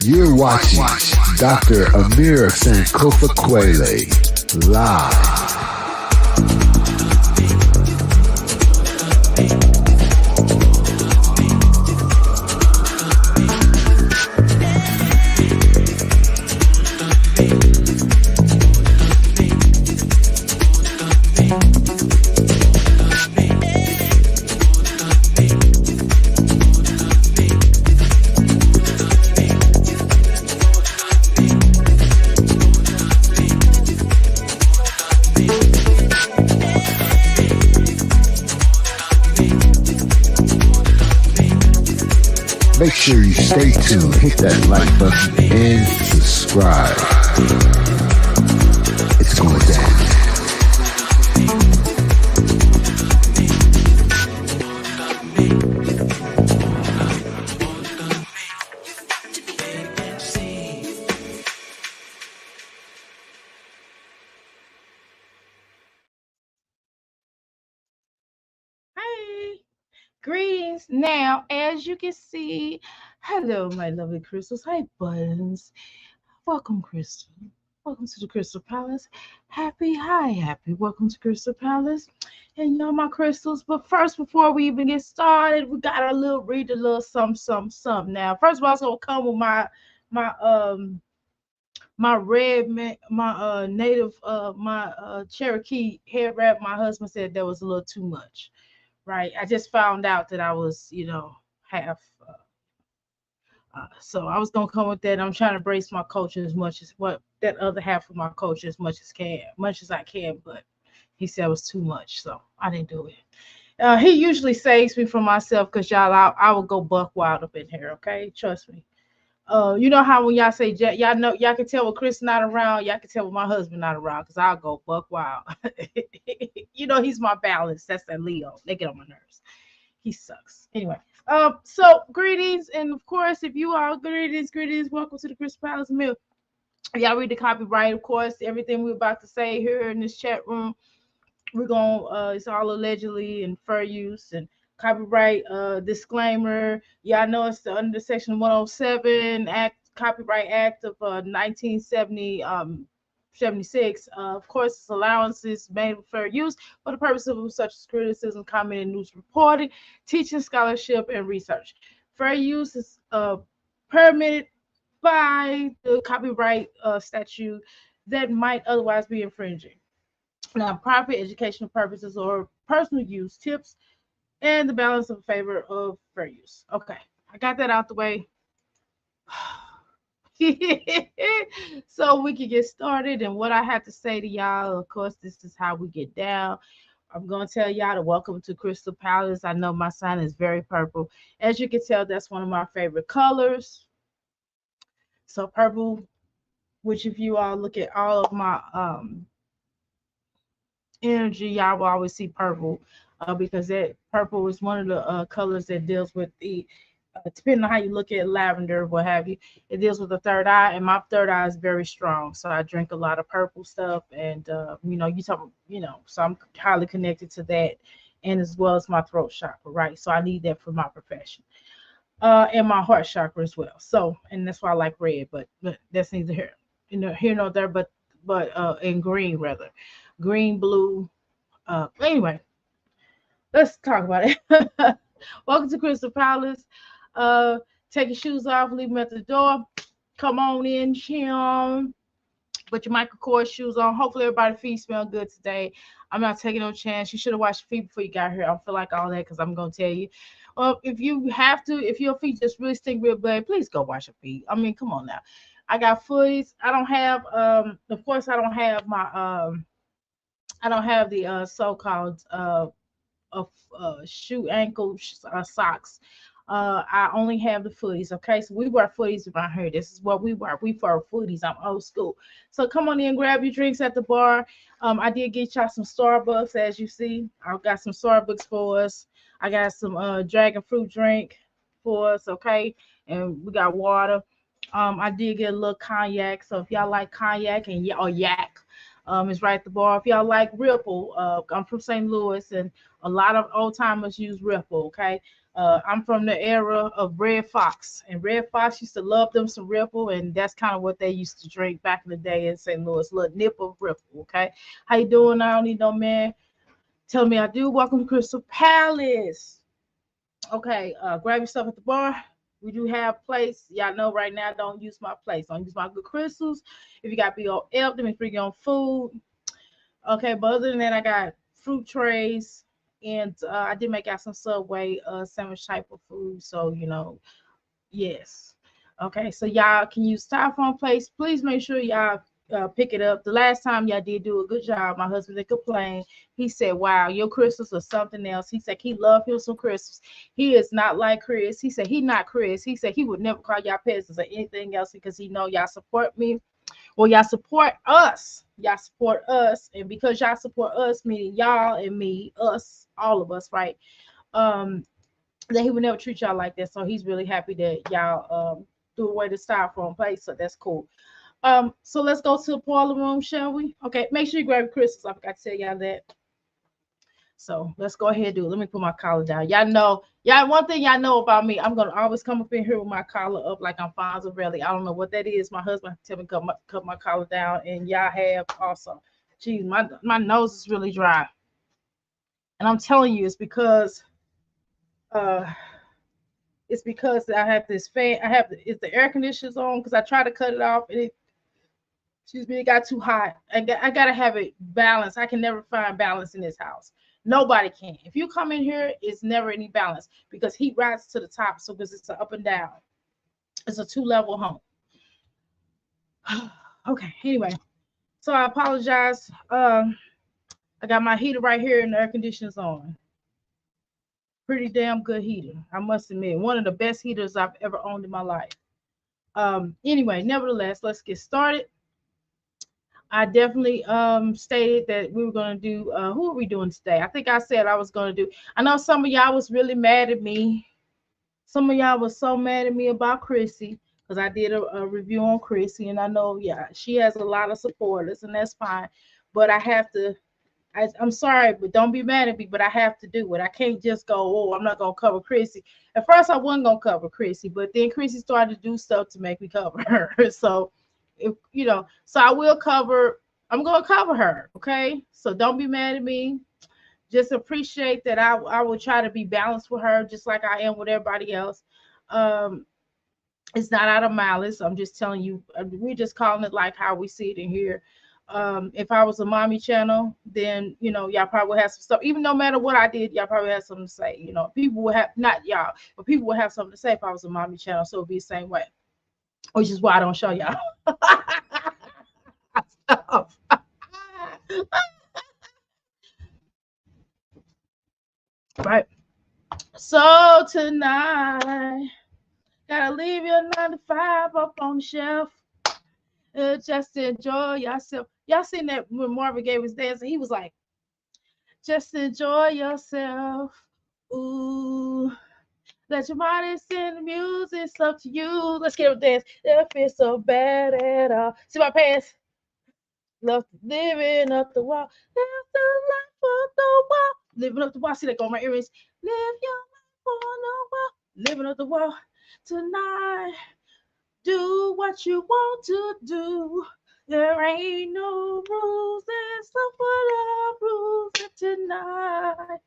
You're watching Dr. Amir Sankofa Kwele live. Make sure you stay tuned, hit that like button, and subscribe. It's going down. Greetings. Now, as you can see, hello, my lovely crystals. Hi, buttons. Welcome, Crystal. Welcome to the Crystal Palace. Happy. Welcome to Crystal Palace. And y'all, my crystals. But first, before we even get started, we got a little something. Now, first of all, it's gonna come with my red man, my native my Cherokee hair wrap. My husband said that was a little too much. Right, I just found out that I was, half. So I was gonna come with that. I'm trying to brace my culture as much as what that other half of my culture as much as I can. But he said it was too much, so I didn't do it. He usually saves me from myself because y'all, I will go buck wild up in here. Okay, trust me. You know how when y'all say y'all know, y'all can tell when Chris not around, y'all can tell when my husband not around because I'll go buck wild. He's my balance. That's that Leo. They get on my nerves. He sucks. Anyway, so greetings, and of course, if you are greetings, welcome to the Crystal Palace Mill. Y'all read the copyright, of course. Everything we're about to say here in this chat room, we're gonna it's all allegedly and fair use and copyright disclaimer. Y'all know it's under section 107 copyright act of 1970 76. Of course, it's allowances made for fair use for the purpose of such as criticism, comment, and news reporting, teaching, scholarship, and research. Fair use is permitted by the copyright statute that might otherwise be infringing. Now, private educational purposes or personal use, tips, and the balance of favor of fair use. Okay, I got that out the way. So we can get started. And what I have to say to y'all, of course, this is how we get down. I'm going to tell y'all to welcome to Crystal Palace. I know my sign is very purple. As you can tell, that's one of my favorite colors. So purple, which if you all look at all of my energy, y'all will always see purple because that purple is one of the colors that deals with the depending on how you look at lavender, what have you, it deals with the third eye, and my third eye is very strong, so I drink a lot of purple stuff, and so I'm highly connected to that, and as well as my throat chakra, right? So I need that for my profession, and my heart chakra as well. So, and that's why I like red, but that's neither here nor there, but in green rather, green, blue. Anyway, let's talk about it. Welcome to Crystal Palace. Take your shoes off, leave them at the door. Come on in, chum. Put your Michael Kors shoes on. Hopefully everybody's feet smell good today. I'm not taking no chance. You should have washed your feet before you got here. I don't feel like all that because I'm gonna tell you. If you have to, if your feet just really stink real bad, please go wash your feet. I mean, come on now. I got footies. I don't have of course I don't have my I don't have the so-called shoe ankle socks. I only have the footies. Okay, so we wear footies around here. This is what we wear. We wear footies. I'm old school. So come on in, grab your drinks at the bar. I did get y'all some Starbucks, as you see. I've got some Starbucks for us. I got some dragon fruit drink for us. Okay, and we got water. I did get a little cognac. So if y'all like cognac or yak, it's right at the bar. If y'all like Ripple, I'm from St. Louis, and a lot of old timers use Ripple. Okay. I'm from the era of Red Fox, and Red Fox used to love them some Ripple, and that's kind of what they used to drink back in the day in St. Louis, little nip of Ripple. Okay, how you doing? I don't need no man. Tell me I do. Welcome to Crystal Palace. Okay, grab yourself at the bar. We do have plates. Y'all know right now, don't use my plates. Don't use my good crystals. If you got BOL, that means bring your own food. Okay, but other than that, I got fruit trays, and I did make out some Subway sandwich type of food. So, yes. Okay, so y'all can use styrofoam plates. Please make sure y'all pick it up. The last time y'all did do a good job, my husband didn't complain. He said, "Wow, your crystals are something else." He said he loved him some crystals. He is not like Chris. He said he not Chris. He said he would never call y'all peasants or anything else because he know y'all support me. Well, y'all support us. Y'all support us, and because y'all support us, meaning y'all and me, us, all of us, right? That he would never treat y'all like that. So he's really happy that y'all threw away the styrofoam plate. So that's cool. So let's go to the parlor room, shall we? Okay, make sure you grab your crystals. I forgot to tell y'all that. So let's go ahead and do it. Let me put my collar down. One thing y'all know about me, I'm gonna always come up in here with my collar up like I'm Fonzarelli. I don't know what that is. My husband tell me to cut my collar down, and y'all have also. Geez, my nose is really dry. And I'm telling you, it's because I have this fan. It's the air conditioners on because I try to cut it off and it got too hot. I gotta have it balanced. I can never find balance in this house. Nobody can. If you come in here, it's never any balance because heat rises to the top. So because it's an up and down, it's a 2-level home. Okay. Anyway, so I apologize. I got my heater right here and the air conditioner's on. Pretty damn good heater, I must admit. One of the best heaters I've ever owned in my life. Anyway, nevertheless, let's get started. I definitely stated that we were going to do, who are we doing today? I think I said I was going to do, I know some of y'all was really mad at me. Some of y'all was so mad at me about Chrissy because I did a review on Chrissy, and I know, yeah, she has a lot of supporters, and that's fine. But I'm sorry, but don't be mad at me, but I have to do it. I can't just go, oh, I'm not going to cover Chrissy. At first, I wasn't going to cover Chrissy, but then Chrissy started to do stuff to make me cover her. So, so I'm going to cover her, okay? So don't be mad at me. Just appreciate that I will try to be balanced with her just like I am with everybody else. It's not out of malice. I'm just telling you, we're just calling it like how we see it in here. If I was a mommy channel, then y'all probably would have some stuff. Even no matter what I did, y'all probably have something to say. People would have, not y'all, but people would have something to say if I was a mommy channel. So it'd be the same way, which is why I don't show y'all. Right. So tonight, gotta leave your 9 to 5 up on the shelf. Just enjoy yourself. Y'all seen that when Marvin Gaye was dancing? He was like, just enjoy yourself. Ooh. Let your body send the music. It's up to you. Let's get a dance. It feels so bad at all. See my pants? Love living up the wall. Live the life on the wall. Living up the wall. See that go on my earrings. Live your life on the wall. Living up the wall tonight. Do what you want to do. There ain't no rules. There's no rules tonight.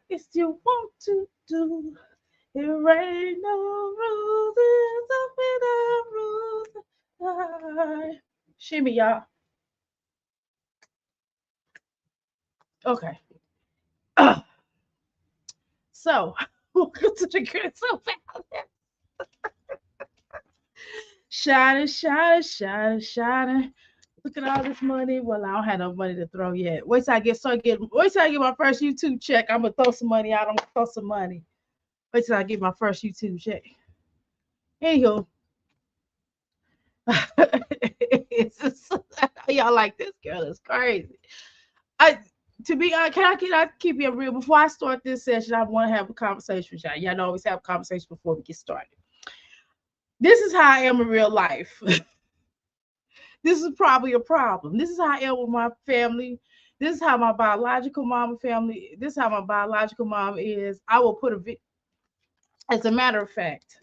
If you want to do. There ain't no rules. There's no rules. Shimmy, y'all. Okay. So, welcome to the Crystal Palace. Shining. Look at all this money. Well, I don't have no money to throw yet. Wait till I get my first YouTube check. I'm gonna throw some money out. I'm gonna throw some money. Wait till I get my first YouTube check. Anywho. Y'all like this girl? It's crazy. Can I keep it real? Before I start this session, I want to have a conversation with y'all. Y'all always have a conversation before we get started. This is how I am in real life. This is probably a problem. This is how I am with my family. This is how my biological mom family. This is how my biological mom is. I will put a As a matter of fact,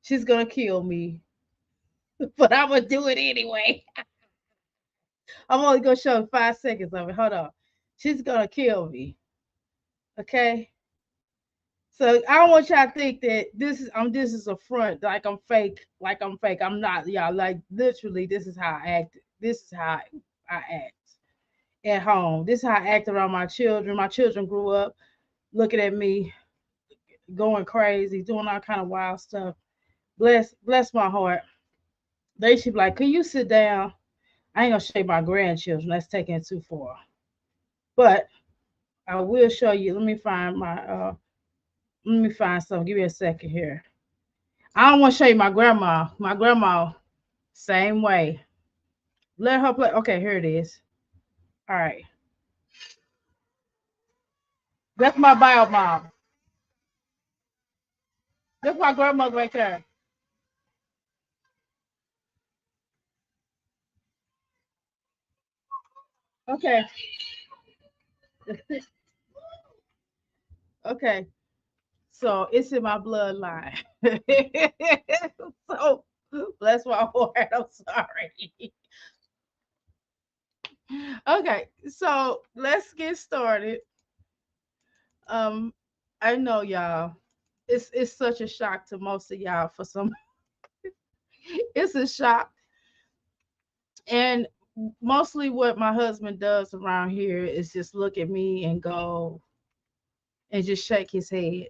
she's gonna kill me, but I'm gonna do it anyway. I'm only gonna show 5 seconds of it. Hold on. She's gonna kill me. Okay. So I don't want y'all to think that this is a front, like I'm fake, like I'm fake. I'm not, y'all. Like literally, this is how I act. This is how I act at home. This is how I act around my children. My children grew up looking at me, going crazy, doing all kind of wild stuff. Bless my heart. They should be like, "Can you sit down?" I ain't gonna show you my grandchildren. That's taking it too far. But I will show you. Let me find some. Give me a second here. I don't want to show you my grandma. My grandma, same way. Let her play. Okay, here it is. All right. That's my bio mom. That's my grandmother right there. Okay. Okay. So it's in my bloodline. So bless my heart. I'm sorry. Okay. So let's get started. Um, I know y'all. It's such a shock to most of y'all. For some, it's a shock. And mostly what my husband does around here is just look at me and go and just shake his head.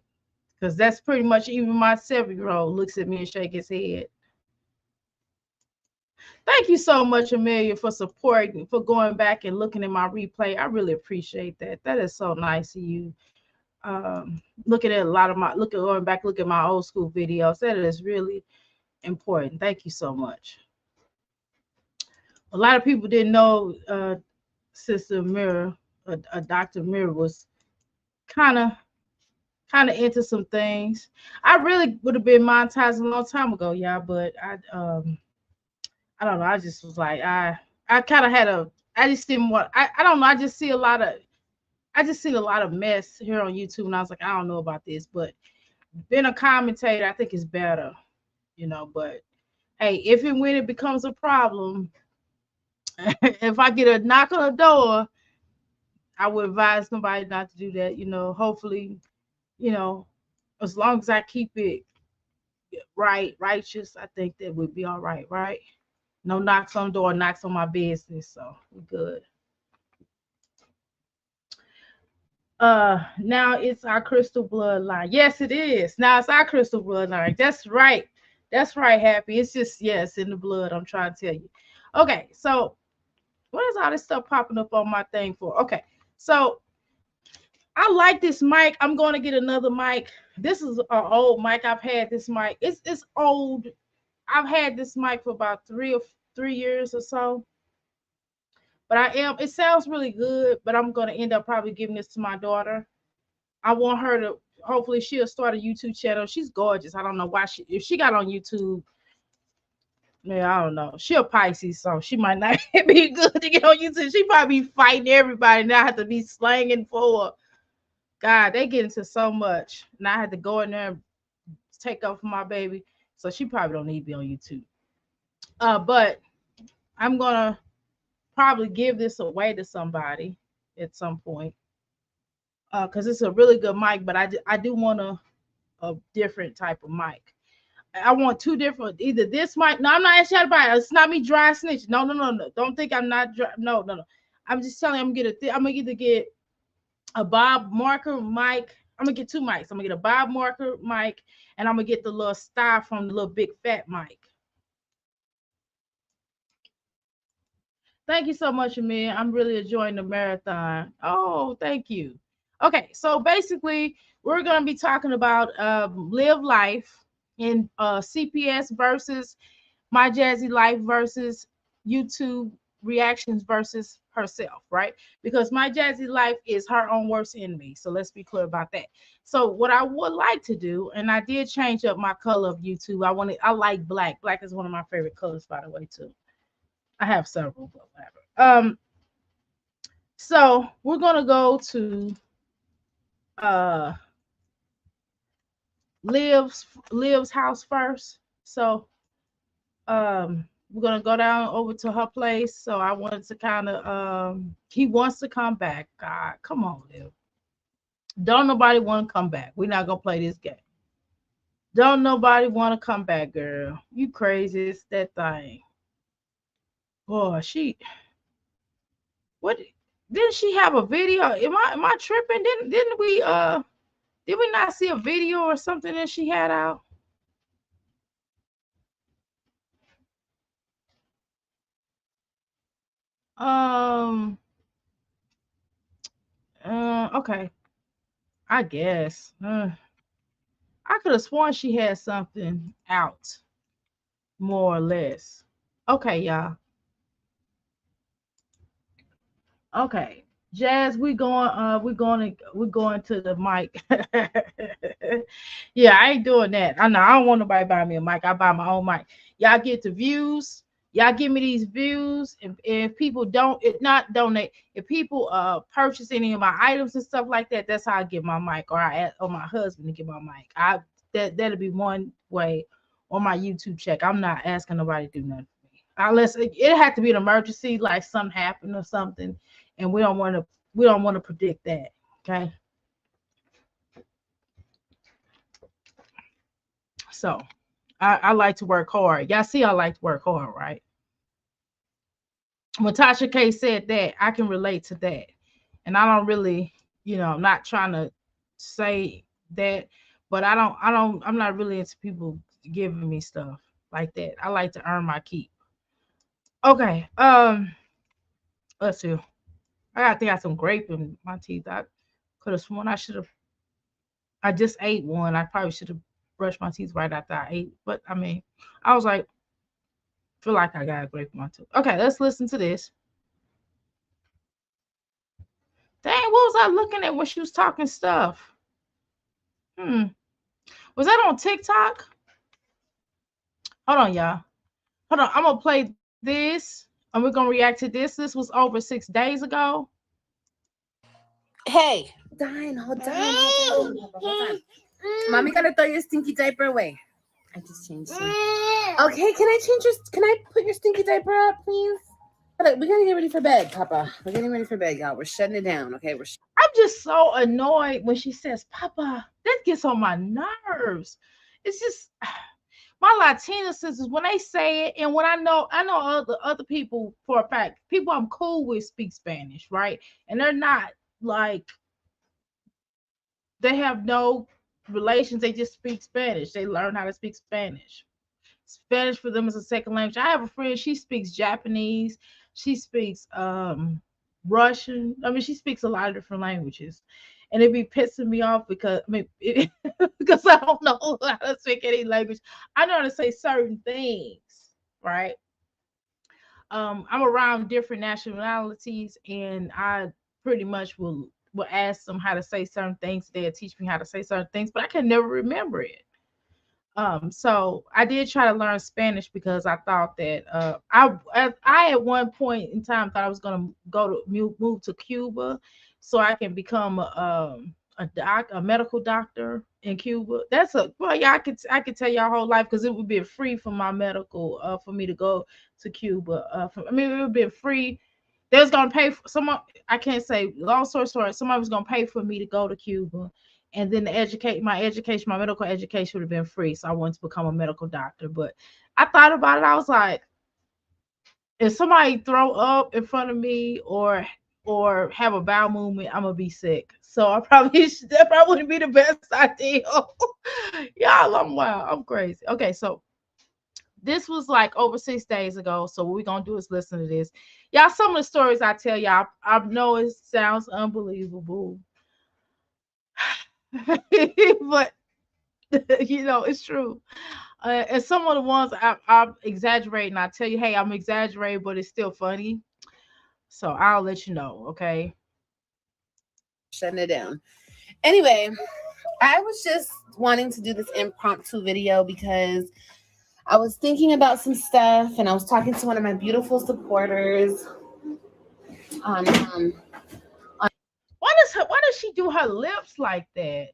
Because that's pretty much, even my 7 year old looks at me and shake his head. Thank you so much, Amelia, for supporting, for going back and looking at my replay. I really appreciate that. That is so nice of you. Looking at a lot of my, going back, look at my old school videos. That is really important. Thank you so much. A lot of people didn't know Sister Mira, Dr. Mira was kind of into some things. I really would have been monetized a long time ago, yeah, but I don't know. I just was like I kind of had a I just didn't want I don't know. I just see a lot of mess here on YouTube, and I was like, I don't know about this, but being a commentator, I think is better, you know. But hey, if and when it becomes a problem, if I get a knock on the door, I would advise somebody not to do that. You know, hopefully, you know, as long as I keep it righteous, I think that would be all right, right? No knocks on the door, knocks on my business, so we're good. Now it's our crystal bloodline. Yes, it is. Now it's our crystal bloodline. That's right. That's right, Happy. It's just, yes, in the blood. I'm trying to tell you. Okay, so what is all this stuff popping up on my thing for? Okay, so I like this mic. I'm going to get another mic. This is an old mic. I've had this mic. It's old. I've had this mic for about 3 years or so. But it sounds really good, but I'm going to end up probably giving this to my daughter. I want her to, hopefully she'll start a YouTube channel. She's gorgeous. I don't know why if she got on YouTube, yeah, I don't know. She a Pisces, so she might not be good to get on YouTube. She probably be fighting everybody. Now I have to be slanging for her. God, they get into so much. And I had to go in there and take up for my baby. So she probably don't need to be on YouTube. But I'm gonna probably give this away to somebody at some point. Because it's a really good mic, but I do want a different type of mic. I want two different, either this mic. No, I'm not asking you to buy it. It's not me dry snitch. No, no, no, no. Don't think I'm not dry. No, no, no. I'm just telling you, I'm gonna either get a Bob Marker mic. I'm gonna get two mics. I'm gonna get a Bob Marker mic, and I'm gonna get the little styrofoam, the little big fat mic. Thank you so much, Amir. I'm really enjoying the marathon. Oh, thank you. Okay, so basically, we're going to be talking about live life in CPS versus my Jazzy life versus YouTube reactions versus herself, right? Because my Jazzy life is her own worst enemy. So let's be clear about that. So what I would like to do, and I did change up my color of YouTube. I like black. Black is one of my favorite colors, by the way, too. I have several, but whatever. So we're gonna go to uh Liv's house first. So we're gonna go down over to her place. So I wanted to kind of he wants to come back. God, come on, Liv. Don't nobody want to come back. We're not gonna play this game. Don't nobody want to come back, girl. You crazy? It's that thing. Boy, what didn't she have a video? Am I tripping? Did we not see a video or something that she had out? Um okay. I guess. I could have sworn she had something out, more or less. Okay, y'all. Okay. Jazz, we're going to the mic. Yeah, I ain't doing that. I know I don't want nobody buy me a mic. I buy my own mic. Y'all get the views. Y'all give me these views. If people don't it not donate, if people purchase any of my items and stuff like that, that's how I get my mic, or I ask or my husband to get my mic. That'll be one way on my YouTube check. I'm not asking nobody to do nothing for me. Unless it had to be an emergency, like something happened or something, and we don't want to predict that. Okay. So I like to work hard. Y'all see I like to work hard, right? When Tasha K said that, I can relate to that. And I don't really, I'm not trying to say that, but I'm not really into people giving me stuff like that. I like to earn my keep. Okay. Let's see. I got some grape in my teeth. I could have sworn I just ate one. I probably should have brushed my teeth right after I ate. But I mean, I was like, feel like I got a grape in my tooth. Okay, let's listen to this. Dang, what was I looking at when she was talking stuff? Was that on TikTok? Hold on, y'all. Hold on. I'm gonna play this and we're gonna react to this. This was over 6 days ago. Hey. Hold on. Mommy gotta throw your stinky diaper away. I just changed it. Okay, can I put your stinky diaper up, please? We gotta get ready for bed, Papa. We're getting ready for bed, y'all. We're shutting it down, okay? I'm just so annoyed when she says Papa. That gets on my nerves. It's just my Latina sisters when they say it, and when I know other people for a fact, people I'm cool with speak Spanish, right? And they're not like they have no relations, they just speak Spanish. They learn how to speak Spanish. Spanish for them is a second language. I have a friend, she speaks Japanese, she speaks Russian. I mean, she speaks a lot of different languages. And it be pissing me off because because I don't know how to speak any language. I know how to say certain things, right? I'm around different nationalities, and I pretty much will ask them how to say certain things. They'll teach me how to say certain things, but I can never remember it. So I did try to learn Spanish because I thought that I at one point in time thought I was gonna go to move to Cuba so I can become a medical doctor in Cuba. Yeah, I could tell y'all whole life because it would be free for my medical for me to go to Cuba. It would be free. They was gonna pay for someone. I can't say long story short. Somebody was gonna pay for me to go to Cuba, and then my medical education would have been free. So I wanted to become a medical doctor. But I thought about it. I was like, if somebody throw up in front of me or have a bowel movement, I'm gonna be sick. So that probably wouldn't be the best idea. Y'all, I'm wild. I'm crazy. Okay, so this was like over 6 days ago. So what we're gonna do is listen to this. Y'all, some of the stories I tell y'all, I know it sounds unbelievable. But it's true. And some of the ones I'm exaggerating. I tell you, hey, I'm exaggerating, but it's still funny. So I'll let you know, okay? Shutting it down. Anyway, I was just wanting to do this impromptu video because I was thinking about some stuff and I was talking to one of my beautiful supporters on Why does she do her lips like that?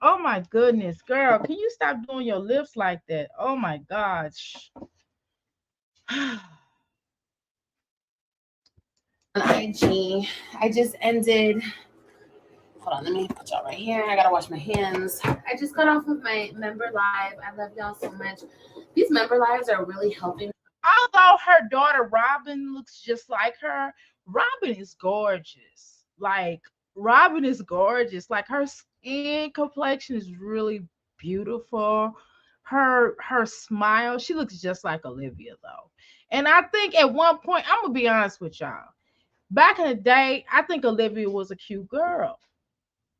Oh my goodness, girl, can you stop doing your lips like that? Oh my gosh. On IG, I just ended. Hold on, let me put y'all right here. I gotta wash my hands. I just got off of my member live. I love y'all so much. These member lives are really helping. Although her daughter Robin looks just like her, Robin is gorgeous. Like Robin is gorgeous. Like her skin complexion is really beautiful. Her smile, she looks just like Olivia though. And I think at one point, I'm gonna be honest with y'all. Back in the day, I think Olivia was a cute girl.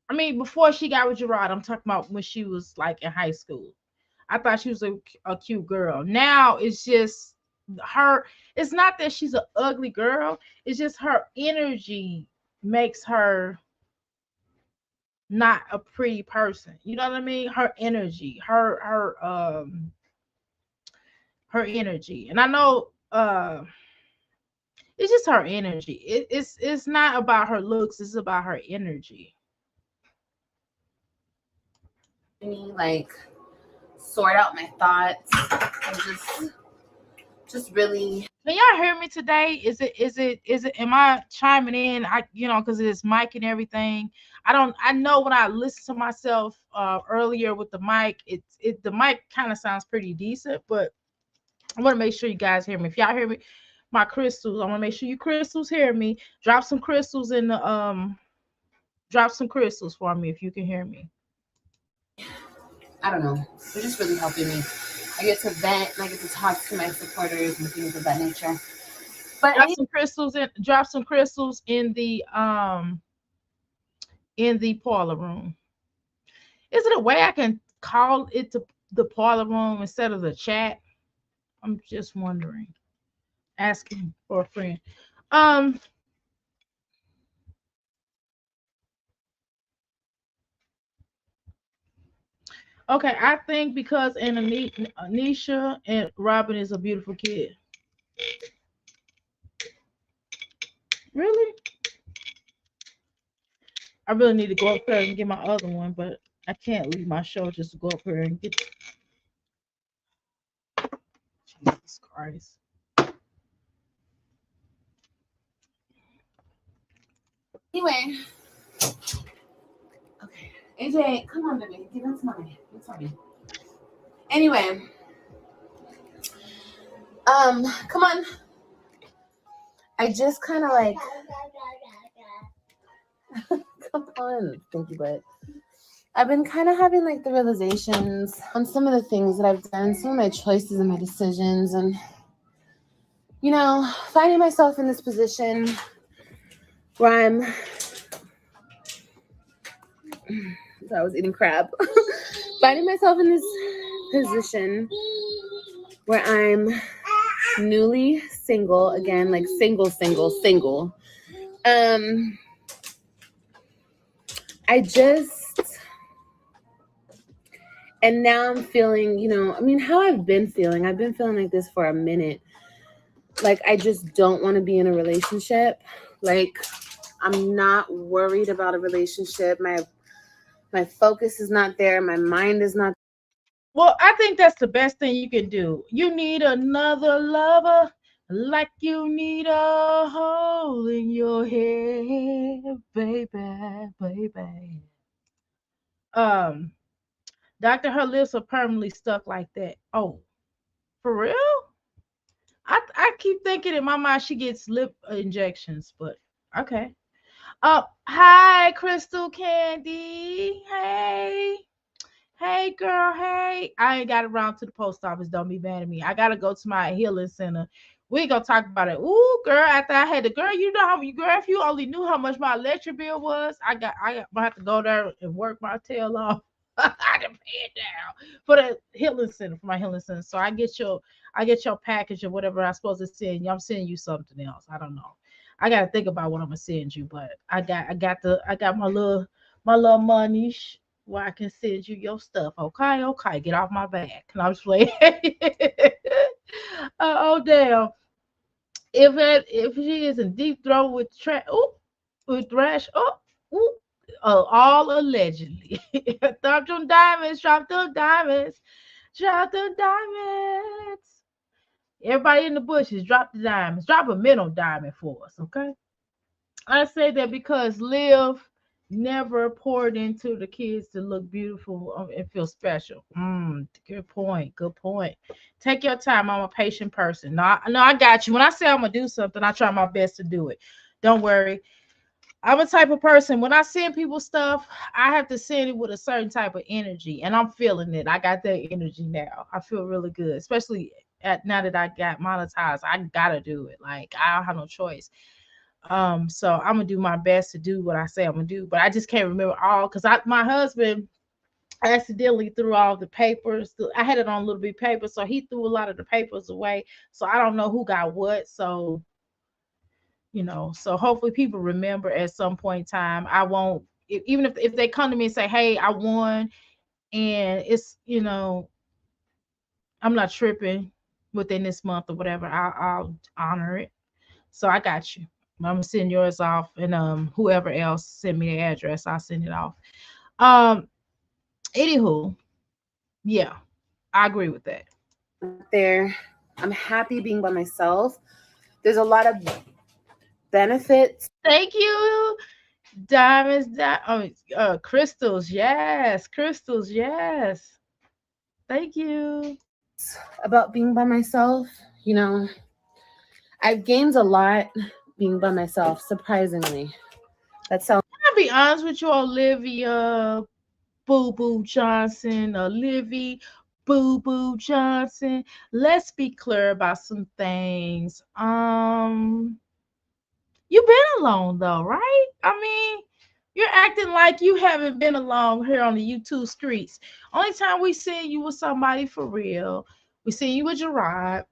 I mean, before she got with Gerard, I'm talking about when she was like in high school. I thought she was a cute girl. Now it's just her. It's not that she's an ugly girl. It's just her energy makes her not a pretty person. You know what I mean? Her energy, her energy. And I know it's just her energy. It's not about her looks. It's about her energy. Like sort out my thoughts and just really. Can y'all hear me today? Is it am I chiming in? Because it's mic and everything. I know when I listen to myself earlier with the mic, the mic kind of sounds pretty decent, but I want to make sure you guys hear me. If y'all hear me, my crystals, I want to make sure you crystals hear me. Drop some crystals for me if you can hear me. I don't know. They're just really helping me. I get to vent and I get to talk to my supporters and things of that nature. But drop some crystals in the parlor room. Is it a way I can call it the parlor room instead of the chat? I'm just wondering. Asking for a friend. Um okay, I think because Anisha and Robin is a beautiful kid. Really? I really need to go up there and get my other one, but I can't leave my show just to go up here and get. Jesus Christ. anyway, okay. AJ, come on, baby. Give us money. That's money. Anyway, come on. I just kind of like. Come on, stinky butt. I've been kind of having like the realizations on some of the things that I've done, some of my choices and my decisions, and finding myself in this position where I was eating crab. Finding myself in this position where I'm newly single again, like single. And now I'm feeling, how I've been feeling like this for a minute. Like, I just don't want to be in a relationship. Like, I'm not worried about a relationship. My focus is not there. My mind is not. Well, I think that's the best thing you can do. You need another lover like you need a hole in your head, baby. Doctor, her lips are permanently stuck like that. Oh, for real? I keep thinking in my mind she gets lip injections, but okay. Hi, Crystal Candy. Hey, girl. Hey, I ain't got around to the post office. Don't be mad at me. I gotta go to my healing center. We gonna talk about it. Ooh, girl. After I had the girl, you know how you girl. If you only knew how much my electric bill was, I have to go there and work my tail off. I can pay it down for the healing center for my healing center. So I get your package or whatever I'm supposed to send you. I'm sending you something else. I don't know. I gotta think about what I'm gonna send you, but I got my little money where I can send you your stuff. Okay, get off my back. Can I just play? Oh damn! If she is in deep throat with with thrash, ooh, All allegedly. Drop them diamonds, drop them diamonds, drop them diamonds. Everybody in the bushes, drop the diamonds. Drop a middle diamond for us, okay? I say that because Liv never poured into the kids to look beautiful and feel special. Good point. Good point. Take your time. I'm a patient person. No, I got you. When I say I'm gonna do something, I try my best to do it. Don't worry. I'm a type of person. When I send people stuff, I have to send it with a certain type of energy, and I'm feeling it. I got that energy now. I feel really good, especially now that I got monetized. I gotta do it. Like I don't have no choice. So I'm gonna do my best to do what I say I'm gonna do, but I just can't remember all because my husband accidentally threw all the papers. I had it on a little bit of paper, so he threw a lot of the papers away. So I don't know who got what. So so hopefully people remember at some point in time. I won't even if they come to me and say, "Hey, I won," and it's I'm not tripping within this month or whatever. I'll honor it. So I got you. I'm gonna send yours off, and whoever else send me the address, I'll send it off. Um, Anywho, yeah, I agree with that. There, I'm happy being by myself. There's a lot of benefits. Thank you, diamonds. Crystals, yes, crystals, yes. Thank you. About being by myself. I've gained a lot being by myself, surprisingly. That sounds I'll be honest with you, Olivia Boo Boo Johnson, Olivia Boo Boo Johnson. Let's be clear about some things. You've been alone though, right? I mean, you're acting like you haven't been alone here on the YouTube streets. Only time we see you with somebody for real, we see you with Gerard,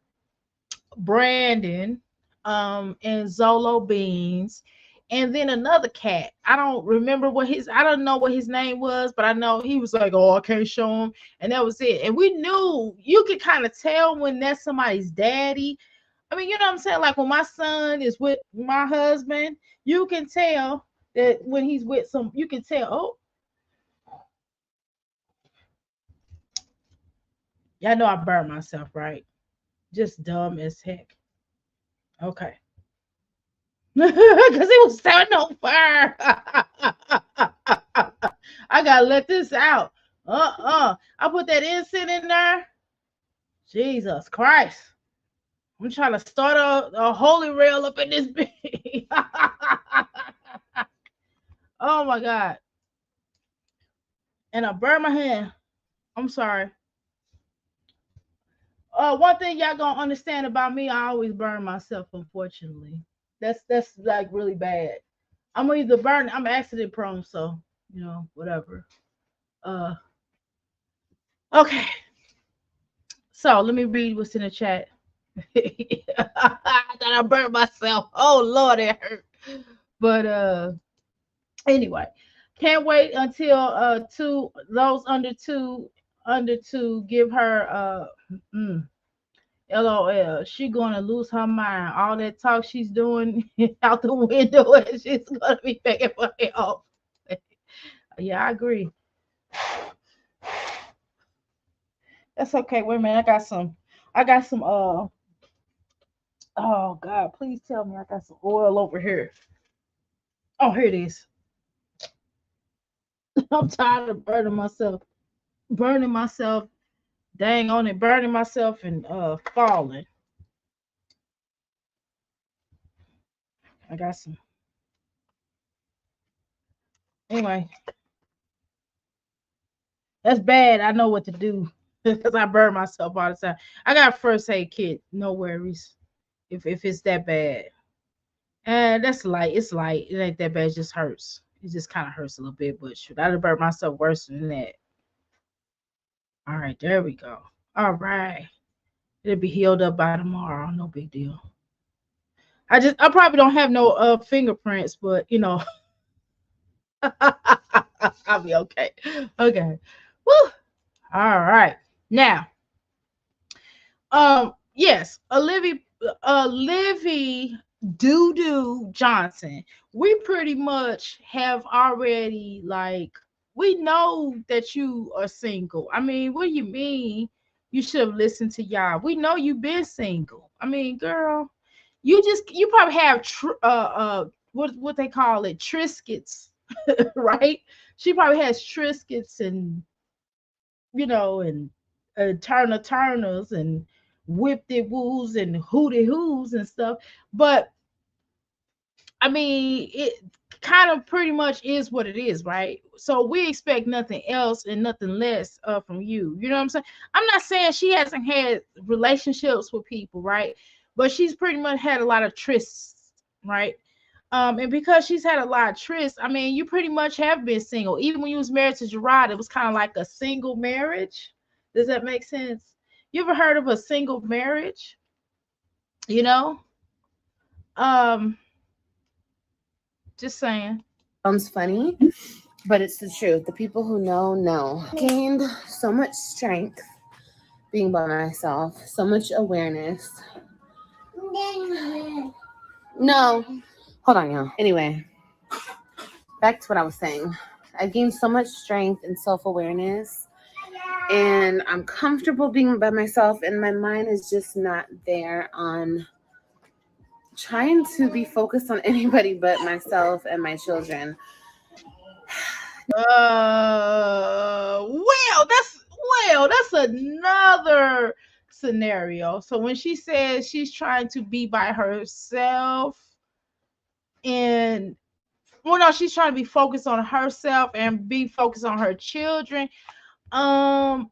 Brandon, and Zolo Beans, and then another cat. I don't know what his name was, but I know he was like, "Oh, I can't show him," and that was it. And we knew you could kind of tell when that's somebody's daddy. I mean, you know what I'm saying? Like when my son is with my husband, you can tell that when he's with you can tell, oh, y'all know I burned myself, right? Just dumb as heck. Okay. Because he was starting on fire. I gotta let this out. I put that incense in there. Jesus Christ. I'm trying to start a holy rail up in this bitch. Oh my God. And I burned my hand. I'm sorry. One thing y'all gonna understand about me, I always burn myself, unfortunately. That's like really bad. I'm either burn, I'm accident prone, so whatever. Uh okay. So let me read what's in the chat. That I burned myself. Oh Lord, it hurt. But anyway, can't wait until under two give her LOL. She gonna lose her mind. All that talk she's doing out the window, and she's gonna be begging for help. Yeah, I agree. That's okay. Wait a minute. I got some. Oh God, please tell me I got some oil over here. Oh, here it is. I'm tired of burning myself. Burning myself. Dang on it. Burning myself and falling. I got some. Anyway, that's bad. I know what to do because I burn myself all the time. I got a first aid kit. No worries. If it's that bad. And that's light. It's light. It ain't that bad. It just hurts. It just kind of hurts a little bit. But shoot, I'd have burnt myself worse than that. All right, there we go. All right. It'll be healed up by tomorrow. No big deal. I probably don't have no fingerprints, but I'll be okay. Okay. Woo. All right. Now, yes, Olivia Doo Johnson, we pretty much have already, like, we know that you are single. I mean, what do you mean you should have listened to y'all? We know you've been single. I mean, girl, you probably have what they call it, triscuits, right? She probably has triscuits and, and Turners and whipped it woos and hootie hoos and stuff. But I mean, it kind of pretty much is what it is, right? So we expect nothing else and nothing less from you. You know what I'm saying? I'm not saying she hasn't had relationships with people, right? But she's pretty much had a lot of trysts, right? And because she's had a lot of trysts, I mean, you pretty much have been single. Even when you was married to Gerard, it was kind of like a single marriage. Does that make sense? You ever heard of a single marriage? You know? Um, just saying. Sounds funny, but it's the truth. The people who know. Gained so much strength being by myself, so much awareness. No, hold on, y'all. Anyway, back to what I was saying. I gained so much strength and self-awareness, and I'm comfortable being by myself, and my mind is just not there on trying to be focused on anybody but myself and my children. That's another scenario. So when she says she's trying to be by herself, and well, no, she's trying to be focused on herself and be focused on her children. Ma'am,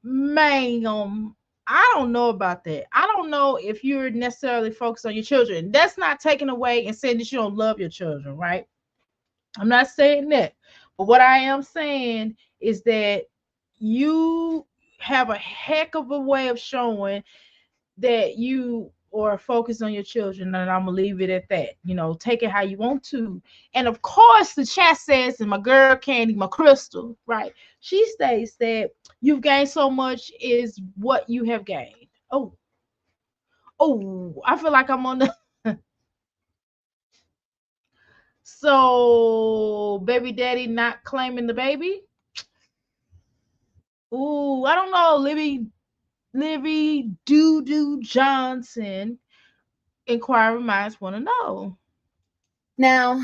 I don't know about that. I don't know if you're necessarily focused on your children. That's not taking away and saying that you don't love your children, right? I'm not saying that. But what I am saying is that you have a heck of a way of showing that you are focused on your children, and I'm gonna leave it at that. Take it how you want to. And of course, the chat says, and my girl Candy, my crystal, right? She states that you've gained so much is what you have gained. Oh, I feel like I'm on the. So, baby daddy not claiming the baby. Ooh, I don't know, Libby Doo Johnson. Inquiring minds want to know. Now,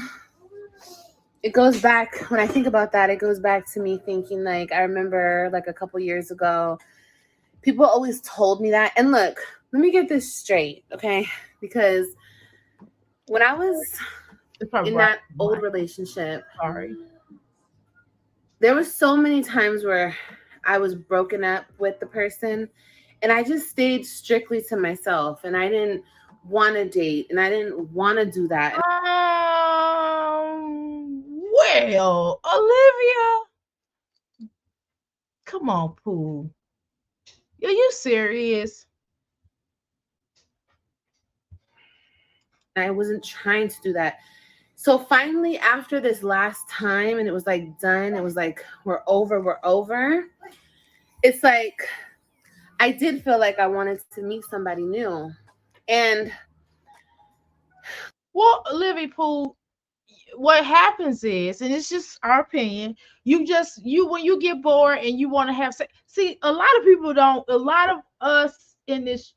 it goes back, when I think about that, it goes back to me thinking, like, I remember like a couple years ago, people always told me that. And look, let me get this straight, okay? Because when I was in that old relationship, there were so many times where I was broken up with the person, and I just stayed strictly to myself, and I didn't want to date, and I didn't want to do that. Well, Olivia, come on, Pooh. Are you serious? I wasn't trying to do that. So finally, after this last time, and it was like done, it was like, we're over. It's like, I did feel like I wanted to meet somebody new. And well, Olivia Pooh, what happens is, and it's just our opinion, when you get bored and you want to have sex. See, a lot of people don't, a lot of us in this,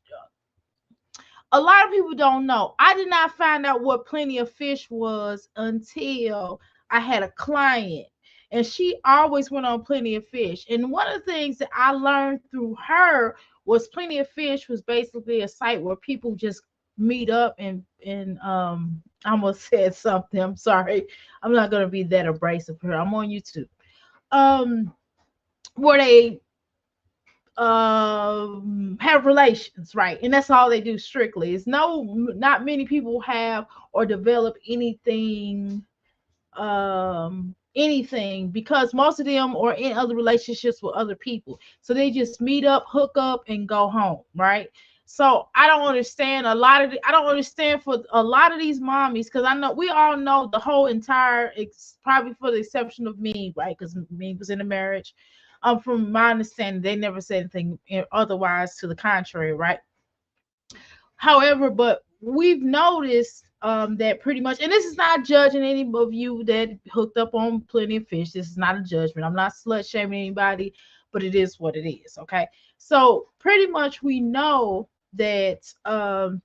a lot of people don't know. I did not find out what Plenty of Fish was until I had a client, and she always went on Plenty of Fish. And one of the things that I learned through her was Plenty of Fish was basically a site where people just meet up and I almost said something. I'm sorry. I'm not gonna be that abrasive here. I'm on YouTube. Where they have relations, right? And that's all they do strictly. It's not many people have or develop anything because most of them are in other relationships with other people, so they just meet up, hook up, and go home, right? So I don't understand I don't understand for a lot of these mommies, because I know we all know the whole entire, probably for the exception of me, right? Because me was in a marriage. From my understanding, they never said anything otherwise to the contrary, right? However, but we've noticed that pretty much, and this is not judging any of you that hooked up on Plenty of Fish. This is not a judgment. I'm not slut shaming anybody, but it is what it is. Okay. So pretty much we know that a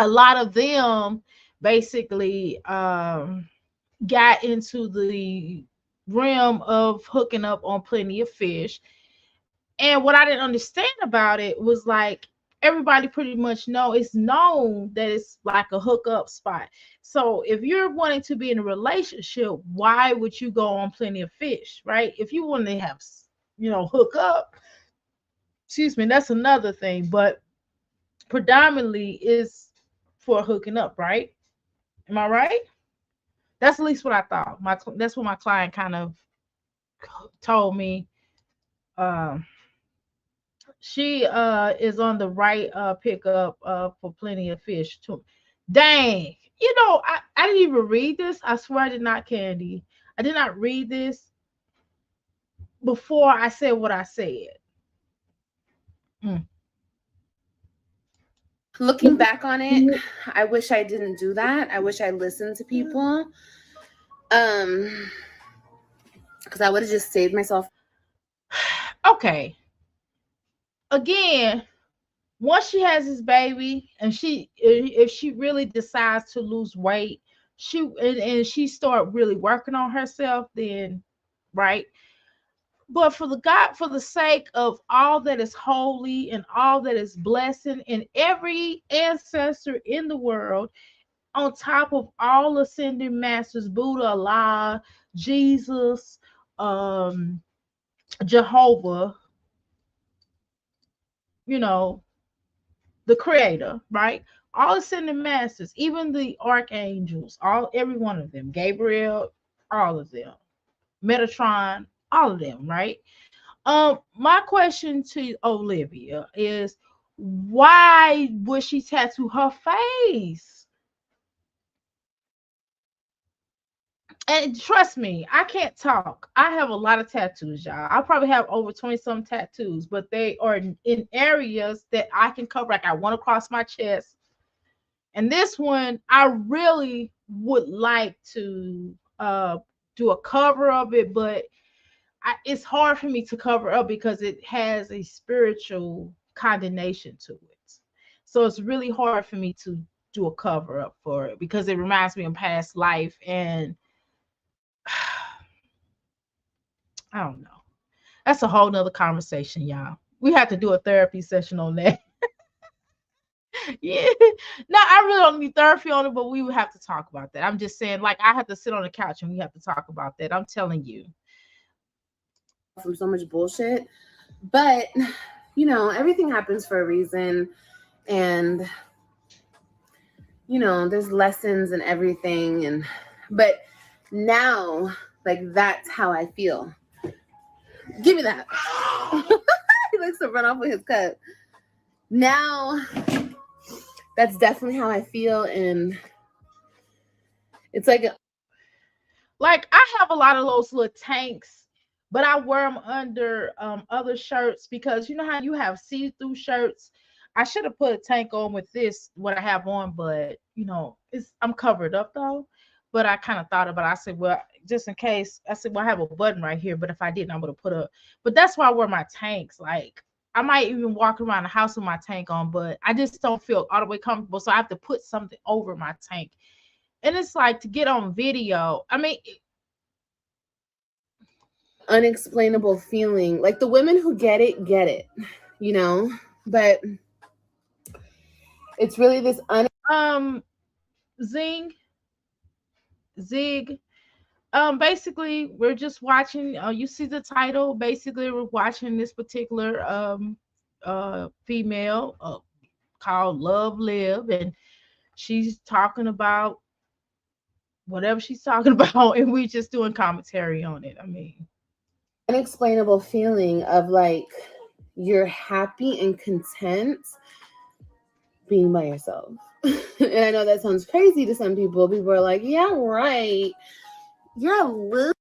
lot of them basically got into the realm of hooking up on Plenty of Fish. And what I didn't understand about it was like everybody pretty much know it's known that it's like a hookup spot. So if you're wanting to be in a relationship, why would you go on Plenty of Fish, right? If you want to have, hook up, excuse me, that's another thing. But predominantly is for hooking up, right? Am I right? That's at least what I thought. That's what my client kind of told me. Um, she is on the right pickup for Plenty of Fish too. Dang, I didn't even read this. I swear I did not, Candy. I did not read this before I said what I said. Looking back on it, I wish I didn't do that. I wish I listened to people. Because I would have just saved myself. Okay. Again, once she has this baby, and if she really decides to lose weight, and she start really working on herself, then right. But for the sake of all that is holy and all that is blessing, and every ancestor in the world, on top of all ascending masters, Buddha, Allah, Jesus, Jehovah, the creator, right? All ascending masters, even the archangels, every one of them, Gabriel, all of them, Metatron, all of them, right? My question to Olivia is, why would she tattoo her face? And trust me, I can't talk. I have a lot of tattoos, y'all. I probably have over 20 some tattoos, but they are in areas that I can cover. Like I want to cross my chest. And this one, I really would like to do a cover of it, but it's hard for me to cover up because it has a spiritual condemnation to it. So it's really hard for me to do a cover up for it because it reminds me of past life, and I don't know. That's a whole nother conversation, y'all. We have to do a therapy session on that. Yeah. No, I really don't need therapy on it, but we would have to talk about that. I'm just saying, like, I have to sit on the couch and we have to talk about that. I'm telling you. From so much bullshit. But, everything happens for a reason. And, there's lessons and everything. But now, like, that's how I feel. Give me that. He likes to run off with his cup. Now, that's definitely how I feel. And it's like I have a lot of those little tanks, but I wear them under other shirts because you know how you have see-through shirts. I should have put a tank on with this, what I have on, but I'm covered up though. But I kind of thought about it. I said, well, just in case, I said, well, I have a button right here, but if I didn't, I'm gonna put a. But that's why I wear my tanks. Like I might even walk around the house with my tank on, but I just don't feel all the way comfortable, so I have to put something over my tank. And it's like to get on video. I mean, unexplainable feeling. Like the women who get it, but it's really this Zig. Basically, we're just watching. You see the title. Basically, we're watching this particular female called Love Live, and she's talking about whatever she's talking about, and we just doing commentary on it. I mean, unexplainable feeling of like you're happy and content being by yourself. And I know that sounds crazy to some people. People are like, yeah, right. You're a little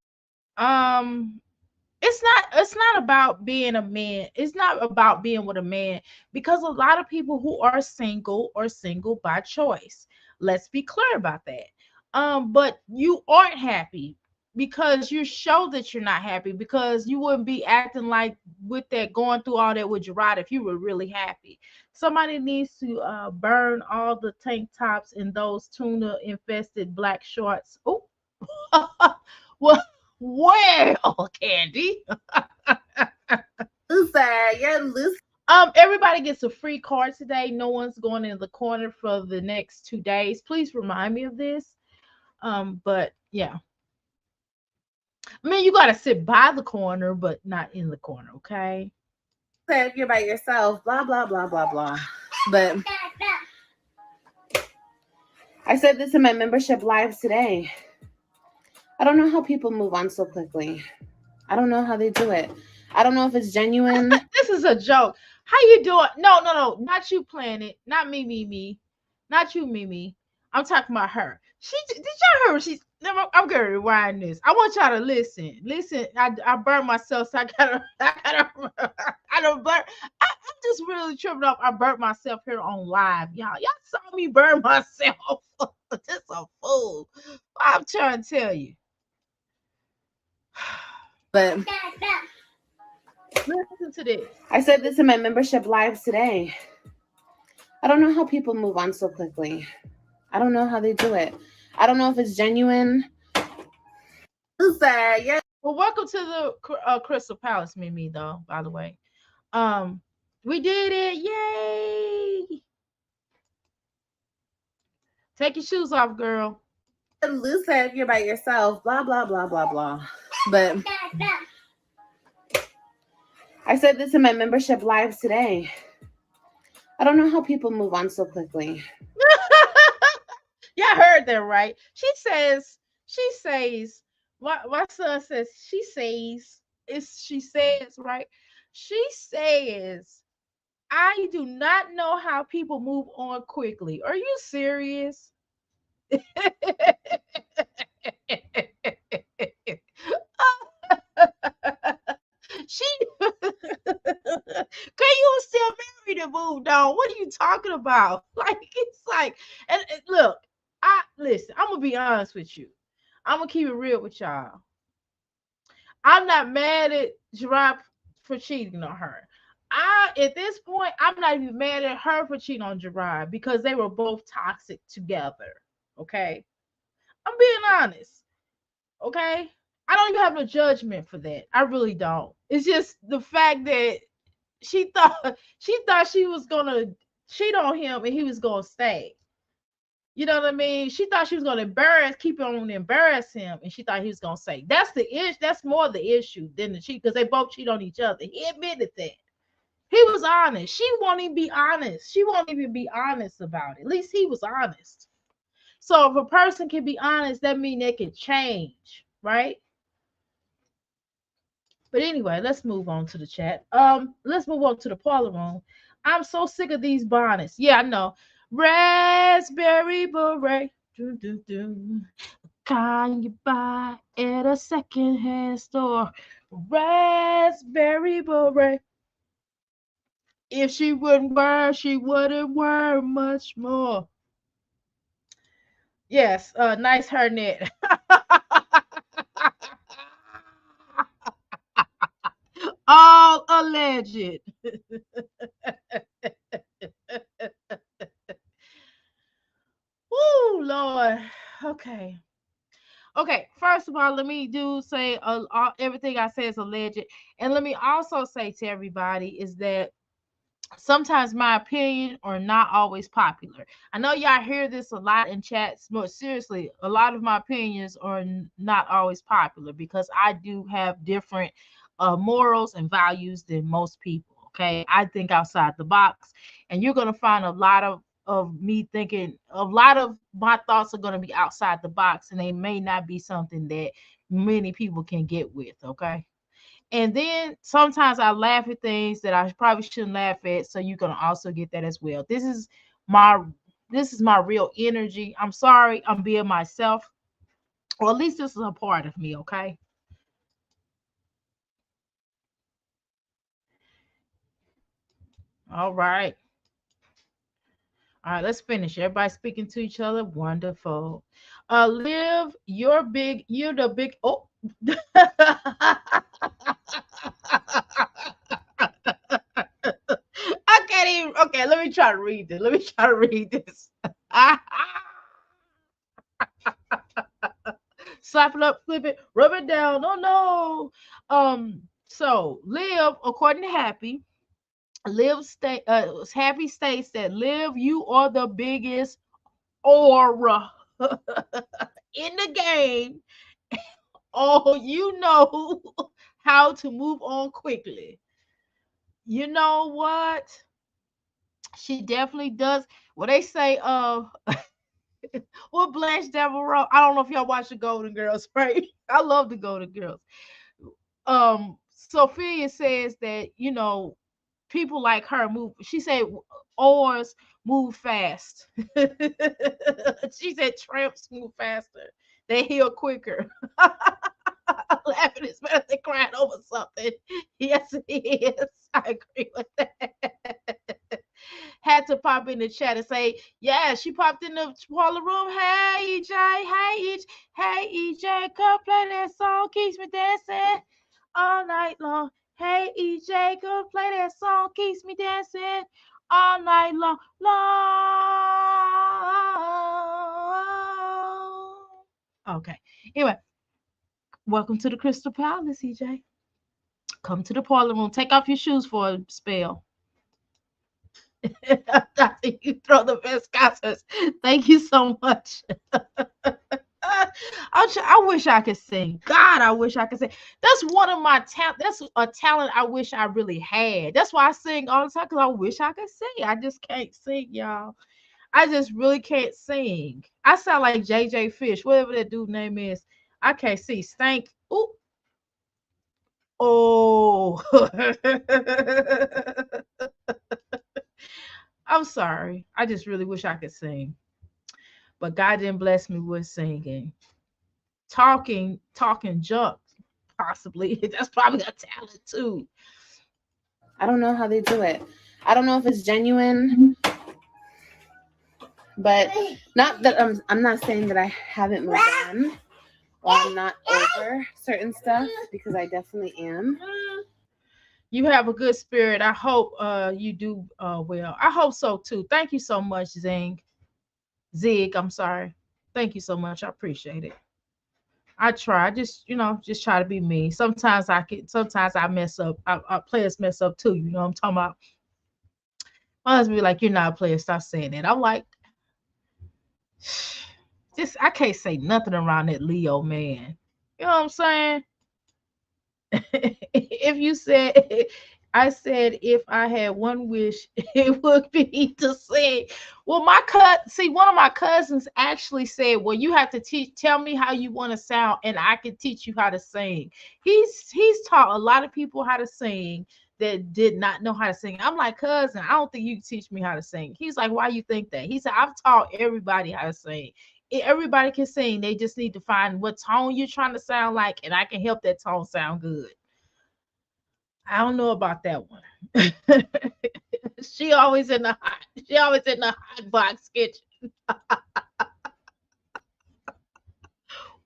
it's not about being a man. It's not about being with a man, because a lot of people who are single by choice. Let's be clear about that. But you aren't happy because you show that you're not happy, because you wouldn't be acting like with that, going through all that with Gerard if you were really happy. Somebody needs to burn all the tank tops and those tuna infested black shorts. Oh, well, well, Candy. Loser, you're a loser. Everybody gets a free card today. No one's going in the corner for the next 2 days. Please remind me of this. But yeah. I mean, you gotta sit by the corner, but not in the corner, okay? If you're by yourself, blah blah blah blah blah. But I said this in my membership live today. I don't know how people move on so quickly. I don't know how they do it. I don't know if it's genuine. This is a joke. How you doing? No, not you, Planet. Not me. Not you, Mimi. I'm talking about her. Did y'all hear? I'm gonna rewind this. I want y'all to listen. Listen, I burned myself, so I don't burn. I'm just really tripping off. I burnt myself here on live, y'all. Y'all saw me burn myself. Just a fool. I'm trying to tell you. But listen to this. I said this in my membership live today. I don't know how people move on so quickly. I don't know how they do it. I don't know if it's genuine. Loser, yeah. Well, welcome to the Crystal Palace, Mimi. Though, by the way, we did it! Yay! Take your shoes off, girl. Loser, if you're by yourself, blah blah blah blah blah. But I said this in my membership live today. I don't know how people move on so quickly. Y'all heard that, right? She says, my son says, she says, right? She says, I do not know how people move on quickly. Are you serious? She you still married and moved on. What are you talking about? Like, it's like, and look, listen, I'm gonna be honest with you. I'm gonna keep it real with y'all. I'm not mad at Gerard for cheating on her. At this point, I'm not even mad at her for cheating on Gerard because they were both toxic together. Okay. I'm being honest. Okay. I don't even have no judgment for that. I really don't. It's just the fact that she was gonna cheat on him and he was gonna stay. You know what I mean? She thought she was gonna keep on embarrass him, and she thought he was gonna say. That's the issue. That's more the issue than the cheat, because they both cheat on each other. He admitted that. He was honest. She won't even be honest. She won't even be honest about it. At least he was honest. So if a person can be honest, that means they can change, right? But anyway, let's move on to the chat. Let's move on to the parlor room. I'm so sick of these bonnets. Yeah, I know. Raspberry beret. Do, do, do. Can you buy at a secondhand store? Raspberry beret. If she wouldn't wear much more. Yes, nice hair net. All alleged. Oh Lord. Okay. Okay. First of all, let me say everything I say is alleged, and let me also say to everybody is that sometimes my opinion are not always popular. I know y'all hear this a lot in chats, but seriously, a lot of my opinions are not always popular because I do have different morals and values than most people. Okay, I think outside the box, and you're gonna find a lot of me thinking. A lot of my thoughts are gonna be outside the box, and they may not be something that many people can get with. Okay. And then sometimes I laugh at things that I probably shouldn't laugh at. So you're gonna also get that as well. My this is my real energy. I'm sorry, I'm being myself. Or at least this is a part of me, okay? All right. All right, let's finish. Everybody speaking to each other. Wonderful. Live your big, you're the big. Oh. I can't even. Okay, let me try to read this. Let me try to read this. Slap it up, flip it, rub it down. Oh no. So live according to Happy. Live state. Happy states that live. You are the biggest aura in the game. Oh, you know how to move on quickly. You know what? She definitely does. Well, they say, what Blanche Devereaux. I don't know if y'all watch the Golden Girls, right? I love the Golden Girls. Sophia says that people like her move. She said oars move fast. She said tramps move faster. They heal quicker. Laughing is better than crying over something. Yes, it is. I agree with that. Had to pop in the chat and say, yeah, she popped in the parlor room. Hey, EJ. Hey, EJ, come play that song. Keeps me dancing all night long. Hey, EJ, come play that song. Keeps me dancing all night long. Okay. Anyway, welcome to the Crystal Palace, EJ. Come to the parlor room. Take off your shoes for a spell. After you throw the best concerts. Thank you so much. I wish I could sing. God, I wish I could sing. That's one of my talent. That's a talent I wish I really had. That's why I sing all the time because I wish I could sing. I just can't sing, y'all. I just really can't sing. I sound like JJ Fish, whatever that dude name is. I can't see. Stank. Ooh. Oh. I'm sorry. I just really wish I could sing. But God didn't bless me with singing. Talking junk, possibly. That's probably a talent too. I don't know how they do it. I don't know if it's genuine, but not that I'm not saying that I haven't moved on or I'm not over certain stuff because I definitely am. You have a good spirit. I hope you do well. I hope so too. Thank you so much, Zig. I'm sorry. Thank you so much. I appreciate it. I try. Just try to be me. Sometimes I mess up. Players mess up too. You know what I'm talking about. My husband be like, "You're not a player. Stop saying that." I'm like, just I can't say nothing around that Leo man. You know what I'm saying? If you said, I said, if I had one wish, it would be to sing. Well, one of my cousins actually said, well, you have to tell me how you want to sound, and I can teach you how to sing. He's taught a lot of people how to sing that did not know how to sing. I'm like, cousin, I don't think you can teach me how to sing. He's like, why you think that? He said, I've taught everybody how to sing. Everybody can sing. They just need to find what tone you're trying to sound like, and I can help that tone sound good. I don't know about that one. She always in the hot box kitchen.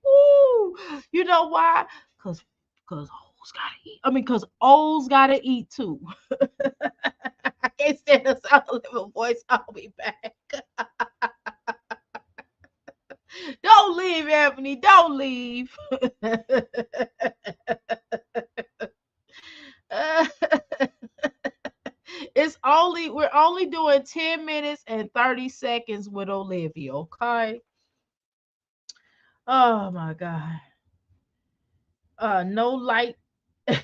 Ooh, you know why? Cause O's gotta eat. I mean, cause O's gotta eat too. I can't stand the sound of living voice. I'll be back. Don't leave, Anthony. Don't leave. We're only doing 10 minutes and 30 seconds with Olivia, okay? Oh my god. No light for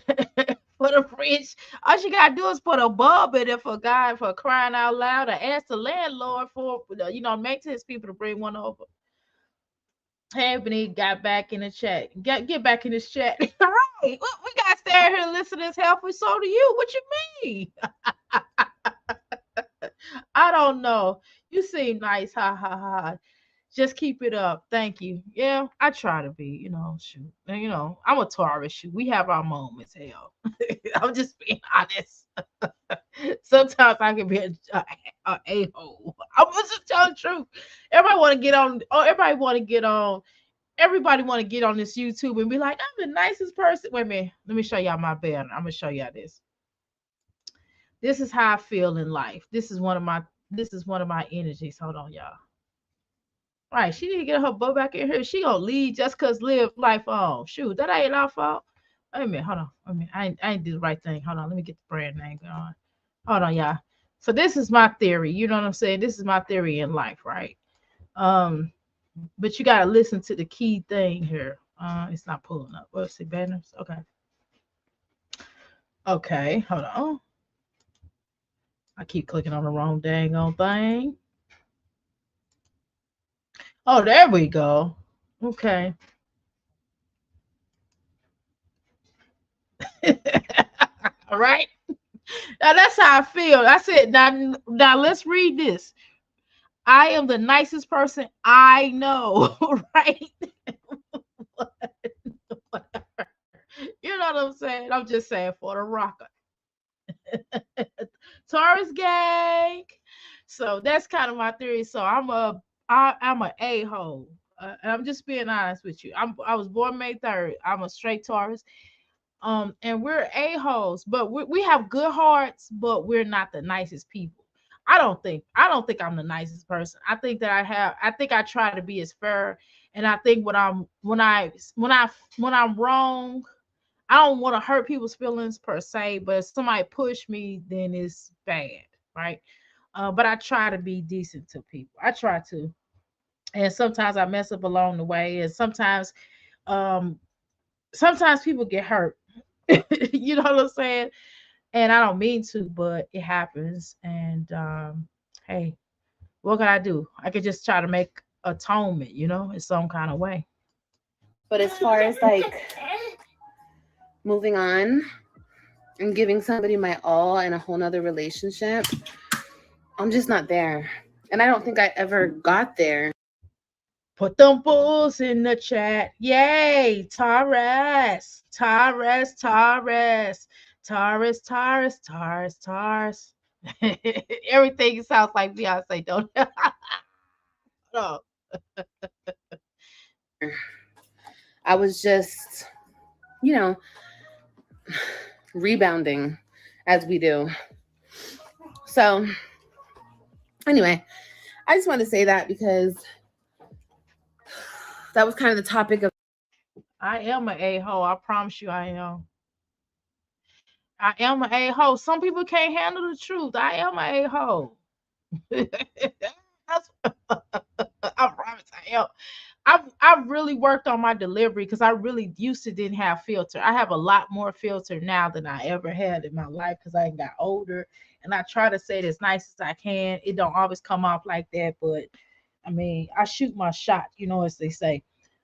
the fridge. All she gotta do is put a bulb in it for God for crying out loud, or ask the landlord for maintenance people to bring one over. Ebony got back in the chat. Get back in this chat. Right. We got to stay here and listen to this helpful. So do you. What you mean? I don't know. You seem nice. Ha ha ha. Just keep it up. Thank you. Yeah, I try to be, shoot. And, I'm a Taurus, shoot. We have our moments, hell. I'm just being honest. Sometimes I can be a a-hole. I'm just telling the truth. Everybody want to get on. Oh, everybody want to get on. Everybody want to get on this YouTube and be like, I'm the nicest person. Wait a minute. Let me show y'all my banner. I'm gonna show y'all this. This is how I feel in life. This is one of my energies. Hold on, y'all. Right. She need to get her butt back in here. She gonna leave just cause live life on. Shoot, that ain't our fault. Wait a minute. Hold on. Wait a minute. I ain't do the right thing. Hold on. Let me get the brand name going. Hold on, y'all. So this is my theory. You know what I'm saying? This is my theory in life, right? Um, but you gotta listen to the key thing here. It's not pulling up. What's the banners? Okay. Okay, hold on. I keep clicking on the wrong dang on thing. Oh, there we go. Okay. All right. Now that's how I feel. I said, now let's read this. I am the nicest person I know, right? You know what I'm saying? I'm just saying for the rocker. Taurus gang. So that's kind of my theory. So I'm a a-hole. And I'm just being honest with you. I was born May 3rd. I'm a straight Taurus. And we're a-holes, but we have good hearts, but we're not the nicest people. I don't think I'm the nicest person. I think I try to be as fair, and I think when I'm wrong, I don't want to hurt people's feelings per se, but if somebody push me, then it's bad, right? But I try to be decent to people. I try to, and sometimes I mess up along the way, and um, sometimes people get hurt. You know what I'm saying? And I don't mean to, but it happens. And hey, what can I do? I could just try to make atonement, in some kind of way. But as far as like moving on and giving somebody my all in a whole nother relationship, I'm just not there. And I don't think I ever got there. Put them bulls in the chat. Yay, Taurus, Taurus, Taurus, Taurus, Taurus, Taurus, Taurus. Everything sounds like Beyonce, don't it? No. I was just, rebounding as we do. So, anyway, I just wanted to say that because that was kind of the topic of. I am an a-hole. I promise you I am. I am an a-hole. Some people can't handle the truth. I am an a-hole. That's, I promise I am. I've really worked on my delivery because I really used to didn't have filter. I have a lot more filter now than I ever had in my life because I got older, and I try to say it as nice as I can. It don't always come off like that, but I mean, I shoot my shot, as they say.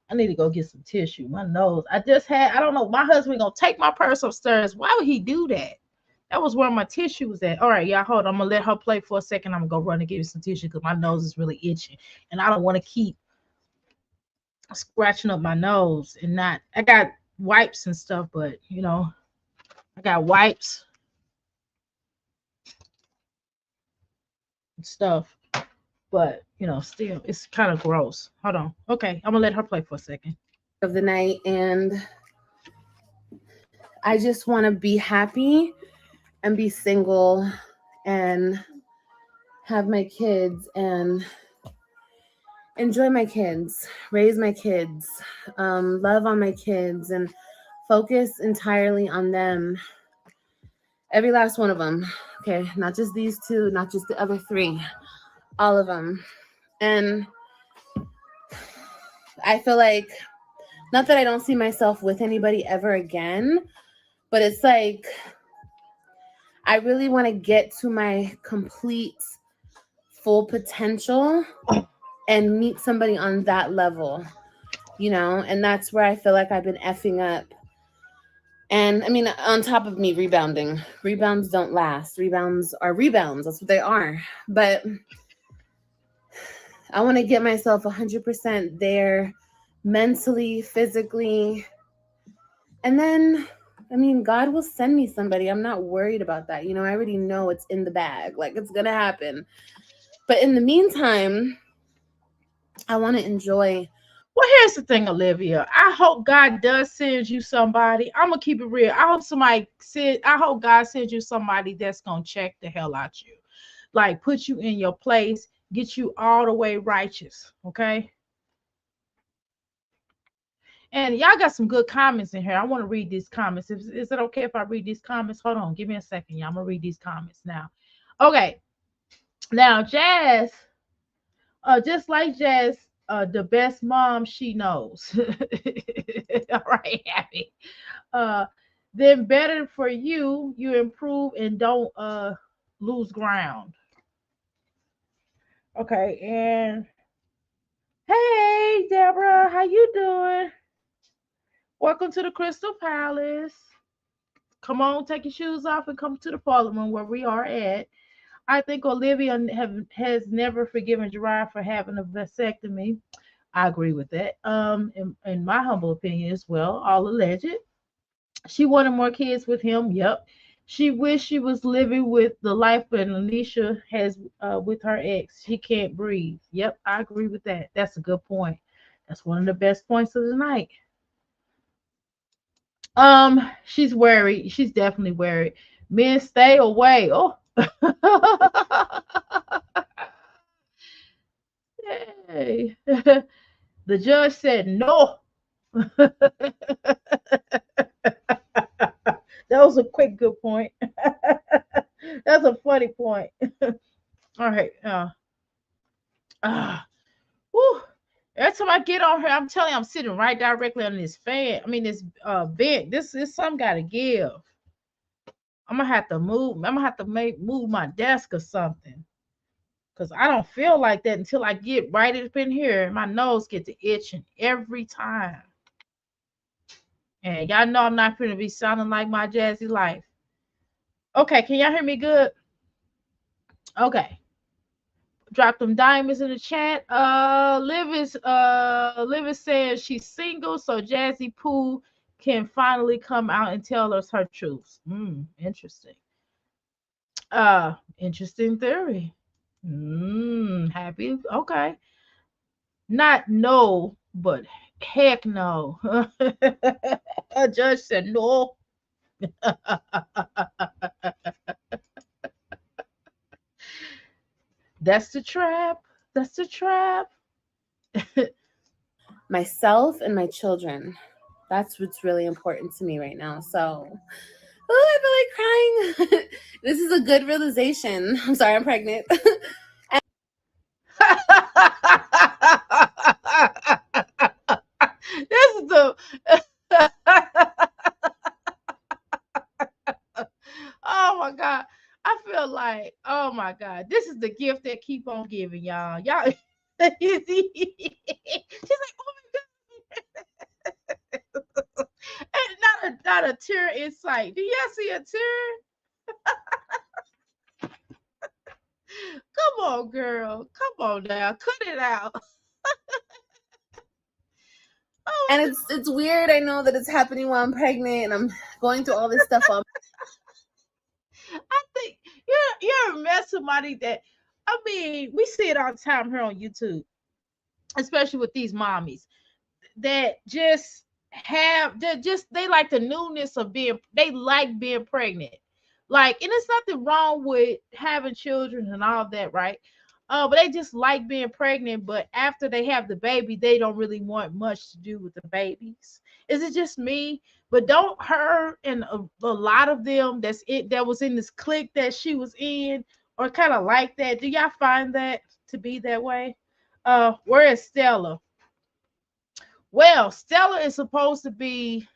I need to go get some tissue. My nose. I don't know. My husband gonna take my purse upstairs. Why would he do that? That was where my tissue was at. All right, y'all, hold on. I'm gonna let her play for a second. I'm gonna go run and get you some tissue because my nose is really itching, and I don't want to keep scratching up my nose and not. I got wipes and stuff, but I got wipes and stuff, but still, it's kind of gross. Hold on. Okay, I'm gonna let her play for a second. Of the night, and I just want to be happy and be single and have my kids and enjoy my kids, raise my kids, love on my kids, and focus entirely on them. Every last one of them. Okay, not just these two, not just the other three, all of them. And I feel like, not that I don't see myself with anybody ever again, but it's like I really want to get to my complete full potential and meet somebody on that level, and that's where I feel like I've been effing up. And I mean, on top of me rebounding, rebounds don't last. Rebounds are rebounds. That's what they are. But I want to get myself 100% there mentally, physically. And then I mean, God will send me somebody. I'm not worried about that. You know, I already know it's in the bag. Like, it's going to happen. But in the meantime, I want to enjoy. Well, here's the thing, Olivia. I hope God does send you somebody. I'm gonna keep it real. I hope God sends you somebody that's gonna check the hell out you, like put you in your place, get you all the way righteous. Okay. And y'all got some good comments in here. I want to read these comments. Is it okay if I read these comments? Hold on, give me a second, y'all. I'm gonna read these comments now. Okay. Now, Jazz, just like Jazz, the best mom she knows. All right, Happy. Uh, then better for you, you improve and don't lose ground. Okay, and hey, Deborah, how you doing? Welcome to the Crystal Palace. Come on, take your shoes off and come to the parliament where we are at. I think Olivia has never forgiven Gerard for having a vasectomy. I agree with that. In my humble opinion as well, all alleged. She wanted more kids with him. Yep. She wished she was living with the life that Alicia has with her ex. She can't breathe. Yep, I agree with that. That's a good point. That's one of the best points of the night. She's worried. She's definitely worried. Men, stay away. Oh. Hey. The judge said no. That was a quick good point. That's a funny point. All right. Uh, whew. Every time I get on here, I'm telling you, I'm sitting right directly on this fan. I mean, this vent. This is something gotta give. I'm gonna have to move. I'm gonna have to move my desk or something. Cause I don't feel like that until I get right up in here. My nose gets to itching every time. And y'all know I'm not gonna be sounding like my jazzy life. Okay, can y'all hear me good? Okay. Drop them diamonds in the chat. Liv is saying she's single, so Jazzy Pooh can finally come out and tell us her truth. Interesting. Interesting theory. Happy. Okay. Not no, but heck no. A judge said no. That's the trap. That's the trap. Myself and my children. That's what's really important to me right now. So, I feel like crying. This is a good realization. I'm sorry, I'm pregnant. This is the oh my god. I feel like, oh my god, this is the gift that keep on giving, y'all. Y'all she's like, oh my god. And not a tear in sight. Do y'all see a tear? Come on, girl. Come on now. Cut it out. Oh, and it's weird. I know that it's happening while I'm pregnant and I'm going through all this stuff. I think you're met somebody that, I mean, we see it all the time here on YouTube, especially with these mommies that just they like the newness of they like being pregnant. Like, and it's nothing wrong with having children and all that, right? But they just like being pregnant, but after they have the baby, they don't really want much to do with the babies. Is it just me? But don't her and a lot of them that was in this clique that she was in, or kind of like that. Do y'all find that to be that way? Where is Stella? Well, Stella is supposed to be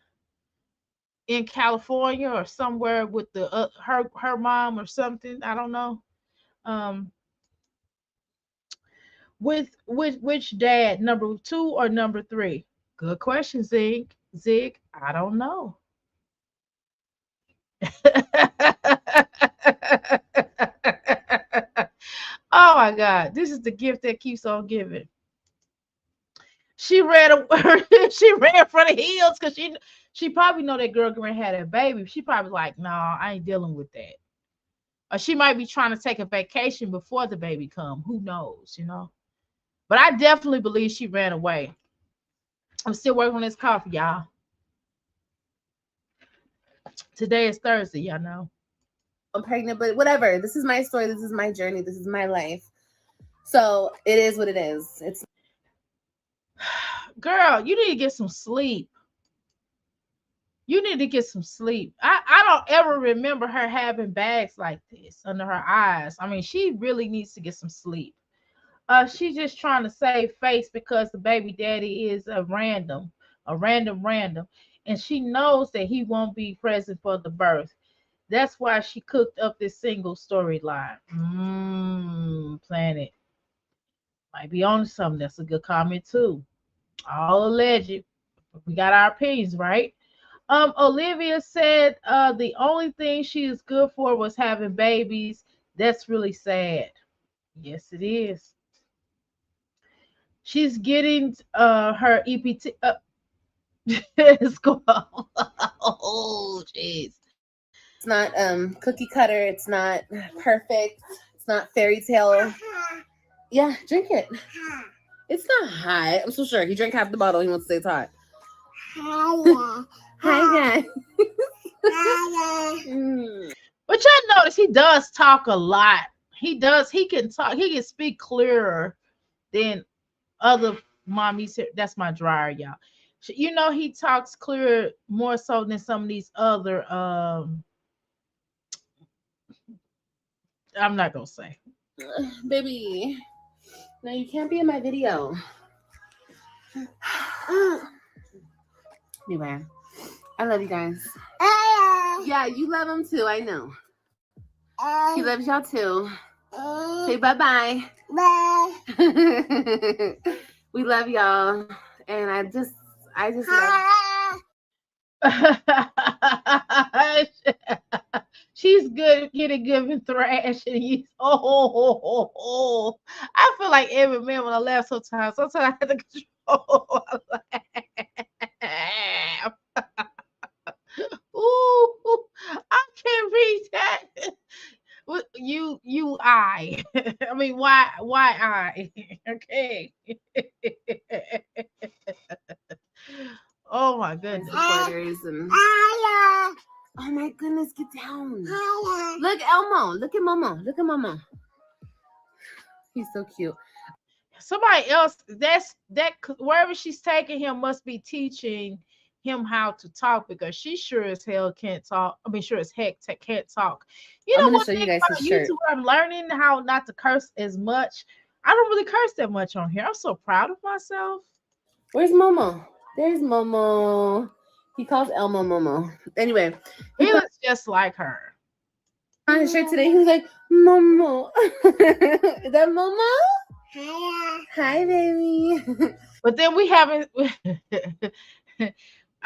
in California or somewhere with the her mom or something. I don't know. Um, with which dad, number 2 or number 3? Good question, Zig. I don't know. Oh my God, this is the gift that keeps on giving. She ran she ran for the hills because She probably know that girl gonna had a baby. She probably like, nah, I ain't dealing with that. Or she might be trying to take a vacation before the baby come. Who knows, you know? But I definitely believe she ran away. I'm still working on this coffee, y'all. Today is Thursday, y'all know. I'm pregnant, but whatever. This is my story. This is my journey. This is my life. So it is what it is. It's Girl, you need to get some sleep. You need to get some sleep. I don't ever remember her having bags like this under her eyes. I mean, she really needs to get some sleep. She's just trying to save face because the baby daddy is a random, random, and she knows that he won't be present for the birth. That's why she cooked up this single storyline. Planet might be on something. That's a good comment too. All alleged. We got our opinions, right? Olivia said the only thing she is good for was having babies. That's really sad. Yes, it is. She's getting her EPT. It's going. Oh, jeez. It's not cookie cutter. It's not perfect. It's not fairy tale. Yeah, drink it. It's not hot. I'm so sure. He drank half the bottle. He wants to say it's hot. Hi, guys. But y'all notice he does talk a lot. He does. He can talk. He can speak clearer than other mommies. That's my dryer, y'all. You know, he talks clearer more so than some of these other. I'm not gonna say. Baby, no, you can't be in my video. Anyway, I love you guys. Yeah, you love him too. I know. He loves y'all too. Say bye-bye. Bye. We love y'all. And I just love She's good getting given thrash and he's I feel like every man when I laugh sometimes. Sometimes I have to control my laugh. Ooh, I can't read that. I I mean why I okay. Oh my goodness. and oh my goodness, get down. Look, Elmo. Look at Momo. Look at Momo. He's so cute. Somebody else that wherever she's taking him must be teaching him how to talk because she sure as hell can't talk. I mean, sure as heck can't talk. You know what? Show you guys his shirt. YouTube, I'm learning how not to curse as much. I don't really curse that much on here. I'm so proud of myself. Where's Momo? There's Momo. He calls Elmo Momo. Anyway, he looks just like her. On his shirt today, he's like, Momo. Is that Momo? Hi, baby. But then we haven't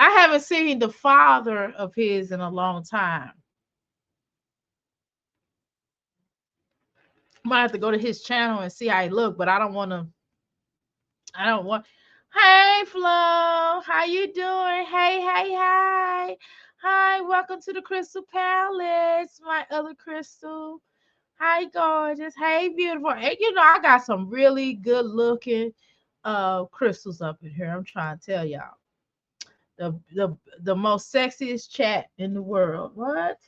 I haven't seen the father of his in a long time. I might have to go to his channel and see how he look, but I don't want. Hey Flo, how you doing? Hey. Hi, welcome to the Crystal Palace, my other Crystal. Hi, gorgeous. Hey, beautiful. Hey, you know, I got some really good looking crystals up in here. I'm trying to tell y'all. The most sexiest chat in the world. What?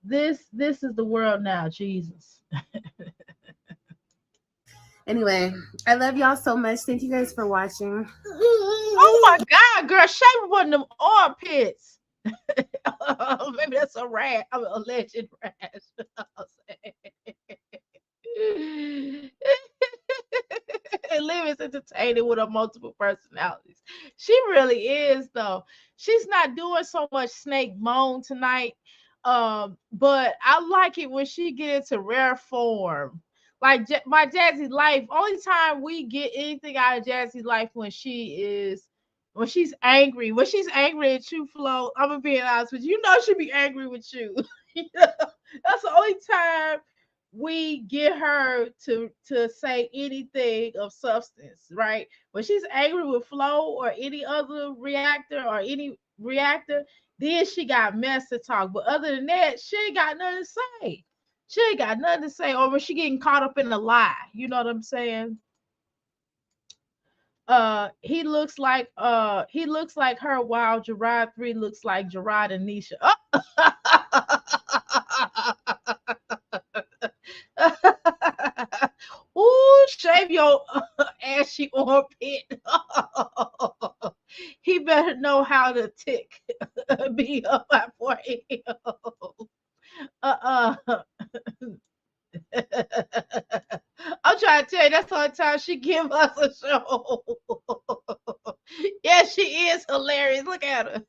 This is the world now, Jesus. Anyway, I love y'all so much. Thank you guys for watching. Oh my God, girl, shape one of them armpits. Maybe that's a rat. I'm a alleged rat. And Liv is entertaining with her multiple personalities. She really is, though. She's not doing so much snake moan tonight. But I like it when she gets into rare form. Like my Jazzy life. Only time we get anything out of Jazzy life when she's angry. When she's angry at you, Flo, I'm gonna be honest with you. You know she'll be angry with you. That's the only time we get her to say anything of substance, right? When she's angry with Flo or any other reactor or any reactor, then she got mess to talk. But other than that, she ain't got nothing to say. She ain't got nothing to say. Or when she getting caught up in a lie, you know what I'm saying? He looks like her, while Gerard 3 looks like Gerard and Nisha. Ooh, shave your ashy armpit. He better know how to tick be up my forehead. Uh-uh. I'm trying to tell you, that's the only time she give us a show. Yeah, she is hilarious. Look at her.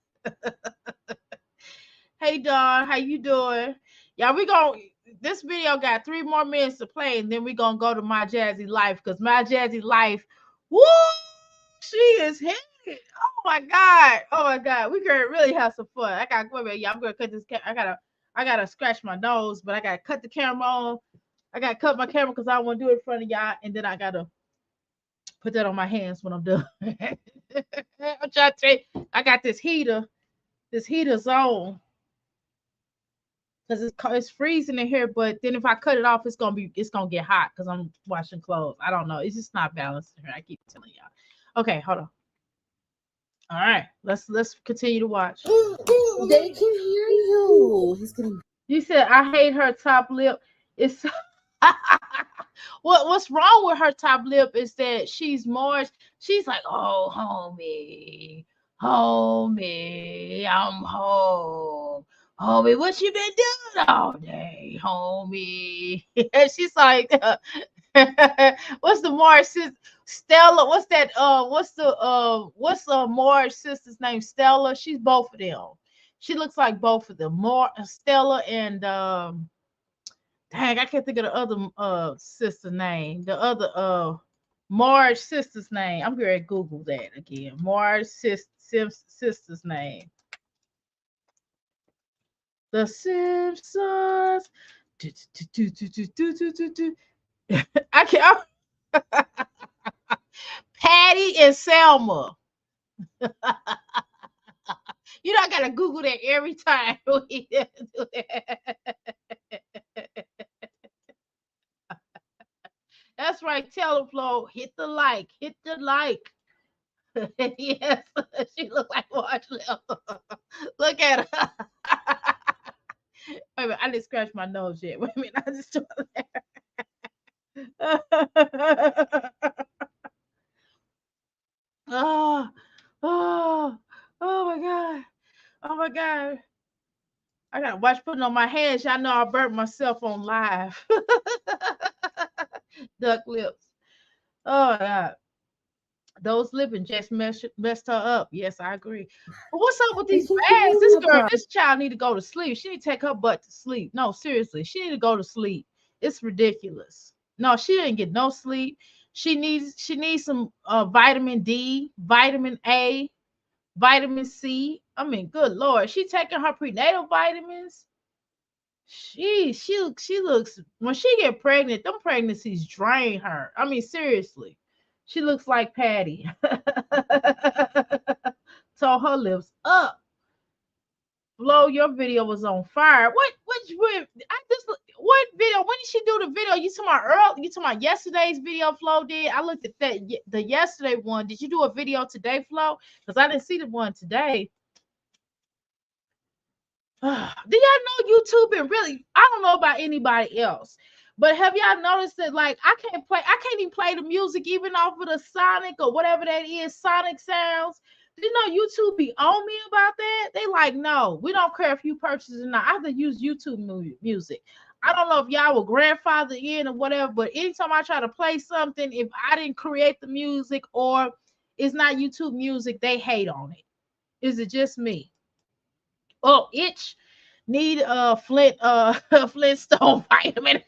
Hey Dawn, how you doing? Yeah, we going this video got 3 more minutes to play, and then we gonna go to my Jazzy life, because my Jazzy life, woo, she is hit. Oh my god, oh my god, we gonna really have some fun. I gotta wait a minute, yeah, I'm gonna cut this. I gotta scratch my nose, but I gotta cut the camera on. I gotta cut my camera because I don't want to do it in front of y'all, and then I gotta put that on my hands when I'm done. I'm trying to tell you, I got this heater's on because it's freezing in here. But then if I cut it off, it's gonna get hot because I'm washing clothes. I don't know. It's just not balanced in here. I keep telling y'all. Okay, hold on. All right, let's continue to watch. They can hear you. He's getting. You said I hate her top lip. It's what's wrong with her top lip is that she's like, oh homie, homie, I'm home. Homie, what you been doing all day, homie? And she's like, what's the Marge sister? Stella, what's that? What's Marge sister's name? Stella. She's both of them. She looks like both of them. More Stella and dang, I can't think of the other sister name. The other Marge sister's name. I'm gonna Google that again. Marge sister's name. The Simpsons. I can't. Patty and Selma. You know, I gotta Google that every time we do that. That's right. Tell them, Flo, hit the like. Hit the like. Yes, she look like Marge Lip. Look at her. Wait a minute, I didn't scratch my nose yet. Wait a minute, I just oh, oh, oh my god. Oh my god. I gotta watch putting on my hands. Y'all know I burnt myself on live. Duck lips. Oh my god. Those lip injections messed her up. Yes, I agree. But what's up with these bags? This child need to go to sleep. She need to take her butt to sleep. No, seriously, she need to go to sleep. It's ridiculous. No, she didn't get no sleep. She needs some vitamin D, vitamin A, vitamin C. I mean, good lord, she taking her prenatal vitamins. She looks, when she get pregnant, them pregnancies drain her. I mean, seriously. She looks like Patty. Tore her lips up. Flo, your video was on fire. What video? When did she do the video? You talking about early? You talking about yesterday's video Flo did? I looked at that the yesterday one. Did you do a video today, Flo? Because I didn't see the one today. Do y'all know YouTube and really? I don't know about anybody else. But have y'all noticed that, like, I can't even play the music even off of the Sonic or whatever that is, Sonic sounds. You know, YouTube be on me about that. They like, no, we don't care if you purchase it or not. I have to use YouTube music. I don't know if y'all were grandfather in or whatever, but anytime I try to play something, if I didn't create the music or it's not YouTube music, they hate on it. Is it just me? Oh, itch. Need a Flintstone vitamin.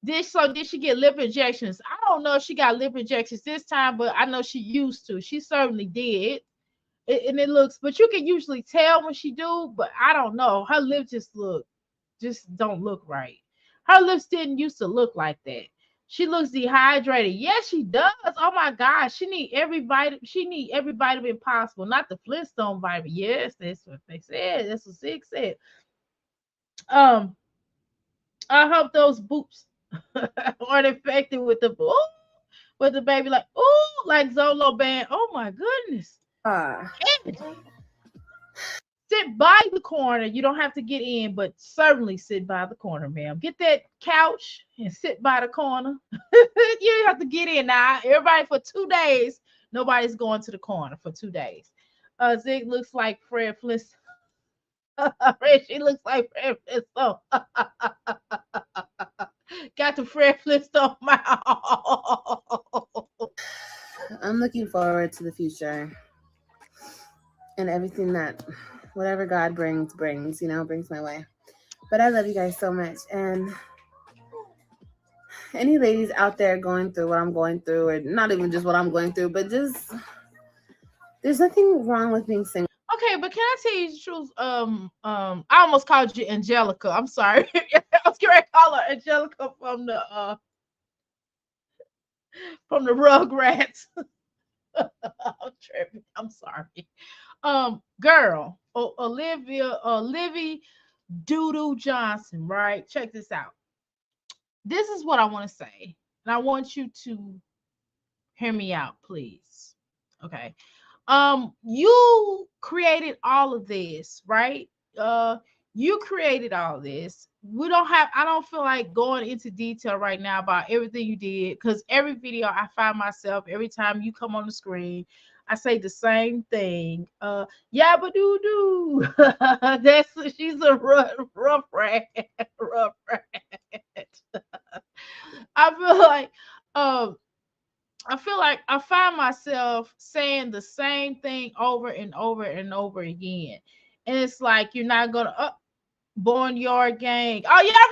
Did she get lip injections? I don't know if she got lip injections this time, but I know she used to. She certainly did. And it looks, but you can usually tell when she do, but I don't know. Her lips just don't look right. Her lips didn't used to look like that. She looks dehydrated. Yes, she does. Oh my gosh, she need every vitamin. She need every vitamin possible, not the Flintstone vitamin. Yes, that's what they said. That's what Zig said. Um, I hope those boops aren't infected with the with the baby like like Zolo band. Oh my goodness. Ah. Sit by the corner. You don't have to get in, but certainly sit by the corner, ma'am. Get that couch and sit by the corner. You don't have to get in now. Everybody for 2 days. Nobody's going to the corner for 2 days. Zig looks like Fred Flintstone. She looks like Fred Flintstone. Got the Fred Flintstone mouth. I'm looking forward to the future and everything that whatever God brings, brings my way. But I love you guys so much. And any ladies out there going through what I'm going through, or not even just what I'm going through, but just there's nothing wrong with being single. Okay, but can I tell you the truth? I almost called you Angelica. I'm sorry. I was going to call her Angelica from the Rugrats. I'm tripping. I'm sorry. Girl, Olivia Doodoo Johnson, right? Check this out. This is what I want to say, and I want you to hear me out, please. Okay. You created all of this, right? You created all this. I don't feel like going into detail right now about everything you did, because every video I find myself, every time you come on the screen, I say the same thing. Yabba doo doo. She's a rough rat. Rough rat. I feel like um I find myself saying the same thing over and over and over again. And it's like you're not gonna Barnyard Gang. Oh, yeah, I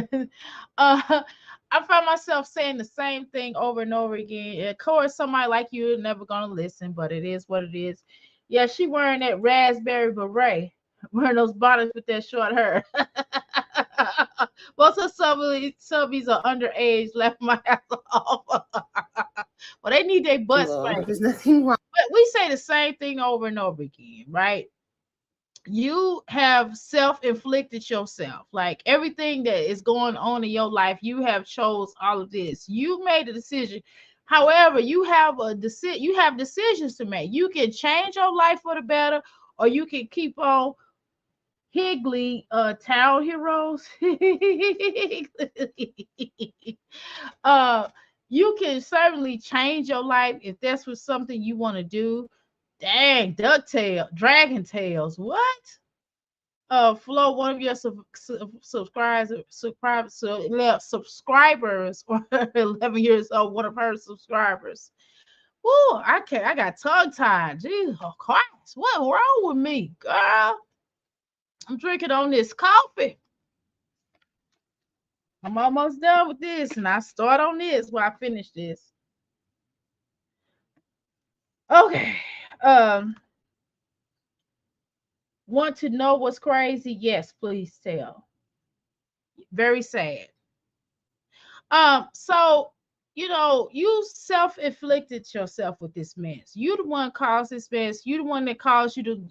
remember that. I find myself saying the same thing over and over again. And of course, somebody like you is never gonna listen, but it is what it is. Yeah, she wearing that raspberry beret, wearing those bonnets with that short hair. Most of subbies are underage, left my ass off. Well, they need their butt spanked. There's nothing wrong. But we say the same thing over and over again, right? You have self-inflicted yourself. Like everything that is going on in your life, you have chose all of this. You made a decision. However, you have decisions to make. You can change your life for the better, or you can keep on Higley, Town Heroes. You can certainly change your life if that's what something you want to do. Dang, Ducktail, Dragon Tales, what? Flo, one of your subscribers, or 11 years old, one of her subscribers. Woo, I got tongue tied. Jesus Christ, what wrong with me, girl? I'm drinking on this coffee. I'm almost done with this, and I start on this while I finish this. Okay. Want to know what's crazy? Yes, please tell. Very sad. So you self-inflicted yourself with this mess. You the one caused this mess. You the one that caused you to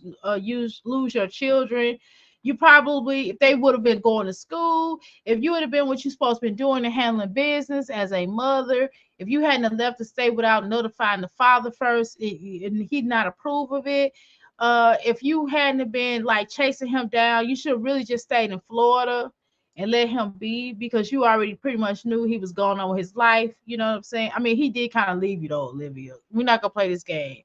lose your children. You probably, if they would have been going to school, if you would have been what you're supposed to be doing and handling business as a mother, if you hadn't left the state without notifying the father first, and he'd not approve of it, if you hadn't been like chasing him down, you should have really just stayed in Florida and let him be, because you already pretty much knew he was going on with his life. You know what I'm saying? I mean, he did kind of leave you though, Olivia. We're not gonna play this game.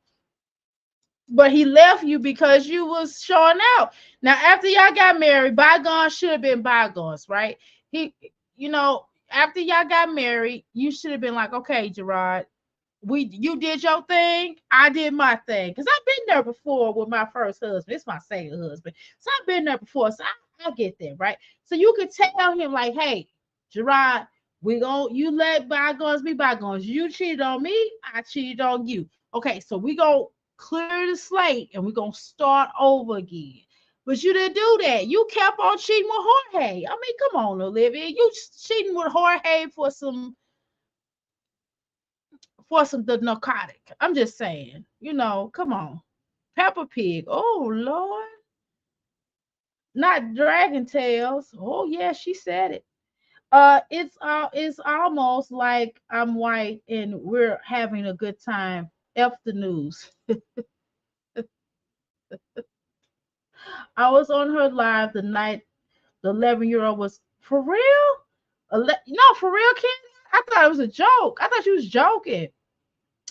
But he left you because you was showing out. Now, after y'all got married, bygones should have been bygones, right? After y'all got married, you should have been like, okay, Gerard, you did your thing, I did my thing. Because I've been there before with my first husband. It's my second husband. So I've been there before. So I get that, right? So you could tell him, like, hey, Gerard, you let bygones be bygones. You cheated on me, I cheated on you. Okay, so we go clear the slate and we're gonna start over again. But you didn't do that. You kept on cheating with Jorge. I mean, come on, Olivia. You cheating with Jorge for some the narcotic. I'm just saying, come on. Peppa Pig. Oh Lord. Not Dragon Tales. Oh yeah, she said it. It's almost like I'm white and we're having a good time. F the news. I was on her live the night the 11-year-old was for real. No, for real, Ken. I thought it was a joke. I thought she was joking.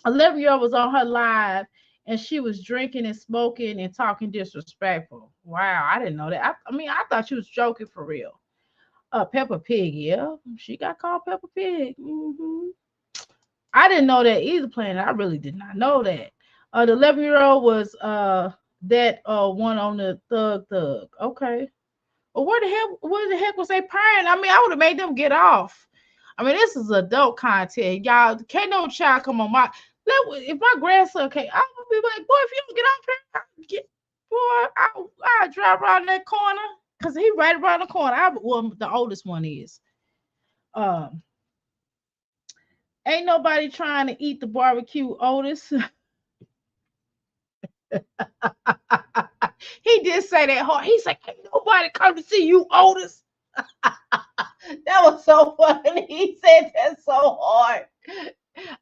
11-year-old was on her live and she was drinking and smoking and talking disrespectful. Wow, I didn't know that. I mean, I thought she was joking for real. Peppa Pig, yeah, she got called Peppa Pig. I didn't know that either, Planet. I really did not know that. The 11-year-old was that one on the thug. Okay. Well, where the heck was they parent? I mean, I would have made them get off. I mean, this is adult content, y'all. Can't no child come on my. If my grandson came, I would be like, boy, if you don't get off here, I'll drive around that corner because he right around the corner. Well, the oldest one is. Ain't nobody trying to eat the barbecue, Otis. He did say that hard. He said, ain't nobody come to see you, Otis. That was so funny. He said that so hard.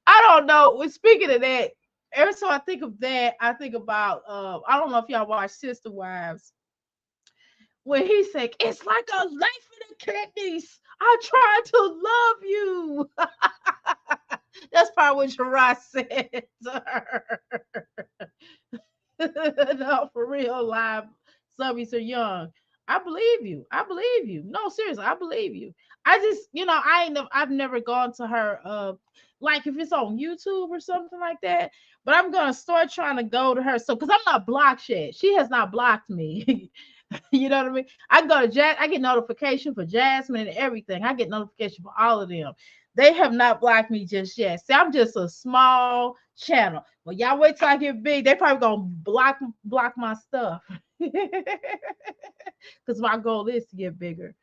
I don't know. Speaking of that, every time I think of that, I think about I don't know if y'all watch Sister Wives. When he said, it's like a knife in the kidneys. I tried to love you. That's probably what Gerard said to her. No, for real, live subbies are young. I believe you. I believe you. No, seriously, I believe you. I just, I've never gone to her like if it's on YouTube or something like that. But I'm gonna start trying to go to her. So because I'm not blocked yet. She has not blocked me. You know what I mean? I go to Jazz, I get notification for Jasmine and everything. I get notification for all of them. They have not blocked me just yet. See, I'm just a small channel. Well, y'all wait till I get big. They probably gonna block my stuff. Because my goal is to get bigger.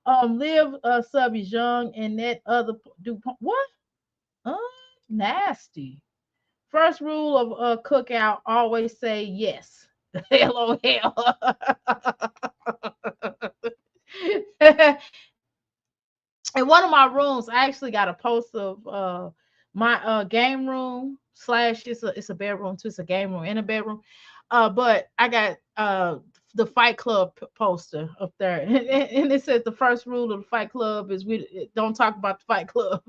Live sub is young and that other do what? Nasty. First rule of cookout: always say yes. LOL. In one of my rooms, I actually got a post of my game room slash it's a bedroom too. It's a game room in a bedroom. But I got the Fight Club poster up there, and it says the first rule of the Fight Club is we don't talk about the Fight Club.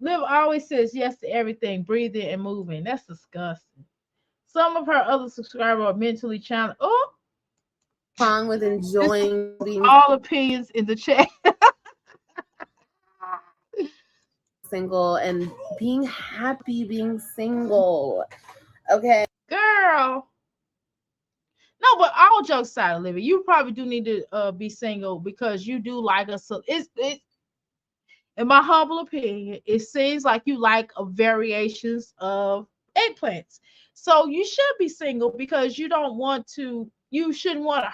Liv always says yes to everything, breathing and moving. That's disgusting. Some of her other subscribers are mentally challenged. Oh, wrong with enjoying being all opinions in the chat. single and being happy being single. Okay. Girl. No, but all jokes aside, Olivia, you probably do need to be single because you do like us. So it's in my humble opinion, it seems like you like variations of eggplants. So you should be single because you shouldn't want to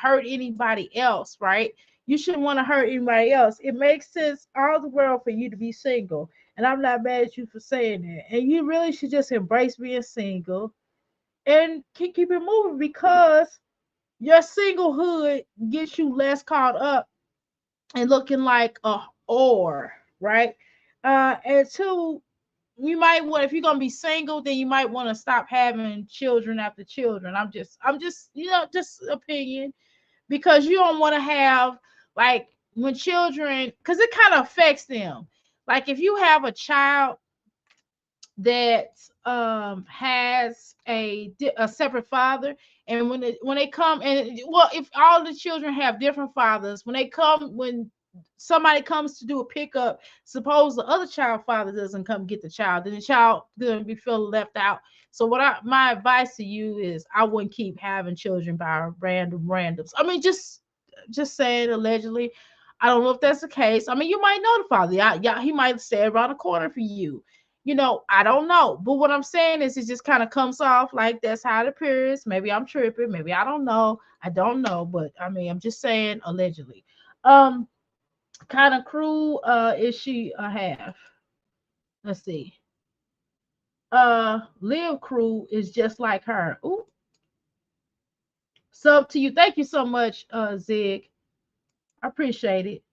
hurt anybody else, right? You shouldn't want to hurt anybody else. It makes sense all the world for you to be single. And I'm not mad at you for saying that. And you really should just embrace being single and keep it moving because your singlehood gets you less caught up and looking like a whore, right? And two, you might want if you're gonna be single, then you might want to stop having children after children. I'm just just opinion because you don't want to have like when children because it kind of affects them. Like if you have a child that has a separate father and when they come and well if all the children have different fathers when somebody comes to do a pickup, suppose the other child father doesn't come get the child, then the child gonna be feeling left out. So my advice to you is I wouldn't keep having children by randoms. I mean just saying allegedly. I don't know if that's the case. I mean, you might know the father. Yeah, he might stay around the corner for you. I don't know. But what I'm saying is it just kind of comes off like that's how it appears. Maybe I'm tripping. Maybe I don't know. I don't know. But I mean, I'm just saying allegedly. Um, kind of crew is she a half? Let's see. Live crew is just like her. Ooh, sub to you. Thank you so much, Zig. I appreciate it.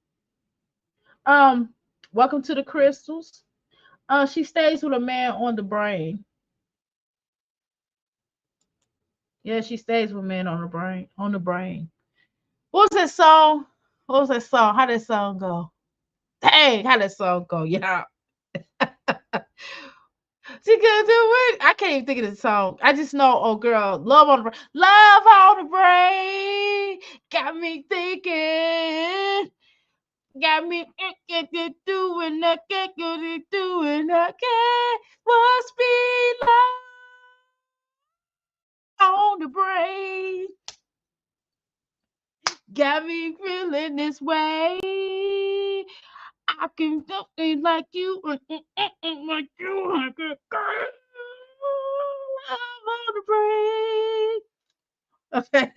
Um, welcome to the crystals. She stays with a man on the brain. Yeah, she stays with men on the brain. On the brain. What was that song? What was that song? How that song go? Dang, how that song go? Yeah. She could do it. I can't even think of the song. I just know, oh girl, love on the brain. Love on the brain. Got me thinking. Got me doing I can't go to doing I can't. Must be love on the brain. Got me feeling this way. I can something like you, like you, like a girl. I'm on the break. Okay.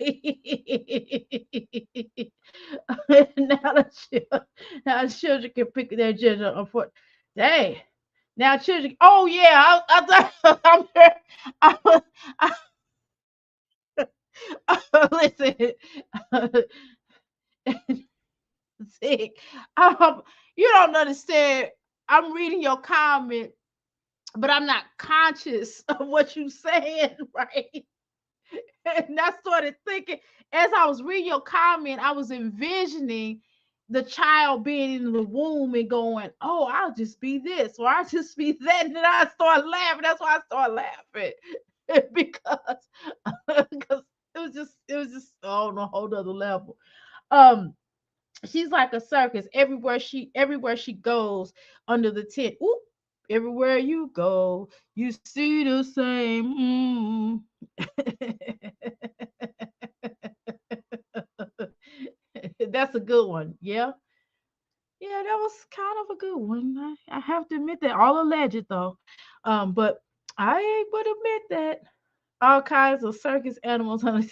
Now the children can pick their gender. Dang. Now children. Oh yeah, I thought I'm. Listen. Sick. Um, you don't understand. I'm reading your comment, but I'm not conscious of what you're saying, right? And I started thinking as I was reading your comment, I was envisioning the child being in the womb and going, "Oh, I'll just be this or I'll just be that," and then I start laughing. That's why I start laughing because because it was just on a whole other level. Um, she's like a circus. Everywhere she goes under the tent. Oop, everywhere you go, you see the same. That's a good one. Yeah. Yeah, that was kind of a good one. I have to admit that. All alleged though. But I would admit that all kinds of circus animals on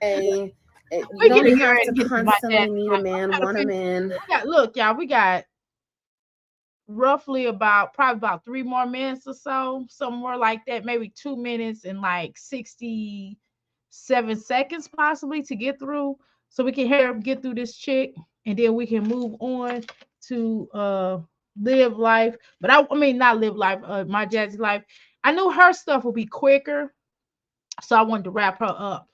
Hey, you we get don't to have hear to and get to my dad. constantly need a man, want a man. Look, y'all, we got roughly probably about 3 more minutes or so, somewhere like that, maybe 2 minutes and like 67 seconds possibly to get through. So we can get through this chick and then we can move on to live life. But I mean not live life, my Jazzy life. I knew her stuff would be quicker, so I wanted to wrap her up.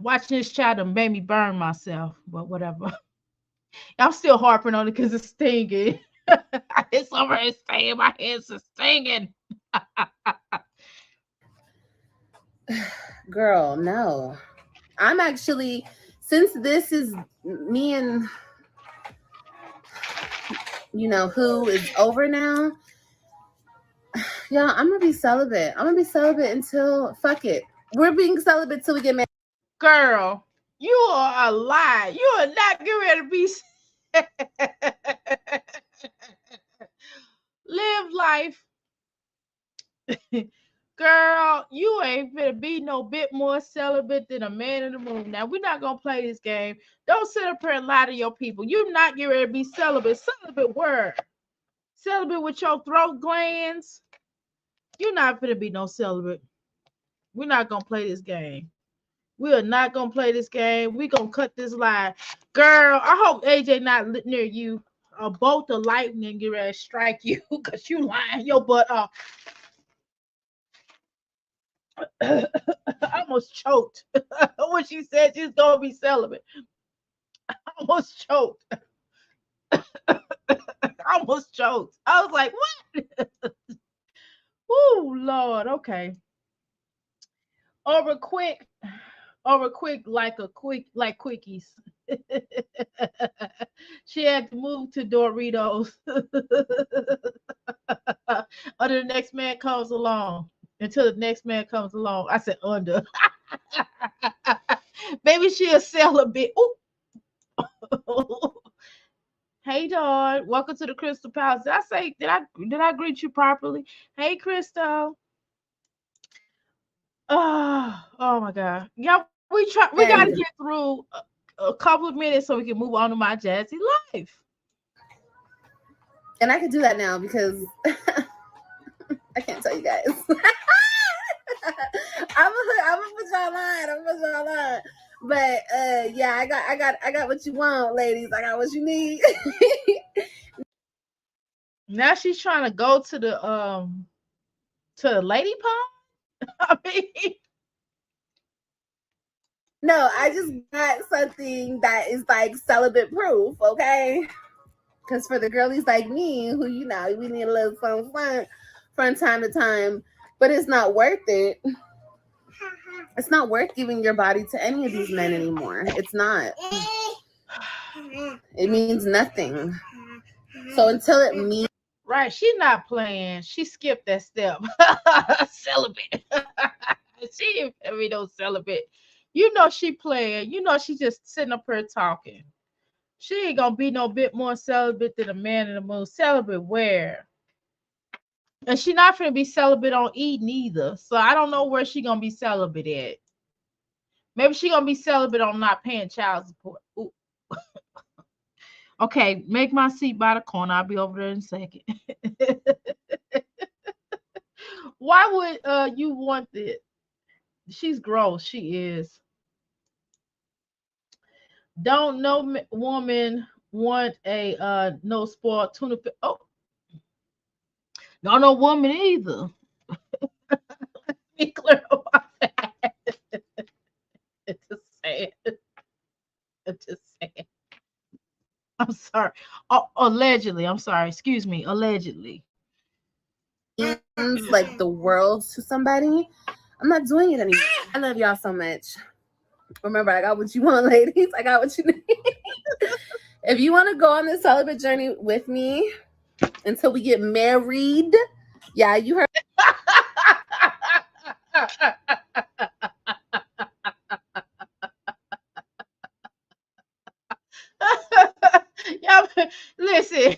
Watching this child done made me burn myself, but whatever. I'm still harping on it because it's stinging. It's over here stinging. My hands are stinging. Girl, no. I'm actually, since this is me and who is over now, yeah, I'm gonna be celibate. I'm gonna be celibate until fuck it. We're being celibate till we get married. Girl, you are a lie. You are not getting ready to be. Live life. Girl, you ain't gonna be no bit more celibate than a man in the moon. Now, we're not gonna play this game. Don't sit up here and lie to your people. You're not getting ready to be celibate. Celibate word. Celibate with your throat glands. You're not gonna be no celibate. We're not gonna play this game. We are not gonna play this game. We gonna cut this line. Girl, I hope AJ not near you. A bolt of lightning get ready to strike you because you lying your butt off. I almost choked when she said she's gonna be celibate. I almost choked. I almost choked. I was like, what? Oh Lord, okay. Over quick, like quickies. She had to move to Doritos. Until the next man comes along. Until the next man comes along. I said under. Maybe she'll sell a bit. Ooh. Hey, Dawn. Welcome to the Crystal Palace. Did I greet you properly? Hey, Crystal. Oh my God. Yeah, we gotta get through a couple of minutes so we can move on to my Jazzy life. And I can do that now because I can't tell you guys. I'm gonna put y'all on. But yeah, I got what you want, ladies. I got what you need. Now she's trying to go to the lady pond. I mean, no, I just got something that is like celibate proof, okay? Because for the girlies like me, who we need a little fun from time to time, but it's not worth it. It's not worth giving your body to any of these men anymore. It's not. It means nothing. So until it means right, she's not playing. She skipped that step. Celibate. She ain't every no celibate. You know she playing. You know she just sitting up here talking. She ain't gonna be no bit more celibate than a man in the moon. Celibate where? And she not gonna be celibate on eating either. So I don't know where she gonna be celibate at. Maybe she gonna be celibate on not paying child support. Ooh. Okay, make my seat by the corner. I'll be over there in a second. Why would you want it? She's gross. She is. Don't no woman want a no spoiled tuna fish. Oh, no woman either. Be clear about that. It's just sad. It's just sad. I'm sorry. Oh, allegedly. I'm sorry. Excuse me. Allegedly. like the world to somebody, I'm not doing it anymore. I love y'all so much. Remember, I got what you want, ladies. I got what you need. If you want to go on this celibate journey with me until we get married, yeah, you heard. Yeah, listen.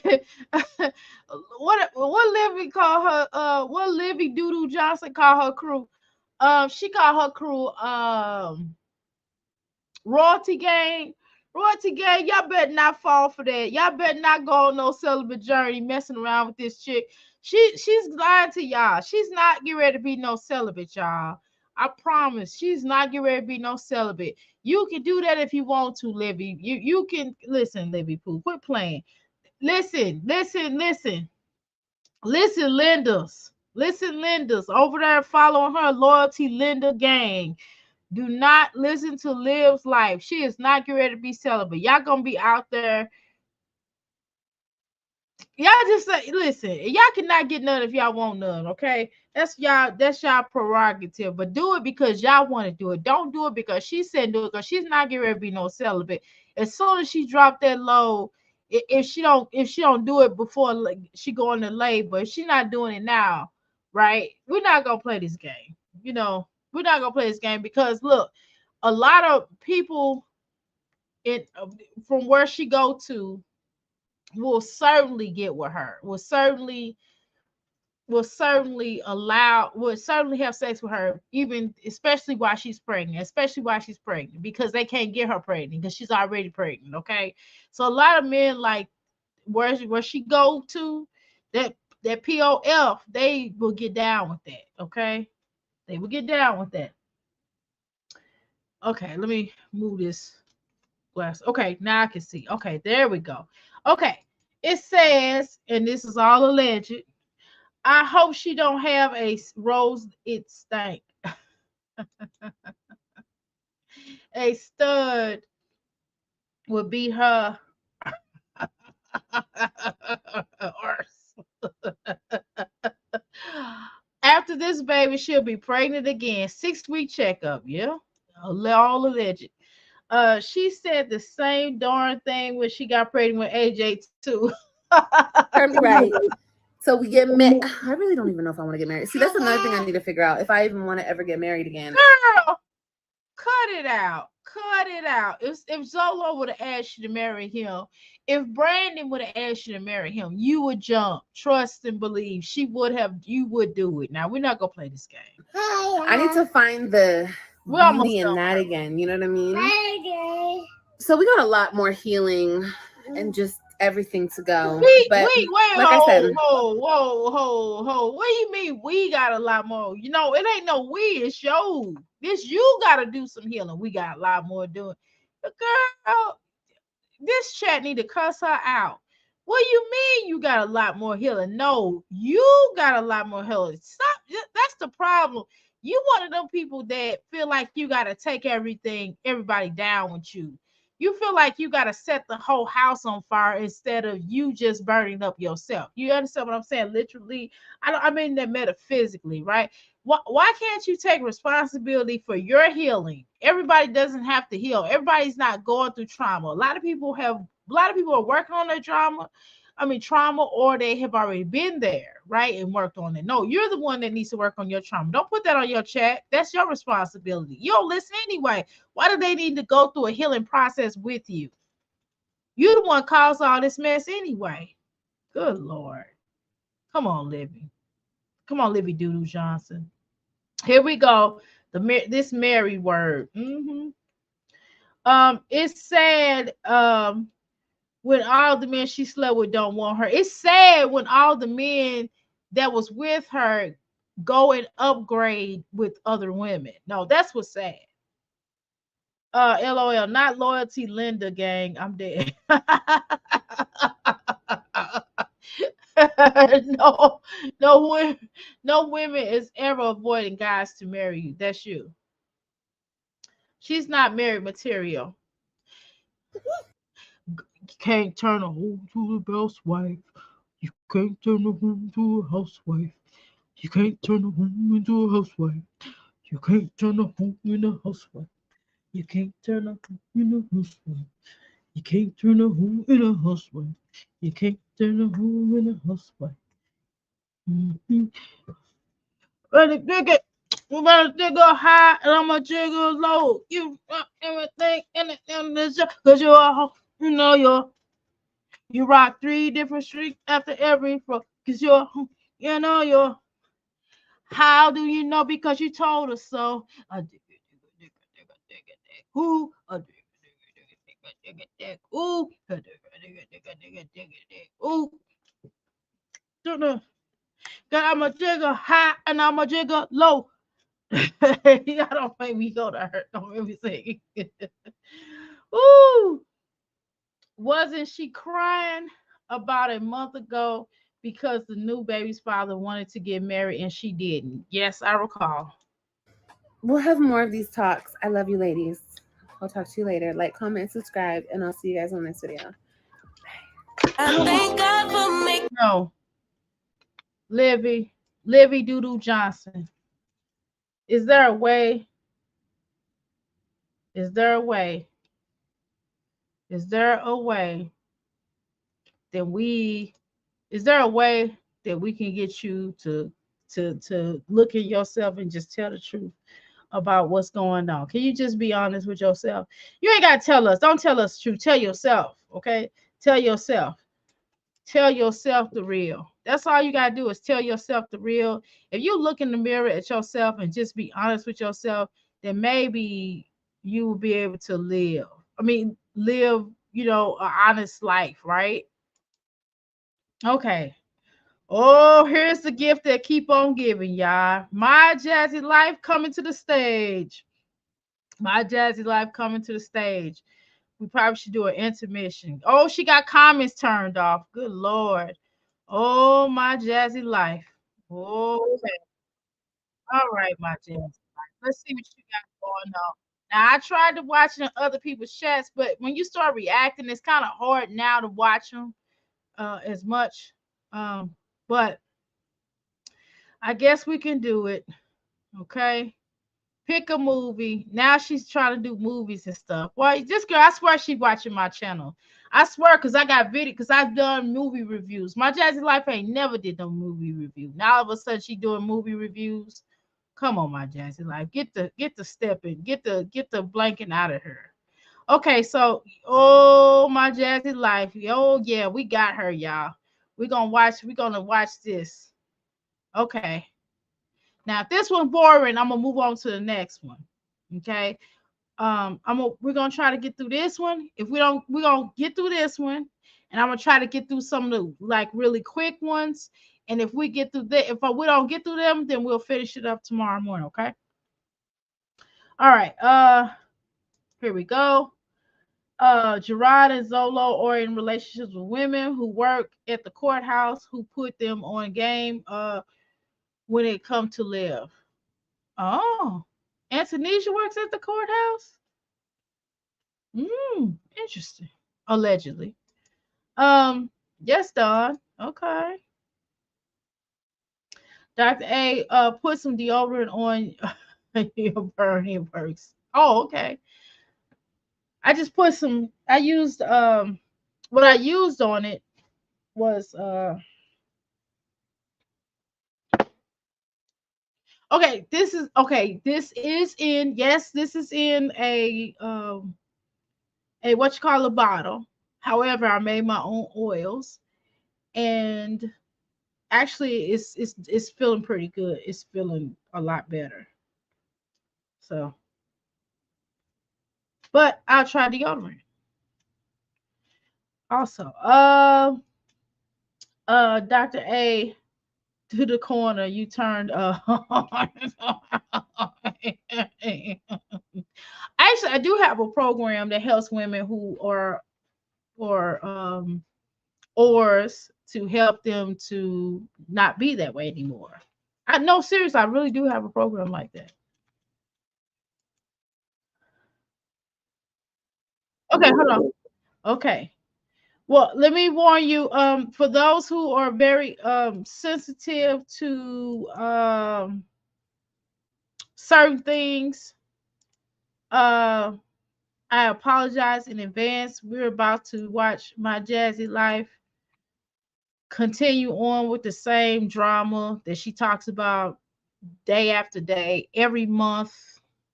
What Livy call her? What Livy Doodoo Johnson call her crew? She called her crew Royalty Gang. Royalty Gang, y'all better not fall for that. Y'all better not go on no celibate journey messing around with this chick. She's lying to y'all. She's not getting ready to be no celibate, y'all. I promise. She's not getting ready to be no celibate. You can do that if you want to, Livy. You can listen, Livy Pooh. Quit playing. Listen, Lindas. Listen, Lindas. Over there following her loyalty Linda gang. Do not listen to Liv's life. She is not getting ready to be celibate. Y'all gonna be out there. Y'all just say, listen, y'all cannot get none if y'all want none, okay? That's y'all prerogative. But do it because y'all want to do it. Don't do it because she said do it, because she's not getting ready to be no celibate. As soon as she dropped that low, if she don't do it before she go into labor, if she's not doing it now, right? We're not gonna play this game. We're not gonna play this game because look, a lot of people from where she go to will certainly get with her. Will certainly have sex with her, even especially while she's pregnant. Because they can't get her pregnant because she's already pregnant. Okay, so a lot of men like where she go to that POF, they will get down with that. Okay, they will get down with that. Okay, let me move this glass. Okay, now I can see. Okay, there we go. Okay, it says, and this is all alleged, I hope she don't have a rose it stank. A stud would be her After this baby, she'll be pregnant again. 6-week checkup, yeah. All alleged. She said the same darn thing when she got pregnant with AJ too. Right. So we get married. I really don't even know if I want to get married. See, that's another thing I need to figure out if I even want to ever get married again. Girl, cut it out. Cut it out. If Zolo would have asked you to marry him, if Brandon would have asked you to marry him, you would jump. Trust and believe. She would have. You would do it. Now we're not gonna play this game. I need to find the We're almost beauty in done. that again. You know what I mean? So we got a lot more healing and just everything to go. Wait, But wait, like I hold, said, hold. What do you mean we got a lot more? You know, it ain't no we, it's you. This you gotta do some healing. We got a lot more doing. The girl, this chat need to cuss her out. What do you mean you got a lot more healing? No, you got a lot more healing. Stop. That's the problem. You one of them people that feel like you got to take everybody down with you. You feel like you got to set the whole house on fire instead of you just burning up yourself. You understand what I'm saying? Literally, I mean that metaphysically, right? Why can't you take responsibility for your healing? Everybody doesn't have to heal. Everybody's not going through trauma. A lot of people are working on their trauma, or they have already been there, right? And worked on it. No, you're the one that needs to work on your trauma. Don't put that on your chat. That's your responsibility. You don't listen anyway. Why do they need to go through a healing process with you? You're the one caused all this mess anyway. Good Lord. Come on, Livy. Come on, Livy Doodoo Johnson. Here we go. This married word. It's sad. When all the men she slept with don't want her. It's sad when all the men that was with her go and upgrade with other women. No, that's what's sad. LOL, not loyalty, Linda gang. I'm dead. no, no women is ever avoiding guys to marry you. That's you. She's not married material. You can't turn a home to a housewife. You can't turn a home to a housewife. You can't turn a home into a housewife. You can't turn a home into a housewife. You can't turn a home into a housewife. You can't turn a home into a housewife. You can't turn a home into a housewife. Mm-hmm. Ready, dig it. We're gonna jiggle high and I'm gonna jiggle low. You everything in this cause you're a hoe. You know you rock 3 different streets after every flow. Cause you know you're. How do you know? Because you told us so. A dig it, dig it, dig it, dig it, dig it. Ooh, a dig it, dig it, dig it, dig it, dig it, dig it. Ooh, a dig it, dig it, dig it, dig it, dig it, dig. Ooh, I'm a jigger high and I'm a jigger low. Y'all don't make me go to hurt. Don't make me sing. Ooh, wasn't she crying about a month ago because the new baby's father wanted to get married and she didn't? Yes, I recall. we'll have more of these talks. I love you, ladies. I'll talk to you later. Like, comment, subscribe, and I'll see you guys on the next video. I thank God for making. No, Livy Doodoo Johnson. Is there a way? Is there a way? Is there a way that we? Is there a way that we can get you to look at yourself and just tell the truth about what's going on? Can you just be honest with yourself? You ain't gotta tell us. Don't tell us the truth. Tell yourself, okay? Tell yourself. Tell yourself the real. That's all you gotta do is tell yourself the real. If you look in the mirror at yourself and just be honest with yourself, then maybe you will be able to live. I mean, live, an honest life, right? Okay. Oh, here's the gift that keep on giving, y'all. My Jazzy life coming to the stage. My Jazzy life coming to the stage. We probably should do an intermission. Oh, she got comments turned off. Good Lord. Oh, my Jazzy life. Oh, okay. All right, my Jazzy life. Let's see what you got going on. Now, I tried to watch in other people's chats, but when you start reacting, it's kind of hard now to watch them as much. But I guess we can do it. Okay. Pick a movie. Now she's trying to do movies and stuff. Well, this girl, I swear she's watching my channel. I swear, because I got video, because I've done movie reviews. My Jazzy life ain't never did no movie review. Now all of a sudden she doing movie reviews. Come on, my Jazzy life. Get the stepping, get the blanket out of her. Okay, so oh my Jazzy life. Oh yeah, we got her, y'all. We're gonna watch this. Okay. Now if this one's boring, I'm gonna move on to the next one. Okay. We're gonna try to get through this one. If we don't, we're gonna get through this one, and I'm gonna try to get through some of the like really quick ones. And if we get through that, if we don't get through them, then we'll finish it up tomorrow morning. Okay. All right. Here we go. Gerard and Zolo are in relationships with women who work at the courthouse who put them on game when it come to live. Oh, Antonesia works at the courthouse. Interesting. Allegedly. Yes, Don. Okay. Dr. A put some deodorant on your burning perks. Oh, okay. I just put some I used what I used on it was okay, this is in yes, this is in a what you call a bottle. However, I made my own oils and actually it's feeling pretty good. It's feeling a lot better. So, but I'll try deodorant. Also, Dr. A to the corner, you turned actually I do have a program that helps women who are or ors to help them to not be that way anymore. I know seriously, I really do have a program like that. Okay, hold on. Okay. Well, let me warn you, for those who are very sensitive to certain things, uh I apologize in advance. We're about to watch my Jazzy life continue on with the same drama that she talks about day after day, every month,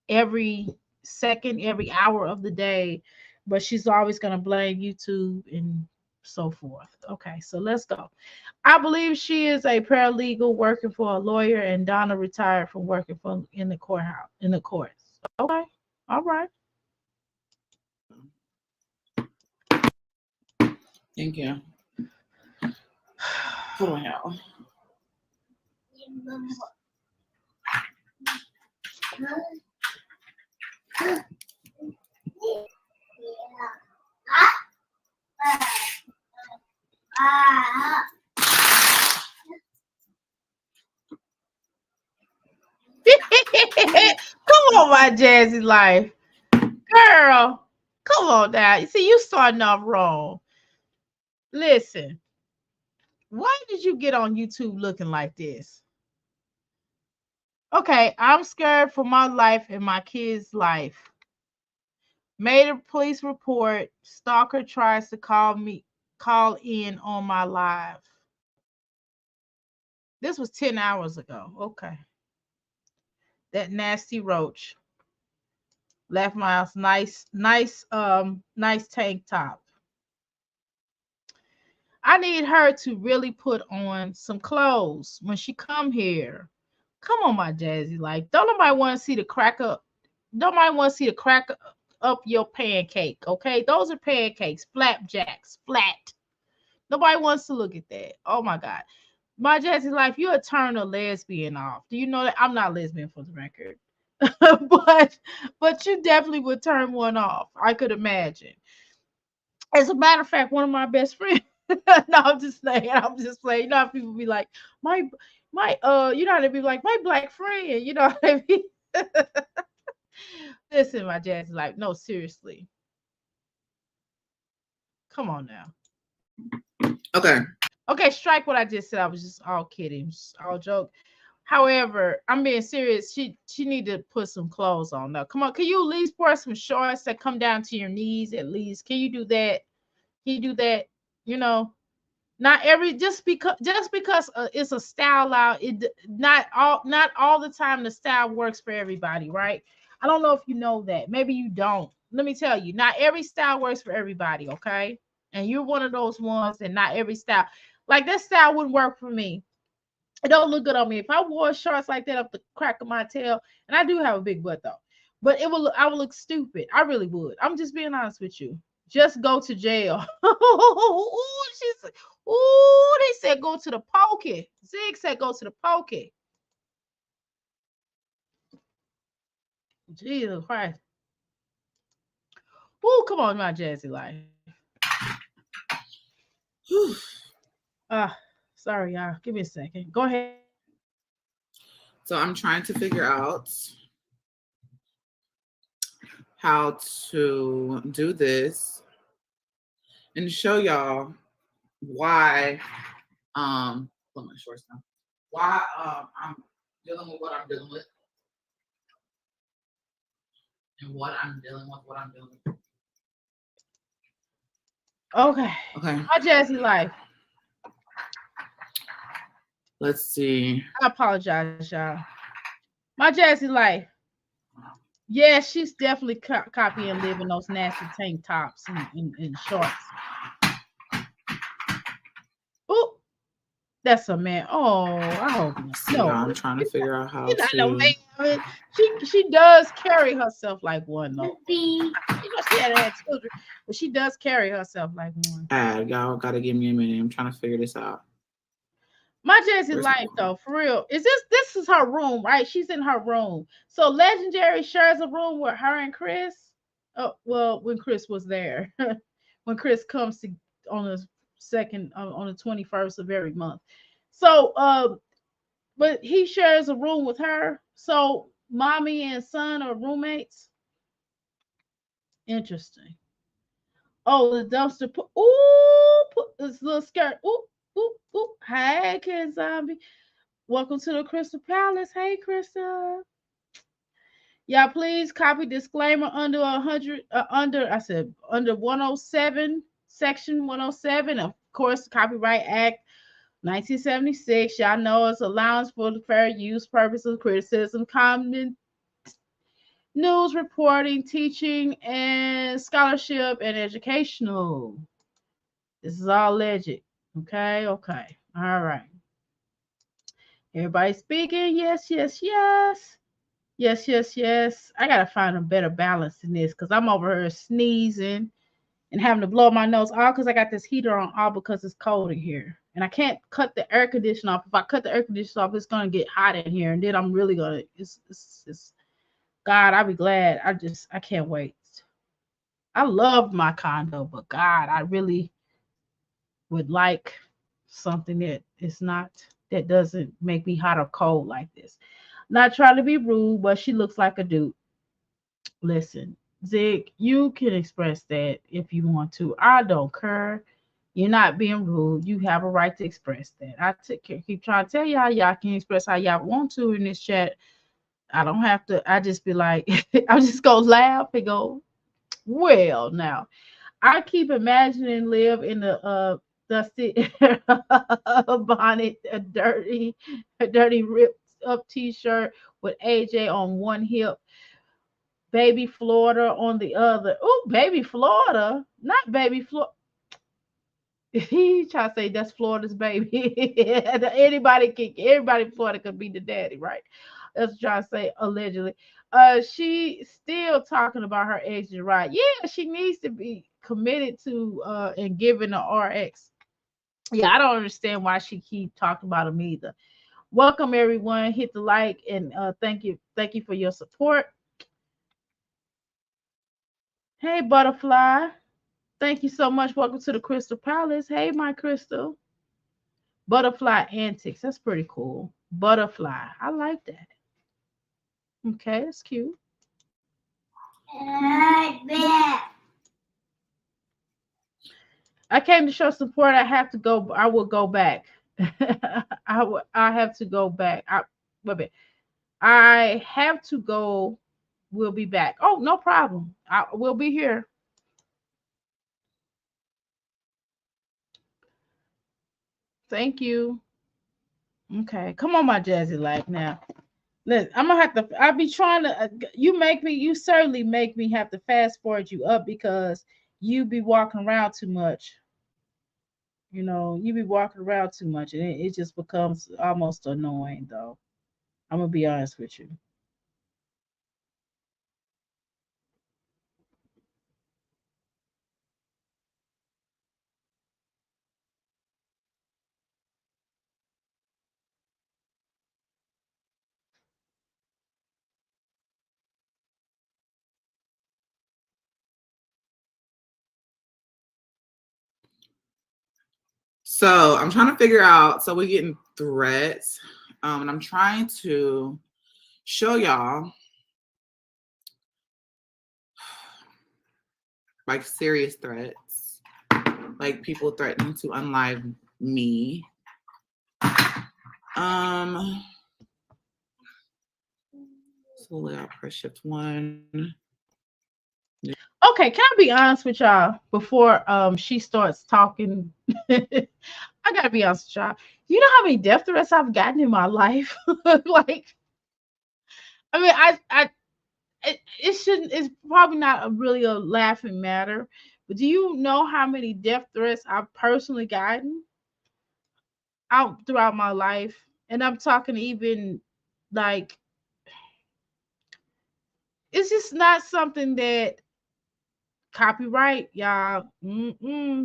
every second, every hour of the day. But she's always going to blame YouTube and so forth. Okay, so let's go. I believe she is a paralegal working for a lawyer, and Donna retired from working for in the courthouse in the courts. Okay, all right. Thank you. What do I have? Come on, my Jazzy life. Girl, come on now. You see, you starting off wrong. Listen, why did you get on YouTube looking like this? Okay, I'm scared for my life and my kids' life. Made a police report. Stalker tries to call in on my live. This was 10 hours ago. Okay. That nasty roach left my house. Nice tank top. I need her to really put on some clothes when she come here. Come on, my Jazzy. Like, don't nobody want to see the crack up. Don't nobody want to see the crack up your pancake. Okay, those are pancakes, flapjacks, flat. Nobody wants to look at that. Oh my God, my Jazzy life, you turn a lesbian off. Do you know that I'm not lesbian for the record, but you definitely would turn one off. I could imagine. As a matter of fact, one of my best friends. No, I'm just saying. I'm just playing. You know how people be like, you know how they be like, my black friend. You know what I mean? Listen, my Jazzy life. No, seriously. Come on now. Okay. Okay, strike what I just said. I was just all kidding, just all joke. However, I'm being serious. She need to put some clothes on now. Come on, can you at least wear some shorts that come down to your knees at least? Can you do that? Can you do that? You know, Not every just because it's a style out, it not all the time the style works for everybody, right? I don't know if you know that. Maybe you don't. Let me tell you, not every style works for everybody, okay? And you're one of those ones, and not every style. Like that style wouldn't work for me. It don't look good on me. If I wore shorts like that up the crack of my tail, and I do have a big butt though, but I would look stupid. I really would. I'm just being honest with you. Just go to jail. Ooh, ooh, they said go to the pokey. Zig said go to the pokey. Jesus Christ. Ooh, come on, my Jazzy life. Sorry, y'all. Give me a second. Go ahead. So I'm trying to figure out how to do this and show y'all why put my shorts down. Why I'm dealing with what I'm dealing with. And what I'm dealing with. Okay. Okay. My Jazzy life. Let's see. I apologize, y'all. My Jazzy life. Yeah, she's definitely copying living those nasty tank tops and shorts. Oh, that's a man. Oh, I hope not. See, No, I'm trying to figure out how I know, to. man. She does carry herself like one though. You know, she had children, but she does carry herself like one. Y'all gotta give me a minute. I'm trying to figure this out. My Jazzy life though, for real. This is her room, right? She's in her room. So Legendary shares a room with her and Chris. Oh, well, when Chris was there. When Chris comes to on the second on the 21st of every month. So but he shares a room with her. So mommy and son are roommates. Interesting. Oh, the dumpster. Put this little skirt. Ooh, ooh, ooh. Hey, Kid Zombie. Welcome to the Crystal Palace. Hey, Crystal. Yeah, please copy disclaimer under 100. Under 107, section 107. Of course, Copyright Act 1976. Y'all know it's allowance for the fair use, purposes, criticism, comment, news reporting, teaching, and scholarship and educational. This is all legit. Okay. All right. Everybody speaking? Yes. Yes. I gotta find a better balance in this because I'm over here sneezing and having to blow my nose all because I got this heater on, all because it's cold in here. And I can't cut the air conditioner off. If I cut the air conditioner off, it's gonna get hot in here, and then I'm really gonna. It's God. I'll be glad. I can't wait. I love my condo, but God, I really would like something that is not that doesn't make me hot or cold like this. Not trying to be rude, but she looks like a dude. Listen, Zig, you can express that if you want to. I don't care. You're not being rude. You have a right to express that. Keep trying to tell y'all can express how y'all want to in this chat. I don't have to. I just be like, I'm just gonna laugh and go, well, now I keep imagining live in the dusty bonnet, a dirty ripped up t-shirt with AJ on one hip, baby Florida on the other. Oh, baby Florida, not baby Florida. He try to say that's Florida's baby. Everybody in Florida could be the daddy, right? That's trying to say allegedly. She still talking about her age is right. Yeah, she needs to be committed to and giving the RX. Yeah, I don't understand why she keep talking about him either. Welcome everyone. Hit the like and thank you for your support. Hey butterfly. Thank you so much. Welcome to the Crystal Palace. Hey, my Crystal. Butterfly antics. That's pretty cool. Butterfly. I like that. Okay, that's cute. I came to show support. I have to go. I will go back. I have to go back. Wait a minute. I have to go. We'll be back. Oh, no problem. We'll be here. Thank you. Okay, come on, my Jazzy life now. Listen, I'm gonna have to. I be trying to. You certainly make me have to fast forward you up because you be walking around too much. You be walking around too much, and it just becomes almost annoying, though. I'm gonna be honest with you. So I'm trying to figure out. So we're getting threats, and I'm trying to show y'all like serious threats, like people threatening to unlive me. So layout press shift 1. Okay, can I be honest with y'all before she starts talking? I gotta be honest with y'all. You know how many death threats I've gotten in my life? Like, I mean, it shouldn't. It's probably not really a laughing matter. But do you know how many death threats I've personally gotten out throughout my life? And I'm talking even like it's just not something that copyright, y'all.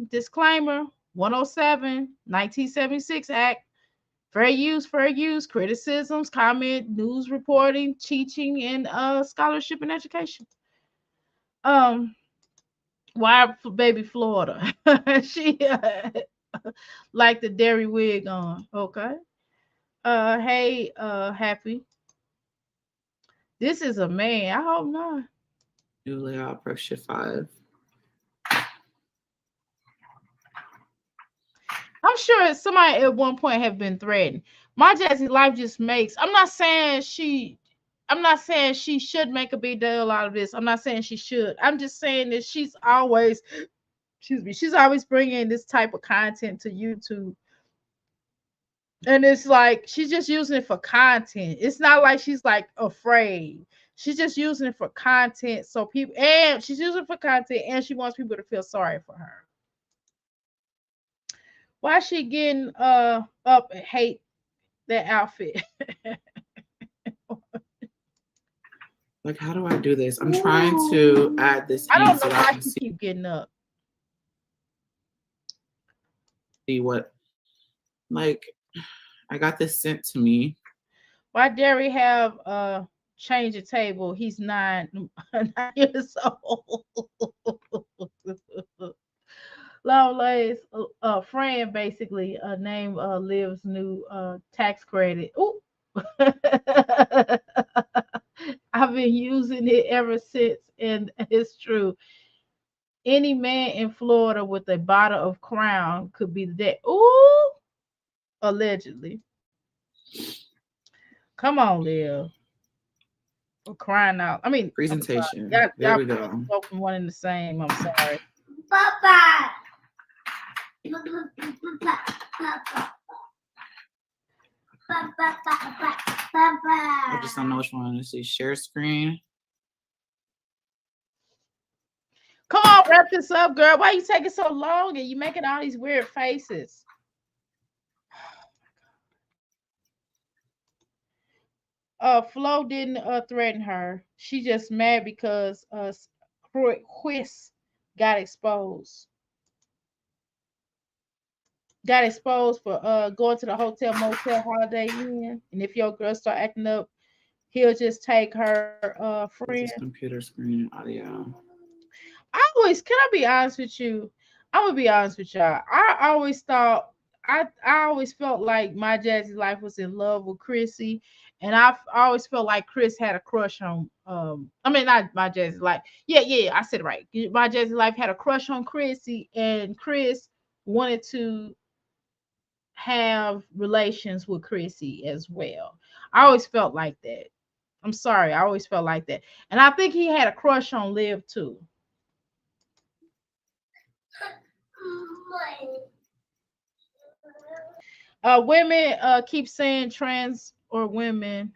Disclaimer 107, 1976 Act. Fair use, criticisms, comment, news reporting, teaching, and scholarship and education. Um, why baby Florida? She like the dairy wig on. Okay. Hey, happy. This is a man. I hope not. New layout press shift 5. I'm sure somebody at one point have been threatened. My Jazzy life just makes. I'm not saying she. I'm not saying she should make a big deal out of this. I'm not saying she should. I'm just saying that she's always, excuse me, she's always bringing this type of content to YouTube, and it's like she's just using it for content. It's not like she's like afraid. She's just using it for content, so people, and she's using it for content, and she wants people to feel sorry for her. Why is she getting up and hate that outfit? Like, how do I do this? I'm trying to add this I in don't so know that I why can she keep getting up. see what, like, I got this sent to me. Why Derry have change the table? He's 9 years old. Lovelace, friend basically named Liv's new tax credit. Ooh. I've been using it ever since, and it's true. Any man in Florida with a bottle of Crown could be that. Ooh, allegedly. Come on, Liv. We're crying out. I mean, I'm sorry. Presentation. There Y'all we go. both from one and the same. I'm sorry. Papa. I just don't know which one to see. Share screen. Come on, wrap this up, girl. Why you taking so long and you making all these weird faces? Flo didn't threaten her. She just mad because Quiz got exposed. Got exposed for going to the hotel motel Holiday Inn. And if your girl start acting up, he'll just take her friend. This computer screen and audio. Can I be honest with you? I'm gonna be honest with y'all. I always felt like my Jazzy life was in love with Chrissy, and I always felt like Chris had a crush on I mean not my Jazzy life. Yeah, I said it right. My Jazzy life had a crush on Chrissy, and Chris wanted to have relations with Chrissy as well. I always felt like that. I'm sorry, I always felt like that. And I think he had a crush on Liv too. Women keep saying trans or women.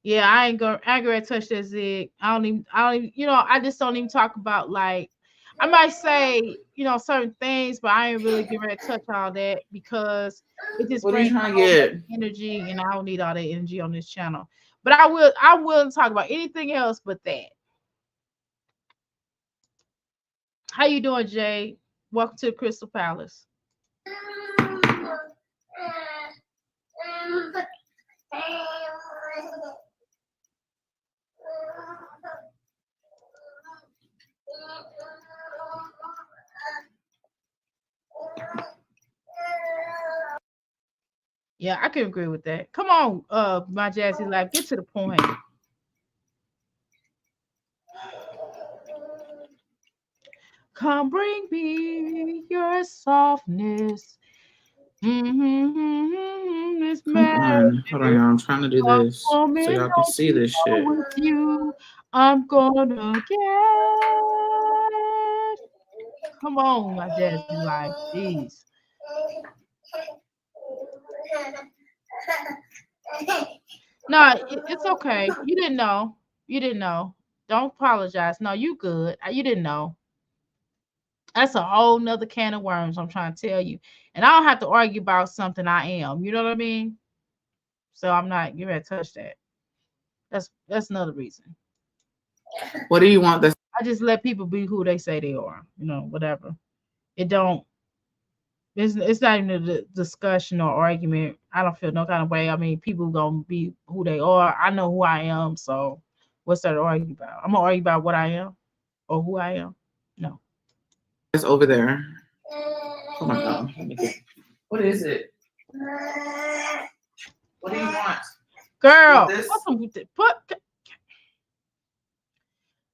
Yeah, I ain't gonna touch that zig. I don't even, I just don't even talk about like I might say, certain things, but I ain't really getting ready to touch all that because it just What are you brings trying to so much get? energy and I don't need all that energy on this channel. But I will talk about anything else but that. How you doing, Jay? Welcome to the Crystal Palace. Yeah, I can agree with that. Come on, my Jazzy life, get to the point. Come bring me your softness. It's Come on. Hold on, madness. y'all. I'm trying to do A this so woman y'all can don't see you this know shit. with you I'm gonna get. Come on, my Jazzy life. Jeez. No, it's okay. You didn't know. You didn't know. Don't apologize. No, you good. You didn't know. That's a whole nother can of worms. I'm trying to tell you. And I don't have to argue about something I am. You know what I mean? So I'm not you ready to touch that. That's another reason. What do you want this? I just let people be who they say they are. Whatever. It don't. It's not even a discussion or argument. I don't feel no kind of way. I mean, people gonna be who they are. I know who I am. So what's there to argue about? I'm gonna argue about what I am or who I am. No. It's over there. Hold on, y'all. Let me get. What is it? What do you want? Girl, This?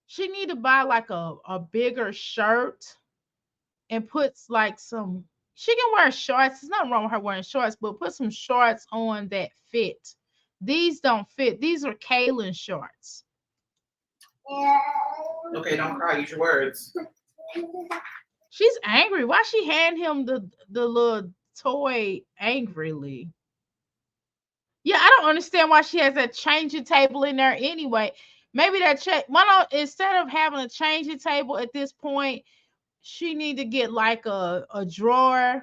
she need to buy like a bigger shirt and puts like some. She can wear shorts. There's nothing wrong with her wearing shorts, but put some shorts on that fit. These don't fit. These are Kaylin shorts. Okay, don't cry. Use your words. She's angry. Why she hand him the little toy angrily? Yeah, I don't understand why she has that changing table in there anyway. Maybe that check. Why not instead of having a changing table at this point, she need to get like a drawer,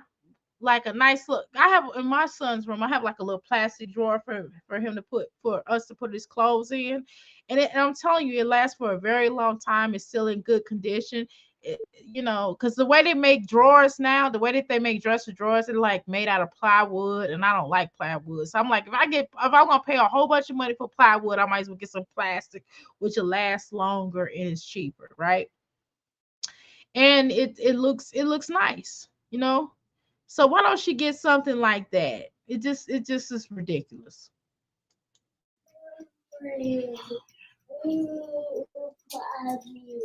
like a nice look. I have in my son's room. I have like a little plastic drawer for him to for us to put his clothes in, and I'm telling you, it lasts for a very long time. It's still in good condition. Because the way they make drawers now, the way that they make dresser drawers, they're like made out of plywood, and I don't like plywood. So I'm like, if I'm gonna pay a whole bunch of money for plywood, I might as well get some plastic, which will last longer and is cheaper, right? And it looks nice. So why don't she get something like that? It just is ridiculous.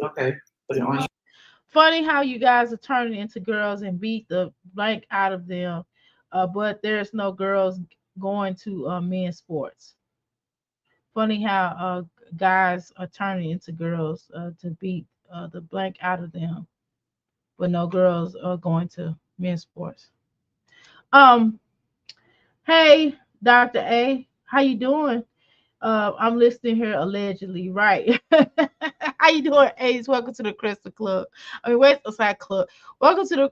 Okay. Put it on. Funny how you guys are turning into girls and beat the blank out of them, but there's no girls going to men's sports. Funny how guys are turning into girls to beat the blank out of them, but no girls are going to men's sports. Um, Hey, Dr. A, how you doing? I'm listening here allegedly, right? How you doing, Ace? Welcome to the Crystal Club. I mean, where's the side club? Welcome to the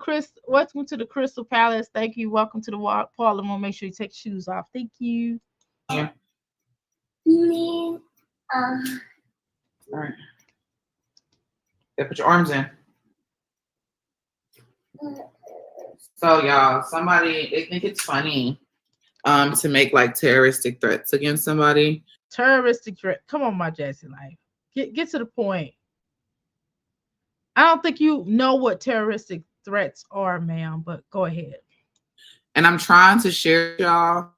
Crystal Palace. Thank you. Welcome to the Parliament. Make sure you take your shoes off. Thank you. Yeah. All right. Yeah, put your arms in. So y'all, they think it's funny to make like terroristic threats against somebody. Terroristic threat. Come on, my Jazzy life. Get to the point. I don't think you know what terroristic threats are, ma'am, but go ahead. And I'm trying to share y'all.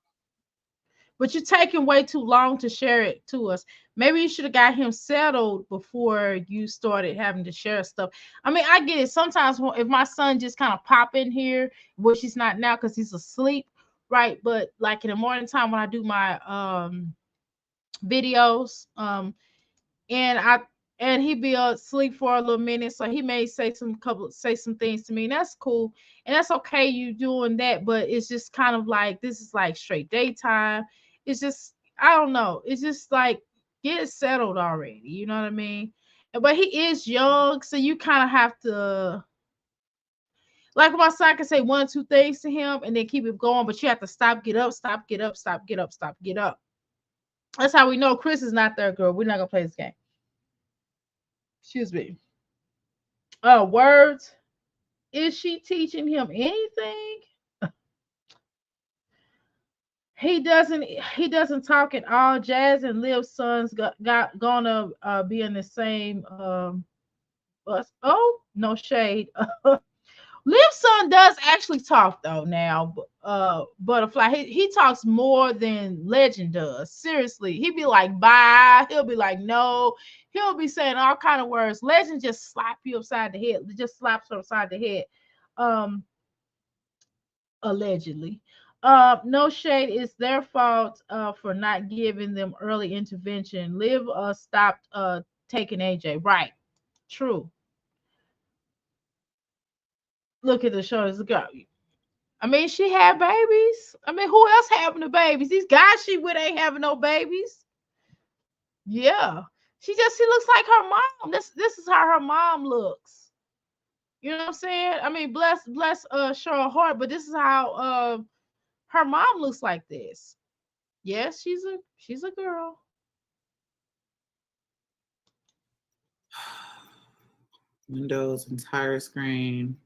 But you're taking way too long to share it to us. Maybe you should have got him settled before you started having to share stuff. I mean, I get it. Sometimes if my son just kind of pop in here, which he's not now because he's asleep, right? But like in the morning time when I do my videos, and and he be asleep for a little minute, so he may say some things to me, and that's cool, and that's okay, you doing that, but it's just kind of like this is like straight daytime. It's just I don't know. It's just like get it settled already. You know what I mean? But he is young, so you kind of have to like my son can say one or two things to him and then keep it going, but you have to stop, get up, stop, get up, stop, get up, stop, get up. That's how we know Chris is not there, girl. We're not gonna play this game. Excuse me. Words. Is she teaching him anything? He doesn't talk at all. Jazz and Liv's sons gonna be in the same bus. Oh, no shade. Liv's son does actually talk though now. Butterfly. He talks more than Legend does. Seriously, he'd be like bye. He'll be like no. He'll be saying all kind of words. Legend just slap you upside the head. Just slaps her upside the head. Um, allegedly. No shade. It's their fault for not giving them early intervention. Liv stopped taking AJ. Right. True. Look at the show. It's a girl. I mean, she had babies. I mean, who else having the babies? These guys she with ain't having no babies. Yeah. She looks like her mom. This is how her mom looks. You know what I'm saying? I mean, bless Cheryl Hart, but this is how her mom looks like this. Yes, she's a girl. Windows entire screen.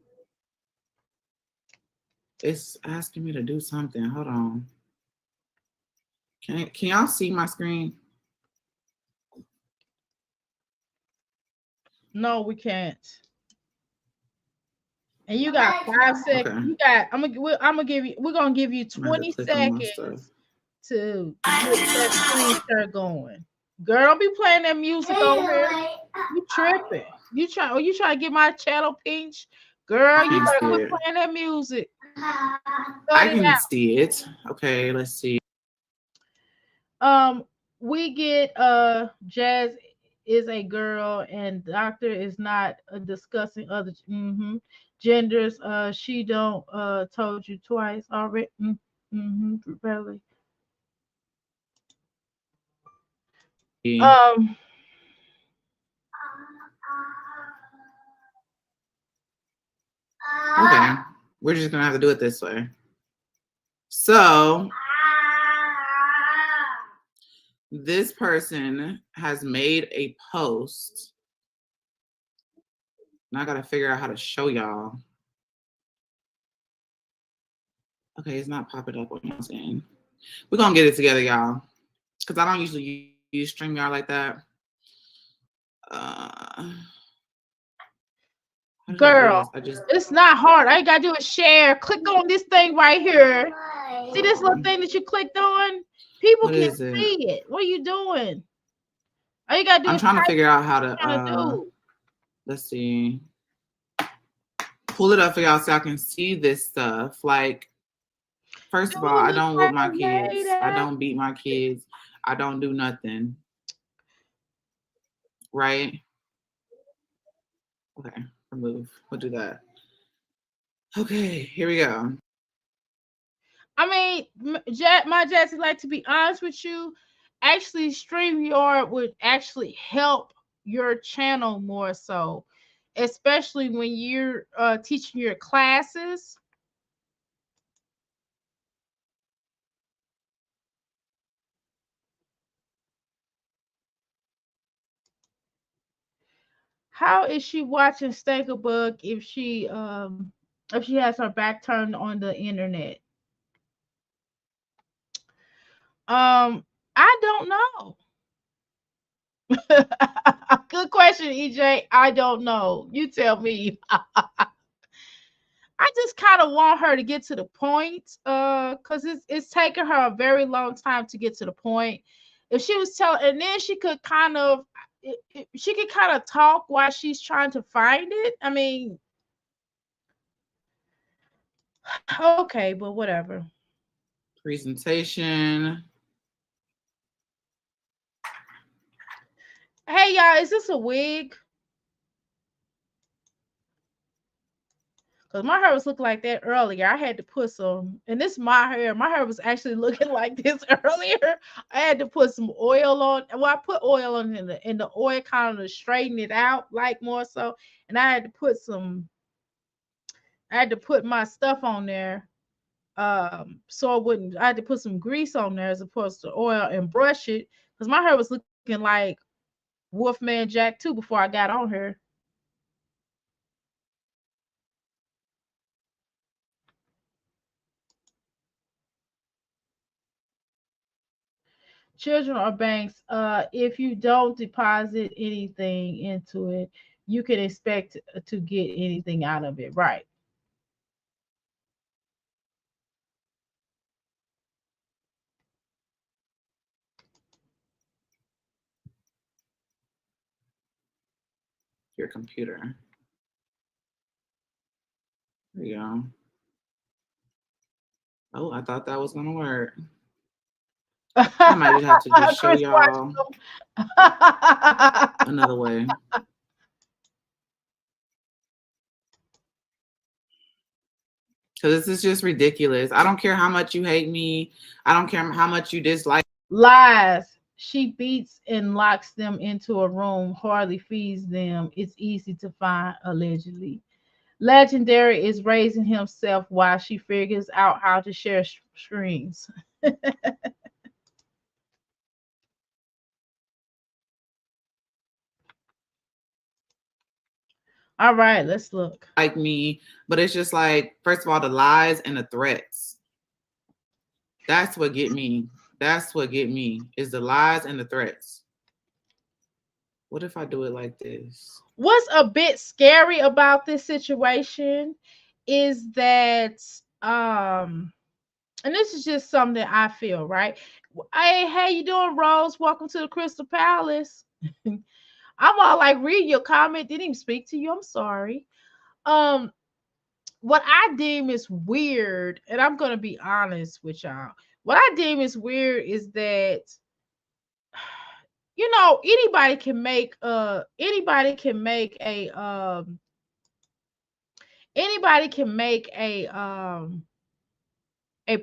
It's asking me to do something. Hold on. Can y'all see my screen? No, we can't. And you got 5 seconds. Okay. You got. I'm gonna give you. We're gonna give you 20 seconds to get that screen share going. Girl, don't be playing that music over here. You tripping? You trying to get my channel pinch? Girl, you better quit playing that music. I can see it. Okay, let's see. We get Jazz is a girl and doctor is not discussing other genders. She don't told you twice already. Really. Okay, we're just gonna have to do it this way. So this person has made a post. Now I gotta figure out how to show y'all. Okay, it's not popping up on my screen. We're gonna get it together, y'all. Because I don't usually use StreamYard like that. Girl, it's not hard. All you gotta do is share. Click on this thing right here. See this little thing that you clicked on? People can see it. What are you doing? All you gotta do I'm trying to figure out how to let's see. Pull it up for y'all so I can see this stuff. Like, first of all, I don't whip my kids. I don't beat my kids. I don't do nothing. Right? Okay, remove. We'll do that. Okay, here we go. I mean, my Jazzy, like, to be honest with you, actually StreamYard would actually help your channel more so, especially when you're teaching your classes. How is she watching Stankerbug if she has her back turned on the internet? I don't know. Good question, EJ. I don't know. You tell me. I just kind of want her to get to the point, because it's taken her a very long time to get to the point. If she was telling, and then she could kind of talk while she's trying to find it. I mean, okay, but whatever. Presentation. Hey, Hey y'all, is this a wig? Because my hair was looking like that earlier. I had to put some, and this is my hair. My hair was actually looking like this earlier. I had to put some oil on. Well, I put oil on in the oil kind of straighten it out, like more so. And I had to put some, I had to put my stuff on there. So it wouldn't, I had to put some grease on there as opposed to oil and brush it. Because my hair was looking like Wolfman Jack too before I got on here. Children or banks, if you don't deposit anything into it, you can expect to get anything out of it, right? Your computer. There you go. Oh, I thought that was gonna work. I might have to just show y'all another way. Because this is just ridiculous. I don't care how much you hate me. I don't care how much you dislike. Lies. She beats and locks them into a room, hardly feeds them. It's easy to find, allegedly. Legendary is raising himself while she figures out how to share screens. All right, let's look. Like me, but it's just like, first of all, the lies and the threats. That's what get me. That's what get me is the lies and the threats. What if I do it like this? What's a bit scary about this situation is that and this is just something I feel, right? Hey, how you doing, Rose? Welcome to the Crystal Palace. I'm all like, read your comment. Didn't even speak to you. I'm sorry. Um, what I deem is weird, and I'm gonna be honest with y'all. What I deem is weird is that anybody can make anybody can make a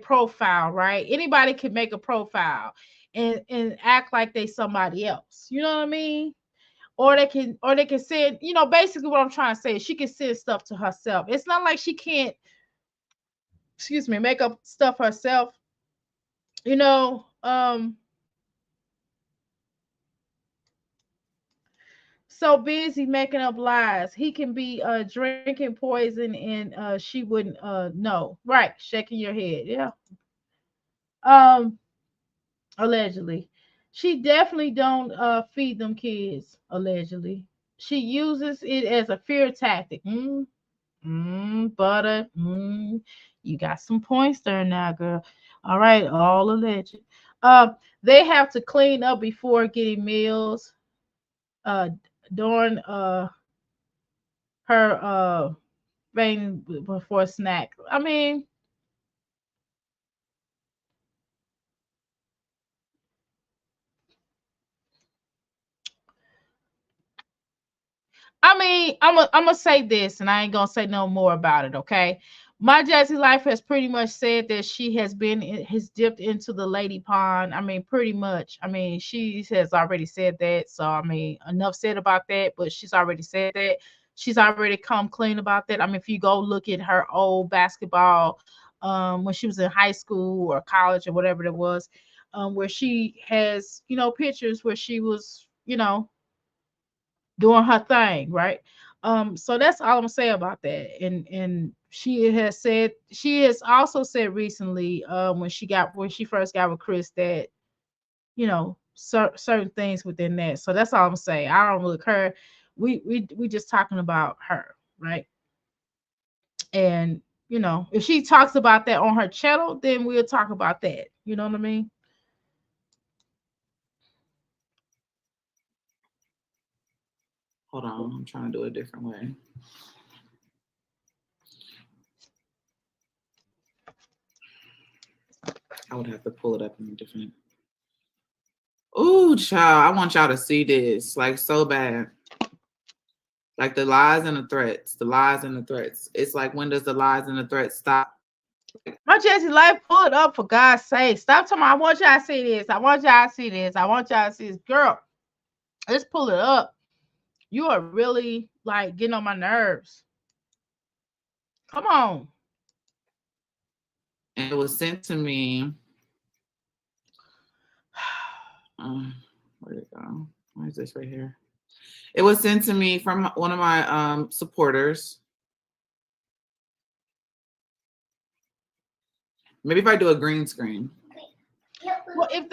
profile, right? Anybody can make a profile and act like they somebody else. You know what I mean? Or they can send, basically what I'm trying to say is she can send stuff to herself. It's not like she can't, excuse me, make up stuff herself, you know. So busy making up lies. He can be drinking poison and she wouldn't know. Right, shaking your head. Yeah. Um allegedly. She definitely don't feed them kids, allegedly. She uses it as a fear tactic. Butter. You got some points there now, girl. All right, all alleged. They have to clean up before getting meals. Uh, during her thing before snack. I'm gonna say this, and I ain't gonna say no more about it. Okay, my Jazzy life has pretty much said that she has dipped into the lady pond. Pretty much. She has already said that. So enough said about that. But she's already said that. She's already come clean about that. If you go look at her old basketball, when she was in high school or college or whatever it was, where she has pictures where she was doing her thing, right? So that's all I'm gonna say about that. And she has also said recently, when she first got with Chris, that certain things within that. So that's all I'm saying. I don't look her. We just talking about her, right? And if she talks about that on her channel, then we'll talk about that. You know what I mean? Hold on, I'm trying to do it a different way. I would have to pull it up in a different. Ooh. Ooh, child, I want y'all to see this like so bad. Like the lies and the threats, the lies and the threats. It's like, when does the lies and the threats stop? My Jazzy life, pull it up for God's sake. Stop talking about, I want y'all to see this. I want y'all to see this. I want y'all to see this. Girl, let's pull it up. You are really like getting on my nerves. Come on. And it was sent to me. Where'd it go? Where is this right here? It was sent to me from one of my supporters. Maybe if I do a green screen. Well, if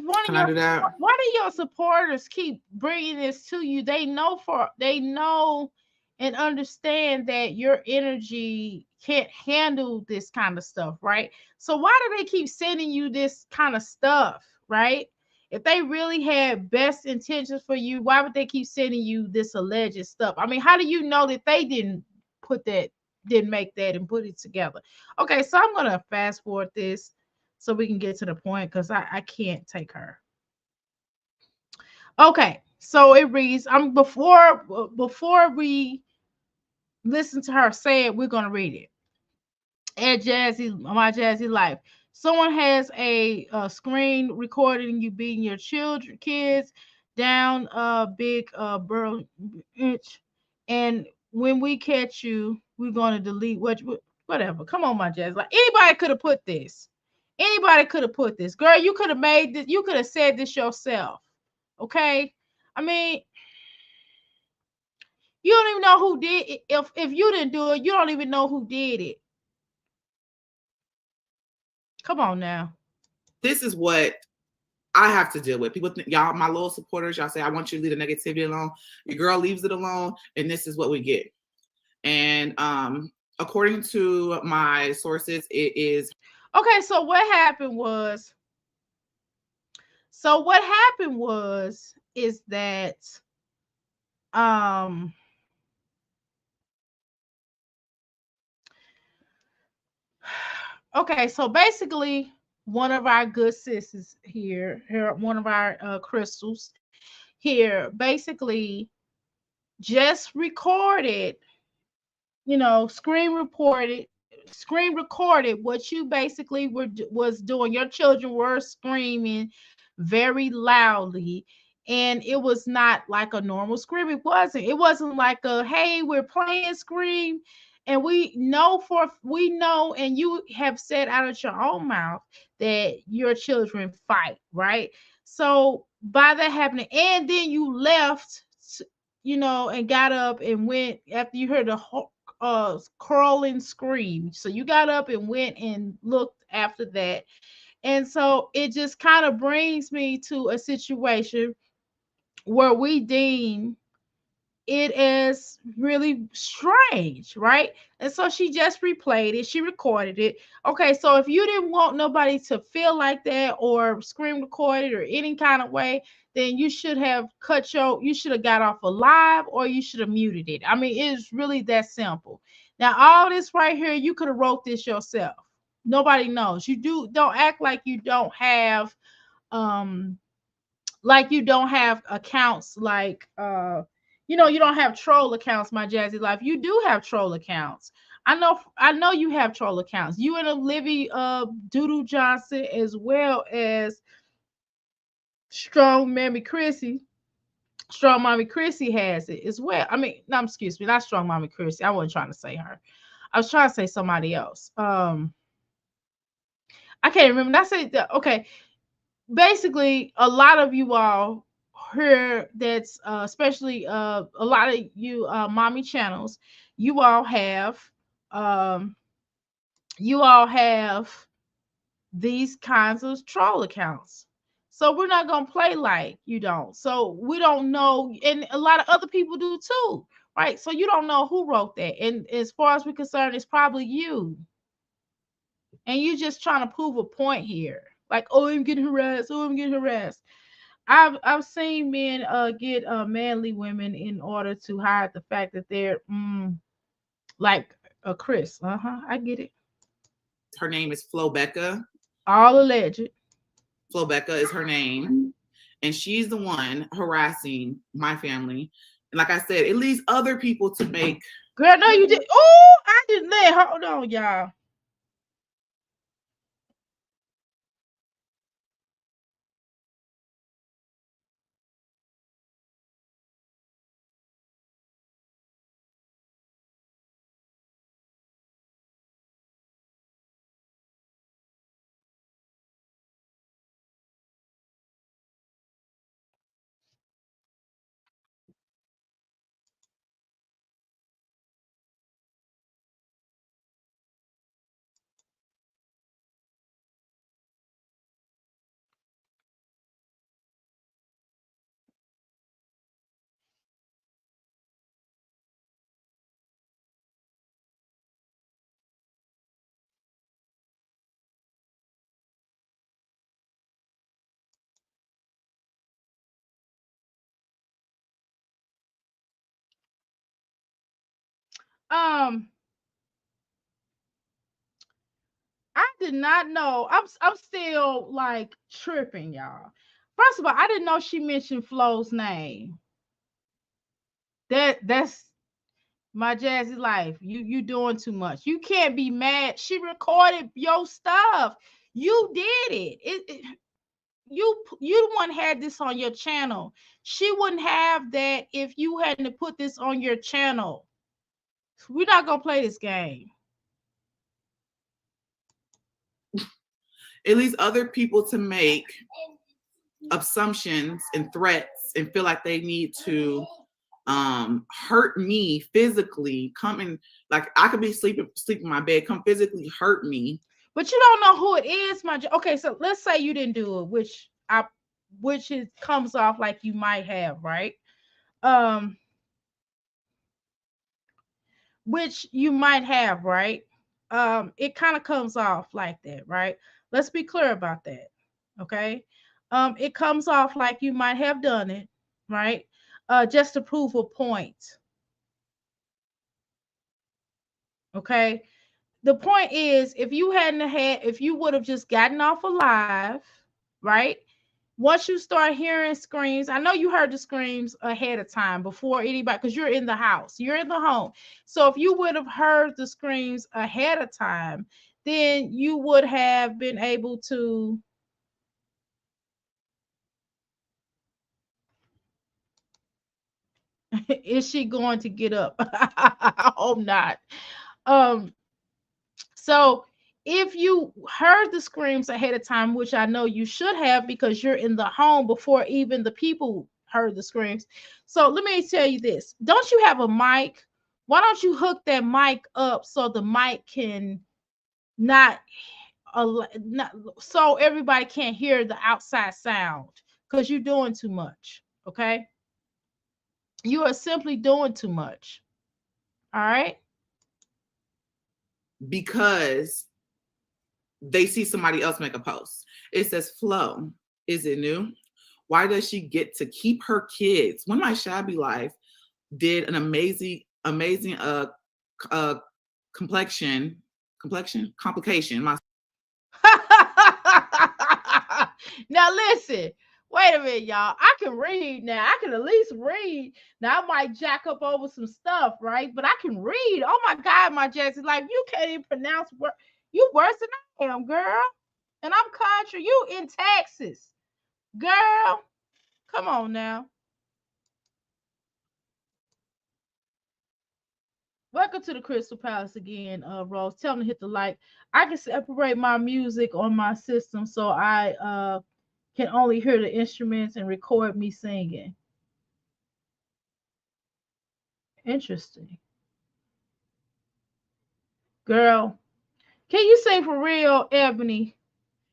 one Can of I do that? one of your supporters keep bringing this to you, they know and understand that your energy can't handle this kind of stuff, right? So why do they keep sending you this kind of stuff, right? If they really had best intentions for you, why would they keep sending you this alleged stuff? I mean, how do you know that they didn't make that and put it together? Okay, so I'm gonna fast forward this so we can get to the point, because I can't take her. Okay, so it reads, before we listen to her say it, we're gonna read it. At Jazzy, my Jazzy life. Someone has a screen recording you beating your kids down a big burl inch, and when we catch you, we're gonna delete whatever. Come on, my Jazz. Like, anybody could have put this. Anybody could have put this. Girl, you could have made this. You could have said this yourself. Okay? I mean, you don't even know who did it. If you didn't do it, you don't even know who did it. Come on now. This is what I have to deal with. People think, y'all, my little supporters, y'all say, I want you to leave the negativity alone. Your girl leaves it alone, and this is what we get. And according to my sources, it is. Okay, so what happened was is that okay, so basically one of our good sisters here, one of our crystals here, basically just recorded, screen recorded what you basically was doing. Your children were screaming very loudly, and it was not like a normal scream. It wasn't like a, hey, we're playing scream. And we know, and you have said out of your own mouth that your children fight, right? So by that happening, and then you left, and got up and went after you heard the whole crawling scream. So you got up and went and looked after that. And so it just kind of brings me to a situation where we deem it is really strange, right? And so she just replayed it, she recorded it. Okay, so if you didn't want nobody to feel like that or screen recorded or any kind of way, then you should have you should have got off a live, or you should have muted it. I mean, it's really that simple. Now, all this right here, you could have wrote this yourself. Nobody knows. Don't act like you don't have accounts like you don't have troll accounts, my Jazzy life. You do have troll accounts. I know you have troll accounts. You and Olivia Doodoo Johnson, as well as Strong Mommy Chrissy has it as well. I mean, no, excuse me, not Strong Mommy Chrissy. I wasn't trying to say her. I was trying to say somebody else. I can't remember. I said that. Okay, basically, a lot of you all here, that's especially a lot of you mommy channels, you all have these kinds of troll accounts. So we're not gonna play like you don't. So we don't know, and a lot of other people do too, right? So you don't know who wrote that, and as far as we're concerned, it's probably you, and you just trying to prove a point here, like, oh, I'm getting harassed. Oh, I'm getting harassed. I've seen men get manly women in order to hide the fact that they're like a Chris. I get it. Her name is Flo Becca. All alleged. Flo Becca is her name. and she's the one harassing my family. And like I said, it leads other people to make. Girl, no, you did. Oh, I didn't let. Hold on, y'all. Um, I did not know. I'm still like tripping, y'all. First of all, I didn't know she mentioned Flo's name. That's my Jazzy life. You doing too much. You can't be mad. She recorded your stuff. You did it. You the one had this on your channel. She wouldn't have that if you hadn't to put this on your channel. We're not gonna play this game. It leads other people to make assumptions and threats and feel like they need to hurt me physically. Come and like I could be sleep in my bed, come physically hurt me. But you don't know who it is, okay, so let's say you didn't do it, which it comes off like you might have, right? Which you might have, right? It kind of comes off like that, right? Let's be clear about that. Okay. It comes off like you might have done it, right? Just to prove a point. Okay. The point is, if you would have just gotten off alive, right? Once you start hearing screams, I know you heard the screams ahead of time before anybody, because you're in the house, you're in the home. So if you would have heard the screams ahead of time, then you would have been able to. Is she going to get up? I hope not. So if you heard the screams ahead of time, which I know you should have because you're in the home before even the people heard the screams. So let me tell you this. Don't you have a mic? Why don't you hook that mic up so the mic can not so everybody can't hear the outside sound, because you're doing too much. Okay. You are simply doing too much. All right. Because they see somebody else make a post. It says, Flo, is it new? Why does she get to keep her kids? One of my shabby life did an amazing complication. My Now listen, wait a minute, y'all. I can read now. I can at least read. Now I might jack up over some stuff, right? But I can read. Oh my God, my Jazzy, like you can't even pronounce word. You worse than I am, girl. And I'm country. You in Texas, girl. Come on now. Welcome to the Crystal Palace again, Rose. Tell them to hit the like. I can separate my music on my system, so I can only hear the instruments and record me singing. Interesting. Girl, can you sing for real, Ebony?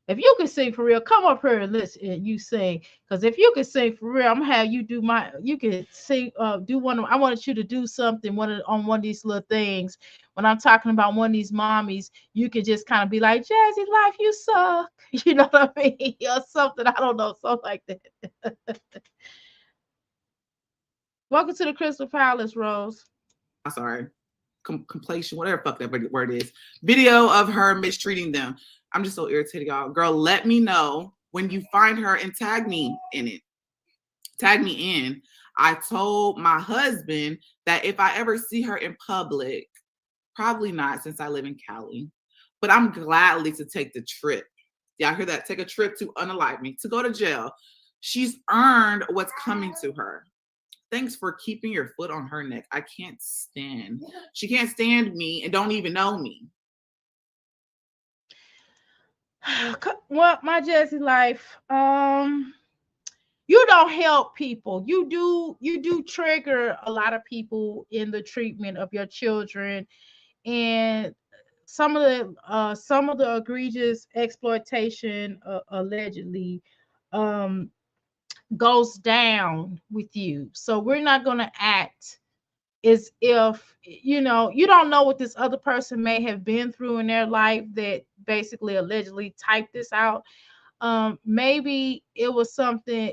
If you can sing for real, come up here and listen and you sing. Because if you can sing for real, I'm gonna have you do you can sing, do one of, I wanted you to do something on one of these little things. When I'm talking about one of these mommies, you can just kind of be like, Jazzy life, you suck. You know what I mean? Or something. I don't know, something like that. Welcome to the Crystal Palace, Rose. Sorry. Completion, whatever fuck that word is. Video of her mistreating them. I'm just so irritated, y'all. Girl, let me know when you find her and tag me in it. tag me in. I told my husband that if I ever see her in public, probably not since I live in Cali, but I'm gladly to take the trip. Y'all hear that? Take a trip to unalive me, to go to jail. She's earned what's coming to her. Thanks for keeping your foot on her neck. I can't stand. She can't stand me and don't even know me. Well, my Jazzy life, you don't help people. You do trigger a lot of people in the treatment of your children, and some of the egregious exploitation allegedly um goes down with you. So we're not going to act as if you don't know what this other person may have been through in their life that basically allegedly typed this out. Maybe it was something,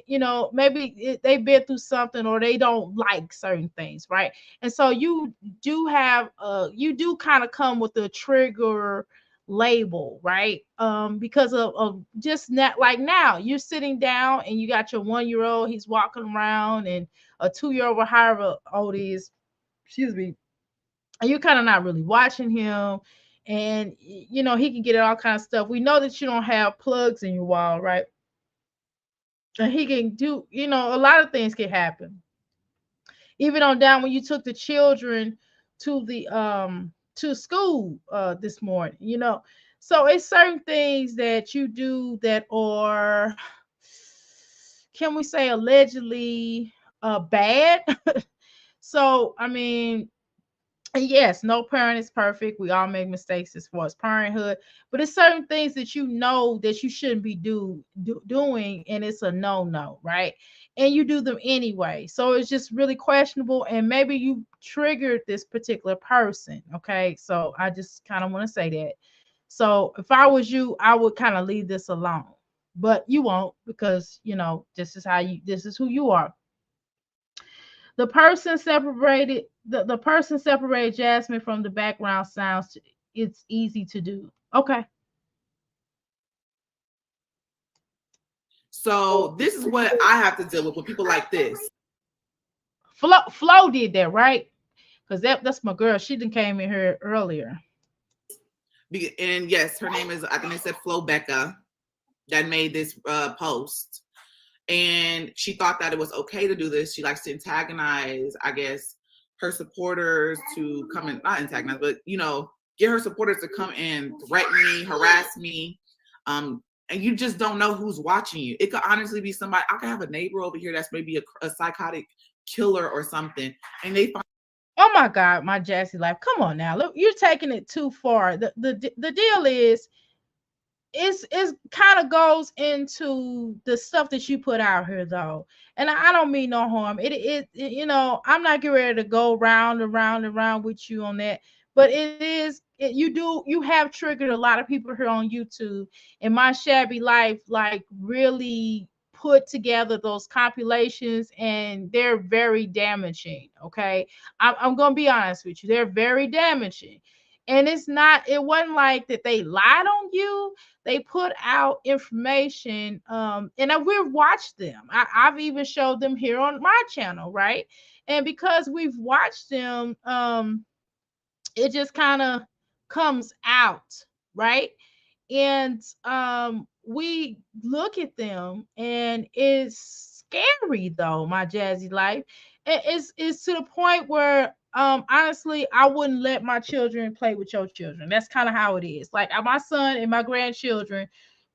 maybe they've been through something, or they don't like certain things, right? And so you do kind of come with a trigger label, right? Because of just not like, now you're sitting down and you got your 1 year old, he's walking around, and a 2 year old or however old he is, excuse me, and you're kind of not really watching him, and he can get at all kinds of stuff. We know that you don't have plugs in your wall, right? And he can do, a lot of things can happen. Even on down when you took the children to school this morning, so it's certain things that you do that are, can we say, allegedly bad. So I mean, and yes, no parent is perfect. We all make mistakes as far as parenthood, but it's certain things that that you shouldn't be doing, and it's a no, right? And you do them anyway. So it's just really questionable, and maybe you triggered this particular person. Okay, so I just kind of want to say that. So if I was you, I would kind of leave this alone, but you won't, because this is who you are. The person separated Jasmine from the background sounds. It's easy to do. Okay. So this is what I have to deal with people like this. Flo did that, right? Because that's my girl. She done came in here earlier. And yes, her name is, I think they said Flo Becca, that made this post. And she thought that it was okay to do this. She likes to antagonize, I guess, her supporters to come and, not antagonize, but get her supporters to come and threaten me, harass me. And you just don't know who's watching you. It could honestly be somebody. I could have a neighbor over here that's maybe a psychotic killer or something, and they find. Oh my God, my Jazzy life. Come on now. Look, you're taking it too far. The deal is, it's kind of goes into the stuff that you put out here, though, and I don't mean no harm. I'm not getting ready to go round and round and round with you on that, but you have triggered a lot of people here on YouTube, and my shabby life like really put together those compilations, and they're very damaging. Okay, I'm gonna be honest with you, they're very damaging. And it wasn't like that they lied on you. They put out information, and we've watched them. I've even showed them here on my channel, right? And because we've watched them, it just kind of comes out, right? And we look at them, and it's scary, though, my Jazzy life. It's to the point where honestly, I wouldn't let my children play with your children. That's kind of how it is. Like my son and my grandchildren,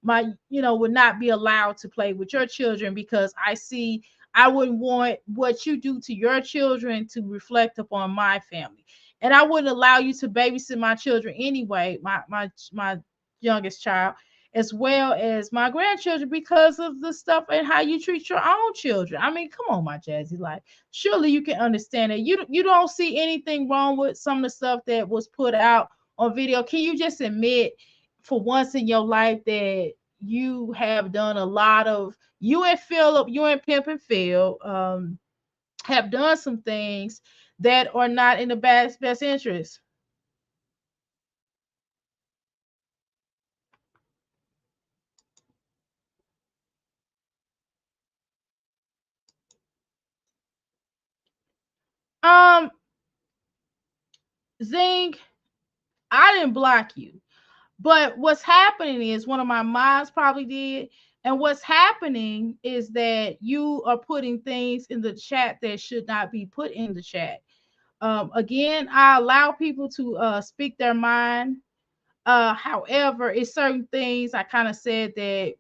would not be allowed to play with your children, because I wouldn't want what you do to your children to reflect upon my family. And I wouldn't allow you to babysit my children anyway, my youngest child, as well as my grandchildren, because of the stuff and how you treat your own children. I mean, come on, my Jazzy life. Surely you can understand that. You don't see anything wrong with some of the stuff that was put out on video. Can you just admit, for once in your life, that you have done a lot of, you and Philip, you and Pimp and Phil, have done some things that are not in the best interest? Um, Zing, I didn't block you. But what's happening is one of my mods probably did. And what's happening is that you are putting things in the chat that should not be put in the chat. Again, I allow people to speak their mind. However, it's certain things I kind of said that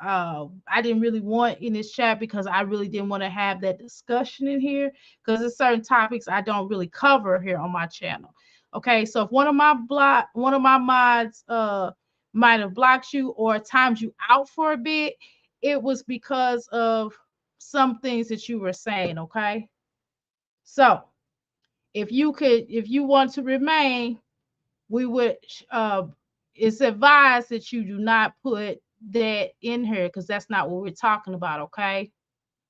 I didn't really want in this chat because I really didn't want to have that discussion in here because there's certain topics I don't really cover here on my channel. Okay, so if one of my mods might have blocked you or timed you out for a bit, it was because of some things that you were saying. Okay, so if you want to remain, we would it's advised that you do not put that in here because that's not what we're talking about. Okay,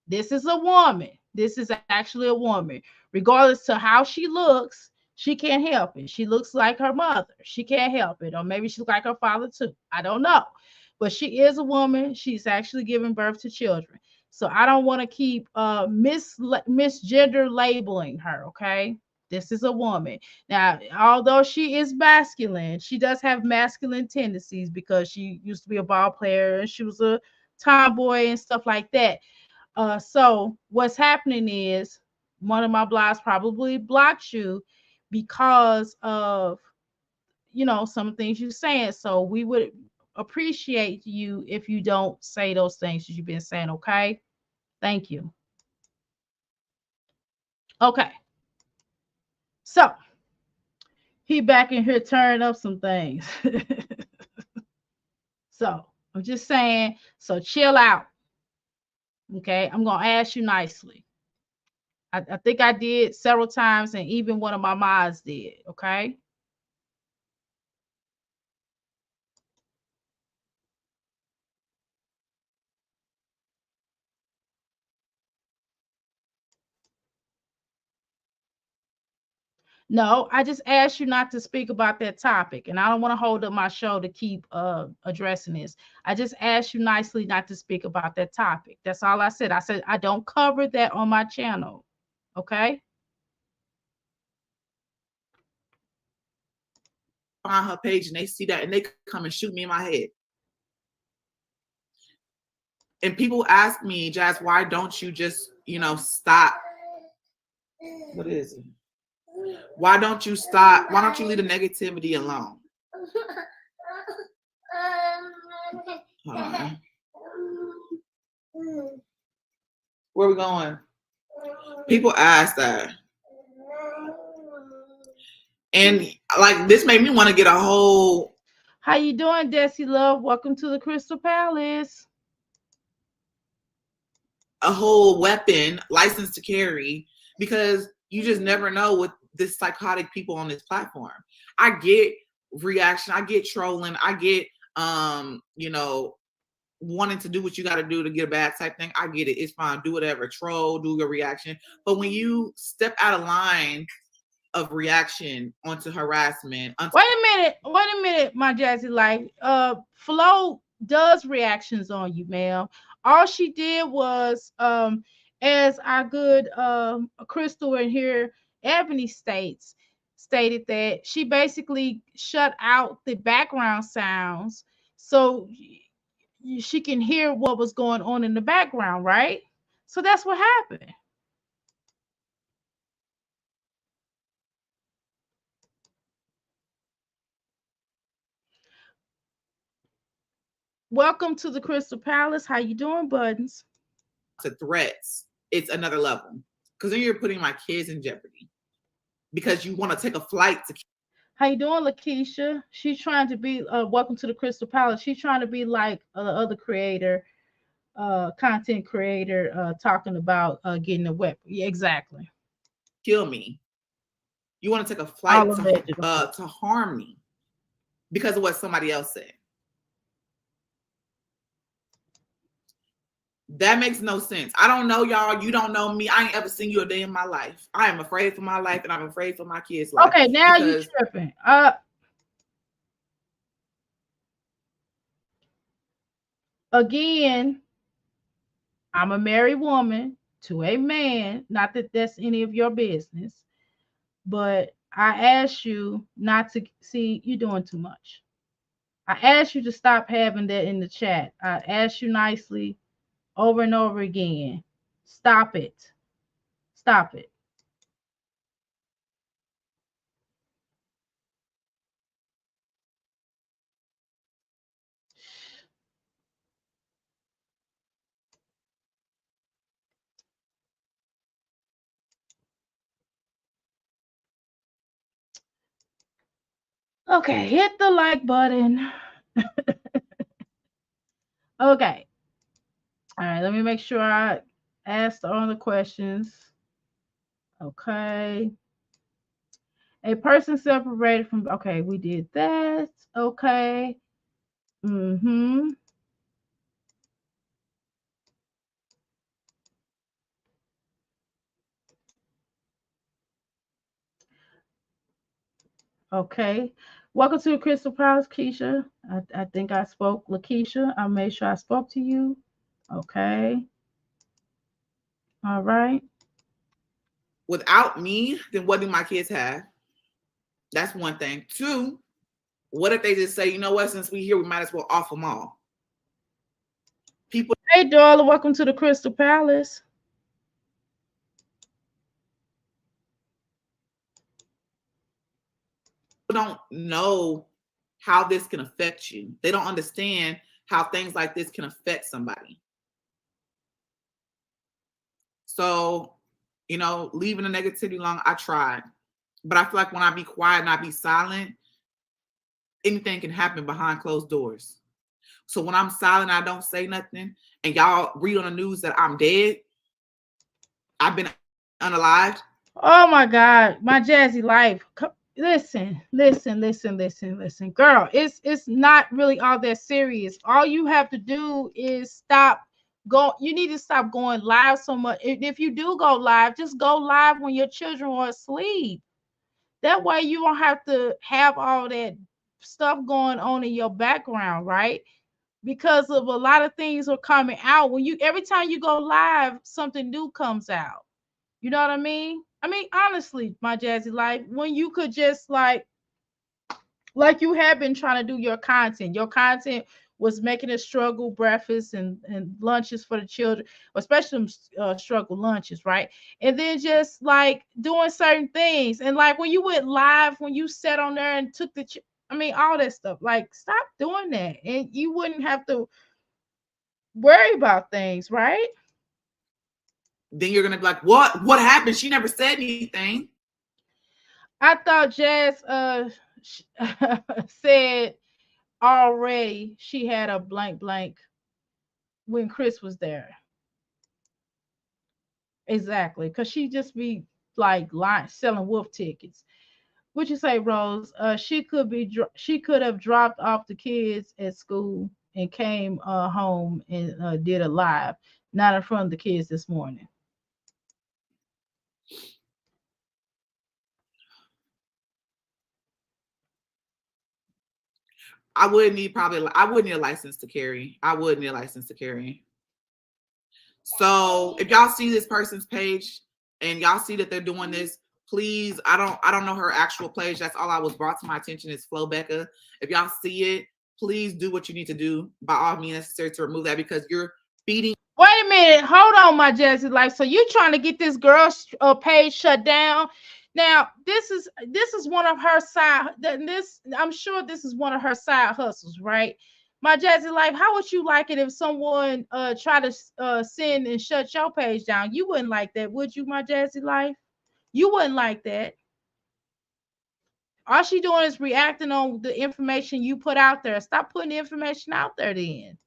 this is a woman. This is actually a woman. Regardless to how she looks, she can't help it. She looks like her mother. She can't help it. Or maybe she's like her father too. I don't know. But she is a woman. She's actually giving birth to children. So I don't want to keep misgender labeling her. Okay. This is a woman. Now, although she is masculine, she does have masculine tendencies because she used to be a ball player and she was a tomboy and stuff like that. So what's happening is one of my blogs probably blocked you because of some things you're saying. So we would appreciate you if you don't say those things that you've been saying. Okay, thank you. Okay, so he back in here turning up some things. So I'm just saying, so chill out. Okay, I'm gonna ask you nicely. I think I did several times, and even one of my mods did. Okay. No, I just asked you not to speak about that topic, and I don't want to hold up my show to keep addressing this. I just asked you nicely not to speak about that topic. That's all I said. I said I don't cover that on my channel. Okay? On her page and they see that and they come and shoot me in my head. And people ask me, Jazz, why don't you just, stop? What is it? Why don't you stop? Why don't you leave the negativity alone? Hold on. Where we going? People ask that. And like this made me want to get a whole. How you doing, Desi Love? Welcome to the Crystal Palace. A whole weapon license to carry because you just never know with this psychotic people on this platform. I get reaction, I get trolling, I get wanting to do what you got to do to get a bad type thing. I get it. It's fine. Do whatever. Troll, do your reaction. But when you step out of line of reaction onto harassment. Wait a minute, my Jazzy life. Flo does reactions on you, ma'am. All she did was, as our good Crystal in here, Ebony stated that she basically shut out the background sounds so she can hear what was going on in the background, right? So that's what happened. Welcome to the Crystal Palace. How you doing, Buttons? To threats, it's another level because then you're putting my kids in jeopardy because you want to take a flight to. How you doing, Lakeisha? She's trying to be welcome to the Crystal Palace. She's trying to be like the other creator, content creator, talking about getting a weapon. Yeah, exactly. Kill me. You want to take a flight to harm me because of what somebody else said. That makes no sense. I don't know y'all. You don't know me. I ain't ever seen you a day in my life. I am afraid for my life and I'm afraid for my kids' life. Okay, now you tripping. Again, I'm a married woman to a man, not that that's any of your business, but I asked you not to see you doing too much. I asked you to stop having that in the chat. I asked you nicely over and over again. Stop it. Stop it. Okay, hit the like button. Okay. All right, let me make sure I asked all the questions. Okay. A person separated from, okay, we did that. Okay. Mm-hmm. Okay. Welcome to the Crystal Palace, Keisha. I think I spoke, Lakeisha. I made sure I spoke to you. Okay. All right. Without me, then what do my kids have? That's one thing. Two, what if they just say, you know what, since we here, we might as well off them all? People. Hey, Darla, welcome to the Crystal Palace. Don't know how this can affect you. They don't understand how things like this can affect somebody. So, you know, leaving the negativity alone, I tried. But I feel like when I be quiet and I be silent, anything can happen behind closed doors. So when I'm silent, I don't say nothing, and y'all read on the news that I'm dead, I've been unalived. Oh my God, my Jazzy life. Listen, girl. It's not really all that serious. All you have to do is stop. You need to stop going live so much. If you do go live, just go live when your children are asleep. That way you don't have to have all that stuff going on in your background, right? Because of a lot of things are coming out. When you every time you go live, something new comes out. You know what I mean? I mean, honestly, my Jazzy life, when you could just like you have been trying to do your content. Your content was making a struggle breakfast and lunches for the children, especially struggle lunches, right? And then just like doing certain things. And like when you went live, when you sat on there and took I mean, all that stuff. Like, stop doing that. And you wouldn't have to worry about things, right? Then you're gonna be like, what happened? She never said anything. I thought Jazz said already she had a blank when Chris was there. Exactly, because she just be like lying, selling wolf tickets. What you say, Rose? She could have dropped off the kids at school and came home and did a live, not in front of the kids this morning. I wouldn't need a license to carry. I would need a license to carry. So if y'all see this person's page and y'all see that they're doing this, please, I don't know her actual page. That's all I was brought to my attention is Flo Becca. If y'all see it, please do what you need to do by all means necessary to remove that because you're feeding. Wait a minute, hold on, my Jazzy life. So you trying to get this girl's page shut down? Now this is one of her side. I'm sure this is one of her side hustles, right? My Jazzy life. How would you like it if someone try to send and shut your page down? You wouldn't like that, would you, my Jazzy life? You wouldn't like that. All she doing is reacting on the information you put out there. Stop putting the information out there then.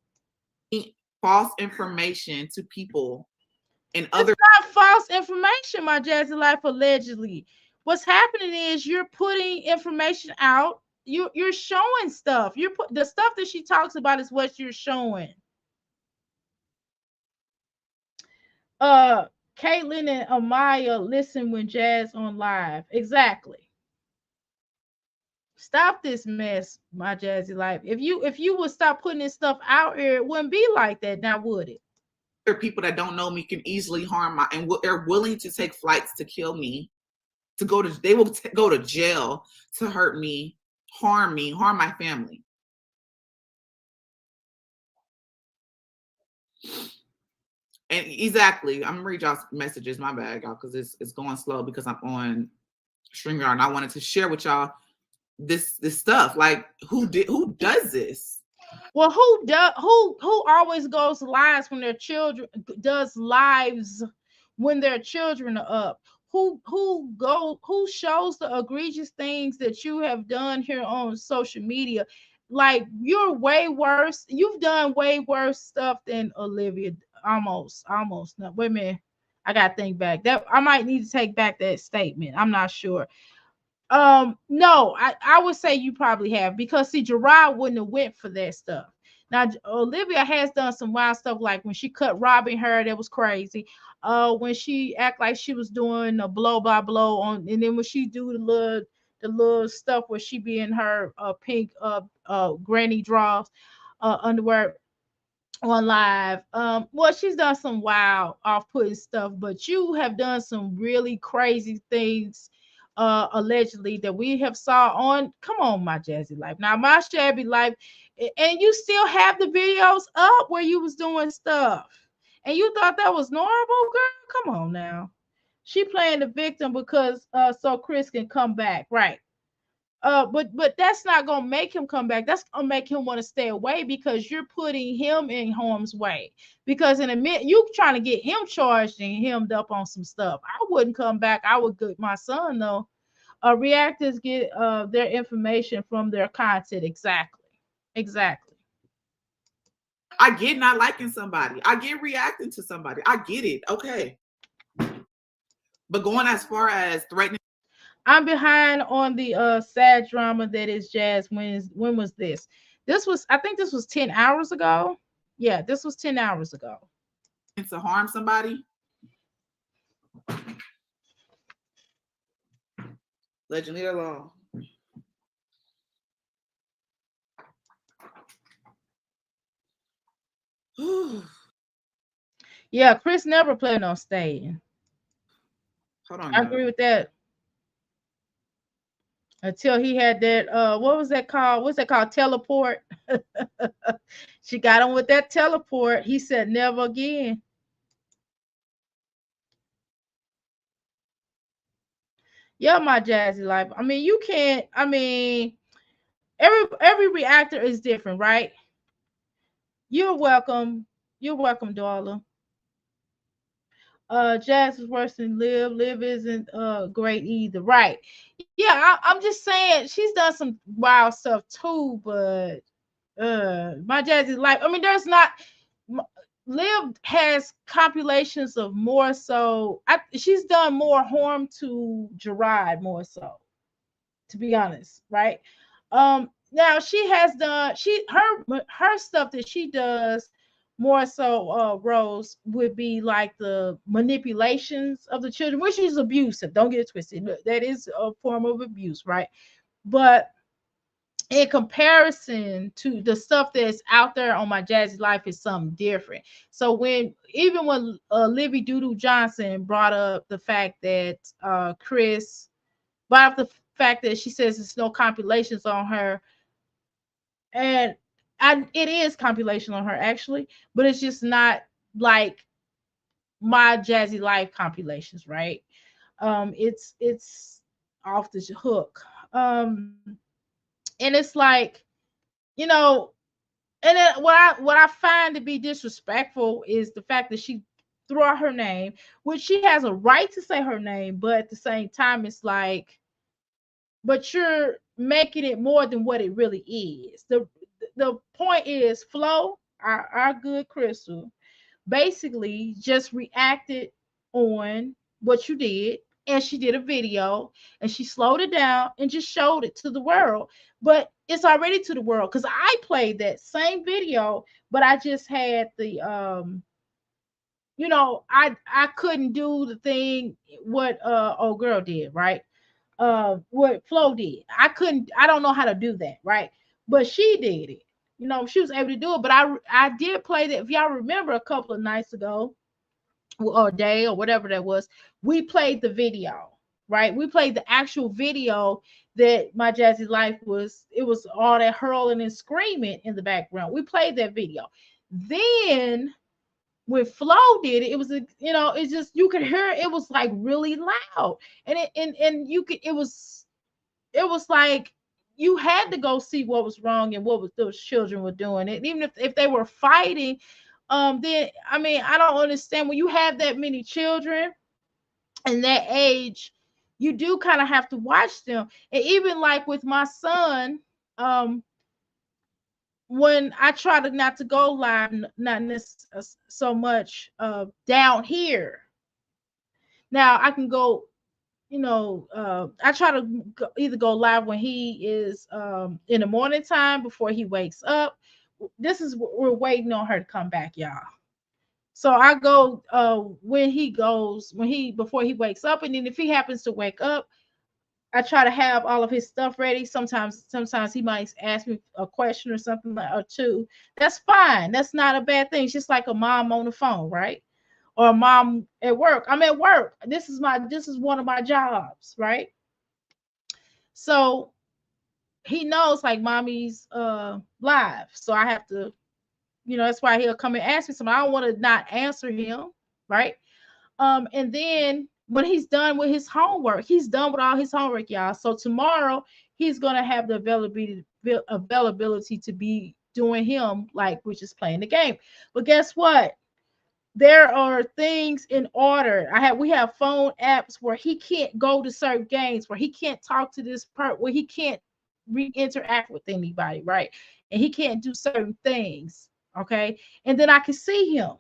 False information to people and other. It's not false information, my Jazzy life. Allegedly, what's happening is you're putting information out. You're showing stuff. You're put the stuff that she talks about is what you're showing. Caitlin and Amaya listen when Jazz on live. Exactly. Stop this mess, my Jazzy life. If you would stop putting this stuff out here, it wouldn't be like that now, would it? people that don't know me can easily harm my, and they're willing to take flights to kill me, to go to, they will go to jail to hurt me, harm my family. And exactly, I'm gonna read y'all's messages. My bad, y'all, because it's going slow because I'm on StreamYard and I wanted to share with y'all this stuff. Like, who does this? Well, who always goes lives when their children does lives when their children are up? Who shows the egregious things that you have done here on social media? Like, you're way worse. You've done way worse stuff than Olivia. Almost. No, wait a minute. I gotta think back. That I might need to take back that statement. I'm not sure. No, I would say you probably have, because see, Gerard wouldn't have went for that stuff. Now Olivia has done some wild stuff, like when she cut Robin hair, that was crazy. When she act like she was doing a blow by blow on, and then when she do the little stuff where she be in her pink granny draws underwear on live. Well, she's done some wild off-putting stuff, but you have done some really crazy things allegedly that we have saw on, come on, my Jazzy Life. Now my shabby life, and you still have the videos up where you was doing stuff. And you thought that was normal, girl? Come on now. She playing the victim because so Chris can come back, right? But that's not gonna make him come back. That's gonna make him want to stay away, because you're putting him in harm's way. Because in a minute, you trying to get him charged and hemmed up on some stuff. I wouldn't come back. I would get my son though. Reactors get their information from their content. Exactly. I get not liking somebody. I get reacting to somebody. I get it. Okay. But going as far as threatening. I'm behind on the sad drama that is Jazz. When was this? I think this was 10 hours ago. Yeah, this was 10 hours ago. To harm somebody. Legend, leave it alone. Yeah, Chris never planned on staying. Hold on. I agree with that. Until he had that what was that called? What's that called? Teleport. She got him with that teleport. He said never again. Yeah, my Jazzy Life. I mean, you can't, I mean, every reactor is different, right? You're welcome. You're welcome, darling. Jazz is worse than Liv. Liv isn't great either, right? Yeah, I'm just saying she's done some wild stuff too, but my Jazzy Life. I mean, there's not. Liv has compilations of more so. She's done more harm to Gerard, more so, to be honest, right? Now she has done her stuff that she does more so, Rose, would be like the manipulations of the children, which is abusive. Don't get it twisted. That is a form of abuse, right? But in comparison to the stuff that's out there on my Jazzy Life is something different. So when Livy Doodoo Johnson brought up the fact that Chris brought up the fact that she says there's no compilations on her, and it is compilation on her actually, but it's just not like my Jazzy Life compilations, right? It's off the hook. And it's like, you know, and then what I find to be disrespectful is the fact that she threw out her name, which she has a right to say her name, but at the same time, it's like, but you're making it more than what it really is. The point is, Flo, our good Crystal, basically just reacted on what you did, and she did a video and she slowed it down and just showed it to the world. But it's already to the world because I played that same video, but I just had the I couldn't do the thing what old girl did, right? What Flo did. I don't know how to do that, right? But she did it. You know, she was able to do it. But I did play that. If y'all remember, a couple of nights ago, or day or whatever that was, we played the video, right? We played the actual video that my Jazzy life was. It was all that hurling and screaming in the background. We played that video. Then when Flo did it, it was it's just, you could hear it was like really loud, and you could, it was like you had to go see what was wrong and what was those children were doing. And even if they were fighting, then I mean, I don't understand when you have that many children and that age, you do kind of have to watch them. And even like with my son, um, when I try to not to go live, not so much down here. Now I can go, I try to either go live when he is in the morning time before he wakes up. This is what we're waiting on her to come back, y'all. So I go when he before he wakes up, and then if he happens to wake up, I try to have all of his stuff ready. Sometimes he might ask me a question or something like, or two. That's fine. That's not a bad thing. It's just like a mom on the phone, right? Or a mom at work. I'm at work. This is one of my jobs, right? So he knows like mommy's live. So I have to, that's why he'll come and ask me something. I don't want to not answer him, right? And then when he's done with his homework, he's done with all his homework, y'all. So tomorrow he's gonna have the availability to be doing him, like, which is playing the game. But guess what? There are things in order. We have phone apps where he can't go to certain games, where he can't talk to this part, where he can't interact with anybody, right? And he can't do certain things. Okay. And then I can see him.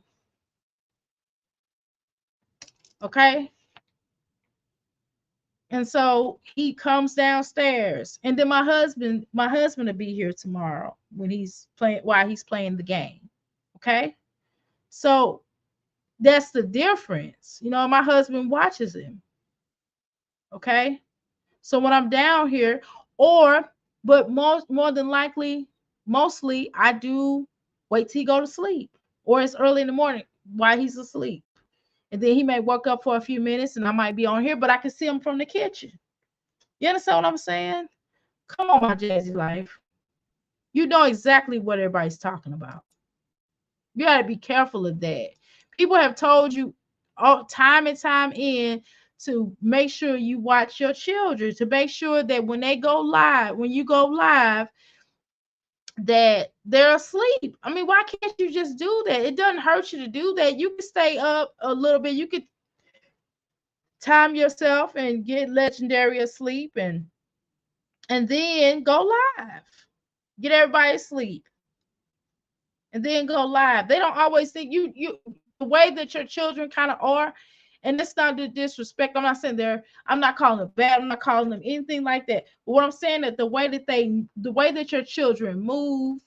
Okay. And so he comes downstairs, and then my husband will be here tomorrow when he's playing, while he's playing the game. Okay. So that's the difference. My husband watches him. Okay. So when I'm down here, but more than likely, mostly I do wait till he go to sleep, or it's early in the morning while he's asleep. And then he may wake up for a few minutes and I might be on here, but I can see him from the kitchen. You understand what I'm saying? Come on, my Jazzy life. You know exactly what everybody's talking about. You got to be careful of that. People have told you all time and time in to make sure you watch your children, to make sure that when you go live, that they're asleep. I mean, why can't you just do that? It doesn't hurt you to do that. You can stay up a little bit. You could time yourself and get legendary asleep, and then go live. Get everybody asleep. And then go live. They don't always think you the way that your children kind of are, and it's not the disrespect. I'm not saying I'm not calling them bad. I'm not calling them anything like that. But what I'm saying that the way that your children move,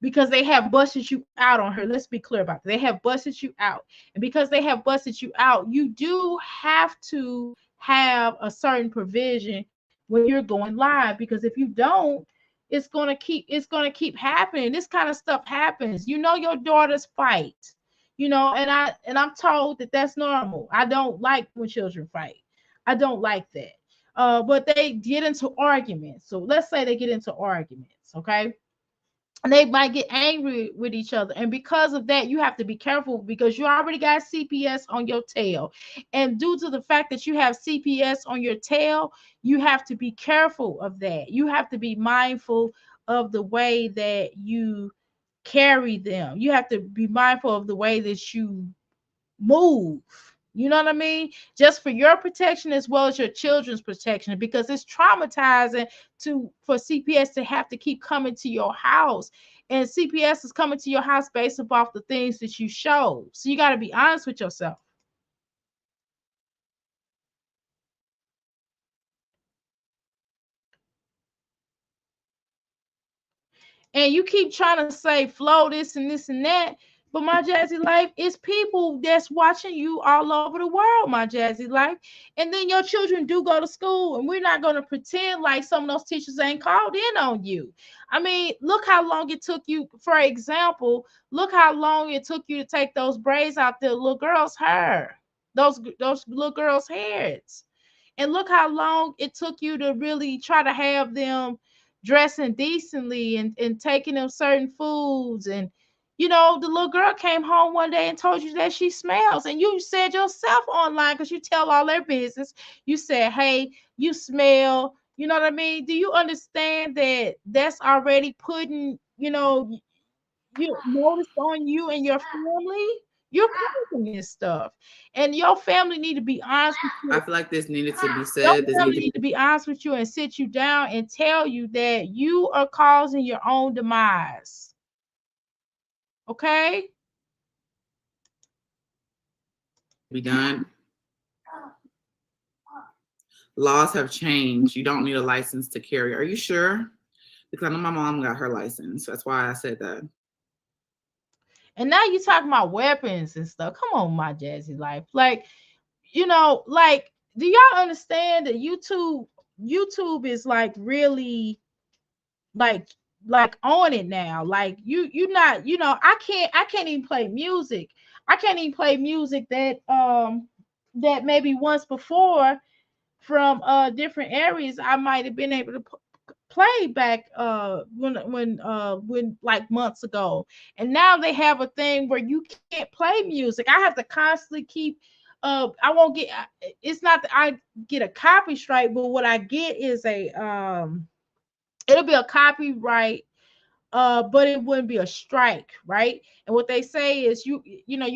because they have busted you out on her. Let's be clear about that. They have busted you out. And because they have busted you out, you do have to have a certain provision when you're going live, because if you don't, it's going to keep happening. This kind of stuff happens. Your daughters fight. And I'm told that that's normal. I don't like when children fight. I don't like that. But they get into arguments. So let's say they get into arguments, okay? And they might get angry with each other. And because of that, you have to be careful, because you already got CPS on your tail. And due to the fact that you have CPS on your tail, you have to be careful of that. You have to be mindful of the way that you carry them. You have to be mindful of the way that you move. You know what I mean? Just for your protection as well as your children's protection, because it's traumatizing for CPS to have to keep coming to your house. And CPS is coming to your house based off the things that you show. So you got to be honest with yourself. And you keep trying to say flow this and this and that. But my Jazzy Life is people that's watching you all over the world, my Jazzy Life. And then your children do go to school, and we're not going to pretend like some of those teachers ain't called in on you. I mean, look how long it took you, for example, look how long it took you to take those braids out the little girl's hair, those little girls' heads. And look how long it took you to really try to have them dressing decently and taking them certain foods. And the little girl came home one day and told you that she smells. And you said yourself online, because you tell all their business. You said, hey, you smell. You know what I mean? Do you understand that that's already putting, you notice on you and your family? You're causing this stuff. And your family need to be honest with I you. feel like this needed to be Your said. This family needed need to be honest with you and sit you down and tell you that you are causing your own demise. Okay? to be done. Laws have changed. You don't need a license to carry. Are you sure? Because I know my mom got her license. That's why I said that. And now you talking about weapons and stuff. Come on, my Jazzy Life. Like, do y'all understand that YouTube is like really like on it now? Like you not, I can't even play music. I can't even play music that maybe once before from different areas I might have been able to play back when like months ago. And now they have a thing where you can't play music. I have to constantly keep I won't get it's not that I get a copy strike, but what I get is a it'll be a copyright, but it wouldn't be a strike, right? And what they say is you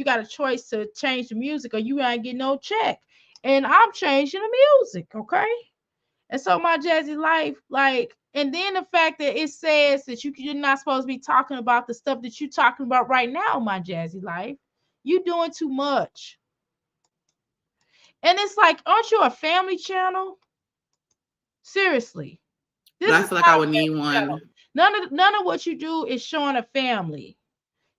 got a choice to change the music or you ain't get no check. And I'm changing the music, okay? And so my Jazzy Life, like, and then the fact that it says that you're not supposed to be talking about the stuff that you're talking about right now, my Jazzy Life. You doing too much. And it's like, aren't you a family channel? Seriously. But This I is feel like I not would a need family channel. one. None of what you do is showing a family.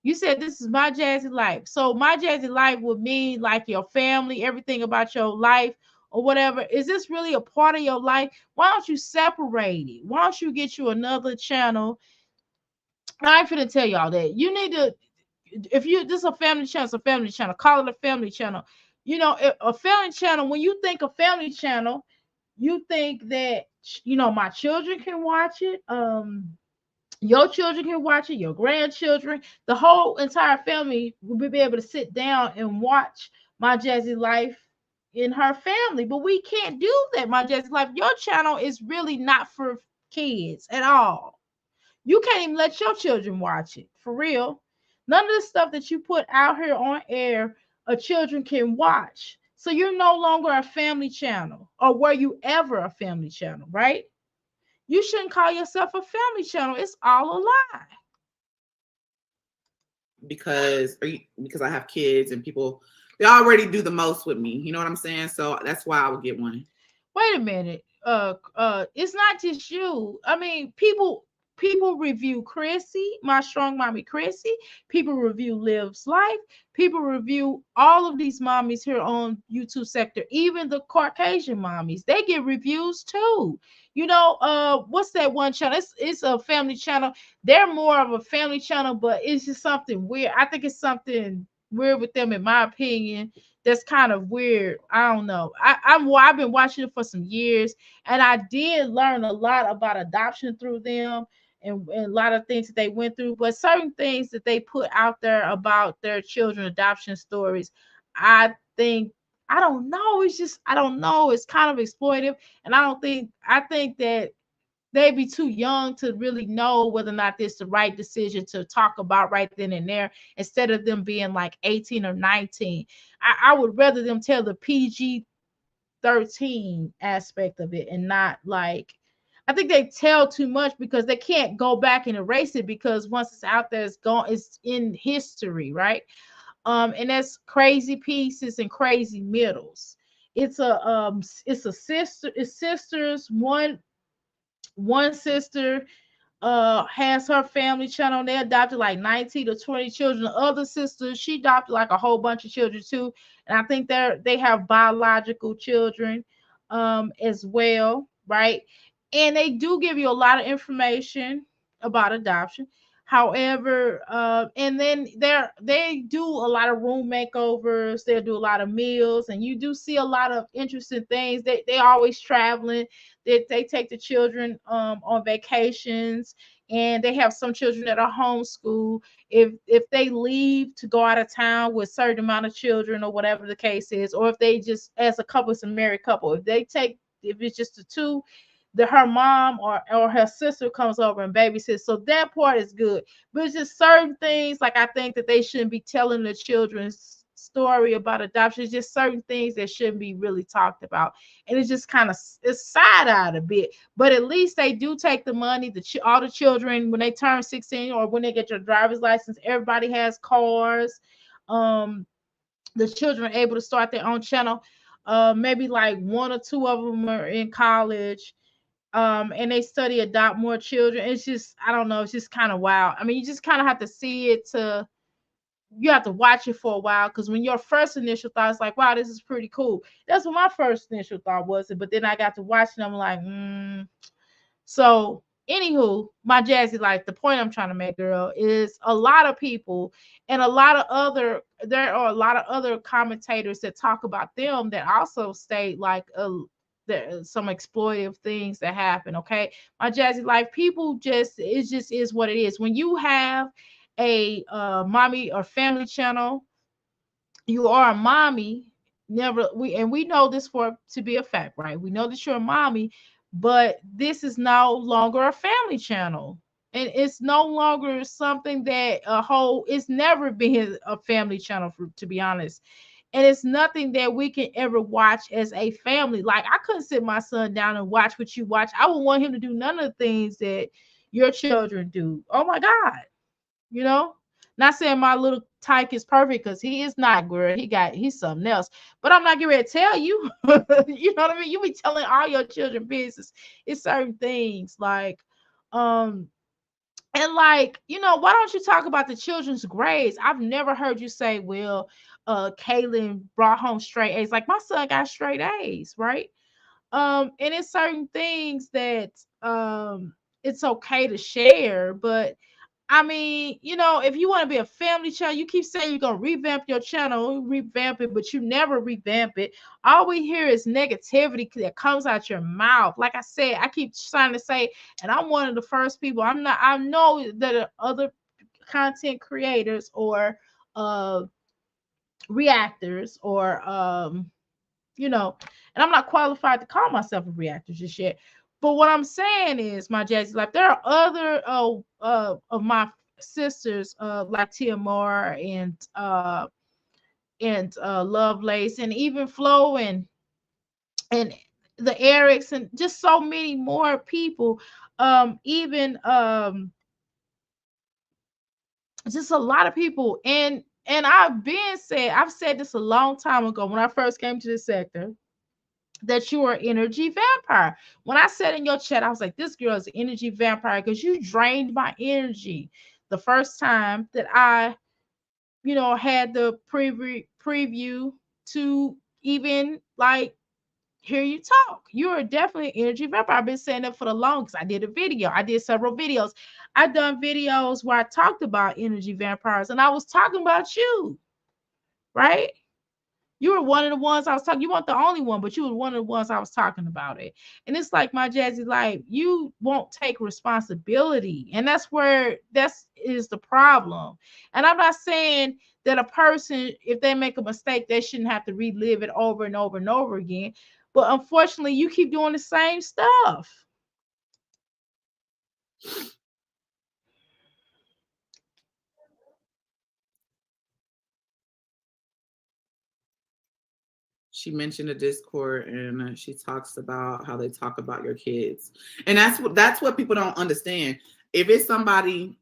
You said this is my Jazzy Life. So my Jazzy Life would mean like your family, everything about your life or whatever. Is this really a part of your life? Why don't you separate it? Why don't you get you another channel? I ain't finna tell y'all that. You need to, if you this is a family channel, it's a family channel. Call it a family channel. A family channel, when you think of family channel, you think that my children can watch it. Your children can watch it, your grandchildren, the whole entire family will be able to sit down and watch my Jazzy Life in her family. But we can't do that, my Jazzy Life. Your channel is really not for kids at all. You can't even let your children watch it for real. None of the stuff that you put out here on air, children can watch. So you're no longer a family channel, or were you ever a family channel, right? You shouldn't call yourself a family channel. It's all a lie. Because I have kids and people, they already do the most with me. You know what I'm saying? So that's why I would get one. Wait a minute. It's not just you. I mean, people review Chrissy, my strong mommy Chrissy. People review Liv's Life. People review all of these mommies here on YouTube sector, even the Caucasian mommies. They get reviews too. What's that one channel? It's a family channel. They're more of a family channel, but it's just something weird. I think it's something weird with them, in my opinion. That's kind of weird. I don't know. I've been watching it for some years, and I did learn a lot about adoption through them, and a lot of things that they went through. But certain things that they put out there about their children adoption stories, I think I don't know. It's just I don't know. It's kind of exploitive, and I think that they'd be too young to really know whether or not this is the right decision to talk about right then and there, instead of them being like 18 or 19. I would rather them tell the PG 13 aspect of it, and not like, I think they tell too much because they can't go back and erase it, because once it's out there, it's gone, it's in history, right? And that's crazy pieces and crazy middles. It's a sister, it's sisters, one sister, has her family channel. They adopted like 19 to 20 children. The other sister, she adopted like a whole bunch of children too. And I think they have biological children as well, right? And they do give you a lot of information about adoption. However, and then they do a lot of room makeovers. They do a lot of meals, and you do see a lot of interesting things. They always traveling. They take the children on vacations, and they have some children that are homeschooled. If they leave to go out of town with a certain amount of children or whatever the case is, or if they just as a couple, it's a married couple, if it's just the two, her mom or her sister comes over and babysits. So that part is good. But it's just certain things like I think that they shouldn't be telling the children's story about adoption. It's just certain things that shouldn't be really talked about. And it's just kind of it's side eyed a bit. But at least they do take the money. All the children when they turn 16 or when they get your driver's license, everybody has cars. The children are able to start their own channel. Maybe like one or two of them are in college, and they study adopt more children. It's just I don't know, it's just kind of wild. I mean, you just kind of have to see it to you have to watch it for a while, because when your first initial thought is like, wow, this is pretty cool. That's what my first initial thought was. But then I got to watching, I'm like, So anywho, my Jazzy life, the point I'm trying to make, girl, is a lot of people and there are a lot of other commentators that talk about them that also state like there's some exploitive things that happen. Okay. My Jazzy life, people it just is what it is. When you have a mommy or family channel, you are a mommy. We know this for to be a fact, right? We know that you're a mommy, but this is no longer a family channel. And it's no longer something that it's never been a family channel to be honest. And it's nothing that we can ever watch as a family. Like I couldn't sit my son down and watch what you watch. I would want him to do none of the things that your children do. Oh my God. You know, not saying my little tyke is perfect because he is not, girl. He's something else. But I'm not getting ready to tell you. You know what I mean? You be telling all your children business. It's certain things like, and like, why don't you talk about the children's grades? I've never heard you say, well, Kaylin brought home straight A's. Like my son got straight A's, right? And it's certain things that it's okay to share, but I mean, if you want to be a family channel, you keep saying you're gonna revamp your channel, revamp it, but you never revamp it. All we hear is negativity that comes out your mouth. Like I said, I keep trying to say, and I'm one of the first people. I know that other content creators or reactors or and I'm not qualified to call myself a reactor just yet. But what I'm saying is, my Jazzy, like there are other of my sisters, like Tia Moore and Lovelace, and even Flo and the Erics, and just so many more people. Even just a lot of people, and I've said this a long time ago when I first came to this sector, that you are an energy vampire. When I said in your chat, I was like, this girl is an energy vampire because you drained my energy the first time that I, had the preview to even like hear you talk. You are definitely an energy vampire. I've been saying that for the longest. I did a video. I did several videos. I've done videos where I talked about energy vampires, and I was talking about you, right? You were one of the ones I was talking. You weren't the only one, but you were one of the ones I was talking about it. And it's like my Jazzy life, you won't take responsibility. And that's is the problem. And I'm not saying that a person, if they make a mistake, they shouldn't have to relive it over and over and over again. But unfortunately, you keep doing the same stuff. She mentioned a Discord, and she talks about how they talk about your kids, and that's what people don't understand. If it's somebody,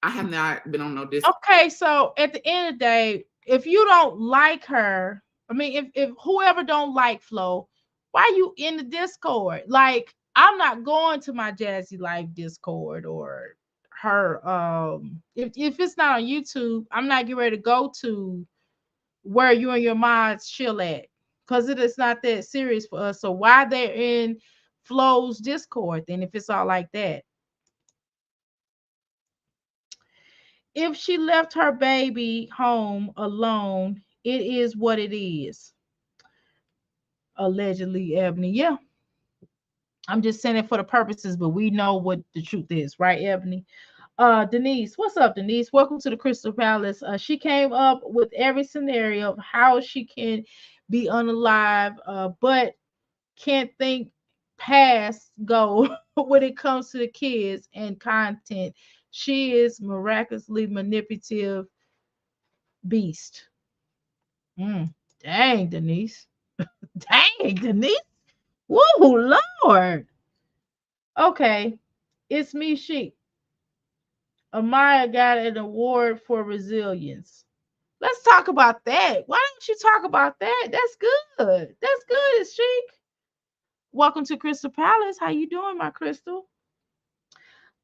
I have not been on no Discord. Okay, so at the end of the day, if you don't like her, I mean, if whoever don't like Flo, why you in the Discord? Like, I'm not going to my Jazzy Life Discord or her if it's not on YouTube, I'm not getting ready to go to where you and your mods chill at, because it is not that serious for us. So why they're in Flo's Discord then if it's all like that? If she left her baby home alone, it is what it is. Allegedly, Ebony. Yeah, I'm just saying it for the purposes, but we know what the truth is, right, Ebony? Denise, what's up, Denise? Welcome to the Crystal Palace. She came up with every scenario of how she can be unalive, but can't think past go when it comes to the kids and content. She is miraculously manipulative beast. Dang, Denise. Dang, Denise. Woo, Lord. Okay, it's me, Sheik. Amaya got an award for resilience. Let's talk about that. Why don't you talk about that? That's good. That's good, Sheik. Welcome to Crystal Palace. How you doing, my Crystal?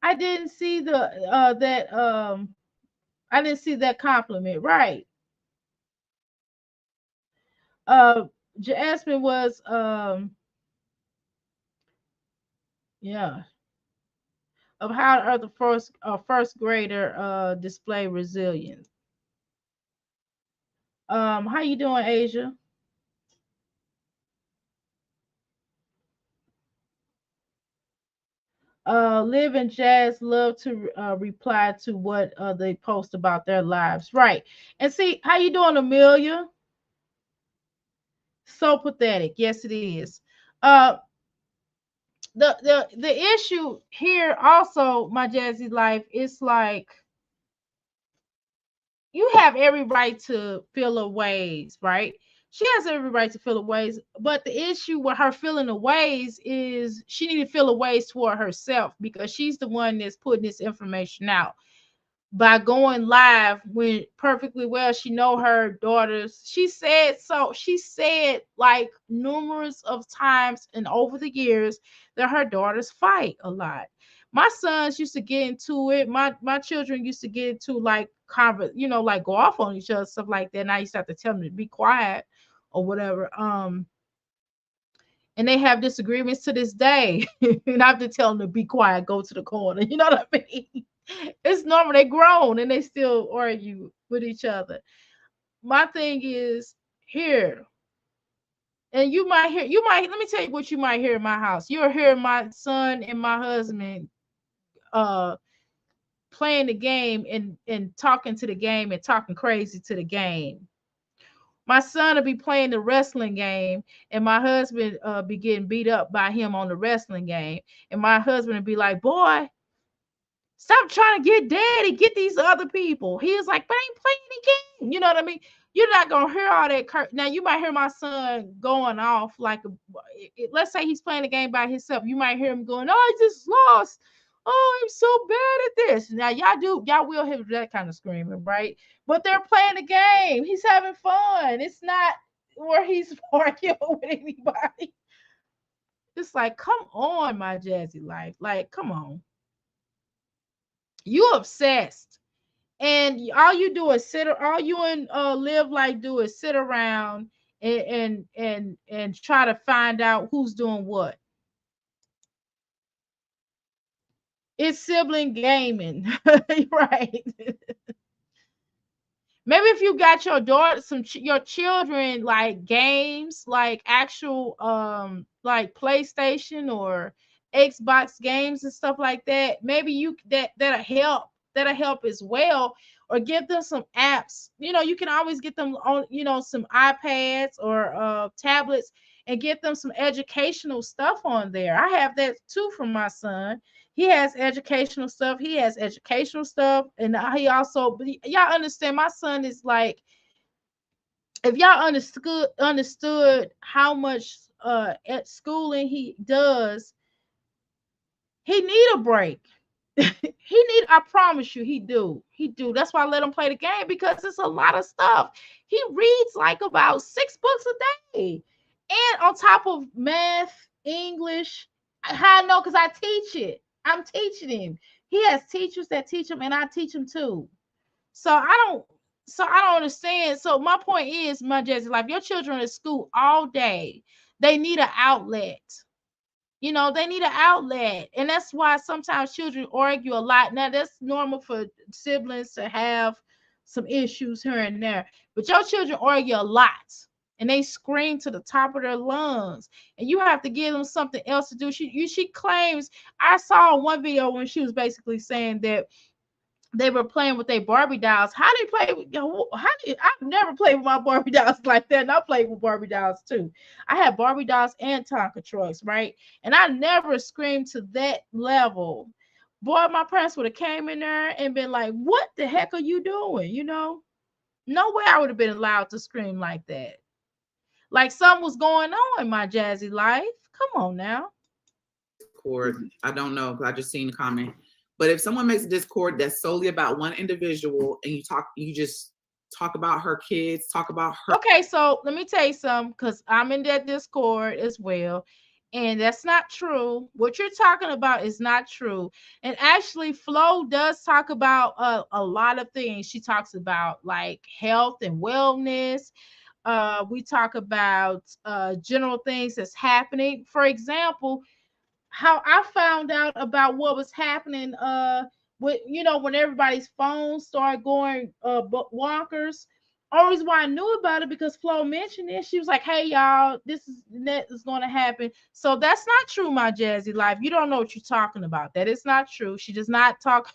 I didn't see the that I didn't see that compliment. Right. Uh Jasmine was yeah, of how are the first grader display resilience. How you doing, Asia? Liv and Jazz love to reply to what they post about their lives, right? And see, how you doing, Amelia? So pathetic. Yes, it is. Uh, the issue here also, my Jazzy life, is like you have every right to feel a ways, right? She has every right to feel a ways, but the issue with her feeling the ways is she need to feel a ways toward herself, because she's the one that's putting this information out by going live when perfectly well she know her daughters. She said like numerous of times and over the years that her daughters fight a lot. My sons used to get into it. My children used to get into like like go off on each other, stuff like that, and I used to have to tell them to be quiet or whatever. And they have disagreements to this day. And I have to tell them to be quiet, go to the corner. You know what I mean? It's normal. They grown and they still argue with each other. My thing is here, and let me tell you what you might hear in my house. You'll hear my son and my husband uh playing the game and talking to the game and talking crazy to the game. My son will be playing the wrestling game, and my husband be getting beat up by him on the wrestling game. And my husband will be like, "Boy, stop trying to get daddy, get these other people." He was like, "But I ain't playing any game." You know what I mean? You're not gonna hear all that. Now you might hear my son going off like let's say he's playing a game by himself. You might hear him going, "Oh, I just lost. Oh, I'm so bad at this." Now y'all will hear that kind of screaming, right? But they're playing the game. He's having fun. It's not where he's arguing with anybody. It's like, come on, my Jazzy life. Like, come on. You obsessed. And all you do is all you and live like do is sit around and try to find out who's doing what. It's sibling gaming. Right? Maybe if you got your daughter your children like games, like actual like PlayStation or Xbox games and stuff like that, maybe that'll help as well. Or give them some apps. You can always get them on some iPads or tablets, and get them some educational stuff on there. I have that too from my son. He has educational stuff. And he also, y'all understand, my son is like, if y'all understood how much at schooling he does, he need a break. I promise you, he do. That's why I let him play the game, because it's a lot of stuff. He reads like about 6 books a day, and on top of math, English, How I know? Because I teach it. I'm teaching him. He has teachers that teach him, and I teach him too. So I don't understand. So my point is, my Jazzy life, your children are at school all day. They need an outlet. They need an outlet. And that's why sometimes children argue a lot. Now, that's normal for siblings to have some issues here and there. But your children argue a lot. And they scream to the top of their lungs. And you have to give them something else to do. She claims, I saw one video when she was basically saying that they were playing with their Barbie dolls. How they play with, I've never played with my Barbie dolls like that. And I played with Barbie dolls too. I had Barbie dolls and Tonka trucks, right? And I never screamed to that level. Boy, my parents would have came in there and been like, what the heck are you doing? No way I would have been allowed to scream like that. Like something was going on in my Jazzy life. Come on now. Discord. I don't know, because I just seen the comment. But if someone makes a Discord that's solely about one individual and you just talk about her kids, talk about her. Okay, so let me tell you something, because I'm in that Discord as well. And that's not true. What you're talking about is not true. And actually, Flo does talk about a lot of things. She talks about like health and wellness. We talk about general things that's happening. For example, how I found out about what was happening with when everybody's phones started going wonkers. Always why I knew about it because Flo mentioned it. She was like, hey y'all, that is going to happen. So that's not true, my Jazzy life. You don't know what you're talking about. That is not true. She does not talk.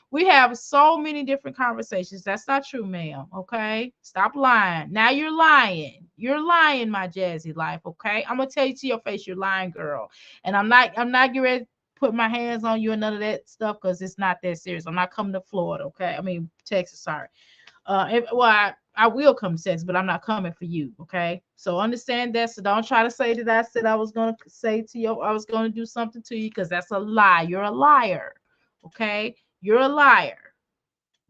We have so many different conversations. That's not true, ma'am. Okay, stop lying. Now you're lying. You're lying, my Jazzy life. Okay, I'm gonna tell you to your face, you're lying, girl. And I'm not getting ready to put my hands on you and none of that stuff because it's not that serious. I'm not coming to Florida, okay? I mean Texas, sorry. I will come to Texas, but I'm not coming for you, okay? So understand that. So don't try to say that I said I was gonna say to you, I was gonna do something to you, because that's a lie. You're a liar, okay? You're a liar.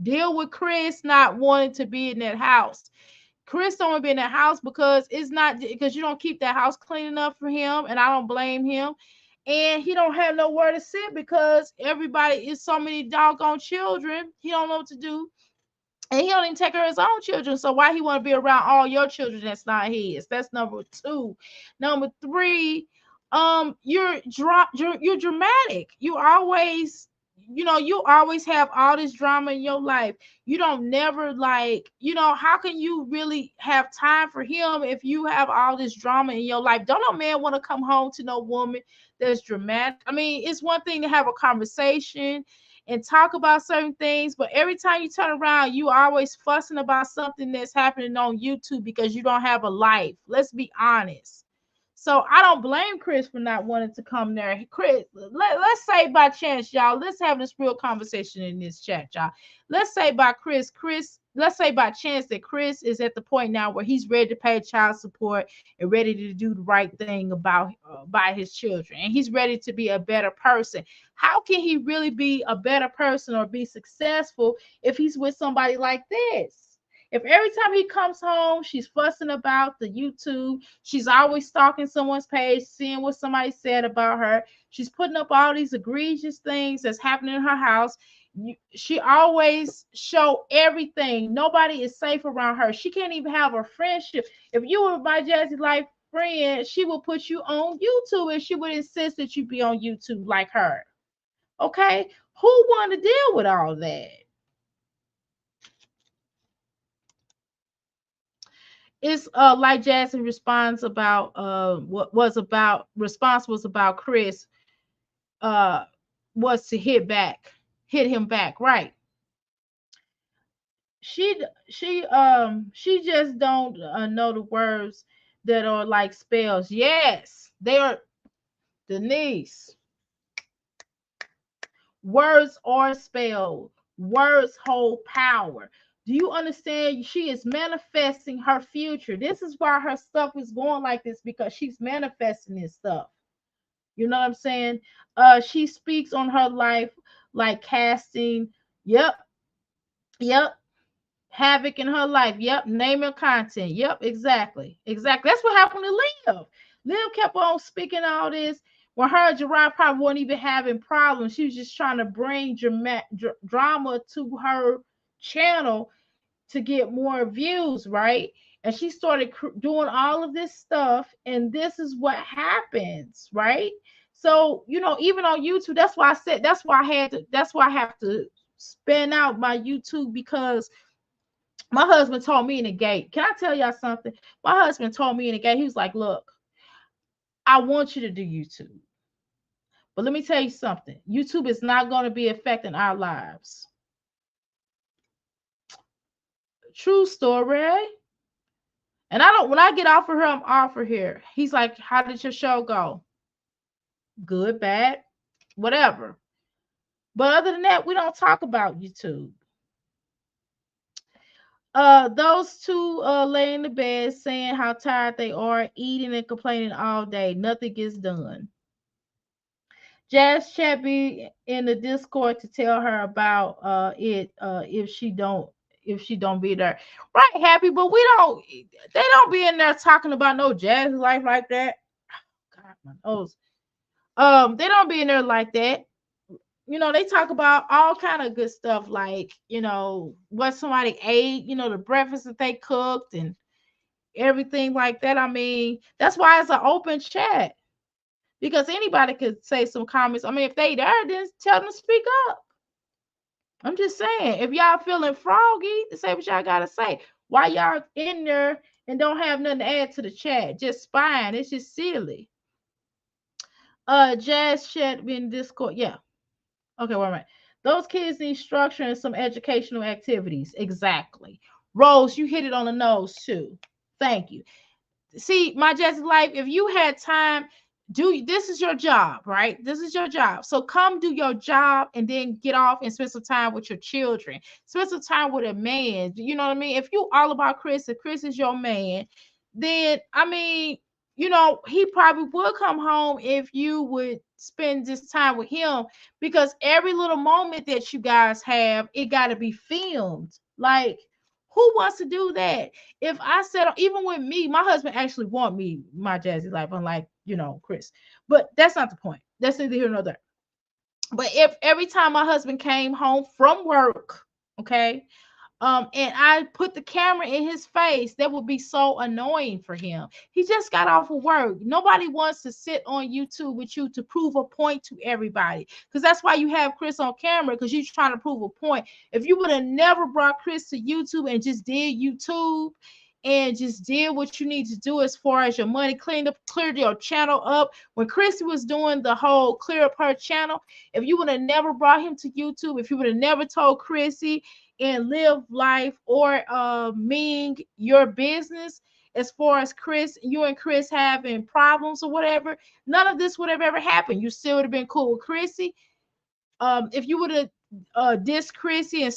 Deal with Chris not wanting to be in that house. Chris don't want to be in that house because it's not because you don't keep that house clean enough for him, and I don't blame him. And he don't have nowhere to sit because everybody is so many doggone children. He don't know what to do, and he don't even take care of his own children. So why he want to be around all your children that's not his? That's number two. Number three, you're dramatic. You always have all this drama in your life. You don't never how can you really have time for him if you have all this drama in your life? Don't no man want to come home to no woman that's dramatic. I mean, it's one thing to have a conversation and talk about certain things, but every time you turn around, you always fussing about something that's happening on YouTube because you don't have a life. Let's be honest. So I don't blame Chris for not wanting to come there. Chris, let's say by chance, y'all, let's have this real conversation in this chat, y'all. Let's say let's say by chance that Chris is at the point now where he's ready to pay child support and ready to do the right thing about by his children, and he's ready to be a better person. How can he really be a better person or be successful if he's with somebody like this? If every time he comes home, she's fussing about the YouTube, she's always stalking someone's page, seeing what somebody said about her, she's putting up all these egregious things that's happening in her house. She always show everything. Nobody is safe around her. She can't even have a friendship. If you were my Jazzy life friend, she will put you on YouTube and she would insist that you be on YouTube like her. Okay, who want to deal with all that? It's like Jackson responds about response was about Chris was to hit him back, right? She just don't know the words that are like spells. Yes, they are, Denise. Words are spelled. Words hold power. Do you understand? She is manifesting her future. This is why her stuff is going like this, because she's manifesting this stuff. You know what I'm saying? She speaks on her life like casting. Yep. Yep. Havoc in her life. Yep. Name and content. Yep. Exactly. Exactly. That's what happened to Liv. Liv kept on speaking all this. When her and Gerard probably weren't even having problems. She was just trying to bring drama to her channel to get more views, right? And she started doing all of this stuff, and this is what happens, right? So, even on YouTube, that's why I said, that's why I have to spin out my YouTube, because my husband told me in the gate. Can I tell y'all something? My husband told me in the gate, he was like, look, I want you to do YouTube. But let me tell you something. YouTube is not going to be affecting our lives. True story. And when I get off of here, I'm off of here. He's like, how did your show go? Good, bad, whatever. But other than that, we don't talk about YouTube. Those two lay in the bed saying how tired they are, eating and complaining all day. Nothing gets done. Jazz Chat be in the Discord to tell her about it if she don't be there. Right, Happy, but they don't be in there talking about no Jazz life like that. God, my nose. They don't be in there like that. They talk about all kind of good stuff, like, what somebody ate, the breakfast that they cooked and everything like that. I mean, that's why it's an open chat, because anybody could say some comments. I mean, if they there, then tell them to speak up. I'm just saying, if y'all feeling froggy, to say what y'all gotta say. Why y'all in there and don't have nothing to add to the chat? Just spying. It's just silly. Jazz chat in Discord. Yeah. Okay, wait a minute. Those kids need structure and some educational activities. Exactly. Rose, you hit it on the nose too. Thank you. See, my Jazzy life, if you had time, this is your job, right? This is your job. So come do your job and then get off and spend some time with your children. Spend some time with a man. You know what I mean? If you all about Chris, if Chris is your man, then I mean, he probably would come home if you would spend this time with him, because every little moment that you guys have, it got to be filmed. Like, who wants to do that? If I said, even with me, my husband actually want me, my Jazzy life, unlike, Chris. But that's not the point. That's neither here nor there. But if every time my husband came home from work, okay, and I put the camera in his face, that would be so annoying for him. He just got off of work. Nobody wants to sit on YouTube with you to prove a point to everybody, because that's why you have Chris on camera, because you're trying to prove a point. If you would have never brought Chris to YouTube and just did YouTube and just did what you need to do as far as your money, cleared your channel up. When Chrissy was doing the whole clear up her channel, if you would have never brought him to YouTube, if you would have never told Chrissy and Live Life or Ming your business, as far as you and Chris having problems or whatever, none of this would have ever happened. You still would have been cool with Chrissy. If you would have dissed Chrissy and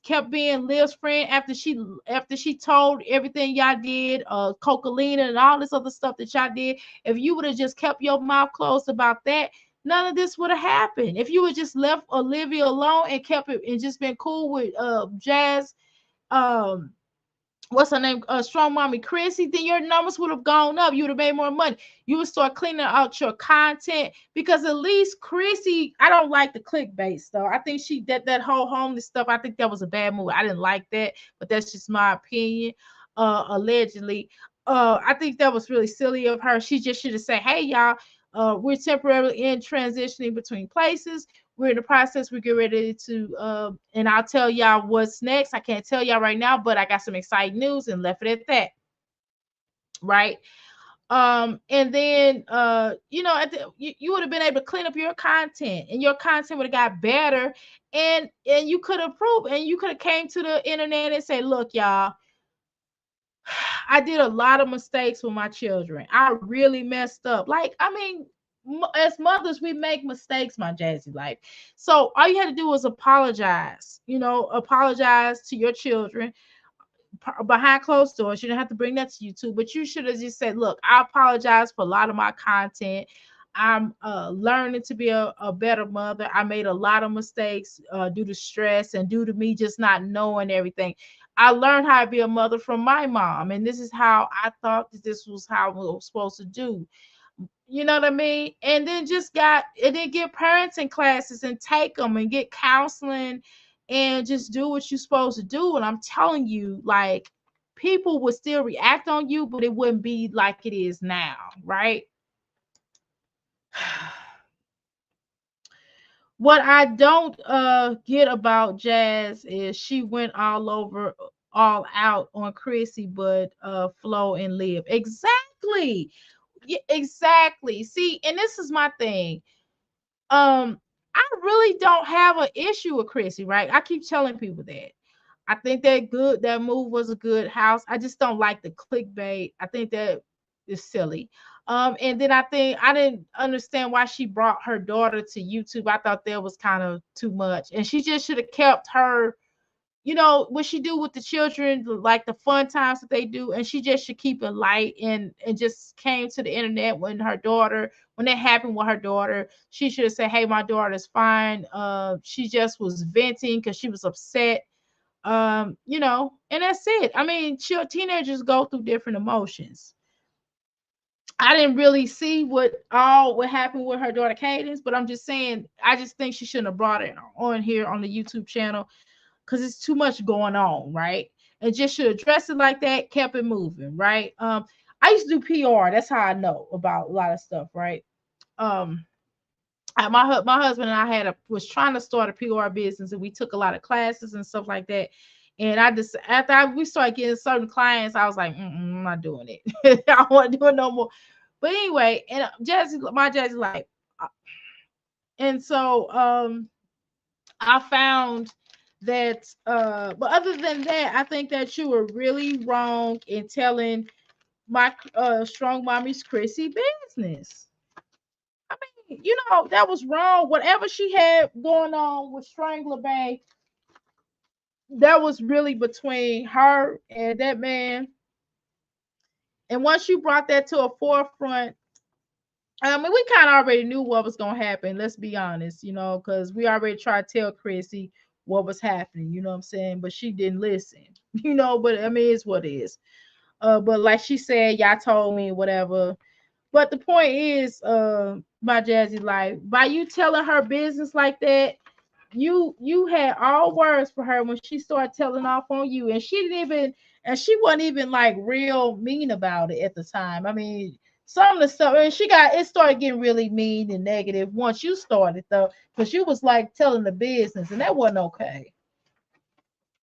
kept being Liv's friend after she told everything y'all did, Cocolina and all this other stuff that y'all did, if you would have just kept your mouth closed about that, none of this would have happened. If you would just left Olivia alone and kept it and just been cool with Jazz, what's her name, Strong Mommy Chrissy, then your numbers would have gone up. You would have made more money. You would start cleaning out your content, because at least Chrissy, I don't like the clickbait stuff. I think that whole homeless stuff, I think that was a bad move. I didn't like that, but that's just my opinion. Allegedly, I think that was really silly of her. She just should have said, hey y'all, we're temporarily in transitioning between places. We're in the process. We get ready to, and I'll tell y'all what's next. I can't tell y'all right now, but I got some exciting news, and left it at that. Right. And then, you would have been able to clean up your content, and your content would have got better, and you could have proved, and you could have came to the internet and say, look, y'all, I did a lot of mistakes with my children. I really messed up. Like, I mean, as mothers, we make mistakes, my Jazzy life. So all you had to do was apologize. Apologize to your children behind closed doors. You didn't have to bring that to YouTube, but you should have just said, look, I apologize for a lot of my content. I'm learning to be a better mother. I made a lot of mistakes due to stress and due to me just not knowing everything. I learned how to be a mother from my mom, and this is how I thought that this was how we were supposed to do. You know what I mean? And then get parenting classes and take them and get counseling and just do what you're supposed to do. And I'm telling you, like, people would still react on you, but it wouldn't be like it is now, right? What I don't get about Jazz is she went all out on Chrissy, but Flo and Liv. Exactly. Yeah, exactly. See, and this is my thing. I really don't have an issue with Chrissy, right? I keep telling people that. I think that move was a good house. I just don't like the clickbait. I think that is silly. And then I think I didn't understand why she brought her daughter to YouTube. I thought that was kind of too much. And she just should have kept her, what she do with the children, like the fun times that they do, and she just should keep it light and just came to the internet when that happened with her daughter. She should have said, hey, my daughter's fine. She just was venting because she was upset. And that's it. I mean, teenagers go through different emotions. I didn't really see what happened with her daughter Cadence, but I'm just saying, I just think she shouldn't have brought it on here on the YouTube channel because it's too much going on, right? And just should address it like that, kept it moving, right? I used to do PR. That's how I know about a lot of stuff, right? My husband and I was trying to start a PR business, and we took a lot of classes and stuff like that. And I just we started getting certain clients, I was like, I'm not doing it. I don't want to do it no more. But anyway, and Jazzy like, and so I found that but other than that, I think that you were really wrong in telling my strong mommy's Chrissy business. I mean, that was wrong. Whatever she had going on with Strangler Bay, that was really between her and that man. And once you brought that to a forefront, I mean, we kind of already knew what was going to happen. Let's be honest, because we already tried to tell Chrissy what was happening. You know what I'm saying? But she didn't listen. But I mean, it's what it is. But like she said, y'all told me whatever. But the point is, my Jazzy life, by you telling her business like that, you had all words for her when she started telling off on you, and she wasn't even like real mean about it at the time. I mean, some of the stuff, and it started getting really mean and negative once you started though, because you was like telling the business, and that wasn't okay.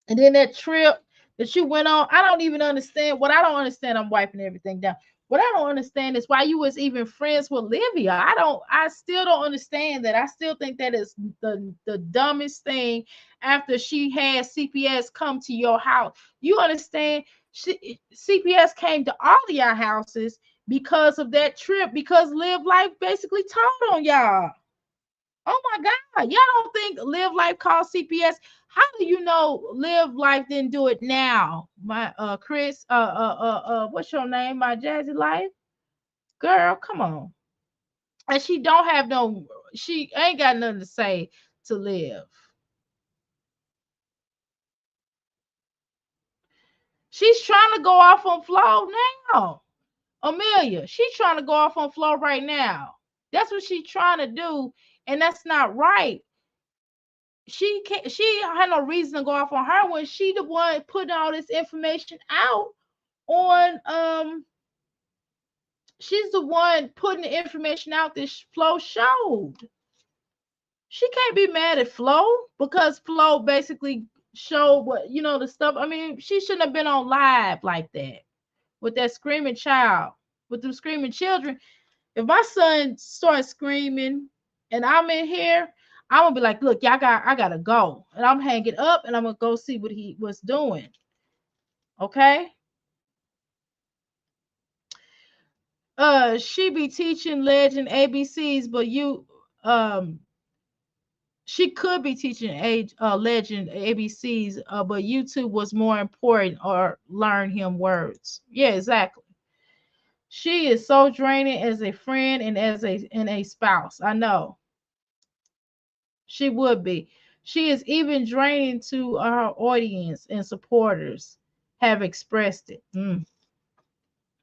And then that trip that you went on, I don't even understand. What I don't understand, I'm wiping everything down. What I don't understand is why you was even friends with Livia. I still don't understand that. I still think that is the dumbest thing after she had CPS come to your house. You understand? CPS came to all of y'all houses because of that trip, because Live Life basically told on y'all. Oh my God. Y'all don't think Live Life called CPS? How do you know Live Life didn't do it now? My Chris, what's your name? My Jazzy Life? Girl, come on. And she ain't got nothing to say to Live. She's trying to go off on Flo now. Amelia, she's trying to go off on Flo right now. That's what she's trying to do, and that's not right. She had no reason to go off on her when she the one putting all this information out on she's the one putting the information out that Flo showed. She can't be mad at Flo because Flo basically showed what the stuff. I mean, she shouldn't have been on live like that with that screaming child, with them screaming children. If my son starts screaming and I'm in here, I'm gonna be like, look, I gotta go. And I'm hanging up and I'm gonna go see what he was doing. Okay. She be teaching legend ABCs, but she could be teaching legend ABCs, but YouTube was more important or learn him words. Yeah, exactly. She is so draining as a friend and as a spouse. I know. She would be. She is even draining to her audience and supporters have expressed it.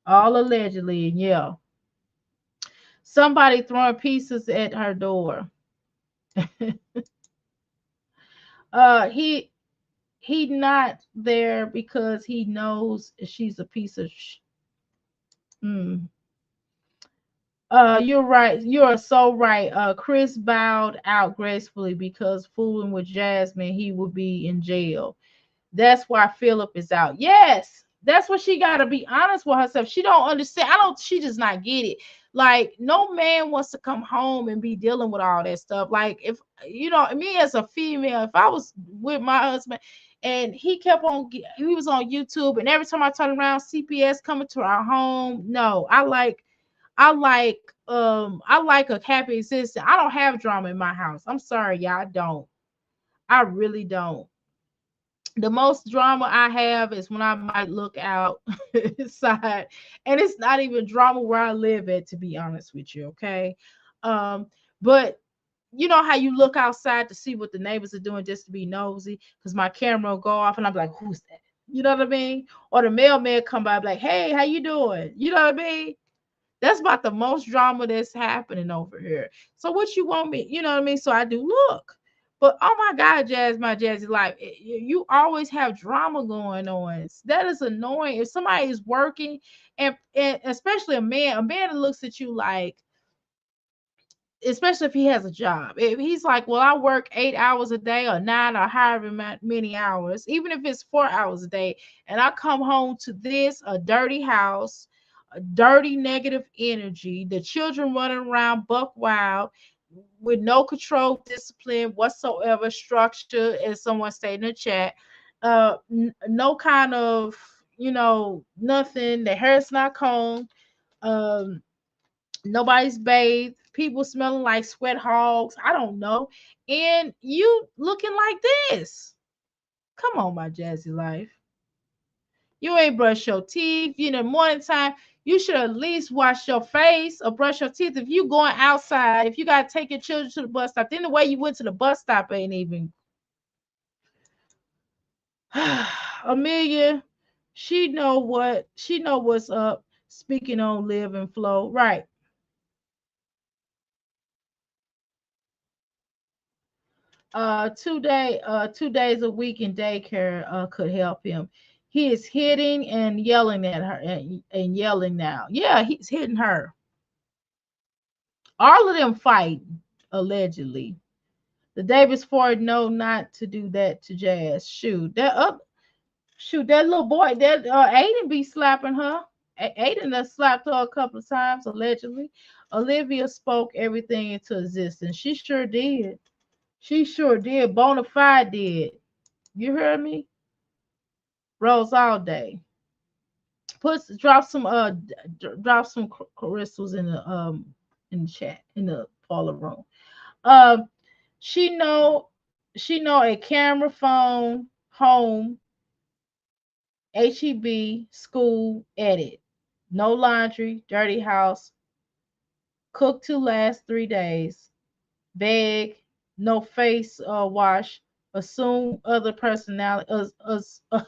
All allegedly, yeah. Somebody throwing pieces at her door. He not there because he knows she's a piece of mm. You're right. You are so right. Chris bowed out gracefully because fooling with Jasmine, he would be in jail. That's why Philip is out. Yes, that's what she got to be honest with herself. She don't understand. She does not get it. Like, no man wants to come home and be dealing with all that stuff. Like, if me as a female, if I was with my husband and he kept on, he was on YouTube, and every time I turn around, CPS coming to our home. No, I like a happy existence. I don't have drama in my house. I'm sorry, y'all. I don't. I really don't. The most drama I have is when I might look out side, and it's not even drama where I live at, to be honest with you. Okay. Um, but you know how you look outside to see what the neighbors are doing just to be nosy, because my camera will go off and I'm like, who's that? You know what I mean? Or the mailman come by like, hey, how you doing? You know what I mean? That's about the most drama that's happening over here. So what you want me, you know what I mean? So I do look. But oh my God, my Jazzy life, you always have drama going on. That is annoying. If somebody is working, and especially a man that looks at you like, especially if he has a job. If he's like, well, I work 8 hours a day or 9 or however many hours, even if it's 4 hours a day, and I come home to this, a dirty house, a dirty negative energy, the children running around buck wild with no control, discipline whatsoever, structure, as someone said in the chat, no kind of, nothing, the hair's not combed, um, nobody's bathed, people smelling like sweat hogs, I don't know, and you looking like this. Come on, my Jazzy life. You ain't brush your teeth. You in the morning time, you should at least wash your face or brush your teeth. If you going outside, if you gotta take your children to the bus stop, then the way you went to the bus stop ain't even. Amelia, she know what's up. Speaking on live and flow, right? 2 days a week in daycare could help him. He is hitting and yelling at her, and yelling now. Yeah, he's hitting her. All of them fight, allegedly. The Davis Ford know not to do that to Jazz. Shoot, that little boy, that Aiden be slapping her. Aiden done slapped her a couple of times, allegedly. Olivia spoke everything into existence. She sure did. She sure did. Bonafide did. You heard me? Rose all day. Drop some crystals in the chat, in the follow room. Um, she know she know a camera, phone, home, HEB, school, edit. No laundry, dirty house, cook to last 3 days, beg, no face wash, assume other personality,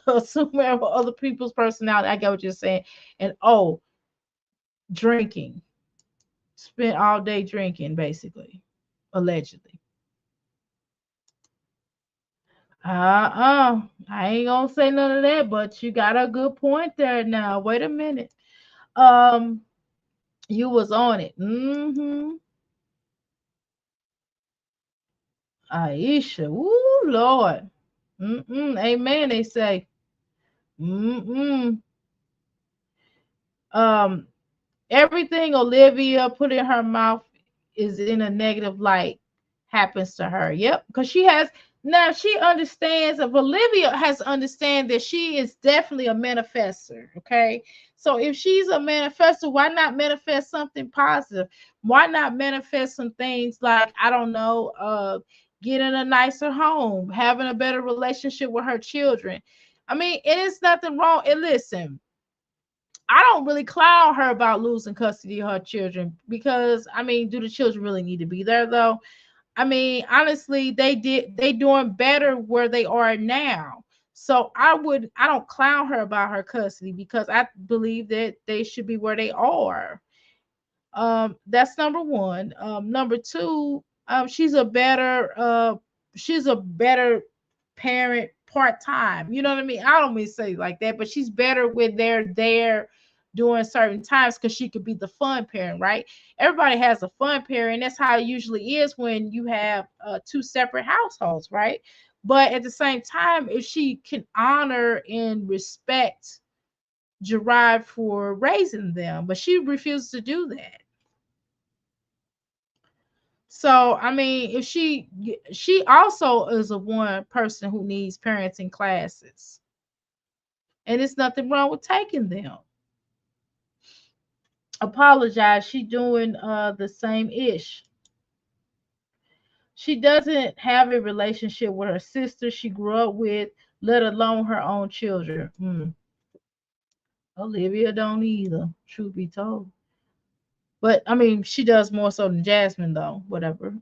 assume other people's personality. I get what you're saying. And drinking. Spent all day drinking, basically, allegedly. I ain't gonna say none of that, but you got a good point there now. Wait a minute. Um, you was on it. Mm-hmm. Aisha. Ooh, Lord. Mm-mm. Amen, they say. Mm-mm. Um, everything Olivia put in her mouth is in a negative light happens to her. Yep, because she understands. If Olivia has understand that she is definitely a manifester. Okay, so if she's a manifester, why not manifest something positive? Why not manifest some things like, I don't know, getting a nicer home, having a better relationship with her children? I mean, it is nothing wrong. And listen, I don't really clown her about losing custody of her children, because I mean, do the children really need to be there though? I mean, honestly, they doing better where they are now. So I don't clown her about her custody, because I believe that they should be where they are. That's number one. Number two, she's a better parent part-time. You know what I mean? I don't mean to say it like that, but she's better when they're there during certain times because she could be the fun parent, right? Everybody has a fun parent. That's how it usually is when you have two separate households, right? But at the same time, if she can honor and respect Gerard for raising them, but she refuses to do that. So I mean, if she also is a one person who needs parenting classes, and it's nothing wrong with taking them. Apologize, she doing the same ish. She doesn't have a relationship with her sister she grew up with, let alone her own children. Olivia don't either, truth be told. But I mean, she does more so than Jasmine, though. Whatever.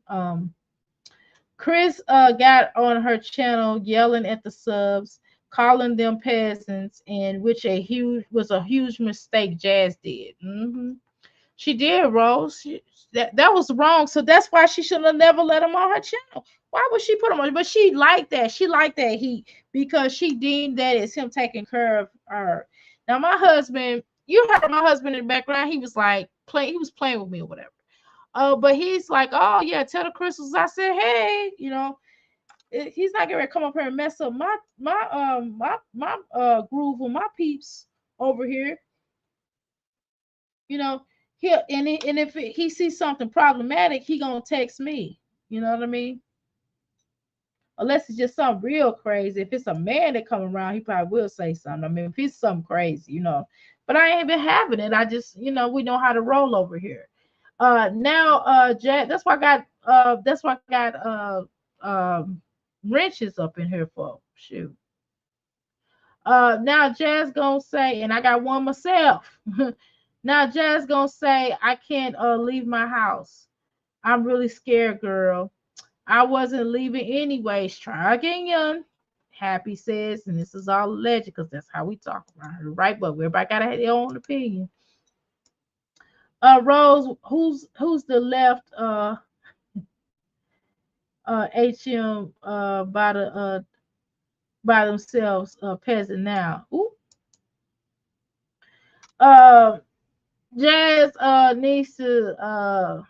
Chris got on her channel yelling at the subs, calling them peasants, and which a huge mistake Jazz did. She did, Rose. That was wrong. So that's why she should have never let him on her channel. Why would she put him on? But she liked that. She liked that heat because she deemed that as him taking care of her. Now my husband, you heard my husband in the background. He was like playing. He was playing with me or whatever. But he's like, oh yeah, tell the crystals. I said, hey, he's not gonna come up here and mess up my groove with my peeps over here. You know, and if he sees something problematic, he gonna text me. You know what I mean? Unless it's just something real crazy. If it's a man that come around, he probably will say something. I mean, if it's something crazy. But I ain't been having it. I just, we know how to roll over here. Now, Jack, that's why I got wrenches up in here for. Shoot. Now Jazz gonna say, and I got one myself. Now Jazz gonna say, I can't leave my house. I'm really scared, girl. I wasn't leaving anyways. Try again, young. Happy says, and this is all alleged because that's how we talk around here, right? But everybody gotta have their own opinion. Rose, who's the left HM by themselves peasant now? Ooh. Jazz needs to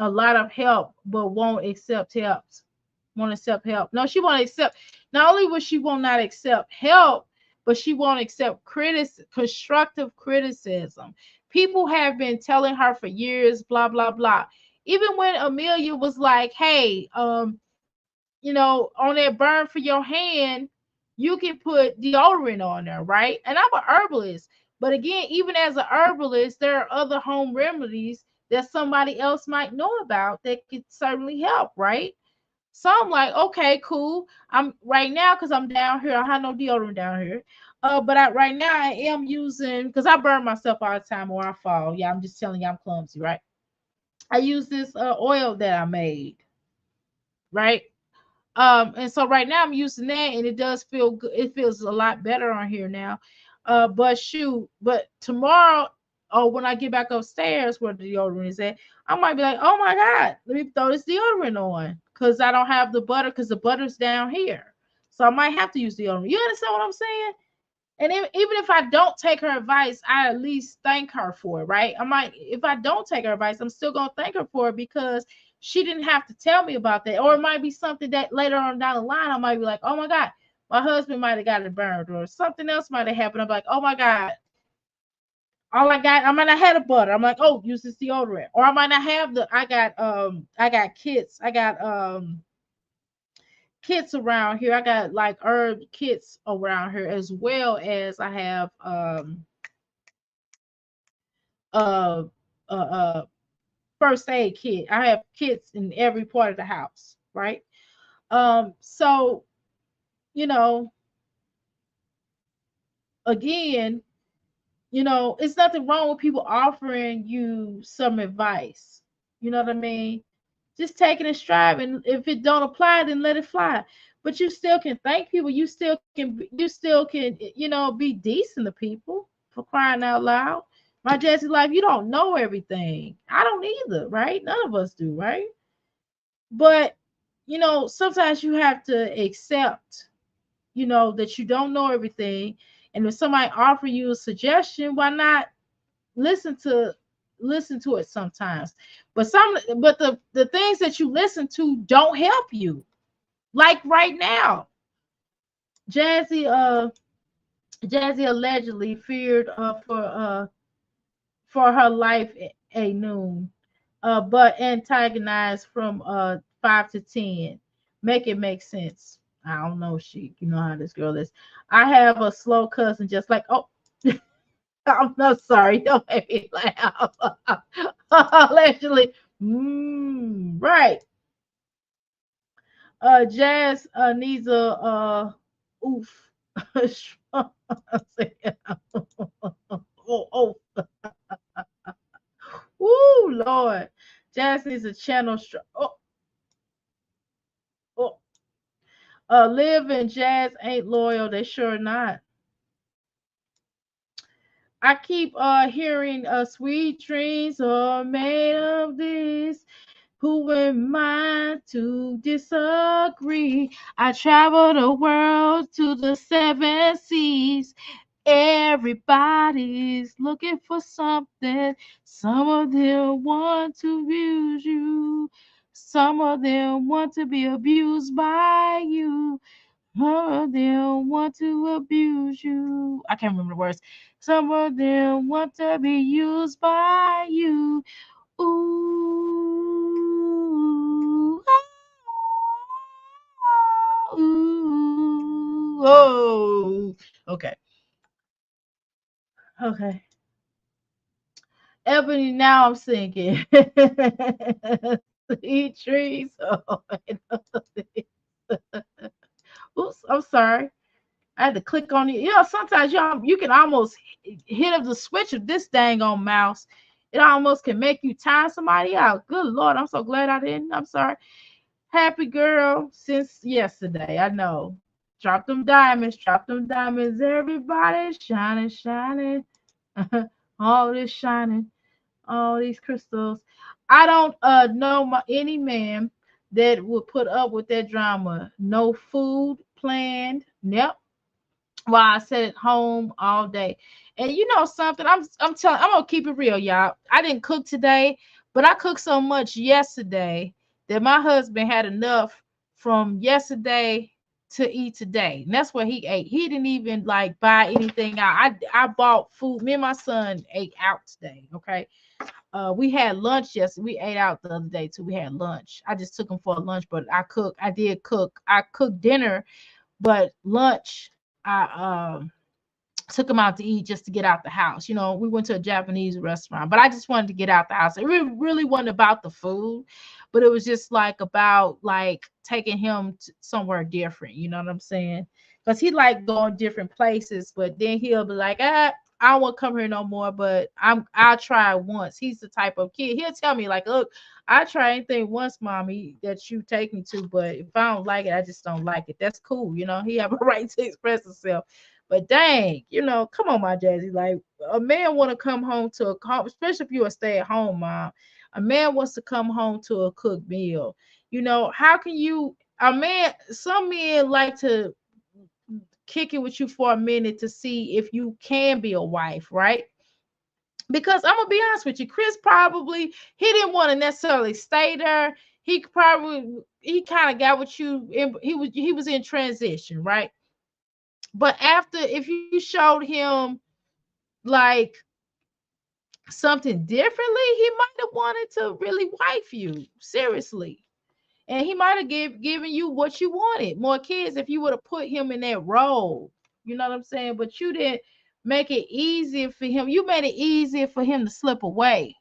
a lot of help, but won't accept help. Won't accept help. No, she won't accept. Not only will she will not accept help, but she won't accept constructive criticism. People have been telling her for years, blah blah blah. Even when Amelia was like, "Hey, on that burn for your hand, you can put deodorant on there, right?" And I'm an herbalist, but again, even as an herbalist, there are other home remedies that somebody else might know about that could certainly help, right? So I'm like, okay, cool. I'm right now because I'm down here. I have no deodorant down here. But right now I am using because I burn myself all the time or I fall. Yeah, I'm just telling you I'm clumsy, right? I use this oil that I made, right? And so right now I'm using that and it does feel good. It feels a lot better on here now. But tomorrow or when I get back upstairs where the deodorant is at, I might be like, oh my God, let me throw this deodorant on because I don't have the butter because the butter's down here. So I might have to use deodorant. You understand what I'm saying? And even if I don't take her advice, I at least thank her for it, right? If I don't take her advice, I'm still gonna thank her for it because she didn't have to tell me about that. Or it might be something that later on down the line, I might be like, oh my God, my husband might have got it burned, or something else might have happened. I'm like, oh my God, I might not have a butter. I'm like, oh, use this deodorant. Or I might not have I got kits around here. I got like herb kits around here as well as I have uh uh uh first aid kit. I have kits in every part of the house, right? So you know, again, it's nothing wrong with people offering you some advice. You know what I mean? Just take it in stride, and if it don't apply, then let it fly. But you still can thank people. You still can be decent to people for crying out loud. My Jazzy life, you don't know everything. I don't either, right? None of us do, right? But sometimes you have to accept, that you don't know everything. And if somebody offer you a suggestion, why not listen to it sometimes? But the things that you listen to don't help you. Like right now, Jazzy Jazzy allegedly feared for her life a noon, but antagonized from 5 to 10. Make it make sense. I don't know, she. You know how this girl is. I have a slow cousin, just like, oh, I'm not sorry. Don't make me laugh. Allegedly, right. Jazz needs a oof. oh, oh, Ooh, Lord. Jazz needs a channel. Oh, oh. Liv and Jazz ain't loyal. They sure not. I keep hearing sweet dreams are made of this. Who am I to disagree? I travel the world to the 7 seas. Everybody's looking for something. Some of them want to abuse you. Some of them want to be abused by you. Some of them want to abuse you. I can't remember the words. Some of them want to be used by you. Ooh. Ooh. Oh. Okay. Okay. Ebony, now I'm singing. Sweet trees. Oh, oops, I'm sorry. I had to click on it. Sometimes you can almost hit up the switch of this dang on mouse. It almost can make you time somebody out. Good Lord, I'm so glad I didn't. I'm sorry. Happy girl since yesterday. I know. Drop them diamonds. Everybody shining, shining. All this shining, all these crystals. I don't know any man that would put up with that drama. No food planned. Yep, while I sat at home all day. And you know something, I'm gonna keep it real, y'all. I didn't cook today, but I cooked so much yesterday that my husband had enough from yesterday to eat today. And that's what he ate. He didn't even like buy anything out. I bought food. Me and my son ate out today. Okay. We had lunch yesterday. We ate out the other day too. We had lunch. I just took him for a lunch, but I did cook. I cooked dinner, but lunch I took him out to eat just to get out the house. We went to a Japanese restaurant, but I just wanted to get out the house. It really wasn't about the food, but it was just like about like taking him somewhere different. You know what I'm saying? Because he like going different places, but then he'll be like, I won't come here no more, but I'll try it once. He's the type of kid. He'll tell me like, look, I try anything once, mommy, that you take me to, but if I don't like it, I just don't like it. That's cool. He have a right to express himself. But dang, come on, my Jazzy. Like a man want to come home to a especially if you're a stay-at-home mom. A man wants to come home to a cooked meal. How can you some men like to kick it with you for a minute to see if you can be a wife, right? Because I'm gonna be honest with you, Chris probably he didn't want to necessarily stay there. He kind of got what you he was in transition, right? But after if you showed him like something differently, he might have wanted to really wife you seriously. And he might have given you what you wanted, more kids, if you would have put him in that role. You know what I'm saying? But you didn't make it easier for him. You made it easier for him to slip away.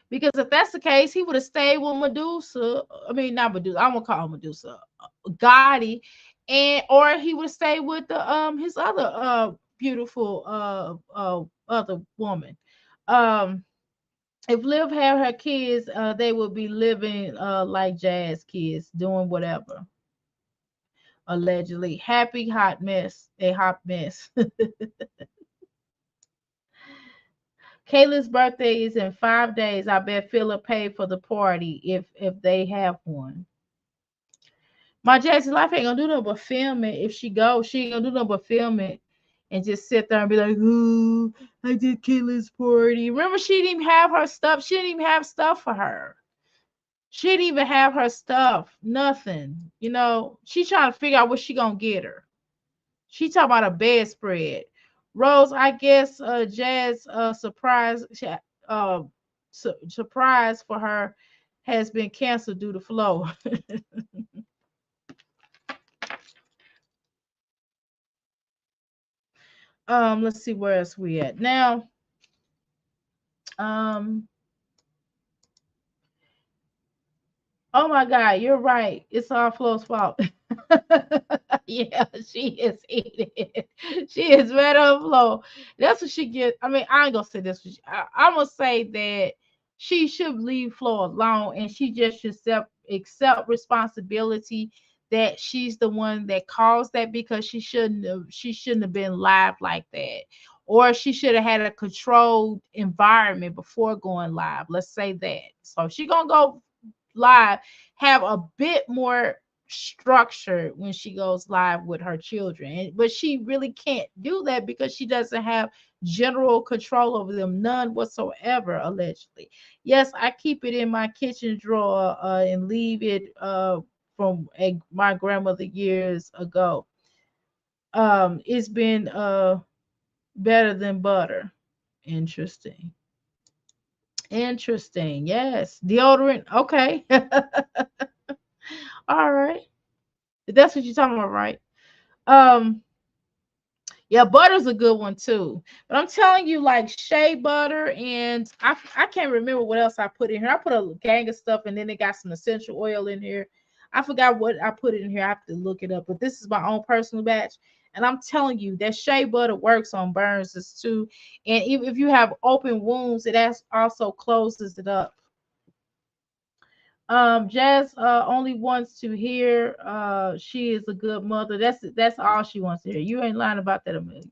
Because if that's the case, he would have stayed with Medusa. I mean, not Medusa. I won't call him Medusa. Gotti, and or he would have stayed with the his other beautiful other woman. Um, if Liv had her kids, they would be living like Jazz kids, doing whatever. Allegedly, happy hot mess, a hot mess. Kayla's birthday is in 5 days. I bet Philip paid for the party if they have one. My Jazzy life ain't gonna do nothing but film it. If she goes, she ain't gonna do nothing but film it and just sit there and be like, "Ooh, I did Kayla's party." Remember, she didn't even have her stuff. She didn't even have stuff for her. She didn't even have her stuff. Nothing. You know, she trying to figure out what she gonna get her. She talking about a bedspread. Rose, I guess Jazz surprise surprise for her has been canceled due to flow. Let's see where else we at now. Um, oh my God, you're right. It's all Flo's fault. Yeah, she is eating it. She is red on Flo. That's what she get. I mean, I ain't gonna say this. I'm gonna say that she should leave Flo alone, and she just should accept responsibility that she's the one that caused that, because she shouldn't have been live like that, or she should have had a controlled environment before going live. Let's say that. So if she gonna go live, have a bit more structure when she goes live with her children. But she really can't do that because she doesn't have general control over them, none whatsoever, allegedly. Yes, I keep it in my kitchen drawer and leave it from my grandmother years ago. It's been better than butter. Interesting. Interesting. Yes. Deodorant. Okay. All right. That's what you're talking about, right? Um, yeah, butter's a good one too. But I'm telling you, like shea butter, and I can't remember what else I put in here. I put a gang of stuff, and then it got some essential oil in here. I forgot what I put in here. I have to look it up. But this is my own personal batch. And I'm telling you, that shea butter works on burns too. And even if you have open wounds, it also closes it up. Jazz only wants to hear she is a good mother. That's all she wants to hear. You ain't lying about that, Amelia.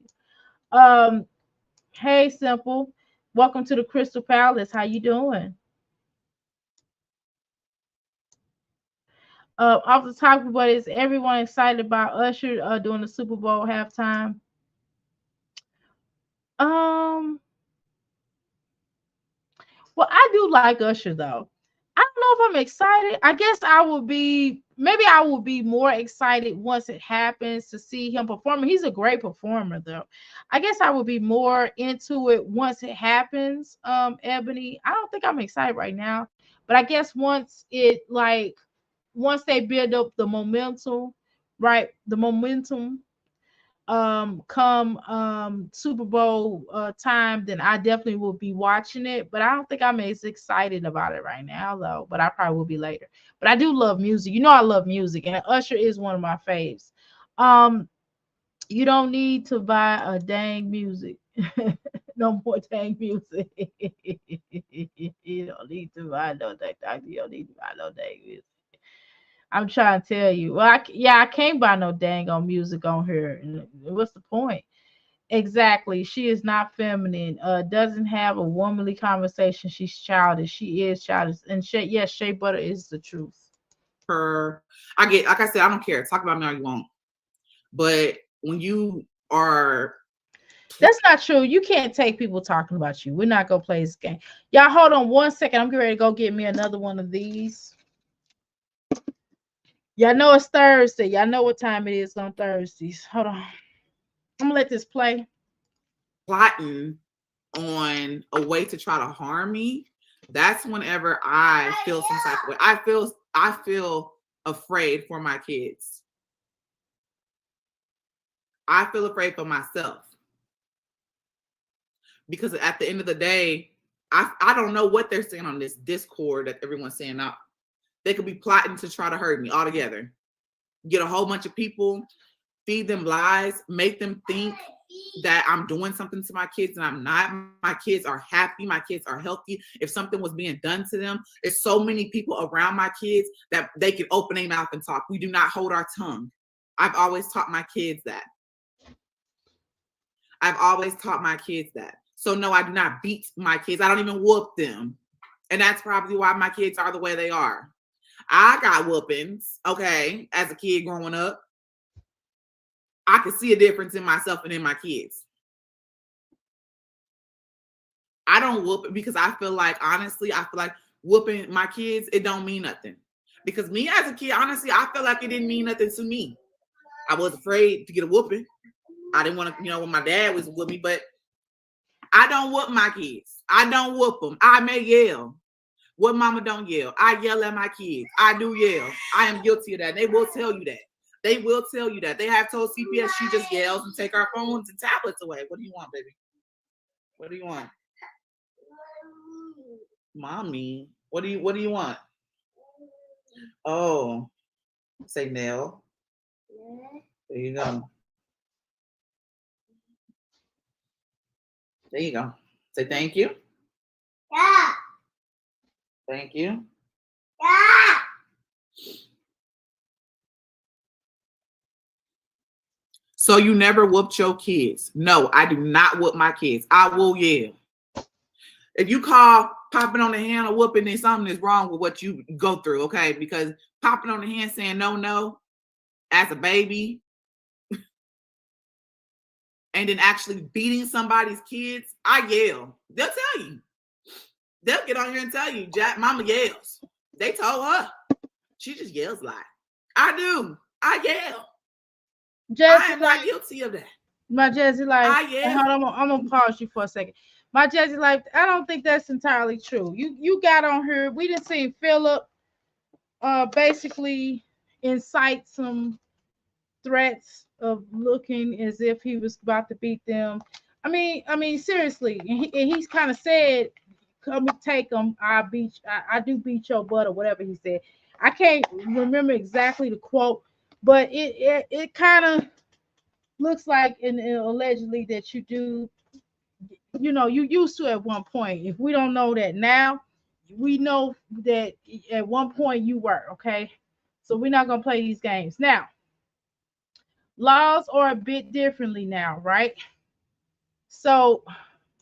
Um, hey, Simple. Welcome to the Crystal Palace. How you doing? Off the topic, but is everyone excited about Usher doing the Super Bowl halftime? Um, well, I do like Usher though. I don't know if I'm excited. I guess I will be more excited once it happens to see him performing. He's a great performer though. I guess I will be more into it once it happens. Ebony, I don't think I'm excited right now, but I guess once they build up the momentum, right? The momentum come Super Bowl time, then I definitely will be watching it. But I don't think I'm as excited about it right now though. But I probably will be later. But I do love music. You know I love music, and Usher is one of my faves. Um, you don't need to buy a dang music. No more dang music. You don't need to buy no dang. You don't need to buy no dang music. I'm trying to tell you. Well, I can't buy no dang on music on her. What's the point? Exactly. She is not feminine. Doesn't have a womanly conversation. She's childish. She is childish. And yes, Shea Butter is the truth. I get, like I said, I don't care. Talk about me all you want. But when you are, that's not true. You can't take people talking about you. We're not gonna play this game. Y'all hold on 1 second. I'm getting ready to go get me another one of these. Y'all know it's Thursday. Y'all know what time it is on Thursdays. Hold on. I'm gonna let this play. Plotting on a way to try to harm me, that's whenever I feel some type of way. I feel afraid for my kids. I feel afraid for myself. Because at the end of the day, I don't know what they're saying on this Discord that everyone's saying out. They could be plotting to try to hurt me altogether. Get a whole bunch of people, feed them lies, make them think that I'm doing something to my kids and I'm not. My kids are happy. My kids are healthy. If something was being done to them, there's so many people around my kids that they can open their mouth and talk. We do not hold our tongue. I've always taught my kids that. So no, I do not beat my kids. I don't even whoop them. And that's probably why my kids are the way they are. I got whoopings, okay, as a kid growing up. I could see a difference in myself and in my kids. I don't whoop because I feel like, honestly, I feel like whooping my kids, it don't mean nothing. Because me as a kid, honestly, I feel like it didn't mean nothing to me. I was afraid to get a whooping. I didn't want to, when my dad was with me, but I don't whoop my kids. I don't whoop them. I may yell. What mama don't yell? I yell at my kids. I do yell. I am guilty of that. They will tell you that. They will tell you that. They have told CPS she just yells and take our phones and tablets away. What do you want, baby? What do you want? Mommy. What do you want? Oh. Say Nell. There you go. There you go. Say thank you. Yeah. Thank you. Yeah. So you never whooped your kids? No, I do not whoop my kids. I will yell. If you call popping on the hand or whooping, then something is wrong with what you go through, okay? Because popping on the hand saying no as a baby and then actually beating somebody's kids, I yell. They'll tell you. They'll get on here and tell you, Jack, mama yells. They told her. She just yells like, I do. I yell. Jazzy, I am not guilty of that. My Jazzy life. I yell. Hold on, I'm gonna pause you for a second. My Jazzy life, I don't think that's entirely true. You got on here. We didn't see Philip basically incite some threats of looking as if he was about to beat them. I mean, seriously, and he's kind of said, "Come and take them. I do beat your butt," or whatever he said. I can't remember exactly the quote, but it kind of looks like and allegedly that you do. You used to at one point. If we don't know that now, we know that at one point you were okay. So we're not gonna play these games now. Laws are a bit differently now, right? So,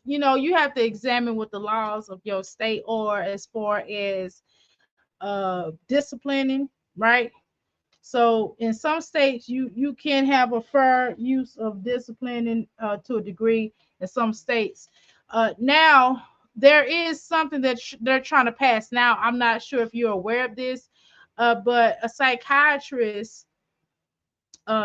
you have to examine what the laws of your state are as far as disciplining, right? So in some states, you can have a fair use of disciplining to a degree. In some states, now there is something that they're trying to pass. Now I'm not sure if you're aware of this, but a psychiatrist,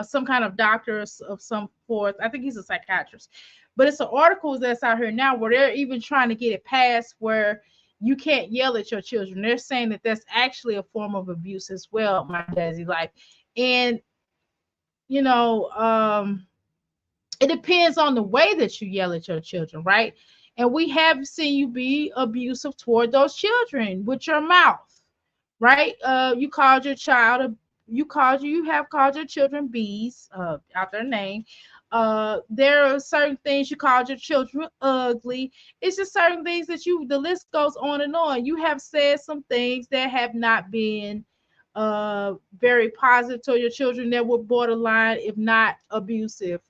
some kind of doctor of some sort. I think he's a psychiatrist, but it's an article that's out here now where they're even trying to get it passed where you can't yell at your children. They're saying that that's actually a form of abuse as well, my Jazzy life. And you know, it depends on the way that you yell at your children, right? And we have seen you be abusive toward those children with your mouth, right? You have called your children bees, out their name. There are certain things you called your children ugly. It's just certain things that the list goes on and on. You have said some things that have not been very positive to your children, that were borderline, if not abusive,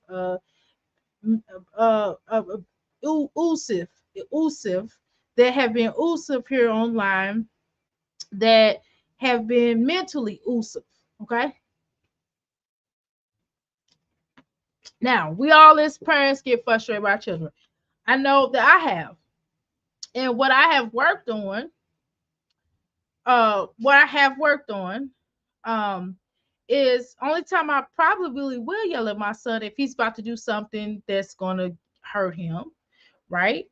elusive, elusive, that have been elusive here online, that have been mentally elusive. Okay. Now, we all as parents get frustrated by children. I know that I have. And what I have worked on, is only time I probably will yell at my son if he's about to do something that's gonna hurt him, right?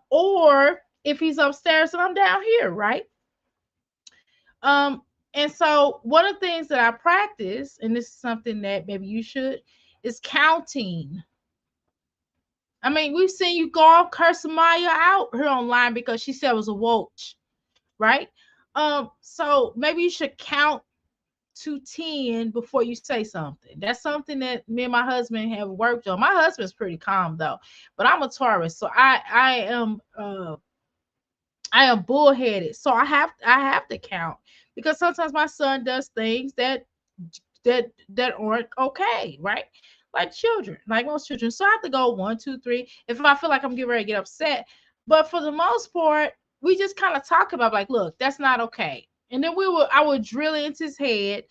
Or if he's upstairs and I'm down here, right? And so one of the things that I practice, and this is something that maybe you should, is counting. I mean, we've seen you go off cursing Maya out here online because she said it was a watch, right? So maybe you should count to 10 before you say something. That's something that me and my husband have worked on. My husband's pretty calm though, but I'm a Taurus, so I am bullheaded. So I have to count, because sometimes my son does things that aren't okay, right? like children, like most children. So I have to go 1, 2, 3 if I feel like I'm getting ready to get upset. But for the most part, we just kind of talk about like, look, that's not okay. And then I would drill it into his head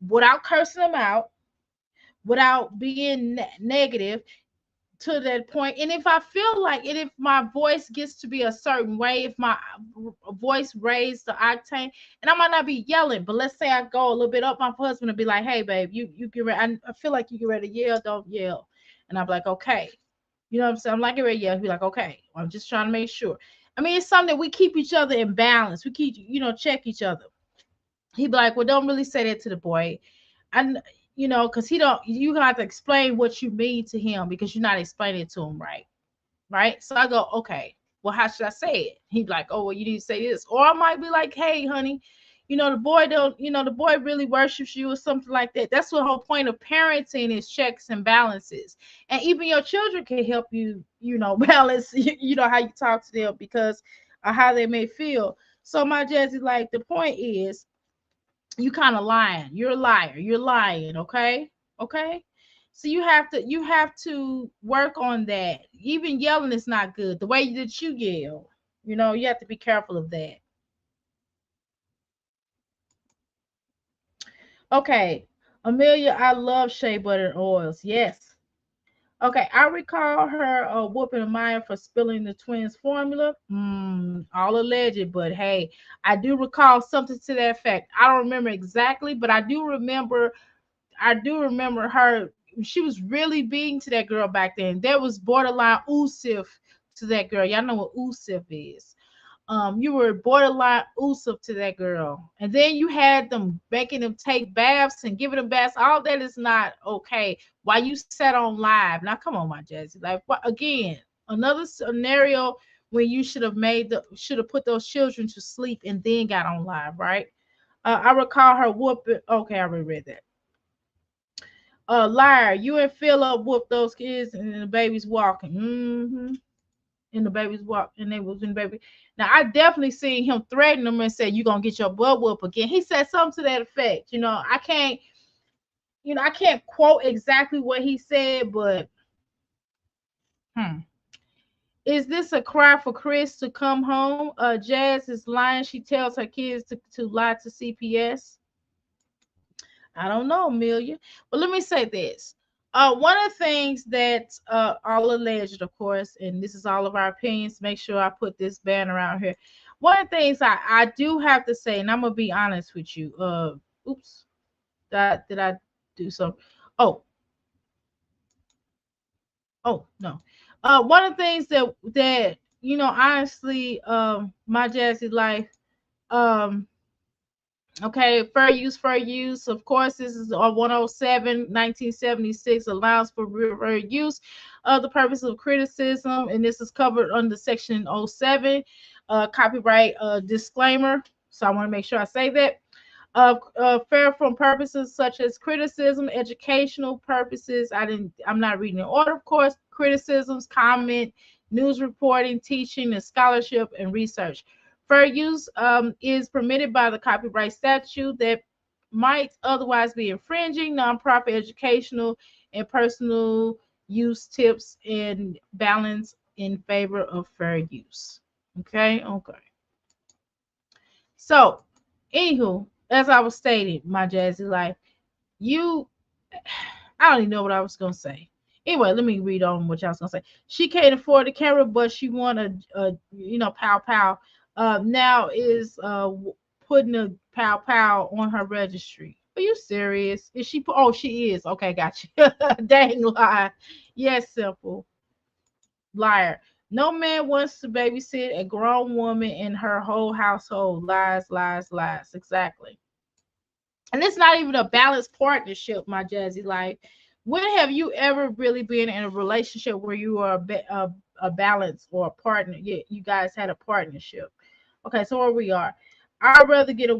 without cursing him out, without being negative to that point. And if I feel like, and if my voice gets to be a certain way, if my voice raised the octane, and I might not be yelling, but let's say I go a little bit up, my husband will be like, hey babe, you get ready, I feel like you get ready to yell, don't yell. And I'm like, okay. You know what I'm saying? I'm like, ready to yell. He'll be like, okay, I'm just trying to make sure. I mean, it's something that we keep each other in balance. We keep, check each other. He'd be like, well, don't really say that to the boy. And because he don't, you have to explain what you mean to him because you're not explaining it to him right. Right. So I go, okay, well, how should I say it? He'd be like, oh, well, you need to say this. Or I might be like, hey, honey, the boy don't, the boy really worships you or something like that. That's the whole point of parenting is checks and balances. And even your children can help you, balance, how you talk to them because of how they may feel. So my Jazzy, like the point is, you kind of lying. You're a liar. You're lying. Okay. Okay. So you have to work on that. Even yelling is not good. The way that you yell, you have to be careful of that. Okay. Amelia, I love shea butter and oils. Yes. Okay, I recall her whooping Amaya for spilling the twins' formula. All alleged, but hey, I do recall something to that effect. I don't remember exactly, but I do remember. I do remember her. She was really being to that girl back then. There was borderline Usif to that girl. Y'all know what Usif is. You were borderline Usif to that girl, and then you had them making them take baths and giving them baths. All that is not okay. Why you sat on live? Now, come on, my Jazzy. Like, what again? Another scenario when you should have put those children to sleep and then got on live, right? I recall her whooping. Okay, I already read that. Liar, you and Philip whooped those kids and the baby's walking. And the baby's walk and they was in the baby. Now I definitely seen him threaten them and say, you're gonna get your butt whooped again. He said something to that effect. I can't quote exactly what he said, but is this a cry for Chris to come home? Jazz is lying. She tells her kids to lie to CPS. I don't know, Amelia. But let me say this. One of the things that all alleged, of course, and this is all of our opinions. Make sure I put this banner around here. One of the things I do have to say, and I'm gonna be honest with you. Oops, did I do something? Oh no. One of the things that honestly, my Jazzy life, okay, fair use. Of course, this is a 107, 1976 allows for fair use of the purpose of criticism, and this is covered under Section 07, copyright disclaimer. So I want to make sure I say that. Fair from purposes such as criticism, educational purposes. I'm not reading in order, of course. Criticisms, comment, news reporting, teaching, and scholarship and research. Fair use is permitted by the copyright statute that might otherwise be infringing nonprofit educational and personal use tips and balance in favor of fair use. Okay. So, anywho, as I was stating, my Jazzy life, I don't even know what I was gonna say. Anyway, let me read on what y'all was gonna say. She can't afford the camera, but she want a pow pow. Now is putting a pow pow on her registry. Are you serious? Is she? Oh, she is. Okay, got you. Dang lie. Yes, simple liar. No man wants to babysit a grown woman in her whole household. Lies, lies, lies. Exactly. And it's not even a balanced partnership, my Jazzy life. When have you ever really been in a relationship where you are a balance or a partner? Yeah, you guys had a partnership. Okay, so where we are, I'd rather get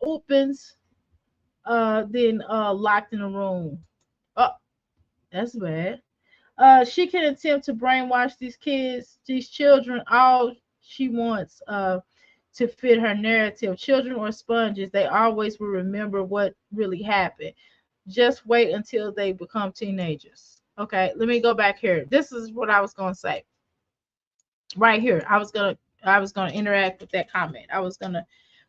opens than locked in a room. Oh, that's bad. She can attempt to brainwash these children, all she wants to fit her narrative. Children or sponges, they always will remember what really happened. Just wait until they become teenagers. Okay, let me go back here. This is what I was gonna say. Right here. I was gonna interact with that comment. I was gonna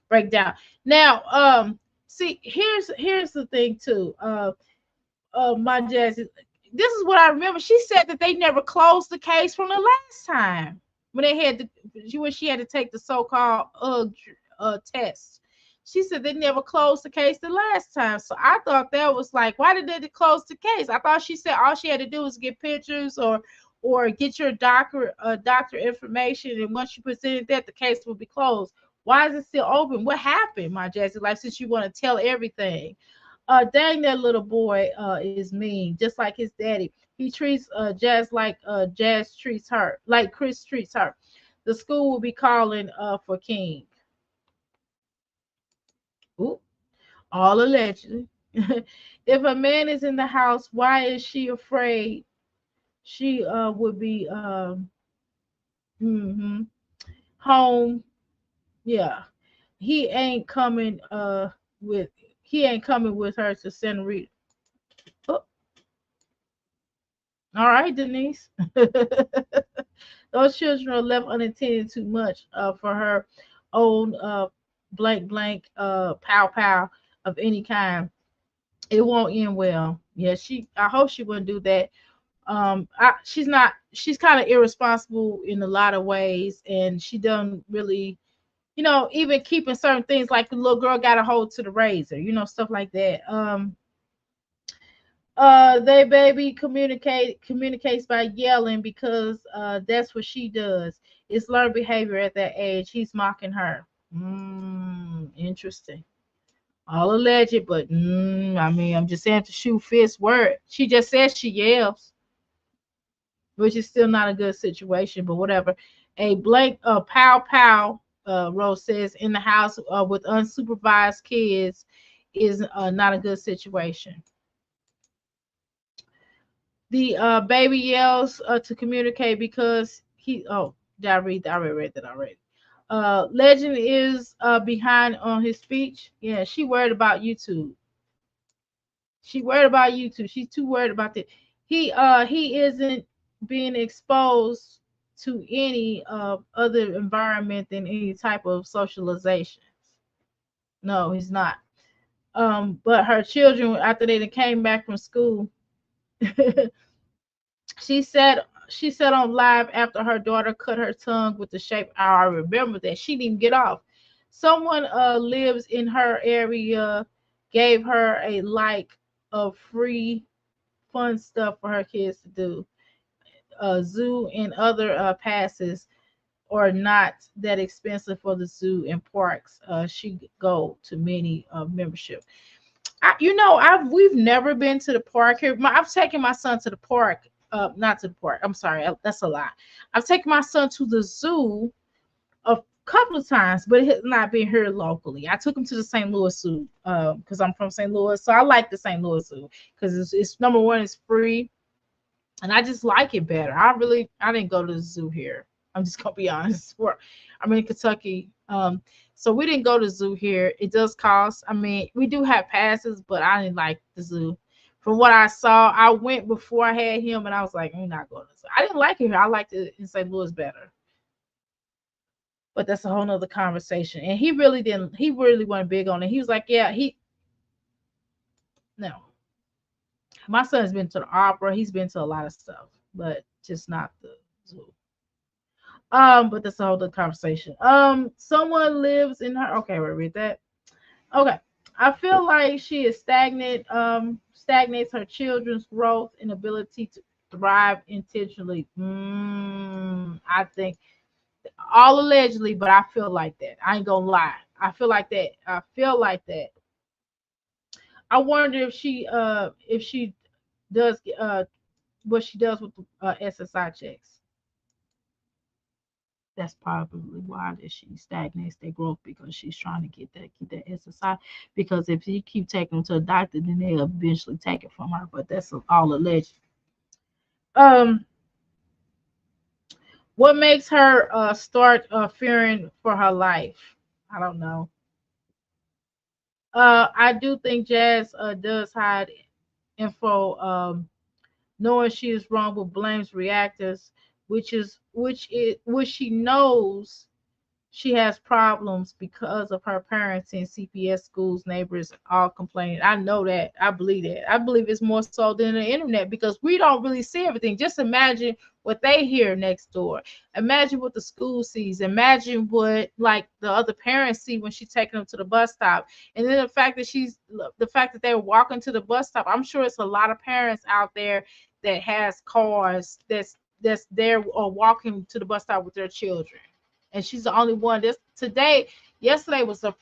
break down. Now, see, here's the thing too. My Jazzy, this is what I remember. She said that they never closed the case from the last time when they had when she had to take the so-called test. She said they never closed the case the last time. So I thought that was like, why did they close the case? I thought she said all she had to do was get pictures or get your doctor information, and once you presented that, the case will be closed. Why is it still open? What happened, my Jazzy? Like, since you want to tell everything. Dang, that little boy is mean, just like his daddy. He treats Jazz like Jazz treats her, like Chris treats her. The school will be calling for King. Ooh, all allegedly. If a man is in the house, why is she afraid she would be mhm, home? Yeah, he ain't coming with he ain't coming with her to Santa Rita. Oh, all right, Denise. Those children are left unattended too much for her own blank blank pow pow of any kind. It won't end well. Yeah, I hope she wouldn't do that. She's not, she's kind of irresponsible in a lot of ways, and she doesn't really, even keeping certain things, like the little girl got a hold to the razor, stuff like that. They baby communicates by yelling because that's what she does. It's learned behavior at that age. He's mocking her. Interesting. All alleged, but I mean, I'm just saying, to shoot fist word. She just says she yells, which is still not a good situation, but whatever. A blank pow pow, Rose says, in the house with unsupervised kids is not a good situation. The baby yells to communicate because he. Oh, did I read that? I already read that already. Legend is behind on his speech. Yeah, she worried about YouTube. She worried about YouTube. She's too worried about that. He isn't being exposed to any other environment than any type of socialization. No, he's not. But her children, after they came back from school, she said on live after her daughter cut her tongue with the shape. I remember that. She didn't even get off. Someone lives in her area, gave her a like of free fun stuff for her kids to do. Zoo and other passes are not that expensive for the zoo and parks. She go to many membership. We've never been to the park here. I've taken my son to the park. Not to the park. I'm sorry, that's a lie. I've taken my son to the zoo a couple of times, but it has not been here locally. I took him to the St. Louis Zoo because I'm from St. Louis, so I like the St. Louis Zoo because it's number one, it's free, and I just like it better. I didn't go to the zoo here. I'm just gonna be honest. I'm in Kentucky, so we didn't go to the zoo here. It does cost. I mean, we do have passes, but I didn't like the zoo. From what I saw, I went before I had him, and I was like, I'm not going to the zoo. I didn't like it here. I liked it in St. Louis better. But that's a whole nother conversation. And he really didn't. He really wasn't big on it. He was like, yeah, no. My son's been to the opera. He's been to a lot of stuff, but just not the zoo. But that's a whole other conversation. Someone lives in her. Okay, we'll read that. Okay. I feel like she is stagnant, stagnates her children's growth and ability to thrive intentionally. I think all allegedly, but I feel like that. I ain't gonna lie. I feel like that. I feel like that. I wonder if she does what she does with SSI checks. That's probably why that she stagnates their growth, because she's trying to keep that SSI. Because if you keep taking them to a doctor, then they'll eventually take it from her. But that's all alleged. Um, what makes her start fearing for her life? I don't know. I do think Jazz does hide info, knowing she is wrong but blames reactors, which she knows she has problems because of her parents in CPS schools, neighbors all complaining. I know that. I believe that. I believe it's more so than the internet because we don't really see everything. Just imagine what they hear next door. Imagine what the school sees. Imagine what like the other parents see when she's taking them to the bus stop. And then the fact that they're walking to the bus stop. I'm sure it's a lot of parents out there that has cars that's there or walking to the bus stop with their children, and she's the only one. Yesterday was the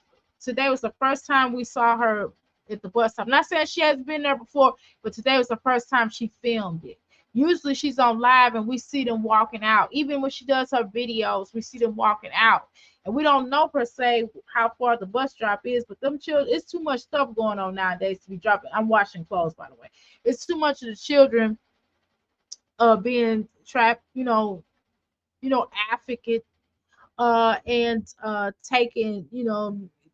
first time we saw her at the bus stop. I'm not saying she hasn't been there before, but today was the first time she filmed it. Usually she's on live and we see them walking out. Even when she does her videos, we see them walking out. And we don't know per se how far the bus drop is, but them children, it's too much stuff going on nowadays to be dropping. I'm washing clothes, by the way. It's too much of the children being trapped, advocate and taking,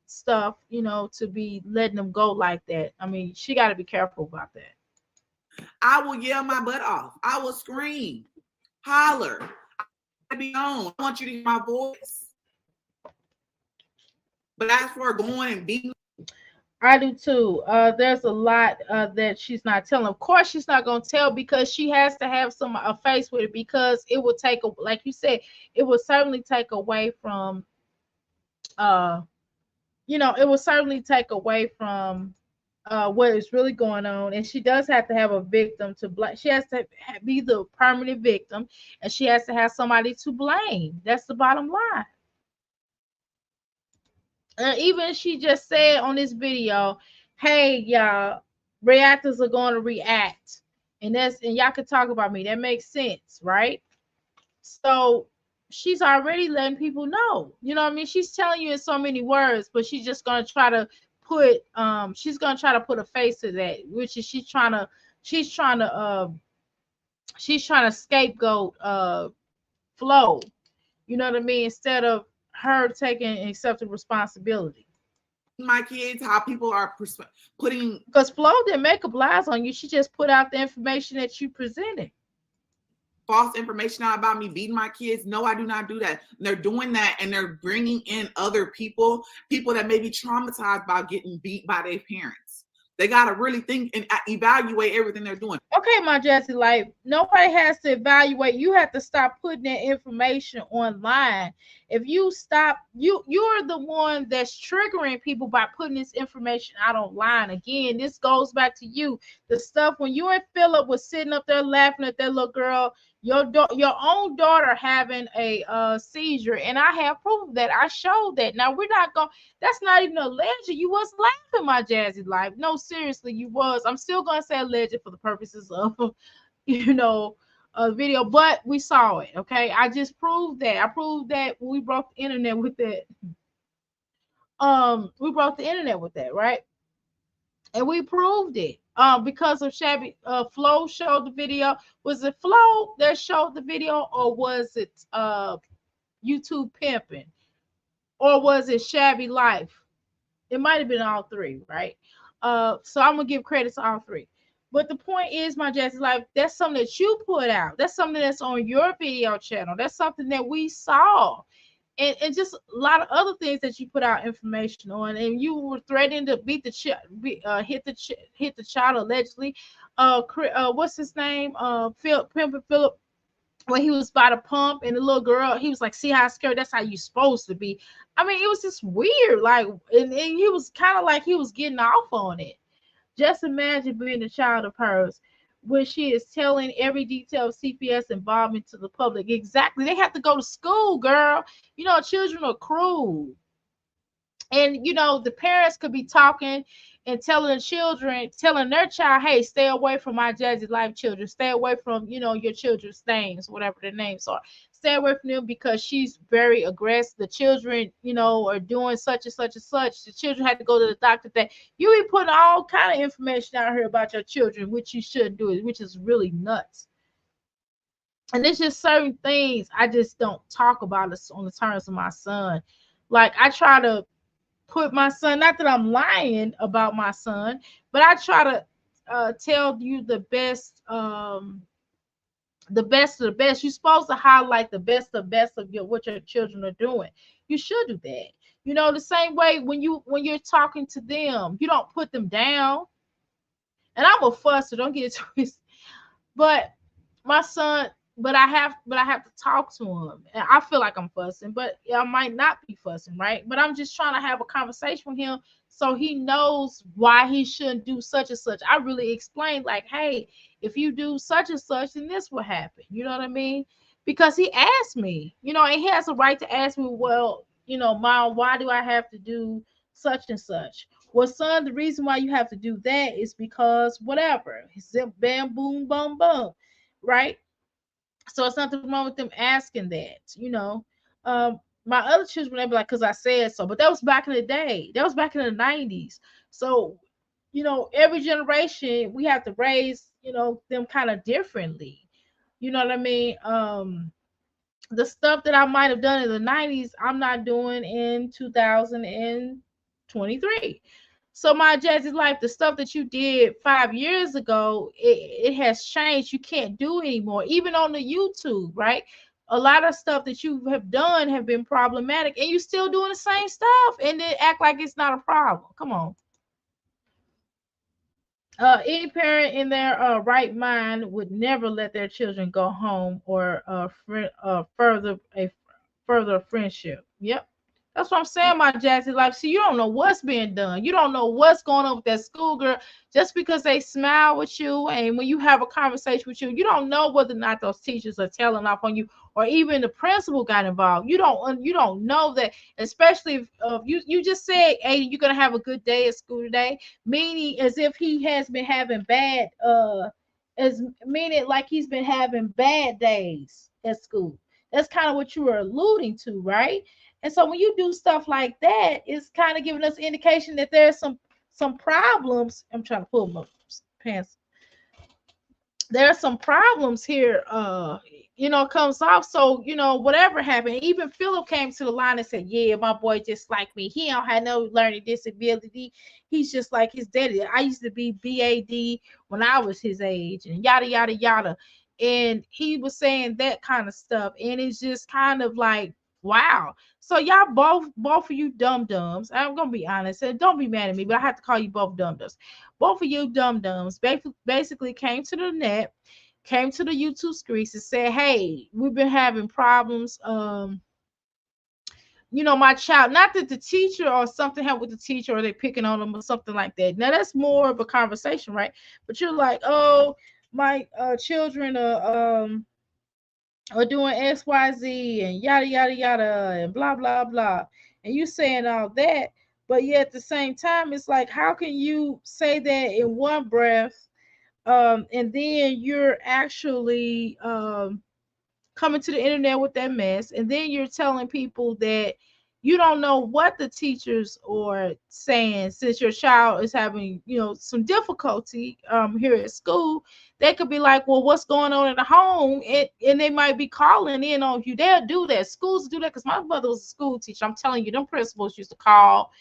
stuff, to be letting them go like that. I mean, she got to be careful about that. I will yell my butt off. I will scream, holler. I be on. I want you to hear my voice. But as for going and beating, I do too. There's a lot that she's not telling. Of course, she's not gonna tell because she has to have a face with it, because it will take, like you said, it will certainly take away from, it will certainly take away from what is really going on. And she does have to have a victim to blame. She has to be the permanent victim, and she has to have somebody to blame. That's the bottom line. Even she just said on this video, hey y'all, reactors are going to react, and y'all can talk about me. That makes sense, right? So she's already letting people know. You know what I mean? She's telling you in so many words, but she's just gonna try to put a face to that, which is she's trying to scapegoat Flo. You know what I mean? Instead of her taking and accepting responsibility. My kids, how people are putting, because Flo didn't make up lies on you. She just put out the information that you presented. False information out about me beating my kids. No, I do not do that. And they're doing that, and they're bringing in other people that may be traumatized by getting beat by their parents. They got to really think and evaluate everything they're doing. Okay, my Jazzy, like, nobody has to evaluate. You have to stop putting that information online. If you stop, you're the one that's triggering people by putting this information out online. Again, this goes back to you. The stuff when you and Philip was sitting up there laughing at that little girl, your own daughter having a seizure, and I have proof of that. I showed that. Now we're not going. That's not even alleged. You was laughing, my Jazzy life. No, seriously, you was. I'm still gonna say alleged for the purposes of, a video, but we saw it. Okay, I just proved that. I proved that when we broke the internet with that. We broke the internet with that, right? And we proved it. Because of Shabby, Flo showed the video. Was it Flo that showed the video, or was it YouTube pimping, or was it Shabby Life? It might have been all three, right? So I'm gonna give credit to all three. But the point is, my Jazzy life, that's something that you put out. That's something that's on your video channel. That's something that we saw. And just a lot of other things that you put out information on, and you were threatening to hit the child allegedly. What's his name? Philip, when he was by the pump, and the little girl, he was like, "See how scared? That's how you supposed to be." I mean, it was just weird, like, and he was kind of like he was getting off on it. Just imagine being a child of hers when she is telling every detail of CPS involvement to the public. Exactly. They have to go to school, girl. Children are cruel. And, the parents could be talking and telling their child, hey, stay away from my Jazzy Life children. Stay away from, your children's names, whatever their names are. Stay away from them because she's very aggressive. The children, are doing such and such and such. The children had to go to the doctor. That you be putting all kind of information out here about your children, which you shouldn't do, which is really nuts. And it's just certain things I just don't talk about on the terms of my son. Like, I try to put my son, not that I'm lying about my son, but I try to tell you the best of the best. You're supposed to highlight the best of what your children are doing. You should do that. You know, the same way when you're talking to them, you don't put them down. And I'm a fusser, don't get it twisted. But my son, but I have to talk to him. And I feel like I'm fussing, but I might not be fussing, right? But I'm just trying to have a conversation with him so he knows why he shouldn't do such and such. I really explained, like, hey, if you do such and such, then this will happen. You know what I mean? Because he asked me, and he has a right to ask me, well, Mom, why do I have to do such and such? Well, son, the reason why you have to do that is because whatever. Zip, bam, boom, boom, boom, right? So it's nothing wrong with them asking that. My other children, they be like, because I said so. But that was back in the day. That was back in the 90s. So, every generation, we have to raise, them kind of differently. You know what I mean? The stuff that I might have done in the 90s, I'm not doing in 2023. So my Jazzy life, the stuff that you did 5 years ago, it has changed. You can't do anymore. Even on the YouTube, right? A lot of stuff that you have done have been problematic, and you still doing the same stuff, and then act like it's not a problem. Come on. Any parent in their right mind would never let their children go home or further friendship. Yep. That's what I'm saying, my Jazzy life. See, you don't know what's being done. You don't know what's going on with that schoolgirl. Just because they smile with you and when you have a conversation with you, you don't know whether or not those teachers are telling off on you or even the principal got involved. You don't know that, especially if you just said, hey, you're gonna have a good day at school today, meaning as if he has been having bad as meaning like he's been having bad days at school. That's kind of what you were alluding to, right? And so when you do stuff like that, it's kind of giving us indication that there's some problems. I'm trying to pull my pants. There are some problems here, comes off. So, whatever happened, even Philip came to the line and said, yeah, my boy just like me. He don't have no learning disability. He's just like his daddy. I used to be BAD when I was his age and yada, yada, yada. And he was saying that kind of stuff. And it's just kind of like, wow. So y'all both of you dum dums. I'm gonna be honest, and don't be mad at me, but I have to call you both dum dums. Both of you dum dums basically came to the net, came to the YouTube streets and said, "Hey, we've been having problems. My child, not that the teacher or something happened with the teacher or they picking on them or something like that. Now that's more of a conversation, right? But you're like, oh, my children are doing XYZ and yada yada yada and blah blah blah, and you saying all that, but yet at the same time, it's like, how can you say that in one breath, and then you're actually coming to the internet with that mess, and then you're telling people that you don't know what the teachers are saying since your child is having, some difficulty here at school. They could be like, well, what's going on at the home? And they might be calling in on you. They'll do that. Schools do that because my mother was a school teacher. I'm telling you, them principals used to call.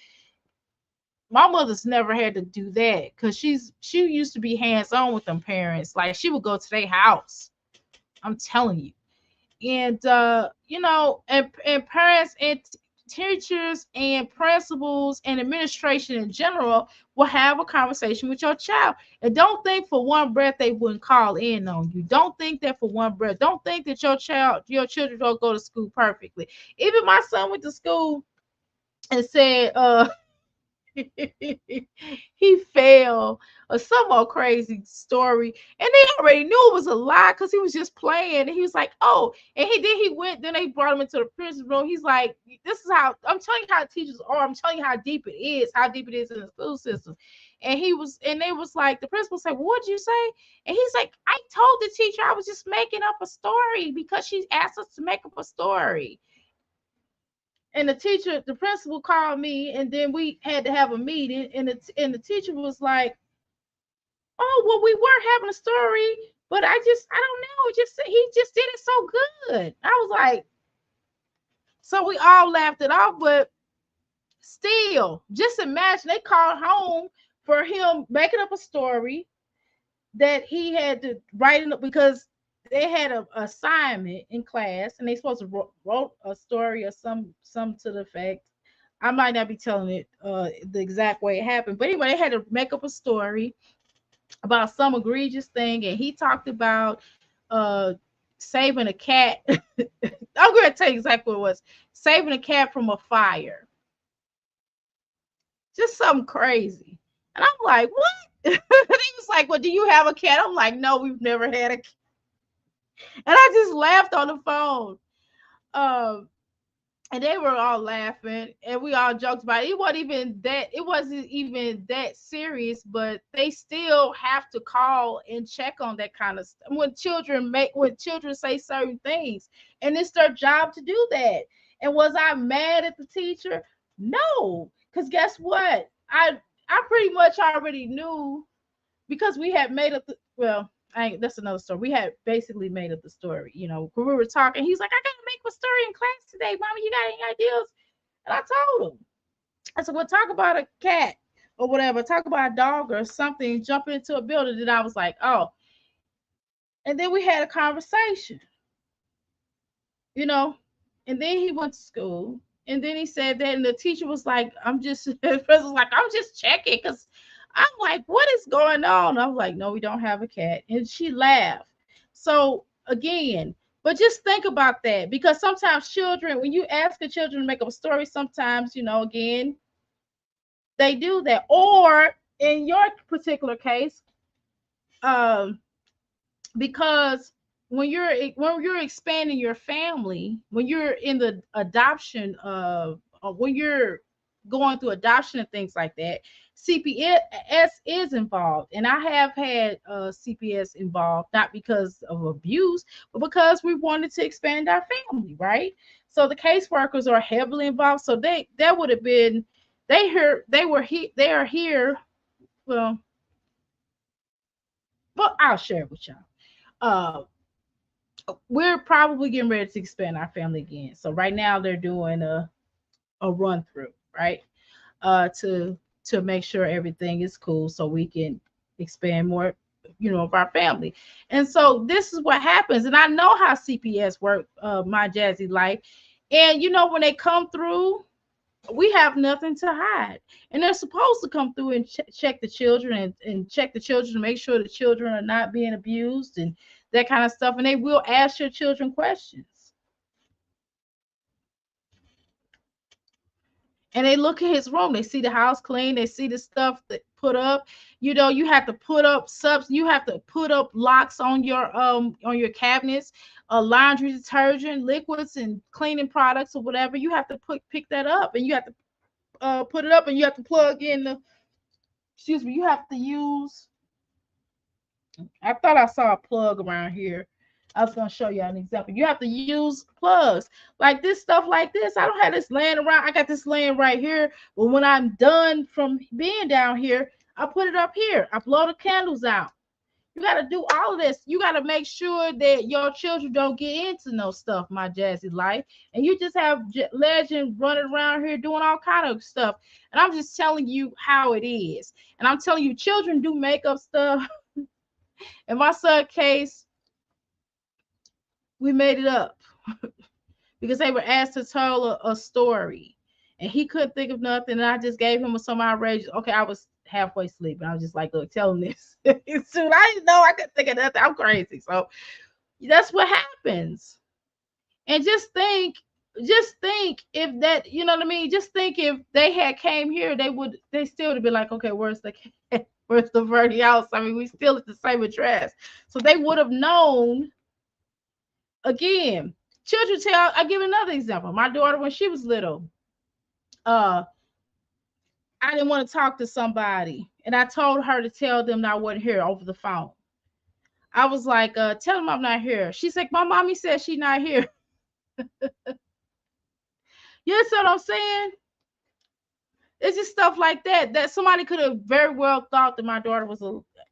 My mother's never had to do that because she used to be hands-on with them parents. Like she would go to their house. I'm telling you. And and parents and teachers and principals and administration in general will have a conversation with your child. And don't think for one breath they wouldn't call in on you. Don't think that for one breath. Don't think that your children don't go to school perfectly. Even my son went to school and said he fell or some more crazy story, and they already knew it was a lie because he was just playing, and he was like, oh, and then they brought him into the principal room. He's like, this is how I'm telling you how teachers are. I'm telling you how deep it is in the school system. And they was like, the principal said, well, what'd you say? And he's like, I told the teacher I was just making up a story because she asked us to make up a story. And the principal called me, and then we had to have a meeting, and the teacher was like, oh, well, we were having a story, but I don't know, he just did it so good. I was like, so we all laughed it off, but still, just imagine they called home for him making up a story, that he had to write it because they had a assignment in class and they supposed to wrote a story or some to the effect. I might not be telling it the exact way it happened, but anyway, they had to make up a story about some egregious thing, and he talked about uh saving a cat. I'm going to tell you exactly what it was: saving a cat from a fire. Just something crazy. And I'm like, what? And he was like, well, do you have a cat? I'm like, no, we've never had a cat. And I just laughed on the phone. Um, and they were all laughing and we all joked about it. It wasn't even that serious, but they still have to call and check on that kind of stuff when children say certain things. And it's their job to do that. And was I mad at the teacher? No, because guess what? I pretty much already knew because we had made up that's another story. We had basically made up the story, when we were talking. He's like, I gotta make a story in class today, Mommy. You got any ideas? And I told him, I said, well, talk about a cat or whatever, talk about a dog or something jumping into a building. And I was like, oh. And then we had a conversation, you know, and then he went to school. And then he said that, and the teacher was like, the person was like, I'm just checking because I'm like, what is going on? I was like, no, we don't have a cat. And she laughed. So again, but just think about that, because sometimes children, when you ask the children to make up a story, sometimes, again, they do that. Or in your particular case, um, because when you're expanding your family, when you're in the adoption of when you're going through adoption and things like that, CPS is involved. And I have had CPS involved, not because of abuse, but because we wanted to expand our family, right? So the caseworkers are heavily involved. So that would have been they are here. Well, I'll share it with y'all. Uh, we're probably getting ready to expand our family again. So right now they're doing a run through, right? To make sure everything is cool so we can expand more, of our family. And so this is what happens. And I know how CPS work, my Jazzy life. And when they come through, we have nothing to hide. And they're supposed to come through and check the children and check the children to make sure the children are not being abused and that kind of stuff. And they will ask your children questions. And they look at his room. They see the house clean. They see the stuff that put up. You have to put up you have to put up locks on your cabinets, laundry detergent, liquids, and cleaning products or whatever. You have to pick that up, and you have to put it up, and you have to plug in you have to use, I thought I saw a plug around here. I was going to show you an example. You have to use plugs like this, stuff like this. I don't have this laying around. I got this laying right here. But when I'm done from being down here, I put it up here. I blow the candles out. You got to do all of this. You got to make sure that your children don't get into no stuff, my Jazzy life. And you just have legend running around here doing all kind of stuff. And I'm just telling you how it is. And I'm telling you, children do make up stuff. In my son's case, we made it up because they were asked to tell a story. And he couldn't think of nothing. And I just gave him some outrageous. Okay, I was halfway asleep. And I was just like, look, tell him this. Soon I didn't know I couldn't think of nothing. I'm crazy. So that's what happens. And just think if that, you know what I mean? Just think if they had came here, they still would have been like, okay, where's the where's the Verdi house? I mean, we still at the same address. So they would have known. Again, children I give another example. My daughter, when she was little, I didn't want to talk to somebody, and I told her to tell them that I wasn't here over the phone. I was like, tell them I'm not here. She's like, my mommy said she's not here. You see what I'm saying? It's just stuff like that somebody could have very well thought that my daughter was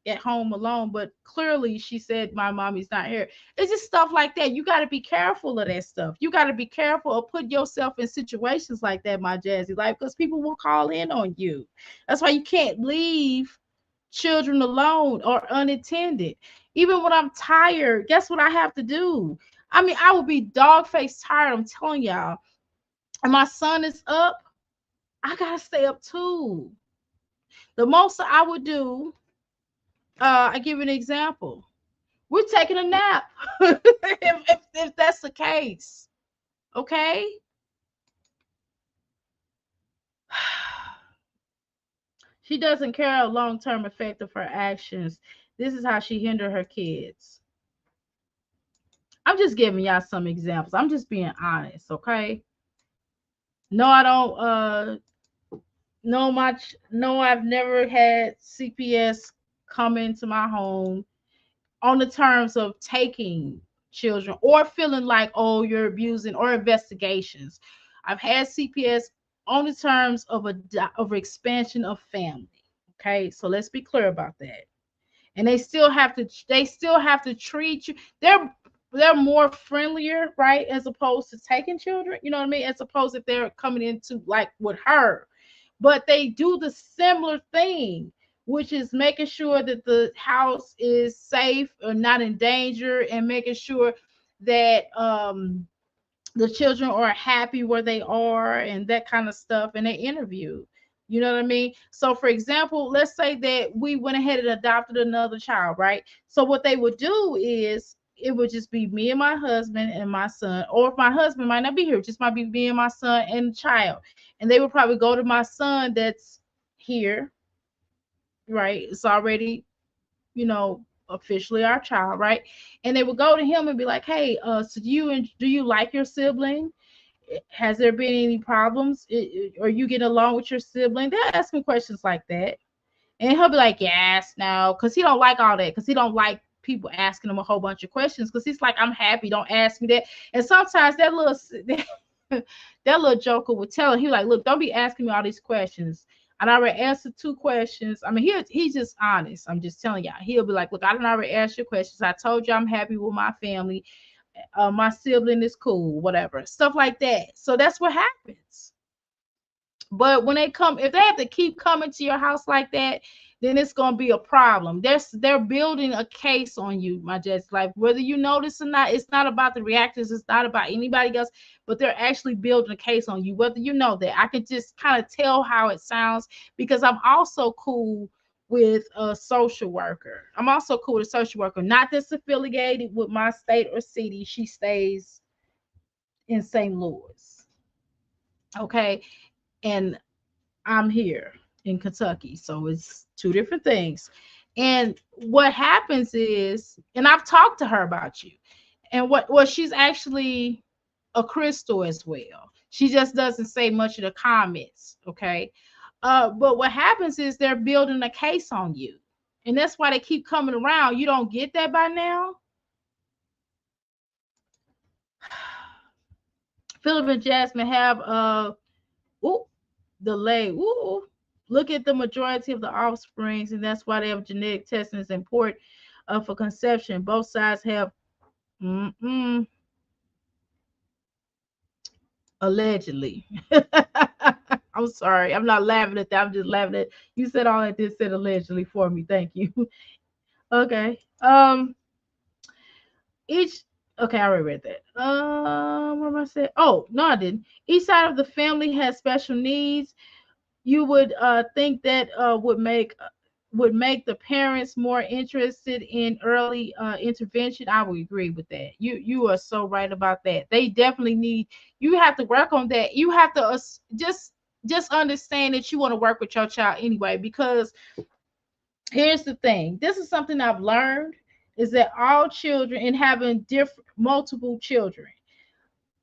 at home alone, but clearly she said my mommy's not here. It's just stuff like that. You got to be careful of that stuff. You got to be careful of putting yourself in situations like that, my Jazzy life, because people will call in on you. That's why you can't leave children alone or unattended. Even when I'm tired, guess what I have to do? I mean, I will be dog face tired. I'm telling y'all. And my son is up. I gotta stay up too. The most I would do, I give you an example. We're taking a nap. if that's the case. Okay. She doesn't care a long-term effect of her actions. This is how she hinder her kids. I'm just giving y'all some examples. I'm just being honest, okay? No, I don't know much. No, I've never had CPS come into my home on the terms of taking children or feeling like, oh, you're abusing or investigations. I've had CPS on the terms of of expansion of family. Okay, so let's be clear about that. And they still have to treat you. They're more friendlier, right? As opposed to taking children, you know what I mean? As opposed if they're coming into like with her. But they do the similar thing, which is making sure that the house is safe or not in danger, and making sure that the children are happy where they are and that kind of stuff, and they interview, you know what I mean? So for example, let's say that we went ahead and adopted another child, right? So what they would do is it would just be me and my husband and my son, or if my husband might not be here, it just might be me and my son and the child, and they would probably go to my son that's here, right? It's already, you know, officially our child, right? And they would go to him and be like, hey, so do you like your sibling? Has there been any problems? Are you getting along with your sibling? They'll ask me questions like that. And he'll be like, yes, no, because he don't like all that, because he don't like people asking him a whole bunch of questions, because he's like, I'm happy, don't ask me that. And sometimes that little that little joker would tell him, he like, look, don't be asking me all these questions. And I already answered 2 questions. I mean, he's just honest. I'm just telling y'all. He'll be like, look, I didn't already ask your questions. I told you I'm happy with my family. My sibling is cool, whatever, stuff like that. So that's what happens. But when they come, if they have to keep coming to your house like that, then it's gonna be a problem. They're building a case on you, my Jazz. Like whether you notice or not, it's not about the reactors, it's not about anybody else, but they're actually building a case on you. Whether you know that, I can just kind of tell how it sounds, because I'm also cool with a social worker. I'm also cool with a social worker, not that's affiliated with my state or city. She stays in St. Louis. Okay. And I'm here in Kentucky. So it's two different things. And what happens is, and I've talked to her about you, and she's actually a crystal as well. She just doesn't say much of the comments. Okay. But what happens is they're building a case on you. And that's why they keep coming around. You don't get that by now. Philip and Jasmine have delay. Ooh, look at the majority of the offsprings, and that's why they have genetic testing is important for conception. Both sides have allegedly. I'm sorry, I'm not laughing at that. I'm just laughing at you said all that. This said allegedly for me. Thank you. Okay. Each okay, I already read that. What am I saying? Oh no, I didn't. Each side of the family has special needs. You would think that would make the parents more interested in early intervention. I would agree with that. You are so right about that. They definitely need. You have to work on that. You have to just understand that you want to work with your child anyway. Because here's the thing. This is something I've learned, is that all children, and having multiple children,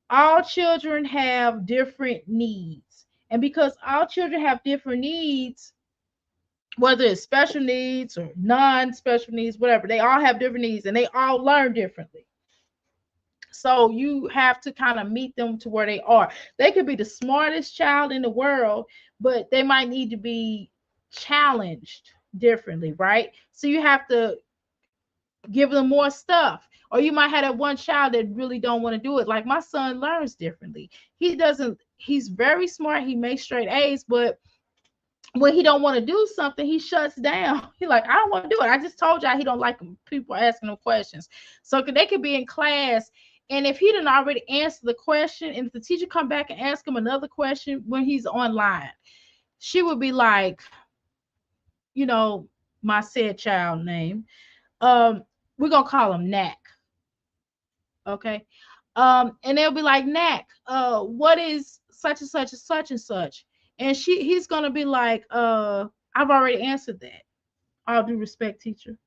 all children have different needs. And because all children have different needs, whether it's special needs or non-special needs, whatever, they all have different needs and they all learn differently. So you have to kind of meet them to where they are. They could be the smartest child in the world, but they might need to be challenged differently, right? So you have to give them more stuff. Or you might have that one child that really don't want to do it. Like my son learns differently. He's very smart. He makes straight A's, but when he don't want to do something, he shuts down. He like, I don't want to do it. I just told y'all he don't like people asking him questions. So they could be in class, and if he didn't already answer the question, and if the teacher come back and ask him another question when he's online, she would be like, you know, my said child name. Um, we're gonna call him Knack. Okay. And they'll be like, Knack, what is such and such and such and such? And he's gonna be like, I've already answered that. All due respect, teacher.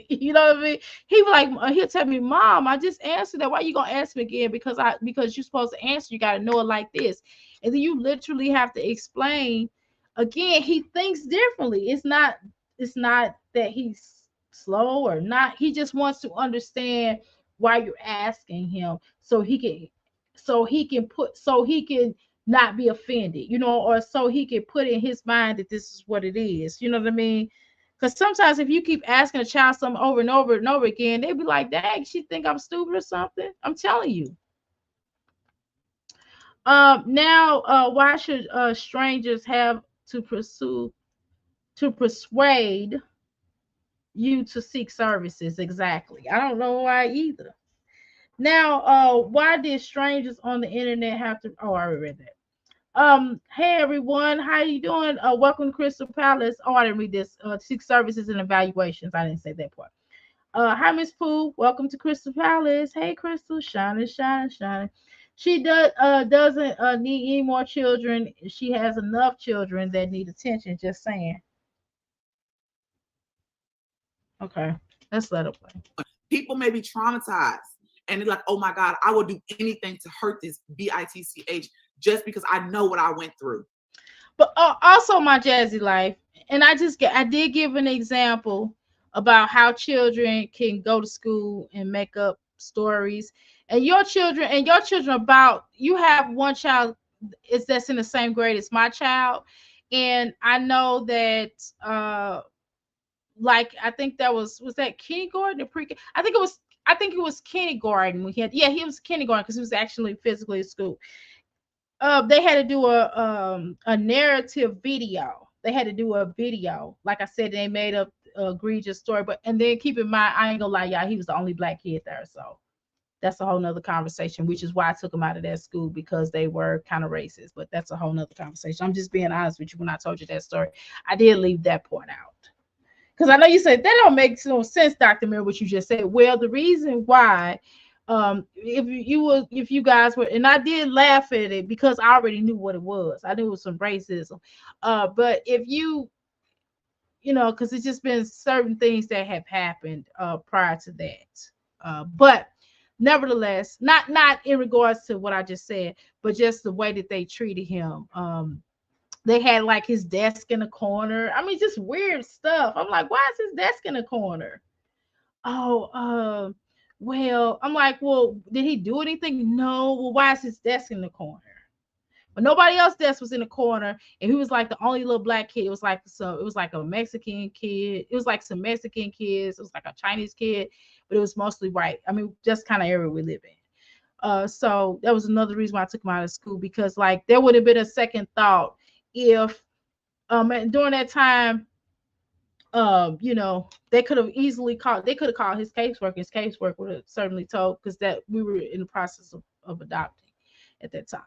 You know what I mean? He be like, he'll tell me, Mom, I just answered that. Why you gonna ask me again? Because you're supposed to answer. You gotta know it like this. And then you literally have to explain. Again, he thinks differently. It's not that he's slow or not. He just wants to understand why you're asking him, so he can not be offended, or so he can put in his mind that this is what it is. You know what I mean? Because sometimes if you keep asking a child something over and over and over again, they'll be like, dang, she think I'm stupid or something. I'm telling you. Now, why should strangers have to persuade you to seek services? Exactly. I don't know why either. Now, why did strangers on the internet have to? Oh, I already read that. Hey everyone, how you doing? Welcome to Crystal Palace. Oh, I didn't read this. Seek services and evaluations. I didn't say that part. Hi Miss Pooh. Welcome to Crystal Palace. Hey Crystal, shining, shining, shining. She doesn't need any more children. She has enough children that need attention. Just saying. Okay, let's let her play. People may be traumatized and they're like, oh my God, I will do anything to hurt this bitch just because I know what I went through. But also my Jazzy life, and I did give an example about how children can go to school and make up stories, and your children about, you have one child that's in the same grade as my child, and I know that like I think that was that kindergarten or pre, I think it was kindergarten. He was kindergarten because he was actually physically at school. They had to do a narrative video. They had to do a video. Like I said, they made up a egregious story. But and then keep in mind, I ain't gonna lie, y'all, he was the only black kid there. So that's a whole nother conversation, which is why I took him out of that school, because they were kind of racist. But that's a whole nother conversation. I'm just being honest with you. When I told you that story, I did leave that point out. Because I know you said that don't make no sense, Dr. Mary, what you just said. Well, the reason why, if you guys were, and I did laugh at it because I already knew what it was. I knew it was some racism. But if because it's just been certain things that have happened prior to that. But nevertheless, not in regards to what I just said, but just the way that they treated him. They had like his desk in the corner. I mean, just weird stuff. I'm like, why is his desk in the corner? Oh, well, I'm like, well, did he do anything? No. Well, why is his desk in the corner? But nobody else's desk was in the corner, and he was like the only little black kid. It was like a Mexican kid. It was like some Mexican kids. It was like a Chinese kid, but it was mostly white. I mean, just kind of area we live in. So that was another reason why I took him out of school, because like there would have been a second thought if during that time they could have called his caseworker. His caseworker would have certainly told, because that we were in the process of adopting at that time.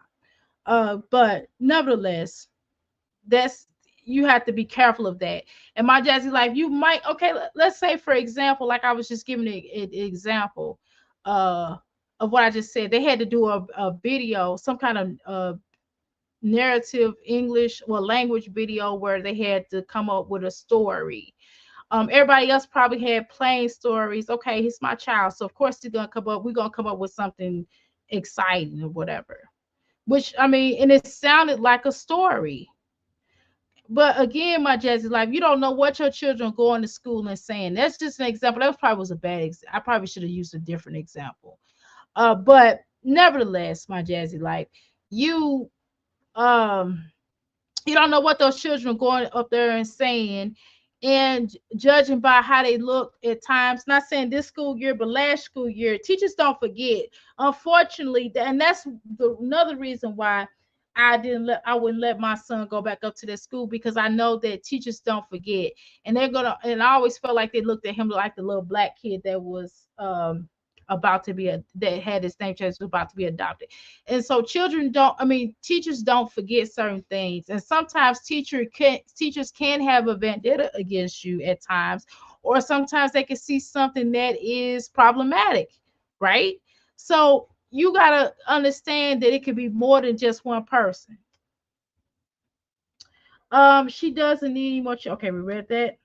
But nevertheless, you have to be careful of that. And my Jazzy life, you might, okay, let's say for example, like I was just giving an example of what I just said. They had to do a video, some kind of narrative English or language video, where they had to come up with a story. Everybody else probably had plain stories. Okay, he's my child, so of course we're gonna come up with something exciting or whatever. Which, I mean, and it sounded like a story. But again, my Jazzy life, you don't know what your children are going to school and saying. That's just an example. That probably was a bad example. I probably should have used a different example. But nevertheless, my Jazzy life, you don't know what those children are going up there and saying, and judging by how they look at times. Not saying this school year, but last school year, teachers don't forget, unfortunately. And that's another reason why I wouldn't let my son go back up to that school because I know that teachers don't forget, and and I always felt like they looked at him like the little black kid that was about to be that had his name changed, was about to be adopted. And so teachers don't forget certain things, and sometimes teachers can have a vendetta against you at times, or sometimes they can see something that is problematic, right? So you got to understand that it could be more than just one person. She doesn't need any more. Okay, we read that.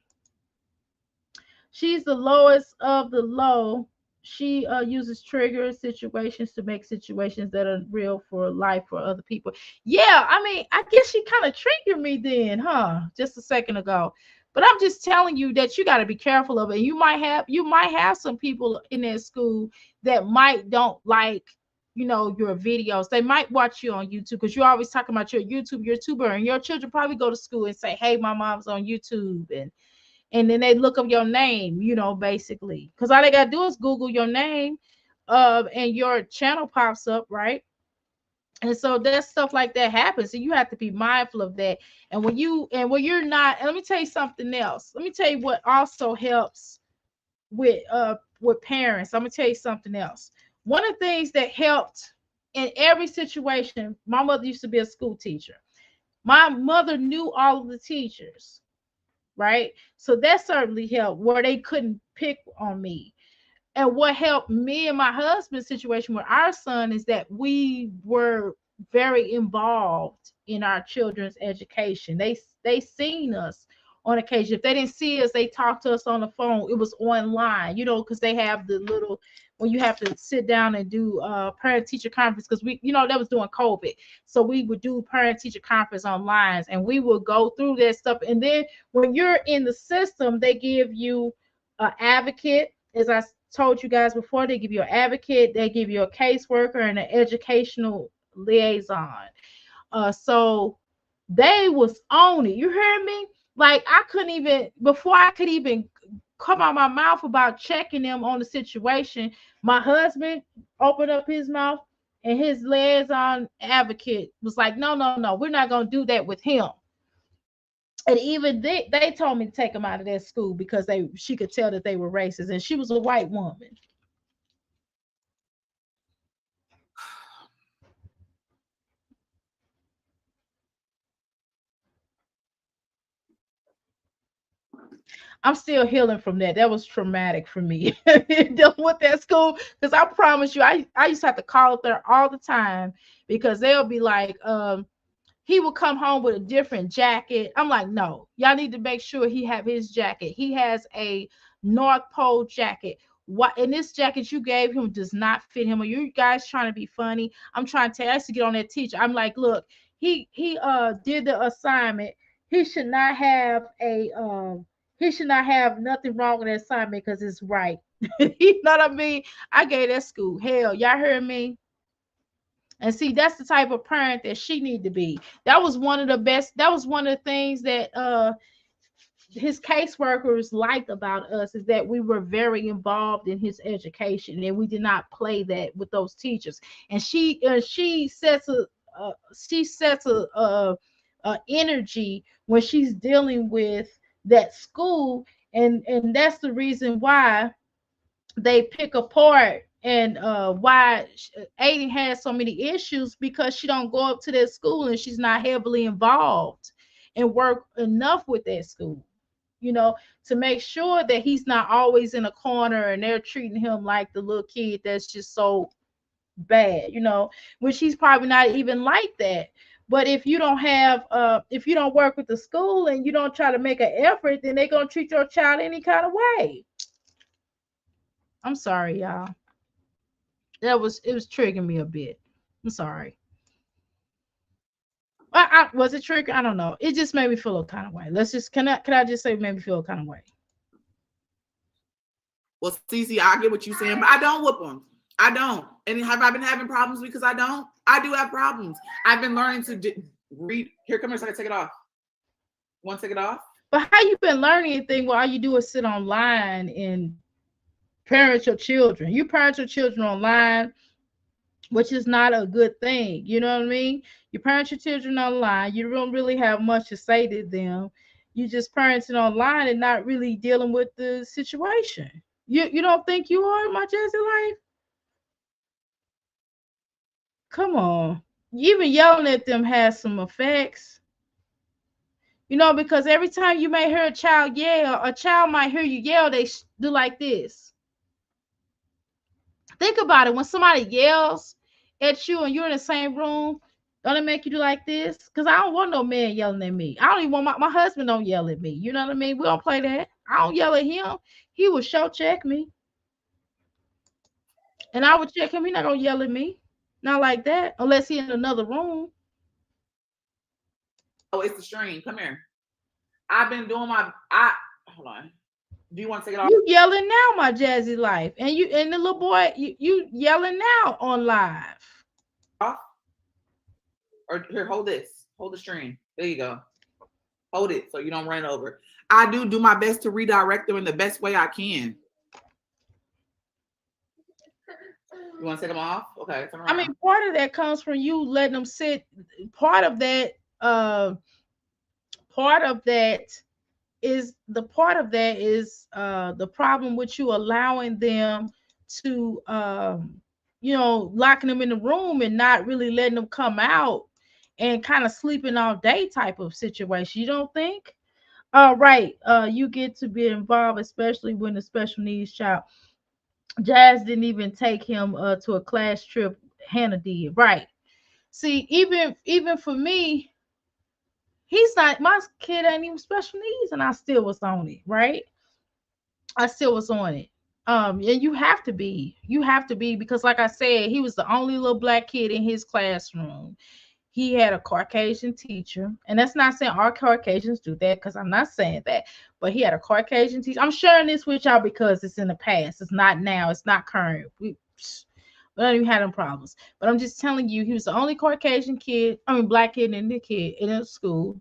She's the lowest of the low. She uses trigger situations to make situations that are real for life for other people. Yeah, I mean, I guess she kind of triggered me then, huh? Just a second ago. But I'm just telling you that you got to be careful of it. You might have some people in that school that might don't like, your videos. They might watch you on YouTube because you're always talking about your YouTuber, and your children probably go to school and say, "Hey, my mom's on YouTube," and then they look up your name, basically. Because all they gotta do is Google your name, and your channel pops up, right? And so that stuff like that happens. So you have to be mindful of that. And when you're not, and let me tell you something else. Let me tell you what also helps with parents. I'm gonna tell you something else. One of the things that helped in every situation, my mother used to be a school teacher. My mother knew all of the teachers, right? So that certainly helped where they couldn't pick on me. And what helped me and my husband's situation with our son is that we were very involved in our children's education. They seen us on occasion. If they didn't see us, they talked to us on the phone. It was online, because they have the little when you have to sit down and do parent teacher conference, because that was during COVID. So we would do parent teacher conference online, and we would go through that stuff. And then when you're in the system, they give you an advocate. As I told you guys before, they give you an advocate, they give you a caseworker, and an educational liaison. So they was on it. You hear me? Like I couldn't even, before I could even come out my mouth about checking them on the situation, my husband opened up his mouth, and his liaison advocate was like, no, no, no, we're not going to do that with him. And even they told me to take him out of that school because she could tell that they were racist, and she was a white woman. I'm still healing from that. That was traumatic for me dealing with that school. Because I promise you, I used to have to call up there all the time because they'll be like, he will come home with a different jacket. I'm like, no, y'all need to make sure he have his jacket. He has a North Pole jacket. What, and this jacket you gave him does not fit him. Are you guys trying to be funny? I'm trying to tell you, I used to get on that teacher. I'm like, look, he did the assignment. He should not have nothing wrong with that assignment because it's right. You know what I mean? I gave that school hell. Y'all heard me? And see, that's the type of parent that she need to be. That was one of the things that his caseworkers liked about us, is that we were very involved in his education, and we did not play that with those teachers. And she sets a energy when she's dealing with that school, and that's the reason why they pick apart, and why Aiden has so many issues, because she don't go up to that school and she's not heavily involved and work enough with that school, to make sure that he's not always in a corner and they're treating him like the little kid that's just so bad, which he's probably not even like that. But if you don't work with the school and you don't try to make an effort, then they're gonna treat your child any kind of way. I'm sorry, y'all. It was triggering me a bit. I'm sorry. Was it triggering? I don't know. It just made me feel a kind of way. Can I just say, made me feel a kind of way. Well, Cece, I get what you're saying, but I don't whoop them. I don't. And have I been having problems because I don't? I do have problems. I've been learning to read. Here, come here so I can take it off. Want to take it off? But how you been learning anything while all you do is sit online and parent your children? You parent your children online which is not a good thing. You know what I mean? You parent your children online. You don't really have much to say to them. You just parenting online and not really dealing with the situation. You don't think you are, my Jazzy life? Come on. Even yelling at them has some effects. Because every time you may hear a child yell, a child might hear you yell, they do like this. Think about it. When somebody yells at you and you're in the same room, don't it make you do like this? Because I don't want no man yelling at me. I don't even want my husband don't yell at me. You know what I mean? We don't play that. I don't yell at him. He will show check me. And I would check him. He not gonna yell at me. Not like that. Unless he in another room. Oh, it's the stream. Come here. I've been doing hold on. Do you want to take it off? You yelling now, my Jazzy life. And the little boy, you yelling now on live. Off? Or here, hold this. Hold the stream. There you go. Hold it so you don't run over. I do my best to redirect them in the best way I can. You want to take them off? Okay. I mean, part of that comes from you letting them sit. Part of that is the problem with you allowing them to locking them in the room and not really letting them come out and kind of sleeping all day type of situation. You don't think? Right. You get to be involved, especially when the special needs child. Jazz didn't even take him to a class trip. Hannah did. Right. See, even for me, he's not, my kid ain't even special needs, and I still was on it, right? I still was on it. And you have to be. You have to be because, like I said, he was the only little black kid in his classroom. He had a Caucasian teacher, and that's not saying all Caucasians do that, because I'm not saying that, but he had a Caucasian teacher. I'm sharing this with y'all because it's in the past. It's not now. It's not current. We don't even have them problems. But I'm just telling you, he was the only Caucasian kid, black kid in the school.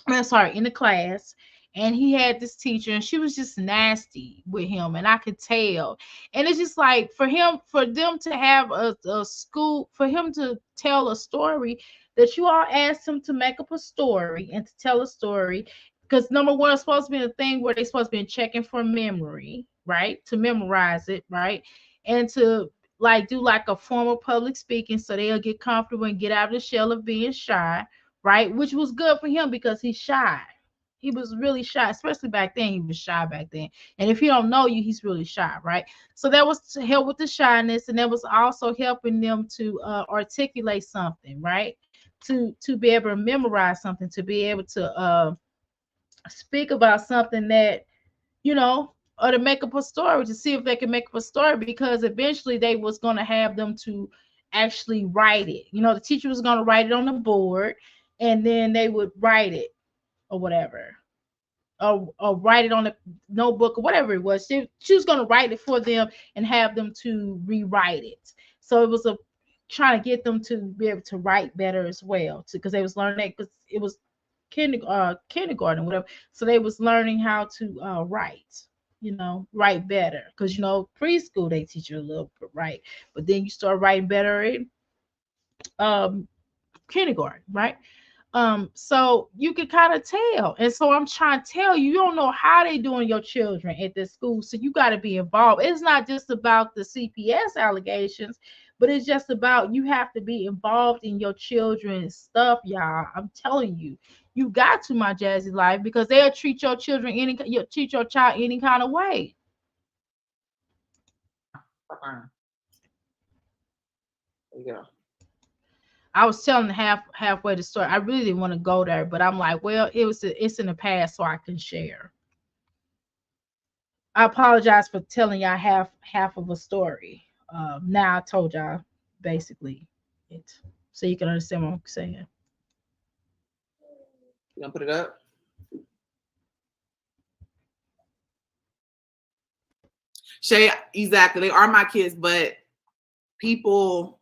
I'm sorry, in the class. And he had this teacher, and she was just nasty with him, and I could tell. And it's just like for them to have a school, for him to tell a story, that you all asked him to make up a story and to tell a story. Because number one, it's supposed to be a thing where they're supposed to be checking for memory, right? To memorize it, right? And to like do like a formal public speaking so they'll get comfortable and get out of the shell of being shy, right? Which was good for him because he's shy. He was really shy, especially back then. He was shy back then. And if he don't know you, he's really shy, right? So that was to help with the shyness, and that was also helping them to articulate something, right? To be able to memorize something, to be able to speak about something that or to make up a story, to see if they can make up a story, because eventually they was going to have them to actually write it. The teacher was going to write it on the board, and then they would write it or whatever, or write it on a notebook or whatever it was. She was going to write it for them and have them to rewrite it. So it was trying to get them to be able to write better as well, because they was learning that, because it was kindergarten, whatever. So they was learning how to write better, because preschool they teach you a little bit, right? But then you start writing better in kindergarten, right? So you can kind of tell. And so I'm trying to tell you, you don't know how they doing your children at this school. So you got to be involved. It's not just about the CPS allegations, but it's just about, you have to be involved in your children's stuff, y'all. I'm telling you, you got to, my Jazzy life, because they'll treat your children treat your child any kind of way. There you go. I was telling halfway the story. I really didn't want to go there, but I'm like, well, it's in the past, so I can share. I apologize for telling y'all half of a story. Now I told y'all basically it, so you can understand what I'm saying. You gonna put it up? Shay, exactly. They are my kids, but people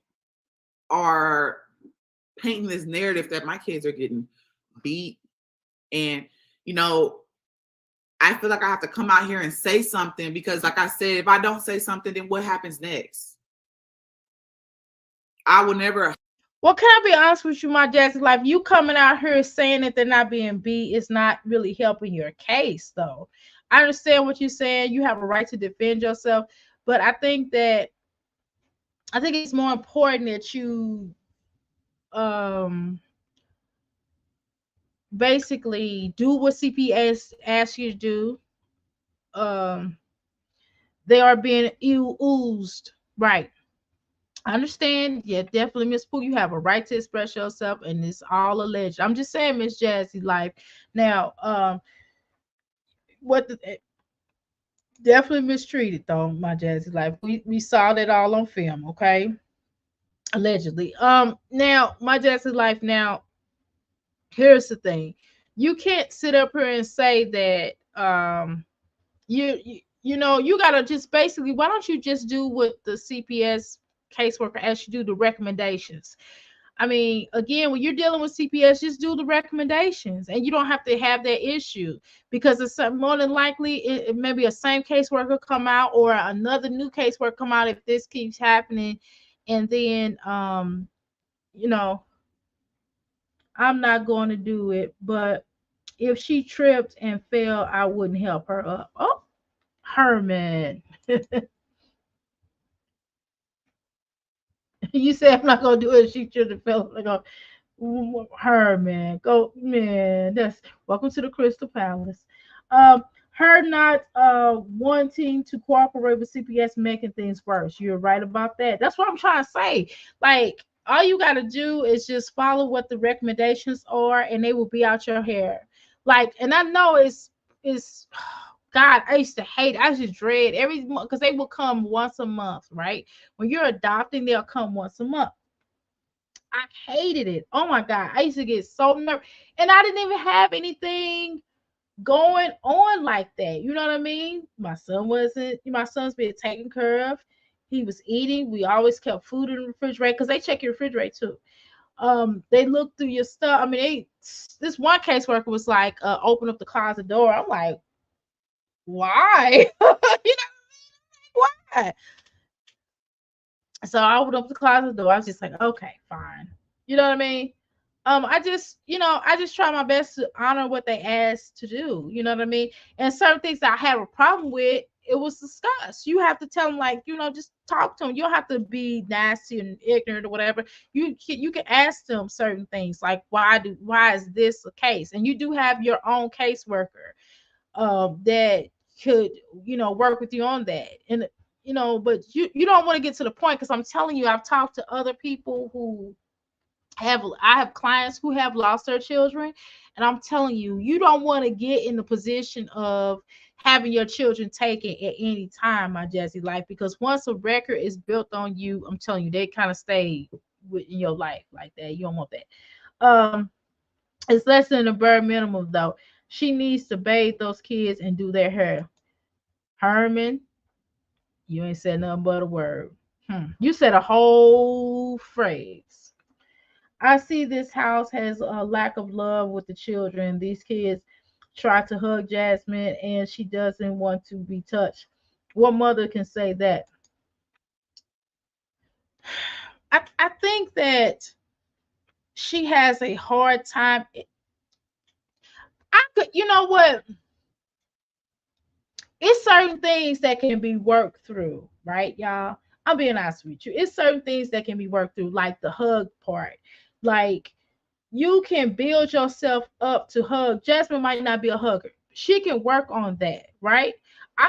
are painting this narrative that my kids are getting beat. And, I feel like I have to come out here and say something, because like I said, if I don't say something, then what happens next? I will never. Well, can I be honest with you, my Jazzy life? You coming out here saying that they're not being beat is not really helping your case, though. I understand what you're saying. You have a right to defend yourself, but I think it's more important that you um basically do what CPS asks you to do. Um, they are being oozed, right? I understand. Yeah, definitely, Miss Pooh. You have a right to express yourself, and it's all alleged. I'm just saying, Miss Jazzy life. Now, what the, definitely mistreated though, my Jazzy life. We saw that all on film, okay? Allegedly. Now, my Jazzy life. Now, here's the thing. You can't sit up here and say that you know, you gotta just basically, why don't you just do what the CPS caseworker asks you to do, the recommendations? I mean, again, when you're dealing with CPS, just do the recommendations, and you don't have to have that issue, because it's more than likely it maybe a same caseworker come out or another new caseworker come out if this keeps happening, and then you know, I'm not going to do it, but if she tripped and fell, I wouldn't help her up. Oh, Herman. You say I'm not gonna do it. She should have felt like her man. Go man. That's welcome to the Crystal Palace. Her not wanting to cooperate with CPS making things worse. You're right about that. That's what I'm trying to say. Like all you gotta do is just follow what the recommendations are, and they will be out your hair. Like, and I know it's God, I used to hate. I used to dread every month because they will come once a month, right? When you're adopting, they'll come once a month. I hated it. Oh my God. I used to get so nervous. And I didn't even have anything going on like that. You know what I mean? My son's being taken care of. He was eating. We always kept food in the refrigerator because they check your refrigerator too. They look through your stuff. I mean, this one caseworker was like, open up the closet door. I'm like, why? You know, why? So I opened up the closet door. I was just like, okay, fine. You know what I mean? I just, I just try my best to honor what they asked to do. You know what I mean? And certain things that I have a problem with, it was discussed. You have to tell them, like, just talk to them. You don't have to be nasty and ignorant or whatever. You can ask them certain things like, why is this a case? And you do have your own caseworker that could work with you on that. And but you don't want to get to the point, because I'm telling you, I've talked to other people who I have clients who have lost their children, and I'm telling you, you don't want to get in the position of having your children taken at any time, my Jazzy life, because once a record is built on you, I'm telling you, they kind of stay in your life like that. You don't want that. It's less than the bare minimum though. She needs to bathe those kids and do their hair. Herman, you ain't said nothing but a word. You said a whole phrase. I see this house has a lack of love with the children. These kids try to hug Jasmine and she doesn't want to be touched. What mother can say that? I think that she has a hard time. I could, you know what? It's certain things that can be worked through, right, y'all? I'm being honest with you. It's certain things that can be worked through, like the hug part. Like, you can build yourself up to hug. Jasmine might not be a hugger. She can work on that, right? I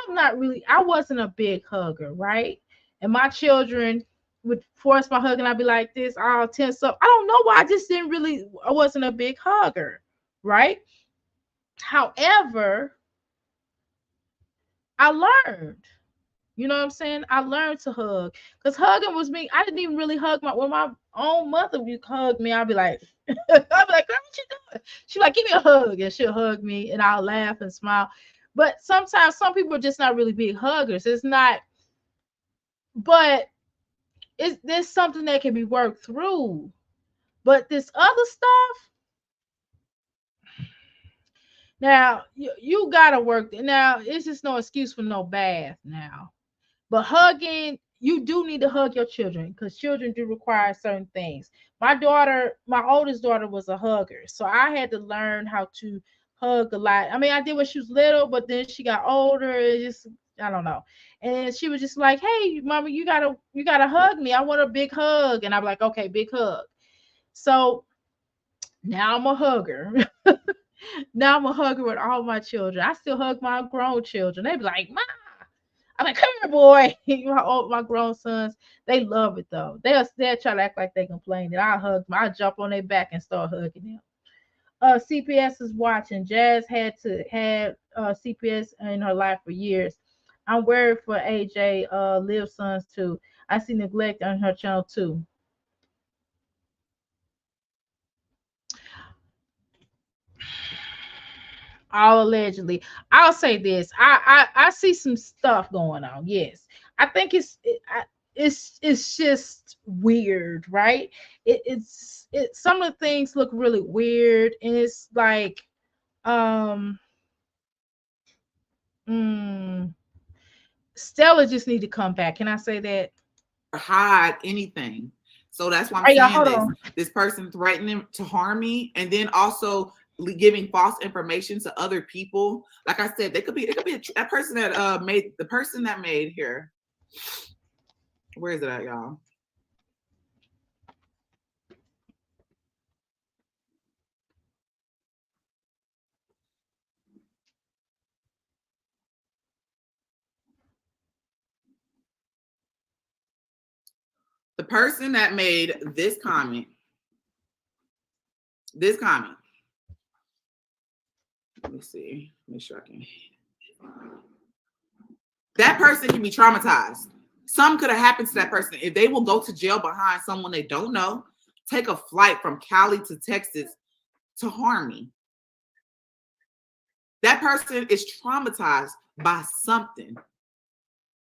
wasn't a big hugger, right? And my children would force my hug and I'd be like this, all tense up. I don't know why. I wasn't a big hugger, right? However, I learned. You know what I'm saying? I learned to hug, because hugging was me. I didn't even really hug when my own mother would hug me. I'd be like, I'd be like, girl, what you doing? She'd be like, give me a hug, and she'll hug me, and I'll laugh and smile. But sometimes some people are just not really big huggers. It's not, but there's something that can be worked through. But this other stuff, now you gotta work. Now it's just no excuse for no bath now. But hugging, you do need to hug your children because children do require certain things. My oldest daughter was a hugger, so I had to learn how to hug a lot. I mean, I did when she was little, but then she got older. It just, I don't know. And she was just like, "Hey, mama, you gotta hug me. I want a big hug." And I'm like, "Okay, big hug." So now I'm a hugger. Now I'm a hugger with all my children. I still hug my grown children. They be like, "Ma." I'm like, "Come here, boy." My grown sons, they love it though. They'll try to act like they complain, and I hug them. I jump on their back and start hugging them. CPS is watching. Jazz had CPS in her life for years. I'm worried for AJ Liv sons too. I see neglect on her channel too. All allegedly. I'll say this. I see some stuff going on. Yes, I think it's just weird, right? Some of the things look really weird, and it's like um mm, Stella just need to come back. Can I say that? Hide anything. So that's why I'm Hey, y'all, saying hold this. on. This person threatening to harm me, and then also giving false information to other people. Like I said, it could be that person that made here. Where is it at, y'all? The person that made this comment. Let me see. Make sure I can. That person can be traumatized. Something could have happened to that person. If they will go to jail behind someone they don't know, take a flight from Cali to Texas to harm me. That person is traumatized by something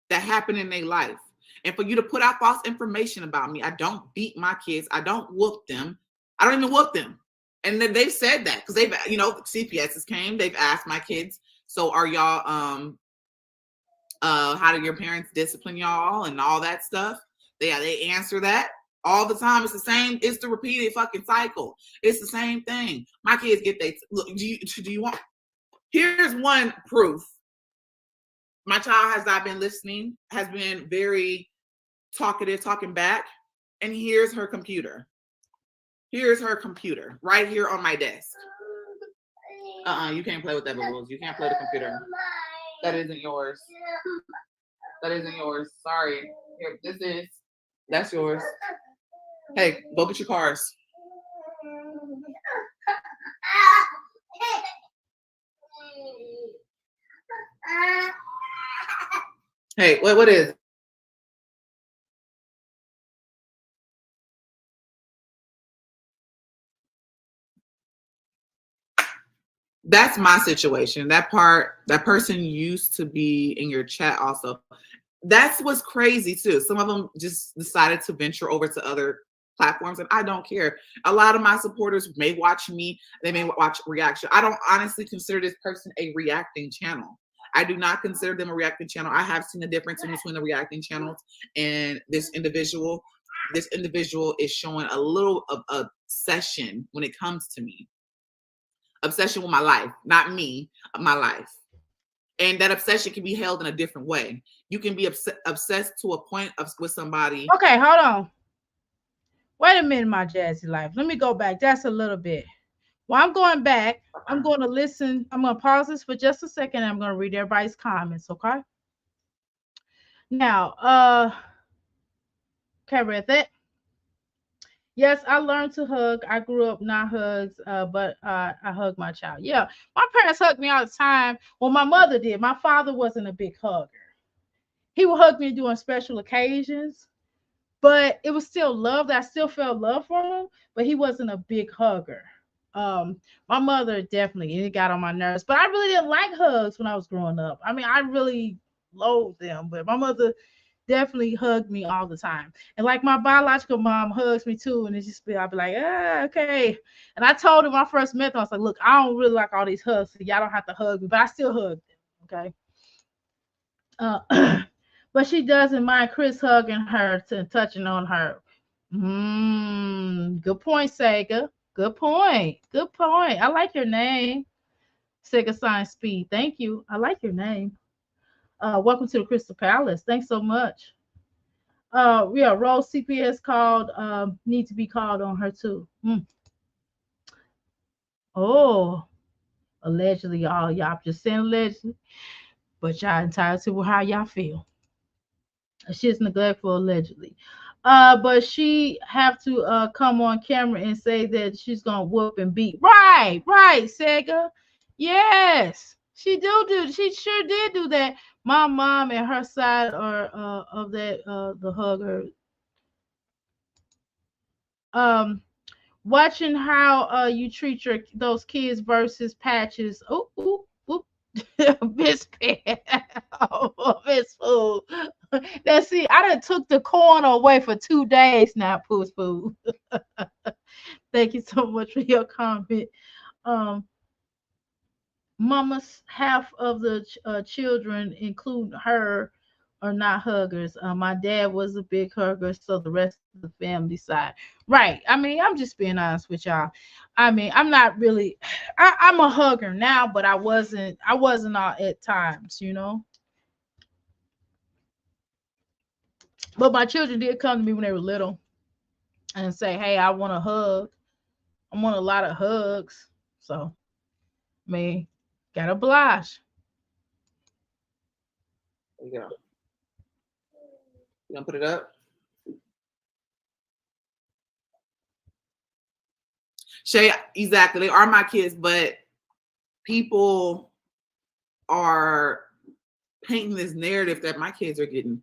that happened in their life. And for you to put out false information about me, I don't beat my kids. I don't whoop them. I don't even whoop them. And then they've said that because they've, CPSs came, they've asked my kids, so are y'all, how do your parents discipline y'all and all that stuff? They answer that all the time. It's the same. It's the repeated fucking cycle. It's the same thing. My kids get they look. Do you want? Here's one proof. My child has not been listening. Has been very talkative, talking back. And here's her computer. Here's her computer right here on my desk. You can't play with that, rules. You can't play the computer. That isn't yours. That isn't yours. Sorry. Here, that's yours. Hey, go get your cars. Hey, what is? That's my situation. That person used to be in your chat also. That's what's crazy too. Some of them just decided to venture over to other platforms, and I don't care. A lot of my supporters may watch me. They may watch reaction. I don't honestly consider this person a reacting channel. I do not consider them a reacting channel. I have seen the difference in between the reacting channels and this individual. This individual is showing a little of obsession when it comes to me. Obsession with my life, not me, my life. And that obsession can be held in a different way. You can be obsessed to a point with somebody. Okay, hold on. Wait a minute, my Jazzy life. Let me go back. That's a little bit. While I'm going back, I'm going to listen. I'm going to pause this for just a second. I'm going to read everybody's comments, okay? Now, okay, read that. Yes, I learned to hug. I grew up not hugs, but I hug my child. Yeah, my parents hugged me all the time. Well, my mother did. My father wasn't a big hugger. He would hug me during special occasions, but it was still love. I still felt love for him, but he wasn't a big hugger. My mother definitely, it got on my nerves, but I really didn't like hugs when I was growing up. I mean, I really loathed them, but my mother definitely hugged me all the time. And like my biological mom hugs me too, and I'll be like, okay. And I told her when I first met them, I was like, look, I don't really like all these hugs, so y'all don't have to hug me, but I still hug them, okay? But she doesn't mind Chris hugging her and touching on her. Good point, Sega. Good point. Good point. I like your name. Sega Sign Speed. Thank you. I like your name. Welcome to the Crystal Palace. Thanks so much. Yeah, Rose CPS called, need to be called on her too. Oh, allegedly, y'all just saying allegedly, but y'all entitled to how y'all feel. She's neglectful allegedly. But she have to come on camera and say that she's gonna whoop and beat. Right, Sega. Yes, she sure did do that. My mom and her side are of that the hugger. Um Watching how you treat your those kids versus patches. Oh, ooh. Miss Pat. Oh, Miss Fool. Let's see. I done took the corn away for 2 days now, Pooh Pooh. Thank you so much for your comment. Um, Mama's half of the children, including her, are not huggers. My dad was a big hugger, so the rest of the family side. Right. I mean, I'm just being honest with y'all. I mean, I'm not really. I'm a hugger now, but I wasn't. I wasn't all at times, you know. But my children did come to me when they were little and say, "Hey, I want a hug. I want a lot of hugs." So, I mean, gotta oblige. There you go. You gonna put it up? Shay, exactly. They are my kids, but people are painting this narrative that my kids are getting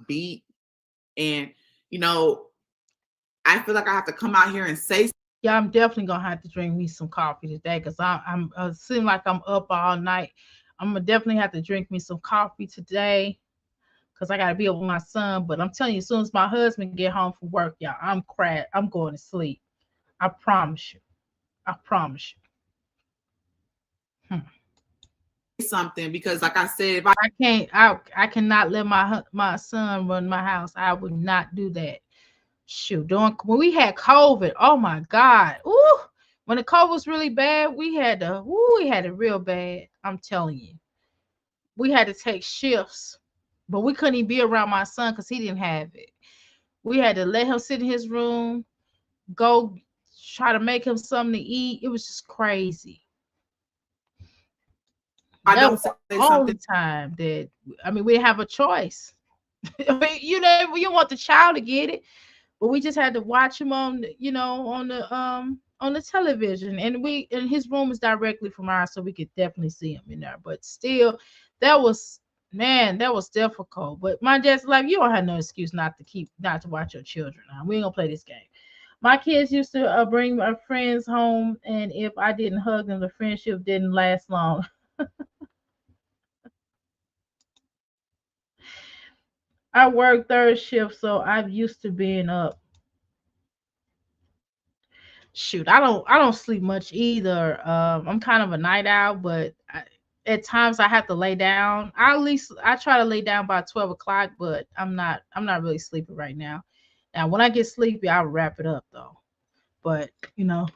beat. And, you know, I feel like I have to come out here and say, Yeah, I'm definitely gonna have to drink me some coffee today because I'm seem like I'm up all night. I'm gonna definitely have to drink me some coffee today because I gotta be up with my son. But I'm telling you, as soon as my husband get home from work, y'all, I'm cracked. I'm going to sleep. I promise you. I promise you. something because, like I said, if I I can't. I cannot let my son run my house. I would not do that. Shoot, doing when we had COVID. Oh my God. Ooh, when the COVID was really bad, we had it real bad. I'm telling you, we had to take shifts, but we couldn't even be around my son because he didn't have it. We had to let him sit in his room, go try to make him something to eat. It was just crazy. That don't was say the only something, time that I mean we didn't have a choice. I mean, you want the child to get it, but we just had to watch him on, on the television, and his room is directly from ours, so we could definitely see him in there. But still, that was that was difficult. But my dad's like, you don't have no excuse not to watch your children. Now we ain't gonna play this game. My kids used to bring my friends home, and if I didn't hug them, the friendship didn't last long. I work third shift, so I'm used to being up. Shoot, I don't sleep much either. I'm kind of a night owl, but at times I have to lay down. I try to lay down by 12 o'clock, but I'm not really sleeping right now. Now when I get sleepy, I'll wrap it up though. But I know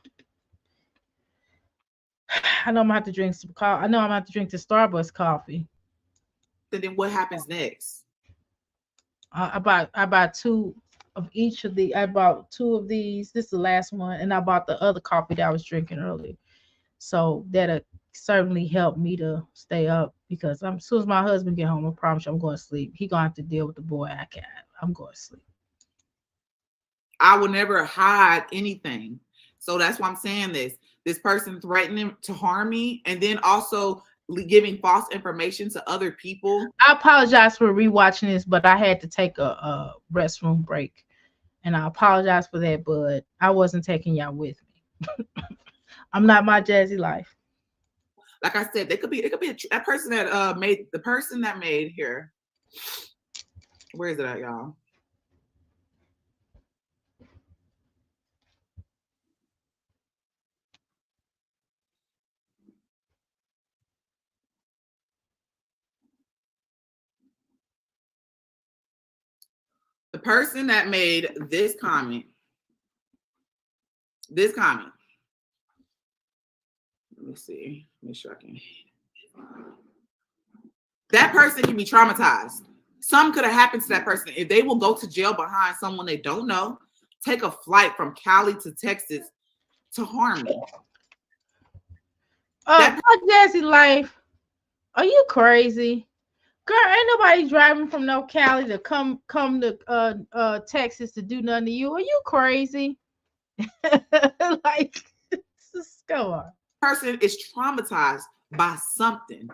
I'm gonna have to drink some coffee. I know I'm gonna have to drink the Starbucks coffee. then what happens next? I bought two of each of the. I bought two of these. This is the last one, and I bought the other coffee that I was drinking earlier. So that'll certainly help me to stay up because as soon as my husband get home, I promise you I'm going to sleep. He gonna have to deal with the boy I can't. I'm going to sleep. I will never hide anything. So that's why I'm saying this. This person threatening to harm me and then also giving false information to other people. I apologize for rewatching this, but I had to take a restroom break, and I apologize for that. But I wasn't taking y'all with me. I'm not my Jazzy life. Like I said, they could be that person that made the person that made here. Where is it at, y'all? The person that made this comment, let me see, make sure I can. That person can be traumatized. Something could have happened to that person. If they will go to jail behind someone they don't know, take a flight from Cali to Texas to harm me. My Jazzy life, are you crazy? Girl, ain't nobody driving from no Cali to come to Texas to do nothing to you. Are you crazy? Like, just go on. Person is traumatized by something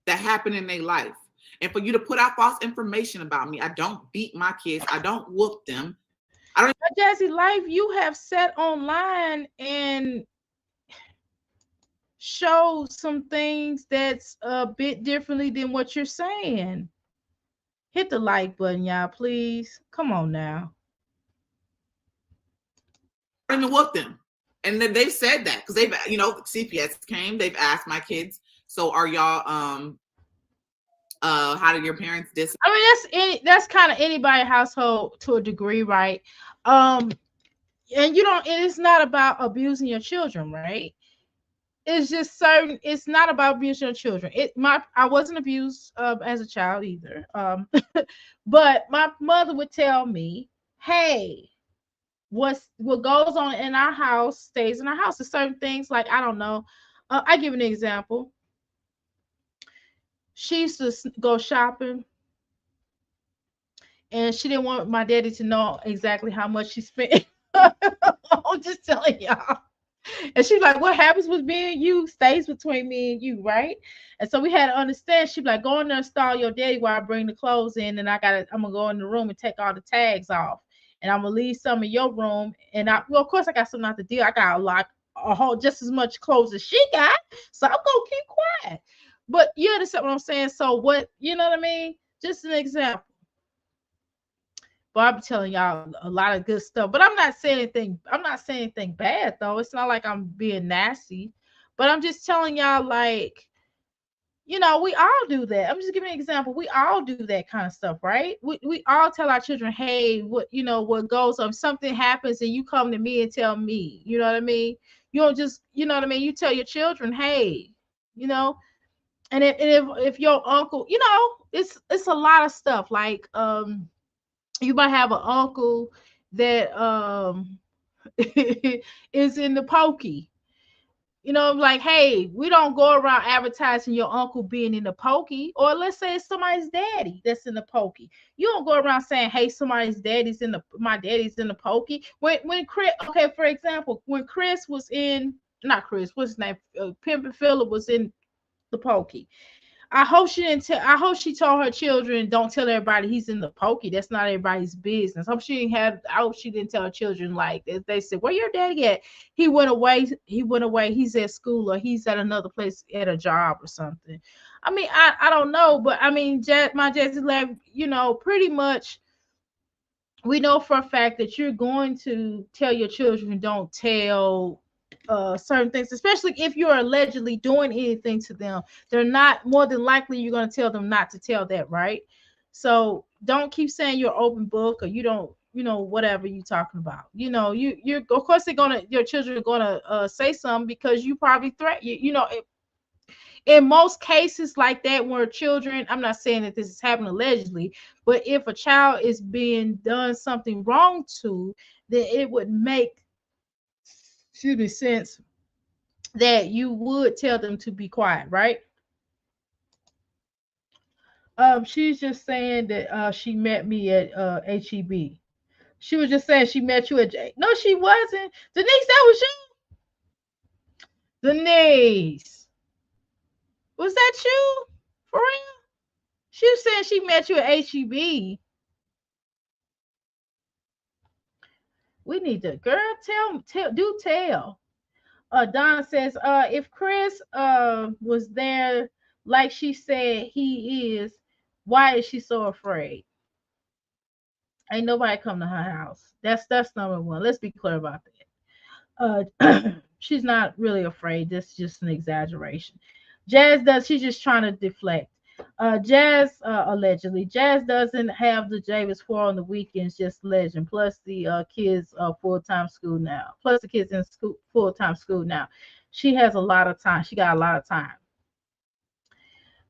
that happened in their life. And for you to put out false information about me, I don't beat my kids. I don't whoop them. I don't. Jazzy life, you have sat online and showed some things that's a bit differently than what you're saying. Hit the like button, y'all, please. Come on now. I don't even whoop them. And then they've said that because they've, CPS came, they've asked my kids, so are y'all how did your parents I mean, that's kind of anybody's household to a degree, right? And it's not about abusing your children, right? It's just certain. It's not about abusing your children. I wasn't abused as a child either. But my mother would tell me, "Hey, what goes on in our house stays in our house." There's certain things like, I don't know. I give an example. She used to go shopping, and she didn't want my daddy to know exactly how much she spent. I'm just telling y'all. And she's like, what happens with me and you stays between me and you, right? And so we had to understand. She'd be like, go in there and stall your daddy while I bring the clothes in, and I'm gonna go in the room and take all the tags off, and I'm gonna leave some in your room. And of course, I got something out the deal. I got a whole just as much clothes as she got, so I'm gonna keep quiet. But you understand what I'm saying? So what, you know what I mean? Just an example. But I'm telling y'all a lot of good stuff. But I'm not saying anything bad though. It's not like I'm being nasty. But I'm just telling y'all, like, we all do that. I'm just giving an example. We all do that kind of stuff, right? We all tell our children, hey, what goes on. If something happens and you come to me and tell me, you know what I mean? You don't just, you know what I mean? You tell your children, hey, and if your uncle, it's a lot of stuff. Like, you might have an uncle that is in the pokey. Like, hey, we don't go around advertising your uncle being in the pokey. Or let's say it's somebody's daddy that's in the pokey. You don't go around saying, hey, my daddy's in the pokey. When Chris, okay, for example, when Chris was in, not Chris, what's his name? Pimpin' Phillip was in the pokey. I hope she told her children, don't tell everybody he's in the pokey. That's not everybody's business. I hope she didn't tell her children, like, if they said, where your daddy at? He went away. He's at school, or he's at another place at a job or something. I mean, I don't know, but I mean, my Jazzy Lab, pretty much we know for a fact that you're going to tell your children, don't tell certain things, especially if you're allegedly doing anything to them. They're not, more than likely you're going to tell them not to tell that, right? So don't keep saying you're open book, or you don't, whatever you're talking about. You're of course your children are gonna say something because you probably threaten in most cases like that, where children, I'm not saying that this is happening allegedly, but if a child is being done something wrong to, then it would make sense that you would tell them to be quiet, right? She's just saying that she met me at HEB. She was just saying she met you at No, she wasn't. Denise, that was you. Denise, was that you? For real? She was saying she met you at HEB. We need to, girl, tell. Don says, if Chris was there like she said he is, why is she so afraid? Ain't nobody come to her house. That's number one. Let's be clear about that. She's not really afraid. That's just an exaggeration. She's just trying to deflect. Jazz allegedly. Jazz doesn't have the Javis 4 on the weekends, just legend. Plus the kids full-time school now. Plus the kids in school full-time school now. She has a lot of time. She got a lot of time.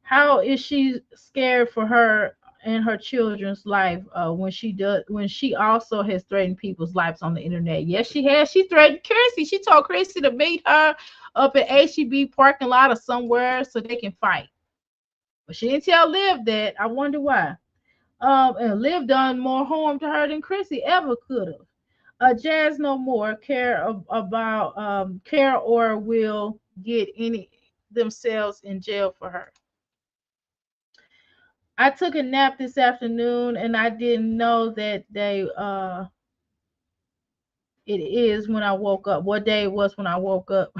How is she scared for her and her children's life when she also has threatened people's lives on the internet? Yes, she has. She threatened Chrissy. She told Chrissy to meet her up at HEB parking lot or somewhere so they can fight. But she didn't tell Liv that. I wonder why. And Liv done more harm to her than Chrissy ever could have. Jazz no more about care or will get any themselves in jail for her. I took a nap this afternoon and I didn't know that it is when I woke up. What day it was when I woke up.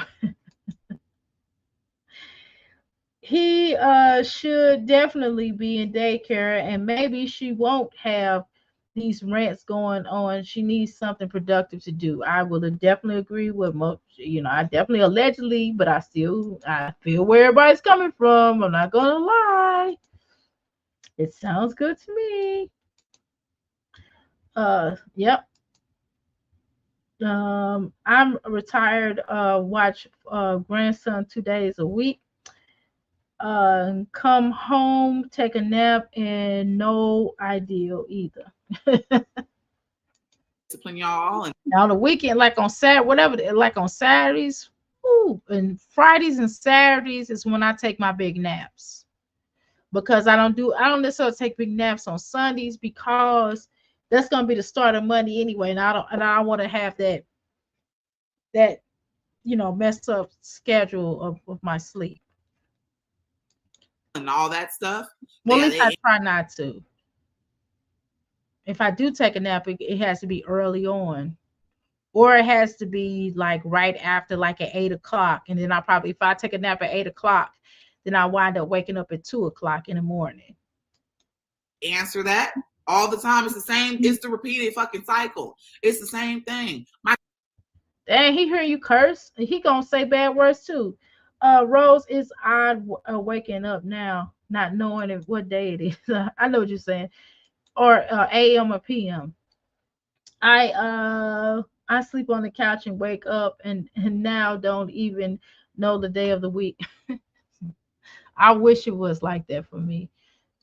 He should definitely be in daycare and maybe she won't have these rants going on. She needs something productive to do. I will definitely agree with most, I definitely allegedly, but I feel where everybody's coming from. I'm not gonna lie. It sounds good to me. Yep. I'm retired, watch grandson 2 days a week. Come home, take a nap, and no ideal either. Discipline y'all. And Now the weekend, like on Saturday, whatever, like on Saturdays, and Fridays and Saturdays is when I take my big naps. Because I don't necessarily take big naps on Sundays because that's gonna be the start of Monday anyway, and I don't want to have that messed up schedule of my sleep. and all that stuff. Well, at least I try not to. If I do take a nap, it has to be early on, or it has to be like right after, like at 8 o'clock, and then if I take a nap at 8 o'clock, then I wind up waking up at 2 o'clock in the morning. Answer that all the time. It's the same. It's the repeated fucking cycle. It's the same thing. Dang, he hear you curse. He gonna say bad words too. Rose, is odd waking up now, not knowing what day it is. I know what you're saying. Or AM or PM. I sleep on the couch and wake up and now don't even know the day of the week. I wish it was like that for me.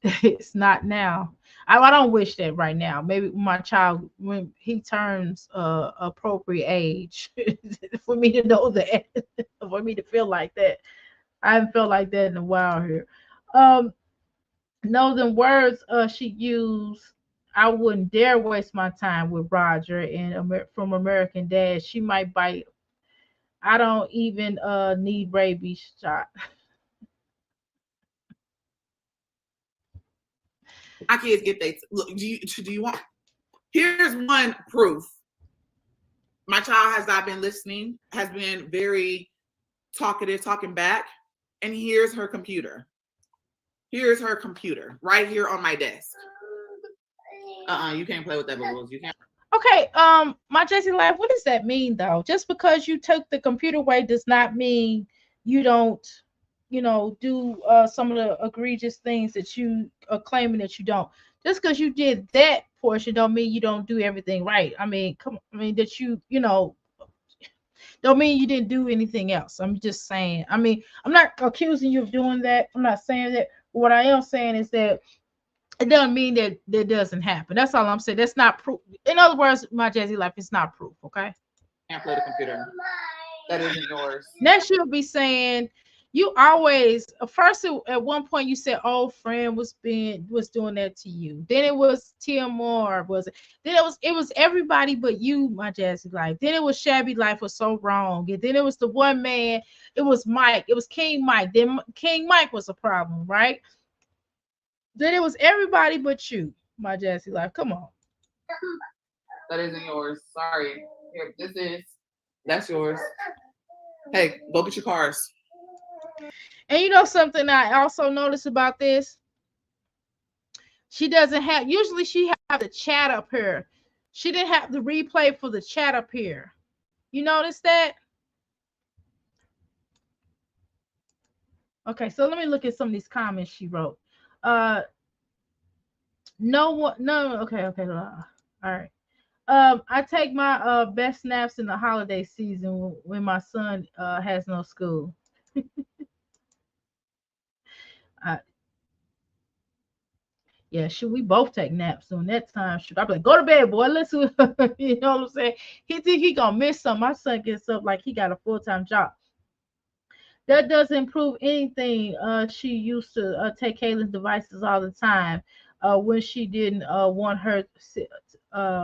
It's not now. I don't wish that right now. Maybe my child, when he turns appropriate age, for me to know that, for me to feel like that. I haven't felt like that in a while here. Know them words she used. I wouldn't dare waste my time with Roger and from American Dad. She might bite. I don't even need rabies shot. My kids get they look. Do you want? Here's one proof. My child has not been listening. Has been very talkative, talking back. And here's her computer. Here's her computer right here on my desk. You can't play with that, bubbles. You can't. Okay, my Jazzy life, what does that mean though? Just because you took the computer away does not mean you don't, do some of the egregious things that you are claiming that you don't. Just because you did that portion don't mean you don't do everything right. I mean, that don't mean you didn't do anything else. I'm just saying. I mean, I'm not accusing you of doing that. I'm not saying that. What I am saying is that it doesn't mean that that doesn't happen. That's all I'm saying. That's not proof. In other words, my Jazzy life is not proof. Okay. Can't play the computer. That isn't yours. Next, you'll be saying you always first at one point you said old friend was doing that to you. Then it was TMR, was it? Then it was everybody but you, my Jazzy life. Then it was Shabby Life was so wrong. And then it was the one man. It was Mike. It was King Mike. Then King Mike was a problem, right? Then it was everybody but you, my Jazzy life. Come on. That isn't yours. Sorry. Here, that's yours. Hey, go get your cars. And you know something I also noticed about this? She doesn't have, usually she have the chat up here. She didn't have the replay for the chat up here. You notice that? Okay, so let me look at some of these comments she wrote. Uh, no one, no, okay, all right. I take my best naps in the holiday season when my son has no school. I, yeah, should we both take naps during that time? Should I be like, go to bed, boy? Listen, you know what I'm saying? He think he gonna miss something. My son gets up like he got a full-time job. That doesn't improve anything. She used to take Kaylin's devices all the time. When she didn't want her,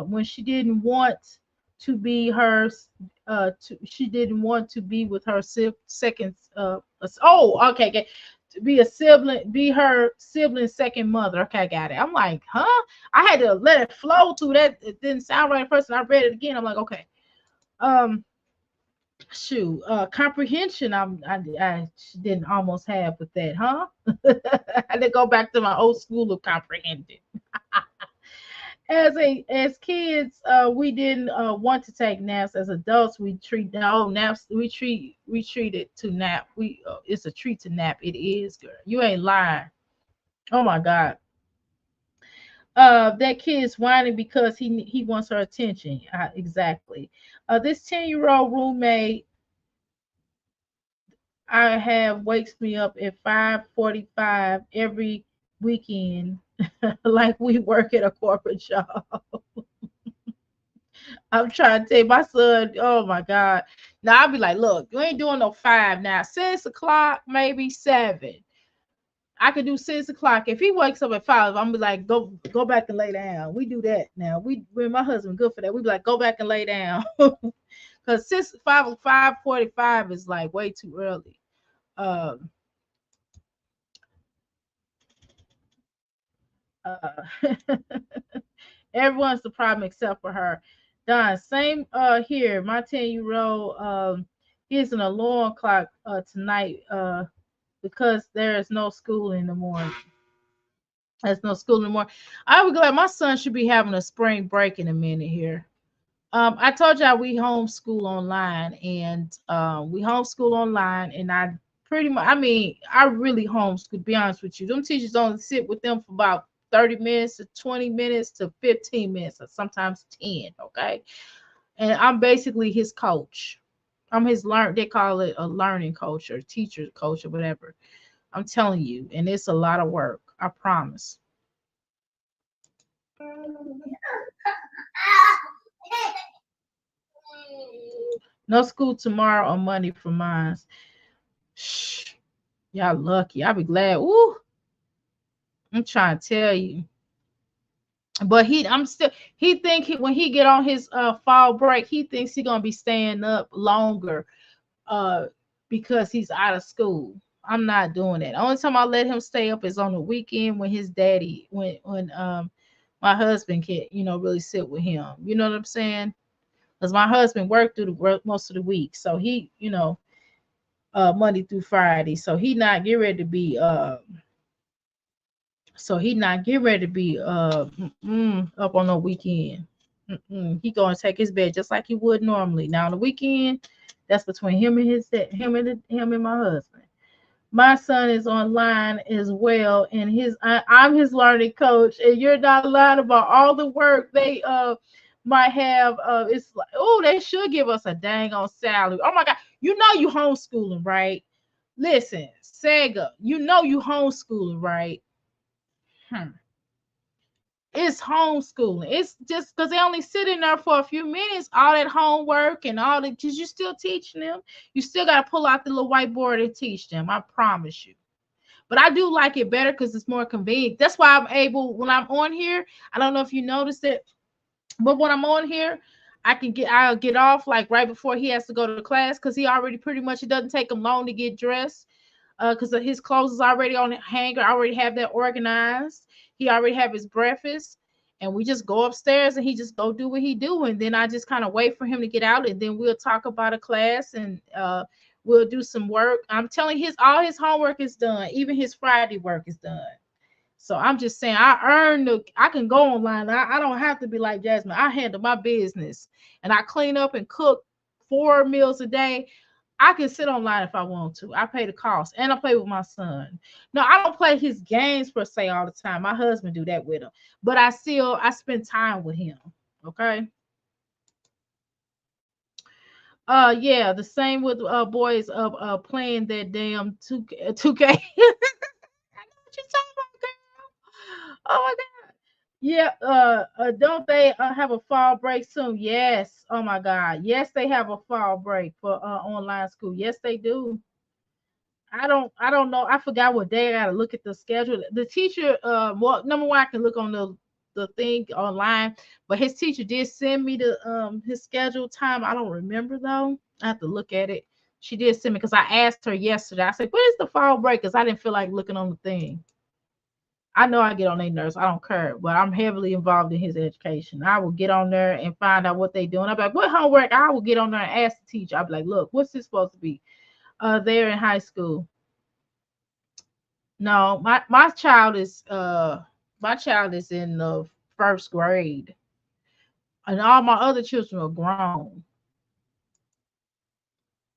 when she didn't want to be her, she didn't want to be with her second. Oh, okay, to be a sibling, be her sibling's second mother. Okay, I got it. I'm like, huh? I had to let it flow through that. It didn't sound right at first, and I read it again. I'm like, okay. Um, shoot, comprehension. I didn't almost have with that, huh? I had to go back to my old school of comprehending. As kids, we didn't want to take naps. As adults, we treat no naps. We treat it to nap. It's a treat to nap. It is, girl. You ain't lying. Oh my God. That kid's whining because he wants her attention. Exactly. This 10-year-old roommate I have wakes me up at 5:45 every weekend, like we work at a corporate job. I'm trying to tell you, my son, oh my God. Now I'll be like, look, you ain't doing no 5 now. 6 o'clock, maybe 7. I could do 6 o'clock. If he wakes up at 5, I'm be like, go back and lay down. We do that now. We my husband good for that. We be like, go back and lay down. Because 5:45 is like way too early. Um uh Everyone's the problem except for her. Don, same here. My 10-year-old is an alarm clock tonight because there is no school in the morning. There's no school anymore. I would glad my son should be having a spring break in a minute here. I told y'all we homeschool online, and we homeschool online, and I pretty much, I mean, I really homeschool. To be honest with you, them teachers only sit with them for about 30 minutes to 20 minutes to 15 minutes, or sometimes 10. Okay, and I'm basically his coach. I'm his learn. They call it a learning coach or teacher coach or whatever. I'm telling you, and it's a lot of work. I promise. No school tomorrow or Monday for mine. Shh, y'all lucky. I'll be glad. Ooh, I'm trying to tell you. But he think when he get on his fall break, he thinks he gonna be staying up longer uh because he's out of school. I'm not doing that. Only time I let him stay up is on the weekend when his daddy when my husband can, really sit with him. You know what I'm saying? Because my husband worked through the work most of the week. So he, Monday through Friday. So he not getting ready to be up on no weekend. He gonna take his bed just like he would normally. Now on the weekend, that's between him and my husband. My son is online as well, and I'm his learning coach, and you're not lying about all the work they might have. It's like, oh, they should give us a dang on salary. Oh my God, you homeschooling, right? Listen, Sega, you homeschooling, right? Hmm. It's homeschooling. It's just because they only sit in there for a few minutes, all that homework and all that, because you're still teaching them. You still got to pull out the little whiteboard and teach them. I promise you. But I do like it better because it's more convenient. That's why I'm able, when I'm on here, I don't know if you noticed it, but when I'm on here, I'll get off like right before he has to go to class because he already pretty much, it doesn't take him long to get dressed because his clothes is already on the hanger. I already have that organized. He already have his breakfast, and we just go upstairs and he just go do what he do, and then I just kind of wait for him to get out, and then we'll talk about a class, and we'll do some work. I'm telling all his homework is done, even his Friday work is done. So I'm just saying, I can go online. I don't have to be like Jasmine. I handle my business, and I clean up and cook 4 meals a day. I can sit online if I want to. I pay the cost, and I play with my son. No, I don't play his games per se all the time. My husband do that with him, but I spend time with him. Okay. Yeah, the same with boys of playing that damn 2K. I know what you're talking about, girl. Oh my god. Yeah, don't they have a fall break soon? Yes. Oh my god. Yes, they have a fall break for online school. Yes, they do. I don't know. I forgot what day. I gotta look at the schedule. The teacher, well, number one, I can look on the thing online, but his teacher did send me the his schedule time. I don't remember though. I have to look at it. She did send me because I asked her yesterday. I said, "What is the fall break?" Because I didn't feel like looking on the thing. I know I get on their nerves. I don't care, but I'm heavily involved in his education. I will get on there and find out what they doing. I'm like, "What homework?" I will get on there and ask the teacher. I'll be like, "Look, what's this supposed to be?" They're in high school. No, my child is in the first grade, and all my other children are grown.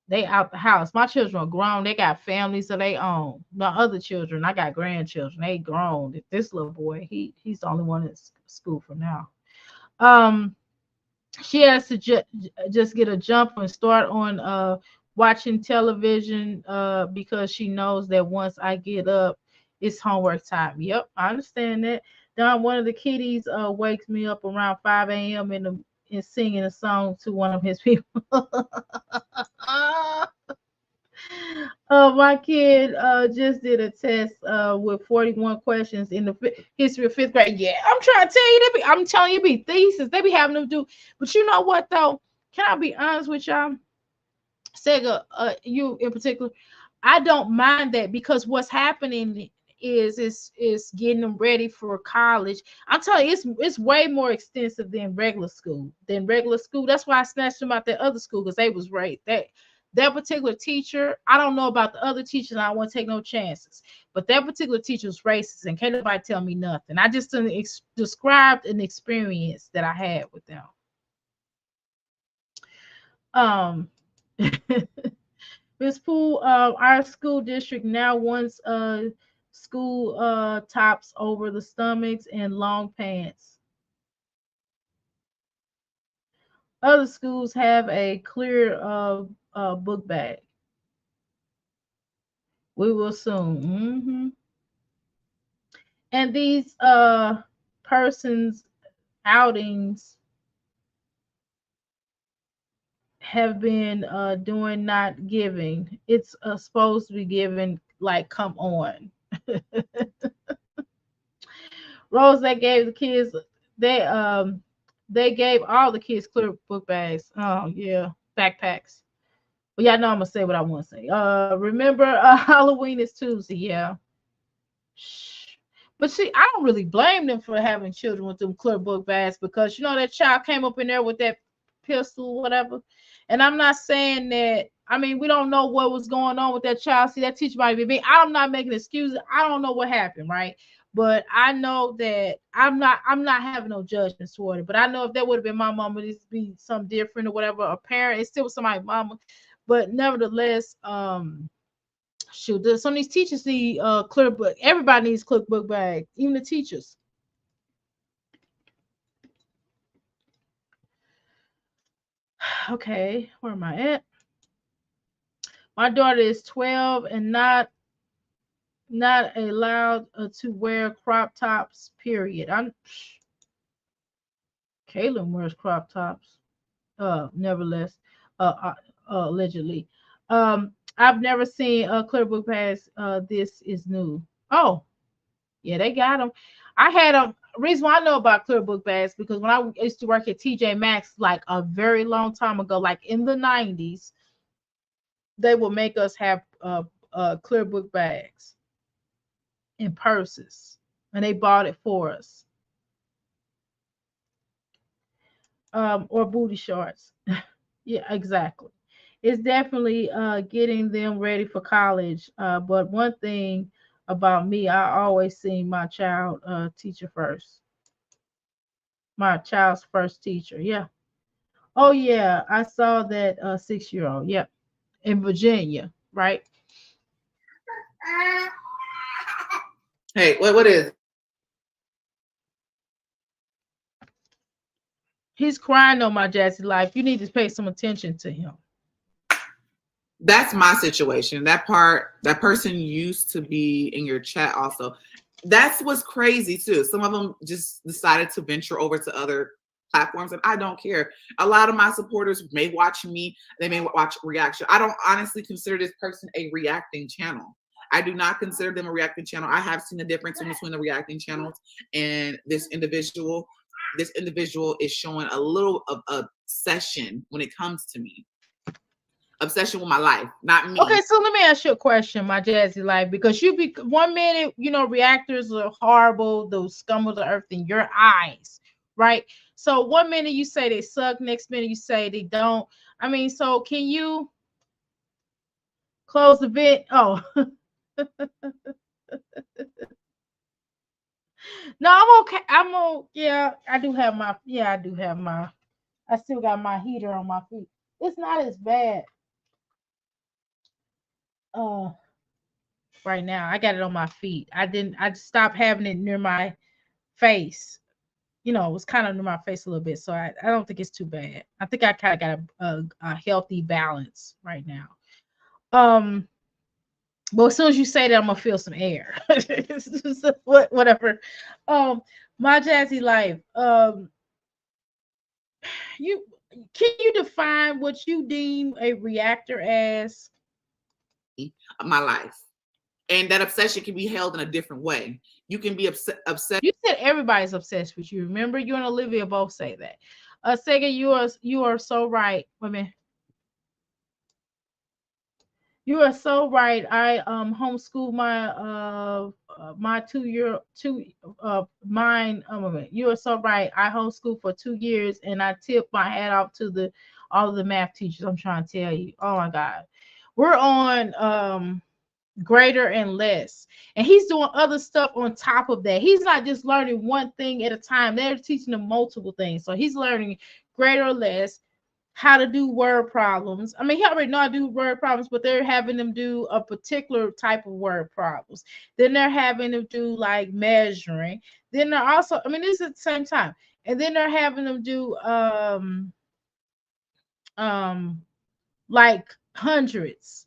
They out the house. My children are grown. They got families of their own. My other children, I got grandchildren. They grown. This little boy, he's the only one in school for now. Um, she has to just get a jump and start on watching television because she knows that once I get up, it's homework time. Yep, I understand that. Don, one of the kiddies wakes me up around 5 a.m. in singing a song to one of his people. My kid just did a test with 41 questions in the history of fifth grade. Yeah, I'm trying to tell you, I'm telling you, be thesis. They be having them do. But you know what though? Can I be honest with y'all? Sega, you in particular, I don't mind that because what's happening is getting them ready for college. I'm telling you, it's way more extensive than regular school. That's why I snatched them out that other school because they was right. That particular teacher, I don't know about the other teachers. I don't want to take no chances. But that particular teacher was racist, and can't nobody tell me nothing. I just described an experience that I had with them. Um, Miss Poole, our school district now wants school tops over the stomachs and long pants. Other schools have a clear book bag. We will soon. And these persons outings have been doing not giving. It's supposed to be given like come on. Rose that gave the kids they um they gave all the kids clear book bags. Oh yeah, backpacks. But y'all know I'm gonna say what I want to say. Remember Halloween is Tuesday, yeah. Shh. But see, I don't really blame them for having children with them clear book bags because you know that child came up in there with that pistol, whatever. And I'm not saying that. I mean, we don't know what was going on with that child. See, that teacher might be me. I'm not making excuses. I don't know what happened, right? But I know that I'm not having no judgments toward it. But I know if that would have been my mama, this would be something different or whatever. A parent, it's still somebody's mama. But nevertheless, shoot, some of these teachers need clear book. Everybody needs clear book bag, even the teachers. Okay, where am I at? My daughter is 12 and not allowed to wear crop tops. Period. I'm Kaylin wears crop tops. Nevertheless, allegedly. I've never seen a clear book pass. This is new. Oh, yeah, they got them. I had a reason why I know about clear book bags because when I used to work at TJ Maxx like a very long time ago, like in the 90s, they would make us have clear book bags and purses, and they bought it for us. Or booty shorts. Yeah, exactly. It's definitely getting them ready for college. But one thing about me, I always see my child teacher first. My child's first teacher. Yeah. Oh yeah, I saw that 6-year-old. Yep. in Virginia, right? Hey, what is? He's crying on my Jazzy life. You need to pay some attention to him. That's my situation. That person used to be in your chat also. That's what's crazy too. Some of them just decided to venture over to other platforms, and I don't care. A lot of my supporters may watch me. They may watch reaction. I don't honestly consider this person a reacting channel. I do not consider them a reacting channel. I have seen the difference in between the reacting channels and this individual. This individual is showing a little of obsession when it comes to me. Obsession with my life, not me. Okay, so let me ask you a question, my Jazzy life, because you be 1 minute, you know, reactors are horrible, those scum of the earth in your eyes, right? So 1 minute you say they suck, next minute you say they don't. I mean, so can you close the vid? Oh. No, I'm okay. Yeah, I do have my, I still got my heater on my feet. It's not as bad. Uh, right now. I got it on my feet. I stopped having it near my face. You know, it was kind of near my face a little bit. So I don't think it's too bad. I think I kind of got a healthy balance right now. But as soon as you say that, I'm gonna feel some air. Whatever. My Jazzy life. You can you define what you deem a reactor as? My life. And that obsession can be held in a different way. You can be upset. You said everybody's obsessed with you. Remember, you and Olivia both say that. Sega, you are so right. Wait a minute. You are so right. I homeschooled my 2 year mine. You are so right. I homeschooled for 2 years, and I tip my hat off to all of the math teachers. I'm trying to tell you. Oh my God, we're on greater and less, and he's doing other stuff on top of that. He's not just learning one thing at a time. They're teaching him multiple things, so he's learning greater or less, how to do word problems. I mean, he already know how to do word problems, but they're having them do a particular type of word problems. Then they're having them do like measuring. Then they're also, I mean, this is at the same time, and then they're having them do like hundreds,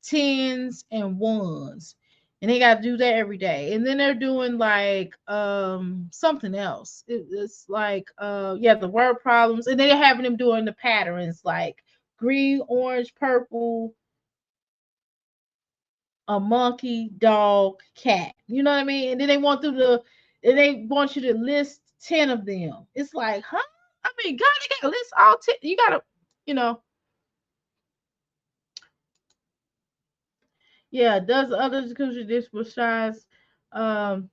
tens, and ones, and they got to do that every day. And then they're doing like something else. It's like the word problems, and then they're having them doing the patterns like green, orange, purple, a monkey, dog, cat. You know what I mean? And then they want you to list 10 of them. It's like, huh? I mean, God, you gotta list all 10. You gotta, you know. Yeah, does others contribute this besides um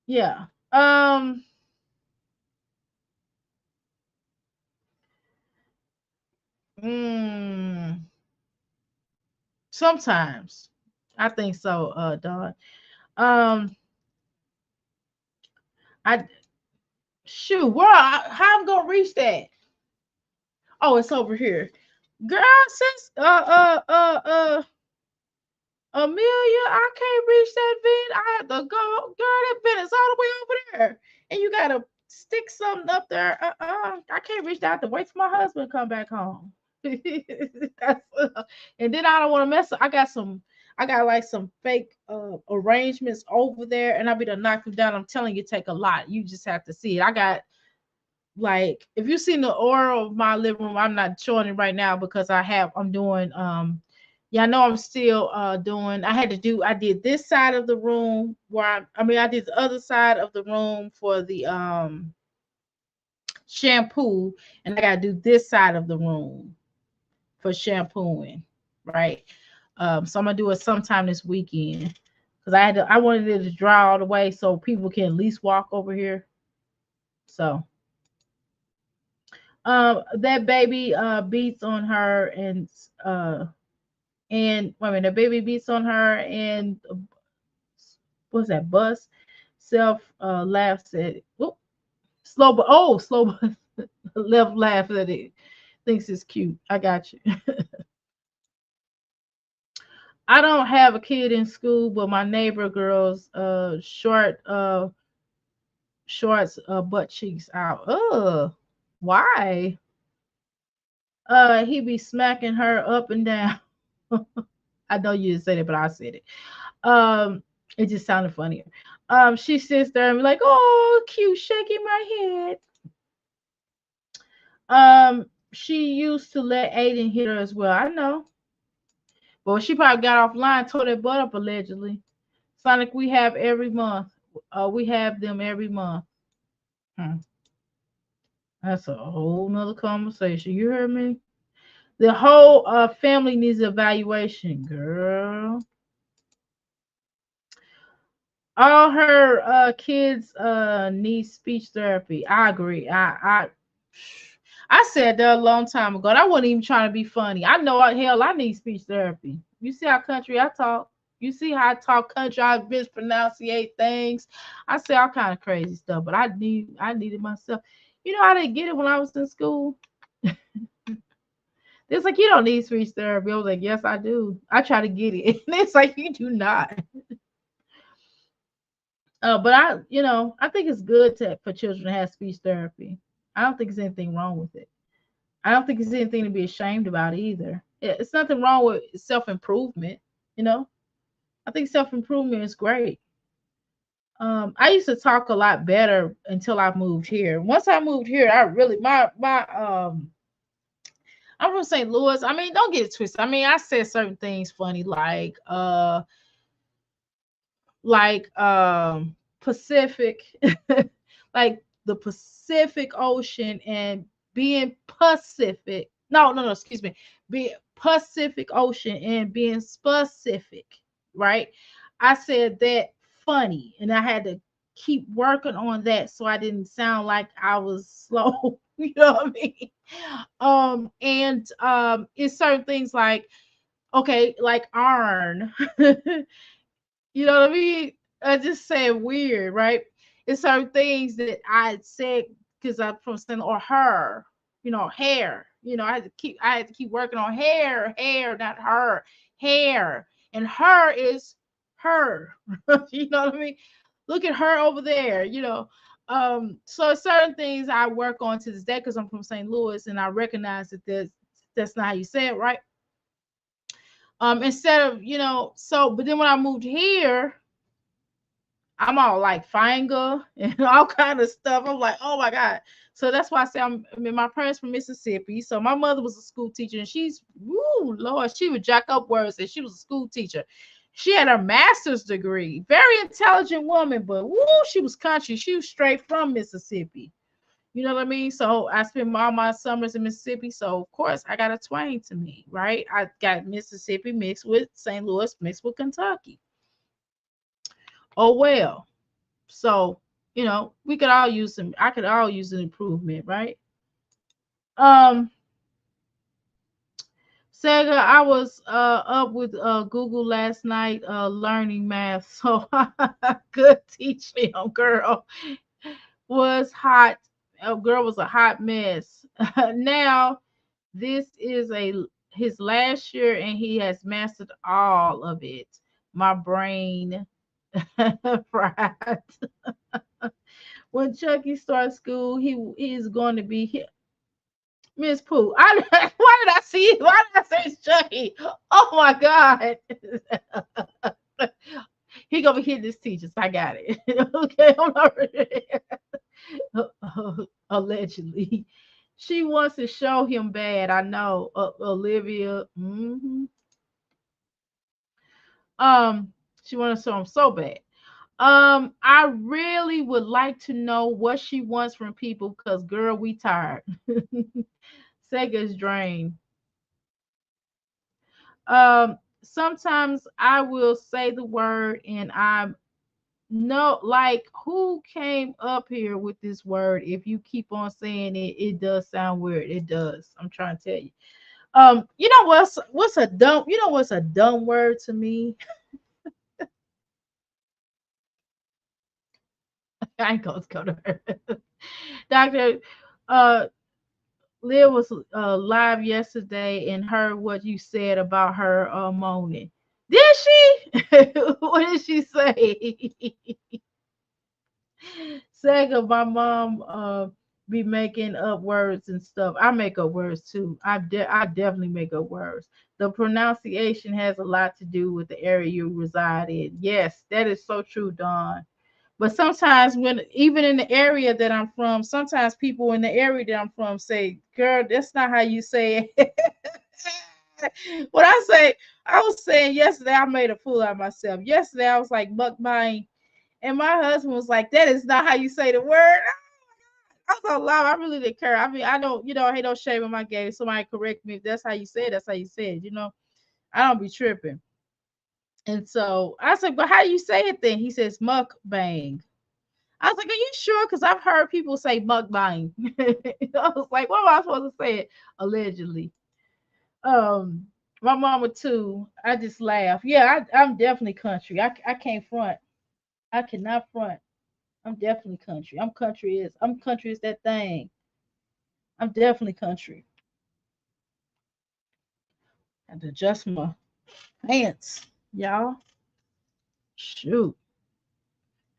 yeah. Mm, sometimes. I think so, Don. Um I shoot, how I'm gonna reach that? Oh, it's over here. Girl, since Amelia, I can't reach that vent. I have to go. Girl, that vent is all the way over there. And you gotta stick something up there. I can't reach that. I have to wait for my husband to come back home. And then I don't want to mess up. I got like some fake arrangements over there, and I'll be to knock them down. I'm telling you, take a lot. You just have to see it. I got like, if you seen the aura of my living room, I'm not showing it right now because I'm doing yeah, I know I'm still doing. I did this side of the room where I did the other side of the room for the shampoo, and I gotta do this side of the room for shampooing, right? So I'm gonna do it sometime this weekend because I wanted it to dry all the way so people can at least walk over here. So that baby beats on her and wait a minute, the baby beats on her and what's that bus? Self laughs at it. Slow but left laugh at it. thinks it's cute. I got you. I don't have a kid in school, but my neighbor girls shorts butt cheeks out. Ugh. Why? He be smacking her up and down. I know you didn't say that, but I said it. Um, it just sounded funnier. She sits there and be like, "Oh, cute, shaking my head." She used to let Aiden hit her as well. I know, but she probably got offline, tore that butt up allegedly. Sonic, we have every month. We have them every month. Hmm. That's a whole nother conversation. You heard me? The whole family needs evaluation, girl. All her kids need speech therapy. I agree. I said that a long time ago. I wasn't even trying to be funny. I know hell I need speech therapy. You see how country I talk. You see how I talk country. I mispronunciate things. I say all kind of crazy stuff, but I needed myself. You know I didn't get it when I was in school. It's like you don't need speech therapy. I was like, yes, I do. I try to get it. And it's like you do not. But I think it's good for children to have speech therapy. I don't think there's anything wrong with it. I don't think there's anything to be ashamed about either. It's nothing wrong with self improvement. You know, I think self improvement is great. I used to talk a lot better until I moved here. Once I moved here, I really my I'm from St. Louis. I mean, don't get it twisted. I mean, I said certain things funny like Pacific, like the Pacific Ocean and being Pacific. No, excuse me. Be Pacific Ocean and being specific, right? I said that funny and I had to keep working on that so I didn't sound like I was slow. You know what I mean? And it's certain things like okay, like iron. You know what I mean? I just said weird, right? It's certain things that I said because I'm from saying or her, hair. I had to keep working on hair, not her, hair. And her is her. You know what I mean? Look at her over there. So certain things I work on to this day because I'm from St. Louis and I recognize that that's not how you say it, right? Instead of, but then when I moved here, I'm all like finger and all kind of stuff. I'm like, oh my God. So that's why I say my parents from Mississippi. So my mother was a school teacher and she's, woo, Lord, she would jack up words and she was a school teacher. She had her master's degree. Very intelligent woman, but woo, she was country. She was straight from Mississippi. You know what I mean? So I spent all my summers in Mississippi. So of course I got a twang to me, right? I got Mississippi mixed with St. Louis mixed with Kentucky. Oh well. So, we could all use some, I could all use an improvement, right? Um, Sega, I was up with Google last night learning math. So good teach me, girl. Was hot. Girl was a hot mess. Now, this is his last year and he has mastered all of it. My brain fried. When Chucky starts school, he is going to be here. Miss Pooh. Why did I see? Why did I say it's Chucky? Oh my God. He gonna be hitting his teachers. I got it. Okay, I'm not ready. Allegedly. She wants to show him bad. I know. Olivia. She wants to show him so bad. I really would like to know what she wants from people because girl, we tired. Sega's drained. Sometimes I will say the word and I'm no like who came up here with this word? If you keep on saying it, it does sound weird. It does. I'm trying to tell you. What's a dumb word to me? I ain't gonna go to her. Doctor, Liv was live yesterday and heard what you said about her moaning. Did she? What did she say? Second, my mom be making up words and stuff. I make up words too. I definitely make up words. The pronunciation has a lot to do with the area you reside in. Yes, that is so true, Dawn. But sometimes when even in the area that I'm from, sometimes people in the area that I'm from say, "Girl, that's not how you say it." What I say, I was saying yesterday, I made a fool out of myself. Yesterday, I was like mukbang, and my husband was like, "That is not how you say the word." I was so loud. I really didn't care. I mean, I don't, I hate no shame in my game. Somebody correct me if that's how you say it. That's how you say it. I don't be tripping. And so I said, "But how do you say it then?" He says, "Mukbang." I was like, "Are you sure?" Because I've heard people say mukbang. I was like, "What am I supposed to say it?" Allegedly. Um, my mama too. I just laugh. Yeah, I'm definitely country. I can't front. I cannot front. I'm definitely country. I'm country is that thing. I'm definitely country. I had to adjust my pants, y'all. Shoot.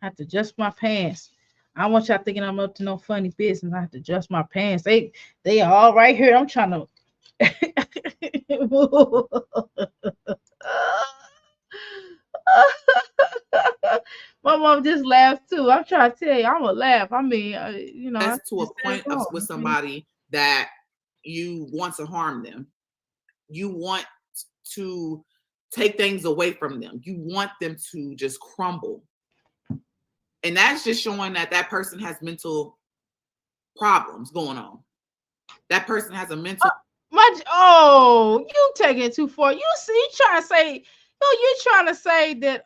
I have to adjust my pants. I don't want y'all thinking I'm up to no funny business. I have to adjust my pants. They are all right here. I'm trying to my mom just laughs too. I'm trying to tell you, I'm gonna laugh. I mean, I That's to a just said point of with wrong. somebody that you want to harm them. You want to take things away from them. You want them to just crumble. And that's just showing that that person has mental problems going on. That person has a mental. You taking it too far. You see, you trying to say, you trying to say that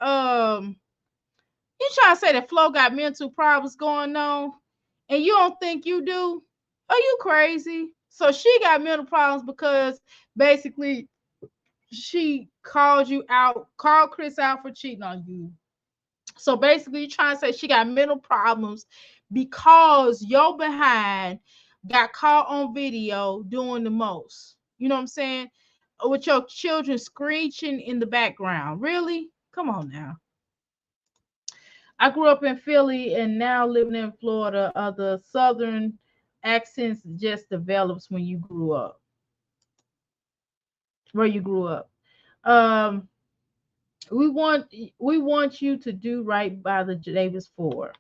you trying to say that Flo got mental problems going on, and you don't think you do? Are you crazy? So she got mental problems because basically she called Chris out for cheating on you. So basically, you're trying to say she got mental problems because your behind got caught on video doing the most. You know what I'm saying? With your children screeching in the background. Really? Come on now. I grew up in Philly and now living in Florida. The southern accents just develops when you grew up. Where you grew up. Um, we want we want you to do right by the Davis Four.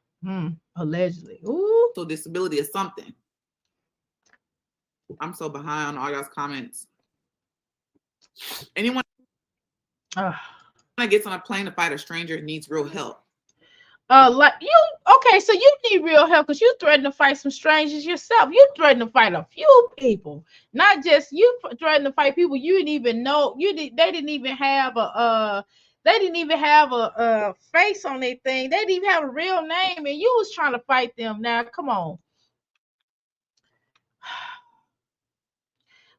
Allegedly. Ooh. So disability is something. I'm so behind on all y'all's comments. Anyone that gets on a plane to fight a stranger needs real help. Like you, okay, so you need real help because you threatened to fight some strangers yourself. You threatened to fight a few people, not just you threatened to fight people you didn't even know. They didn't even have a face on their thing. They didn't even have a real name, and you was trying to fight them. Now, come on.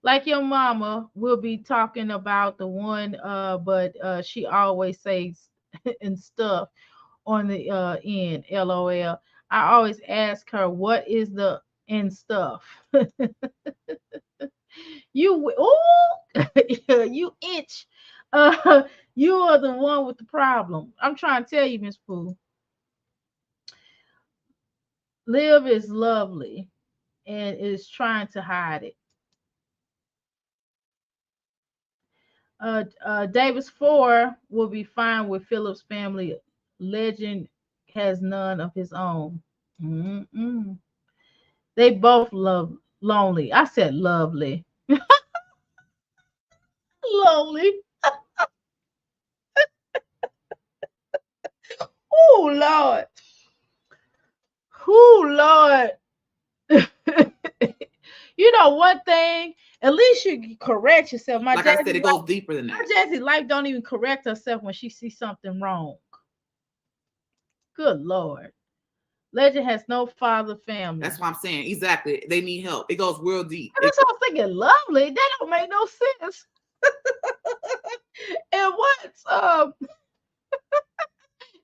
Like your mama will be talking about the one, but she always says and stuff on the end, LOL. I always ask her, what is the end stuff? You itch. You are the one with the problem. I'm trying to tell you, Miss Pooh. Liv is lovely and is trying to hide it. Davis 4 will be fine with Philip's family. Legend has none of his own. Mm-mm. They both love lonely. I said lovely. Lonely. Oh Lord. Oh Lord. You know one thing, at least you correct yourself. Like I said, it goes deeper than that. My Jazzy life don't even correct herself when she sees something wrong. Good Lord. Legend has no father family. That's what I'm saying. Exactly. They need help. It goes real deep. That's what I was thinking. Lovely. That don't make no sense. And what's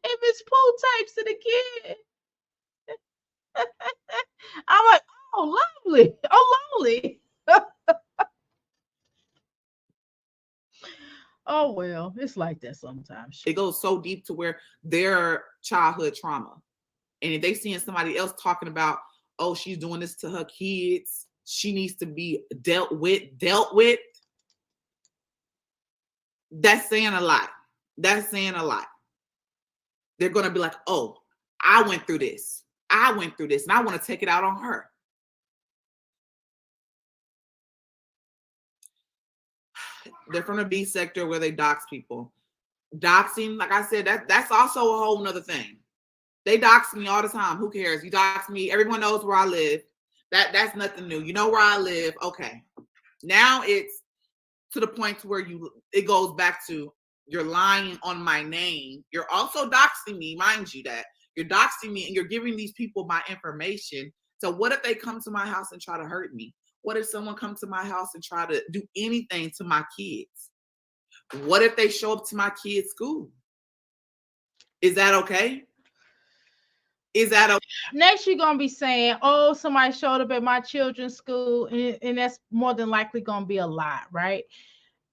if it's Pooh types it again? I'm like, Oh, lovely. Oh, lonely. Oh well, it's like that sometimes. It goes so deep to where their childhood trauma. And if they seeing somebody else talking about, oh, she's doing this to her kids, she needs to be dealt with, that's saying a lot. That's saying a lot. They're going to be like, oh, I went through this. I went through this, and I want to take it out on her. They're from the B sector where they dox people. Doxing, like I said, that's also a whole nother thing. They dox me all the time. Who cares? You dox me. Everyone knows where I live. That's nothing new. You know where I live. Okay. Now it's to the point to where it goes back to you're lying on my name. You're also doxing me, mind you that. You're doxing me and you're giving these people my information. So what if they come to my house and try to hurt me? What if someone comes to my house and try to do anything to my kids? What if they show up to my kids' school? Is that okay? Is that okay? Next, you're gonna be saying, "Oh, somebody showed up at my children's school," and that's more than likely gonna be a lie, right?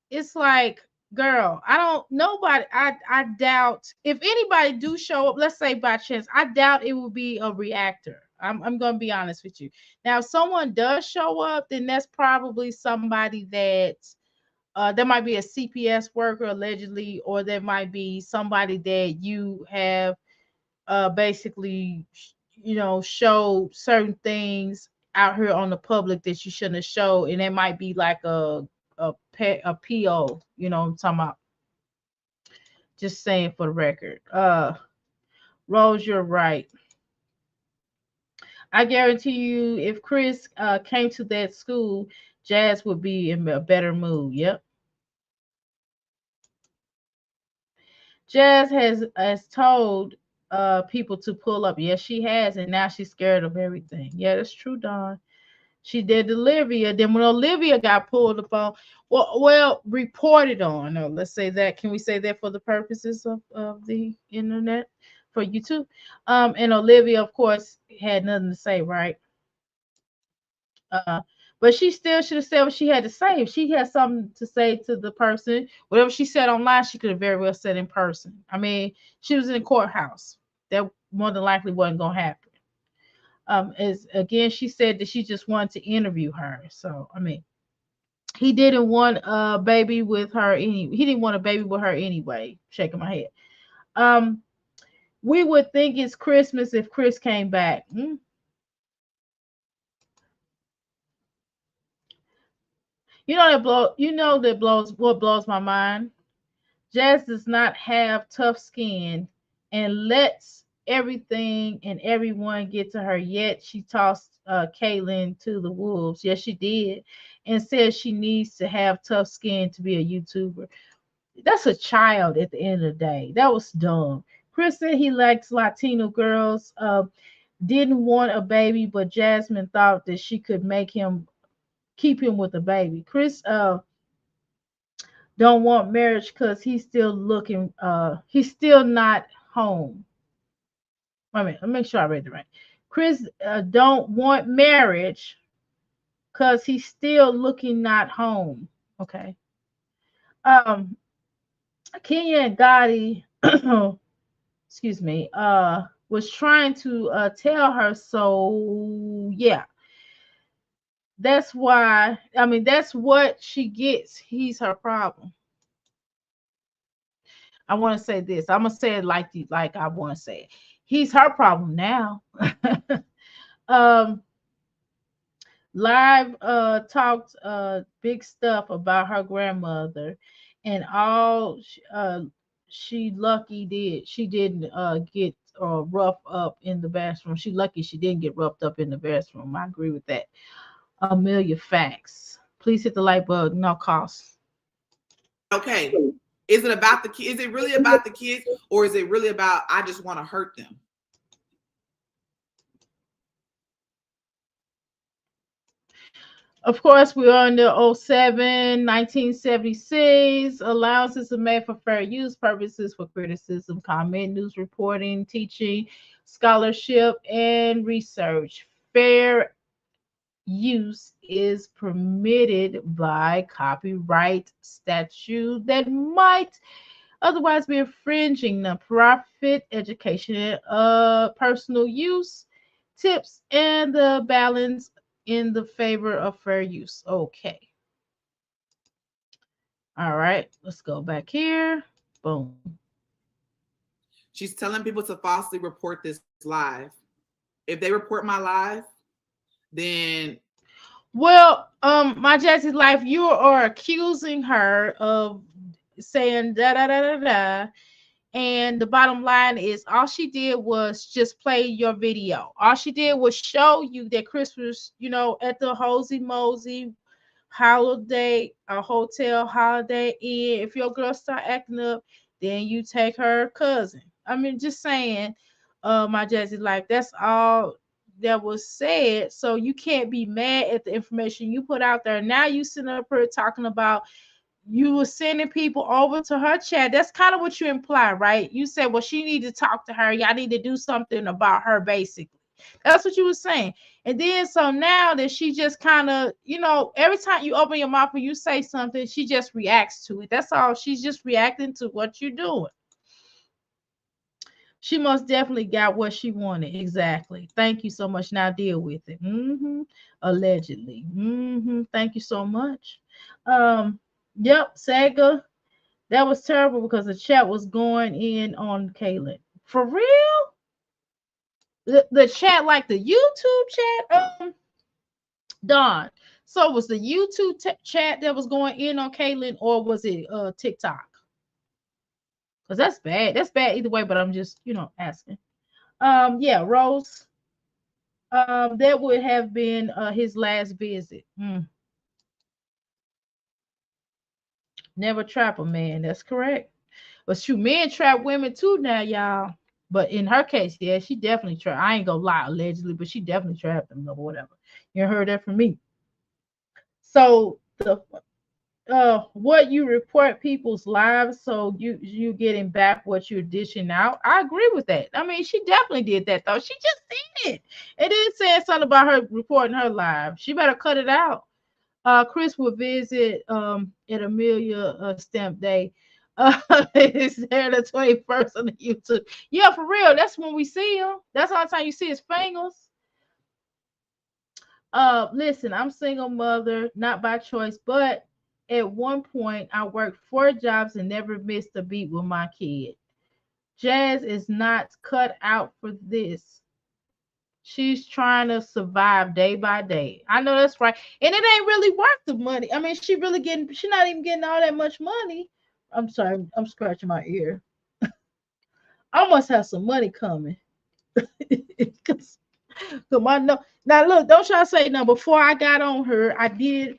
It's like, girl, I don't. Nobody. I doubt if anybody do show up. Let's say by chance, I doubt it will be a reactor. I'm gonna be honest with you. Now, if someone does show up, then that's probably somebody that there might be a CPS worker allegedly, or there might be somebody that you have basically, show certain things out here on the public that you shouldn't have showed, and it might be like a PO. You know what I'm talking about? Just saying for the record. Rose, you're right. I guarantee you, if Chris came to that school, Jazz would be in a better mood. Yep. Jazz has told people to pull up. Yes, she has, and now she's scared of everything. Yeah, that's true, Don. She did Olivia. Then when Olivia got pulled upon, well, reported on. No, let's say that. Can we say that for the purposes of the internet for YouTube? And Olivia, of course, had nothing to say, right? Uh, but she still should have said what she had to say. If she had something to say to the person, whatever she said online, she could have very well said in person. I mean, she was in the courthouse. That more than likely wasn't gonna happen. As again, she said that she just wanted to interview her. So I mean, he didn't want a baby with her he didn't want a baby with her anyway. Shaking my head. Um, we would think it's Christmas if Chris came back. That blows what blows my mind. Jazz does not have tough skin and lets everything and everyone get to her. Yet she tossed Kaylin to the wolves. Yes, she did, and says she needs to have tough skin to be a YouTuber. That's a child at the end of the day. That was dumb. Chris said he likes Latino girls. Didn't want a baby, but Jasmine thought that she could make him keep him with a baby. Chris don't want marriage because he's still not home. Wait a minute, let me make sure I read it right. Chris don't want marriage because he's still looking not home. Okay. um Kenya and Gotti excuse me, was trying to tell her, so yeah, that's why, I mean, that's what she gets. He's her problem. I want to say this. I'm gonna say it like I want to say it. He's her problem now. um, Live talked big stuff about her grandmother, and all she lucky did she didn't get rough up in the bathroom. She lucky she didn't get roughed up in the bathroom. I agree with that. Amelia facts. Please hit the like button. No cost. Okay. Is it about the kids? Is it really about the kids, or is it really about I just want to hurt them? Of course, we are under '07, 1976. Allowances are made for fair use purposes for criticism, comment, news reporting, teaching, scholarship, and research. Fair use is permitted by copyright statute that might otherwise be infringing non-profit education, personal use tips, and the balance in the favor of fair use. Okay. All right. Let's go back here. Boom. She's telling people to falsely report this live. If they report my live, then Well, my Jazzy's life, you are accusing her of saying da da da da da. And the bottom line is all she did was just play your video. All she did was show you that Chris was, at the Hosey Mosey holiday, a hotel holiday inn. If your girl start acting up, then you take her cousin. I mean, just saying, my Jazzy life. That's all that was said. So you can't be mad at the information you put out there. Now you sitting up here talking about you were sending people over to her chat. That's kind of what you imply, right? You said, well, she need to talk to her. Y'all need to do something about her, basically. That's what you were saying. And then so now that she just kind of, every time you open your mouth and you say something, she just reacts to it. That's all. She's just reacting to what you're doing. She most definitely got what she wanted. Exactly. Thank you so much. Now deal with it. Allegedly. Thank you so much. Yep, Sega. That was terrible because the chat was going in on Kaylin. For real? The chat, like the YouTube chat, Don. So was the YouTube chat that was going in on Kaylin, or was it TikTok? Because that's bad. That's bad either way, but I'm just, asking. Yeah, Rose. That would have been his last visit. Never trap a man. That's correct. But shoot, men trap women too now, y'all. But in her case, yeah, she definitely trapped. I ain't gonna lie, allegedly, but she definitely trapped them or whatever. You heard that from me. So the what you report people's lives, so you getting back what you're dishing out. I agree with that. I mean, she definitely did that though. She just seen it. It is saying something about her reporting her live. She better cut it out. Chris will visit at Amelia Stamp Day. Is there the 21st on the YouTube? Yeah, for real. That's when we see him. That's all the time you see his fingers. Listen, I'm single mother, not by choice, but at one point I worked 4 jobs and never missed a beat with my kid. Jazz is not cut out for this. She's trying to survive day by day. I know that's right. And it ain't really worth the money. I mean, she's not even getting all that much money. I'm sorry, I'm scratching my ear. I must have some money coming. Cause my no now look, don't y'all say no. Before I got on her, I did.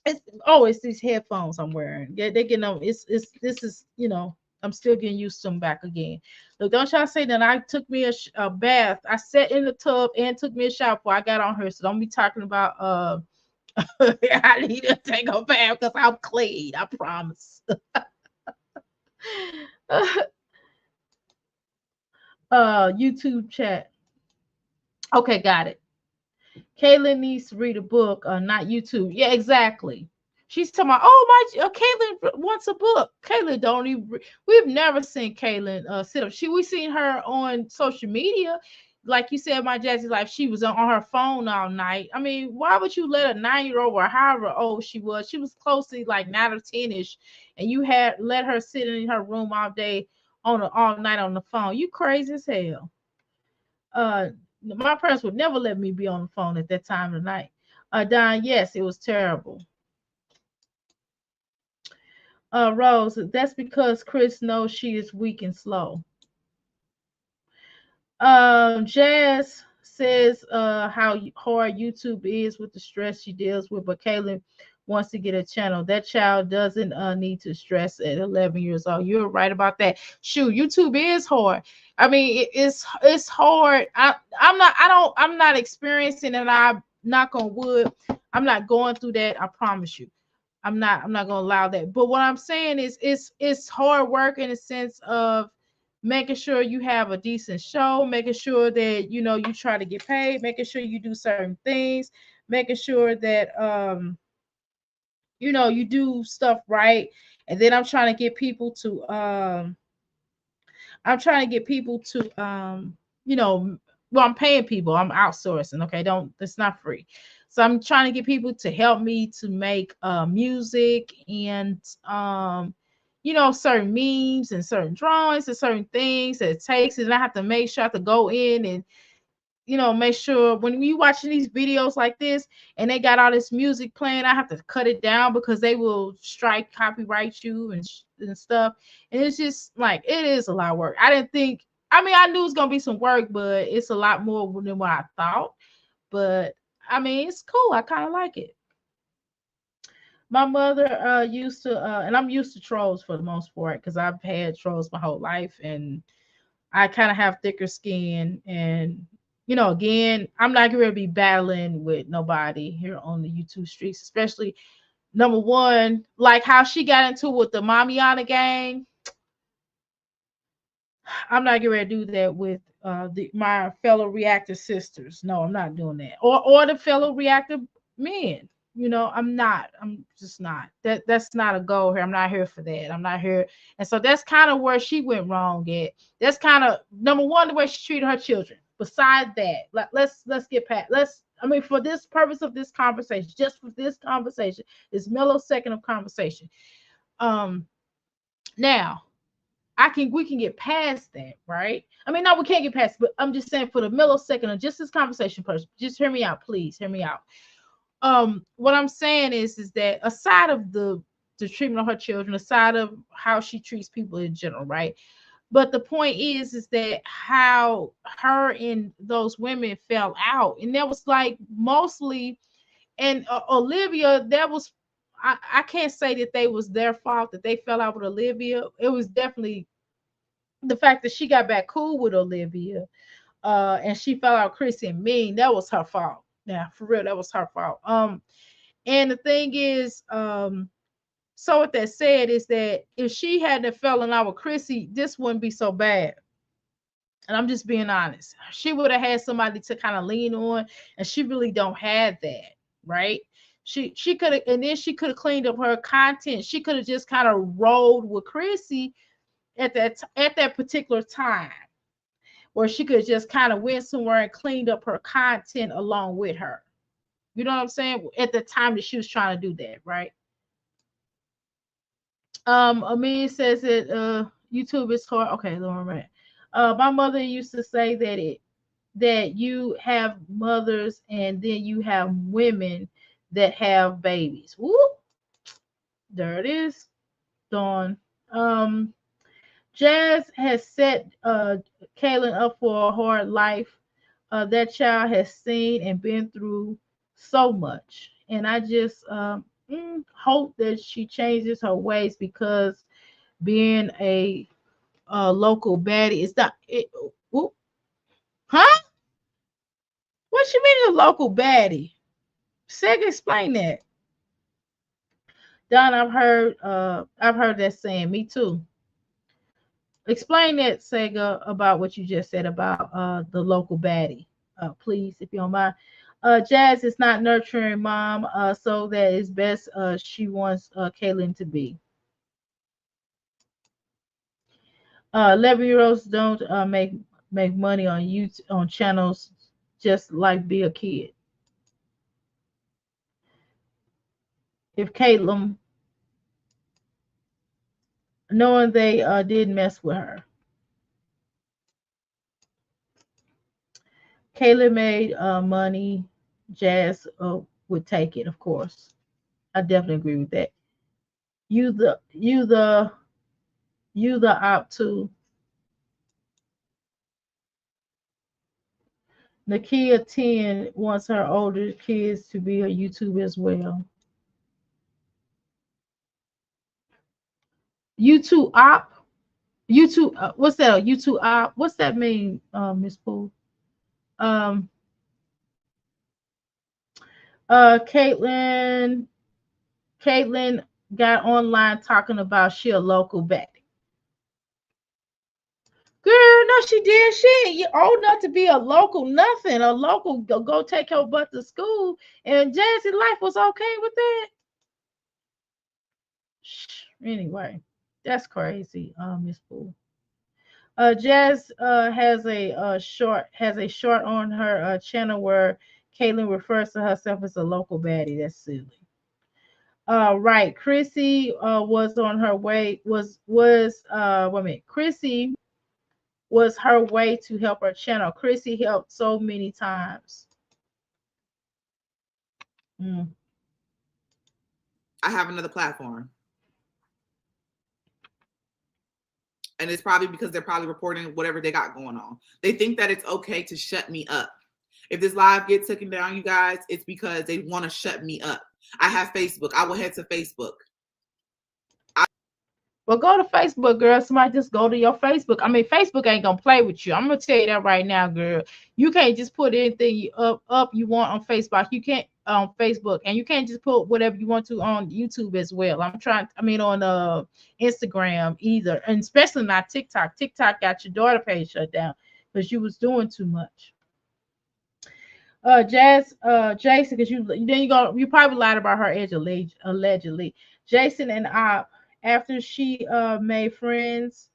It's these headphones I'm wearing. Yeah, they getting on. This is I'm still getting used to them back again. Look, don't y'all say that I took me a bath. I sat in the tub and took me a shower before I got on her. So don't be talking about I need to take a bath because I'm clean. I promise. YouTube chat. Okay, got it. Kaylin needs to read a book, not YouTube. Yeah, exactly. She's talking about, oh my, Kaylin wants a book. Kaylin don't even. We've never seen Kaylin sit up. We seen her on social media, like you said, my Jazzy life. She was on her phone all night. I mean, why would you let a 9-year-old or however old she was? She was closely like 9 or 10ish, and you had let her sit in her room all day all night on the phone. You crazy as hell. My parents would never let me be on the phone at that time of night. Don, yes, it was terrible. Rose, that's because Chris knows she is weak and slow. Jazz says how hard YouTube is with the stress she deals with, but Kaylin wants to get a channel. That child doesn't need to stress at 11 years old. You're right about that. Shoot, YouTube is hard. I mean, it's hard. I'm not experiencing, and I'm knock on wood, I'm not going through that. I promise you. I'm not gonna allow that. But what I'm saying is it's hard work in the sense of making sure you have a decent show, making sure that you try to get paid, making sure you do certain things, making sure that you know, you do stuff right. And then I'm trying to get people to you know, well, I'm paying people. I'm outsourcing. Okay, don't it's not free. So I'm trying to get people to help me to make music and you know, certain memes and certain drawings and certain things that it takes. And I have to make sure I have to go in and you know, make sure when you watching these videos like this and they got all this music playing, I have to cut it down because they will strike copyright you and stuff. And it's just like it is a lot of work. I didn't think. I mean, I knew it was gonna be some work, but it's a lot more than what I thought. But I mean, it's cool. I kind of like it. My mother used to, and I'm used to trolls for the most part because I've had trolls my whole life, and I kind of have thicker skin. And you know, again, I'm not going to be battling with nobody here on the YouTube streets, especially number one, like how she got into with the Mamiana gang. I'm not getting ready to do that with my fellow reactor sisters. No, I'm not doing that. Or the fellow reactor men. You know, I'm not. I'm just not. That's not a goal here. I'm not here for that. I'm not here. And so that's kind of where she went wrong at. That's kind of number one, the way she treated her children. Beside that, let's get past. I mean, for this purpose of this conversation, just for this conversation, this millisecond of conversation. Now we can get past that, right? I mean, no, we can't get past it, but I'm just saying for the millisecond of just this conversation person, just hear me out, please hear me out. What I'm saying is that aside of the treatment of her children, aside of how she treats people in general, right? But the point is that how her and those women fell out, and that was like mostly, and Olivia, that was I can't say that they was their fault that they fell out with Olivia. It was definitely the fact that she got back cool with Olivia, and she fell out Chrissy and Mean, that was her fault. Yeah, for real, that was her fault. And the thing is, so what that said is that if she hadn't fallen out with Chrissy, this wouldn't be so bad. And I'm just being honest. She would have had somebody to kind of lean on, and she really don't have that, right? She could have, and then she could have cleaned up her content. She could have just kind of rolled with Chrissy at that particular time, where she could just kind of went somewhere and cleaned up her content along with her. You know what I'm saying? At the time that she was trying to do that, right? Amelia says that YouTube is hard. Okay, Lauren, right. My mother used to say that you have mothers and then you have women that have babies. Whoop, there it is. Dawn. Jazz has set Kaylin up for a hard life. That child has seen and been through so much, and I just hope that she changes her ways because being a local baddie is not. Huh? What you mean a local baddie? Sega, explain that. Don, I've heard that saying. Me too. Explain that, Sega, about what you just said about the local baddie, please, if you don't mind. Jazz is not nurturing mom, so that is best she wants Kaylin to be. 11-year-olds don't make money on YouTube on channels just like be a kid. If Caitlin, knowing they did mess with her. Kayla made money. Jazz would take it, of course. I definitely agree with that. You the op too. Nakia 10 wants her older kids to be a YouTube as well. YouTube op. YouTube. What's that? YouTube op. What's that mean, Miss Poole? Um. Caitlin got online talking about she a local baddie. Girl, no, she did. She ain't old enough to be a local nothing. A local go take her butt to school, and Jazzy life was okay with that. Anyway, that's crazy, Miss Boo. Jazz has a short on her channel where Caitlyn refers to herself as a local baddie. That's silly. Right. Chrissy was on her way. Was wait a minute. Chrissy was her way to help her channel. Chrissy helped so many times. Mm. I have another platform. And it's probably because they're probably reporting whatever they got going on. They think that it's okay to shut me up. If this live gets taken down, you guys, it's because they want to shut me up. I have Facebook. I will head to Facebook. Well, go to Facebook, girl. Somebody just go to your Facebook. I mean, Facebook ain't gonna play with you. I'm gonna tell you that right now, girl. You can't just put anything up you want on Facebook. You can't on Facebook, and you can't just put whatever you want to on YouTube as well. I mean, on Instagram either, and especially not TikTok. TikTok got your daughter page shut down because you was doing too much. Jason, because you probably lied about her age allegedly. Jason and after she made friends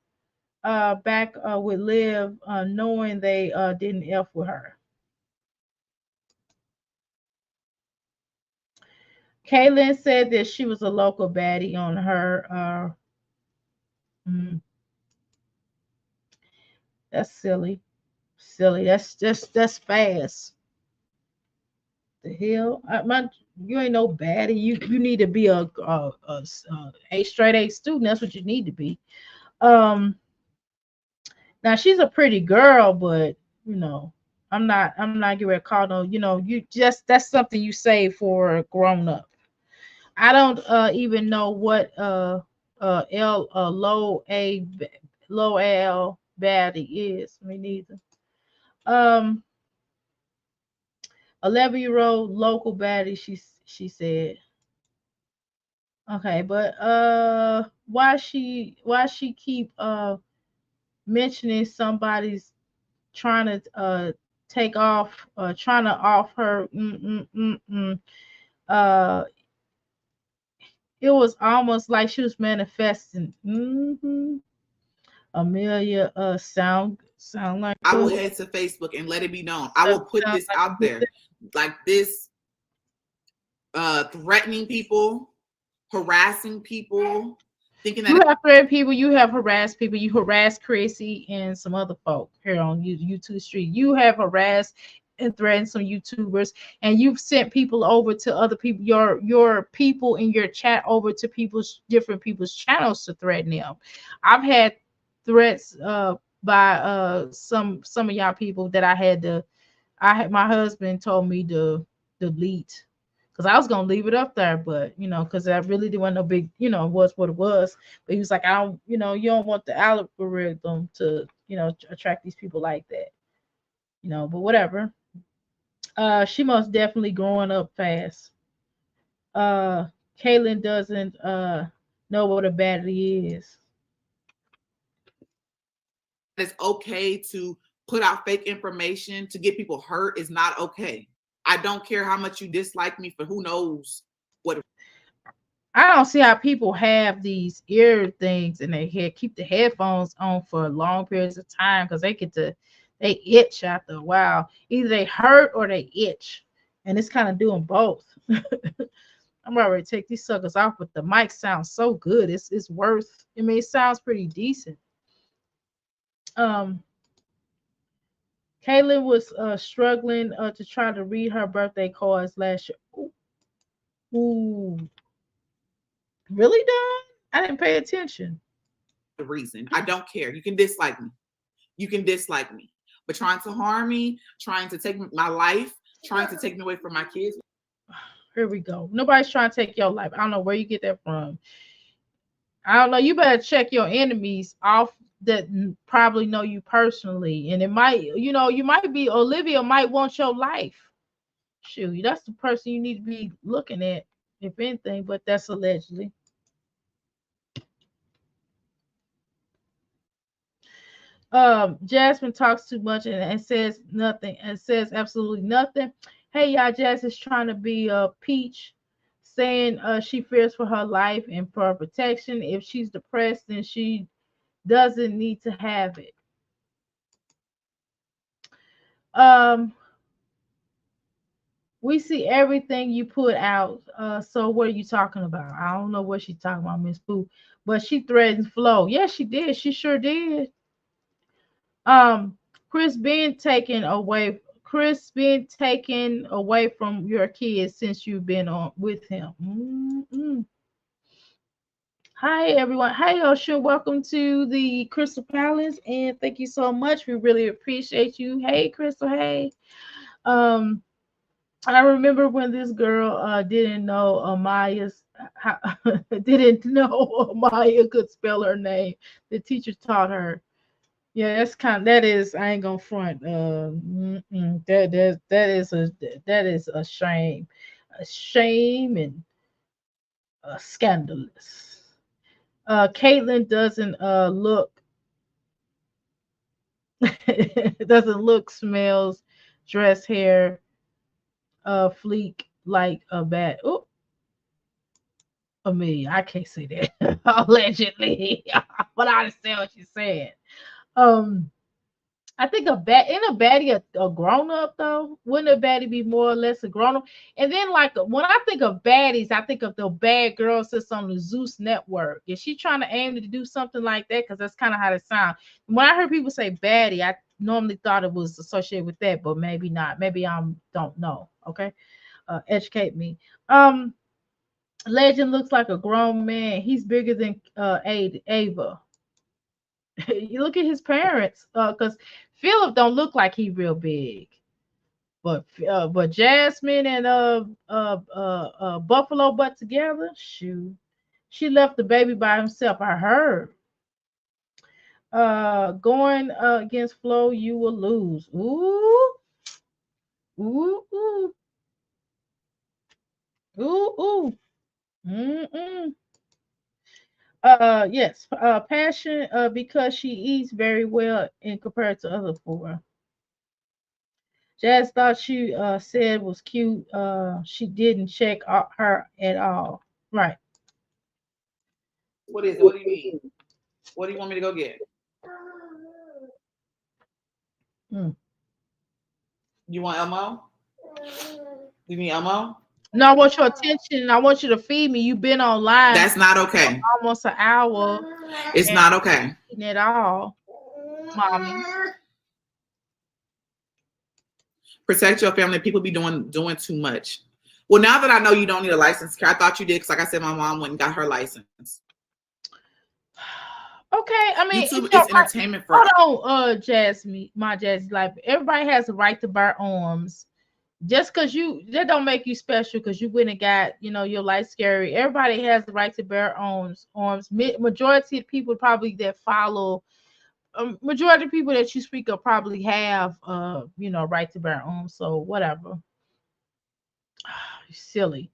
back with Liv, knowing they didn't F with her. Kaylin said that she was a local baddie on her. That's silly. Silly. That's fast. The hell? You ain't no baddie. You need to be a straight A student. That's what you need to be. Now she's a pretty girl, but you know, I'm not getting ready to call no, you just that's something you say for a grown up. I don't even know what L low L baddie is. Me neither. Um 11-year-old local baddie, she said. Okay, but why she keep mentioning somebody's trying to take off trying to off her uh it was almost like she was manifesting. Amelia sound like I will head to Facebook and let it be known. I will put this out there. Like this threatening people, harassing people, thinking that you have threatened people, you have harassed people, you harassed Chrissy and some other folk here on YouTube Street. You have harassed and threatened some YouTubers, and you've sent people over to other people, your people in your chat over to different people's channels to threaten them. I've had threats by some of y'all people that my husband told me to delete because I was gonna leave it up there, but because I really didn't want no big, it was what it was. But he was like, I don't, you don't want the algorithm to, attract these people like that, but whatever. She most definitely growing up fast. Kaylin doesn't know what a baddie is. it's okay to put out fake information to get people hurt is not okay. I don't care how much you dislike me for who knows what. I don't see how people have these ear things in their head, keep the headphones on for long periods of time because they itch after a while. Either they hurt or they itch, and it's kind of doing both. I'm already take these suckers off, but the mic sounds so good. It's worth. I mean, it sounds pretty decent. Kaylin was struggling to try to read her birthday cards last year. Ooh, really, Don? I didn't pay attention. The reason I don't care. You can dislike me. You can dislike me, but trying to harm me, trying to take my life, trying to take me away from my kids. Here we go. Nobody's trying to take your life. I don't know where you get that from. I don't know. You better check your enemies off that probably know you personally. And it might, you might be, Olivia might want your life. Shoot, that's the person you need to be looking at, if anything, but that's allegedly. Jasmine talks too much and says nothing and says absolutely nothing. Hey y'all, Jazz is trying to be a peach, saying she fears for her life and for her protection. If she's depressed, then she doesn't need to have it. Um, we see everything you put out. So what are you talking about? I don't know what she's talking about, Miss Pooh, but she threatened Flo. Yes, she did. She sure did. Um, Chris being taken away. Chris being taken away from your kids since you've been on with him. Mm-mm. Hi everyone. Hi Ocean. Welcome to the Crystal Palace, and thank you so much. We really appreciate you. Hey Crystal. Hey. Um, I remember when this girl didn't know Amaya's didn't know Amaya could spell her name. The teacher taught her. Yeah, that is I ain't gonna front. That is a shame and scandalous. Caitlyn doesn't look doesn't look, smells, dress, hair, fleek like a bat. Oh, Amelia, I can't say that allegedly, but I understand what you're saying. Um, I think a baddie a grown up though. Wouldn't a baddie be more or less a grown up? And then like when I think of baddies, I think of the bad girls that's on the Zeus network. Is she trying to aim to do something like that? Because that's kind of how it sounds. When I heard people say baddie, I normally thought it was associated with that, but maybe not. Maybe I don't know. Okay, educate me. Um, Legend looks like a grown man. He's bigger than Ava. You look at his parents, because Philip don't look like he real big, but Jasmine and Buffalo butt together. Shoot, she left the baby by himself. I heard. Going against Flo, you will lose. Ooh, ooh, ooh, ooh, ooh. Mm-mm. Yes. Passion. Because she eats very well in compared to other four. Jazz thought she said was cute. She didn't check her at all. Right. What is it? What do you mean? What do you want me to go get? Mm. You want Elmo? You need Elmo? No, I want your attention. I want you to feed me. You've been online That's not okay. almost an hour. It's not okay. At all, mommy. Protect your family. People be doing too much. Well, now that I know you don't need a license, I thought you did because, like I said, my mom went and got her license. Okay, I mean, YouTube is entertainment for. Hold on, Jasmine, my Jazzy life. Everybody has the right to bear arms. Just because that don't make you special because you went and got, your life scary. Everybody has the right to bear arms. Majority of people probably that follow, majority of people that you speak of probably have, right to bear arms. So whatever. Silly.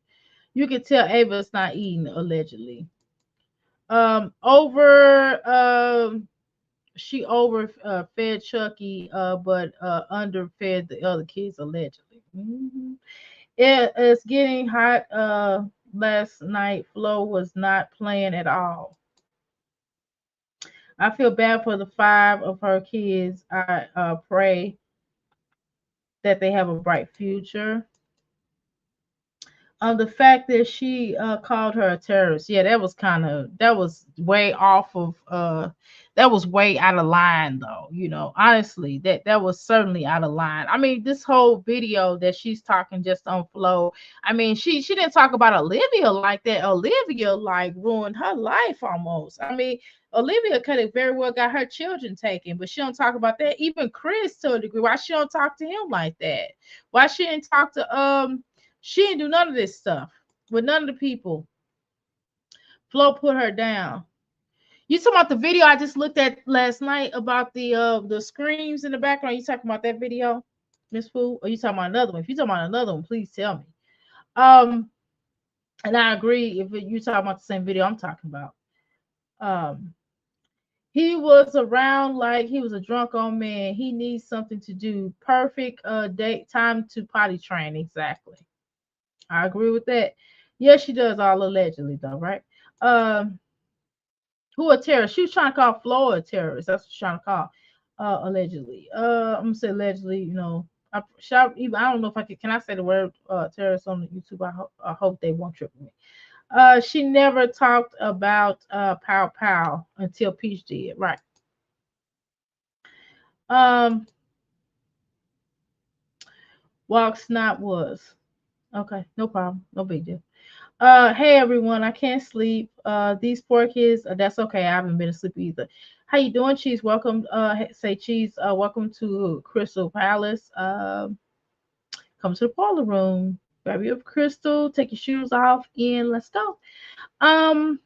You can tell Ava's not eating allegedly. She fed Chucky, but underfed the other kids allegedly. Mm-hmm. It's getting hot. Last night Flo was not playing at all. I feel bad for the 5 of her kids. I pray that they have a bright future. The fact that she called her a terrorist, yeah, that was way off of that was way out of line though. Honestly, that was certainly out of line. I mean, this whole video that she's talking just on Flo. I mean, she didn't talk about Olivia like that. Olivia like ruined her life almost. I mean, Olivia could have very well got her children taken, but she don't talk about that. Even Chris to a degree. Why she don't talk to him like that? Why she didn't talk to she didn't do none of this stuff with none of the people. Flo put her down. You talking about the video I just looked at last night about the screams in the background? You talking about that video, Miss Fu? Or you talking about another one? If you talking about another one, please tell me. And I agree if you talking about the same video I'm talking about. He was around like he was a drunk old man. He needs something to do. Perfect date time to potty train. Exactly. I agree with that. Yes, she does all allegedly though, right? Um, who a terrorist? She was trying to call Flo a terrorist. That's what she's trying to call. Allegedly. I'm gonna say allegedly. You know, I don't know if I can I say the word terrorist on the YouTube? I hope they won't trip me. She never talked about Pow Pow until Peach did. Right. Um, Walk Snot was. Okay, no problem. No big deal. Hey everyone, I can't sleep. These poor kids, that's okay. I haven't been asleep either. How you doing, Cheese? Welcome, say Cheese, welcome to Crystal Palace. Come to the parlor room. Grab your crystal, take your shoes off, and let's go. Um,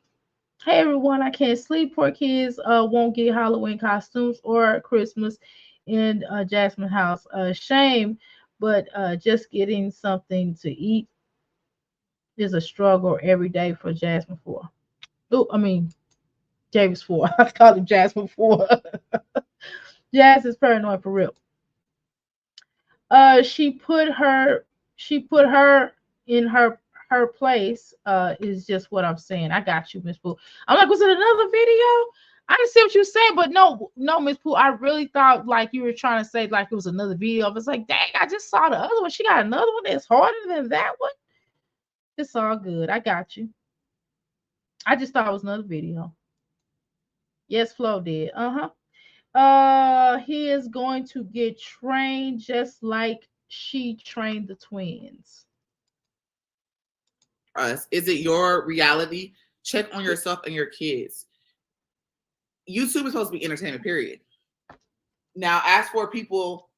hey everyone, I can't sleep. Poor kids won't get Halloween costumes or Christmas in Jasmine house. Shame, but just getting something to eat is a struggle every day for Jasmine 4. Oh, I mean James 4. I called him Jasmine 4. Jazz is paranoid for real. She put her in her place. Is just what I'm saying. I got you, Miss Pooh. I'm like, was it another video? I didn't see what you were saying, but no, Miss Pooh. I really thought like you were trying to say like it was another video. I was like, dang, I just saw the other one. She got another one that's harder than that one. It's all good. I got you. I just thought it was another video. Yes, Flo did. Uh-huh. He is going to get trained just like she trained the twins. Us. Is it your reality? Check on yourself and your kids. YouTube is supposed to be entertainment, period. Now, as for people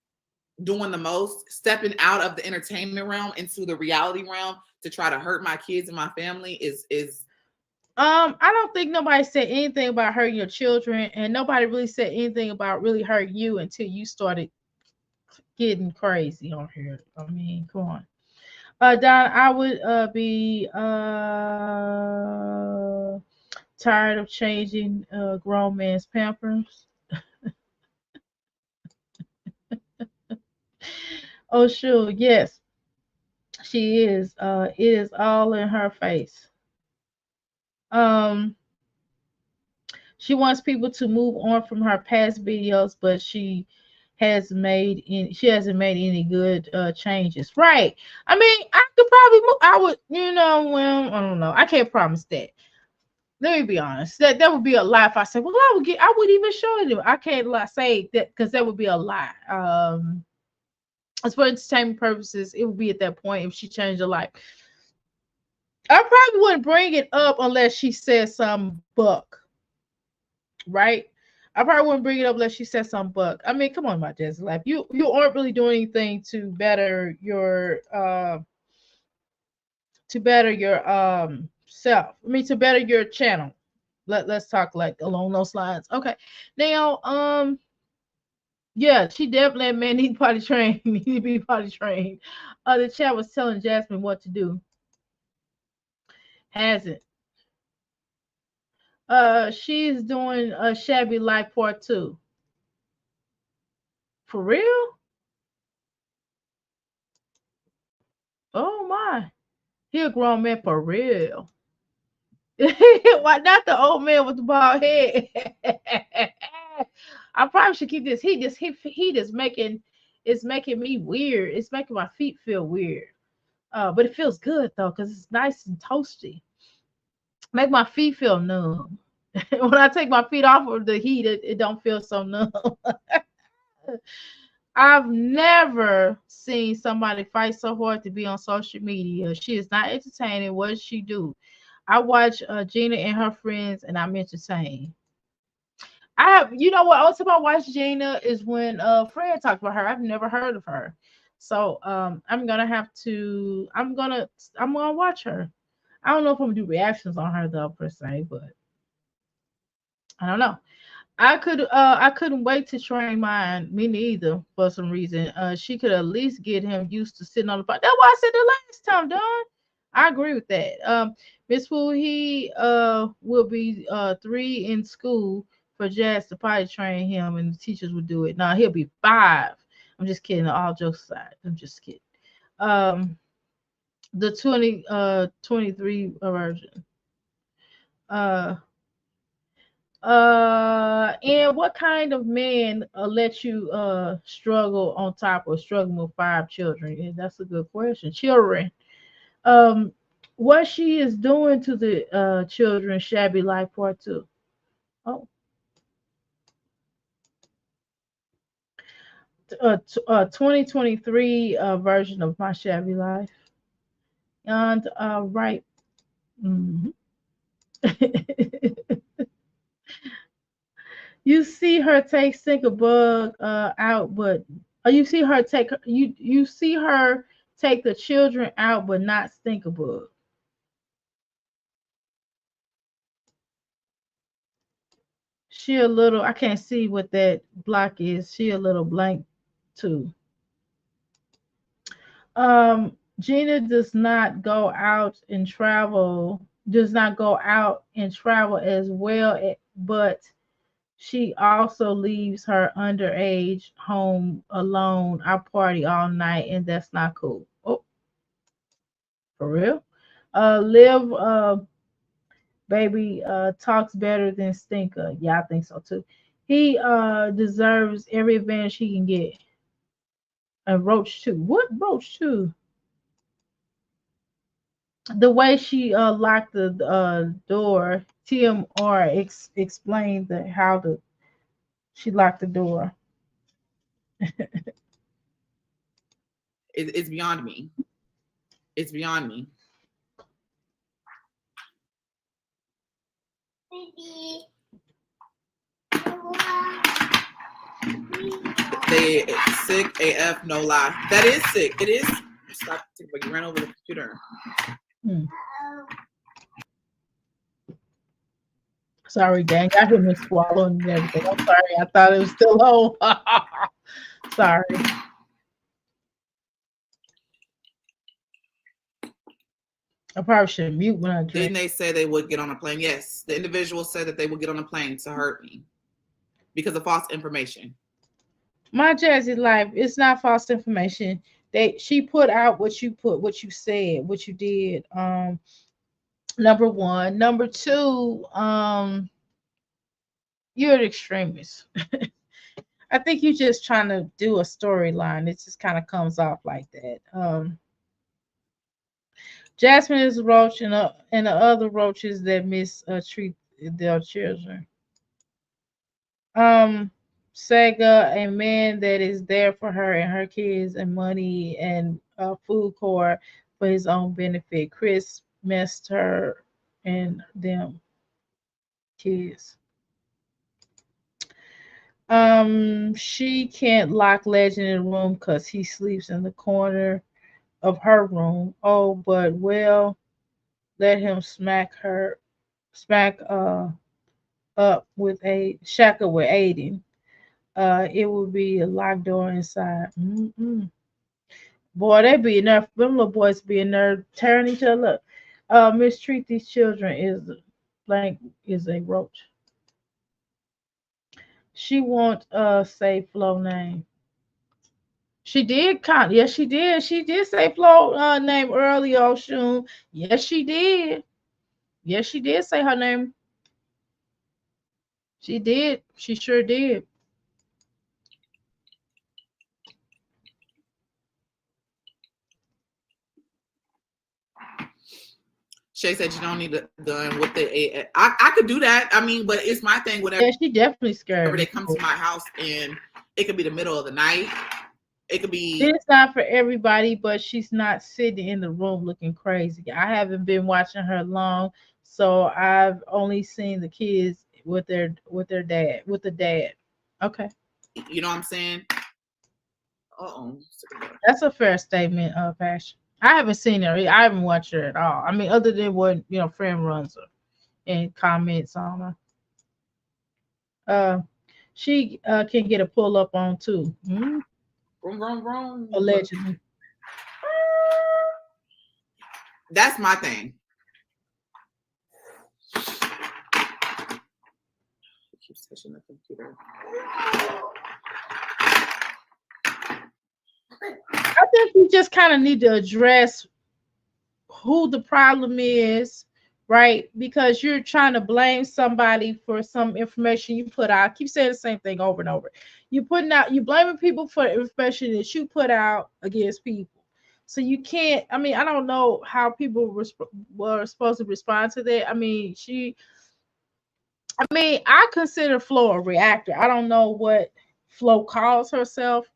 doing the most, stepping out of the entertainment realm into the reality realm to try to hurt my kids and my family is I don't think nobody said anything about hurting your children, and nobody really said anything about really hurting you until you started getting crazy on here. I mean, come on. Don, I would be tired of changing grown man's pampers. Oh sure, yes, she is. It is all in her face. Um, she wants people to move on from her past videos, but she hasn't made any good changes. Right. I mean, I could probably move. I would, well, I don't know. I can't promise that. Let me be honest. That would be a lie if I said, well, I would even show it. I can't say that because that would be a lie. As for entertainment purposes, it would be at that point if she changed her life. I probably wouldn't bring it up unless she said some buck, right? I probably wouldn't bring it up unless she said some buck. I mean, come on, my Jazzy life. You aren't really doing anything to better your self. I mean, to better your channel. Let's talk like along those lines. Okay. Now, yeah, she definitely man need potty trained. Need to be potty trained. The chat was telling Jasmine what to do. Hasn't. She's doing a shabby life part 2. For real? Oh my. He a grown man for real. Why not the old man with the bald head? I probably should keep this. He just making it's making me weird. It's making my feet feel weird. But it feels good though, because it's nice and toasty. Make my feet feel numb. When I take my feet off of the heat, it don't feel so numb. I've never seen somebody fight so hard to be on social media. She is not entertaining. What does she do? I watch Gina and her friends, and I'm entertained. You know what? Also, I watch Gina is when Fred talked about her. I've never heard of her, so I'm gonna have to. I'm gonna watch her. I don't know if I'm gonna do reactions on her though per se, but I don't know. I couldn't wait to train mine. Me neither for some reason. She could at least get him used to sitting on the bike. That's why I said the last time, Don. I agree with that. Miss Fu, he will be 3 in school for Jazz to potty train him, and the teachers would do it. Now he'll be 5. I'm just kidding. All jokes aside, I'm just kidding. Um, the 23 version. Uh, and what kind of man let you struggle on top of struggling with 5 children? Yeah, that's a good question. Children. Um, what she is doing to the children, shabby life part 2. Oh, 2023 version of my shabby life. And right. Mhm. You see her take Stinker Bug out, but you see her take you see her take the children out, but not Stinker Bug. She a little. I can't see what that block is. She a little blank too. Gina does not go out and travel. Does not go out and travel as well, but she also leaves her underage home alone. I party all night, and that's not cool. Oh, for real? Liv, baby, talks better than Stinker. Yeah, I think so too. He deserves every advantage he can get. And Roach too. What Roach too? The way she locked the door. TMR explained how she locked the door. It's beyond me. It's beyond me. They sick AF, no lie. That is sick. It is. Stop. You ran over the computer. Hmm. Sorry, gang. I hear me swallowing and everything. I'm sorry. I thought it was still on. Sorry. I probably should mute when I drink. Didn't they say they would get on a plane? Yes. The individual said that they would get on a plane to hurt me because of false information. My Jazzy life, it's not false information. She put out what you said, what you did. Number one. Number two, you're an extremist. I think you're just trying to do a storyline. It just kind of comes off like that. Jasmine is a roach, and the other roaches that mistreat their children. Um, Sega, a man that is there for her and her kids and money and food court for his own benefit. Chris messed her and them kids. She can't lock Legend in the room because he sleeps in the corner of her room. Oh, but well, let him smack up with a shackle with Aiden. It would be a locked door inside. Mm-mm. Boy, they be in there. Them little boys be in there tearing each other up. Mistreat these children is a roach. She won't say Flo name. She did yes, she did. She did say Flo name earlier, Oshun. Yes, she did. Yes, she did say her name. She did. She sure did. Shay said you don't need a gun with the I could do that. I mean, but it's my thing. Whatever. Yeah, she definitely scared They me. come to my house and it could be the middle of the night. It could be. It's not for everybody, but she's not sitting in the room looking crazy. I haven't been watching her long, so I've only seen the kids with their dad, with the dad. Okay. You know what I'm saying? Uh-oh. That's a fair statement, Passion. I haven't seen her. I haven't watched her at all. I mean, other than what friend runs her and comments on her. She can get a pull up on too. Vroom, vroom, vroom. Allegedly. That's my thing. Pushing the computer. I think we just kind of need to address who the problem is, right? Because you're trying to blame somebody for some information you put out. I keep saying the same thing over and over. You blaming people for information that you put out against people. So you can't. I mean, I don't know how people were supposed to respond to that. I mean, I consider Flo a reactor. I don't know what Flo calls herself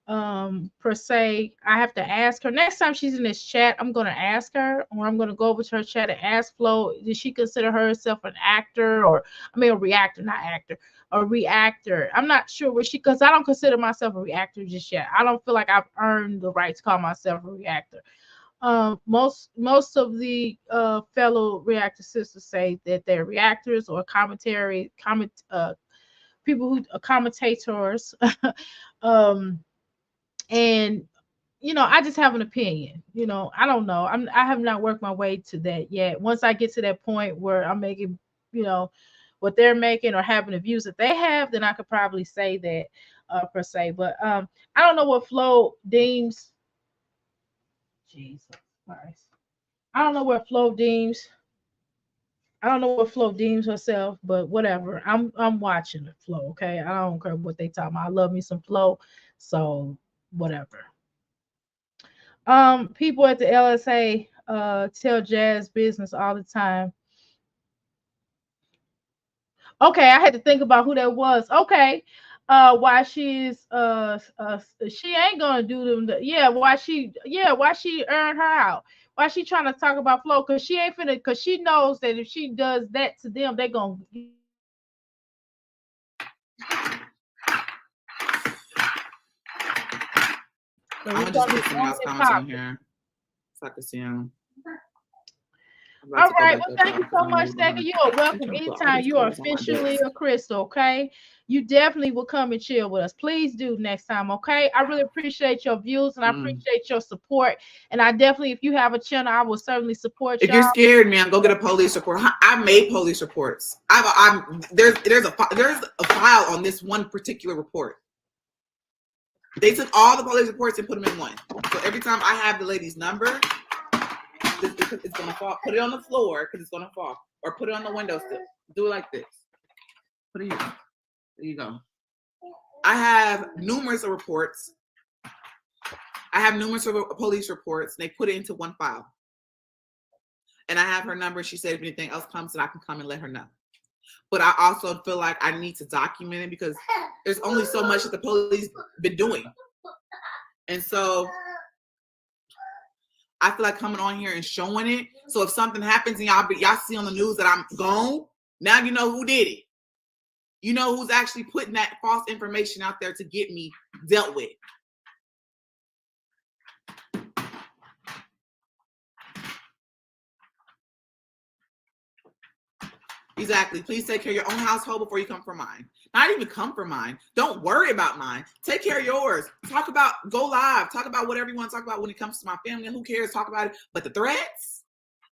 per se. I have to ask her next time she's in this chat. I'm gonna ask her, or I'm gonna go over to her chat and ask Flo, does she consider herself an actor, or I mean a reactor, not actor, a reactor. I'm not sure what she, because I don't consider myself a reactor just yet. I don't feel like I've earned the right to call myself a reactor. Most of the fellow reactor sisters say that they're reactors or people who commentators. um and I just have an opinion. I don't know. I have not worked my way to that yet. Once I get to that point where I'm making, what they're making or having the views that they have, then I could probably say that per se. But I don't know what Flo deems. Jesus Christ. I don't know what Flo deems. I don't know what Flo deems herself, but whatever. I'm watching the Flo. Okay, I don't care what they talk about. I love me some Flo, so whatever. People at the LSA tell Jazz business all the time. Okay, I had to think about who that was. Okay. Why she ain't gonna do them why she earned her out. Why she trying to talk about Flo? Because she ain't finna, because she knows that if she does that to them, they gonna I'm just put some else comments on here so I can see them. All right. Well, thank you so much, Stega. You are welcome anytime. You are officially a crystal, okay? You definitely will come and chill with us. Please do next time, okay? I really appreciate your views and I appreciate your support. And I definitely, if you have a channel, I will certainly support you. If you're scared, man, go get a police report. I made police reports. There's a file on this one particular report. They took all the police reports and put them in one. So every time I have the lady's number, it's gonna fall. Put it on the floor because it's gonna fall, or put it on the windowsill. Do it like this. Put it here. There you go. I have numerous reports. I have numerous police reports, and they put it into one file. And I have her number. She said if anything else comes, then I can come and let her know. But I also feel like I need to document it because there's only so much that the police been doing, and so I feel like coming on here and showing it. So if something happens and y'all see on the news that I'm gone, now you know who did it. You know who's actually putting that false information out there to get me dealt with. Exactly. Please take care of your own household before you come for mine. Not even come for mine. Don't worry about mine. Take care of yours. Talk about, go live. Talk about whatever you want to talk about when it comes to my family. Who cares? Talk about it. But the threats,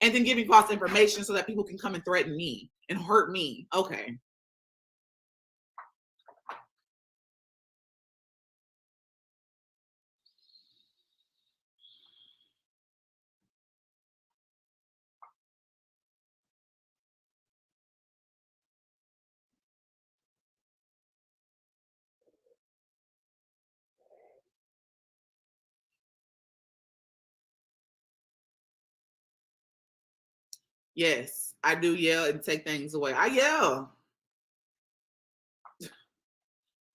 and then giving false information so that people can come and threaten me and hurt me. Okay. Yes, I do yell and take things away. I yell.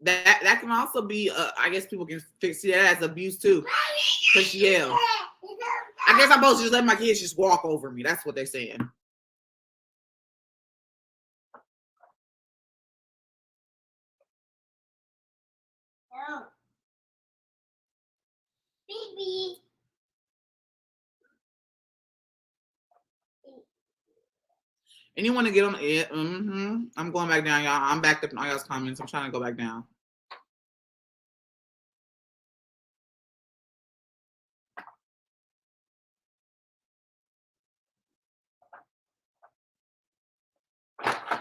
That can also be, I guess people can see that as abuse too. Because you yell. I guess I'm supposed to just let my kids just walk over me. That's what they're saying. No. Baby. Anyone to get on it? I'm going back down, y'all. I'm backed up in all y'all's comments. I'm trying to go back down.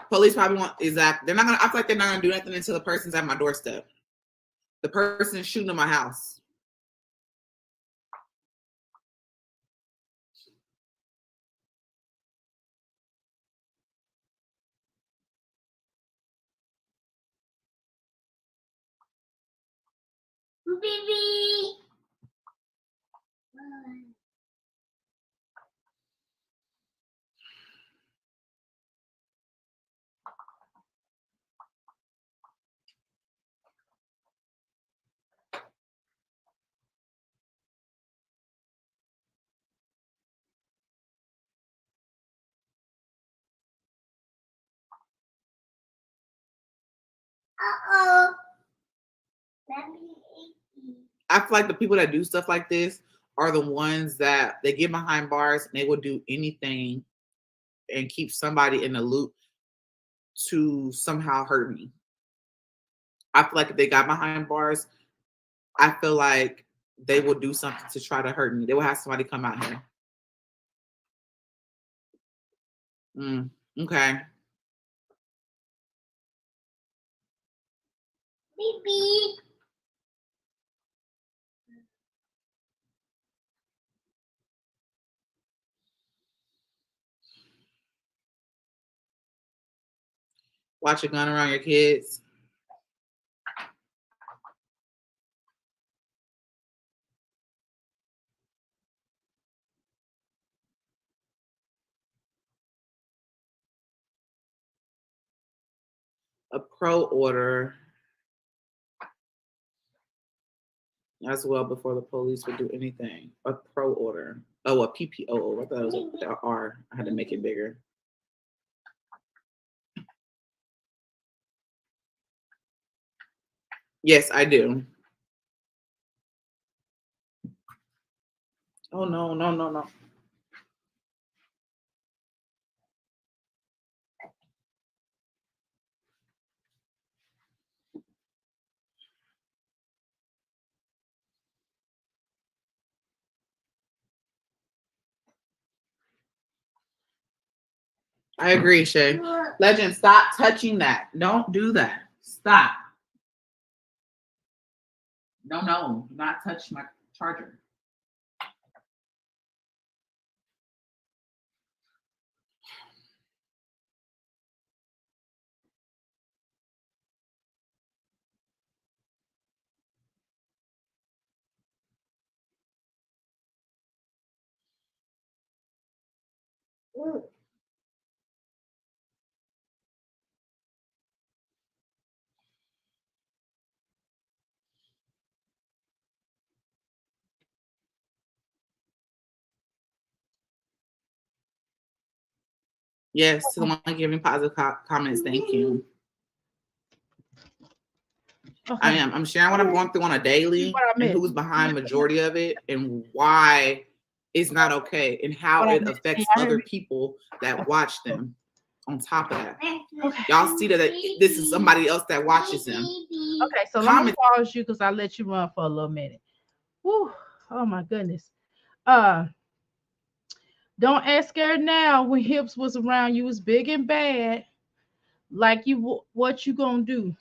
Police probably want exactly. They're not gonna. I feel like they're not gonna do nothing until the person's at my doorstep. The person shooting in my house. Baby. Uh-oh. I feel like the people that do stuff like this are the ones that they get behind bars and they will do anything and keep somebody in the loop to somehow hurt me. I feel like if they got behind bars, I feel like they will do something to try to hurt me. They will have somebody come out here. Okay. Baby. Watch a gun around your kids. A pro order as well before the police would do anything. A pro order. Oh, a PPO. I thought it was an R. I had to make it bigger. Yes, I do. Oh, no, no, no, no. I agree, Shay. Legend, stop touching that. Don't do that. Stop. No, do not touch my charger. Yes, to the one giving positive comments. Thank you. Okay. I am. I'm sharing what I'm going through on a daily and who's behind majority of it and why it's not okay and how it affects other people that watch them. On top of that, Okay. y'all see that this is somebody else that watches them. Okay, so let me pause you because I let you run for a little minute. Whew. Oh my goodness. Don't act scared now. When Hips was around, you was big and bad. Like you, what you gonna do?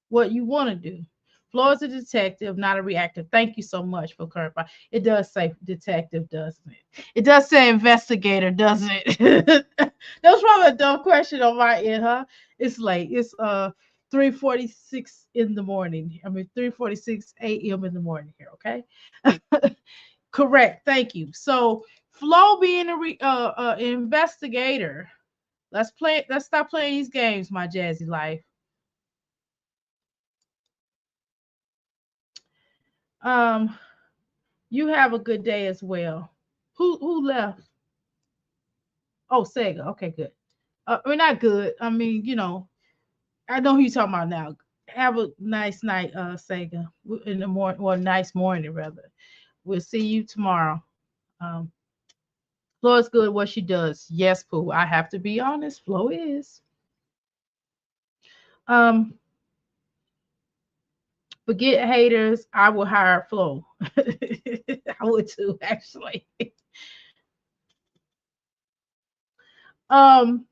What you want to do? Flo is a detective, not a reactor. Thank you so much for clarifying. It does say detective, doesn't it? It does say investigator, doesn't it? That was probably a dumb question on my end, huh? It's late. It's 3:46 in the morning. I mean 3:46 a.m. in the morning here, okay? Correct. Thank you. So Flo being a investigator. Let's stop playing these games, my Jazzy life. You have a good day as well. Who left? Oh, Sega. Okay, good. We're not good. I mean, I know who you're talking about now. Have a nice night, Sega. In the morning, or nice morning rather. We'll see you tomorrow. Um, Flo is good at what she does. Yes, Pooh. I have to be honest. Flo is. Um, Forget haters. I will hire Flo. I would too, actually. Um,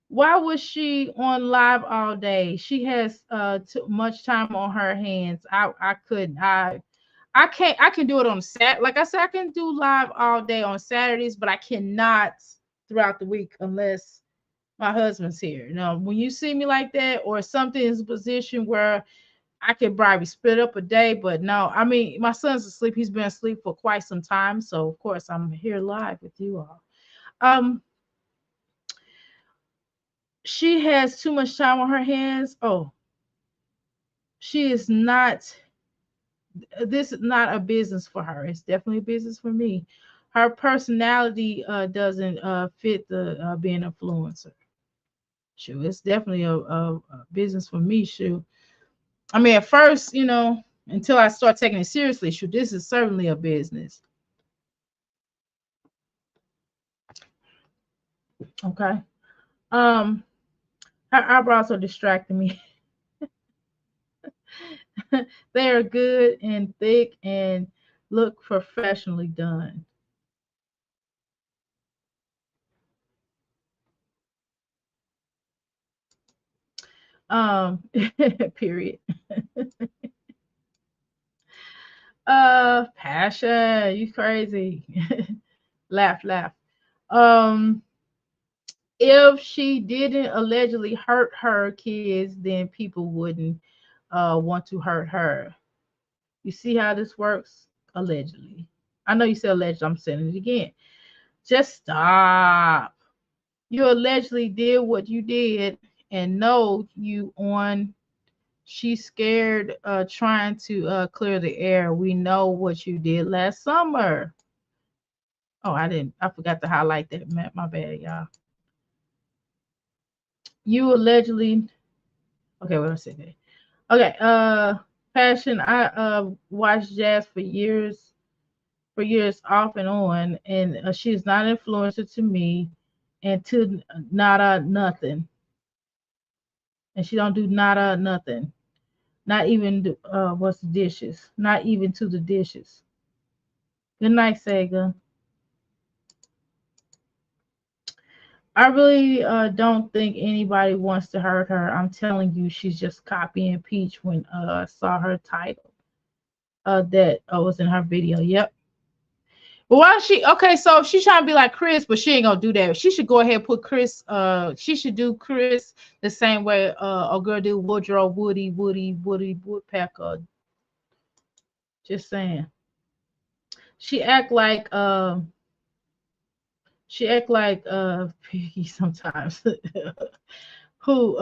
Why was she on live all day? She has too much time on her hands. I couldn't. I can't. I can do it on Sat. Like I said, I can do live all day on Saturdays, but I cannot throughout the week unless my husband's here. Now, when you see me like that, or something is a position where I could probably split up a day, but no, I mean, my son's asleep. He's been asleep for quite some time, so of course I'm here live with you all. Um, she has too much time on her hands. Oh, she is not. This is not a business for her. It's definitely a business for me. Her personality doesn't fit the being an influencer. Shoot, it's definitely a business for me. Shoot, I mean, at first, until I start taking it seriously, shoot, this is certainly a business. Okay. Um, her eyebrows are distracting me. They are good and thick and look professionally done. Period. Passion, you crazy. Laugh, laugh. Um, if she didn't allegedly hurt her kids, then people wouldn't want to hurt her. You see how this works? Allegedly. I know you said alleged, I'm saying it again. Just stop. You allegedly did what you did and know you on. She's scared trying to clear the air. We know what you did last summer. Oh, I forgot to highlight that. My bad, y'all. You allegedly. Okay, what I said there. Okay, passion. I watched Jazz for years off and on, and she's not an influencer to me, and to nada nothing, and she don't do nada nothing. Not even what's the dishes. Not even to the dishes. Good night, Sega. I really don't think anybody wants to hurt her. I'm telling you, she's just copying Peach when I saw her title that was in her video. Yep. But why she okay? So she's trying to be like Chris, but she ain't gonna do that. She should go ahead and put Chris. She should do Chris the same way a girl did Woodrow, Woody Woodpecker. Just saying. She act like Piggy sometimes. Who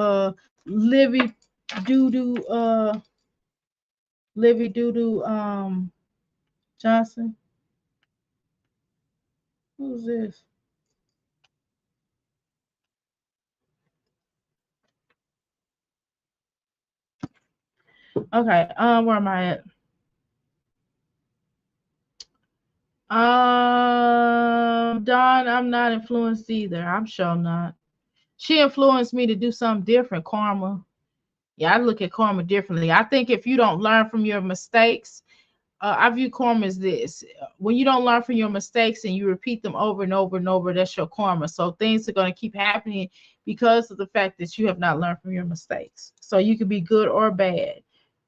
Livy Doodoo Livy Doodoo Johnson. Who's this? Okay, where am I at? Dawn, I'm not influenced either. I'm sure not. She influenced me to do something different, Karma. Yeah, I look at karma differently. I think if you don't learn from your mistakes, I view karma as this. When you don't learn from your mistakes and you repeat them over and over and over, that's your karma. So things are going to keep happening because of the fact that you have not learned from your mistakes. So you could be good or bad,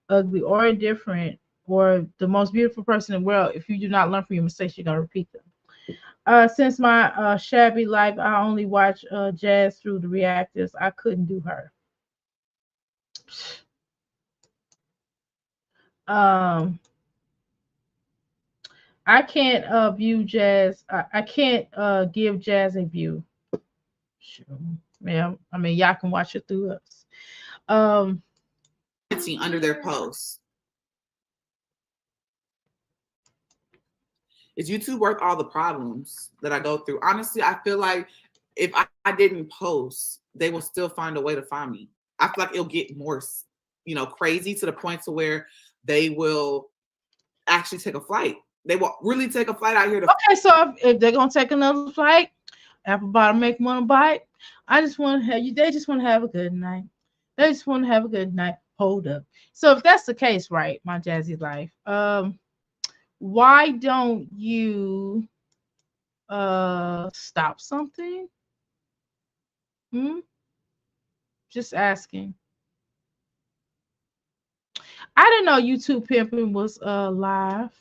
ugly or indifferent, or the most beautiful person in the world. If you do not learn from your mistakes, you're going to repeat them. Since my shabby life, I only watch Jazz through the reactors. I couldn't do her. Um, I can't view Jazz. I can't give Jazz a view. Sure. Yeah, I mean y'all can watch it through us. Under their posts. Is YouTube worth all the problems that I go through? Honestly, I feel like if I didn't post, they will still find a way to find me. I feel like it'll get more, crazy to the point to where they will actually take a flight. They will really take a flight out here to. Okay, so if they're gonna take another flight, apple bottom make one bite. I just want to have you. They just want to have a good night. They just want to have a good night. Hold up. So if that's the case, right, my Jazzy life, why don't you stop something? Hmm? Just asking. I didn't know YouTube pimping was live.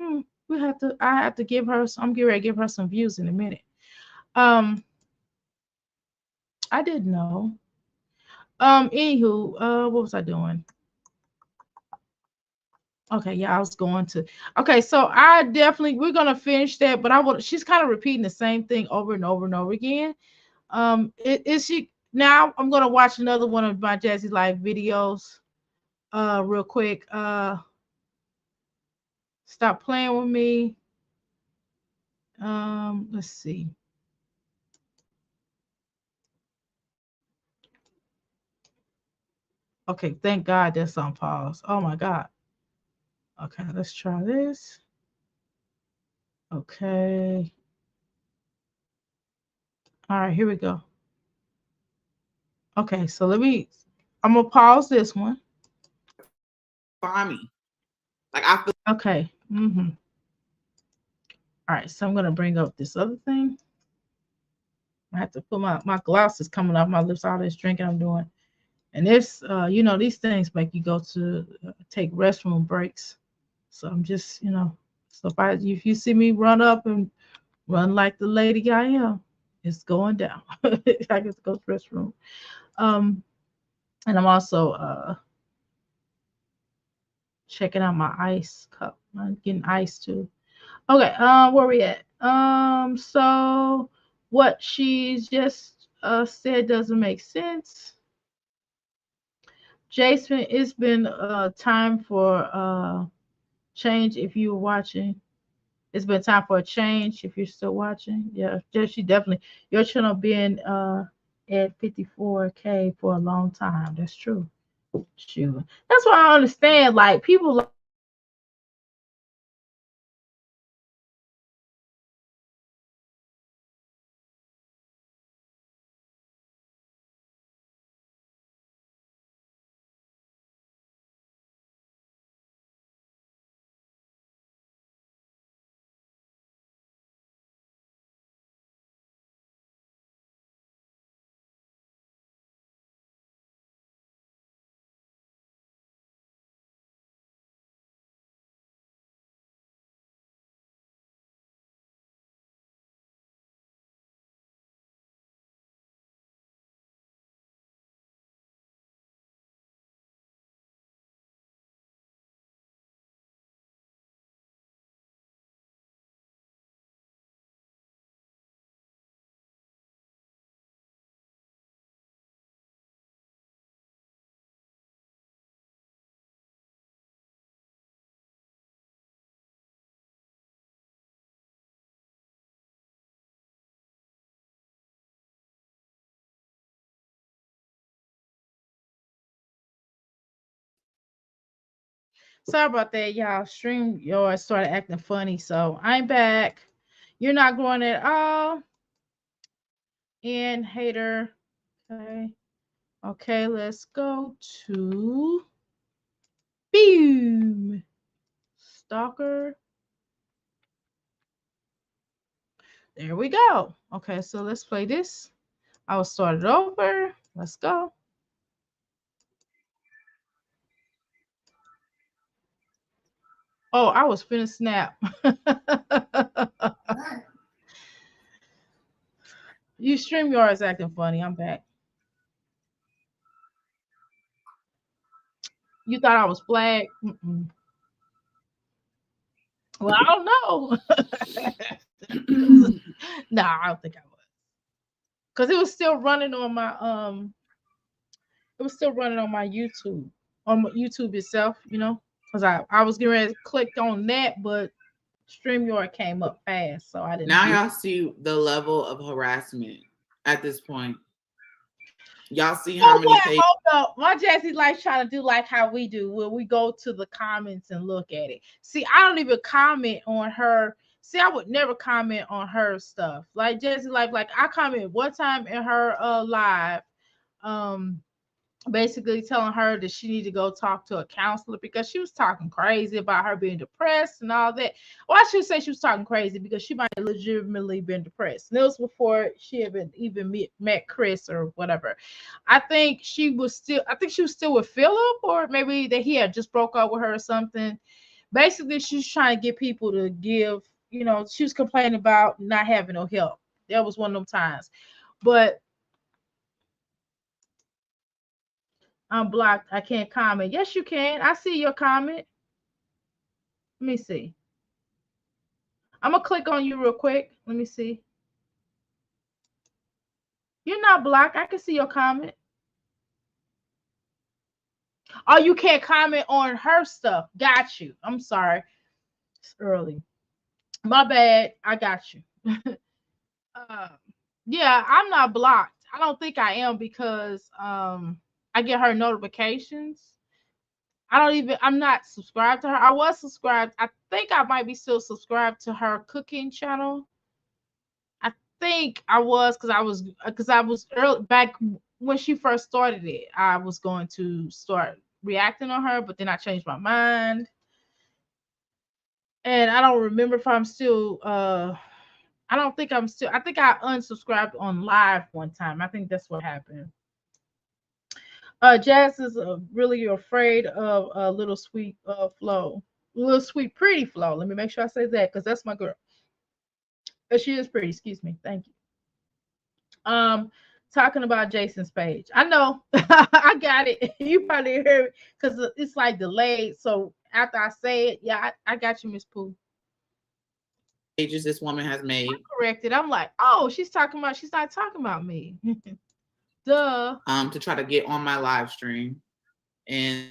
Hmm, we have to. I have to give her. I'm getting ready to give her some views in a minute. Um, I didn't know. Anywho, what was I doing? Okay, yeah, I was going to. Okay, so I definitely we're gonna finish that, but I want. She's kind of repeating the same thing over and over and over again. Is she now? I'm gonna watch another one of my Jazzy Live videos. Real quick. Stop playing with me. Let's see. Okay, thank God that's on pause. Oh my God. Okay, let's try this. Okay. All right, here we go. Okay, so I'm gonna pause this one. Find me. Like I feel Okay. All right, so I'm gonna bring up this other thing. I have to put my glasses coming off my lips, all this drinking I'm doing. And this, these things make you go to take restroom breaks. So I'm just, so if you see me run up and run like the lady I am, it's going down. I get to go to the restroom. Um, and I'm also checking out my ice cup. I'm getting ice too. Okay, where we at? So what she just said doesn't make sense. Jason, it's been time for change if you were watching. It's been time for a change if you're still watching. Yeah, she definitely your channel been at 54K for a long time. That's true. Shoot. That's why I understand. Like people sorry about that, y'all. Stream yours started acting funny, so I'm back. You're not growing at all. And hater. Okay. Okay, let's go to Boom. Stalker. There we go. Okay, so let's play this. I will start it over. Let's go. Oh, I was finna snap. You stream yours acting funny. I'm back. You thought I was flagged? Mm-mm. Well, I don't know. Nah, I don't think I was. Cause it was still running on my it was still running on my YouTube. On my YouTube itself, Cause I was getting ready to click on that, but StreamYard came up fast, so I didn't now see it. y'all see the level of harassment at this point. Y'all see how Oh, many what? pages. Hold up. My Jazzy like trying to do like how we do, where we go to the comments and look at it. See, I don't even comment on her. See, I would never comment on her stuff. Like Jazzy, like I commented one time in her live. Um, basically telling her that she need to go talk to a counselor because she was talking crazy about her being depressed and all that. Well, I should say she was talking crazy because she might have legitimately been depressed. And it was before she had been even met Chris or whatever. I think she was still with Philip, or maybe that he had just broke up with her or something. Basically, she's trying to get people to give, she was complaining about not having no help. That was one of them times. But I'm blocked. I can't comment. Yes, you can. I see your comment. Let me see. I'm gonna click on you real quick. Let me see. You're not blocked. I can see your comment. Oh, you can't comment on her stuff. Got you. I'm sorry. It's early. My bad. I got you. uh, yeah, I'm not blocked. I don't think I am because I get her notifications. I'm not subscribed to her. I was subscribed. I think I might be still subscribed to her cooking channel. I think I was because I was early back when she first started it. I was going to start reacting on her, but then I changed my mind. And I don't remember if I'm still I don't think I'm still I think I unsubscribed on live one time. I think that's what happened. Jazz is really afraid of a little sweet flow. Little sweet pretty flow. Let me make sure I say that because that's my girl. She is pretty, excuse me. Thank you. Talking about Jason's page. I know. I got it. You probably heard it because it's like delayed. So after I say it, yeah, I got you, Miss Pooh. Pages this woman has made. Corrected. I'm like, oh, she's not talking about me. Duh. To try to get on my live stream and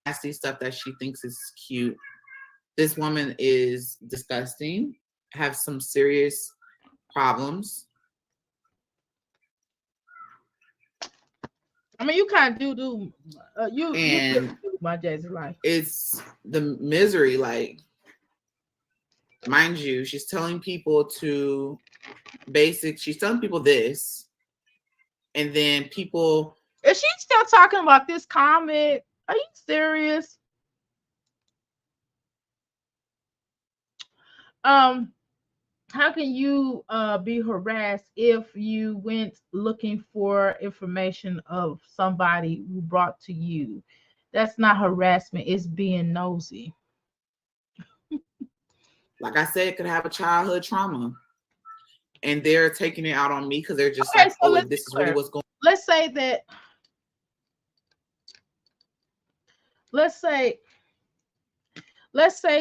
nasty stuff that she thinks is cute. This woman is disgusting, have some serious problems. I mean, you kind of do And you my Jazzy life. it's the misery, like, mind you, she's telling people she's telling people this, and then people. Is she still talking about this comment? Are you serious? How can you be harassed if you went looking for information of somebody who brought to you? That's not harassment, it's being nosy. Like I said, could have a childhood trauma. And they're taking it out on me because they're just Okay, like, so oh, this is really what's going on. Let's say that let's say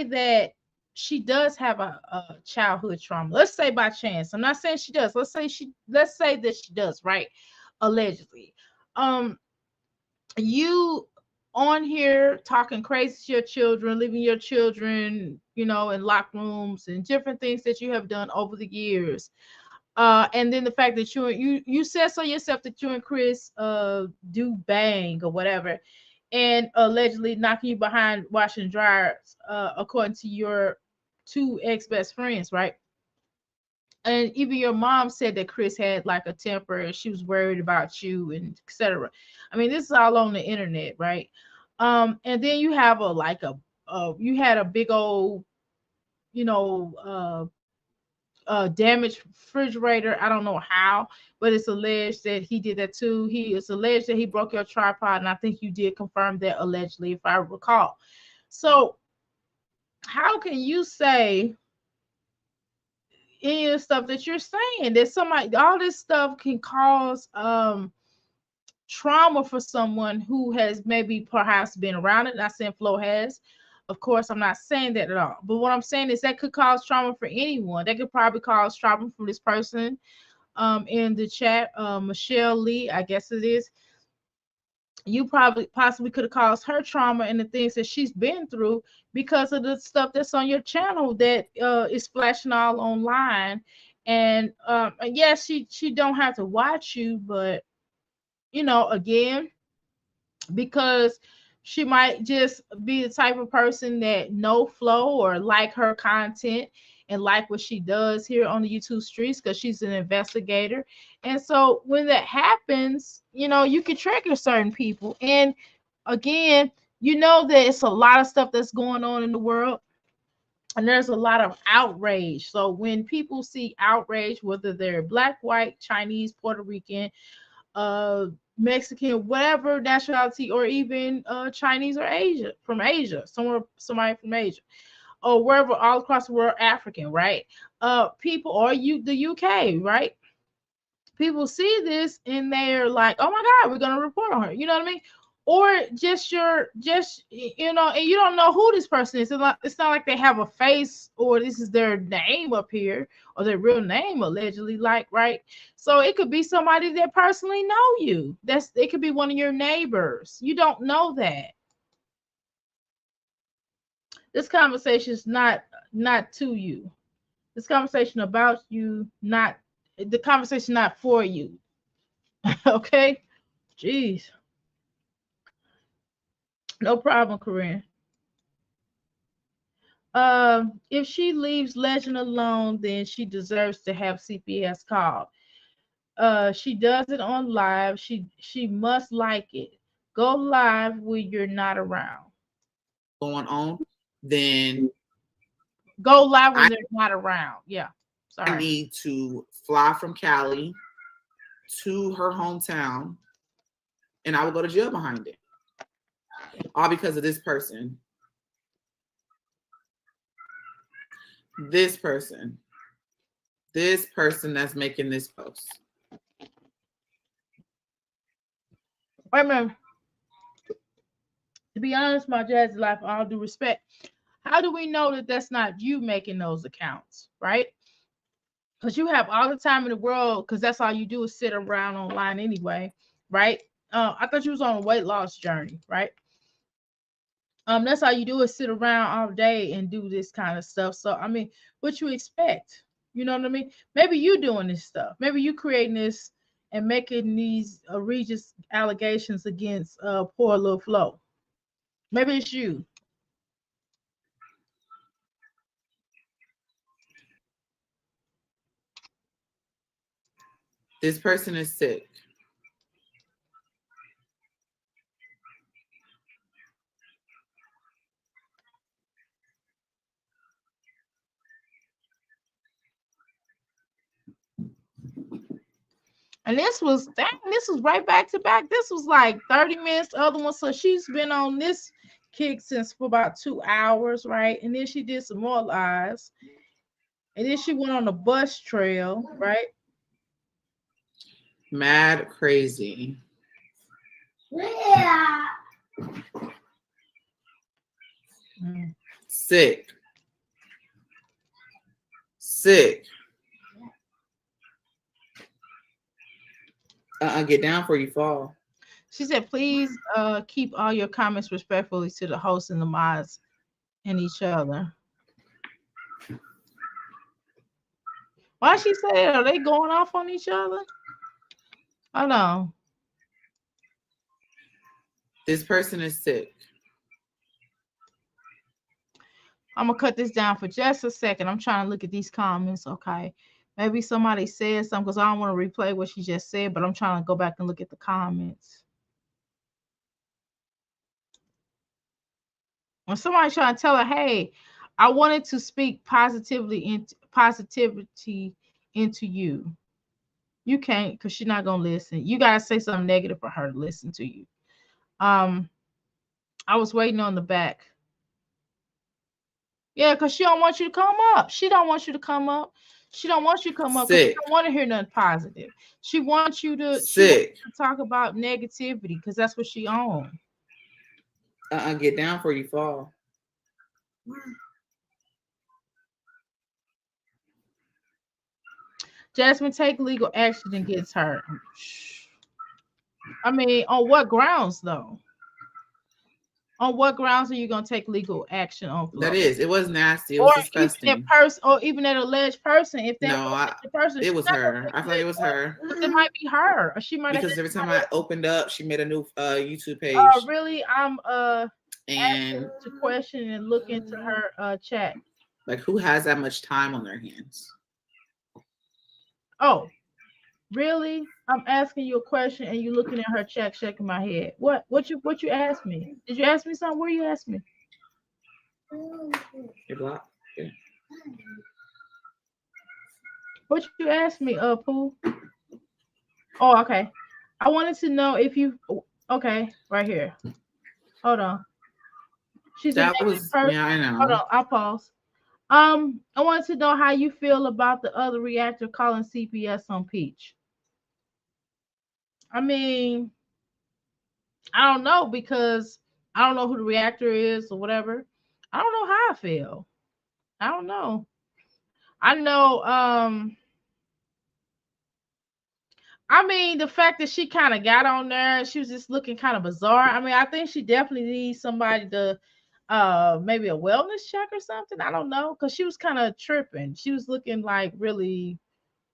that she does have a childhood trauma. Let's say by chance. I'm not saying she does. Let's say that she does, right? Allegedly. You on here talking crazy to your children, leaving your children, in locked rooms and different things that you have done over the years. And then the fact that you said so yourself that you and Chris do bang or whatever, and allegedly knocking you behind washing dryers, according to your two ex-best friends, right? And even your mom said that Chris had like a temper and she was worried about you and etc. I mean, this is all on the internet, right? And then you have you had a big old, you know, damaged refrigerator. I don't know how, but it's alleged that he did that too. It's alleged that he broke your tripod, and I think you did confirm that allegedly, if I recall. So, how can you say any of the stuff that you're saying that all this stuff can cause trauma for someone who has maybe perhaps been around it? Not saying Flo has. Of course, I'm not saying that at all. But what I'm saying is that could cause trauma for anyone. That could probably cause trauma from this person in the chat, Michelle Lee, I guess it is. You probably possibly could have caused her trauma and the things that she's been through because of the stuff that's on your channel that is flashing all online. And yes, she don't have to watch you, but again, because she might just be the type of person that know Flo or like her content, and like what she does here on the YouTube streets because she's an investigator. And so when that happens, you know, you can trigger certain people. And again, you know that it's a lot of stuff that's going on in the world, and there's a lot of outrage. So when people see outrage, whether they're black, white, Chinese, Puerto Rican, uh Mexican, whatever nationality, or even Chinese or Asia, from Asia, somebody from Asia, or wherever, all across the world, African, right? People, or the UK, right? People see this and they're like, oh my God, we're gonna report on her. You know what I mean? Or just you know, and you don't know who this person is. It's not like they have a face or this is their name up here or their real name allegedly, like, right? So it could be somebody that personally know you. It could be one of your neighbors. You don't know that. This conversation is not to you. This conversation about you, not the conversation, not for you. Okay? Jeez. No problem, Corinne. If she leaves Legend alone, then she deserves to have CPS called. She does it on live. She must like it. Go live when you're not around. Going on, then Go live when they're not around. Yeah. Sorry. I need to fly from Cali to her hometown, and I will go to jail behind it. All because of this person. This person that's making this post. Wait a minute. To be honest, my Jazzy life, all due respect, how do we know that that's not you making those accounts, right? Because you have all the time in the world, because that's all you do is sit around online anyway, right? I thought you was on a weight loss journey, right? That's all you do is sit around all day and do this kind of stuff. So I mean, what you expect? You know what I mean? Maybe you doing this stuff. Maybe you creating this and making these egregious allegations against poor little Flo. Maybe it's you. This person is sick. And this was right back to back. This was like 30 minutes. The other one, so she's been on this kick since for about 2 hours, right? And then she did some more lives. And then she went on a bus trail, right? Mad crazy. Yeah. Sick. Get down before you fall. She said, please keep all your comments respectfully to the host and the mods and each other. Why she say that? Are they going off on each other? I know. This person is sick. I'm gonna cut this down for just a second. I'm trying to look at these comments. Okay. Maybe somebody said something because I don't want to replay what she just said, but I'm trying to go back and look at the comments. When somebody's trying to tell her, hey, I wanted to speak positivity into you. You can't, because she's not gonna listen. You gotta say something negative for her to listen to you. I was waiting on the back. Yeah, because she don't want you to come up. She don't want you to come up. She don't want you to come up because she don't want to hear nothing positive. She wants you to, talk about negativity because that's what she owns. Get down before you fall. Jasmine, take legal action against her. I mean, on what grounds though? On what grounds are you gonna take legal action on Flo? It was nasty. It was disgusting. Even that alleged person, if that the person, it was her. I feel like it was her. It might be her, or she might. Because every time I opened up, she made a new YouTube page. Really? I'm and to question and look into her chat. Like, who has that much time on their hands? Oh, really? I'm asking you a question and you looking at her chat, shaking my head. What you asked me? Did you ask me something? What you asked me? You're blocked. Yeah. What you asked me, Pooh? Oh, okay. I wanted to know if you okay, right here. Hold on. She's a That negative was, person. yeah, I Hold know. on, I'll pause. I wanted to know how you feel about the other reactor calling CPS on Peach. I mean, I don't know because I don't know who the reactor is or whatever. I don't know how I feel. I don't know. I know I mean the fact that she kind of got on there and she was just looking kind of bizarre. I mean, I think she definitely needs somebody to maybe a wellness check or something. I don't know cuz she was kind of tripping. She was looking like really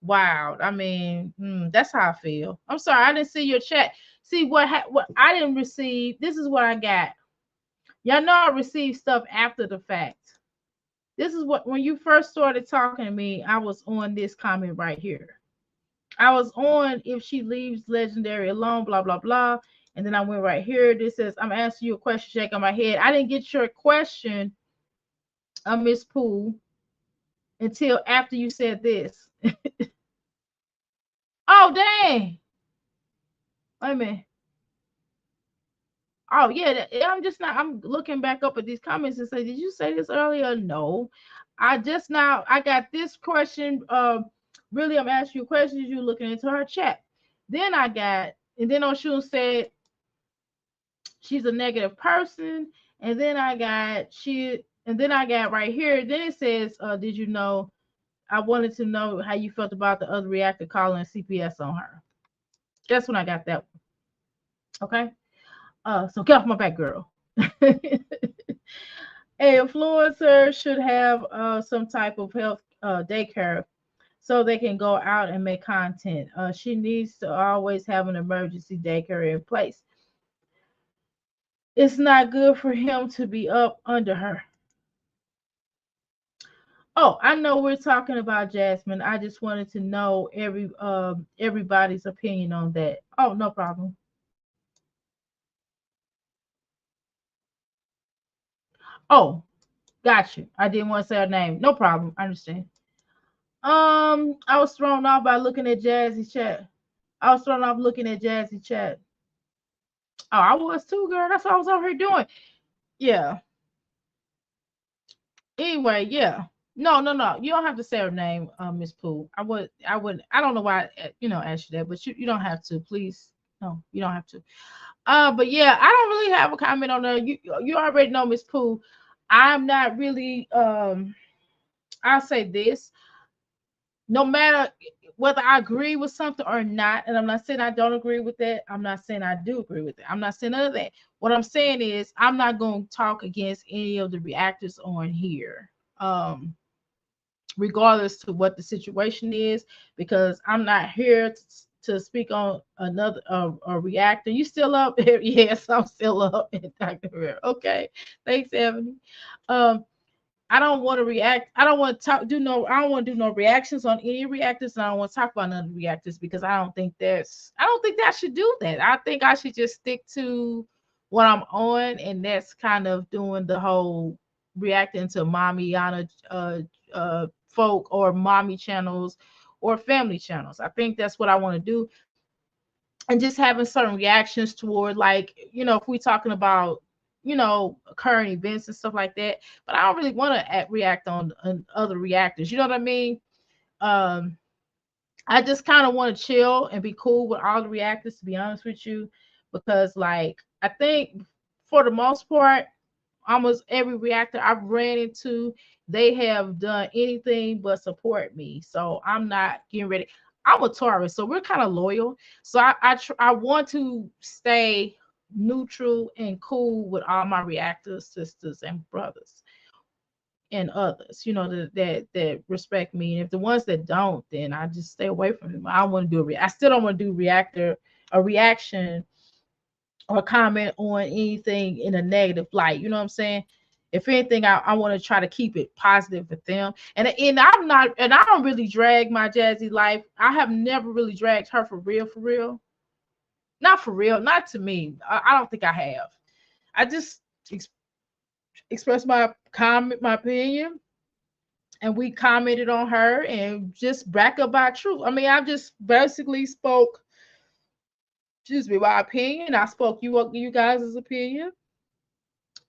wild. I mean, that's how I feel. I'm sorry, I didn't see your chat. See what I didn't receive. This is what I got. Y'all know I received stuff after the fact. This is what when you first started talking to me, I was on this comment right here. I was on if she leaves legendary alone, blah blah blah. And then I went right here. This says, I'm asking you a question, shaking my head. I didn't get your question, Miss Poole, until after you said this. Oh dang. Wait a minute. Oh yeah, I'm just not. I'm looking back up at these comments and say, did you say this earlier? No, I just now. I got this question. Really, I'm asking you questions. You looking into her chat. Then I got, and then Oshun said she's a negative person, and then I got and then I got right here. Then it says, did you know? I wanted to know how you felt about the other reactor calling CPS on her. That's when I got that one. Okay. So get off my back, girl. A influencer should have some type of health daycare so they can go out and make content. She needs to always have an emergency daycare in place. It's not good for him to be up under her. Oh, I know we're talking about Jasmine. I just wanted to know everybody's opinion on that. Oh, no problem. Oh, got you. I didn't want to say her name. No problem. I understand. I was thrown off by looking at Jazzy chat. I was thrown off looking at Jazzy chat. Oh, I was too, girl. That's what I was over here doing. Yeah. Anyway, yeah. No, no, no. You don't have to say her name, Miss Pooh. I don't know why ask you that, but you don't have to, please. No, you don't have to. But yeah, I don't really have a comment on that. You already know Miss Pooh. I'm not really I'll say this. No matter whether I agree with something or not, and I'm not saying I don't agree with that. I'm not saying I do agree with it. I'm not saying none of that. What I'm saying is I'm not going to talk against any of the reactors on here. Regardless to what the situation is, because I'm not here to speak on another a reactor. You still up? Yes, I'm still up. Dr. Okay, thanks, Ebony. Um, I don't want to react. I don't want to talk. I don't want to do no reactions on any reactors, and I don't want to talk about none of the reactors because I don't think that should do that. I think I should just stick to what I'm on, and that's kind of doing the whole reacting to mommy Yana folk or mommy channels or family channels. I think that's what I want to do, and just having certain reactions toward, like, if we're talking about current events and stuff like that. But I don't really want to react on other reactors, you know what I mean. um I just kind of want to chill and be cool with all the reactors, to be honest with you, because like I think for the most part almost every reactor I've ran into, they have done anything but support me. So I'm not getting ready. I'm a Taurus, so we're kind of loyal. So I want to stay neutral and cool with all my reactor sisters and brothers and others, that respect me. And if the ones that don't, then I just stay away from them. I don't want to do I still don't want to do a reaction or comment on anything in a negative light. You know what I'm saying? If anything, I want to try to keep it positive with them. And I'm not, and I don't really drag my Jazzy life. I have never really dragged her for real, for real. Not for real, not to me. I don't think I have. I just express my comment, my opinion, and we commented on her and just back up our truth. I mean, I just basically spoke, excuse me, my opinion. I spoke you guys' opinion,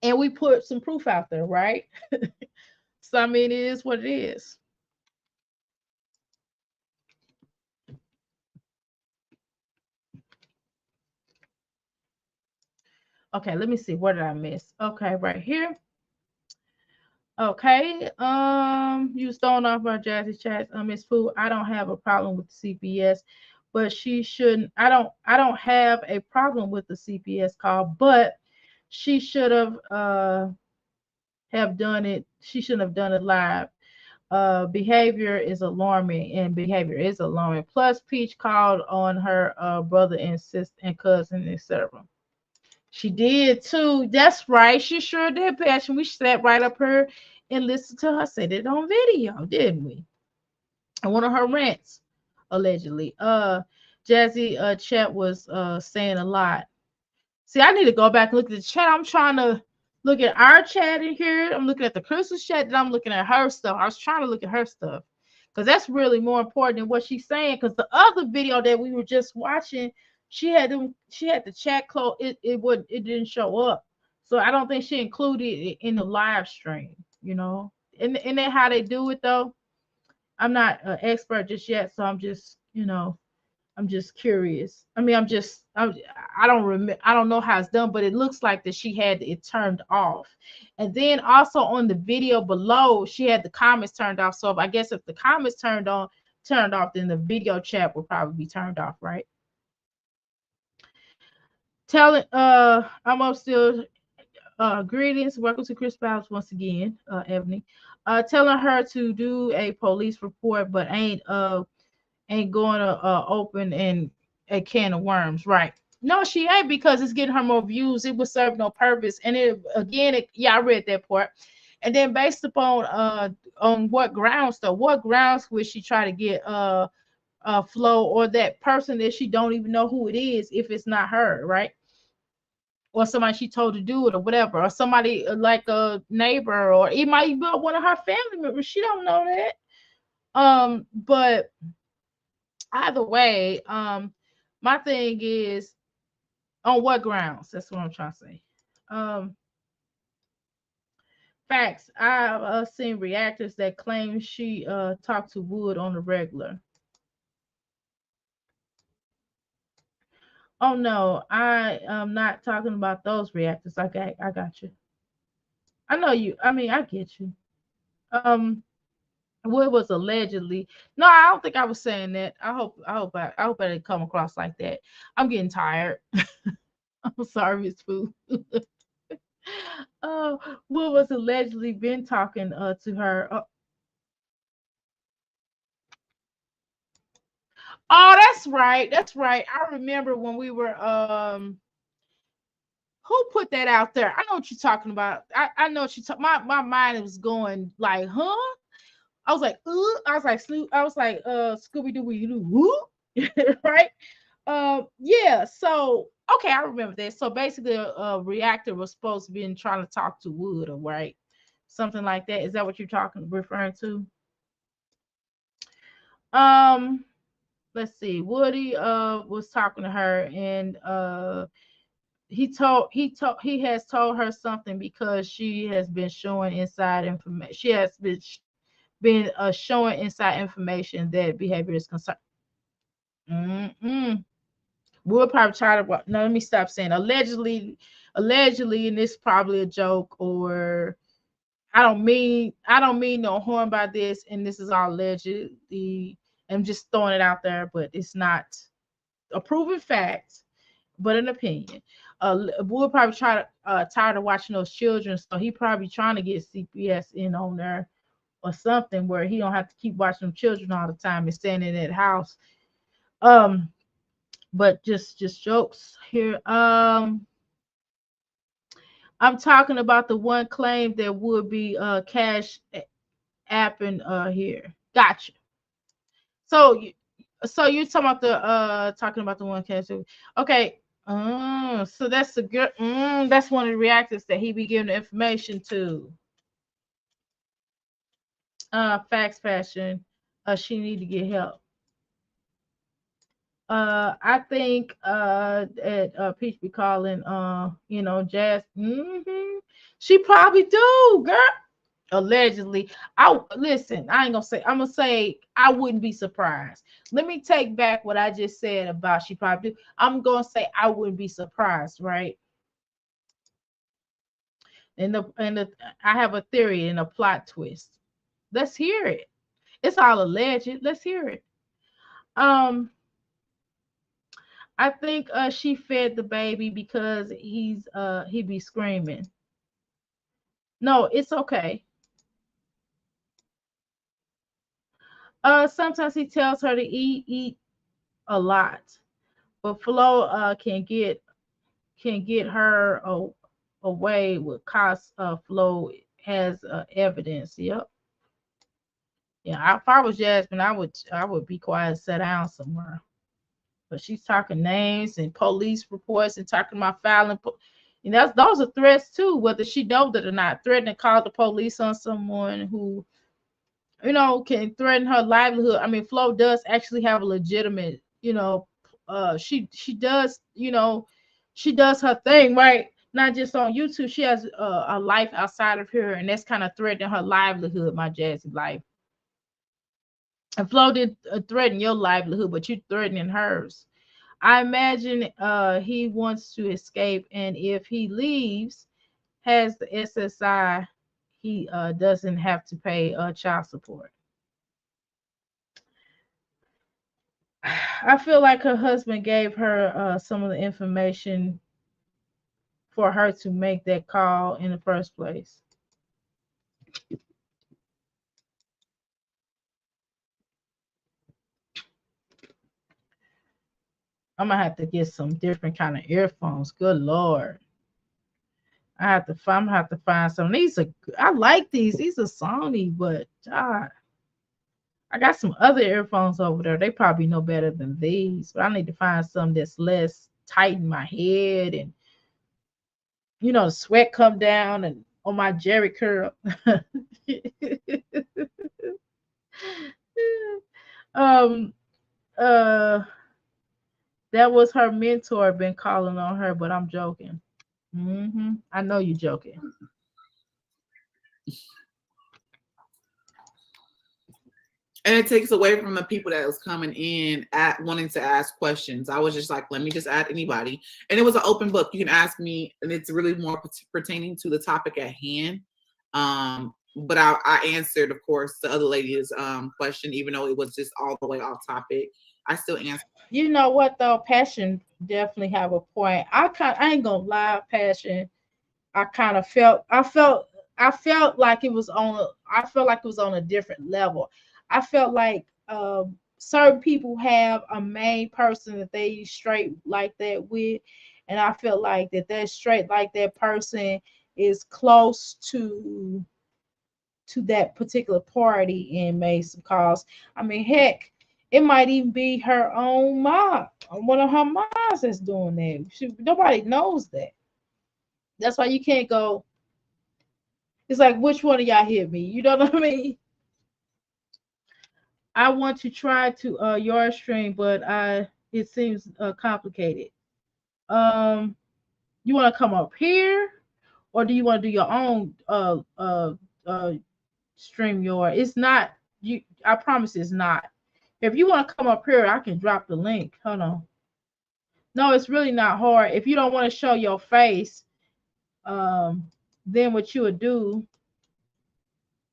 and we put some proof out there, right? So I mean, it is what it is. Okay, let me see. What did I miss? Okay, right here. Okay. You was throwing off our Jazzy chats. Miss Fu, I don't have a problem with the CPS, but she shouldn't. I don't have a problem with the CPS call, but she should have done it. She shouldn't have done it live. Behavior is alarming, and behavior is alarming. Plus, Peach called on her brother and sister and cousin, etc. She did too. That's right. She sure did, Passion. We sat right up here and listened to her say it on video, didn't we? And one of her rants, allegedly. Jazzy chat was saying a lot. See, I need to go back and look at the chat. I'm trying to look at our chat in here. I'm looking at the Crystal chat, and I'm looking at her stuff. I was trying to look at her stuff because that's really more important than what she's saying. Because the other video that we were just watching, she had the chat closed. It didn't show up. So I don't think she included it in the live stream. You know, and that how they do it though. I'm not an expert just yet, so I'm just I'm just curious. I mean, I don't remember. I don't know how it's done, but it looks like that she had it turned off. And then also on the video below, she had the comments turned off. So I guess if the comments turned off, then the video chat will probably be turned off, right? Telling I'm up still. Greetings, welcome to Chris Bowles once again, Ebony. Telling her to do a police report, but ain't going to open a can of worms, right? No, she ain't, because it's getting her more views. It would serve no purpose. And yeah, I read that part. And then based upon on what grounds though? What grounds would she try to get Flo or that person that she don't even know who it is if it's not her, right? Or somebody she told to do it or whatever, or somebody like a neighbor, or it might be one of her family members. She don't know that. But either way, my thing is on what grounds? That's what I'm trying to say. Facts. I've seen reactors that claim she talked to Wood on the regular. Oh no, I am not talking about those reactors. I got you. I know you. I mean, I get you. Wood was allegedly. No, I don't think I was saying that. I hope I didn't come across like that. I'm getting tired. I'm sorry, Miss Fu. Wood was allegedly been talking to her. Oh, that's right. That's right. I remember when we were who put that out there? I know what you're talking about. I know what you talk. My mind was going like, huh? I was like, I was like, Scooby Doo, who? Right? Yeah. So okay, I remember that. So basically, a reactor was supposed to be trying to talk to Wood, right? Something like that. Is that what you're referring to? Um, let's see. Woody was talking to her, and he has told her something because she has been showing inside information. She has been showing inside information that behavior is concerned. Mm-mm. We'll probably try to. No, let me stop saying allegedly, and this is probably a joke, or I don't mean no harm by this, and this is all allegedly. I'm just throwing it out there, but it's not a proven fact, but an opinion. We'll probably try to tired of watching those children, so he probably trying to get CPS in on there or something where he don't have to keep watching them children all the time and staying in that house. But just jokes here. I'm talking about the one claim that would be cash app in here. Gotcha. So you're talking about the one cash. Okay. So that's the good. That's one of the reactors that he be giving the information to. Fax fashion. She need to get help. I think that Peach be calling Jazz. She probably do, girl. Allegedly. I listen, I ain't gonna say, I'm gonna say I wouldn't be surprised. Let me take back what I just said about she probably do. I'm gonna say I wouldn't be surprised, right? And I have a theory and a plot twist. Let's hear it. It's all alleged. Let's hear it. Um, I think she fed the baby because he be screaming. No, it's okay. Sometimes he tells her to eat a lot, but Flo can get her away with cost. Flo has evidence. Yep. Yeah. If I was Jasmine, I would be quiet and sit down somewhere. But she's talking names and police reports and talking about filing. And those are threats too, whether she knows it or not. Threatening to call the police on someone who can threaten her livelihood. I mean, Flo does actually have a legitimate, she does, she does her thing, right? Not just on YouTube. She has a life outside of her, and that's kind of threatening her livelihood, my Jazzy life. And Flo did threaten your livelihood, but you're threatening hers. I imagine he wants to escape, and if he leaves, has the SSI, he doesn't have to pay child support. I feel like her husband gave her some of the information for her to make that call in the first place. I'm gonna have to get some different kind of earphones. Good Lord. I'm gonna have to find some. I like these. These are Sony, but God, I got some other earphones over there. They probably know better than these, but I need to find some that's less tight in my head and the sweat come down and on my Jerry curl. um uh that was her mentor been calling on her, but I'm joking. I know you joking. And it takes away from the people that was coming in at wanting to ask questions. I was just like, let me just add anybody. And it was an open book. You can ask me, and it's really more pertaining to the topic at hand. But I answered, of course, the other lady's question, even though it was just all the way off topic. I still answered. You know what though? Passion definitely have a point. I ain't gonna lie, Passion. I felt like it was on a different level. I felt like certain people have a main person that they straight like that with, and I felt like that straight like that person is close to that particular party and made some calls. I mean, heck, it might even be her own mom, one of her moms that's doing that. Nobody knows that. That's why you can't go. It's like, which one of y'all hit me? You know what I mean? I want to try to your stream, but it seems complicated. Um, you want to come up here, or do you want to do your own stream? It's not you. I promise it's not. If you want to come up here, I can drop the link. Hold on. No, it's really not hard. If you don't want to show your face, then what you would do.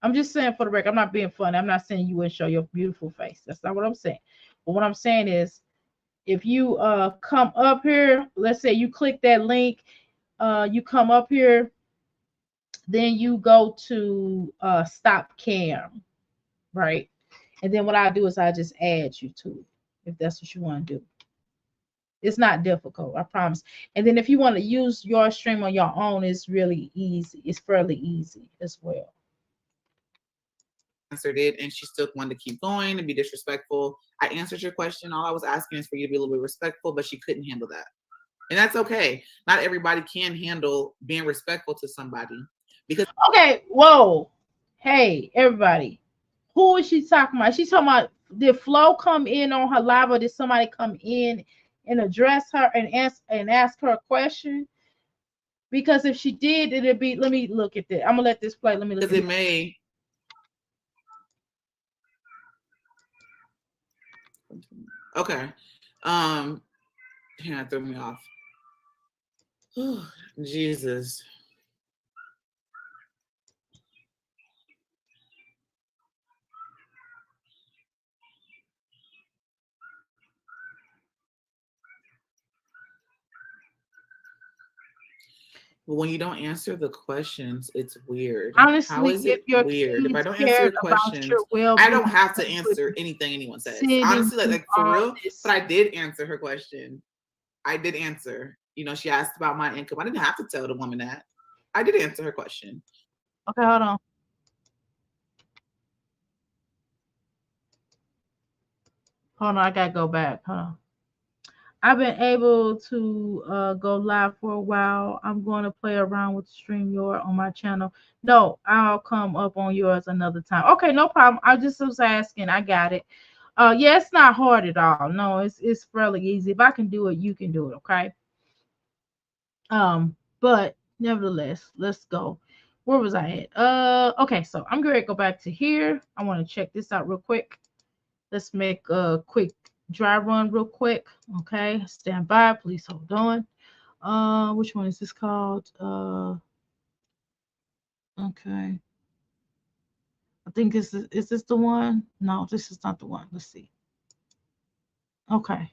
I'm just saying for the record, I'm not being funny. I'm not saying you wouldn't show your beautiful face. That's not what I'm saying. But what I'm saying is, if you come up here, let's say you click that link, you come up here, then you go to stop cam, right? And then what I do is I just add you to it, if that's what you want to do. It's not difficult, I promise. And then if you want to use your stream on your own, it's really easy. It's fairly easy as well. Answered it, and she still wanted to keep going and be disrespectful. I answered your question. All I was asking is for you to be a little bit respectful, but she couldn't handle that. And that's okay. Not everybody can handle being respectful to somebody. Because okay, whoa. Hey, everybody. Who is she talking about? She's talking about, did Flo come in on her live, or did somebody come in and address her and ask her a question? Because if she did, it'd be, let me look at that. I'm gonna let this play. Let me look at it may. Okay. Yeah, threw me off. Jesus. But when you don't answer the questions, it's weird. Honestly, how is it weird? If I don't answer the questions, I don't have to answer anything anyone says. Honestly, like for real. But I did answer her question. I did answer. You know, she asked about my income. I didn't have to tell the woman that. I did answer her question. Okay, hold on. Hold on, I gotta go back. Hold on. I've been able to go live for a while. I'm going to play around with StreamYard on my channel. No, I'll come up on yours another time. Okay, no problem. I just was asking. I got it. Yeah, it's not hard at all. No, it's fairly easy. If I can do it, you can do it. Okay. But nevertheless, let's go. Where was I at? Okay, so I'm going to go back to here. I want to check this out real quick. Let's make a quick dry run real quick. Okay, stand by. Please hold on. Which one is this called? Okay. I think is this the one? No, this is not the one. Let's see. Okay.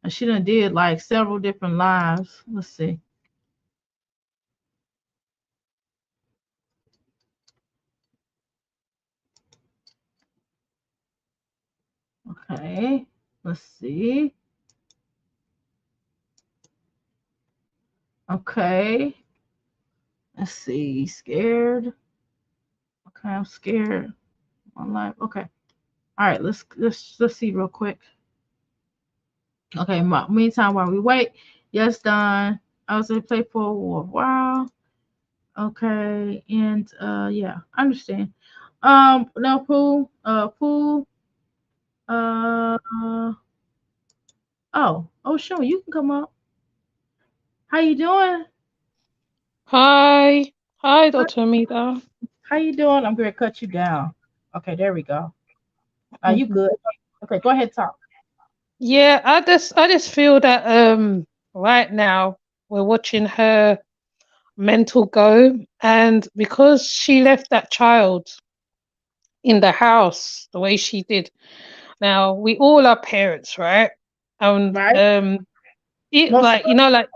And she done did like several different lives. Let's see. Okay. Let's see. Okay. Let's see. Scared. Okay, I'm scared. My life. Okay. All right. Let's see real quick. Okay. Meantime, while we wait, yes, done. I was gonna play for a while. Okay, and yeah, I understand. No, Pooh. Oh, sure, you can come up. How you doing? Hi, Dr. Amita. How you doing? I'm gonna cut you down. Okay, there we go. Are you good? Okay, go ahead, talk. Yeah, I just feel that right now we're watching her mental go, and because she left that child in the house the way she did. Now we all are parents, right? And Right? it Most like you know like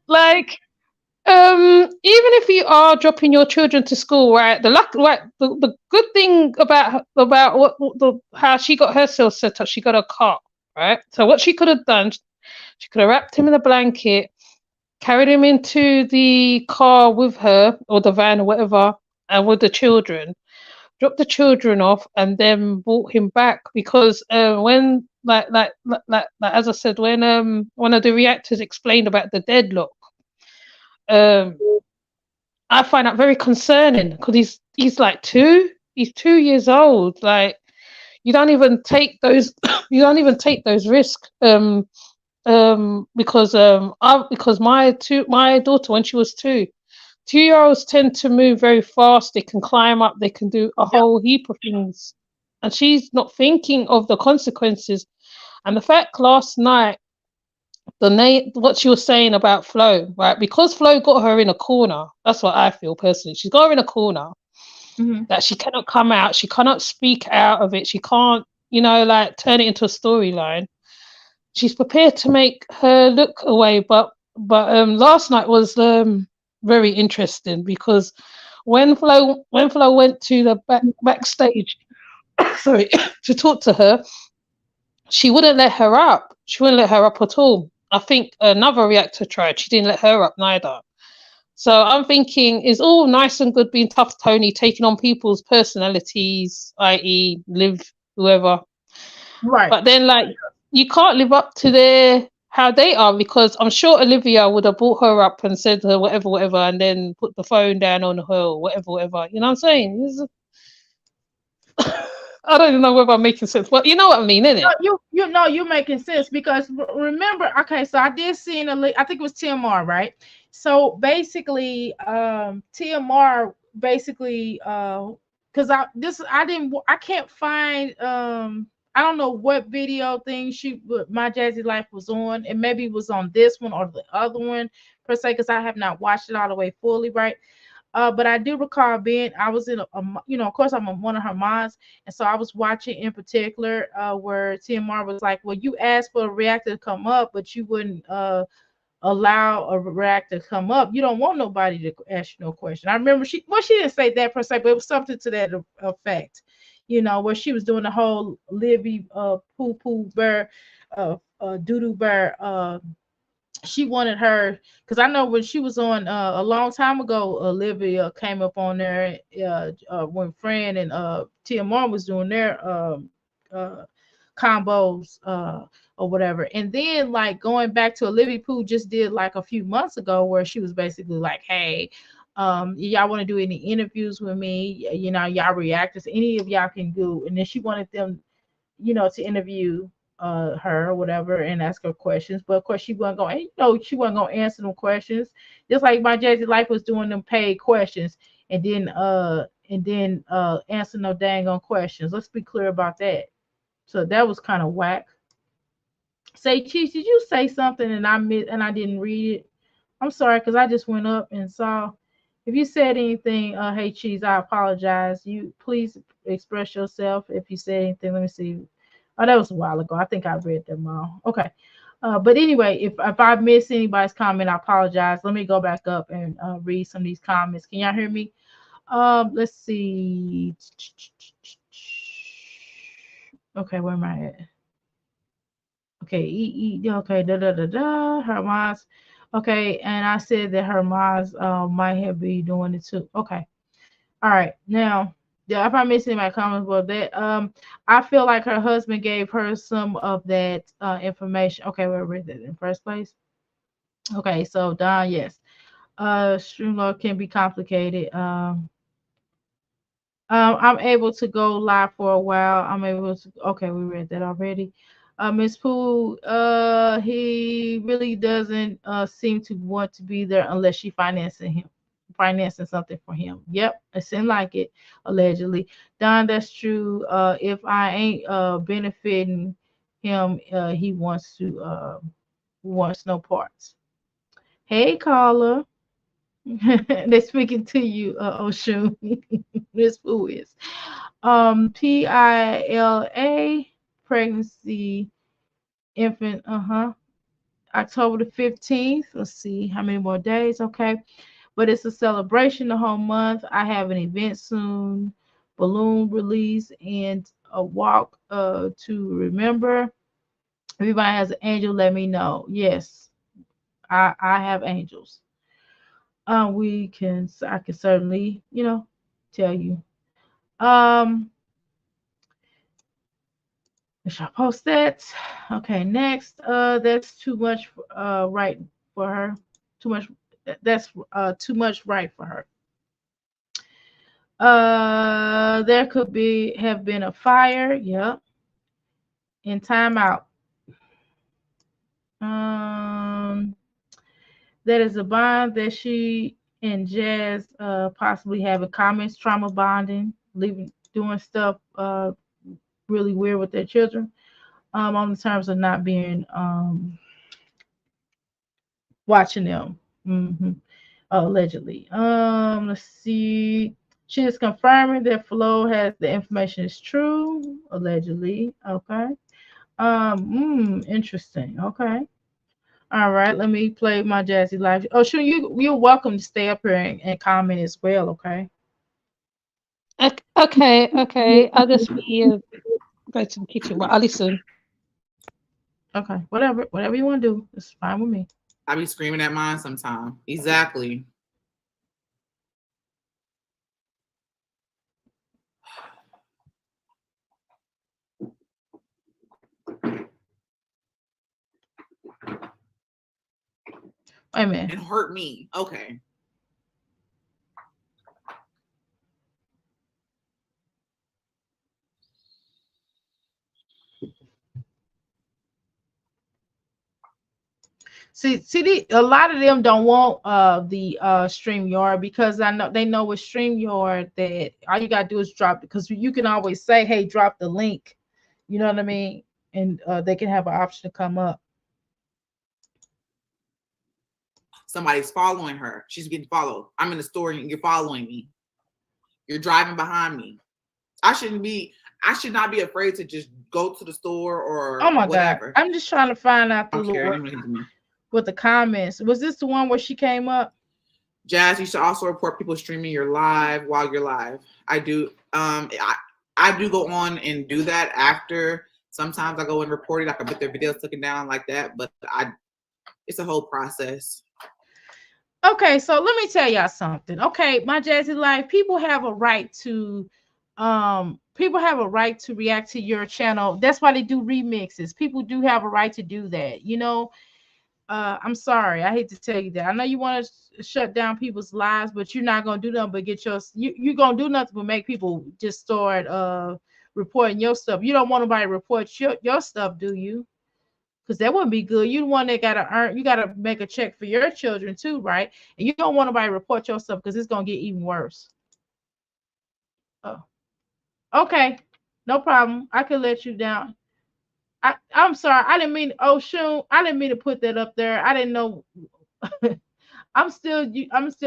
like even if you are dropping your children to school, right? The good thing about how she got herself set up, she got a car, right? So what she could have done, she could have wrapped him in a blanket, carried him into the car with her or the van or whatever, and with the children, dropped the children off, and then brought him back. Because when as I said, when one of the reactors explained about the deadlock, I find that very concerning, because he's like he's 2 years old. Like, you don't even take those risks. Because my daughter, when she was 2-year-olds tend to move very fast. They can climb up, they can do a whole heap of things, and she's not thinking of the consequences. And the fact last night, what she was saying about Flo, right? Because Flo got her in a corner. That's what I feel personally. She's got her in a corner that she cannot come out. She cannot speak out of it. She can't, like, turn it into a storyline. She's prepared to make her look away. But last night was very interesting, because when Flo went to the backstage, sorry, to talk to her, she wouldn't let her up. She wouldn't let her up at all. I think another reactor tried. She didn't let her up neither. So I'm thinking it's all nice and good being tough Tony, taking on people's personalities, i.e. Liv, whoever. Right. But then like you can't live up to their how they are, because I'm sure Olivia would have brought her up and said to her whatever, whatever, and then put the phone down on her or whatever, whatever. You know what I'm saying? I don't even know whether I'm making sense, but you know what I mean, innit? You know you're making sense because remember, okay, so I did see in I think it was TMR, right? So basically, TMR basically because I can't find I don't know what video thing my Jazzy Life was on, and maybe it was on this one or the other one per se, because I have not watched it all the way fully, right? But I do recall I was in of course I'm one of her moms, and so I was watching in particular where TMR was like, well, you asked for a reactor to come up, but you wouldn't allow a reactor to come up. You don't want nobody to ask you no question. I remember she didn't say that per se, but it was something to that effect, where she was doing the whole Livy poo poo bear doo doo bear she wanted her, because I know when she was on a long time ago, Olivia came up on there when Fran and TMR was doing their combos or whatever. And then like going back to Olivia Pooh just did like a few months ago where she was basically like, hey, y'all want to do any interviews with me, y'all reactors, any of y'all can do. And then she wanted them to interview her or whatever and ask her questions. But of course she wasn't going, she wasn't going to answer them questions. Just like my Jazzy Life was doing them paid questions and then answer no dang on questions. Let's be clear about that. So that was kind of whack. Say, Cheese, did you say something and I didn't read it? I'm sorry, because I just went up and saw. If you said anything, hey Cheese, I apologize. You please express yourself if you said anything. Let me see. Oh, that was a while ago. I think I read them all. Okay. But anyway, if I missed anybody's comment, I apologize. Let me go back up and read some of these comments. Can y'all hear me? Let's see. Okay, where am I at? Okay, okay, her moms. Okay, and I said that her moms might have been doing it too. Okay. All right. Now, yeah, if I missed any of my comments about that, I feel like her husband gave her some of that information. Okay, we read that in the first place. Okay, so Don, yes. Streamlord can be complicated. I'm able to go live for a while. I'm able to. Okay, we read that already. Miss Pooh, he really doesn't seem to want to be there unless she financing something for him. Yep, it seemed like it, allegedly. Don, that's true. If I ain't benefiting him, he wants no parts. Hey, caller. They're speaking to you, Oshun. Miss Pooh is. PILA, pregnancy, infant, October the 15th. Let's see how many more days. Okay. But it's a celebration the whole month. I have an event soon, balloon release, and a walk to remember. Everybody has an angel, let me know. Yes, I have angels. I can certainly, tell you. Um, Should I post that? Okay, next. That's too much right for her. Too much that's too much right for her. There could have been a fire, yep. In timeout. That is a bond that she and Jazz possibly have in common, trauma bonding, doing stuff really weird with their children. On the terms of not being watching them. Allegedly. Let's see. She is confirming that Flo has the information is true. Allegedly. Okay. Interesting. Okay. All right. Let me play my Jazzy Life. Oh, sure. You're welcome to stay up here and comment as well. Okay. Okay. I'll just be go to the kitchen, but I'll listen. Okay, whatever you want to do, it's fine with me. I be screaming at mine sometime. Exactly. Wait a minute. It hurt me. Okay. A lot of them don't want the StreamYard because I know they know with StreamYard that all you gotta do is drop, because you can always say, hey, drop the link. You know what I mean? And they can have an option to come up. Somebody's following her. She's getting followed. I'm in the store and you're following me. You're driving behind me. I should not be afraid to just go to the store or Oh my whatever. God. I'm just trying to find out I don't care. with the comments. Was this the one where she came up? Jazz, you should also report people streaming your live while you're live. I do. I do go on and do that after. Sometimes I go and report it. I can put their videos taken down like that, but it's a whole process. Okay, so let me tell y'all something. Okay, my Jazzy life, people have a right to react to your channel. That's why they do remixes. People do have a right to do that. You know, I'm sorry, I hate to tell you that. I know you want to shut down people's lives, but you're not gonna do nothing but you're gonna do nothing but make people just start reporting your stuff. You don't want nobody to report your stuff, do you? Because that wouldn't be good. You're the one that gotta earn, you gotta make a check for your children too, right? And you don't want nobody to report your stuff because it's gonna get even worse. Oh, okay, no problem. I can let you down. I'm sorry. I didn't mean. Oh, shoot. I didn't mean to put that up there. I didn't know. I'm still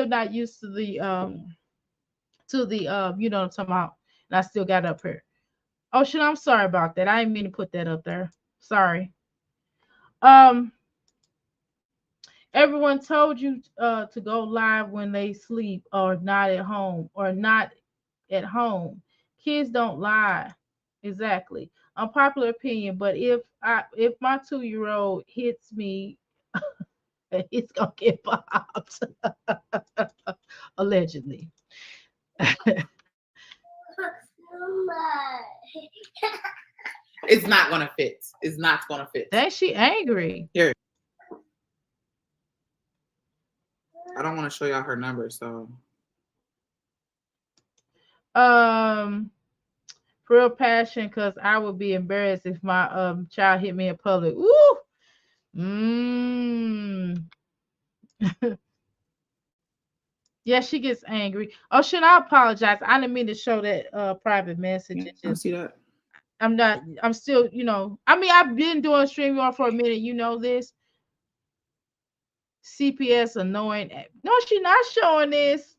not used to the you know what I'm talking about. And I still got up here. Oh, shit. I'm sorry about that. I didn't mean to put that up there. Sorry. Everyone told you to go live when they sleep or not at home Kids don't lie. Exactly. Unpopular opinion, but if my 2-year-old hits me, it's gonna get popped. Allegedly. It's not gonna fit. It's not gonna fit. That she angry. Here. I don't want to show y'all her number, so. Real passion, because I would be embarrassed if my child hit me in public. Woo! Yeah, she gets angry. Oh, shit, I apologize. I didn't mean to show that private message. I see that. I'm still, you know, I mean, I've been doing StreamYard for a minute. You know this. CPS annoying. No, she's not showing this.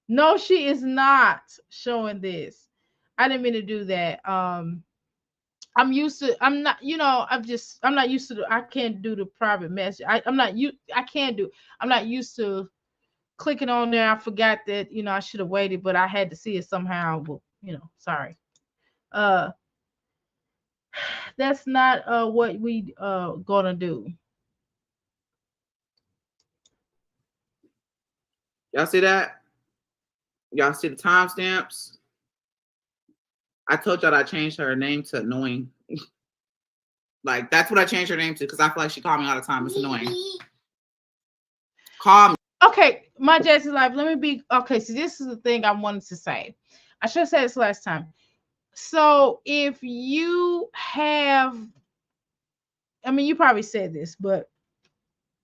No, she is not showing this. I didn't mean to do that. I'm not, you know, I'm not used to I can't do the private message. I can't do. I'm not used to clicking on there. I forgot that, you know, I should have waited, but I had to see it somehow. Well, you know, sorry. That's not what we gonna do. Y'all see that? Y'all see the timestamps? I told y'all I changed her name to annoying. Like, that's what I changed her name to, because I feel like she called me all the time. It's annoying. Call me. Okay, my Jazzy life. Let me be okay. So this is the thing I wanted to say. I should have said this last time. So if you have, I mean, you probably said this, but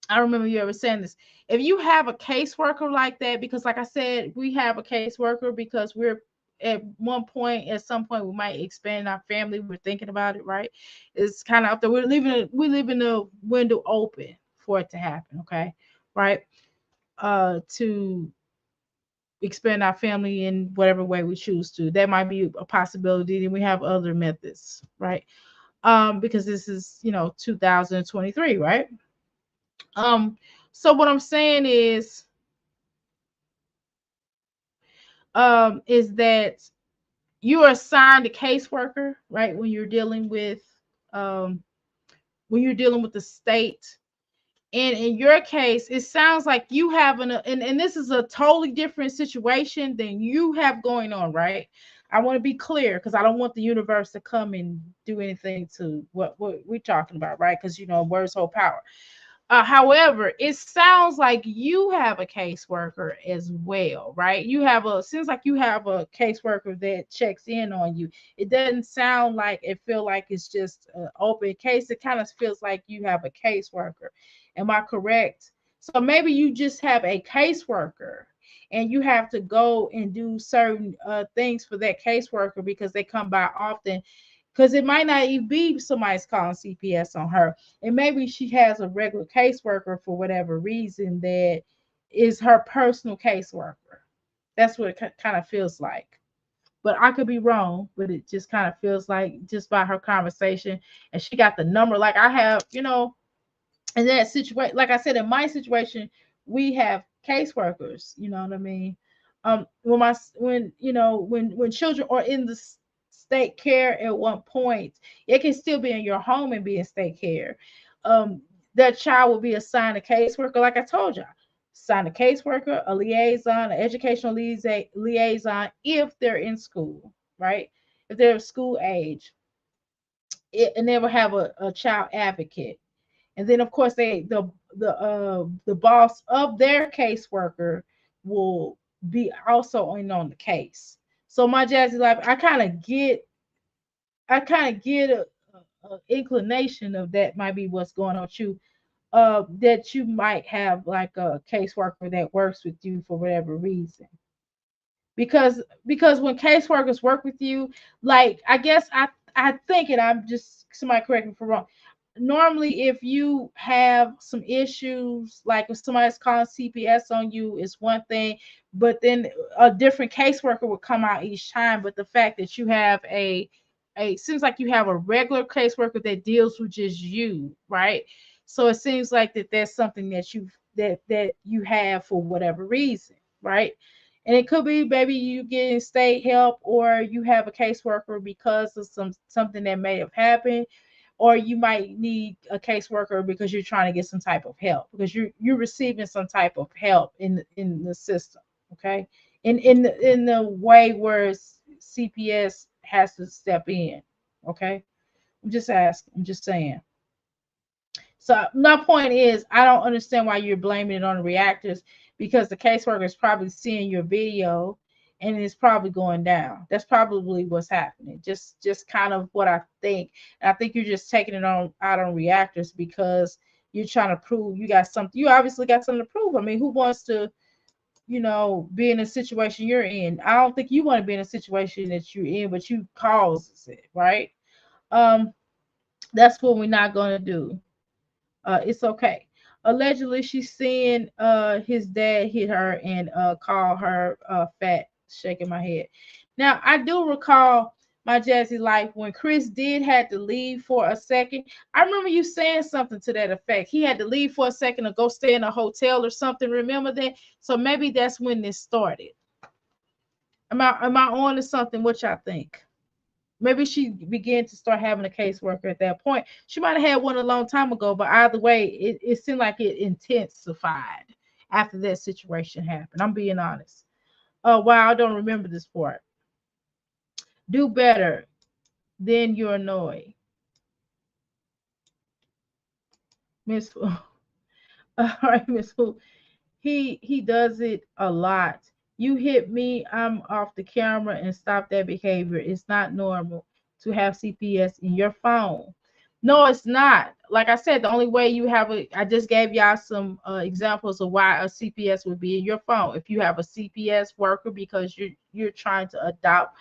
I remember you ever saying this. If you have a caseworker like that, because like I said, we have a caseworker because we're at some point, we might expand our family. We're thinking about it, right? It's kind of out there. We're leaving the window open for it to happen. Okay, right? To expand our family in whatever way we choose to. That might be a possibility. Then we have other methods, right? Because this is, you know, 2023, right? So what I'm saying is, is that you are assigned a caseworker, right? Um, when you're dealing with the state. And in your case, it sounds like you have and this is a totally different situation than you have going on, right? I want to be clear because I don't want the universe to come and do anything to what we're talking about, right? Because words hold power. However, it sounds like you have a caseworker as well, right? Seems like you have a caseworker that checks in on you. It doesn't sound like it feel like it's just an open case. It kind of feels like you have a caseworker. Am I correct? So maybe you just have a caseworker and you have to go and do certain things for that caseworker because they come by often, because it might not even be somebody's calling CPS on her. And maybe she has a regular caseworker for whatever reason that is her personal caseworker. That's what it kind of feels like. But I could be wrong, but it just kind of feels like just by her conversation. And she got the number like I have, in that situation, like I said, in my situation, we have caseworkers, you know what I mean? When children are in the state care at one point, it can still be in your home and be in state care. That child will be assigned a caseworker, like I told you. Assign a caseworker, a liaison, an educational liaison if they're in school, right? If they're school age, and they will have a child advocate. And then of course the boss of their caseworker will be also in on the case. So my Jazzy life, I kind of get a inclination of that might be what's going on with you. That you might have like a caseworker that works with you for whatever reason. Because when caseworkers work with you, like I think, and I'm just, somebody correct me if I'm wrong. Normally, if you have some issues, like if somebody's calling CPS on you, is one thing, but then a different caseworker will come out each time. But the fact that you have a seems like you have a regular caseworker that deals with just you, right? So it seems like that's something that you have for whatever reason, right? And it could be maybe you getting state help, or you have a caseworker because of something that may have happened, or you might need a caseworker because you're trying to get some type of help, because you're receiving some type of help in the system, okay? In the way where CPS has to step in, okay? I'm just asking. I'm just saying. So my point is, I don't understand why you're blaming it on the reactors, because the caseworker is probably seeing your video and it's probably going down. That's probably what's happening. Just kind of what I think. And I think you're just taking it out on reactors because you're trying to prove you got something. You obviously got something to prove. I mean, who wants to, be in a situation you're in? I don't think you want to be in a situation that you're in, but you causes it, right? Um, that's what we're not gonna do. It's okay. Allegedly, she's seeing his dad hit her and call her fat, shaking my head. Now, I do recall my Jazzy life when Chris did had to leave for a second. I remember you saying something to that effect. He had to leave for a second to go stay in a hotel or something. Remember that? So maybe that's when this started. Am I on to something? What y'all think? Maybe she began to start having a caseworker at that point. She might have had one a long time ago, but either way, it seemed like it intensified after that situation happened. I'm being honest. Oh wow, I don't remember this part. Do better, then you're annoyed. Miss Fu. All right, Miss Fu. He does it a lot. You hit me, I'm off the camera, and stop that behavior. It's not normal to have CPS in your phone. No, it's not. Like I said, the only way you have I just gave y'all some examples of why a CPS would be in your phone. If you have a CPS worker because you're trying to adopt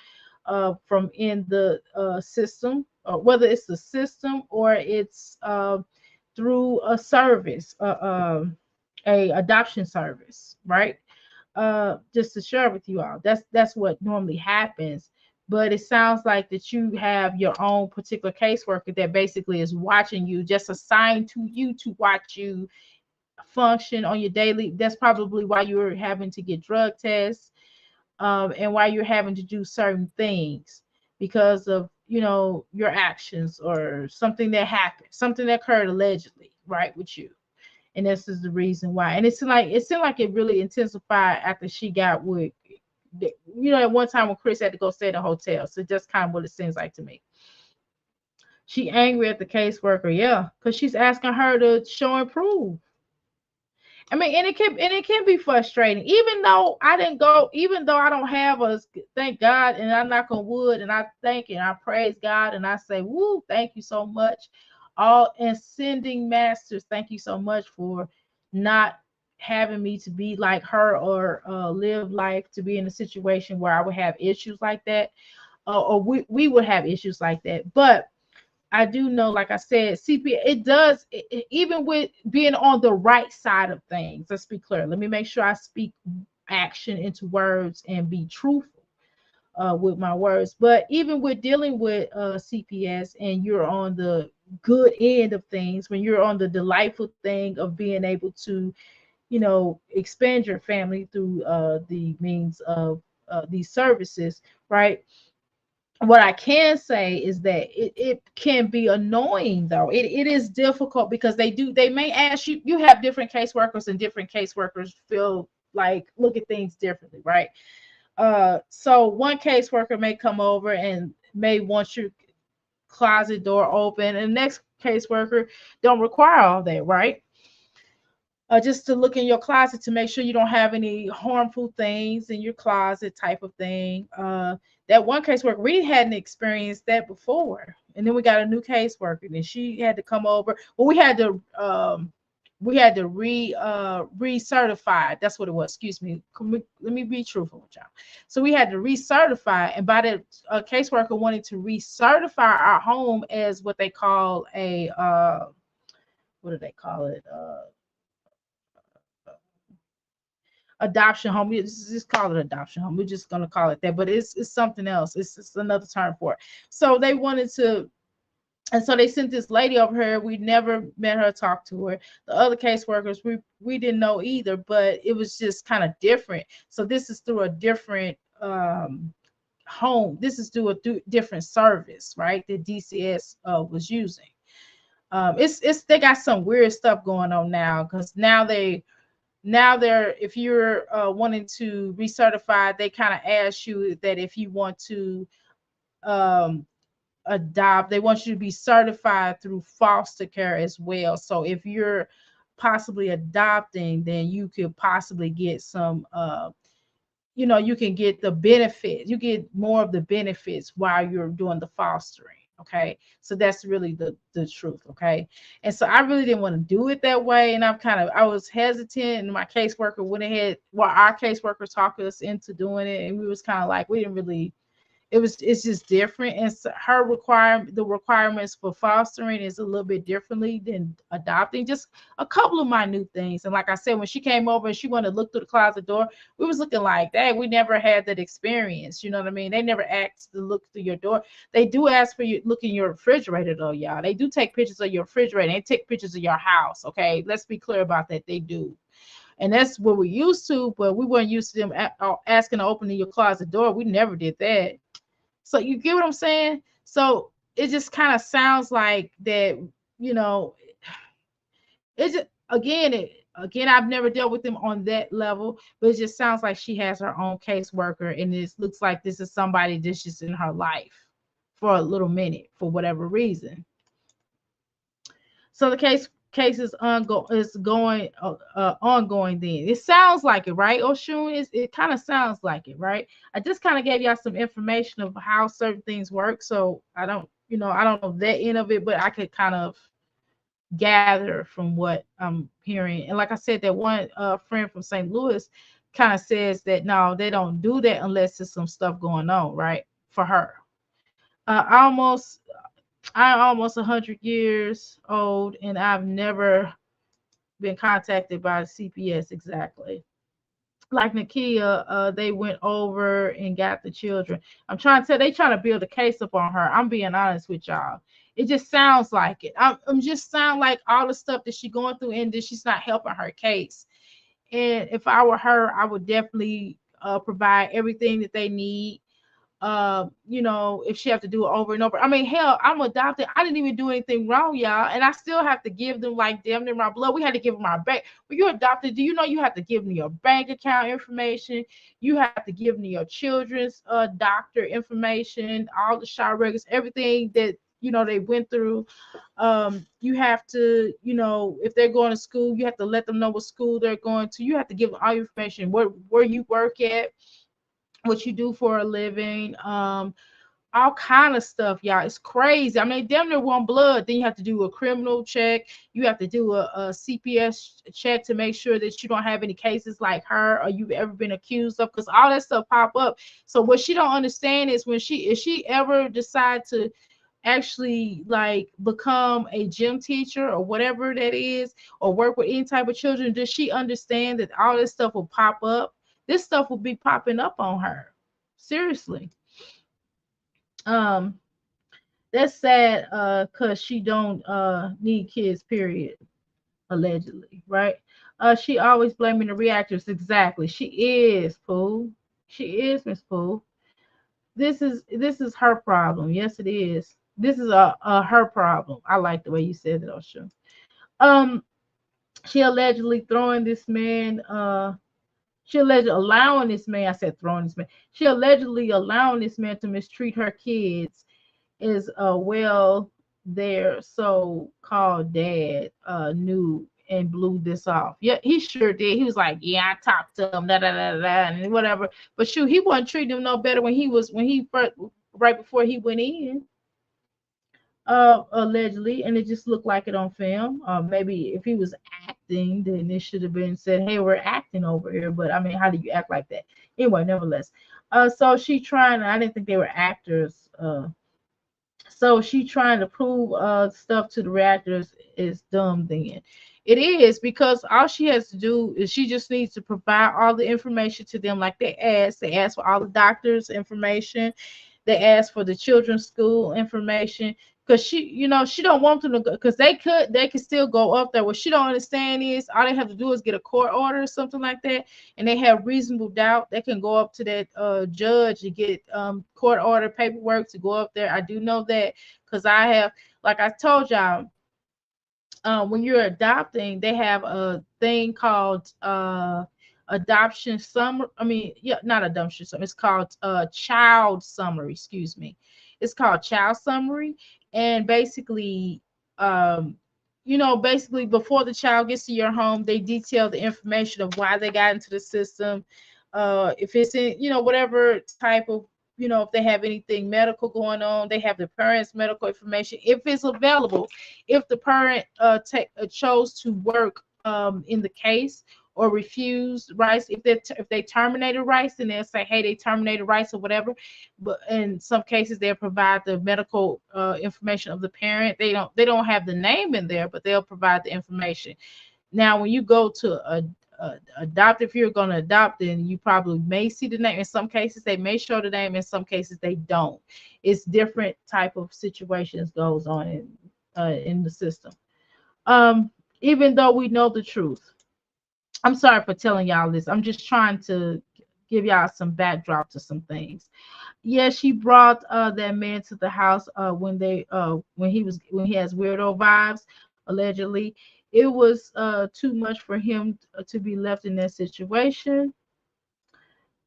from in the system, or whether it's the system or it's through a service, a adoption service, right? Just to share with you all, that's what normally happens. But it sounds like that you have your own particular caseworker that basically is watching you, just assigned to you to watch you function on your daily. That's probably why you're having to get drug tests, and why you're having to do certain things because of, you know, your actions or something that happened, something that occurred allegedly, right, with you. And this is the reason why. And it seemed like it really intensified after she got with, you know, at one time when Chris had to go stay at a hotel. So just kind of what it seems like to me. She angry at the caseworker, yeah, because she's asking her to show and prove. I mean, and it can be frustrating. Even though I didn't go, even though I don't have a, thank God, and I knock on wood, and I thank and I praise God, and I say, woo, thank you so much. All ascending masters, thank you so much for not having me to be like her or live life to be in a situation where I would have issues like that, or we would have issues like that. But I do know, like I said, CPS, it does, even with being on the right side of things. Let's be clear. Let me make sure I speak action into words and be truthful with my words. But even with dealing with CPS and you're on the good end of things, when you're on the delightful thing of being able to, you know, expand your family through the means of these services, right? What I can say is that it can be annoying though. It is difficult because they may ask you, you have different caseworkers and different caseworkers feel like look at things differently, right? So one caseworker may come over and may want your closet door open, and the next caseworker don't require all that, right? Just to look in your closet to make sure you don't have any harmful things in your closet, type of thing. That one caseworker, we hadn't experienced that before, and then we got a new caseworker, and she had to come over. Well, we had to recertify. That's what it was. Excuse me. Let me be truthful with y'all. So we had to recertify, and by the caseworker wanting to recertify our home as what they call a what do they call it? Adoption home. We just call it adoption home. We're just gonna call it that, but it's something else. It's another term for it. So they wanted to, and so they sent this lady over here. We never met her, talked to her. The other caseworkers, we didn't know either, but it was just kind of different. So this is through a different home. This is through a different service, right? That DCS was using. It's they got some weird stuff going on now because now they're if you're wanting to recertify, they kind of ask you that if you want to um, adopt, they want you to be certified through foster care as well. So if you're possibly adopting, then you could possibly get some you know, you can get the benefits, you get more of the benefits while you're doing the fostering. Okay, so that's really the truth. Okay, and so I really didn't want to do it that way, and I was hesitant, and my caseworker went ahead, well, our caseworker talked us into doing it, and we was kind of like, we didn't really, it's just different. And so the requirements for fostering is a little bit differently than adopting, just a couple of minute things. And like I said, when she came over and she wanted to look through the closet door, we was looking like that. We never had that experience, you know what I mean? They never asked to look through your door. They do ask for you look in your refrigerator though, y'all. They do take pictures of your refrigerator. They take pictures of your house. Okay, let's be clear about that. They do. And that's what we're used to, but we weren't used to them asking to open your closet door. We never did that. So you get what I'm saying? So it just kind of sounds like that, you know, it just again, I've never dealt with them on that level, but it just sounds like she has her own caseworker, and it looks like this is somebody that's just in her life for a little minute for whatever reason. So the case is going ongoing. Then it sounds like it, right? Oshun, it kind of sounds like it, right? I just kind of gave y'all some information of how certain things work, so I don't know that end of it, but I could kind of gather from what I'm hearing. And like I said, that one friend from St. Louis kind of says that no, they don't do that unless there's some stuff going on, right? For her, uh, almost I'm almost 100 years old, and I've never been contacted by the CPS exactly. Like Nakia, they went over and got the children. I'm trying to tell, they trying to build a case up on her. I'm being honest with y'all. It just sounds like it. I'm just sound like all the stuff that she's going through, and that she's not helping her case. And if I were her, I would definitely provide everything that they need. You know, if she have to do it over and over. I mean, hell, I'm adopted. I didn't even do anything wrong, y'all, and I still have to give them like damn near my blood. We had to give them our bank. When you're adopted, do you know you have to give them your bank account information? You have to give them your children's doctor information, all the shot records, everything that you know they went through. You have to, you know, if they're going to school, you have to let them know what school they're going to. You have to give them all your information, where you work at, what you do for a living, all kind of stuff, y'all. It's crazy. I mean, damn near one blood. Then you have to do a criminal check. You have to do a CPS check to make sure that you don't have any cases like her or you've ever been accused of, because all that stuff pop up. So what she don't understand is if she ever decide to actually like become a gym teacher or whatever that is, or work with any type of children, does she understand that all this stuff will pop up? This stuff will be popping up on her. Seriously. Um, that's sad, cause she don't need kids, period, allegedly, right? She always blaming the reactors. Exactly. She is, Pooh. She is, Miss Pooh. This is her problem. Yes, it is. This is a her problem. I like the way you said it, Osha. Um, she allegedly throwing this man, she allegedly allowing this man, I said throwing this man. She allegedly allowing this man to mistreat her kids is well, their so-called dad knew and blew this off. Yeah, he sure did. He was like, yeah, I talked to him, da da da da, and whatever. But shoot, he wasn't treating him no better when he first, right before he went in, allegedly, and it just looked like it on film. Maybe if he was acting, then it should have been said, hey, we're acting over here. But I mean, how do you act like that? Anyway, nevertheless. So she trying, I didn't think they were actors. So she trying to prove stuff to the reactors is dumb then. It is, because all she has to do is she just needs to provide all the information to them like they asked. They asked for all the doctors' information. They asked for the children's school information, because she, you know, she don't want them to go, because they could still go up there. What she don't understand is all they have to do is get a court order or something like that, and they have reasonable doubt. They can go up to that judge and get court order paperwork to go up there. I do know that, because I have, like I told y'all, when you're adopting, they have a thing called adoption summary. I mean, yeah, not adoption summary. It's called child summary. Excuse me. It's called child summary, and basically, um, you know, basically before the child gets to your home, they detail the information of why they got into the system. If it's in, you know, whatever type of, you know, if they have anything medical going on, they have the parents' medical information if it's available. If the parent chose to work in the case or refused rights, if they terminated rights, then they'll say, hey, they terminated rights or whatever. But in some cases, they'll provide the medical information of the parent. They don't have the name in there, but they'll provide the information. Now, when you go to adopt, if you're going to adopt, then you probably may see the name. In some cases, they may show the name. In some cases, they don't. It's different type of situations goes on in the system. Even though we know the truth, I'm sorry for telling y'all this. I'm just trying to give y'all some backdrop to some things. Yeah, she brought that man to the house when he has weirdo vibes, allegedly. It was too much for him to be left in that situation.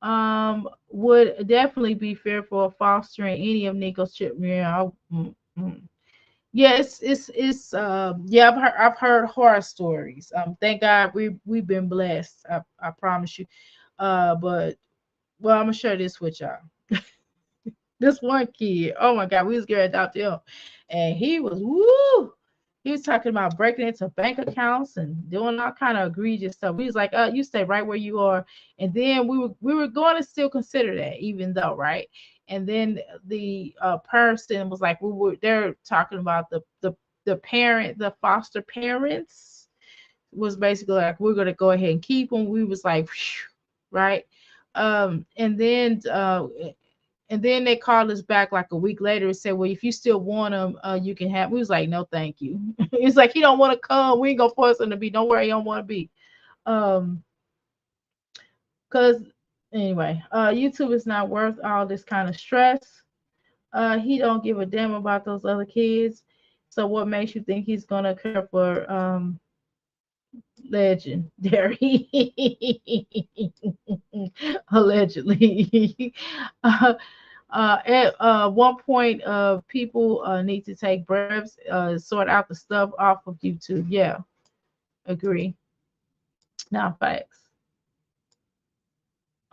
Would definitely be fair for fostering any of Nico's children. Yes, it's yeah, I've heard horror stories. Thank God we've been blessed. I promise you. But well, I'm gonna share this with y'all. This one kid, oh my God, we was getting out there, and he was woo. He was talking about breaking into bank accounts and doing all kind of egregious stuff. We was like, you stay right where you are. And then we were going to still consider that, even though, right? And then the person was like, they're talking about the parent, the foster parents was basically like, we're gonna go ahead and keep them. We was like, phew, right? And then they called us back like a week later and said, well, if you still want them, you can have. We was like, no, thank you. It's like, he don't want to come. We ain't gonna force him to be. Don't worry, he don't want to be. Because Anyway, YouTube is not worth all this kind of stress. He don't give a damn about those other kids. So what makes you think he's gonna care for legendary? Allegedly. At one point, people need to take breaths, sort out the stuff off of YouTube. Yeah, agree. Now facts.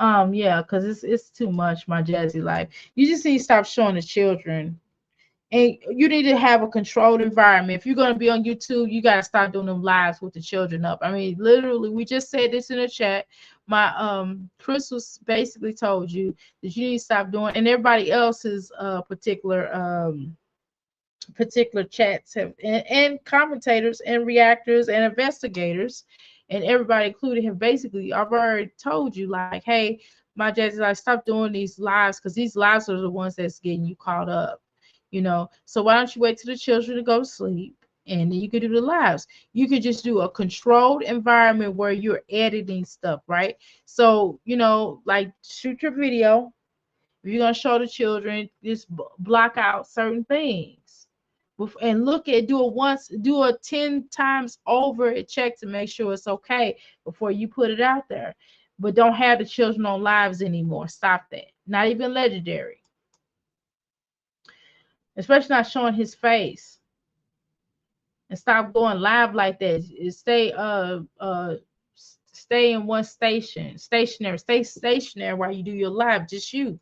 Yeah, because it's too much, my Jazzy life. You just need to stop showing the children. And you need to have a controlled environment. If you're gonna be on YouTube, you gotta start doing them lives with the children up. I mean, literally, we just said this in the chat. My Chris was basically told you that you need to stop doing, and everybody else's particular chats have and commentators and reactors and investigators and everybody included have basically I've already told you like, hey, my judge, like stop doing these lives because these lives are the ones that's getting you caught up, you know. So why don't you wait till the children to go to sleep and then you could do the lives. You could just do a controlled environment where you're editing stuff, right? So, you know, like shoot your video. If you're gonna show the children, just block out certain things and look at do it once, do it 10 times over and check to make sure it's okay before you put it out there. But don't have the children on lives anymore. Stop that. Not even legendary. Especially not showing his face. And stop going live like that. Stay in one stationary. Stay stationary while you do your live. Just you.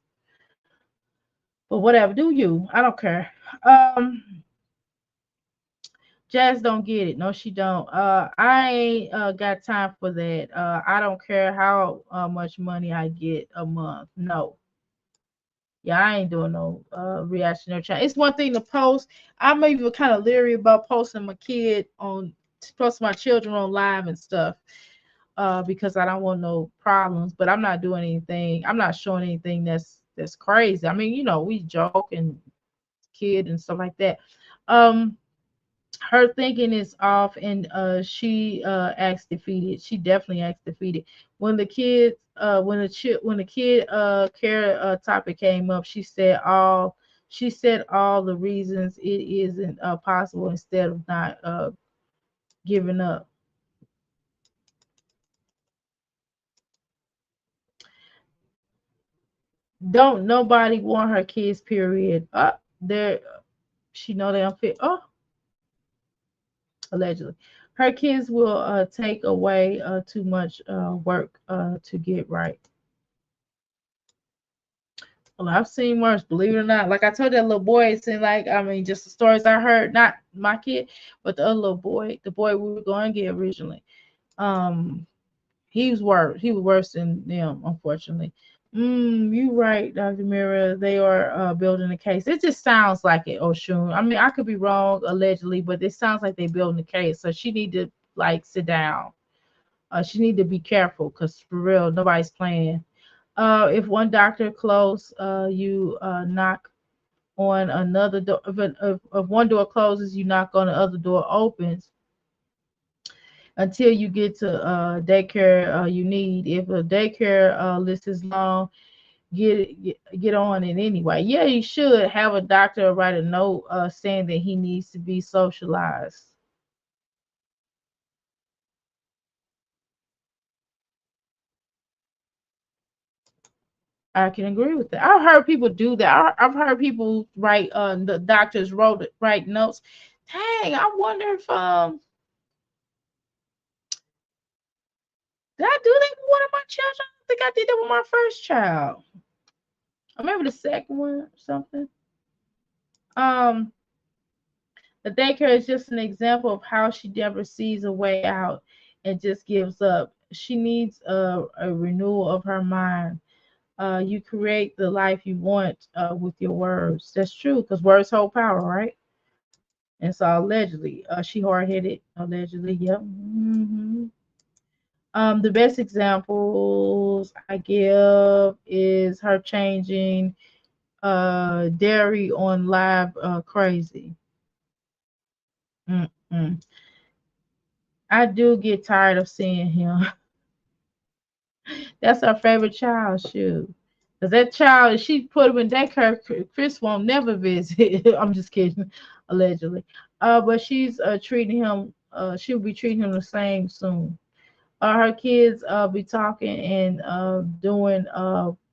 But whatever, do you. I don't care. Jazz don't get it. No, she don't. I ain't got time for that. I don't care how much money I get a month. No. Yeah, I ain't doing no reactionary chat. It's one thing to post. I'm even kind of leery about posting my children on live and stuff. Because I don't want no problems. But I'm not doing anything. I'm not showing anything that's crazy. I mean, you know, we joke and kid and stuff like that. Her thinking is off and she acts defeated. She definitely acts defeated. When the kid care topic came up, she said all the reasons it isn't possible instead of not giving up. Don't nobody want her kids, period. There she know they don't fit. Oh, allegedly. Her kids will take away too much work to get right. Well, I've seen worse, believe it or not. Like I told that little boy, it seemed like, I mean, just the stories I heard, not my kid, but the other little boy, the boy we were going to get originally. Um, he was worse. He was worse than them, unfortunately. You right, Dr. Mira. They are building a case. It just sounds like it, Oshun. I mean, I could be wrong, allegedly, but it sounds like they're building a case. So she need to like sit down. She need to be careful because for real, nobody's playing. If one doctor close, you knock on another door. If one door closes, you knock on the other door opens until you get to daycare you need. If a daycare list is long, get on it anyway. Yeah, you should have a doctor write a note saying that he needs to be socialized. I can agree with that. I've heard people do that. I've heard people write the doctors write notes. Dang, I wonder if did I do that with one of my children? I think I did that with my first child. I remember the second one or something. Um, the daycare is just an example of how she never sees a way out and just gives up. She needs a renewal of her mind. You create the life you want with your words. That's true because words hold power, right? And so allegedly, she hard headed. Allegedly, yep. The best examples I give is her changing dairy on live crazy. Mm-mm. I do get tired of seeing him. That's her favorite child. Shoot. Cause that child, if she put him in daycare, Chris won't never visit. I'm just kidding, allegedly. But she's treating him. She'll be treating him the same soon. Her kids be talking and doing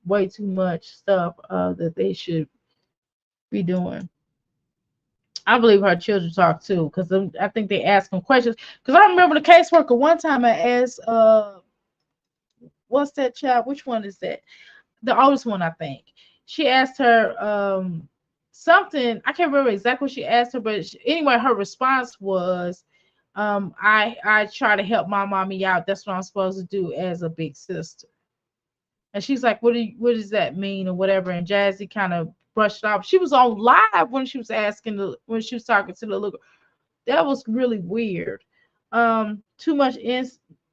way too much stuff that they should be doing. I believe her children talk too, because I think they ask them questions. Because I remember the caseworker one time I asked, what's that child? Which one is that? The oldest one, I think. She asked her something. I can't remember exactly what she asked her, but anyway, her response was, I try to help my mommy out. That's what I'm supposed to do as a big sister. And she's like, what does that mean or whatever? And Jazzy kind of brushed off. She was on live when she was asking when she was talking to the little. That was really weird. Too much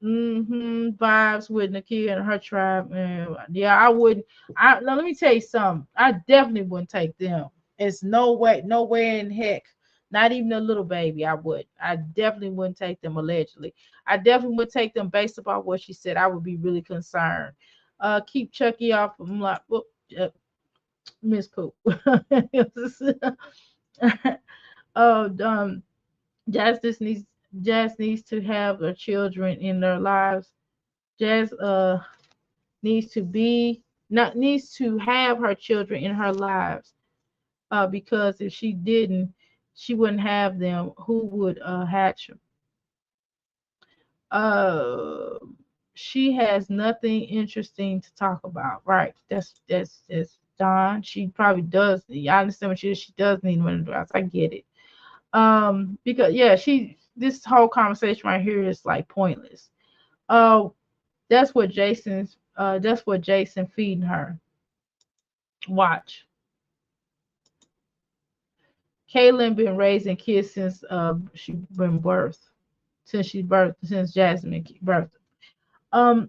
vibes with Nakia and her tribe. Man, yeah, I wouldn't. Now let me tell you something. I definitely wouldn't take them. It's no way, no way in heck. Not even a little baby. I would. I definitely wouldn't take them allegedly. I definitely would take them based upon what she said. I would be really concerned. Keep Chucky off. I'm like, whoop, Miss Poop. Oh, Jazz just needs Jazz needs to have her children in their lives. Jazz needs to be not needs to have her children in her lives. Because if she didn't, she wouldn't have them. Who would hatch them? Uh, she has nothing interesting to talk about. Right. That's Don. She probably does. I understand what she does need money to I get it. Because yeah, this whole conversation right here is like pointless. Uh that's what Jason feeding her. Watch. Kaylin been raising kids since she been birthed. Since Jasmine birthed.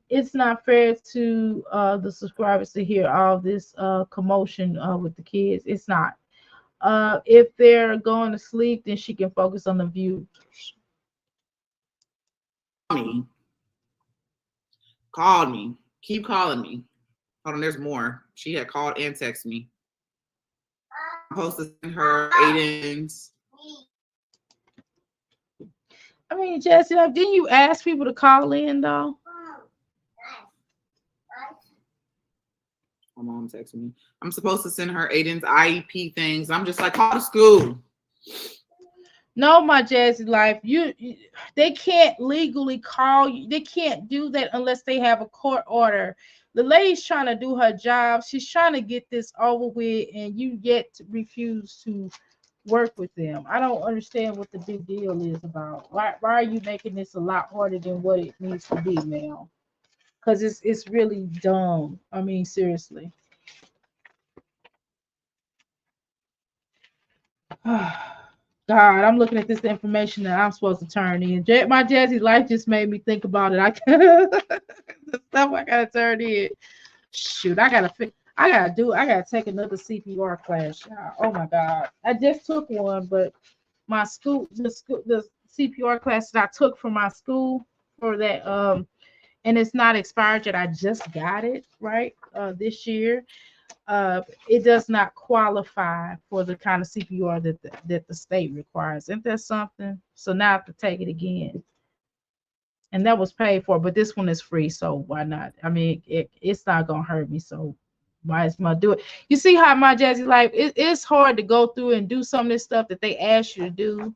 It's not fair to the subscribers to hear all this commotion with the kids. It's not. If they're going to sleep, then she can focus on the view. Me. Called me. Keep calling me. Hold on, there's more. She had called and texted me. I'm supposed to send her Aiden's. I mean, Jesse, didn't you ask people to call in though? My mom texted me. I'm supposed to send her Aiden's IEP things. I'm just like, call the school. No, my Jazzy life, they can't legally call you. They can't do that unless they have a court order. The lady's trying to do her job. She's trying to get this over with, and you yet to refuse to work with them. I don't understand what the big deal is about. Why are you making this a lot harder than what it needs to be, Mel? Because it's really dumb. I mean, seriously. God, I'm looking at this information that I'm supposed to turn in. My Jazzy life just made me think about it. The stuff I gotta turn in. Shoot, I gotta take another CPR class. Y'all. Oh my God, I just took one, but the CPR class that I took from my school for that and it's not expired yet. I just got it right this year. It does not qualify for the kind of CPR that the state requires. Isn't that something? So now I have to take it again. And that was paid for, but this one is free, so why not? I mean, it's not gonna hurt me, so why is my do it? You see how my Jazzy life? It's hard to go through and do some of this stuff that they ask you to do,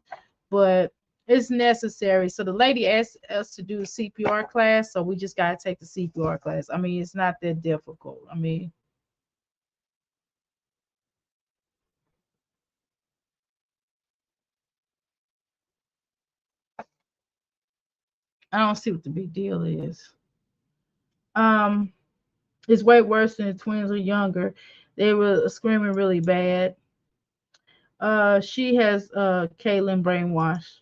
but it's necessary. So the lady asked us to do a CPR class, so we just gotta take the CPR class. I mean, it's not that difficult. I mean, I don't see what the big deal is. Um, it's way worse than the twins are younger. They were screaming really bad. She has Kaylin brainwashed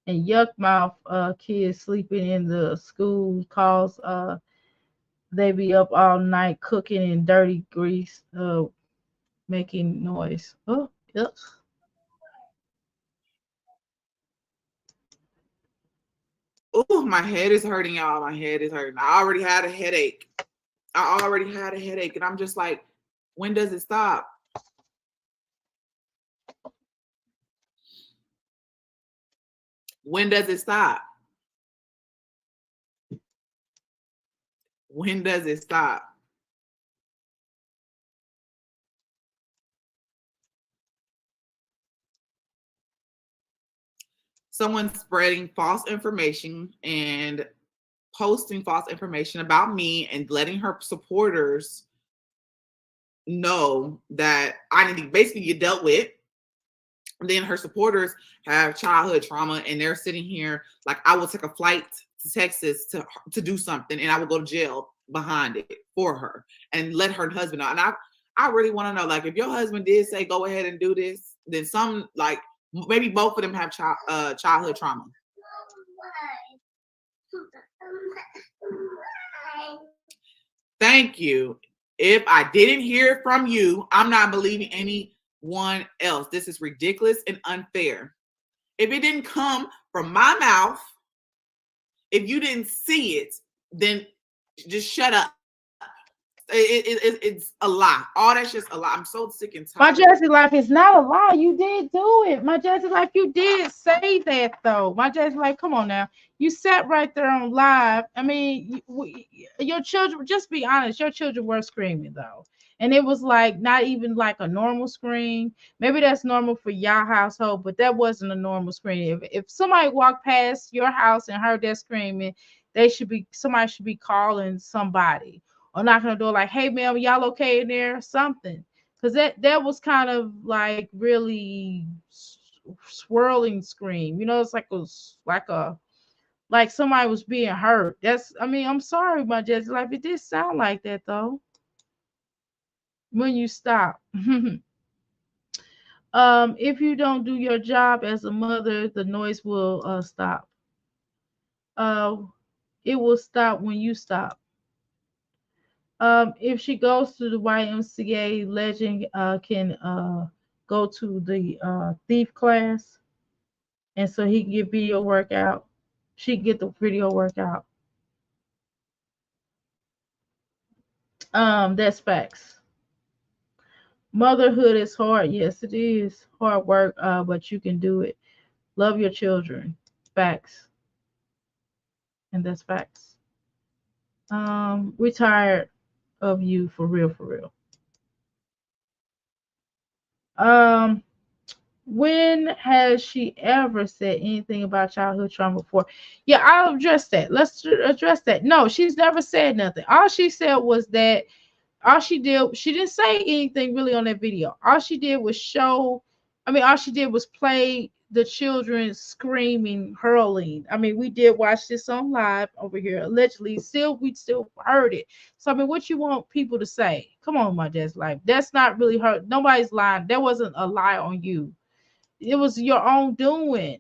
and yuck mouth kids sleeping in the school cause they be up all night cooking in dirty grease, making noise. Oh, yep. Oh, my head is hurting, y'all. My head is hurting. I already had a headache. And I'm just like, when does it stop? When does it stop? When does it stop? Someone's spreading false information and posting false information about me and letting her supporters know that I need to basically get dealt with. And then her supporters have childhood trauma and they're sitting here like I will take a flight to Texas to do something and I will go to jail behind it for her and let her husband know. And I really want to know, like, if your husband did say go ahead and do this, then some, like, maybe both of them have childhood trauma. Thank you. If I didn't hear from you, I'm not believing anyone else. This is ridiculous and unfair. If it didn't come from my mouth, if you didn't see it, then just shut up. It's a lie. All that's just a lie. I'm so sick and My tired. Jazzy life is not a lie. You did do it. My Jazzy life, you did say that though. My Jazzy life, come on now. You sat right there on live. I mean, your children, just be honest, your children were screaming though. And it was like not even like a normal scream. Maybe that's normal for y'all household, but that wasn't a normal scream. If somebody walked past your house and heard that screaming, somebody should be calling somebody or knocking on the door like, hey ma'am, y'all okay in there? Something. Because that was kind of like really swirling scream. You know, it's like somebody was being hurt. I mean, I'm sorry, my Jazzy life. It did sound like that though. When you stop. If you don't do your job as a mother, the noise will stop. It will stop when you stop. If she goes to the YMCA, Legend can go to the thief class, and so he can get video workout. She can get the video workout. That's facts. Motherhood is hard. Yes, it is hard work. But you can do it. Love your children. Facts. And that's facts. We're tired of you for real, for real. When has she ever said anything about childhood trauma before? Yeah, I'll address that. Let's address that. No, she's never said nothing. All she said was that she didn't say anything really on that video. All she did was play the children screaming, hurling. I mean, we did watch this on live over here. Allegedly, we still heard it. So I mean, what you want people to say? Come on, my dad's life. That's not really her. Nobody's lying. There wasn't a lie on you. It was your own doing.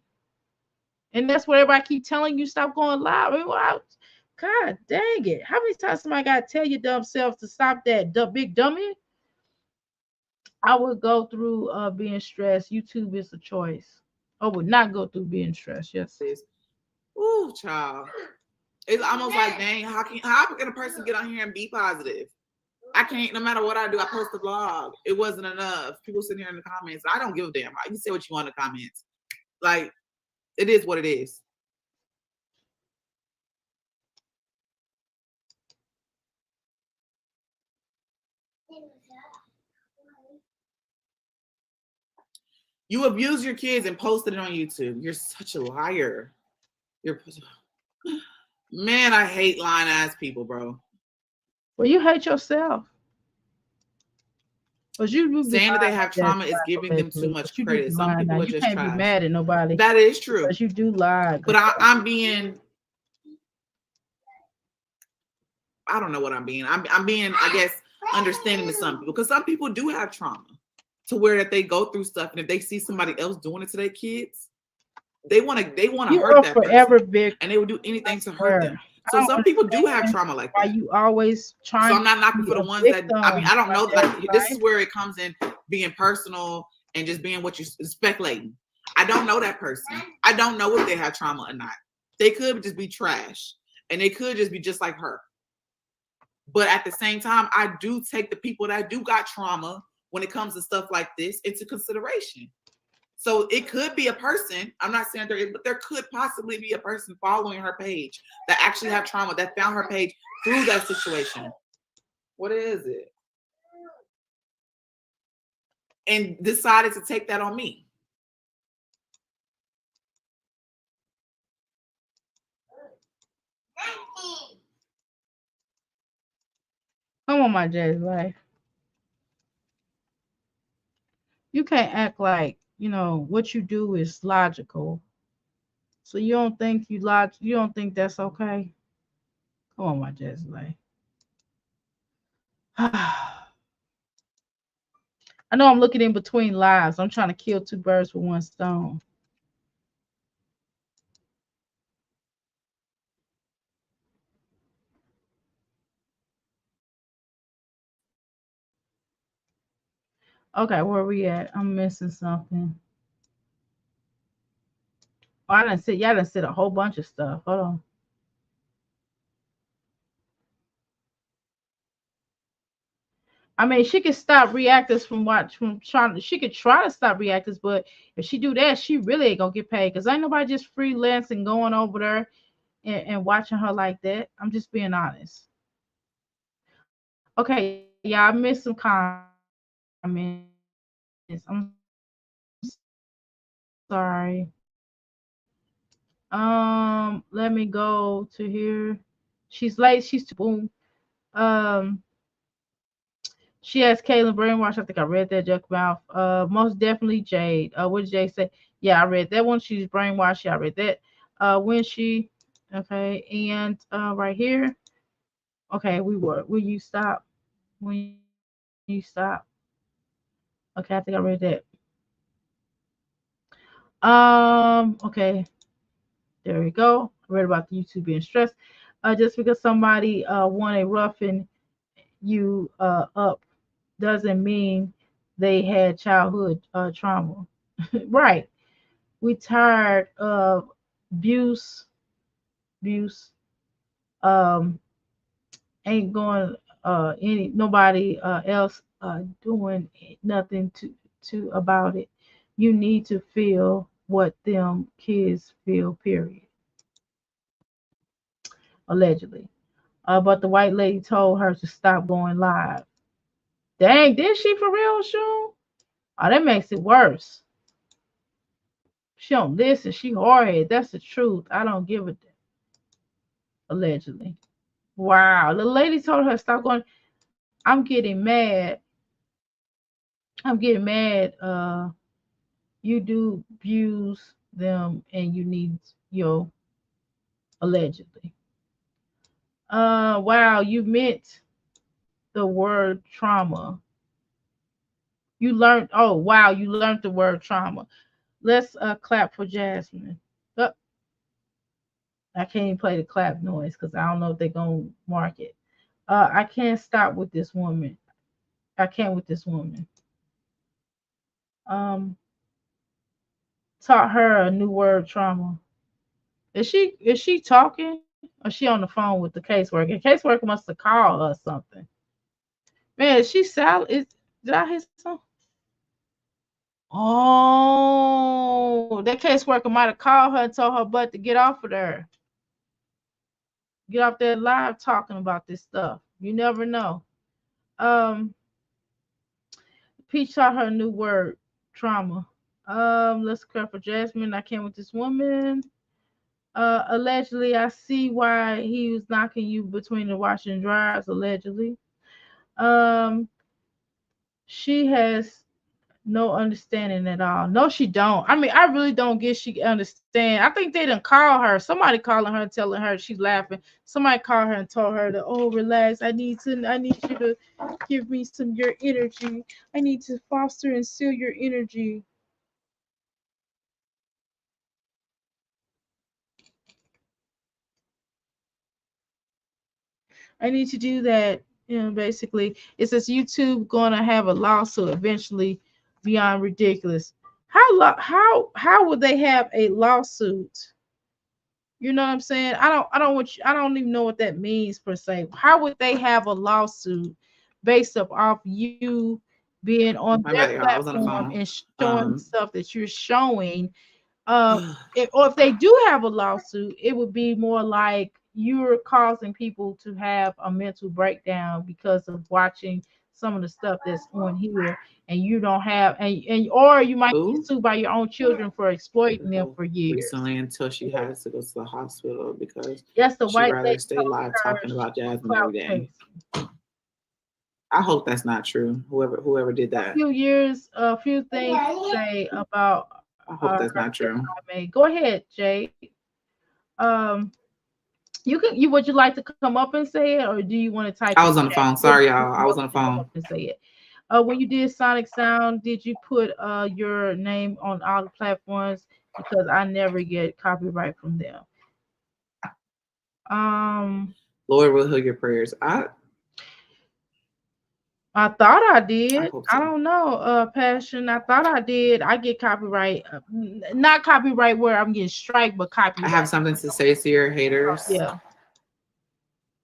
And that's what everybody keep telling you, stop going live. I mean, God dang it. How many times somebody got to tell your dumb self to stop that big dummy? I would go through being stressed. YouTube is a choice. I would not go through being stressed. Yes. Ooh, child. It's almost like, dang, how can a person get on here and be positive? I can't, no matter what I do. I post a blog. It wasn't enough. People sitting here in the comments. I don't give a damn. You can say what you want in the comments. Like, it is what it is. You abuse your kids and posted it on YouTube. You're such a liar. Man, I hate lying ass people, bro. Well, you hate yourself. But you saying that they have trauma is giving them too much credit. Some people are just trash. You can't be mad at nobody. That is true. Because you do lie. But I'm being, I don't know what I'm being. I'm being, I guess, understanding to some people. Because some people do have trauma to where that they go through stuff. And if they see somebody else doing it to their kids, they want to hurt that forever person. Big. And they would do anything to hurt them. So some people do have trauma like that. Are you always trying? So I'm not knocking for the ones that, I mean, I don't know. Like, this is where it comes in being personal and just being what you're speculating. I don't know that person. I don't know if they have trauma or not. They could just be trash, and they could just be just like her. But at the same time, I do take the people that do got trauma when it comes to stuff like this into consideration. So it could be a person, I'm not saying there is, but there could possibly be a person following her page that actually have trauma, that found her page through that situation. What is it? And decided to take that on me. Come on, my Jazz life. You can't act like, you know, what you do is logical. So you don't think you don't think that's okay? Come on, my Jazz life. I know I'm looking in between lives. I'm trying to kill two birds with one stone. Okay, where we at? I'm missing something. Oh, y'all done said a whole bunch of stuff. Hold on. I mean, she could stop reactors from trying to. She could try to stop reactors, but if she do that, she really ain't gonna get paid because ain't nobody just freelancing going over there and watching her like that. I'm just being honest. Okay, yeah, I missed some comments. I'm sorry. Let me go to here. She's late. She's too boom. Um, she has Caitlin brainwash. I think I read that joke mouth. Most definitely Jade. What did Jade say? Yeah, I read that one. She's brainwashed. Yeah, I read that. When she, okay, and right here. Okay, will you stop? When you stop? Okay, I think I read that. Okay, there we go. I read about the YouTube being stressed. Just because somebody want a roughing you up doesn't mean they had childhood trauma. Right. We tired of abuse. Um, ain't going any nobody else doing nothing to about it. You need to feel what them kids feel. Period. Allegedly. But the white lady told her to stop going live. Dang, did she for real, Shun? Oh, that makes it worse. She don't listen. She hard. That's the truth. I don't give a damn. Allegedly. Wow. The lady told her stop going. I'm getting mad. I'm getting mad. You do abuse them and you need your allegedly. Wow, you meant the word trauma. You learned, oh wow, you learned the word trauma. Let's clap for Jasmine. Oh, I can't even play the clap noise because I don't know if they're gonna mark it. I can't stop with this woman. I can't with this woman. Um, taught her a new word, trauma. Is she talking? Or is she on the phone with the caseworker? The caseworker must have called her or something. Man, is she Sal? Did I hear something? Oh, that caseworker might have called her and told her butt to get off of there. Get off that live talking about this stuff. You never know. Um, Peach taught her a new word, trauma. Let's clear for Jasmine. I came with this woman. Allegedly, I see why he was knocking you between the washer and dryers. Allegedly, um, she has no understanding at all. No, she don't. I mean, I really don't get she understand. I think they didn't call her. Somebody calling her and telling her she's laughing. Somebody called her and told her to, oh, relax. I need you to give me some your energy. I need to foster and seal your energy. I need to do that. You know, basically, it says YouTube gonna have a lawsuit eventually beyond ridiculous. How would they have a lawsuit? You know what I'm saying? I don't even know what that means per se. How would they have a lawsuit based up off you being on My their bad, y'all. I was on the platform phone. and showing stuff that you're showing? Um, Or if they do have a lawsuit, it would be more like you're causing people to have a mental breakdown because of watching some of the stuff that's on here, and you don't have, and or you might who? get sued by your own children for exploiting them for years. Recently until she has to go to the hospital because That's the she'd white rather lady stay told live her talking she about Jasmine clout every day. chasing. I hope that's not true. Whoever did that. A few things to say about I hope that's her not that true. I made. Go ahead, Jay. Um, you would you like to come up and say it, or do you want to type I it was on the in chat? phone. If Sorry, you y'all. I was on the come phone. up and say it. When you did Sonic Sound, did you put your name on all the platforms? Because I never get copyright from them. Um, Lord will heal your prayers. I thought I I did. hope I so. don't know. Passion. I thought I did. I get copyright, not copyright where I'm getting strike, but I have copyright. something to say to your haters. Yeah,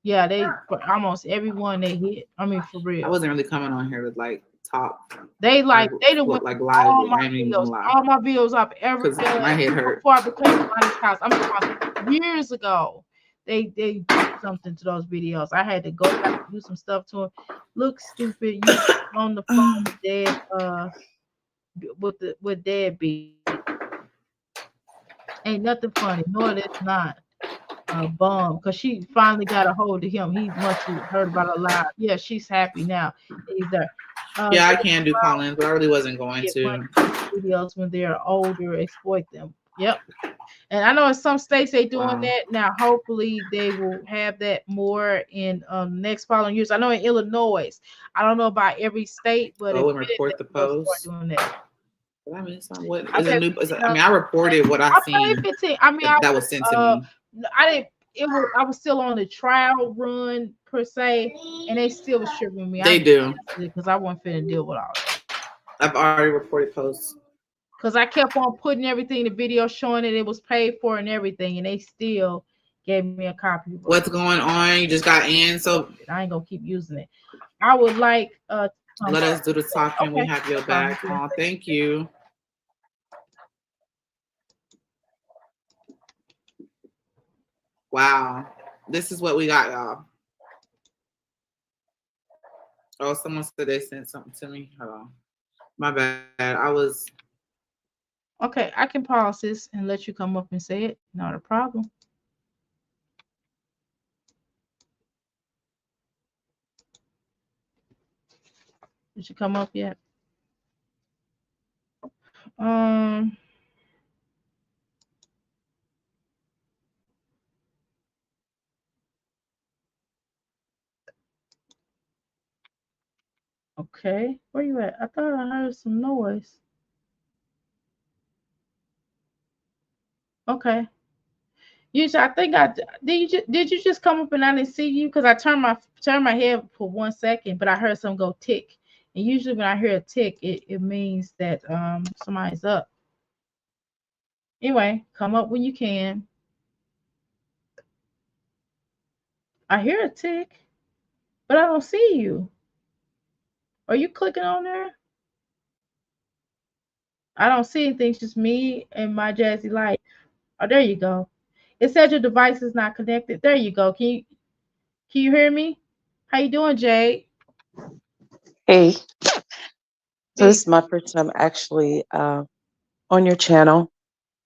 yeah. They for almost everyone they hit. I mean, for I real. wasn't really coming on here to like talk, They like like they done went like through live. all my I ain't even videos, gonna lie, all my videos I've ever cause my done head hurt. before I became Money's House. I'm talking about years ago. They did something to those videos. I had to go back and do some stuff to them. Look stupid. You on the phone with dead with deadbeat. Ain't nothing funny. No, it is not. Bum, because she finally got a hold of him. He must have heard about her live. Yeah, she's happy now. He's there. Yeah, I They can do call-ins, but I really wasn't going get money to. from videos when they're older, exploit them. Yep. And I know in some states they doing Wow. that now. Hopefully they will have that more in next following years. I know in Illinois. I don't know about every state, but if Go and it is, report the they'll start post. doing that. Did I miss something? What I is a paid new? I 15. mean, I reported what I I paid seen 15. I mean, that was sent to me. I didn't. It was. I was still on the trial run per se, and they still was tripping me. I They do. because I wasn't finna deal with all that. I've already reported posts. Because I kept on putting everything, the video showing that it was paid for and everything, and they still gave me a copy. What's going on? You just got in, so I ain't gonna keep using it. I would like let us do the talking. We okay. have your No problem. back. Oh, thank you. Wow, this is what we got, y'all. Oh, someone said they sent something to me. Hold on. My bad. I was. Okay, I can pause this and let you come up and say it. Not a problem. Did you come up yet? Um. Okay, where you at? I thought I heard some noise. Okay. Usually, I think I did. You just come up and I didn't see you because I turned my head for 1 second, but I heard something go tick. And usually, when I hear a tick, it means that somebody's up. Anyway, come up when you can. I hear a tick, but I don't see you. Are you clicking on there? I don't see anything. It's just me and my Jazzy light. Oh, there you go. It said your device is not connected. There you go. Can you hear me? How you doing, Jade? Hey, so this Hey, is my first time actually on your channel.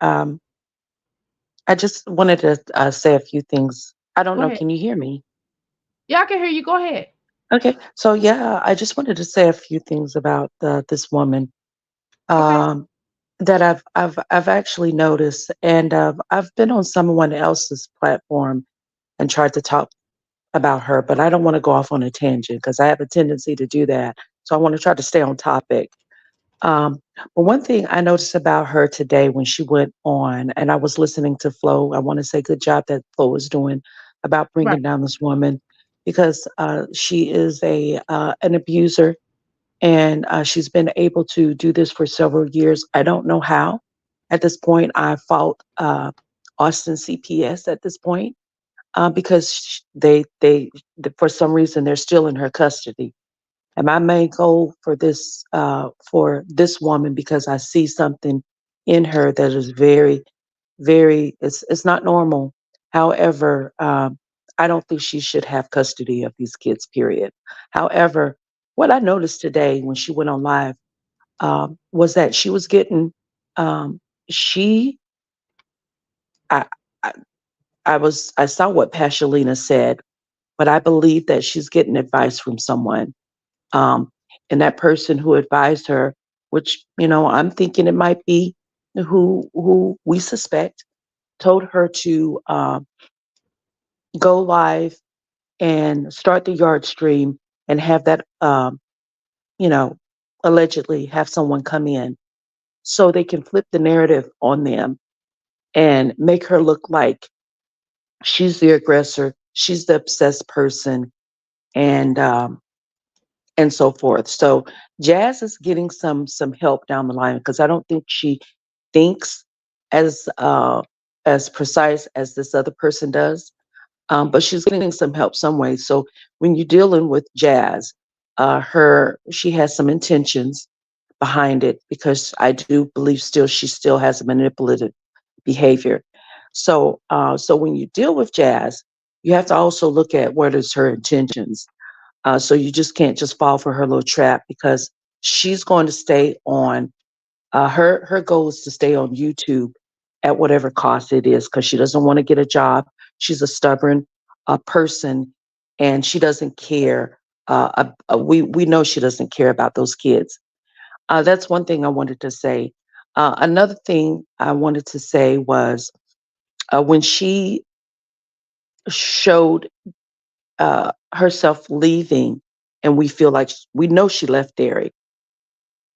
Um, I just wanted to say a few things. I don't go know, ahead. can you hear me? Yeah, I can hear you. Go ahead. Okay, so yeah, I just wanted to say a few things about this woman Okay. um, that I've actually noticed, and I've been on someone else's platform and tried to talk about her, but I don't want to go off on a tangent because I have a tendency to do that. So I want to try to stay on topic. Um, but one thing I noticed about her today when she went on, and I was listening to Flo, I want to say good job that Flo was doing about Right. bringing down this woman because she is an abuser and she's been able to do this for several years. I don't know how. At this point, I fault Austin CPS at this point, because they for some reason they're still in her custody. And my main goal for this woman, because I see something in her that is very, very, it's not normal. However, I don't think she should have custody of these kids, period. However, what I noticed today when she went on live, was that she was getting, um, she, I, I, I saw what Pashalina said, but I believe that she's getting advice from someone. Um, and that person who advised her, which, I'm thinking it might be who we suspect, told her to go live and start the yard stream and have that, you know, allegedly have someone come in so they can flip the narrative on them and make her look like she's the aggressor, she's the obsessed person, and so forth. So Jazz is getting some help down the line because I don't think she thinks as precise as this other person does. But she's getting some help some way. So when you're dealing with Jazz, she has some intentions behind it because I do believe she still has a manipulative behavior. So when you deal with Jazz, you have to also look at what is her intentions. So you just can't just fall for her little trap because she's going to stay on. Her goal is to stay on YouTube at whatever cost it is because she doesn't want to get a job. She's a stubborn person, and she doesn't care. We know she doesn't care about those kids. That's one thing I wanted to say. Another thing I wanted to say was when she showed herself leaving, and we know she left Derry.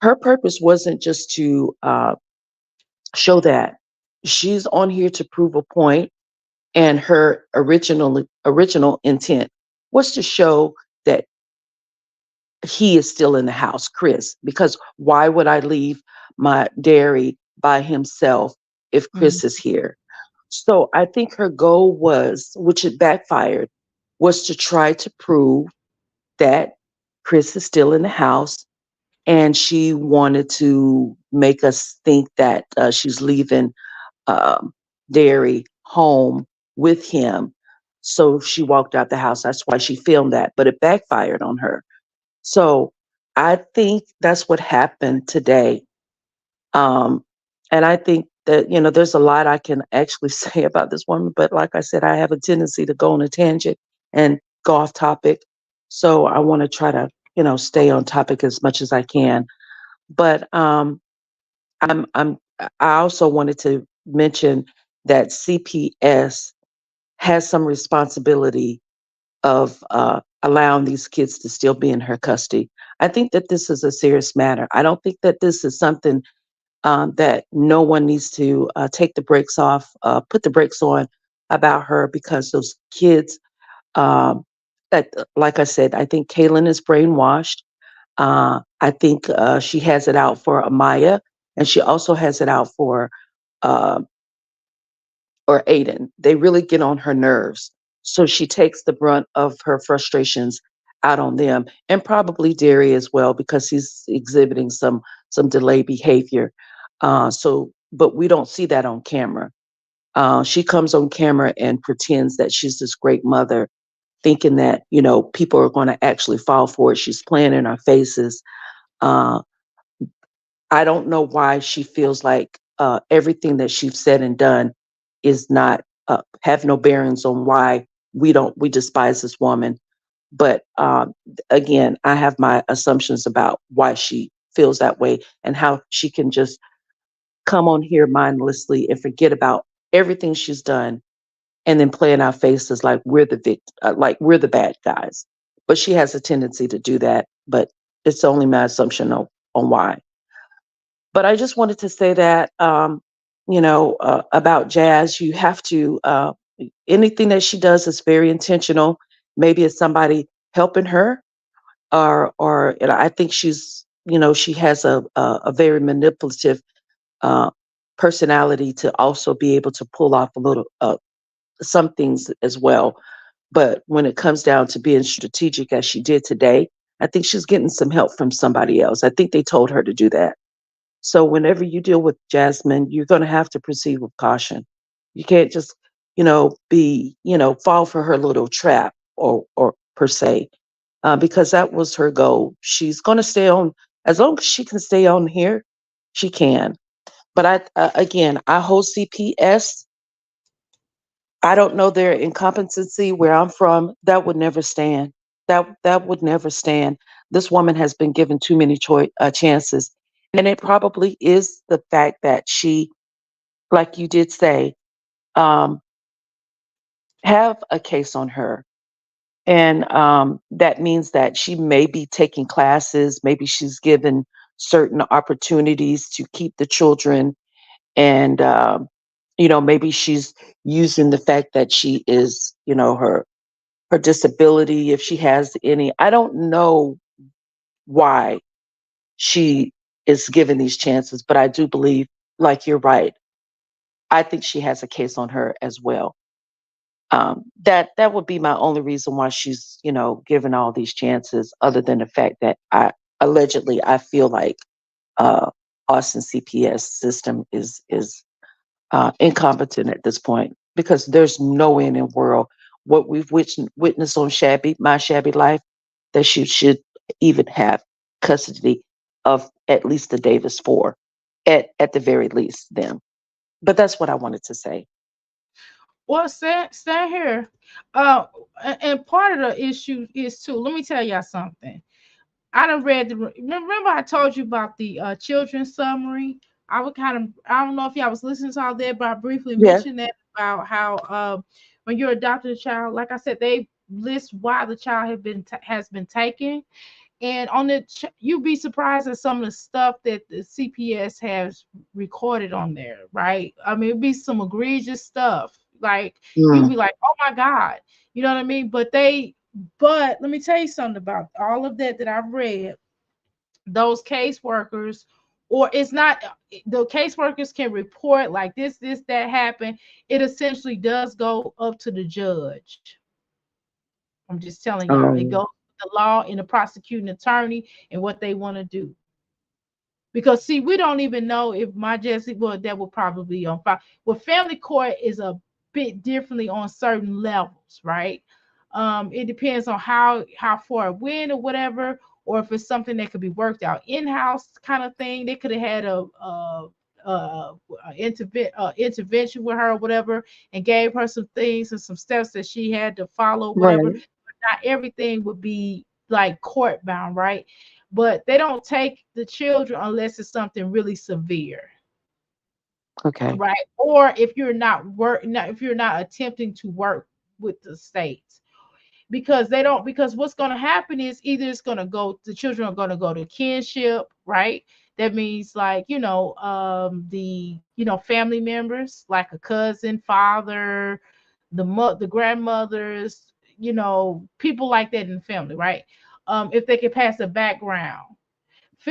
Her purpose wasn't just to show that she's on here to prove a point, and her original intent was to show that he is still in the house, Chris. Because why would I leave my Derry by himself if Mhm. Chris is here? So I think her goal was, which it backfired, was to try to prove that Chris is still in the house, and she wanted to make us think that she's leaving um, Derry home with him. So she walked out the house. That's why she filmed that, but it backfired on her. So I think that's what happened today. Um, and I think that, there's a lot I can actually say about this woman, but like I said, I have a tendency to go on a tangent and go off topic. So I want to try to, stay on topic as much as I can. But I'm I also wanted to mention that CPS has some responsibility of allowing these kids to still be in her custody. I think that this is a serious matter. I don't think that this is something that no one needs to take the brakes off, put the brakes on about her because those kids, um, that, like I said, I think Kaylin is brainwashed. I think she has it out for Amaya, and she also has it out for uh, or Aiden. They really get on her nerves. So she takes the brunt of her frustrations out on them, and probably Derry as well because he's exhibiting some delayed behavior. But we don't see that on camera. She comes on camera and pretends that she's this great mother, thinking that people are going to actually fall for it. She's playing in our faces. Uh, I don't know why she feels like everything that she's said and done is not have no bearings on why we despise this woman. But again, I have my assumptions about why she feels that way and how she can just come on here mindlessly and forget about everything she's done and then play in our faces like like we're the bad guys. But she has a tendency to do that. But it's only my assumption on why. But I just wanted to say that, about Jazz, you have to, anything that she does is very intentional. Maybe it's somebody helping her, or I think she has a very manipulative uh, personality to also be able to pull off a little some things as well. But when it comes down to being strategic as she did today, I think she's getting some help from somebody else. I think they told her to do that. So whenever you deal with Jasmine, you're going to have to proceed with caution. You can't just, be, fall for her little trap or per se, because that was her goal. She's going to stay on as long as she can stay on here, she can. But again, I hold CPS. I don't know their incompetency where I'm from. That would never stand. That would never stand. This woman has been given too many chances, and it probably is the fact that she, like you did say, um, have a case on her, and that means that she may be taking classes. Maybe she's given certain opportunities to keep the children, and maybe she's using the fact that she is, her disability, if she has any. I don't know why she is given these chances, but I do believe, like you're right, I think she has a case on her as well. That would be my only reason why she's, given all these chances, other than the fact that I feel like uh, Austin CPS system is incompetent at this point, because there's no way in the world what we've witnessed on my shabby life, that she should even have custody of at least the Davis four, at the very least them. But that's what I wanted to say. Well, stand here. And part of the issue is too. Let me tell y'all something. I done read the. Remember, I told you about the children's summary. I would kind of. I don't know if y'all was listening to all that, but I briefly Yes. mentioned that about how when you're adopted a child, like I said, they list why the child has been taken, and on the you'd be surprised at some of the stuff that the CPS has recorded on there, right? I mean, it'd be some egregious stuff. Like you'd Mm. be like, oh my God, you know what I mean? But let me tell you something about all of that I've read. Those caseworkers, or it's not, the caseworkers can report like this, that happened. It essentially does go up to the judge. I'm just telling y'all, it goes Um, to the law and the prosecuting attorney and what they want to do. Because see, we don't even know if my Jesse, well, that will probably be on file. Well, family court is a bit differently on certain levels, right? It depends on how far it went or whatever, or if it's something that could be worked out in-house kind of thing. They could have had intervention with her or whatever, and gave her some things and some steps that she had to follow, whatever. right. But not everything would be like court bound, right? But they don't take the children unless it's something really severe, Okay. right? Or if you're if you're not attempting to work with the states, because they don't, because what's going to happen is either it's going to go, the children are going to go to kinship, right? That means like, the, family members, like a cousin, father, the grandmothers, people like that in the family, right? If they can pass a background.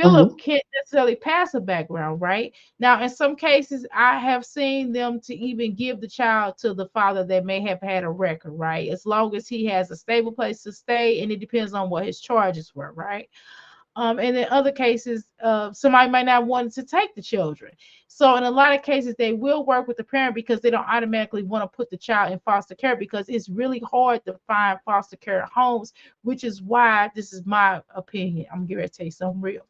Hmm. Philip can't necessarily pass a background, right? Now, in some cases, I have seen them to even give the child to the father that may have had a record, right? As long as he has a stable place to stay, and it depends on what his charges were, right? And in other cases, somebody might not want to take the children. So in a lot of cases, they will work with the parent because they don't automatically want to put the child in foster care, because it's really hard to find foster care homes, which is why, this is my opinion. I'm going to tell you something real.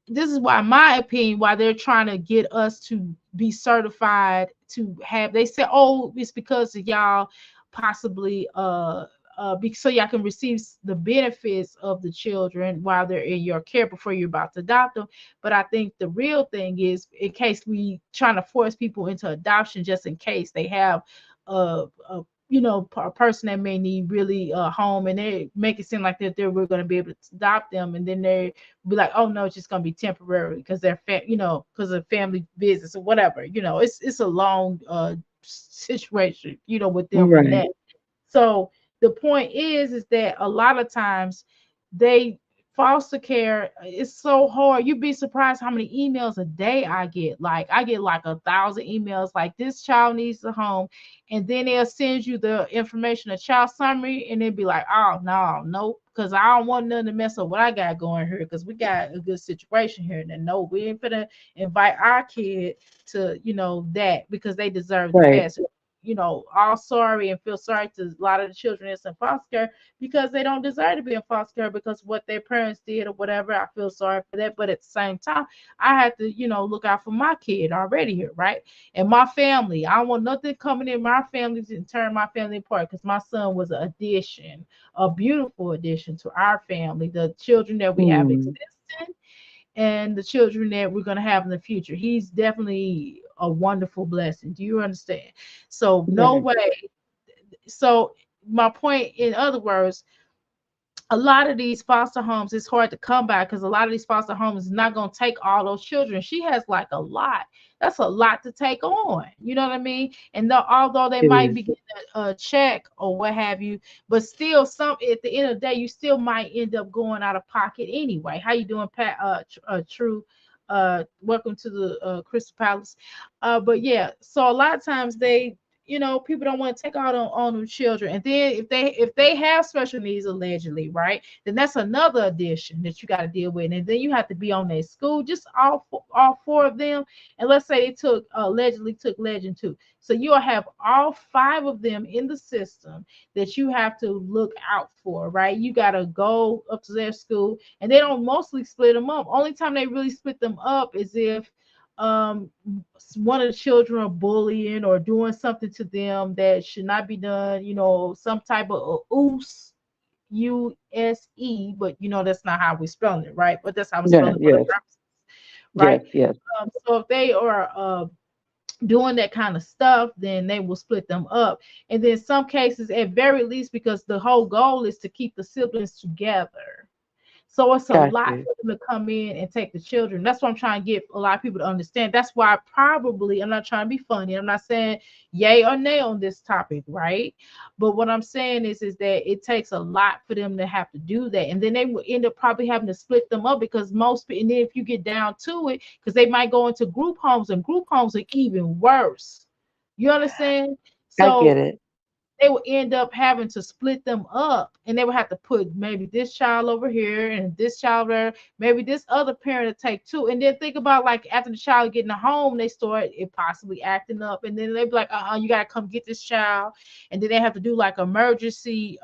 This is why, my opinion, why they're trying to get us to be certified to have, they say, oh, it's because of y'all possibly so y'all can receive the benefits of the children while they're in your care before you're about to adopt them. But I think the real thing is, in case we trying to force people into adoption, just in case they have a a person that may need really a home, and they make it seem like that we're going to be able to adopt them, and then they be like, oh no, it's just going to be temporary because they're because of family business or whatever. It's a long situation, with them and Right. that. So the point is that a lot of times they foster care is so hard. You'd be surprised how many emails a day I get. Like I get like 1,000 emails like this child needs a home, and then they'll send you the information, a child summary, and they'll be like, oh no, nope, because I don't want nothing to mess up what I got going here, because we got a good situation here. And then no, we ain't gonna invite our kid to, that, because they deserve the Right. best. All sorry and feel sorry to a lot of the children that's in foster care, because they don't deserve to be in foster care because what their parents did or whatever. I feel sorry for that. But at the same time, I had to, look out for my kid already here, right? And my family. I don't want nothing coming in my family to turn my family apart, because my son was an addition, a beautiful addition to our family, the children that we have Hmm. existing and the children that we're going to have in the future. He's definitely a wonderful blessing. Do you understand? So, no Right. way. So, my point, in other words, a lot of these foster homes, it's hard to come by, because a lot of these foster homes is not going to take all those children. She has like a lot. That's a lot to take on. You know what I mean? And although they It might be is. getting a check or what have you, but still, some at the end of the day, you still might end up going out of pocket anyway. How you doing, Pat? True. Welcome to the Crystal Palace. But yeah, so a lot of times people don't want to take out on them children. And then if they have special needs allegedly, right, then that's another addition that you got to deal with. And then you have to be on their school, just all four of them. And let's say they allegedly took legend too, so you'll have all five of them in the system that you have to look out for, right? You got to go up to their school, and they don't mostly split them up. Only time they really split them up is if um one of the children are bullying or doing something to them that should not be done, some type of use, but that's not how we spelling it, right? But that's how we spell Yeah. it for the Yes. purpose, Yes. right? Yes. So if they are doing that kind of stuff, then they will split them up. And then some cases, at very least, because the whole goal is to keep the siblings together, so it's a Got lot you. for them to come in and take the children. That's what I'm trying to get a lot of people to understand. That's why I'm not trying to be funny. I'm not saying yay or nay on this topic, right? But what I'm saying is that it takes a lot for them to have to do that. And then they will end up probably having to split them up, because and then if you get down to it, because they might go into group homes, and group homes are even worse. You understand? I get So it. they would end up having to split them up, and they would have to put maybe this child over here and this child there, maybe this other parent to take two. And then think about, like, after the child getting a home, they start it possibly acting up, and then they'd be like, you gotta come get this child. And then they have to do like emergency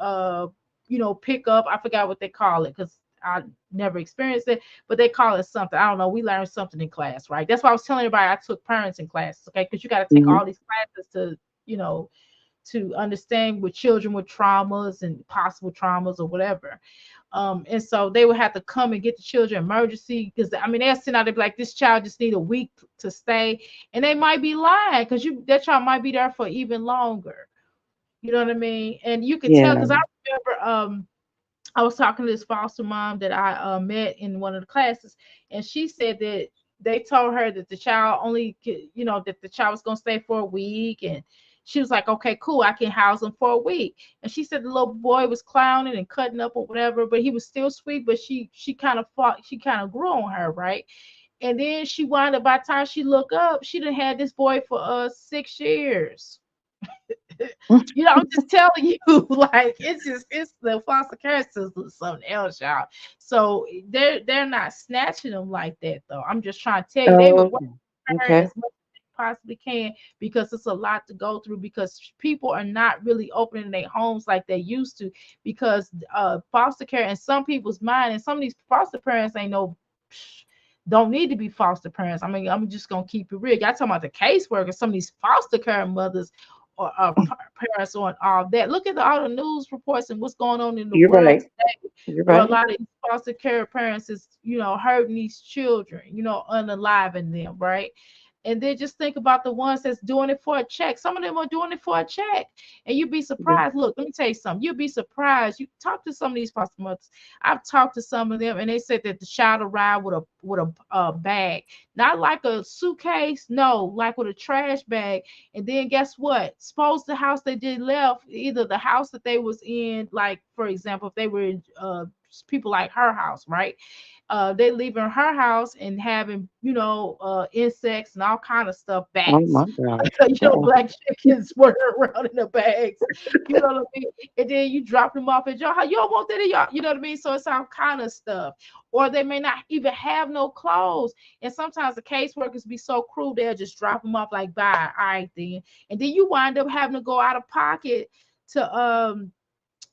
pick up. I forgot what they call it, because I never experienced it, but they call it something. I don't know. We learned something in class, right? That's why I was telling everybody I took parenting classes, okay? Because you got to take Hmm. all these classes you know, to understand with children with traumas and possible traumas or whatever. And so they would have to come and get the children emergency, because I mean they'll send out, they be like, this child just need a week to stay, and they might be lying, because that child might be there for even longer. You know what I mean? And you could tell, Yeah. because I remember I was talking to this foster mom that I met in one of the classes, and she said that they told her that the child that the child was going to stay for a week. And she was like, okay, cool, I can house him for a week. And she said the little boy was clowning and cutting up or whatever, but he was still sweet. But she kind of fought, she kind of grew on her, right? And then she wound up, by the time she looked up, she done had this boy for 6 years. I'm just telling you, like, it's the foster care system is something else, y'all. So they're not snatching them like that, though. I'm just trying to tell you, they would Oh, work hard okay. as much as they possibly can, because it's a lot to go through, because people are not really opening their homes like they used to, because foster care in some people's mind, and some of these foster parents ain't no don't need to be foster parents. I mean, I'm just gonna keep it real. Y'all talking about the caseworkers, some of these foster care mothers or parents on all that. Look at all the news reports and what's going on in the You're world right. today, You're where a right. lot of these foster care parents is, hurting these children, unaliving them, right? And then just think about the ones that's doing it for a check. Some of them are doing it for a check. And you'd be Yeah. surprised. Look, let me tell you something. You'd be surprised. You talk to some of these foster mothers. I've talked to some of them, and they said that the child arrived with a bag, not like a suitcase, no, like with a trash bag. And then guess what? Suppose the house they did left, either the house that they was in, like for example, if they were in people like her house, right? They leaving her house and having, insects and all kind of stuff, Oh bats, my God. black chickens running around in the bags, what I mean? And then you drop them off at your house. You don't want that in y'all, you know what I mean? So it's all kind of stuff. Or they may not even have no clothes. And sometimes the caseworkers be so cruel, they'll just drop them off like, bye, all right then. And then you wind up having to go out of pocket to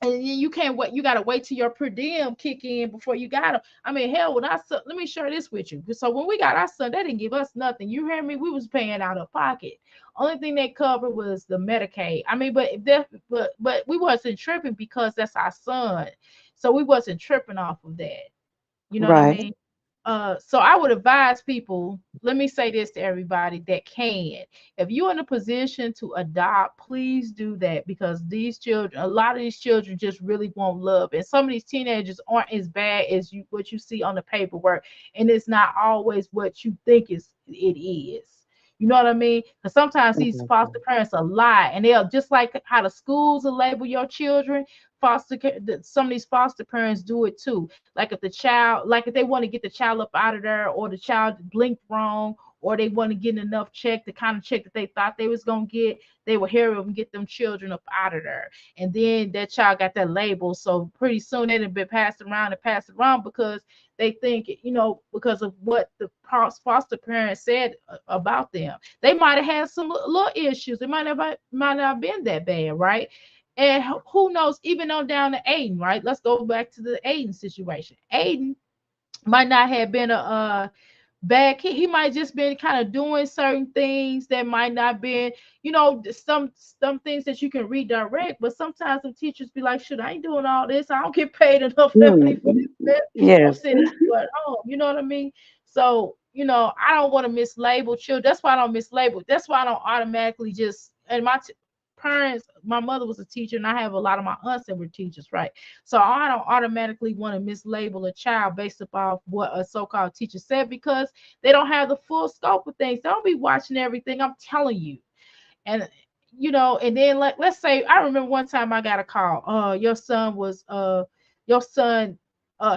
and then you can't wait. You gotta wait till your per diem kick in before you got them. I mean, hell, when I son, let me share this with you. So when we got our son, they didn't give us nothing. You hear me? We was paying out of pocket. Only thing they covered was the Medicaid. I mean, but we wasn't tripping because that's our son, so we wasn't tripping off of that. You know what I Right. mean? So I would advise people, let me say this to everybody that can. If you're in a position to adopt, please do that because these children, a lot of these children just really want love. And some of these teenagers aren't as bad as what you see on the paperwork. And it's not always what you think it is. You know what I mean? Because sometimes these Exactly. foster parents are lie, and they'll just like how the schools will label your children. Some of these foster parents do it too. Like if the child, like if they want to get the child up out of there, or the child blinked wrong, or they want to get enough check, the kind of check that they thought they was gonna get, they will hurry up and get them children up out of there. And then that child got that label, so pretty soon they've been passed around because they think, because of what the foster parents said about them. They might have had some little issues. It might not have been that bad, right? And who knows, even on down to Aiden, right? Let's go back to the Aiden situation. Aiden might not have been a bad kid. He might just been kind of doing certain things that might not been, some things that you can redirect. But sometimes the teachers be like, "Shoot, I ain't doing all this. I don't get paid enough money for Mm, this. Man. I'm yes. sitting at home." You know what I mean? So I don't want to mislabel children. That's why I don't mislabel. That's why I don't automatically just. And parents, my mother was a teacher, and I have a lot of my aunts that were teachers, right? So I don't automatically want to mislabel a child based upon what a so-called teacher said because they don't have the full scope of things. They don't be watching everything. I'm telling you. And and then let's say I remember one time I got a call. Your son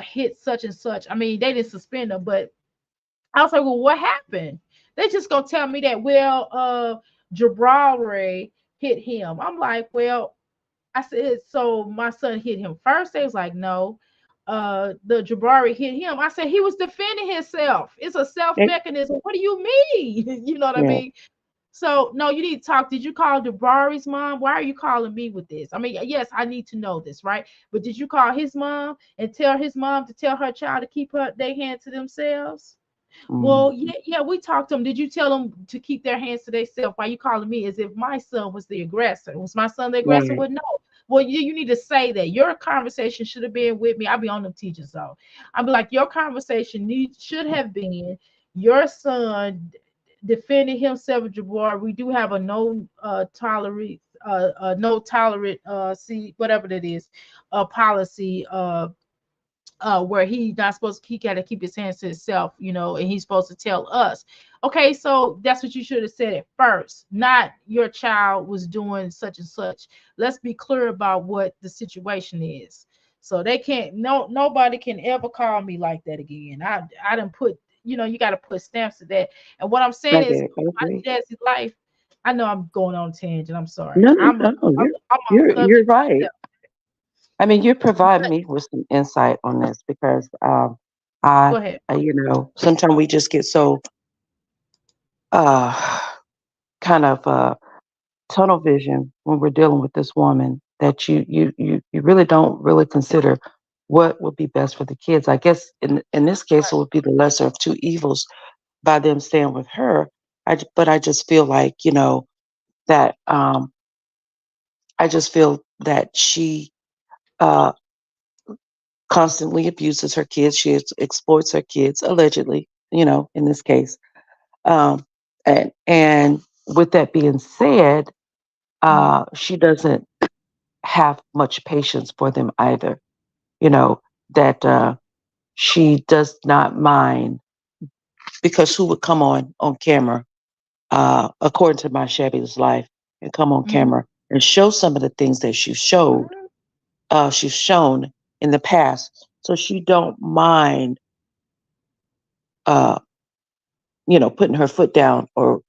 hit such and such. I mean, they didn't suspend him, but I was like, well, what happened? They just gonna tell me that, well, Jabari hit him. I'm like, well, I said, so my son hit him first. They was like, no, the Jabari hit him. I said he was defending himself. It's a self It, mechanism. What do you mean? You know what I yeah. mean? So no, you need to talk. Did you call Jabari's mom? Why are you calling me with this? I mean, yes, I need to know this, right? But did you call his mom and tell his mom to tell her child to keep their hand to themselves? Mm, Well, yeah, we talked to them. Did you tell them to keep their hands to themselves? Why you calling me as if my son was the aggressor? Was my son the aggressor? right. Well, no. Well, you need to say that. Your conversation should have been with me. I'll be on them teachers, though. I'll be like, your conversation should have been your son defending himself, Jabbar. We do have a no tolerant see whatever that is, policy where he's not supposed he got to keep his hands to himself, and he's supposed to tell us. Okay, so that's what you should have said at first, not your child was doing such and such. Let's be clear about what the situation is. So they can't nobody can ever call me like that again. I didn't put, you got to put stamps to that. And what I'm saying I is get it. I agree. my Jazzy life. I know I'm going on tangent. I'm sorry. No, no, I'm a no. I'm, You're I'm on you're you're subject right. myself. I mean, you're providing But me with some insight on this because go ahead. sometimes we just get so uh kind of tunnel vision when we're dealing with this woman that you really don't really consider what would be best for the kids. I guess in this case, it would be the lesser of two evils by them staying with her. But I just feel like that I just feel that she uh, constantly abuses her kids. She exploits her kids allegedly. In this case, um, and with that being said, Mhm. she doesn't have much patience for them either. You know, that she does not mind because who would come on camera, according to my Chevy's life, and come on Mhm. camera and show some of the things that she's shown in the past. So she don't mind, uh, putting her foot down or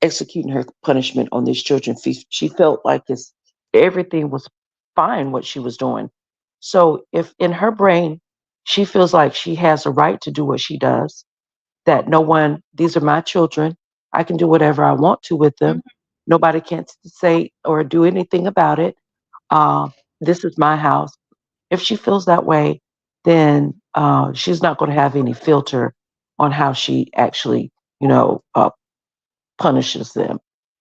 executing her punishment on these children. She felt like everything was fine what she was doing. So if in her brain she feels like she has a right to do what she does, that no one, these are my children, I can do whatever I want to with them. Nobody can say or do anything about it. Uh, this is my house. If she feels that way, then she's not going to have any filter on how she actually, punishes them.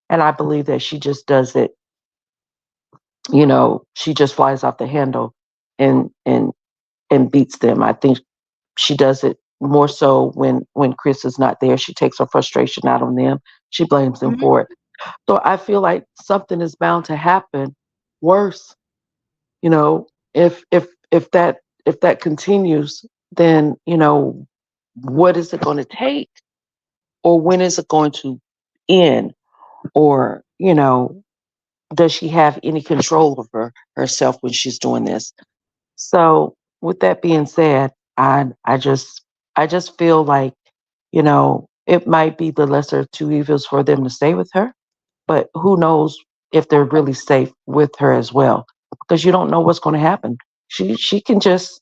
And I believe that she just does it, she just flies off the handle and and beats them. I think she does it more so when Chris is not there. She takes her frustration out on them. She blames them Mhm. for it. So I feel like something is bound to happen worse. You know, if that continues, then what is it going to take, or when is it going to end, or does she have any control over herself when she's doing this? So with that being said, I just feel like it might be the lesser of two evils for them to stay with her, but who knows if they're really safe with her as well, because you don't know what's going to happen. She can just,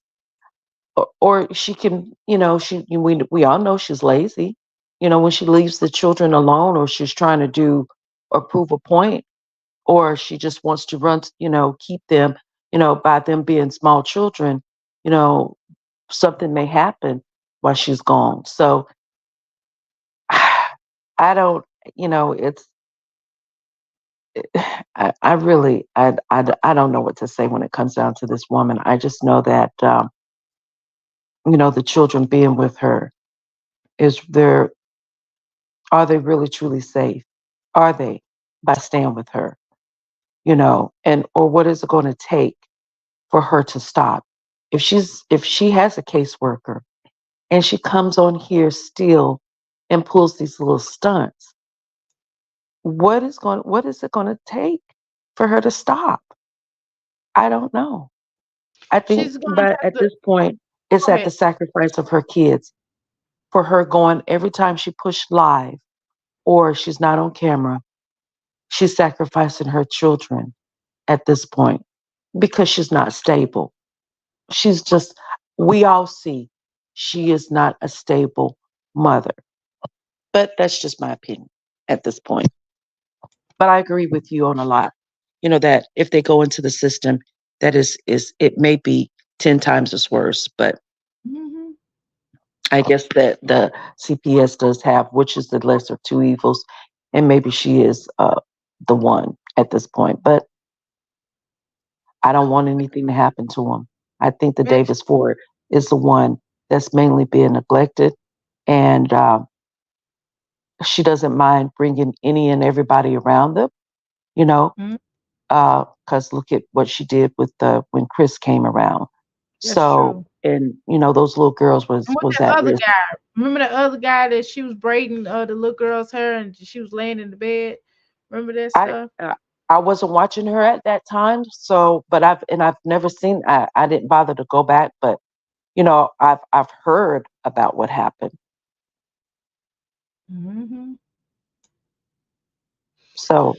or she can, we all know she's lazy. When she leaves the children alone, or she's trying to do or prove a point, or she just wants to run, keep them, by them being small children, you know, something may happen while she's gone. So I don't, it's, I really, I don't know what to say when it comes down to this woman. I just know that, the children being with her, are they really truly safe? Are they, by staying with her, and, or what is it going to take for her to stop? If she has a caseworker and she comes on here still and pulls these little stunts, what is it going to take for her to stop? I don't know. I think, She's gonna but have at to this point, it's go at the ahead. sacrifice of her kids, for her going every time she pushed live or she's not on camera, she's sacrificing her children at this point because she's not stable. She's just, we all see she is not a stable mother. But that's just my opinion at this point. But I agree with you on a lot. That if they go into the system, that is it may be 10 times as worse. But Mhm. I guess that the CPS does have, which is the lesser of two evils, and maybe she is the one at this point. But I don't want anything to happen to him. I think the Which Davis Ford is the one that's mainly being neglected, and she doesn't mind bringing any and everybody around them. You know, mhm, because look at what she did with the when Chris came around. that's So, true. and those little girls And what was that at other risk. guy? Remember that other guy that she was braiding the little girl's hair and she was laying in the bed? Remember that I stuff? uh, I wasn't watching her at that time, so but I've never seen. I didn't bother to go back, but I've heard about what happened. Hmm. So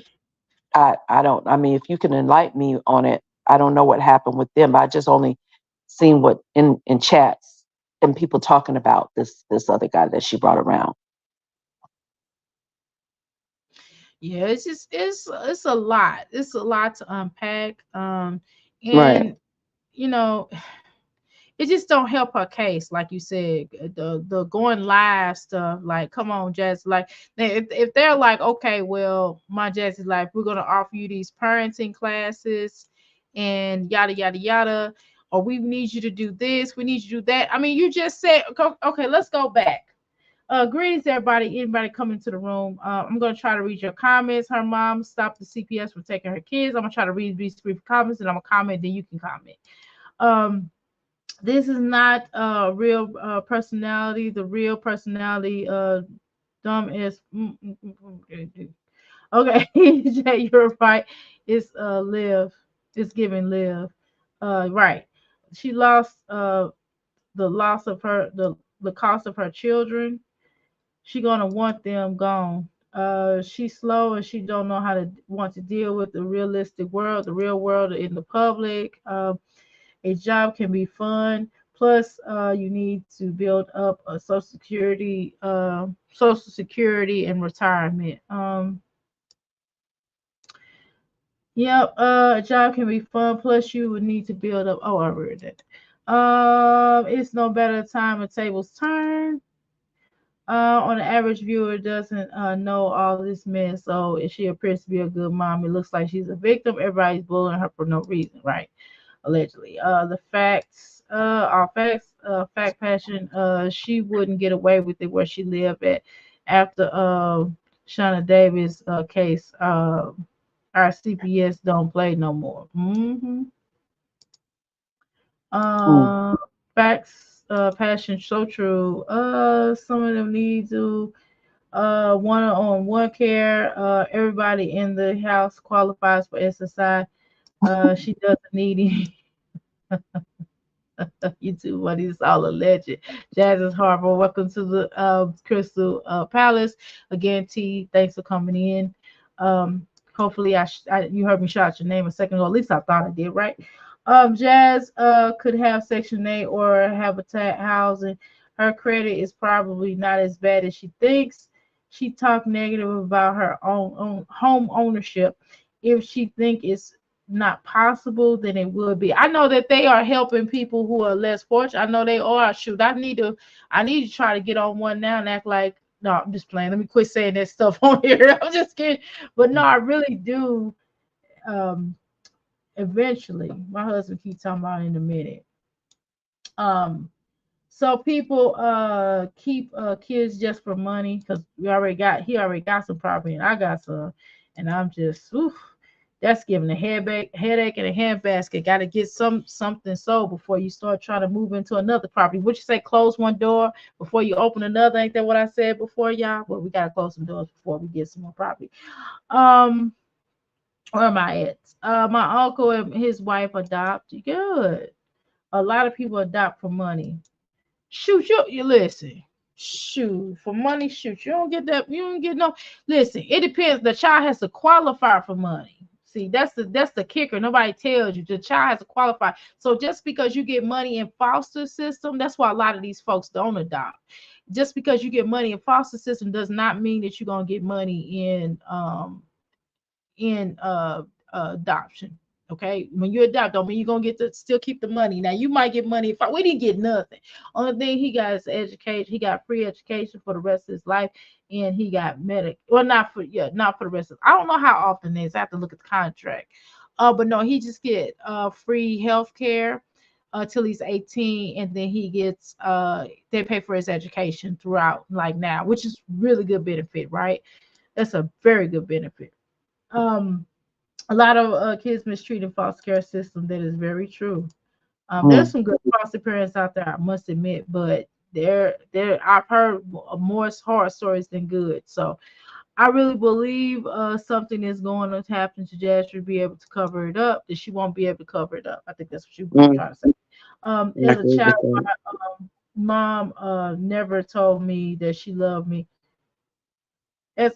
I don't. I mean, if you can enlighten me on it, I don't know what happened with them. I just only seen what in chats and people talking about this other guy that she brought around. Yeah, it's just it's a lot. It's a lot to unpack. Right. And you know, it just don't help her case, like you said. The going live stuff, like, come on, Jazz. Like, if they're like, okay, well, my Jazz is like, we're gonna offer you these parenting classes, and yada yada yada, or we need you to do this, we need you to do that. I mean, you just said, okay, let's go back. Greetings, everybody. Anybody coming to the room? I'm gonna try to read your comments. Her mom stopped the CPS from taking her kids. I'm gonna try to read these brief comments, and I'm gonna comment. Then you can comment. Um, this is not real personality. The real personality, dumb as. Okay, Jay, you're right. It's live. It's giving live. Right. she lost the loss of her the cost of her children. She gonna want them gone. She's slow and she don't know how to want to deal with the realistic world, the real world in the public. A job can be fun. Plus, you need to build up a social security and retirement. Yep, a job can be fun. Plus, you would need to build up. Oh, I read that. It's no better time a tables turn. On the average viewer doesn't know all this mess, so if she appears to be a good mom, it looks like she's a victim. Everybody's bullying her for no reason, right? Allegedly. The facts are facts. Fact passion. She wouldn't get away with it where she lived at after Shauna Davis case. Our CPS don't play no more. Mm. Uh, facts, passion, so true. Some of them need to one-on-one care. Everybody in the house qualifies for SSI. She doesn't need any. YouTube, what is all alleged. Jazz Harbor, welcome to the Crystal Palace. Again, T, thanks for coming in. Hopefully, you heard me shout your name a second ago. At least I thought I did, right? Jazz could have Section 8 or habitat housing. Her credit is probably not as bad as she thinks. She talked negative about her own home ownership. If she think it's not possible, then it would be. I know that they are helping people who are less fortunate. I know they are. Shoot, I need to try to get on one now and act like no, I'm just playing. Let me quit saying that stuff on here. I'm just kidding. But no, I really do. Eventually, my husband keeps talking about in a minute. Um, so people keep kids just for money because he already got some property and I got some, and I'm just oof, that's giving a headache and a handbasket. Got to get something sold before you start trying to move into another property. Would you say close one door before you open another? Ain't that what I said before, y'all? Well, we gotta close some doors before we get some more property. Um, where am I at? My uncle and his wife adopt. Good. A lot of people adopt for money. Shoot, you listen. Shoot, for money, shoot. You don't get that. You don't get no. Listen, it depends. The child has to qualify for money. See, that's the kicker. Nobody tells you the child has to qualify. So just because you get money in foster system, that's why a lot of these folks don't adopt. Just because you get money in foster system does not mean that you're gonna get money in adoption. Okay, when you adopt, don't mean you're gonna get to still keep the money. Now you might get money. If we didn't get nothing, only thing he got is education. He got free education for the rest of his life, and he got medic. Well, not for the rest of. I don't know how often it is. I have to look at the contract. But no, he just get free health care till he's 18, and then he gets they pay for his education throughout, like now, which is really good benefit, right? That's a very good benefit. Um, a lot of kids mistreated in foster care system. That is very true. There's Mm. some good foster parents out there, I must admit, but there I've heard more horror stories than good. So I really believe something is going to happen to Jazz. She'll be able to cover it up. That she won't be able to cover it up. I think that's what you were Mm. trying to say. I As a agree child, with that. my mom never told me that she loved me.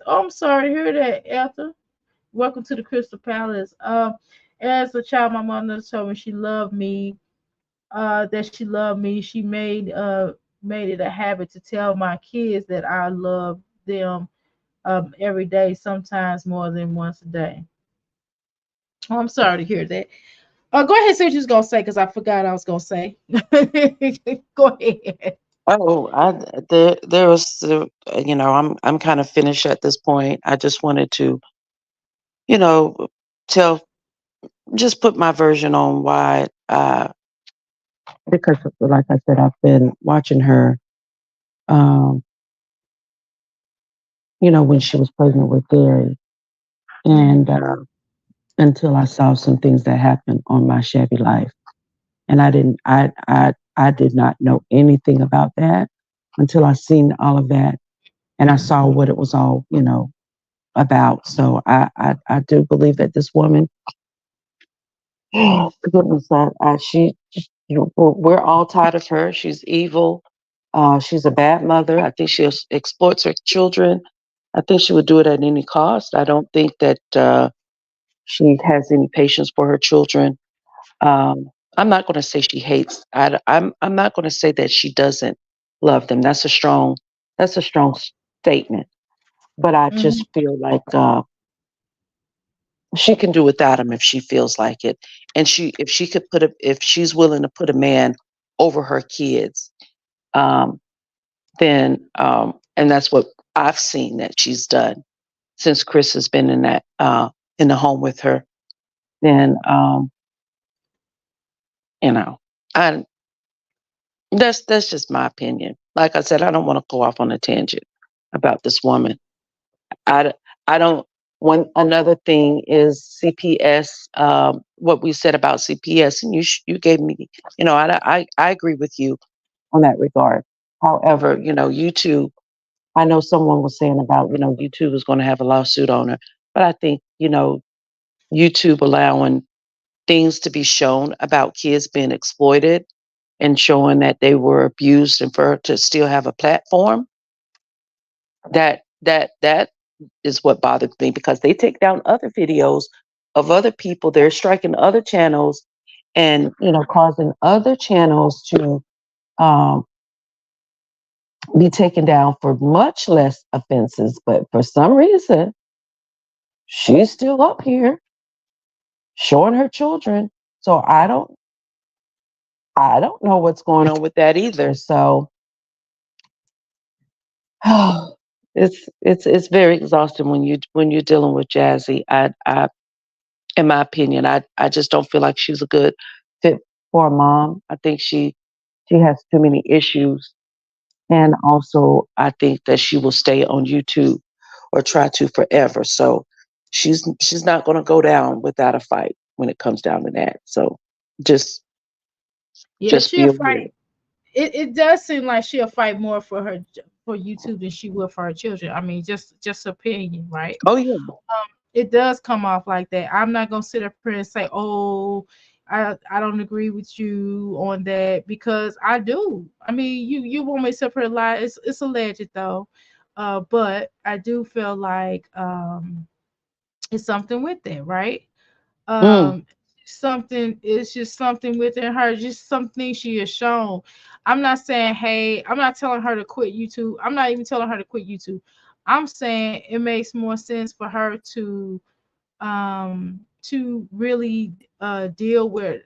I'm sorry to hear that, Ethel. Welcome to the Crystal Palace. As a child, my mother told me she loved me. That she loved me. She made it a habit to tell my kids that I love them every day, sometimes more than once a day. Oh, I'm sorry to hear that. Go ahead, say what you was gonna say, because I forgot I was gonna say. Go ahead. Oh, there was, I'm kind of finished at this point. I just wanted to, you know, tell, just put my version on why, because like I said, I've been watching her, um, when she was pregnant with Gary, and until I saw some things that happened on my shabby life, and I did not know anything about that until I seen all of that, and I saw what it was all, about. So I do believe that this woman, oh, for goodness, she We're all tired of her. She's evil. She's a bad mother. I think she exploits her children. I think she would do it at any cost. I don't think that she has any patience for her children. I'm not going to say she hates. I'm not going to say that she doesn't love them. That's a strong statement. But I Mhm. just feel like she can do without him if she feels like it, and if she's willing to put a man over her kids, um, then and that's what I've seen that she's done since Chris has been in the home with her. Then you know, I that's just my opinion. Like I said, I don't want to go off on a tangent about this woman. I, I don't. One another thing is CPS. What we said about CPS, and you gave me. I agree with you on that regard. However, YouTube. I know someone was saying about YouTube is going to have a lawsuit on her, but I think YouTube allowing things to be shown about kids being exploited and showing that they were abused and for her to still have a platform, that is what bothered me because they take down other videos of other people. They're striking other channels and causing other channels to um, be taken down for much less offenses. But for some reason, she's still up here showing her children. So I don't know what's going on with that either. So it's very exhausting when you're dealing with Jazzy. In my opinion, I just don't feel like she's a good fit for a mom. I think she has too many issues, and also I think that she will stay on YouTube or try to forever. So she's not going to go down without a fight when it comes down to that. So just Yeah, just be she'll aware. fight. It does seem like she'll fight more for for YouTube than she will for her children. I mean, just opinion, right? Oh yeah, It does come off like that. I'm not gonna sit up here and say, "Oh, I don't agree with you on that," because I do. I mean, you want me to sit up here and lie? It's alleged though, but I do feel like it's something with that, right? mm, um Something, it's just something within her, just something she has shown. I'm not saying, hey, I'm not telling her to quit YouTube. I'm not even telling her to quit YouTube. I'm saying it makes more sense for her to really deal with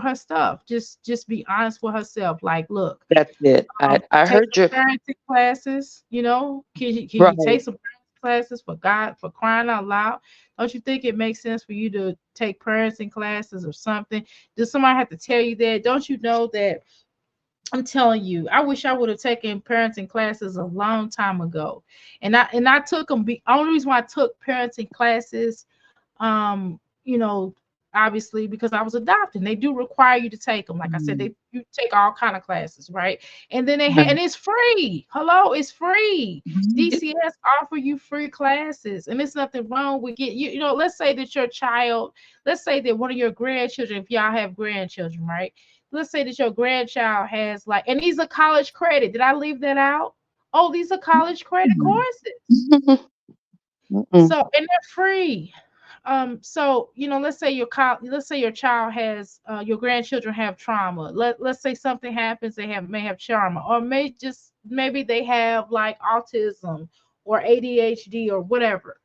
her stuff. Just be honest with herself, like, look, that's it. I take heard some you parenting classes. Can you right. take some parenting classes, for God, for crying out loud? Don't you think it makes sense for you to take parenting classes or something? Does somebody have to tell you that? Don't you know that? I'm telling you, I wish I would have taken parenting classes a long time ago. And I took them. Only reason why I took parenting classes, you know, obviously because I was adopted. They do require you to take them. Like I said, Mm, you take all kind of classes, right? And then right. and it's free. Hello, it's free. Mhm. DCS offer you free classes, and there's nothing wrong with get you. Let's say that your child, let's say that one of your grandchildren, if y'all have grandchildren, right? Let's say that your grandchild has like, and these are college credit. Did I leave that out? Oh, these are college credit courses. Mm-mm. So, and they're free. So let's say your child has your grandchildren have trauma. Let's say something happens, they may have trauma, or maybe they have like autism or ADHD or whatever.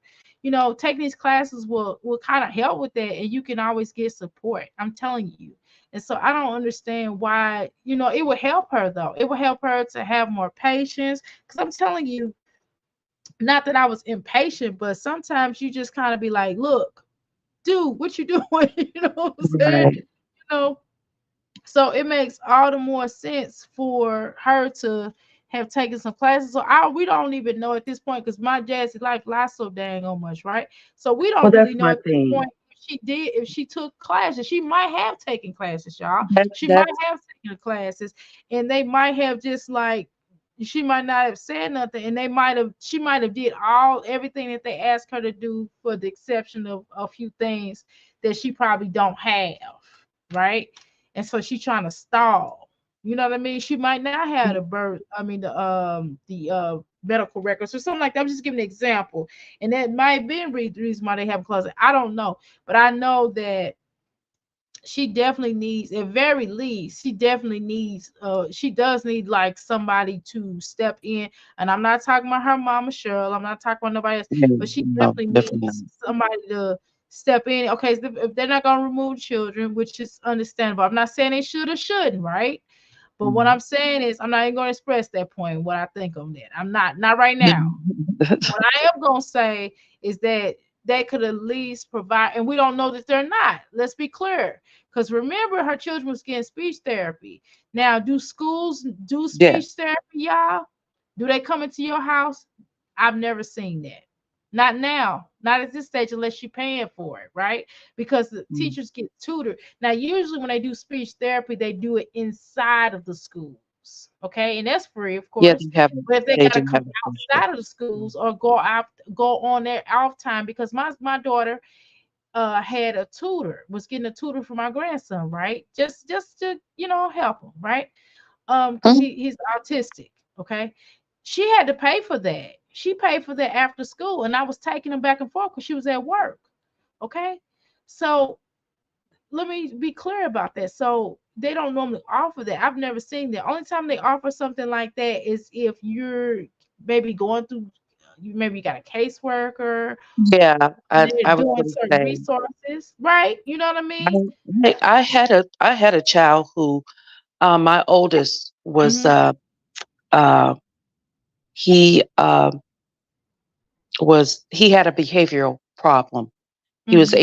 Taking these classes will kind of help with that, and you can always get support. I'm telling you. And so I don't understand why, it would help her though. It would help her to have more patience. Because I'm telling you, not that I was impatient, but sometimes you just kind of be like, look, dude, what you doing? You know what I'm saying? Right. You know, so it makes all the more sense for her to have taken some classes. So we don't even know at this point, because my Jazzy life lies so dang on much, right? So we Well, don't that's really know my at this thing. point if she took classes. She might have taken classes, y'all. That She might that's have taken classes, and they might have just like, she might not have said nothing, and she might have did everything that they asked her to do, for the exception of a few things that she probably don't have, right? and so she's trying to stall. You know what I mean? She might not have the birth. I mean the medical records or something like that. I'm just giving an example, and that might be the reason why they have a closet. I don't know, but I know that she definitely needs, at very least, she does need like somebody to step in. And I'm not talking about her mama Cheryl, I'm not talking about nobody else, Yeah, but she no, definitely definitely needs somebody to step in. Okay, so if they're not going to remove children, which is understandable, I'm not saying they should or shouldn't, right? But what not. I'm saying is, I'm not even going to express that point, what I think on that. I'm not right now. What I am gonna say is that they could at least provide, and we don't know that they're not. Let's be clear, because remember, her children was getting speech therapy. Now, do schools do Yeah, speech therapy, y'all? Do they come into your house? I've never seen that. Not now, not at this stage, unless you're paying for it, right? Because the mm, teachers get tutored. Now, usually when they do speech therapy, they do it inside of the schools, okay, and that's free, of yeah, course. they have But if they they got to do come have a social. outside of the schools or go on their off time, because my daughter had a tutor, was getting a tutor for my grandson, right? Just to help him, right? Because Mhm. he's autistic, okay? She had to pay for that. She paid for that after school, and I was taking him back and forth because she was at work, okay? So let me be clear about that. So they don't normally offer that. I've never seen that. Only time they offer something like that is if you're maybe going through, maybe you got a caseworker, Yeah, they're I was doing going to certain say, resources, right? You know what I mean? I had a child who, my oldest was, Mm-hmm. uh, he he had a behavioral problem. He was Mm-hmm.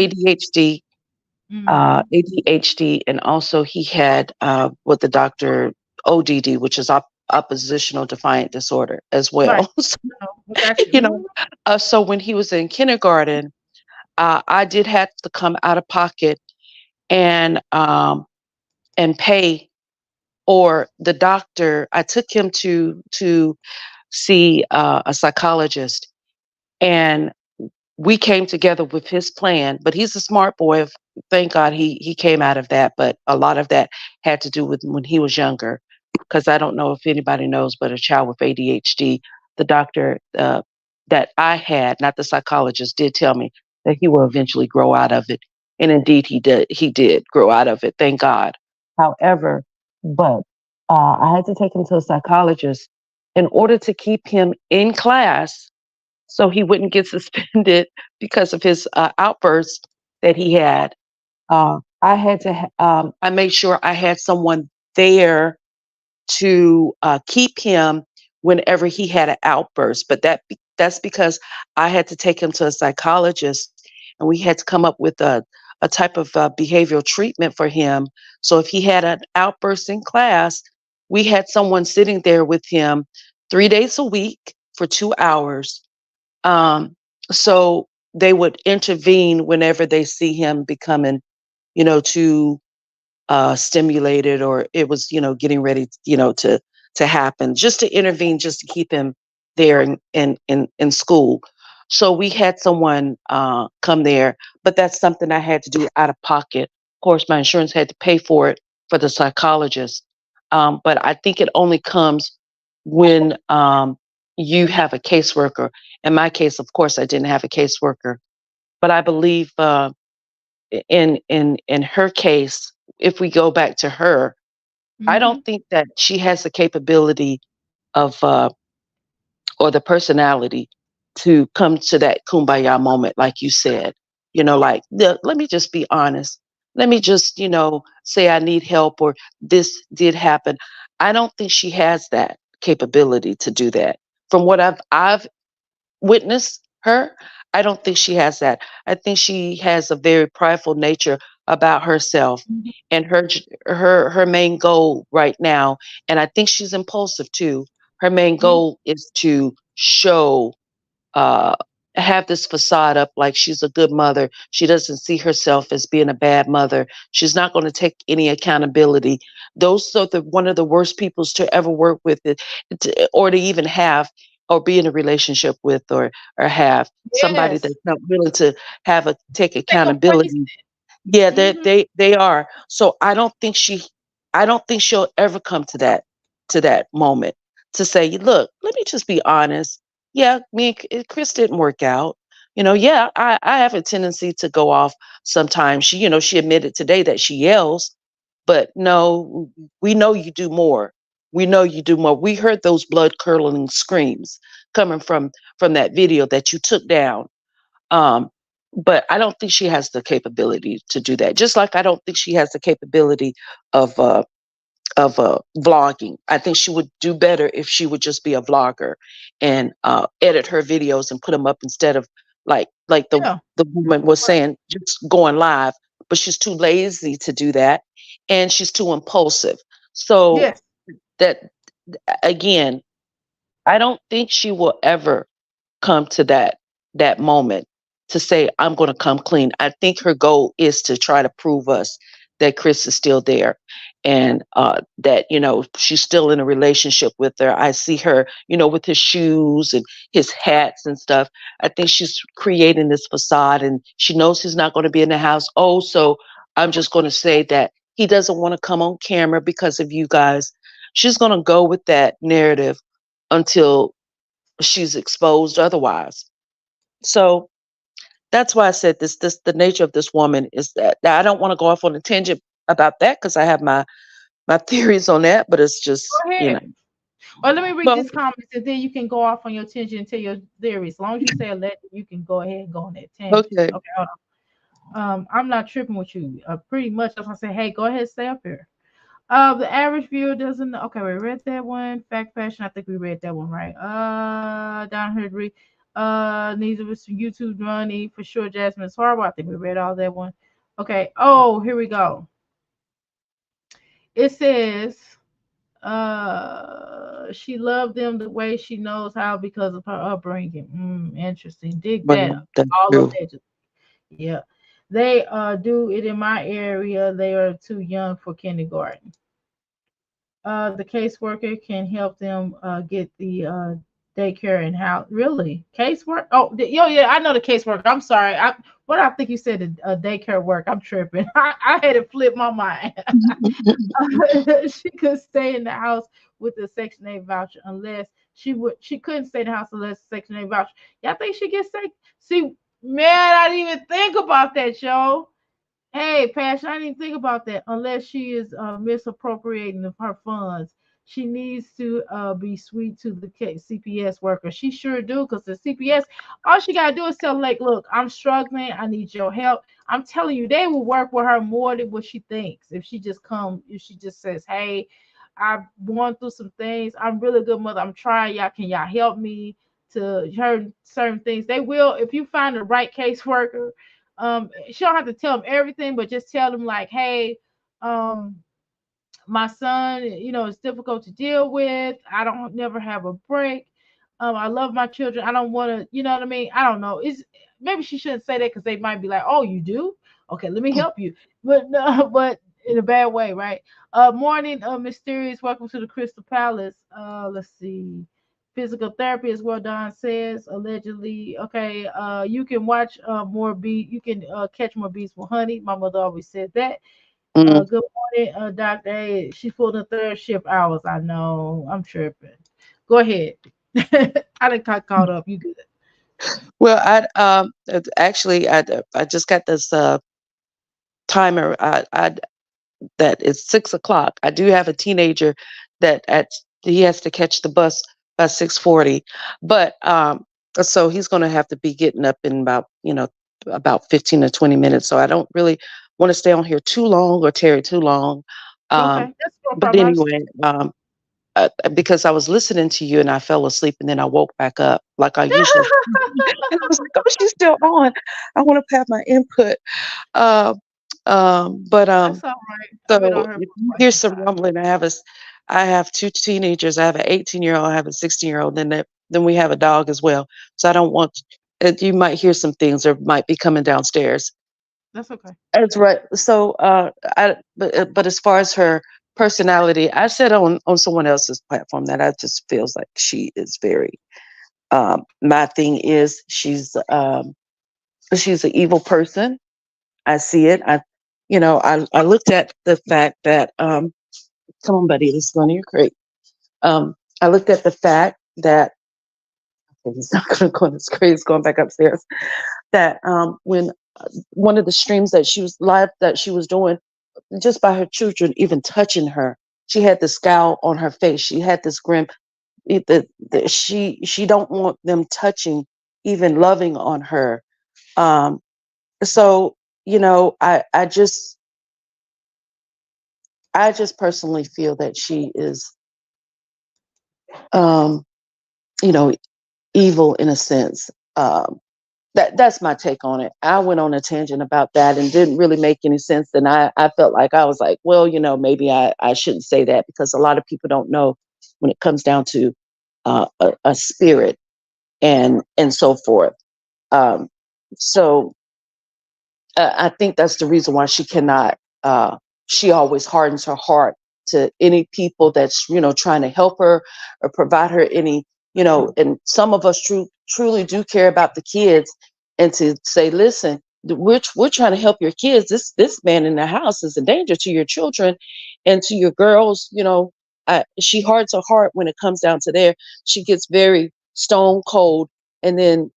Mm-hmm. ADHD, and also he had what the doctor ODD, which is oppositional defiant disorder as Right. well. So, No, I got you. you know, so when he was in kindergarten, I did have to come out of pocket and pay, or the doctor. I took him to see a psychologist, and we came together with his plan. But he's a smart boy. Thank God he came out of that. But a lot of that had to do with when he was younger, because I don't know if anybody knows, but a child with ADHD, the doctor that I had, not the psychologist, did tell me that he will eventually grow out of it, and indeed he did. He did grow out of it. Thank God. However, but I had to take him to a psychologist in order to keep him in class so he wouldn't get suspended because of his outbursts that he had. I made sure I had someone there to keep him whenever he had an outburst. But that's because I had to take him to a psychologist, and we had to come up with a type of behavioral treatment for him. So if he had an outburst in class, we had someone sitting there with him 3 days a week for 2 hours, so they would intervene whenever they see him becoming, too stimulated, or it was, getting ready, to happen, just to intervene, just to keep him there in school. So we had someone come there, but that's something I had to do out of pocket. Of course, my insurance had to pay for it for the psychologist. But I think it only comes when you have a caseworker. In my case, of course, I didn't have a caseworker, but I believe in her case, if we go back to her, I Mm-hmm. don't think that she has the capability of or the personality to come to that kumbaya moment, like you said. Like, let me just be honest. Let me just, say I need help, or this did happen. I don't think she has that capability to do that. From what I've witness her, I don't think she has that. I think she has a very prideful nature about herself, and her main goal right now, and I think she's impulsive too. Her main Mm-hmm. goal is to show, uh, have this facade up like she's a good mother. She doesn't see herself as being a bad mother. She's not going to take any accountability. Those are one of the worst peoples to ever work with, or to even have, or be in a relationship with, or have somebody Yes. that's not willing to take They complacent. accountability. Yeah, Hmm. they are. So I don't think she'll ever come to that moment to say, look, let me just be honest. Yeah, me and Chris didn't work out. Yeah, I have a tendency to go off sometimes. She admitted today that she yells, but no, we know you do more. We know you do more. We heard those blood curdling screams coming from that video that you took down. Um, but I don't think she has the capability to do that. Just like I don't think she has the capability of vlogging. I think she would do better if she would just be a vlogger and edit her videos and put them up instead of like Yeah. the woman was saying, just going live. But she's too lazy to do that, and she's too impulsive. So Yes. that again, I don't think she will ever come to that moment to say, I'm going to come clean. I think her goal is to try to prove us that Chris is still there, and that she's still in a relationship with her. I see her with his shoes and his hats and stuff. I think she's creating this facade, and she knows he's not going to be in the house. Oh, so I'm just going to say that he doesn't want to come on camera because of you guys. She's going to go with that narrative until she's exposed otherwise. So that's why I said this the nature of this woman is that. Now I don't want to go off on a tangent about that because I have my theories on that, but it's just, Go ahead. Well, let me read well, this comment, and then you can go off on your tangent and tell your theory. As long as you say a let, you can go ahead and go on that tangent. okay. Okay, hold on. I'm not tripping with you. Pretty much, if I say, hey, go ahead, stay up here. The average viewer doesn't. Okay, we read that one. Fact fashion. I think we read that one right. Down here, read. Needs of us YouTube money for sure. Jasmine is horrible. I think we read all that one. Okay. Oh, here we go. It says she loved them the way she knows how because of her upbringing. Interesting. Dig Well, that. that's All true. alleged. Yeah. They do it in my area. They are too young for kindergarten. The caseworker can help them get the daycare and how really casework. Oh, yeah, I know the caseworker. I'm sorry. What I think you said daycare work. I'm tripping. I had it flip my mind. She could stay in the house with the Section 8 voucher unless she couldn't stay in the house unless Section 8 voucher. Y'all think she gets sick? See, man, I didn't even think about that, yo. Hey, Passion, I didn't think about that. Unless she is misappropriating of her funds, she needs to be sweet to the CPS worker. She sure do, because the CPS, all she gotta do is tell, like, look, I'm struggling. I need your help. I'm telling you, they will work with her more than what she thinks. If she just says, hey, I've gone through some things. I'm really good mother. I'm trying. Y'all, can y'all help me to her certain things? They will, if you find the right caseworker. She don't have to tell them everything, but just tell them like, hey, um, my son, it's difficult to deal with. I don't never have a break. I love my children. I don't want to, you know what I mean? I don't know. It's maybe she shouldn't say that because they might be like, oh, you do? Okay, let me help you. But no, but in a bad way, right? Morning, mysterious. Welcome to the Crystal Palace. Let's see. Physical therapy is well done, says allegedly. Okay, you can watch more beat. You can catch more beats with honey. My mother always said that. Mm. Good morning, Dr. A. She's pulling the third shift hours. I know. I'm tripping. Go ahead. I didn't got caught up. You good. Well, actually I just got this timer. I that it's 6 o'clock. I do have a teenager that he has to catch the bus by 6:40, but so he's going to have to be getting up in about 15 to 20 minutes. So I don't really want to stay on here too long or tarry too long. Okay, Um, that's no but problem. anyway, because I was listening to you and I fell asleep and then I woke back up like I usually. And I was like, oh, she's still on. I want to have my input. Um, but That's all right. I've been on so her if for you quite hear some some time. rumbling, I have two teenagers. I have an 18-year-old, I have a 16-year-old, then we have a dog as well. So I don't want you might hear some things or might be coming downstairs. That's okay. That's right. So but as far as her personality, I said on someone else's platform that I just feels like she is very my thing is she's an evil person. I see it. I looked at the fact that, come on, buddy, let's go into your crate. I looked at the fact that, okay, he's not going to go in his crate, he's going back upstairs, that when one of the streams that she was live that she was doing, just by her children even touching her, she had the scowl on her face. She had this grim. She don't want them touching, even loving on her. So I just personally feel that she is, um, you know, evil in a sense. That's my take on it. I went on a tangent about that and didn't really make any sense. And I felt like I was like, well, maybe I shouldn't say that because a lot of people don't know when it comes down to a spirit and so forth. Um, so I think that's the reason why she cannot. She always hardens her heart to any people that's trying to help her or provide her any. And some of us truly do care about the kids, and to say, listen, we're trying to help your kids. This man in the house is a danger to your children and to your girls. She hardens her heart when it comes down to there. She gets very stone cold, and then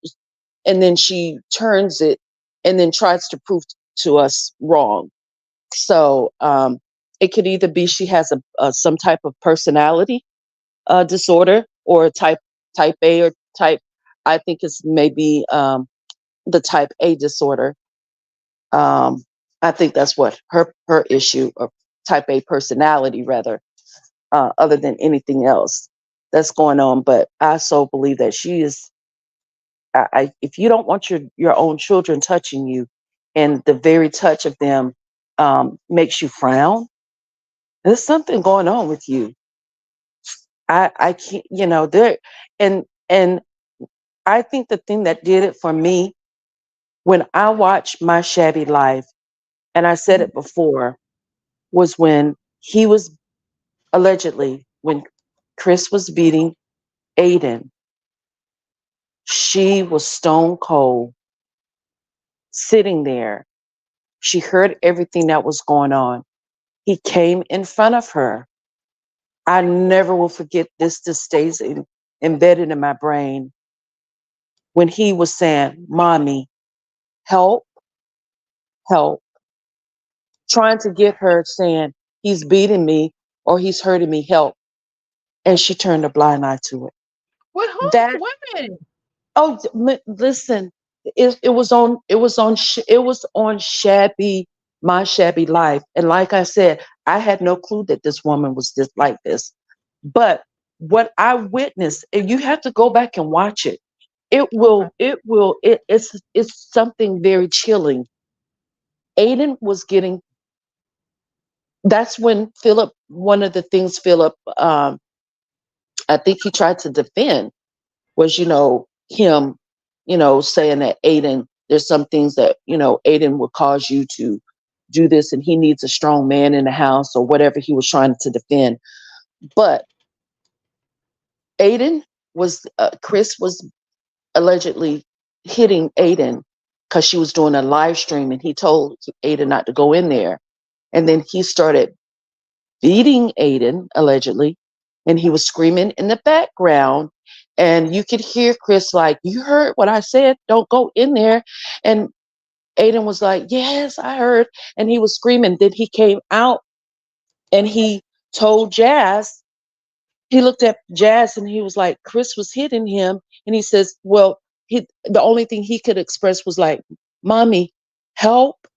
she turns it and then tries to prove to us wrong. So it could either be she has some type of personality disorder, or type A, or type. I think it's maybe the type A disorder. I think that's what her issue, or type A personality rather, other than anything else that's going on. But I so believe that she is. If you don't want your own children touching you, and the very touch of them makes you frown, there's something going on with you. I can't, there, and I think the thing that did it for me when I watched My Shabby Life, and I said it before, was when he was allegedly, when Chris was beating Aiden, she was stone cold, sitting there. She heard everything that was going on. He came in front of her. I never will forget this. This stays embedded in my brain. When he was saying, "Mommy, help, help," trying to get her, saying, "He's beating me or he's hurting me, help." And she turned a blind eye to it. With who? That, Women. oh, listen, it was on Shabby, My Shabby Life. And like I said, I had no clue that this woman was just like this. But what I witnessed, and you have to go back and watch it. It's something very chilling. Aiden was getting, that's when Philip, one of the things Philip, I think he tried to defend was, him, saying that Aiden, there's some things that, Aiden will cause you to do this, and he needs a strong man in the house, or whatever he was trying to defend. But Chris was allegedly hitting Aiden because she was doing a live stream, and he told Aiden not to go in there. And then he started beating Aiden, allegedly, and he was screaming in the background. And you could hear Chris like, "You heard what I said, don't go in there." And Aiden was like, "Yes, I heard." And he was screaming. Then he came out and he told Jazz, he looked at Jazz and he was like, Chris was hitting him. And he says, well, the only thing he could express was like, "Mommy, help,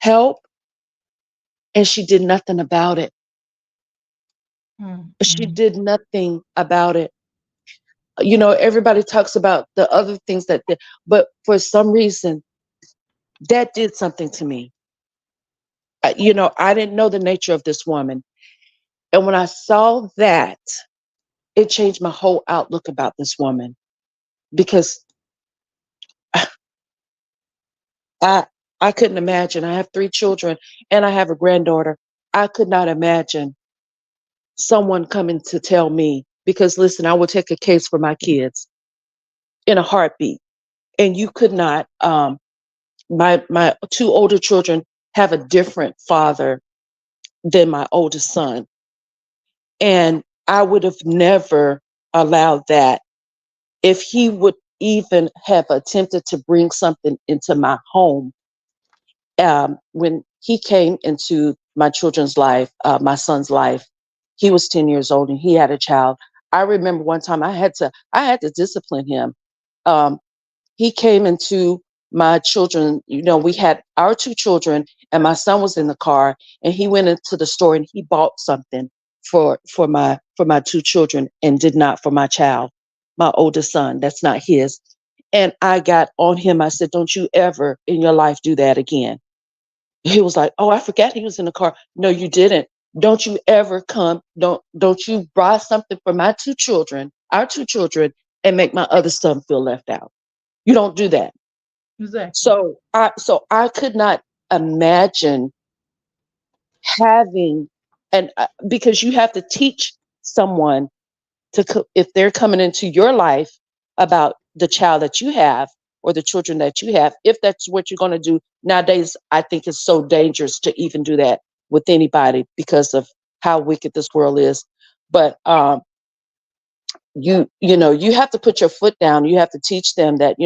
help." And she did nothing about it. She did nothing about it. Everybody talks about the other things but for some reason, that did something to me. I didn't know the nature of this woman. And when I saw that, it changed my whole outlook about this woman, because I I couldn't imagine. I have 3 children and I have a granddaughter. I could not imagine someone coming to tell me, because listen, I will take a case for my kids in a heartbeat. And you could not, my 2 older children have a different father than my oldest son. And I would have never allowed that if he would even have attempted to bring something into my home. When he came into my children's life, my son's life, he was 10 years old and he had a child. I remember one time I had to discipline him. Um, he came into my children, we had our two children and my son was in the car, and he went into the store and he bought something for my two children and did not for my child, my oldest son. That's not his. And I got on him. I said, don't you ever in your life do that again. He was like, oh, I forgot he was in the car. No, you didn't. Don't you ever don't you buy something for my two children, our two children, and make my other son feel left out. You don't do that. Exactly. So I could not imagine having, and because you have to teach someone if they're coming into your life about the child that you have or the children that you have, if that's what you're going to do nowadays. I think it's so dangerous to even do that with anybody because of how wicked this world is. But you have to put your foot down. You have to teach them that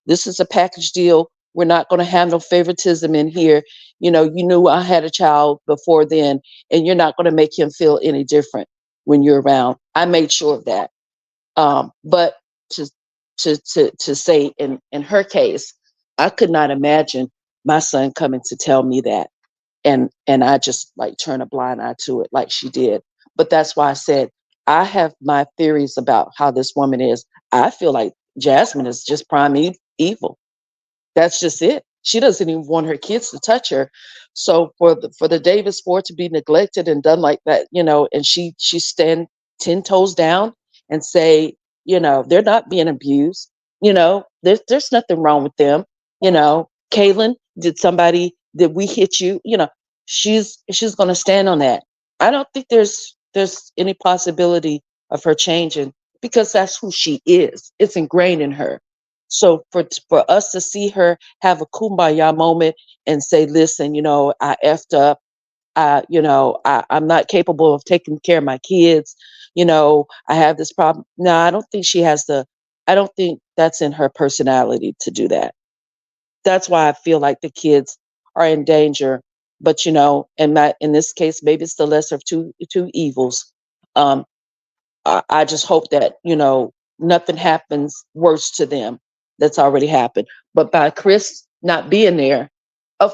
this is a package deal. We're not going to have no favoritism in here. You knew I had a child before then, and you're not going to make him feel any different when you're around. I made sure of that. But to say in her case, I could not imagine my son coming to tell me that, and I just like turn a blind eye to it like she did. But that's why I said I have my theories about how this woman is. I feel like Jasmine is just prime evil. That's just it. She doesn't even want her kids to touch her. So for the Davis Ford to be neglected and done like that, and she stand 10 toes down and say, they're not being abused. There's nothing wrong with them. Kaylin, did we hit you? She's gonna stand on that. I don't think there's any possibility of her changing because that's who she is. It's ingrained in her. So for us to see her have a kumbaya moment and say, listen, I effed up. I'm not capable of taking care of my kids. I have this problem. No, I don't think that's in her personality to do that. That's why I feel like the kids are in danger. But in this case, maybe it's the lesser of two evils. Um, I just hope that nothing happens worse to them that's already happened. But by Chris not being there, of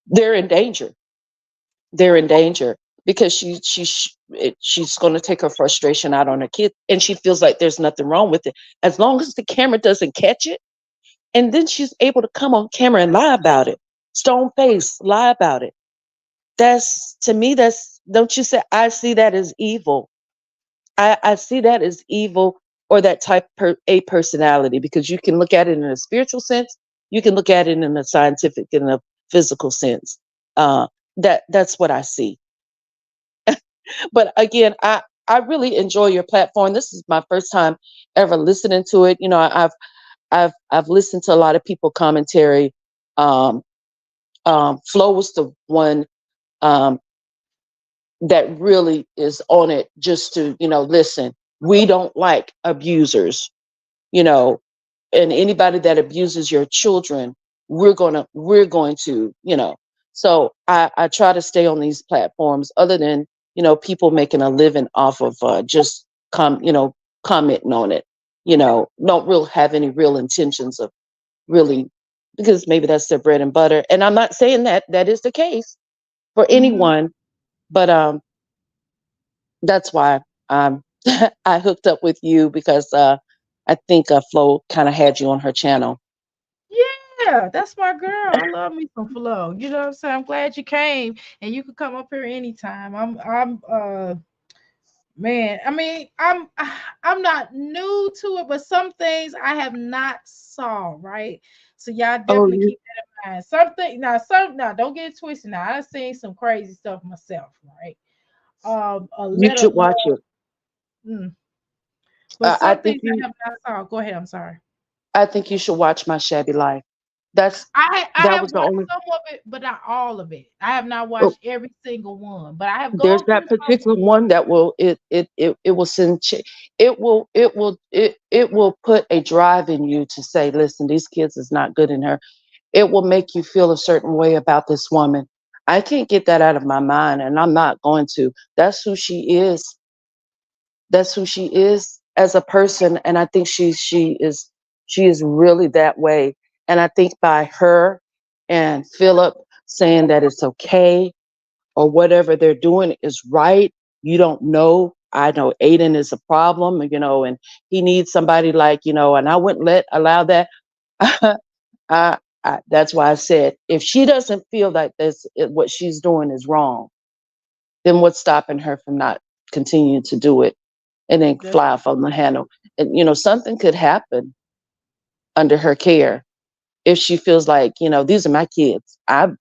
they're in danger. They're in danger because she's going to take her frustration out on her kid, and she feels like there's nothing wrong with it as long as the camera doesn't catch it. And then she's able to come on camera and lie about it, stone face, lie about it. That's, to me, don't you say, I see that as evil. I see that as evil, or that type A personality, because you can look at it in a spiritual sense, you can look at it in a scientific and a physical sense. Uh, that's what I see. But again, I really enjoy your platform. This is my first time ever listening to it. I've listened to a lot of people commentary. Um, Flo was the one um, that really is on it, just to listen. We don't like abusers, you know, and anybody that abuses your children, we're going to. So I try to stay on these platforms, other than people making a living off of just commenting on it. Don't real have any real intentions of really, because maybe that's their bread and butter. And I'm not saying that that is the case for Mhm. anyone, but that's why I hooked up with you, because I think Flo kind of had you on her channel. Yeah, that's my girl. I love me some Flo. You know what I'm saying? I'm glad you came, and you could come up here anytime. I'm man, I mean, I'm not new to it, but some things I have not saw, right? So y'all Oh, definitely keep that in mind. Something now, don't get it twisted. Now I've seen some crazy stuff myself, right? A you little should more, watch it. mm, but I some think things I you have not saw. Go ahead, I'm sorry. I think you should watch My Shabby Life. That's I that have was the watched only. some of it, but not all of it. I have not Oh, watched every single one, but I have there's gone through that some. particular one that will it will send it will put a drive in you to say, listen, these kids is not good in her. It will make you feel a certain way about this woman. I can't get that out of my mind, and I'm not going to. That's who she is. That's who she is as a person, and I think she is really that way. And I think by her and Philip saying that it's okay or whatever they're doing is right. You don't know. I know Aiden is a problem, and he needs somebody like, and I wouldn't allow that. That's why I said if she doesn't feel like what she's doing is wrong, then what's stopping her from not continuing to do it and then That's fly off on the handle? And something could happen under her care if she feels like, these are my kids. I'm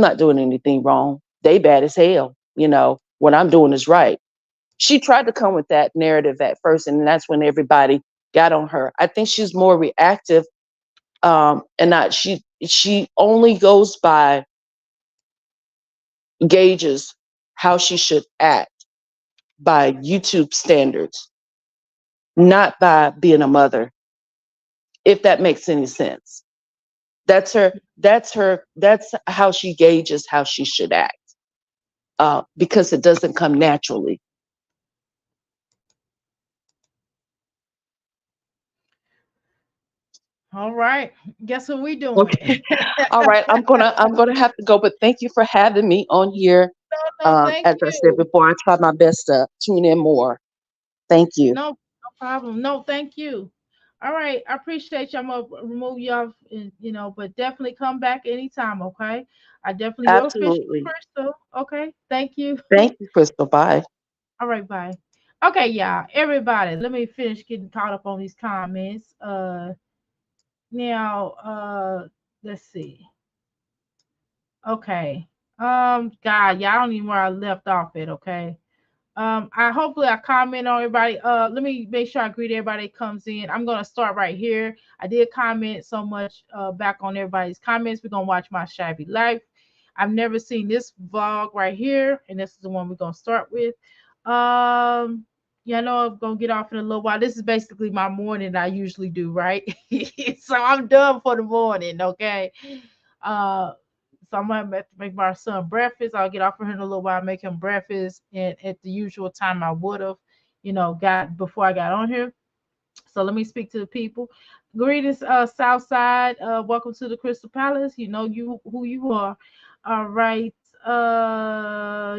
not doing anything wrong. They bad as hell. What I'm doing is right. She tried to come with that narrative at first, and that's when everybody got on her. I think she's more reactive, and not she only goes by gauges how she should act by YouTube standards, not by being a mother, if that makes any sense. That's how she gauges how she should act, because it doesn't come naturally. all right. Guess what we doing? Okay. All right. I'm gonna have to go, but thank you for having me on here. No, thank As I said you. before, I try my best to tune in more. Thank you. No problem. No, thank you. All right, I appreciate you. I'm gonna remove you off, but definitely come back anytime. Okay, I definitely your official Absolutely. crystal. Okay, thank you. Thank you, Crystal. Bye. All right, bye. Okay, y'all, everybody, let me finish getting caught up on these comments. Now, let's see. Okay, God, y'all don't even where I left off at. Okay. I hopefully I comment on everybody. Let me make sure I greet everybody that comes in. I'm gonna start right here. I did comment so much back on everybody's comments. We're gonna watch my shabby life. I've never seen this vlog right here, and this is the one we're gonna start with. Yeah, I know I'm gonna get off in a little while. This is basically my morning I usually do, right? So I'm done for the morning, okay? Uh so I'm gonna have to make my son breakfast. I'll get off for him in a little while, make him breakfast, and at the usual time I would have, got before I got on here. So let me speak to the people. Greetings, Southside. Welcome to the Crystal Palace. You know you who you are. All right.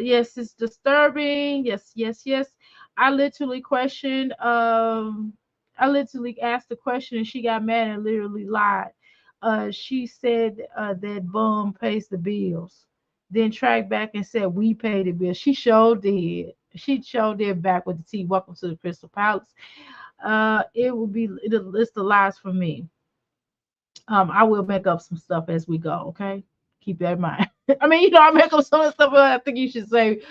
Yes, it's disturbing. Yes, yes, yes. I literally questioned. I literally asked the question, and she got mad and literally lied. She said that bum pays the bills. Then tracked back and said we pay the bills. She showed did. She showed did back with the T. Welcome to the Crystal Palace. It will be it's the lies for me. I will make up some stuff as we go. Okay, keep that in mind. I mean, I make up some of the stuff. But I think you should say,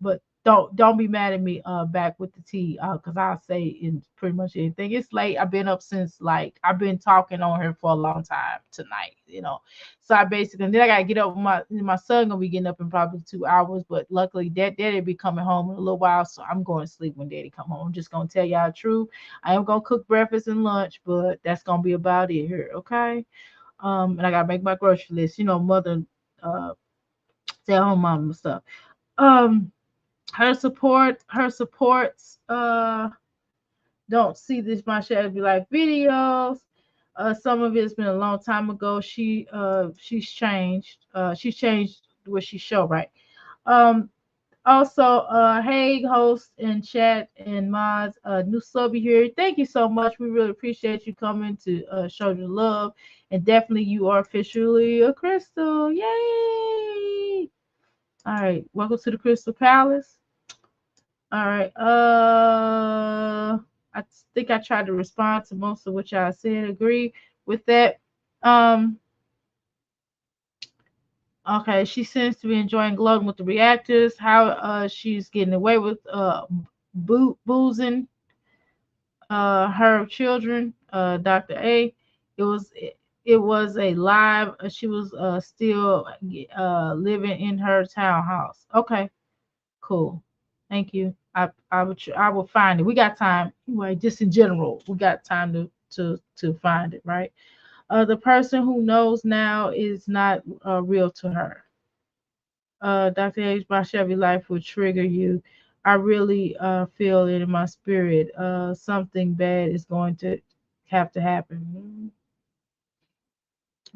but don't be mad at me. Back with the tea. Cause I'll say in pretty much anything. It's late. I've been up since like I've been talking on her for a long time tonight. So I basically and then I gotta get up. My son gonna be getting up in probably 2 hours. But luckily, daddy be coming home in a little while, so I'm going to sleep when daddy come home. I'm just gonna tell y'all the truth. I am gonna cook breakfast and lunch, but that's gonna be about it here, okay? And I gotta make my grocery list. Mother, uh, stay at home mom and stuff. Um, her supports. Don't see this my Shabby Life videos. Some of it's been a long time ago. She's changed. She's changed what she show, right? Um, Also, hey, host and chat and mods, new subby here. Thank you so much. We really appreciate you coming to show your love, and definitely you are officially a crystal. Yay! All right, welcome to the Crystal Palace. All right, I think I tried to respond to most of what y'all said. Agree with that. Um, Okay, she seems to be enjoying gloating with the reactors. How she's getting away with boozing her children. Dr. A. It was it was a live. She was still living in her townhouse. Okay, cool. Thank you. I will find it. We got time. Anyway, just in general, we got time to find it, right? The person who knows now is not real to her. Dr. H, my Chevy life will trigger you. I really feel it in my spirit. Something bad is going to have to happen.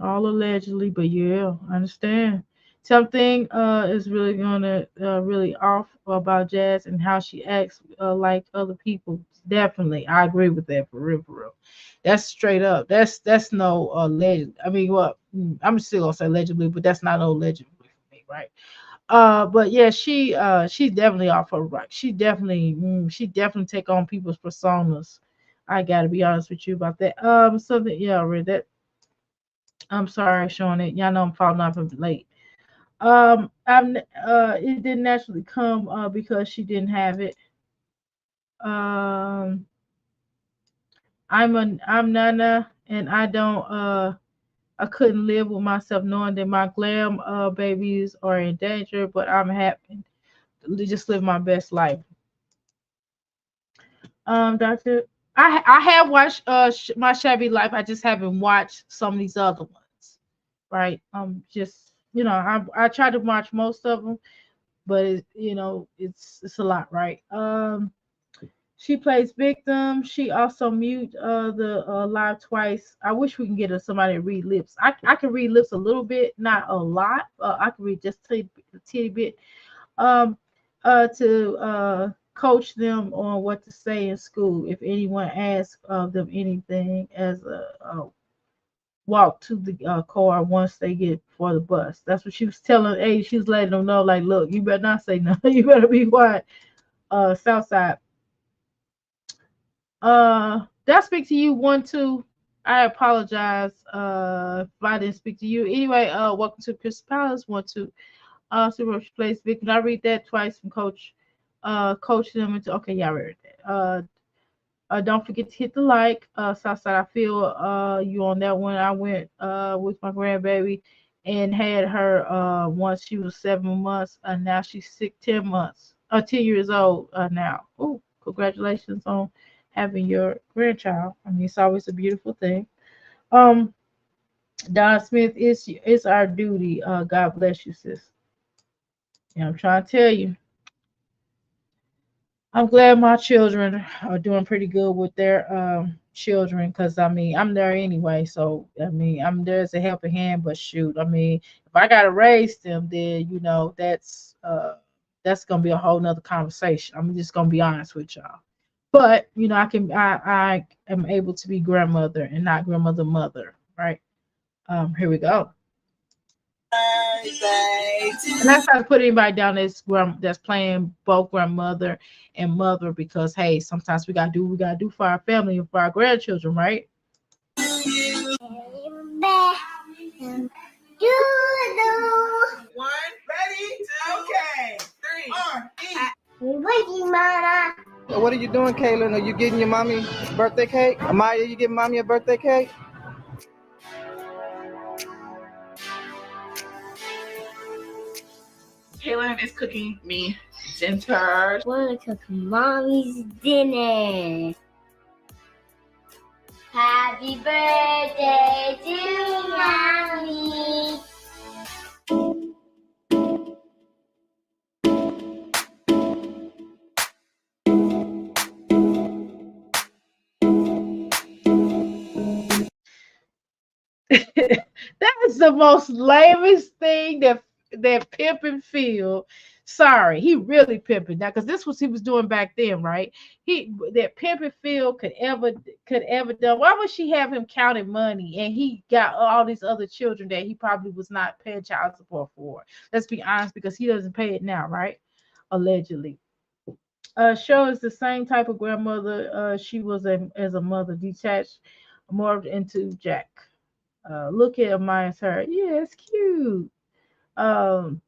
All allegedly, but yeah, I understand. Something is really gonna really off about Jazz and how she acts like other people. Definitely, I agree with that for real, for real. That's straight up. That's no legend. I mean, what I'm still gonna say allegedly, but that's not no legend for me, right? But yeah, she's definitely off her rock. She definitely take on people's personas. I gotta be honest with you about that. Something yeah, I read that. I'm sorry, showing it. Y'all know I'm falling off of late. It didn't naturally come because she didn't have it. Um, I'm Nana, and I couldn't live with myself knowing that my glam babies are in danger, but I'm happy to just live my best life. Doctor, I have watched my Shabby Life. I just haven't watched some of these other ones, right? Just I try to watch most of them, but it's a lot, right? She plays victim. She also mute the live twice. I wish we can get her somebody to read lips. I can read lips a little bit, not a lot. I can read just a teeny bit. Um, to coach them on what to say in school if anyone asks them anything as a walk to the car once they get for the bus. That's what she was telling. Hey, she was letting them know, like, look, you better not say nothing. You better be quiet. Southside. Did I speak to you? 1, 2. I apologize if I didn't speak to you. Anyway, welcome to Crystal Palace. 1, 2. Super Rush plays Vic. I read that twice from Coach. Coach them into okay, yeah, I read that. Don't forget to hit the like. Southside, I feel you on that one. I went with my grandbaby and had her once she was 7 months, and now she's 10 months, 10 years old now. Oh, congratulations on having your grandchild. I mean, it's always a beautiful thing. Um, Don Smith, it's our duty. God bless you, sis. Yeah, I'm trying to tell you. I'm glad my children are doing pretty good with their children because I mean I'm there anyway, so I mean I'm there as a helping hand. But shoot, I mean if I gotta raise them, then that's gonna be a whole nother conversation. I'm just gonna be honest with y'all. But I am able to be grandmother and not grandmother mother, right? Here we go. And that's how to put anybody down that's playing both grandmother and mother because hey, sometimes we gotta do what we gotta do for our family and for our grandchildren, right? One, ready, two, okay, three. So what are you doing, Kaylin? Are you getting your mommy birthday cake? Amaya, you getting mommy a birthday cake? Kaylin is cooking me dinner. Wanna cook mommy's dinner. Happy birthday to mommy. That is the most lamest thing that pimping feel. Sorry, he really pimping now because this was he was doing back then, right? He that pimping feel could ever done. Why would she have him counting money and he got all these other children that he probably was not paying child support for? Let's be honest, because he doesn't pay it now, right? Allegedly. Show is the same type of grandmother she was as a mother, detached, morphed into Jack. Look at Amaya's hair. Yeah, it's cute. Um,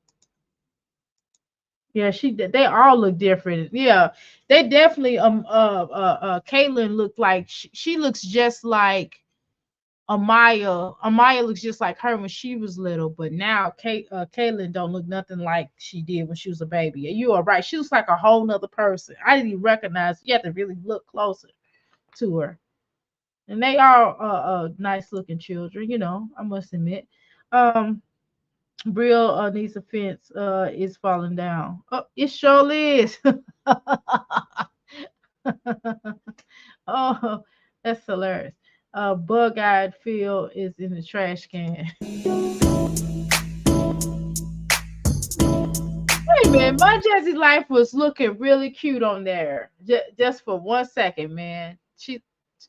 yeah, they all look different. Yeah, they definitely Caitlyn looked like she looks just like Amaya looks just like her when she was little, but now Kaylin don't look nothing like she did when she was a baby. You are right. She looks like a whole nother person. I didn't even recognize. You have to really look closer to her. And they are nice looking children, I must admit. Um, Brill needs a fence is falling down. Oh, it sure is. Oh, that's hilarious. Bug-eyed Phil is in the trash can. Hey man, my Jazzy life was looking really cute on there. Just for 1 second, man. She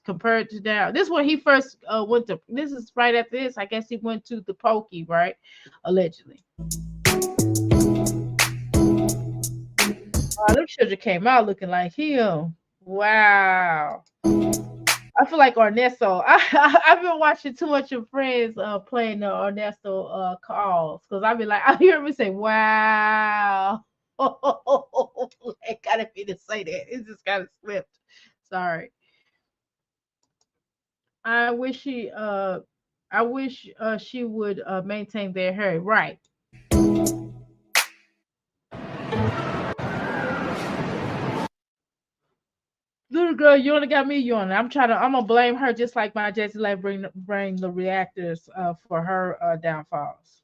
compared to now. This when he first went to. This is right after this. I guess he went to the pokey, right? Allegedly. Them children came out looking like him. Wow. I feel like Ernesto. I've been watching too much of Friends playing the Ernesto calls because I've been like, I hear me say, wow. It gotta be to say that. It just kind of slipped. Sorry. I wish she would maintain their hair. Right. Little girl, you only got me yawning. I'm gonna blame her just like my Jessie like bring the reactors for her downfalls.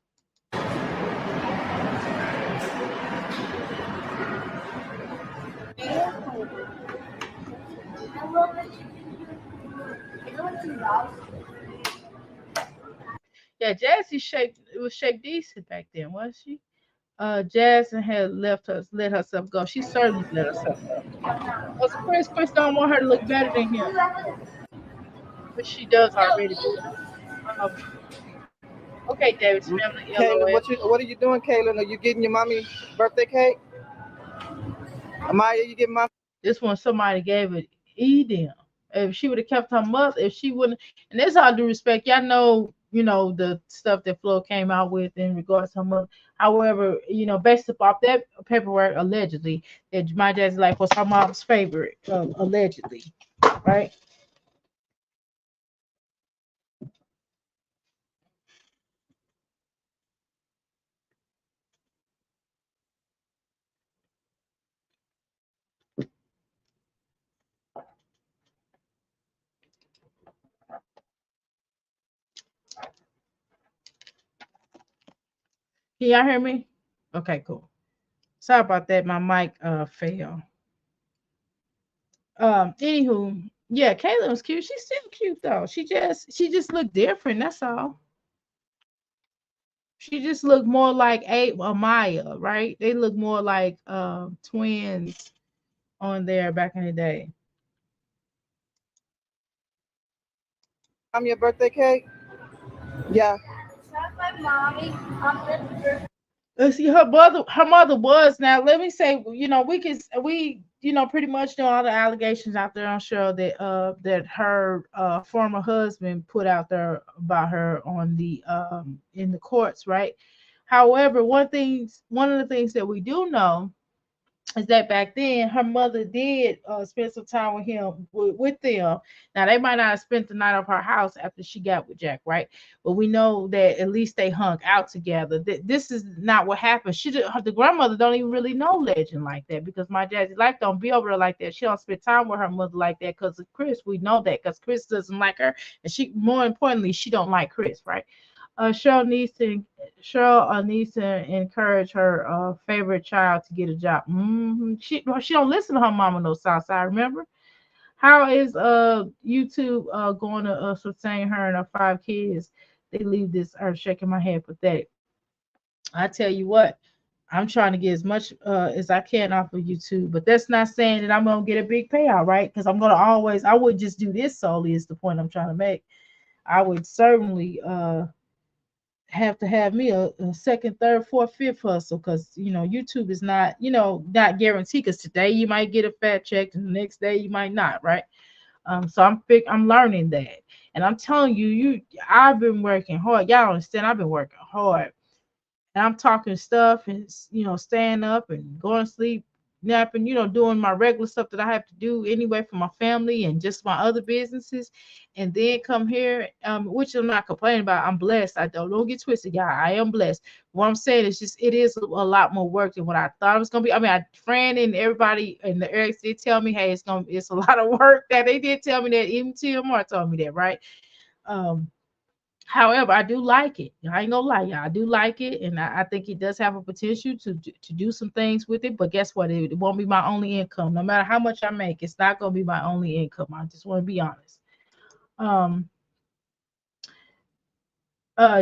Yeah, Jazzy shaped decent back then, wasn't she? Jasmine had let herself go. She certainly let herself go. Because Chris don't want her to look better than him, but she does already. Um, okay, David's family, Kaylin, LOL. what are you doing, Kaylin? Are you getting your mommy birthday cake? Amaya, you getting my This one somebody gave it Eden. If she would have kept her mother, if she wouldn't, and that's all due respect. Y'all know, the stuff that Flo came out with in regards to her mother. However, based upon that paperwork, allegedly, that my dad's life was her mom's favorite, allegedly, right? Can y'all hear me? Okay, cool. Sorry about that. My mic failed. Anywho, yeah, Kayla was cute. She's still cute though. She just looked different. That's all. She just looked more like Maya, right? They look more like twins on there back in the day. mommy a birthday cake? Yeah. Let's see, her mother was now. Let me say, we pretty much know all the allegations out there on show that her former husband put out there about her on the in the courts, right? However, one of the things that we do know is that back then her mother did spend some time with him with them. Now they might not have spent the night of her house after she got with Jack, right? But we know that at least they hung out together. This is not what happened. The grandmother don't even really know Legend like that because my Jazzy life don't be over her like that. She don't spend time with her mother like that because of Chris. We know that because Chris doesn't like her, and she more importantly she don't like Chris, right? Cheryl needs to encourage her favorite child to get a job. She don't listen to her mama no Southside. Remember how is YouTube going to sustain her and her 5 kids? They leave this earth shaking my head pathetic. I tell you what, I'm trying to get as much as I can off of YouTube, but that's not saying that I'm gonna get a big payout, right? Because I would just do this solely is the point I'm trying to make. I would certainly have to have me a second, third, fourth, fifth hustle because YouTube is not guaranteed. Because today you might get a fat check, and the next day you might not, right? So I'm learning that, and I'm telling you, I've been working hard. Y'all understand? I've been working hard, and I'm talking stuff, and staying up and going to sleep napping, doing my regular stuff that I have to do anyway for my family and just my other businesses, and then come here, which I'm not complaining about. I'm blessed. I don't get twisted, y'all. I am blessed. What I'm saying is just it is a lot more work than what I thought it was gonna be. I mean, Fran and everybody in the area did tell me, hey, it's a lot of work. That they did tell me that. Even TMR told me that, right? However, I do like it. I ain't gonna lie, y'all. I do like it, and I think it does have a potential to do some things with it. But guess what? It won't be my only income. No matter how much I make, it's not gonna be my only income. I just want to be honest.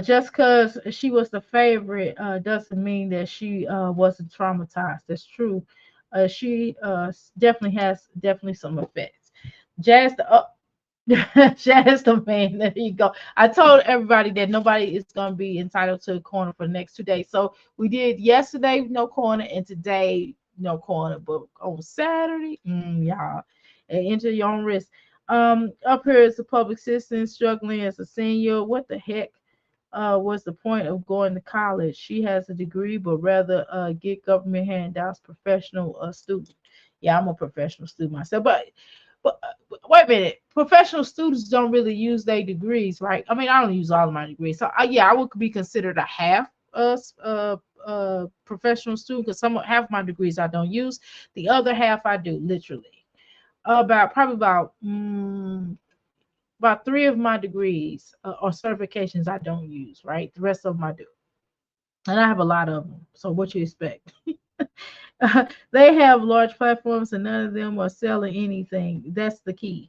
Just because she was the favorite doesn't mean that she wasn't traumatized. That's true. She definitely has some effects. Jazz the Jazz the man. There you go. I told everybody that nobody is going to be entitled to a corner for the next 2 days. So we did yesterday, no corner, and today, no corner. But on Saturday, y'all, enter your own risk. Up here is a public citizen struggling as a senior. What the heck was the point of going to college? She has a degree, but rather get government handouts. Professional student. Yeah, I'm a professional student myself, but wait a minute. Professional students don't really use their degrees, right? I mean, I don't use all of my degrees, so yeah, I would be considered a half professional student because half of my degrees I don't use. The other half I do, literally. About 3 of my degrees or certifications I don't use, right? The rest of them I do. And I have a lot of them. So what you expect? They have large platforms and none of them are selling anything. That's the key.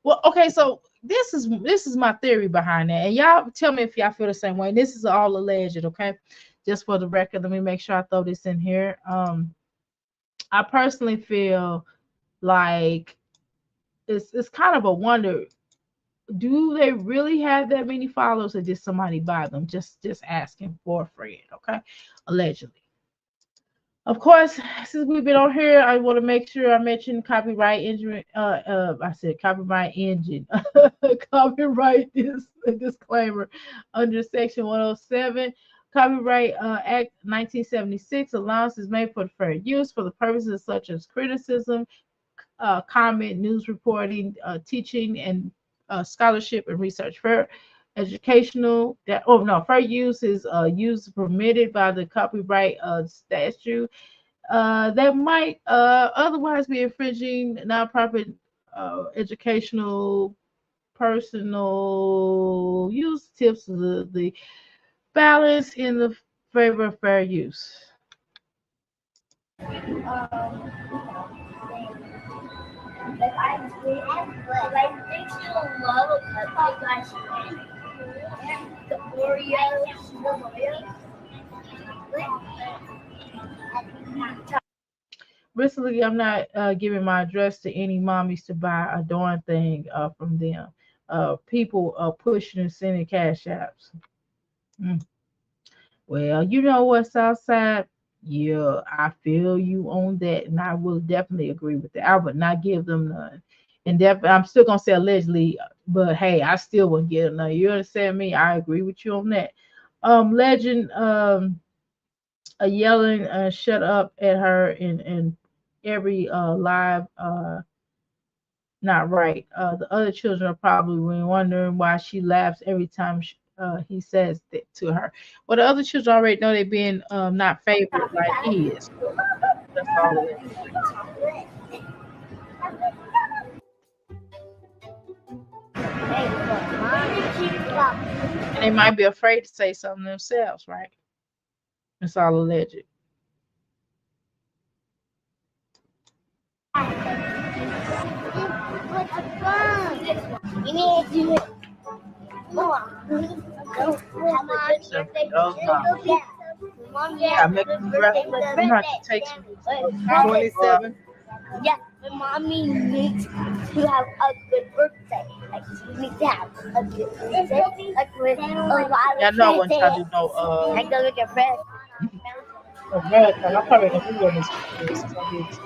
Well, okay, so this is my theory behind that. And y'all tell me if y'all feel the same way. This is all alleged, okay? Just for the record, let me make sure I throw this in here. I personally feel like it's kind of a wonder. Do they really have that many followers, or did somebody buy them just asking for a friend? Okay, allegedly. Of course, since we've been on here, I want to make sure I mention copyright engine. I said copyright engine. Copyright disclaimer under Section 107. Copyright Act 1976 allowance is made for fair use for the purposes such as criticism, comment, news reporting, teaching, and scholarship and research. Fair educational fair use is use permitted by the copyright statute that might otherwise be infringing nonprofit educational personal use. Tips the balance in the favor of fair use. Recently, I'm not giving my address to any mommies to buy a darn thing from them. People pushing and sending cash apps. Well, you know what's outside? Yeah, I feel you on that, and I will definitely agree with that. I would not give them none. And I'm still gonna say allegedly, but hey, I still wouldn't give them none. You understand me? I agree with you on that. Legend yelling shut up at her in every live not right. The other children are probably wondering why she laughs every time he says that to her. Well, the other children already know they're being not favored like he is. That's all it is. And they might be afraid to say something themselves, right? It's all alleged. You need to do it. I'm making not to take some 27. Yeah, but mommy needs to have a good birthday. Like she needs to have a good birthday. Like with a lot of yeah, no one trying to do no like go look at Fred. marathon. I'm probably gonna do one this since I did this.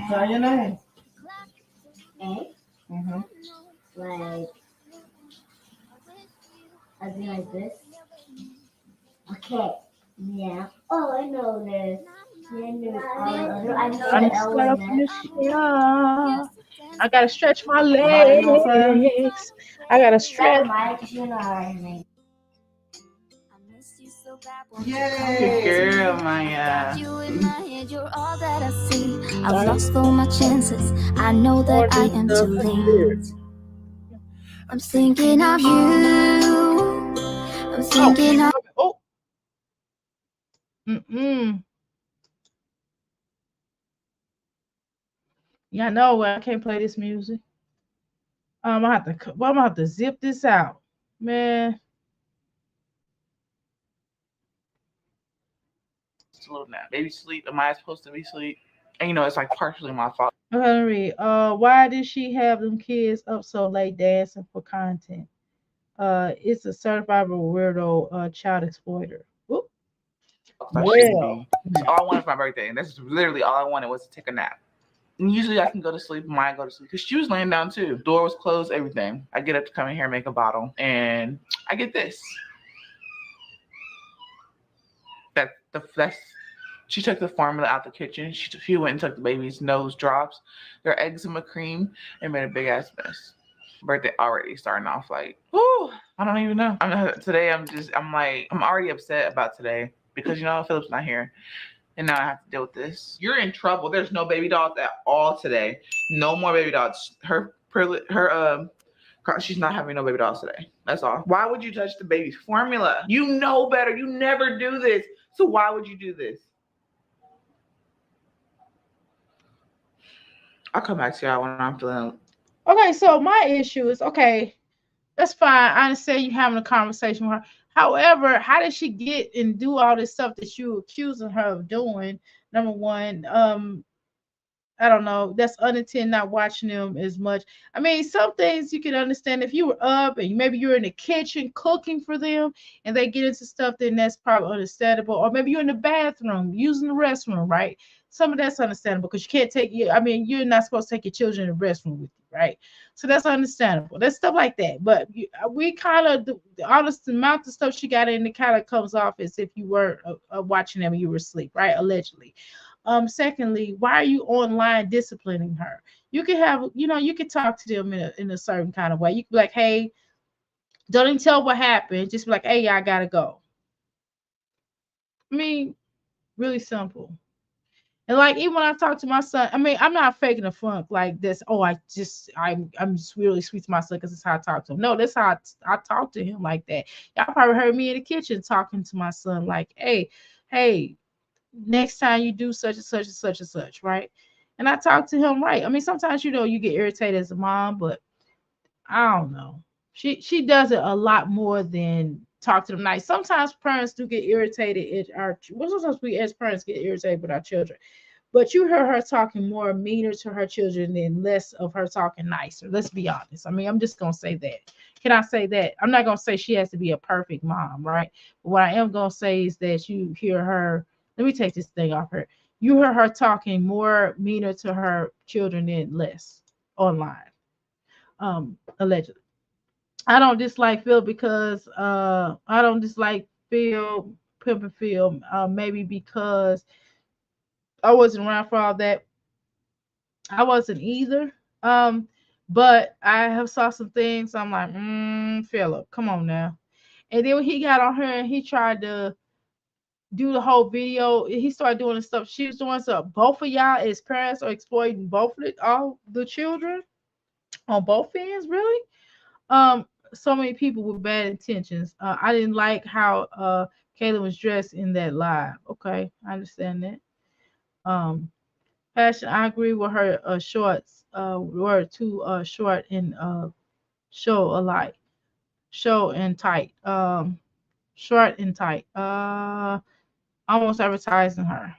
Try your name. A, Mm-hmm. like, I do like this. Okay. Yeah. Oh, I know this. Then there's I know I the need to L start one off in this. next. Yeah. I gotta stretch my Maya, you want some? legs. I gotta That's stretch. Maya, because you know her name. Yay! Girl, Maya. I've lost all my chances. I know that I am too late. I'm thinking of you. I'm thinking of Oh. Mm-mm. Yeah, no, I can't play this music. I'm gonna have to zip this out, man. It's a little nap. Baby sleep. Am I supposed to be asleep? And it's like partially my fault. I'm gonna read. Why did she have them kids up so late dancing for content? It's a certified weirdo, child exploiter. Whoop. I shouldn't Well, be. That's all I wanted for my birthday. And that's literally all I wanted was to take a nap. And usually I can go to sleep. Maya go to sleep because she was laying down too. Door was closed, everything. I get up to come in here and make a bottle, and I get this. That's she took the formula out the kitchen. She went and took the baby's nose drops, their eczema cream, and made a big ass mess. Birthday already starting off like, whoo, I don't even know. Today I'm already upset about today because Philip's not here. And now I have to deal with this. You're in trouble. There's no baby dolls at all today. No more baby dolls. She's not having no baby dolls today. That's all. Why would you touch the baby's formula? You know better. You never do this. So why would you do this? I'll come back to y'all when I'm feeling. okay, so my issue is okay. That's fine. I understand you having a conversation with her. However, how did she get and do all this stuff that you accusing her of doing? Number one, I don't know. That's unintended not watching them as much. I mean, some things you can understand if you were up and maybe you're in the kitchen cooking for them and they get into stuff, then that's probably understandable. Or maybe you're in the bathroom using the restroom, right? Some of that's understandable because you can't take you. I mean, you're not supposed to take your children in the restroom with you, right? So that's understandable. That's stuff like that. But we kind of the honest amount of stuff she got in, it kind of comes off as if you were watching them and you were asleep, right? Allegedly. Secondly, why are you online disciplining her? You can have, you can talk to them in a certain kind of way. You can be like, hey, don't even tell what happened. Just be like, hey, I gotta go. I mean, really simple. And like even when I talk to my son, I mean, I'm not faking a funk like this. Oh, I'm just really sweet to my son because it's how I talk to him. No, that's how I talk to him like that. Y'all probably heard me in the kitchen talking to my son like, hey, next time you do such and such and such and such, right? And I talk to him right. I mean, sometimes you get irritated as a mom, but I don't know. She does it a lot more than talk to them nice. Sometimes parents do get irritated at sometimes we as parents get irritated with our children. But you hear her talking more meaner to her children and less of her talking nicer. Let's be honest. I mean, I'm just gonna say that. Can I say that? I'm not gonna say she has to be a perfect mom, right? But what I am gonna say is that you hear her. Let me take this thing off her. You hear her talking more meaner to her children than less online. Allegedly. I don't dislike Phil because I don't dislike Phil, Pimp and Phil, maybe because I wasn't around for all that. I wasn't either. Um, but I have saw some things. I'm like, Philip, come on now. And then when he got on her and he tried to do the whole video, he started doing the stuff she was doing. So both of y'all as parents are exploiting all the children on both ends, really. So many people with bad intentions. I didn't like how Kayla was dressed in that live. Okay, I understand that. Um, Passion, I agree with her. Shorts were too short and show alike. Show and tight. Short and tight. Almost advertising her.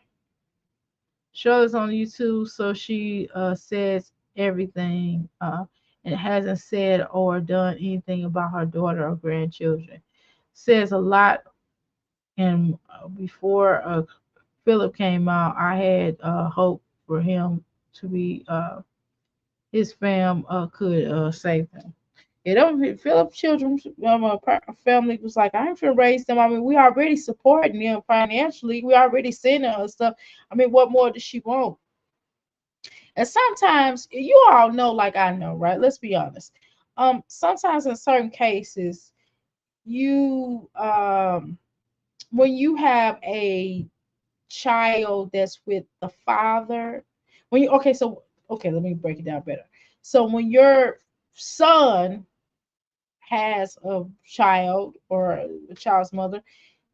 Show's on YouTube, so she says everything and hasn't said or done anything about her daughter or grandchildren. Says a lot. And before Philip came out, I had hope for him to be his fam could save him. It don't Philip children's family was like, I ain't finna raise them. I mean, we already supporting them financially. We already sending her stuff. I mean, what more does she want? And sometimes you all know, like I know, right? Let's be honest. Sometimes in certain cases, you when you have a child that's with the father, when you okay, let me break it down better. So when your son has a child or a child's mother,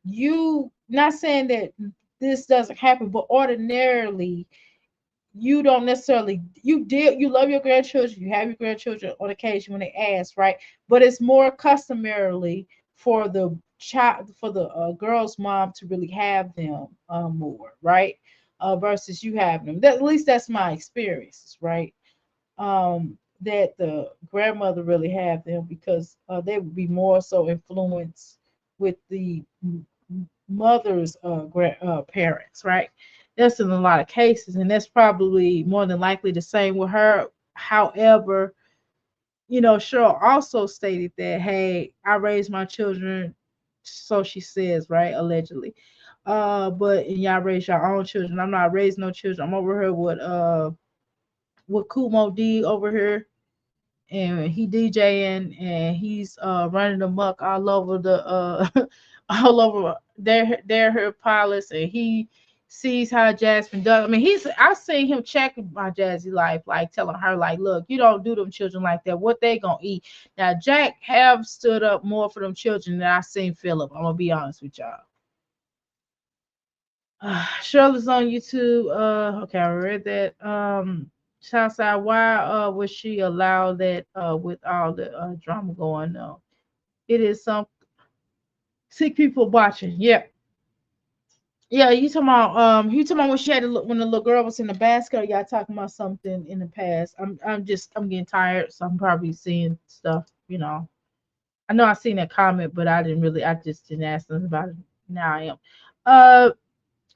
you not saying that this doesn't happen, but ordinarily you don't necessarily you love your grandchildren, you have your grandchildren on occasion when they ask, right? But it's more customarily for the child for the girl's mom to really have them more, right? Versus you have them. At least that's my experiences, right? That the grandmother really have them because they would be more so influenced with the mother's parents, right? That's in a lot of cases, and that's probably more than likely the same with her. However, Cheryl also stated that, hey, I raised my children, so she says, right, allegedly. But and y'all raise your own children. I'm not raising no children. I'm over here with Kumo D over here, and he DJing and he's running amok all over the all over their her palace, and he sees how Jasmine does. I mean, I've seen him checking my Jazzy life, like telling her, like, look, you don't do them children like that. What they gonna eat? Now Jack have stood up more for them children than I seen Philip. I'm gonna be honest with y'all. Shirley's on YouTube. Okay, I read that. Southside, why would she allow that with all the drama going on? It is some sick people watching. Yeah. Yeah, you talking about when she had to look when the little girl was in the basket, or y'all talking about something in the past. I'm getting tired, so I'm probably seeing stuff. I know I seen that comment, but I just didn't ask them about it. Now I am. Uh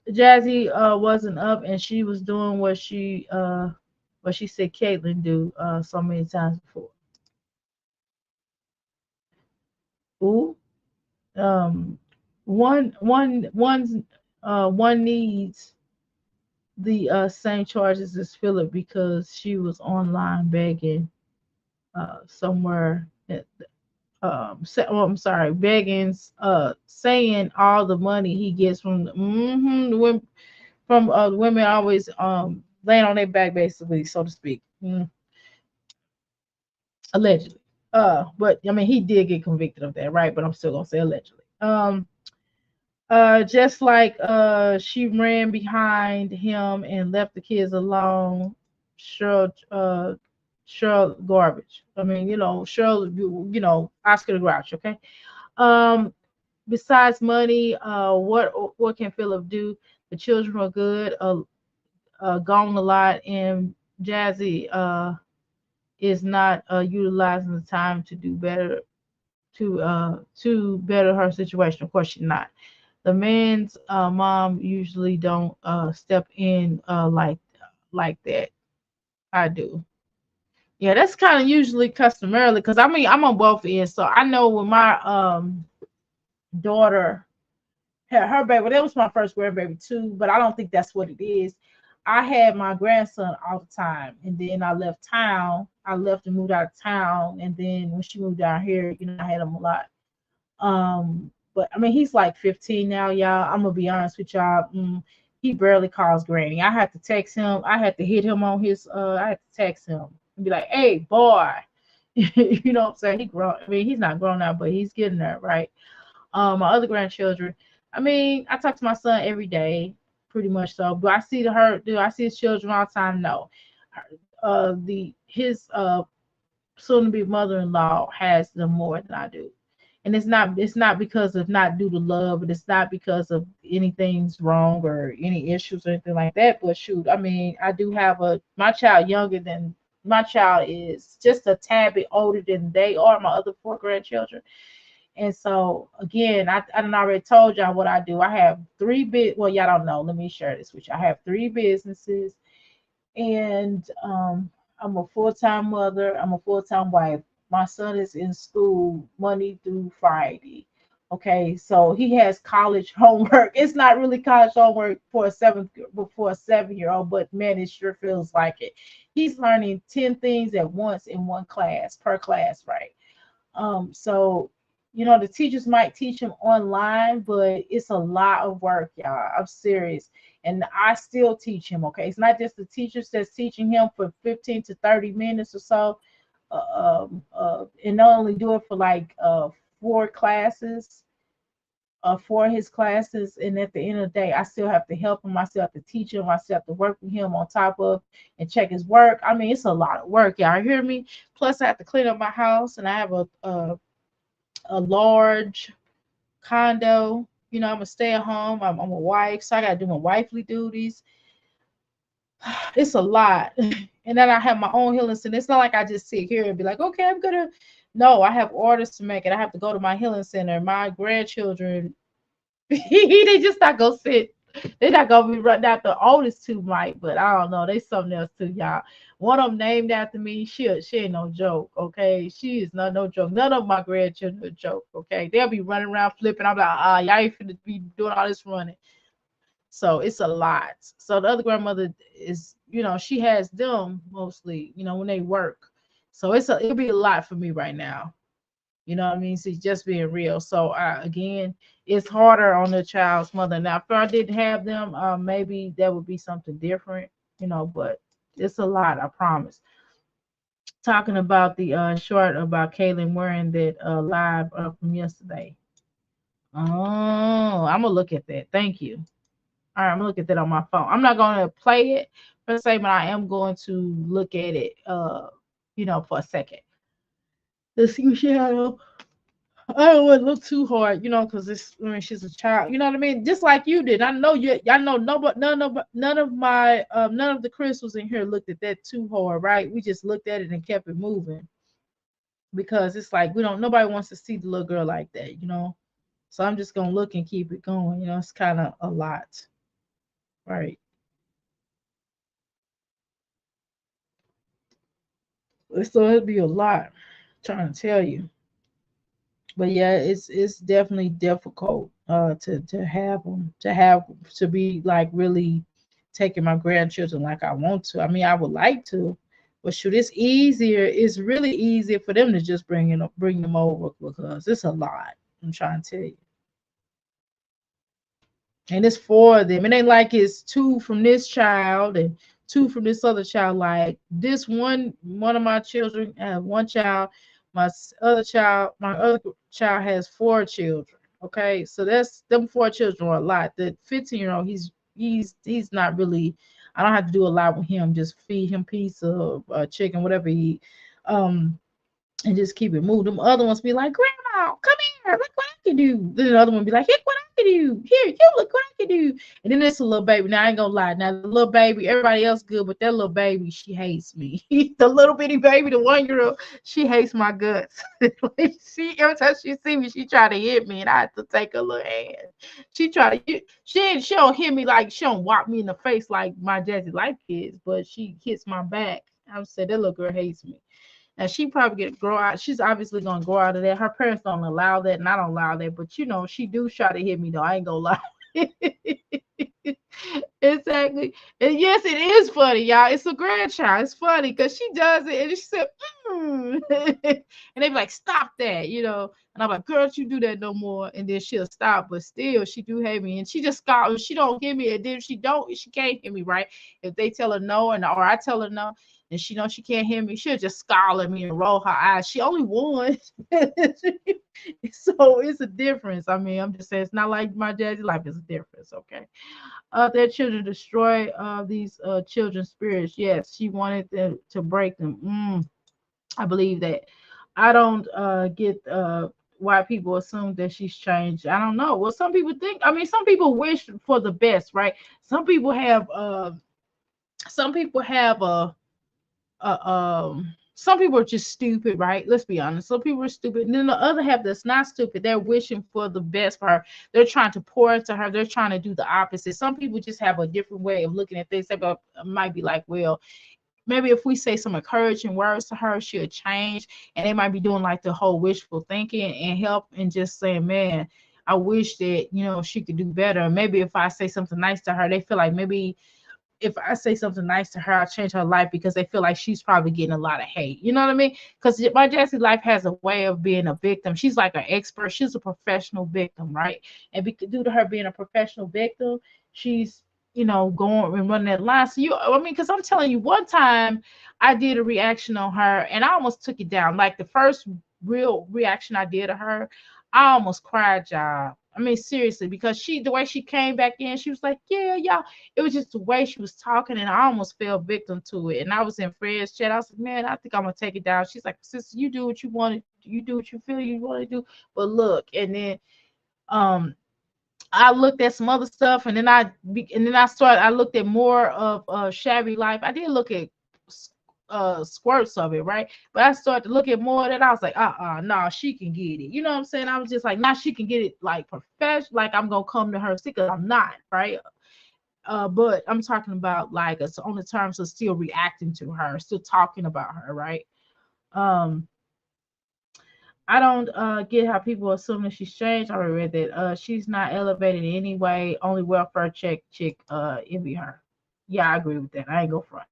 Jazzy wasn't up and she was doing what she said Caitlyn do so many times before. Ooh. Um one needs the same charges as Philip because she was online begging somewhere I'm sorry, begging saying all the money he gets from the women always laying on their back basically, so to speak. Allegedly. But I mean he did get convicted of that, right? But I'm still gonna say allegedly. Just like she ran behind him and left the kids alone. Cheryl garbage. I mean, Cheryl, Oscar the Grouch, okay? Um, Besides money, what can Philip do? The children are good, gone a lot, and Jazzy is not utilizing the time to do better to better her situation. Of course, she's not. The man's mom usually don't step in like that. I do. Yeah, that's kind of usually customarily because I mean I'm on both ends, so I know when my daughter had her baby, well, that was my first grandbaby too, but I don't think that's what it is. I had my grandson all the time, and then I left town. I left and moved out of town, and then when she moved down here, I had him a lot. But I mean, he's like 15 now, y'all. I'm gonna be honest with y'all. He barely calls Granny. I had to text him. I had to hit him on his. I had to text him and be like, "Hey, boy," you know what I'm saying? He grown. I mean, he's not grown now, but he's getting there, right? My other grandchildren. I mean, I talk to my son every day, pretty much so. But I see do I see his children all the time? No. His soon to be mother-in-law has them more than I do. And it's not because of not due to love, and it's not because of anything's wrong or any issues or anything like that. But shoot, I mean, I do have my child my child is just a tad bit older than they are, my other four grandchildren. And so again, I done already told y'all what I do. I have well, y'all don't know. Let me share this with you. I have three businesses. And I'm a full-time mother. I'm a full-time wife. My son is in school Monday through Friday. Okay, so he has college homework. It's not really college homework for a 7-year-old, but man, it sure feels like it. He's learning 10 things at once in one class per class, right? So the teachers might teach him online, but it's a lot of work, y'all. I'm serious. And I still teach him, okay? It's not just the teachers that's teaching him for 15 to 30 minutes or so. And not only do it for like 4 classes, for his classes, and at the end of the day, I still have to help him. I still have to teach him. I still have to work with him on top of and check his work. I mean, it's a lot of work, y'all. Hear me? Plus, I have to clean up my house, and I have a large condo. I'm a stay at home. I'm a wife, so I got to do my wifely duties. It's a lot. And then I have my own healing center. It's not like I just sit here and be like, okay, I'm gonna. No, I have orders to make, and I have to go to my healing center. My grandchildren, they just not gonna sit. They're not gonna be running out. The oldest two might, but I don't know. They something else too, y'all. One of them named after me. She ain't no joke. Okay, she is not no joke. None of my grandchildren are a joke. Okay, they'll be running around flipping. I'm like, y'all ain't finna be doing all this running. So it's a lot. So the other grandmother is, she has them mostly, when they work. So it'll be a lot for me right now. You know what I mean? So just being real. So again, it's harder on the child's mother. Now, if I didn't have them, maybe that would be something different, but it's a lot, I promise. Talking about the short about Kaylin wearing that live from yesterday. Oh, I'm gonna look at that. Thank you. All right, I'm gonna look at that on my phone. I'm not gonna play it per se, but I am going to look at it for a second. Let's see what she had on. I don't want to look too hard, because she's a child. You know what I mean? Just like you did. I know you. I know none of the crystals in here looked at that too hard, right? We just looked at it and kept it moving because it's like nobody wants to see the little girl like that. So I'm just gonna look and keep it going. It's kind of a lot, right? So it'd be a lot. I'm trying to tell you. But yeah, it's definitely difficult to be like really taking my grandchildren like I want to. I mean, I would like to, but shoot, it's easier. It's really easier for them to just bring them over because it's a lot. I'm trying to tell you. And it's for them. It ain't like it's two from this child and two from this other child. Like this one of my children have one child. My other child has 4 children. Okay, so that's them 4 children are a lot. The 15-year-old, he's not really. I don't have to do a lot with him. Just feed him piece of chicken, whatever he eat. And just keep it moving. Them other ones be like, Grandma, come here, look what I can do. Then the other one be like, look what I can do. Here, you look what I can do. And then there's a little baby. Now I ain't gonna lie. Now the little baby, everybody else good, but that little baby, she hates me. The little bitty baby, the 1-year-old, she hates my guts. She every time she see me, she try to hit me, and I have to take her little hand. She don't hit me like she don't whop me in the face like my Jazzy life kids, but she hits my back. I said that little girl hates me. And she probably get grow out. She's obviously gonna grow out of that. Her parents don't allow that, and I don't allow that. But she do try to hit me though. I ain't gonna lie. Exactly. And yes, it is funny, y'all. It's a grandchild. It's funny because she does it, and she said, and they be like, stop that. And I'm like, girl, don't you do that no more. And then she'll stop, but still, she do hate me, and she just got. She don't hit me, and then she can't hit me, right? If they tell her no, or I tell her no, and she knows she can't hear me, she'll just scowl at me and roll her eyes. She only won. So it's a difference. I mean, I'm just saying it's not like my daddy's life is a difference, okay? Their children destroy these children's spirits. Yes, she wanted them to break them. I believe that. I don't get why people assume that she's changed. I don't know. Well, some people think. I mean, some people wish for the best, right? Some people have a some people are just stupid, right? Let's be honest. Some people are stupid. And then the other half that's not stupid, they're wishing for the best for her. They're trying to pour into her. They're trying to do the opposite. Some people just have a different way of looking at things. They might be like, well, maybe if we say some encouraging words to her, she'll change. And they might be doing like the whole wishful thinking and help and just saying, man, I wish that, she could do better. Maybe if I say something nice to her, they feel like maybe if I say something nice to her, I'll change her life because they feel like she's probably getting a lot of hate. You know what I mean? Because my Jazzy life has a way of being a victim. She's like an expert. She's a professional victim, right? And due to her being a professional victim, she's going and running that line. So because I'm telling you, one time I did a reaction on her and I almost took it down. Like the first real reaction I did to her, I almost cried, y'all. I mean, seriously, because the way she came back in, she was like, yeah, y'all. It was just the way she was talking, and I almost fell victim to it. And I was in Fred's chat. I was like, man, I think I'm gonna take it down. She's like, sister, you do what you want to, you do what you feel you want to do. But look, and then I looked at some other stuff, and then I looked at more of Shabby Life. I did look at squirts of it, right? But I started to look at more of that. I was like, nah, she can get it. You know what I'm saying? I was just like, nah, she can get it like professional, like I'm gonna come to her sick, because I'm not, right? But I'm talking about like it's on the terms of still reacting to her, still talking about her, right? I don't get how people assume that she's changed. I already read that. She's not elevated in any way. Only welfare chick envy her. Yeah, I agree with that. I ain't go front.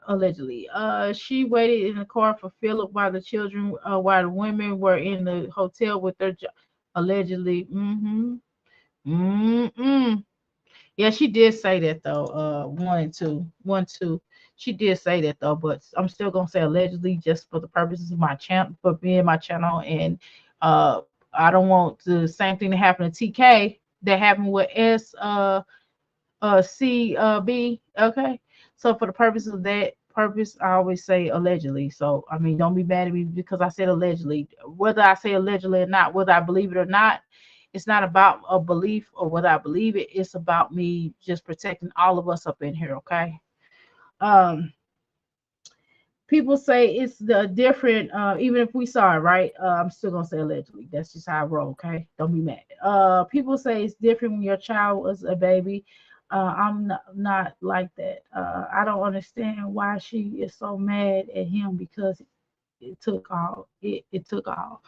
Allegedly. She waited in the car for Philip while the women were in the hotel with their allegedly. Yeah, she did say that though. 1 and 2. She did say that though, but I'm still gonna say allegedly just for the purposes of my channel, for being my channel, and I don't want the same thing to happen to TK that happened with CB. Okay, so for the purpose of that purpose, I always say allegedly. So I mean, don't be mad at me because I said allegedly. Whether I say allegedly or not, whether I believe it or not, it's not about a belief or whether I believe it. It's about me just protecting all of us up in here. Okay. People say it's the different. Even if we saw it, right? I'm still gonna say allegedly. That's just how I roll. Okay. Don't be mad. People say it's different when your child was a baby. I'm not like that. I don't understand why she is so mad at him because it took all. It took all.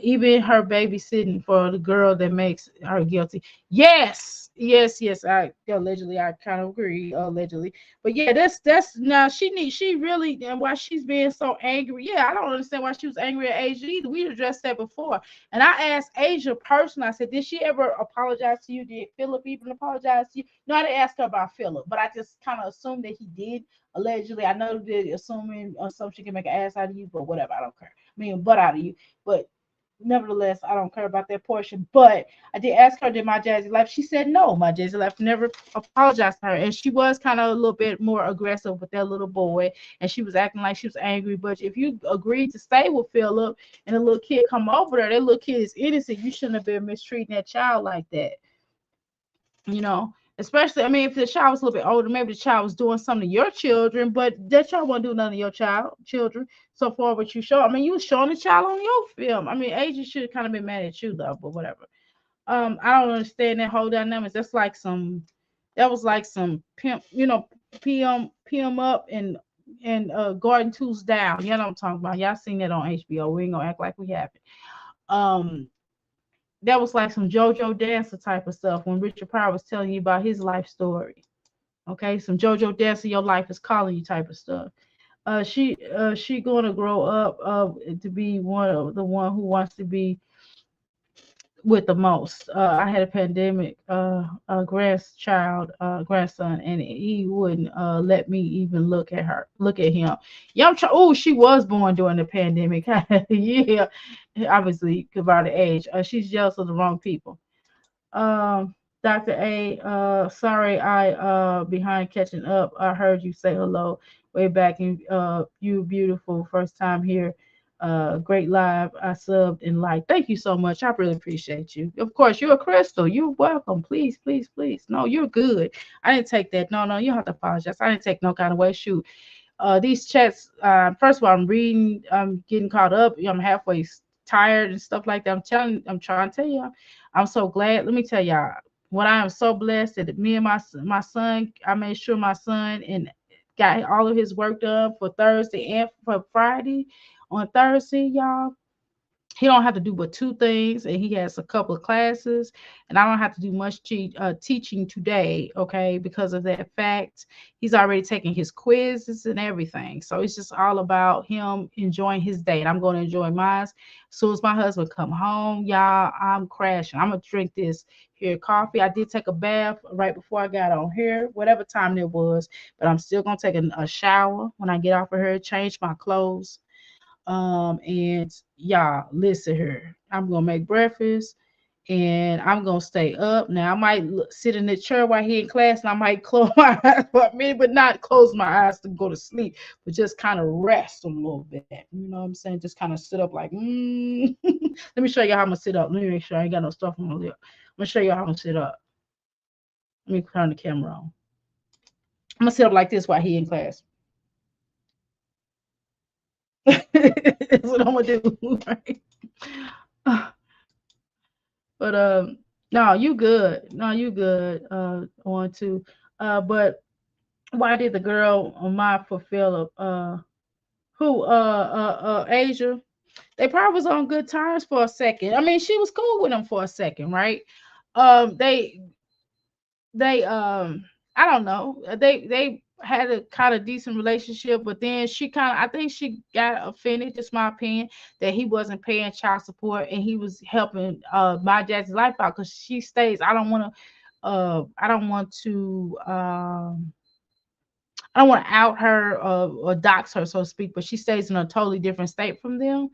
Even her babysitting for the girl that makes her guilty. Yes. I allegedly, I kind of agree, allegedly. But yeah, that's now she really, and why she's being so angry. Yeah, I don't understand why she was angry at Asia either. We addressed that before, and I asked Asia personally. I said, did she ever apologize to you? Did Philip even apologize to you? No, I didn't ask her about Philip, but I just kind of assumed that he did. Allegedly, I know that assuming assumption can make an ass out of you, but whatever, I don't care. I mean, butt out of you, but nevertheless, I don't care about that portion. But I did ask her, did my Jazzy Life? She said no. My Jazzy Life never apologized to her, and she was kind of a little bit more aggressive with that little boy, and she was acting like she was angry. But if you agreed to stay with Philip and the little kid come over there, that little kid is innocent. You shouldn't have been mistreating that child like that. Especially, I mean, if the child was a little bit older, maybe the child was doing something to your children, but that child wasn't doing nothing to your children. So far, what you show, I mean, you was showing the child on your film. I mean, agents should have kind of been mad at you though, but whatever. I don't understand that whole dynamics. That was like some pimp, PM up and garden tools down. You know what I'm talking about? Y'all seen that on HBO. We ain't gonna act like we haven't. That was like some JoJo Dancer type of stuff when Richard Pryor was telling you about his life story. Okay, some JoJo Dancer, your life is calling you type of stuff. She going to grow up to be the one who wants to be with the most. I had a pandemic grandson, and he wouldn't let me even look at him. Yeah, she was born during the pandemic. Yeah, obviously about the age. She's jealous of the wrong people. Dr. A, sorry I behind catching up. I heard you say hello way back, and you beautiful first time here. Great live. I subbed and liked. Thank you so much. I really appreciate you. Of course, you're a crystal. You're welcome. Please, please, please. No, you're good. I didn't take that. No, you don't have to apologize. I didn't take no kind of way. Shoot. These chats, first of all, I'm reading, I'm getting caught up, I'm halfway tired and stuff like that. I'm trying to tell you, I'm so glad. Let me tell y'all, what I am so blessed that me and my son, I made sure my son and got all of his work done for Thursday and for Friday. On Thursday, y'all, he don't have to do but two things, and he has a couple of classes, and I don't have to do much teaching today, okay, because of that fact. He's already taken his quizzes and everything, so it's just all about him enjoying his day, and I'm going to enjoy mine. As soon as my husband come home, y'all, I'm crashing. I'm gonna drink this here coffee. I did take a bath right before I got on here, whatever time it was, but I'm still gonna take a shower when I get off of here, change my clothes. And y'all, listen here. I'm gonna make breakfast and I'm gonna stay up. Now I might sit in the chair while he in class, and I might close my eyes for a minute, but not close my eyes to go to sleep, but just kind of rest a little bit. You know what I'm saying? Just kind of sit up like, Let me show you how I'm gonna sit up. Let me make sure I ain't got no stuff on my lip. I'm gonna show you how I'm gonna sit up. Let me turn the camera on. I'm gonna sit up like this while he in class. That's what I'm gonna do. Right? But no, you good. No, you good. On to but why did the girl on my for Philip who Asia? They probably was on good terms for a second. I mean, she was cool with him for a second, right? They I don't know, they had a kind of decent relationship, but then she kind of, I think she got offended, just my opinion, that he wasn't paying child support and he was helping my Jazzy's life out, because she stays, I don't want to I don't want to out her or dox her, so to speak, but she stays in a totally different state from them.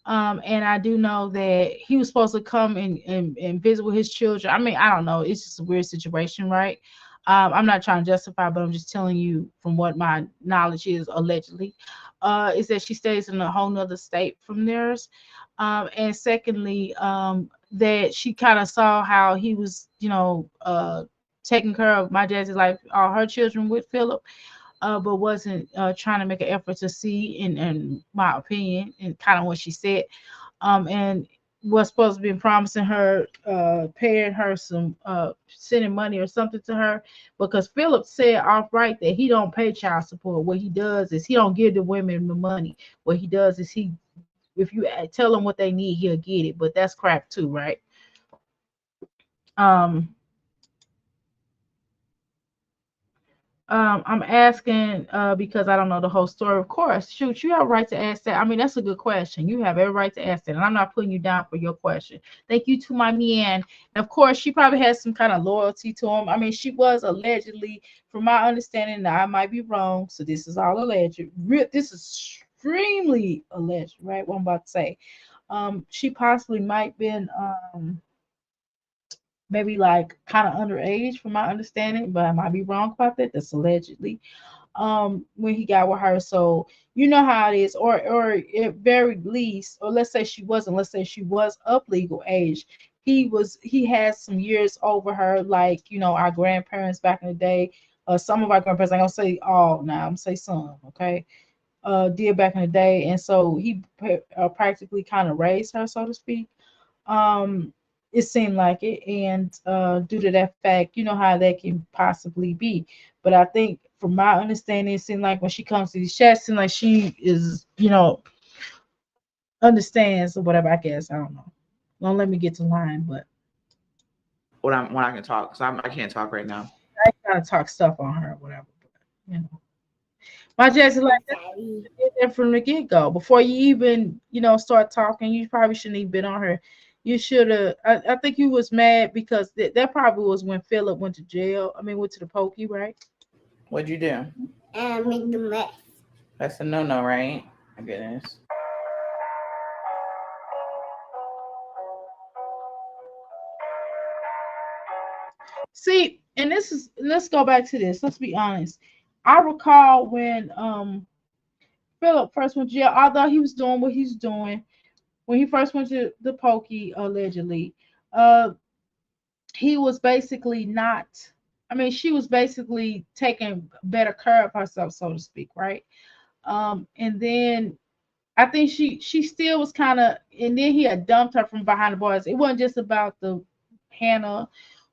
And I do know that he was supposed to come and visit with his children. I mean, I don't know. It's just a weird situation, right? I'm not trying to justify, but I'm just telling you from what my knowledge is, allegedly, is that she stays in a whole nother state from theirs. And secondly, that she kind of saw how he was, taking care of my Jazzy's life, all her children with Philip, but wasn't trying to make an effort to see, in my opinion, and kind of what she said, and was supposed to be promising her, paying her some, sending money or something to her, because Philip said outright that he don't pay child support. What he does is he don't give the women the money. What he does is if you tell him what they need, he'll get it. But that's crap too, right? Um, I'm asking because I don't know the whole story. Of course, shoot, you have a right to ask that. I mean, that's a good question. You have every right to ask that, and I'm not putting you down for your question. Thank you to my man. And of course, she probably has some kind of loyalty to him. I mean, she was allegedly, from my understanding, now I might be wrong, so this is all alleged. This is extremely alleged, right? What I'm about to say. She possibly might been maybe like kind of underage from my understanding, but I might be wrong about that. That's allegedly. When he got with her. So you know how it is, or at very least, or let's say she was of legal age. He has some years over her, like, our grandparents back in the day. Some of our grandparents, I'm gonna say all now, I'm gonna say some, okay, did back in the day. And so he practically kind of raised her, so to speak. um it seemed like it, and due to that fact, you know how that can possibly be. But I think from my understanding, it seemed like when she comes to these chats, it seems like she is, understands or whatever, I guess. I don't know, don't let me get to line, but When I can talk, because I can't talk right now. I kind of talk stuff on her or whatever, but my Jazzy, like that from the get-go. Before you even, start talking, you probably shouldn't even been on her. You should have. I think you was mad because that probably was when Philip went to jail. I mean, went to the pokey, right? What'd you do? And make the mess. That's a no-no, right? My goodness. See, and let's go back to this. Let's be honest. I recall when Philip first went to jail, although he was doing what he's doing, when he first went to the pokey, allegedly, he was basically not, I mean, she was basically taking better care of herself, so to speak, right? And then I think she still was kind of, and then he had dumped her from behind the bars. It wasn't just about the Hannah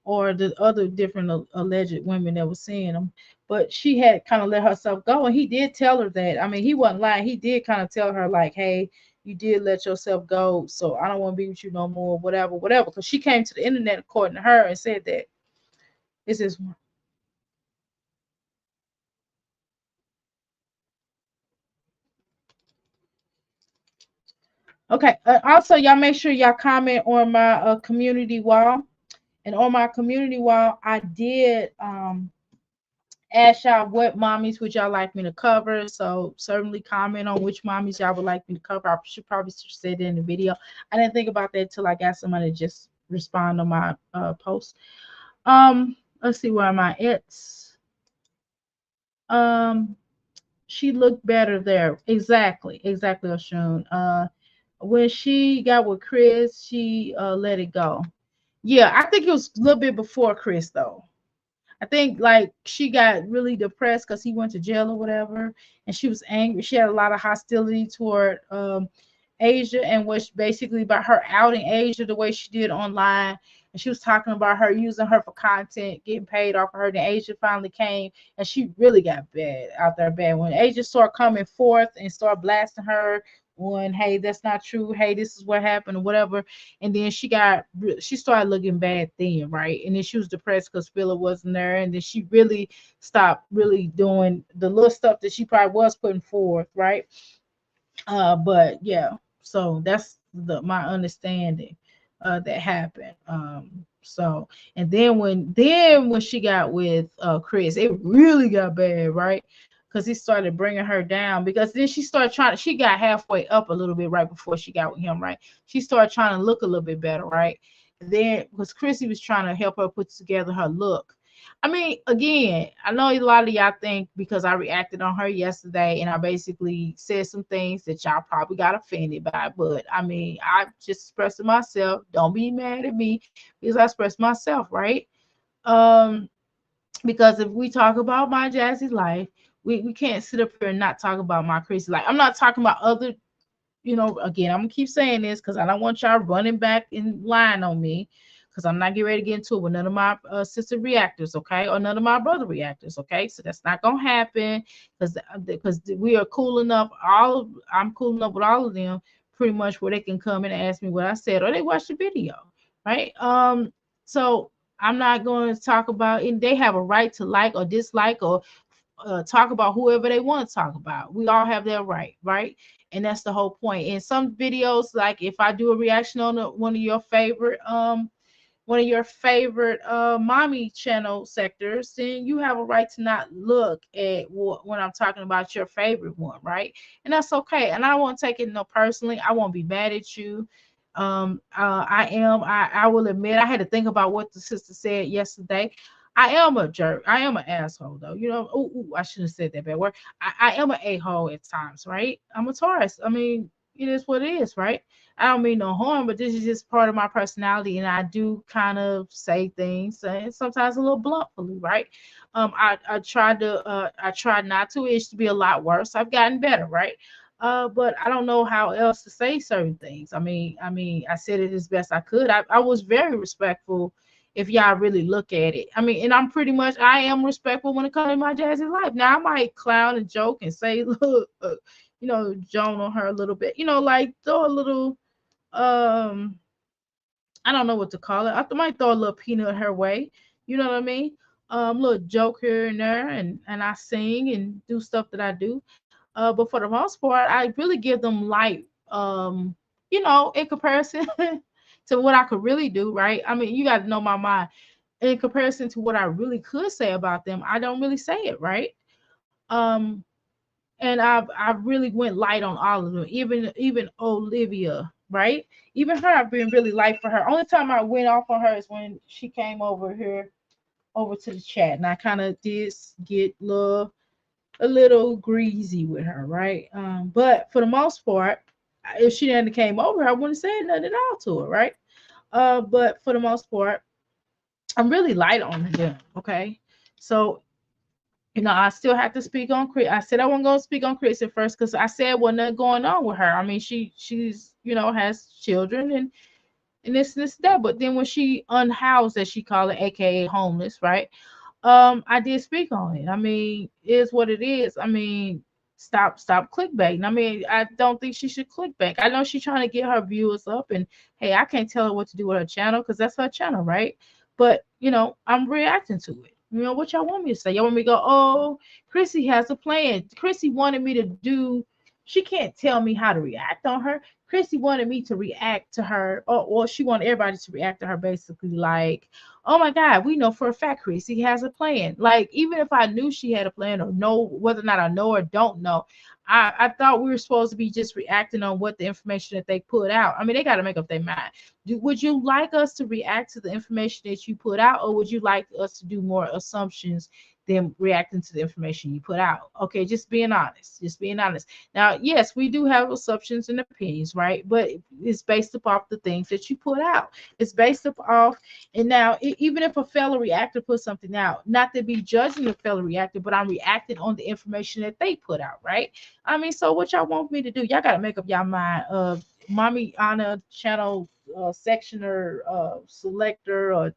or the other different alleged women that were seeing him, but she had kind of let herself go, and he did tell her that. I mean, he wasn't lying. He did kind of tell her like, "Hey, you did let yourself go, so I don't want to be with you no more, whatever, whatever." Because she came to the internet, according to her, and said that this is okay. Also, y'all make sure y'all comment on my community wall. And on my community wall, I did ask y'all what mommies would y'all like me to cover. So certainly comment on which mommies y'all would like me to cover. I should probably say that in the video. I didn't think about that till I got somebody to just respond on my post. Let's see, where am I at? Um, she looked better there. Exactly, Oshun. When she got with Chris, she let it go. Yeah, I think it was a little bit before Chris though. I think like she got really depressed because he went to jail or whatever, and she was angry. She had a lot of hostility toward Asia, and was basically about her outing Asia the way she did online. And she was talking about her using her for content, getting paid off of her. Then Asia finally came, and she really got bad out there bad. When Asia started coming forth and started blasting her, when hey, that's not true. Hey, this is what happened or whatever. And then she started looking bad then, right? And then she was depressed because Philip wasn't there. And then she really stopped really doing the little stuff that she probably was putting forth, right? But yeah, so that's my understanding that happened. So and then when she got with Chris, it really got bad, right? Because he started bringing her down, because then she got halfway up a little bit right before she got with him, right? She started trying to look a little bit better, right? And then because Chrissy was trying to help her put together her look. I mean, again, I know a lot of y'all think because I reacted on her yesterday and I basically said some things that y'all probably got offended by, but I mean, I just expressed myself. Don't be mad at me because I expressed myself, right? Um, because if we talk about my Jazzy life, we can't sit up here and not talk about my Chrissy life. I'm not talking about other, again, I'm gonna keep saying this because I don't want y'all running back in line on me, because I'm not getting ready to get into it with none of my sister reactors, okay, or none of my brother reactors, okay. So that's not gonna happen because we are cool enough. I'm cool enough with all of them, pretty much, where they can come and ask me what I said or they watch the video, right? So I'm not going to talk about, and they have a right to like or dislike or talk about whoever they want to talk about. We all have that right, right? And that's the whole point. In some videos, like if I do a reaction on one of your favorite mommy channel sectors, then you have a right to not look at when I'm talking about your favorite one, right? And that's okay. And I won't take it no personally. I won't be mad at you. I will admit I had to think about what the sister said yesterday. I am a jerk. I am an asshole though. I shouldn't have said that bad word. I am an a-hole at times, right? I'm a Taurus. I mean, it is what it is, right? I don't mean no harm, but this is just part of my personality, and I do kind of say things, and sometimes a little bluntly, right? I tried not to. It used to be a lot worse. I've gotten better, right? But I don't know how else to say certain things. I said it as best I could. I was very respectful if y'all really look at it. I mean, and I am respectful when it comes to my Jazzy life. Now I might clown and joke and say, look, Joan on her a little bit, like throw a little, I don't know what to call it. I might throw a little peanut her way. You know what I mean? Little joke here and there, and I sing and do stuff that I do. But for the most part, I really give them light, in comparison to what I could really do, right? I mean, you got to know my mind. In comparison to what I really could say about them, I don't really say it, right? Um, and I really went light on all of them, even Olivia, right? Even her, I've been really light for her. Only time I went off on her is when she came over here, over to the chat, and I kind of did get a little greasy with her, right? But for the most part, if she hadn't came over, I wouldn't say nothing at all to her, right? But for the most part, I'm really light on them, okay? So, I still have to speak on Chris. I said I wasn't gonna speak on Chris at first because I said wasn't nothing going on with her. I mean, she's has children and this that. But then when she unhoused, as she called it, aka homeless, right? I did speak on it. I mean, it is what it is. I mean, stop clickbaiting. I mean, I don't think she should clickbait. I know she's trying to get her viewers up, and hey, I can't tell her what to do with her channel because that's her channel, right? But I'm reacting to it. What y'all want me to say? Y'all want me to go, oh, Chrissy has a plan. Chrissy wanted me to do. She can't tell me how to react on her. Chrissy wanted me to react to her, or she wanted everybody to react to her basically like, oh my God, we know for a fact Chrissy has a plan. Like, even if I knew she had a plan or know whether or not I know or don't know, I thought we were supposed to be just reacting on what the information that they put out. I mean, they got to make up their mind. Would you like us to react to the information that you put out, or would you like us to do more assumptions than reacting to the information you put out? Okay, just being honest. Just being honest. Now, yes, we do have assumptions and opinions, right? But it's based upon the things that you put out. It's based upon, and now even if a fellow reactor put something out, not to be judging the fellow reactor, but I'm reacting on the information that they put out, right? I mean, so what y'all want me to do? Y'all got to make up y'all mind. Mommy Anna channel sectioner, selector, or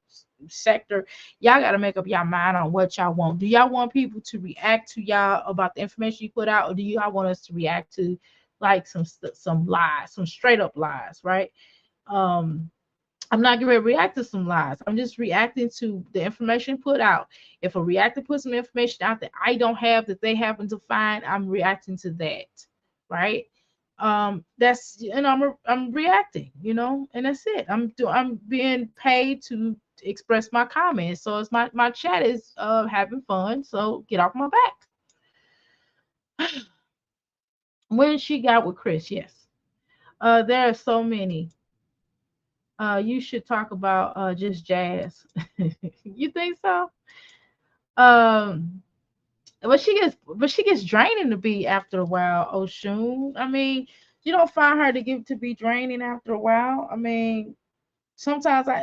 sector, y'all got to make up y'all mind on what y'all want. Do y'all want people to react to y'all about the information you put out, or do y'all want us to react to like some lies, some straight up lies, right? I'm not going to react to some lies. I'm just reacting to the information put out. If a reactor puts some information out that I don't have that they happen to find, I'm reacting to that, right? That's I'm reacting, and that's it. I'm being paid to express my comments. So it's my chat is having fun. So get off my back. When she got with Chris, yes. There are so many. You should talk about just jazz. You think so? Um, but she gets draining to be after a while, Oshun. I mean, you don't find her to be draining after a while. I mean, sometimes I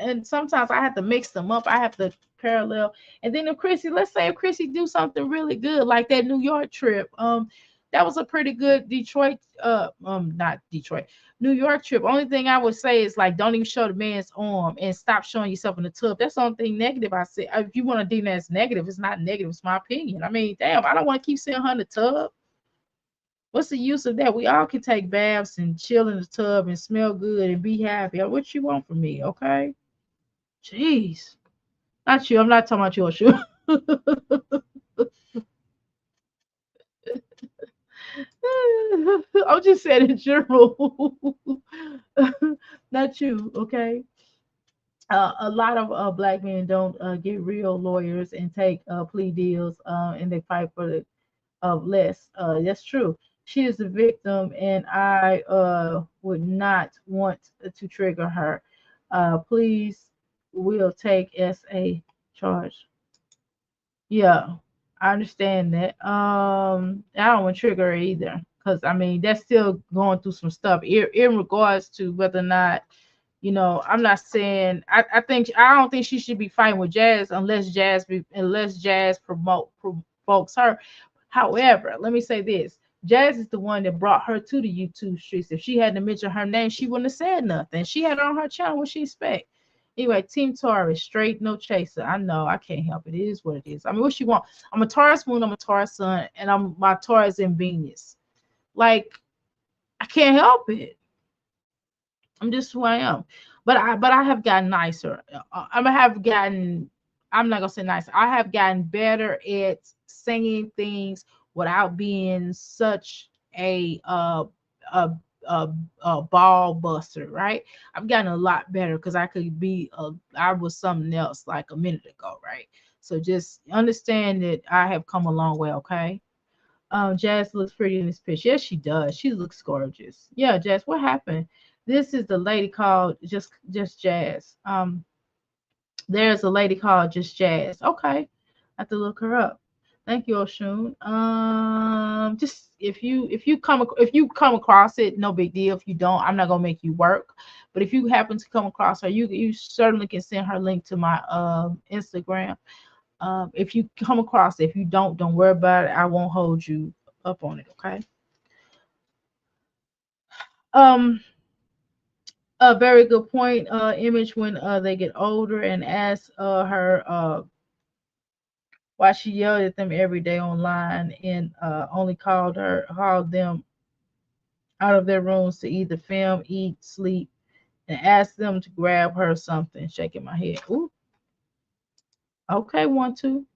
have to mix them up. I have to parallel. And then let's say if Chrissy do something really good, like that New York trip, that was a pretty good not Detroit, New York trip. Only thing I would say is like, don't even show the man's arm and stop showing yourself in the tub. That's the only thing negative I say. If you want to deem that as negative, it's not negative. It's my opinion. I mean, damn, I don't want to keep seeing her in the tub. What's the use of that? We all can take baths and chill in the tub and smell good and be happy. What you want from me, okay? Jeez. Not you. I'm not talking about your shoe. I'm just saying in general. Not you, okay? A lot of black men don't get real lawyers and take plea deals and they fight for the of less. That's true. She is a victim, and I would not want to trigger her. Please, we'll take SA charge. Yeah, I understand that. I don't want to trigger her either, because I mean that's still going through some stuff in regards to whether or not. I'm not saying I don't think she should be fighting with Jazz unless Jazz provokes her. However, let me say this. Jazz is the one that brought her to the YouTube streets. If she hadn't mentioned her name, she wouldn't have said nothing. She had it on her channel. What she expect? Anyway, Team Taurus, straight, no chaser. I know, I can't help it. It is what it is. I mean, what she want? I'm a Taurus moon, I'm a Taurus sun, and my Taurus in Venus. Like, I can't help it. I'm just who I am. But I have gotten nicer. I'm not gonna say nicer. I have gotten better at saying things without being such a, a ball buster, right? I've gotten a lot better because I was something else like a minute ago, right? So just understand that I have come a long way, okay? Jazz looks pretty in this picture. Yes, she does. She looks gorgeous. Yeah, Jazz, what happened? This is the lady called just Jazz. There's a lady called Just Jazz. Okay, I have to look her up. Thank you, Oshun. Just if you come across it, no big deal. If you don't, I'm not gonna make you work. But if you happen to come across her, you certainly can send her link to my Instagram. If you come across it, if you don't worry about it. I won't hold you up on it, okay? A very good point, Image, when they get older, and ask her why she yelled at them every day online, and only called them out of their rooms to either film, eat, sleep, and asked them to grab her something. Shaking my head. Ooh. Okay, 1, 2.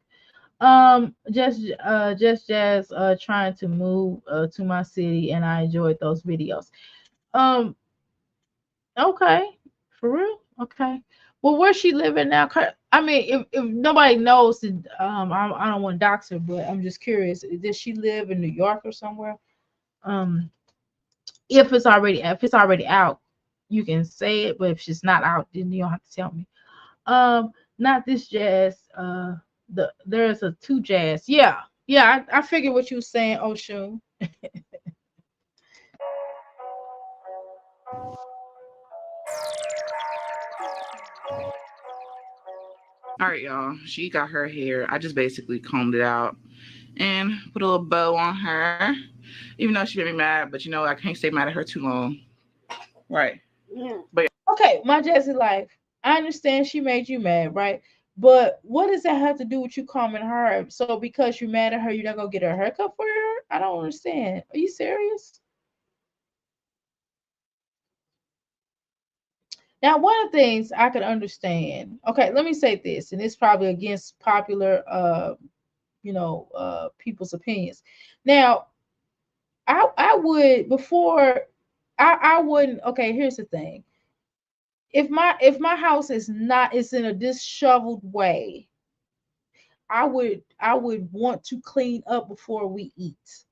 Just Jazz trying to move to my city, and I enjoyed those videos. Okay, for real. Okay. Well, where's she living now? I mean, if nobody knows, I don't want to dox her, but I'm just curious. Does she live in New York or somewhere? Um, if it's already out, you can say it. But if she's not out, then you don't have to tell me. Not this Jazz. There's a 2 Jazz. Yeah. I figured what you were saying, Oshun. All right, y'all. She got her hair. I just basically combed it out and put a little bow on her. Even though she made me mad, but I can't stay mad at her too long. Right. Yeah. But Okay, my Jazzy life. I understand she made you mad, right? But what does that have to do with you calming her? So because you're mad at her, you're not gonna get her haircut for her? I don't understand. Are you serious? Now, one of the things I could understand. Okay, let me say this, and it's probably against popular, people's opinions. Now, I would before I wouldn't. Okay, here's the thing. If my house is in a disheveled way, I would want to clean up before we eat.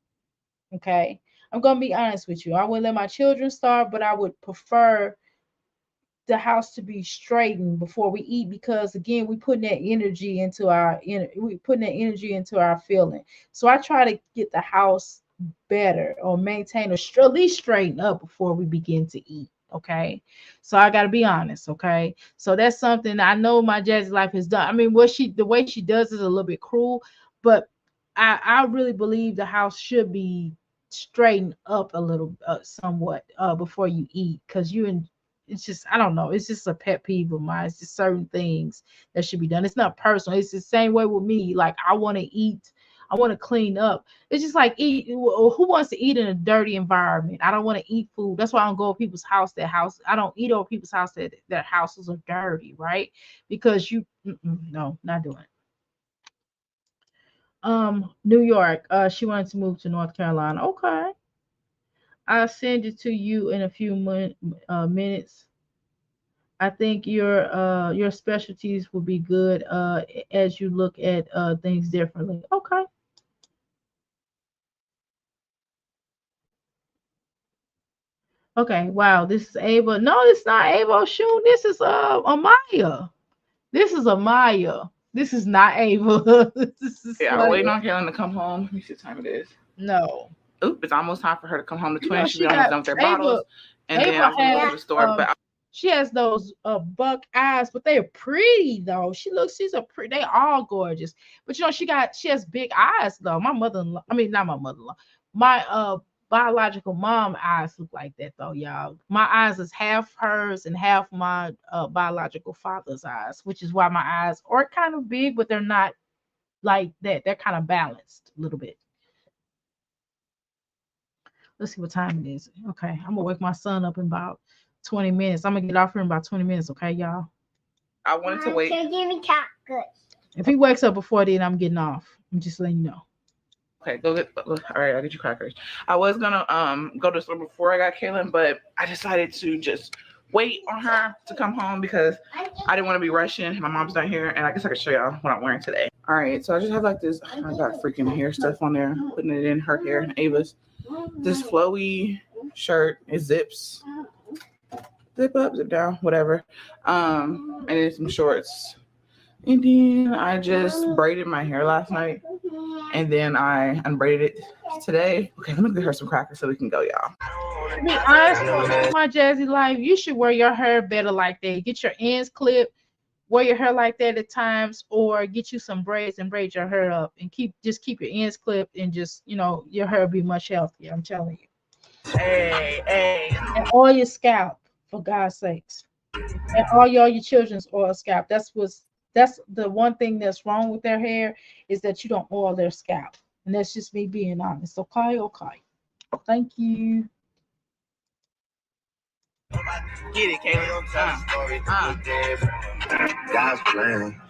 Okay, I'm gonna be honest with you. I wouldn't let my children starve, but I would prefer the house to be straightened before we eat, because again, we putting that energy into our feeling. So I try to get the house better, or maintain, or at least straighten up before we begin to eat. Okay, so I got to be honest. Okay, so that's something I know my Jazzy life has done. I mean, the way she does is a little bit cruel, but I really believe the house should be straightened up a little, somewhat, before you eat, because it's just, I don't know, it's just a pet peeve of mine. It's just certain things that should be done. It's not personal. It's the same way with me. Like, I want to eat, I want to clean up. It's just like, who wants to eat in a dirty environment? I don't want to eat food. That's why I don't go to people's house. I don't eat over people's house that their houses are dirty, right? Because no, not doing it. New York. She wanted to move to North Carolina. Okay, I'll send it to you in a few minutes. I think your specialties will be good as you look at things differently. Okay. Okay. Wow. This is Ava. No, it's not Ava. Shoot, this is Amaya. This is Amaya. This is not Ava. This is yeah, I'm waiting on Kaylin to come home. Let me see what time it is. No. Oop, it's almost time for her to come home. The twins should she be almost done with their bottles. And then I'm going to go to the store. But she has those buck eyes, but they're pretty though. She's a pretty. They all gorgeous, but she has big eyes though. My mother-in-law, I mean not my mother-in-law, my biological mom eyes look like that though, y'all. My eyes is half hers and half my biological father's eyes, which is why my eyes are kind of big, but they're not like that. They're kind of balanced a little bit. Let's see what time it is. Okay, I'm gonna wake my son up in about 20 minutes. I'm gonna get off here in about 20 minutes. Okay, y'all. I wanted to wait. Can you give me chocolate? If he wakes up before then, I'm getting off. I'm just letting you know. Okay, go get. All right, I'll get you crackers. I was gonna go to the store before I got Kaylin, but I decided to just wait on her to come home because I didn't want to be rushing. My mom's not here, and I guess I could show y'all what I'm wearing today. All right, so I just have like this. I got freaking hair stuff on there, putting it in her hair and Ava's. This flowy shirt, it zips. Zip up, zip down, whatever. And then some shorts. And then I just braided my hair last night. And then I unbraided it today. Okay, let me get her some crackers so we can go, y'all. To be honest with my Jazzy life, you should wear your hair better like that. Get your ends clipped wear your hair like that at times, or get you some braids and braid your hair up and keep your ends clipped, and just, your hair will be much healthier. I'm telling you. Hey. And oil your scalp, for God's sakes. And all your children's oil scalp. That's the one thing that's wrong with their hair, is that you don't oil their scalp. And that's just me being honest. Okay. Thank you. Get it, Caleb. God's plan.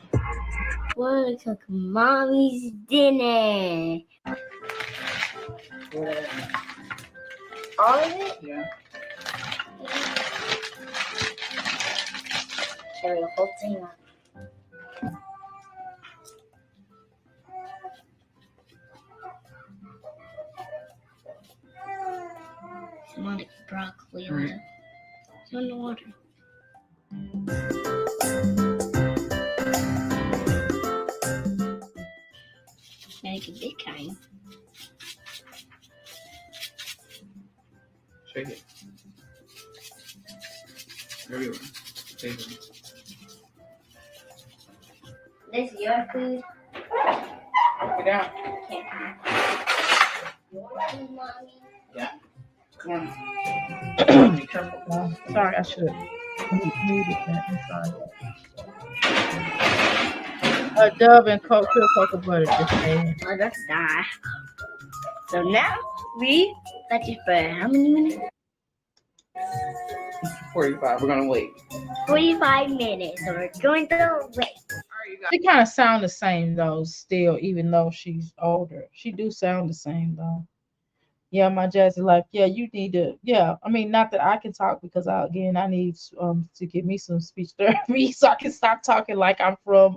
Wanna cook mommy's dinner. All of it? Yeah. Carry the whole thing on. I want broccoli on it. It's on the water. Make a big kind. Shake it. Everywhere. Shake it. This is your food. Get down. Your food, mommy. Yeah. Come on. Be careful. Oh, sorry, I should have muted that. I'm sorry. Dove and pure cocoa butter just added. Oh, that's that. So now we let it for how many minutes? 45. We're gonna wait. 45 minutes. So we're going to wait. All right, you guys. She kind of sound the same though, still, even though she's older. She do sound the same though. Yeah, my Jazzy life. Yeah, you need to. Yeah, I mean, not that I can talk, because I need to get me some speech therapy so I can stop talking like I'm from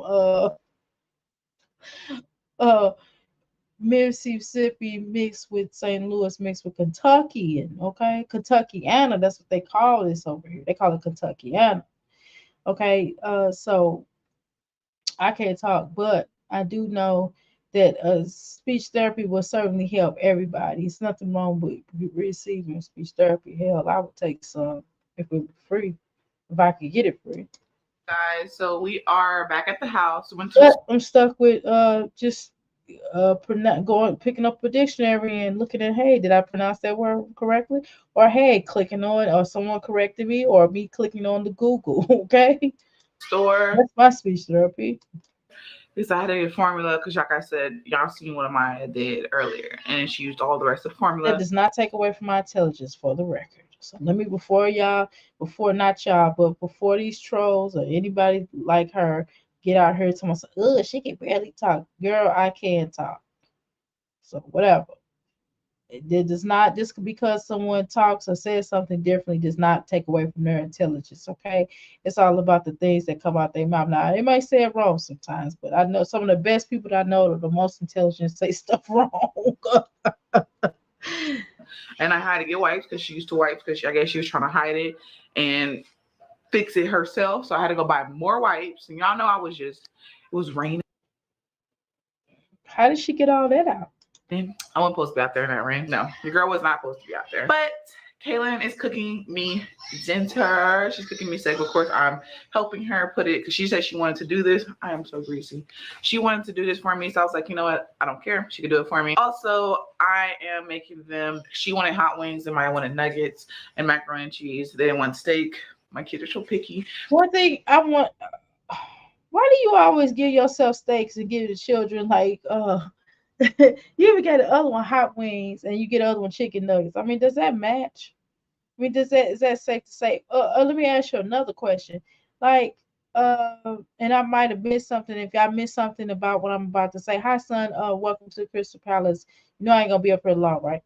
Mississippi mixed with St. Louis mixed with Kentuckian. Okay, Kentuckiana. That's what they call this over here. They call it Kentuckiana. Okay, so I can't talk, but I do know that speech therapy will certainly help everybody. It's nothing wrong with receiving speech therapy. Hell, I would take some if it were free, if I could get it free. Guys, so we are back at the house. But I'm stuck with just picking up a dictionary and looking at, hey, did I pronounce that word correctly? Or hey, clicking on, or someone corrected me, or me clicking on the Google. Okay, store. that's my speech therapy. Decided a formula because, like I said, y'all seen what Amaya did earlier, and she used all the rest of the formula. That does not take away from my intelligence, for the record. So let me, before these trolls or anybody like her get out here to myself, she can barely talk. Girl, I can talk. So whatever. It does not, just because someone talks or says something differently, does not take away from their intelligence. Okay, it's all about the things that come out their mouth. Now they might say it wrong sometimes, but I know some of the best people that I know are the most intelligent say stuff wrong. And I had to get wipes because she used to wipe, because I guess she was trying to hide it and fix it herself. So I had to go buy more wipes. And y'all know it was raining. How did she get all that out? I wasn't supposed to be out there in that rain. No, your girl was not supposed to be out there. But Kaylin is cooking me dinner. She's cooking me steak. Of course, I'm helping her put it, because she said she wanted to do this. I am so greasy. She wanted to do this for me. So I was like, you know what? I don't care. She could do it for me. Also, I am making them. She wanted hot wings and Maya wanted nuggets and macaroni and cheese. They didn't want steak. My kids are so picky. One thing I want, why do you always give yourself steaks and give the children like you ever get the other one hot wings and you get the other one chicken nuggets? I mean, does that match? I mean, is that safe to say? Let me ask you another question. Like, and I might have missed something. If I missed something about what I'm about to say, hi son, welcome to Crystal Palace. You know I ain't gonna be up here long, right?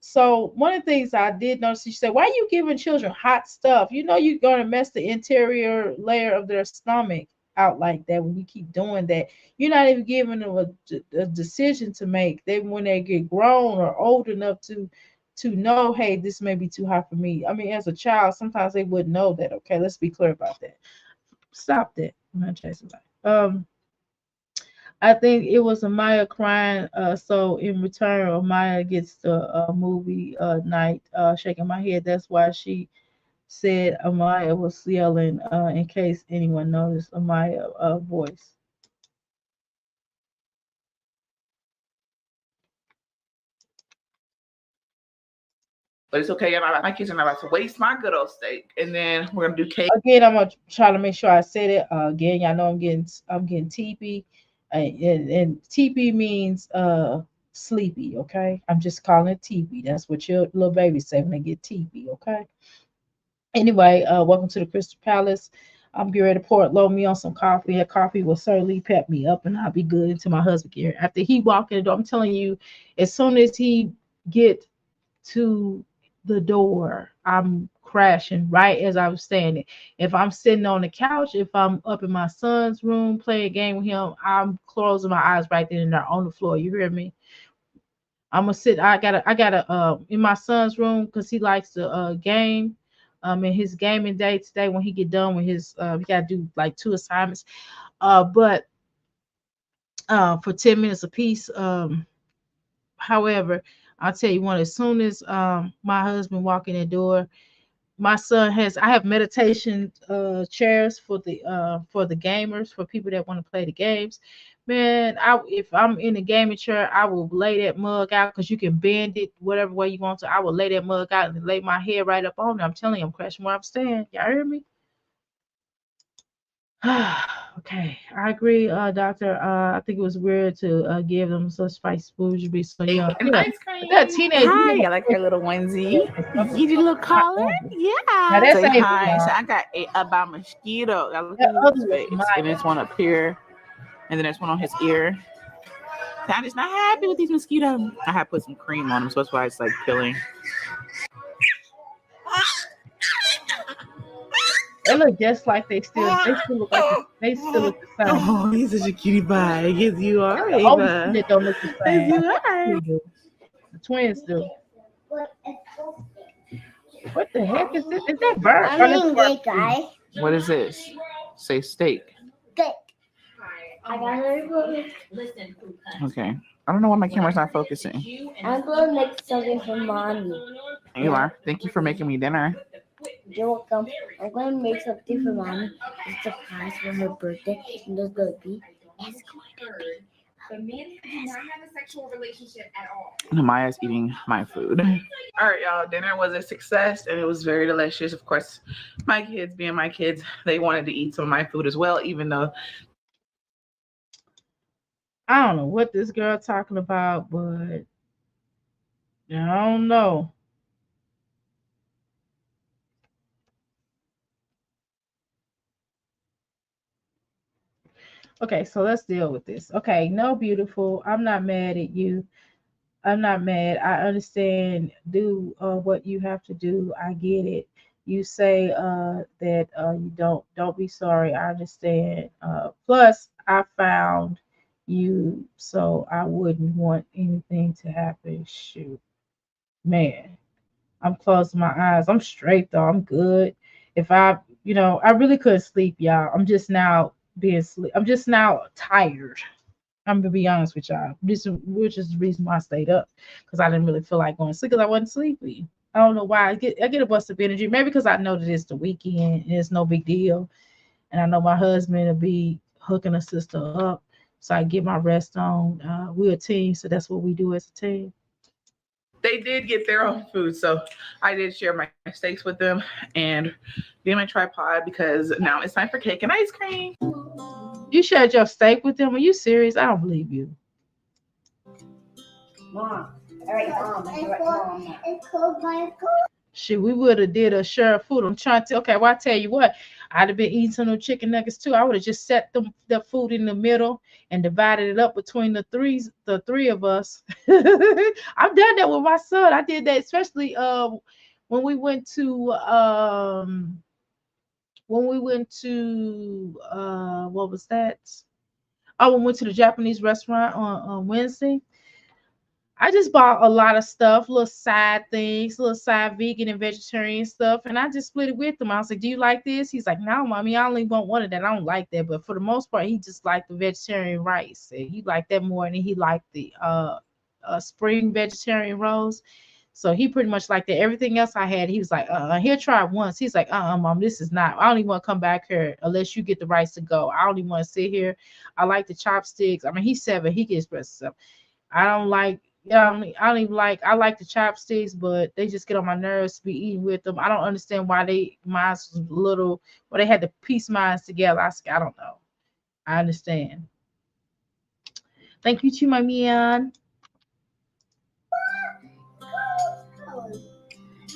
So one of the things I did notice, she said, why are you giving children hot stuff? You know you're gonna mess the interior layer of their stomach out like that when you keep doing that. You're not even giving them a decision to make. When they get grown or old enough to know, hey, this may be too hot for me. I mean, as a child, sometimes they wouldn't know that. Okay, let's be clear about that. Stop that. I'm not chasing life. I think it was Amaya crying. So in return, Amaya gets the movie night, shaking my head. That's why she said Amaya was yelling. In case anyone noticed Amaya voice. But it's okay. My kids are not about to waste my good old steak. And then we're gonna do cake. Again, I'm gonna try to make sure I said it. Again, y'all know I'm getting teepee, and teepee means sleepy. Okay, I'm just calling it teepee. That's what your little babies say when they get teepee. Okay. Anyway, welcome to the Crystal Palace. I'm getting ready to load me on some coffee. That coffee will certainly pep me up, and I'll be good until my husband get here. After he walk in the door, I'm telling you, as soon as he get to the door, I'm crashing right as I was standing. If I'm sitting on the couch, if I'm up in my son's room playing a game with him, I'm closing my eyes right then and there on the floor. You hear me? I'm gonna sit. I gotta in my son's room because he likes to game. In his gaming day today, when he get done with his he gotta do like 2 assignments. But for 10 minutes apiece. However, I'll tell you one, as soon as my husband walk in the door, my son I have meditation chairs for the gamers, for people that want to play the games. Man, if I'm in the gaming chair, I will lay that mug out because you can bend it whatever way you want to. I will lay that mug out and lay my head right up on it. I'm telling you, I'm crashing where I'm staying. Y'all hear me? Okay, I agree, doctor. I think it was weird to give them such spicy food. You be so young. And Yeah, ice cream. that teenage. Hi, I like her little onesie. You did a little collar? Yeah. Now that's Say Amy, hi. y'all. So I got about mosquito. I look That at other his was face. mine. And there's one up here. And then there's one on his ear. I'm just not happy with these mosquitoes. I have put some cream on them, so that's why it's like killing. They look just like they still look like they still look the same. Oh, he's such a cutie pie. Yes, you are, The only two Ava. that don't look the same. Yes, you are. The twins do. What the heck is this? Is that bird? I mean, big guy. What is this? Say steak. Steak. I got her. Okay. I don't know why my camera's not focusing. I'm gonna make something for mommy. You are. Thank you for making me dinner. You're welcome. I'm gonna make something for mommy. It's a surprise for her birthday, and it's gonna be. It's going to be. The men do not have a sexual relationship at all. Maya's eating my food. All right, y'all. Dinner was a success and it was very delicious. Of course, my kids, being my kids, they wanted to eat some of my food as well, even though I don't know what this girl talking about, but I don't know. Okay, so let's deal with this. Okay, no, beautiful. I'm not mad at you. I'm not mad. I understand. Do what you have to do. I get it. You say that you don't be sorry. I understand. Plus, I found you, so I wouldn't want anything to happen. Shoot, man, I'm closing my eyes. I'm straight though. I'm good. If I really couldn't sleep, y'all. I'm just now being sleep. I'm just now tired. I'm gonna be honest with y'all. Which is the reason why I stayed up, because I didn't really feel like going to sleep because I wasn't sleepy. I don't know why. I get a bust of energy. Maybe because I know that it's the weekend and it's no big deal, and I know my husband will be hooking a sister up, so I get my rest on. We're a team, so that's what we do as a team. they did get their own food. So I did share my steaks with them and be my tripod because now it's time for cake and ice cream. You shared your steak with them? Are you serious? I don't believe you. Mom. All right, Mom. It's called my phone. Shit, we would have did a share of food. I'm trying to. Okay, well I tell you what, I'd have been eating some chicken nuggets too. I would have just set the food in the middle and divided it up between the three of us. I've done that with my son. I did that especially when we went to what was that? Oh, we went to the Japanese restaurant on Wednesday. I just bought a lot of stuff, little side things, little side vegan and vegetarian stuff, and I just split it with him. I was like, "Do you like this?" He's like, "No, mommy, I only want one of that. I don't like that." But for the most part, he just liked the vegetarian rice. And he liked that more, and he liked the spring vegetarian rolls. So he pretty much like that. Everything else I had, he was like, he'll try it once. He's like, mom, this is not. I don't even want to come back here unless you get the rights to go. I don't even want to sit here. I like the chopsticks. I mean, he's 7. He can express himself. I don't like. Yeah, I don't even like. I like the chopsticks, but they just get on my nerves to be eating with them. I don't understand why mine was little. Why they had to piece mine together. I don't know. I understand. Thank you to my man.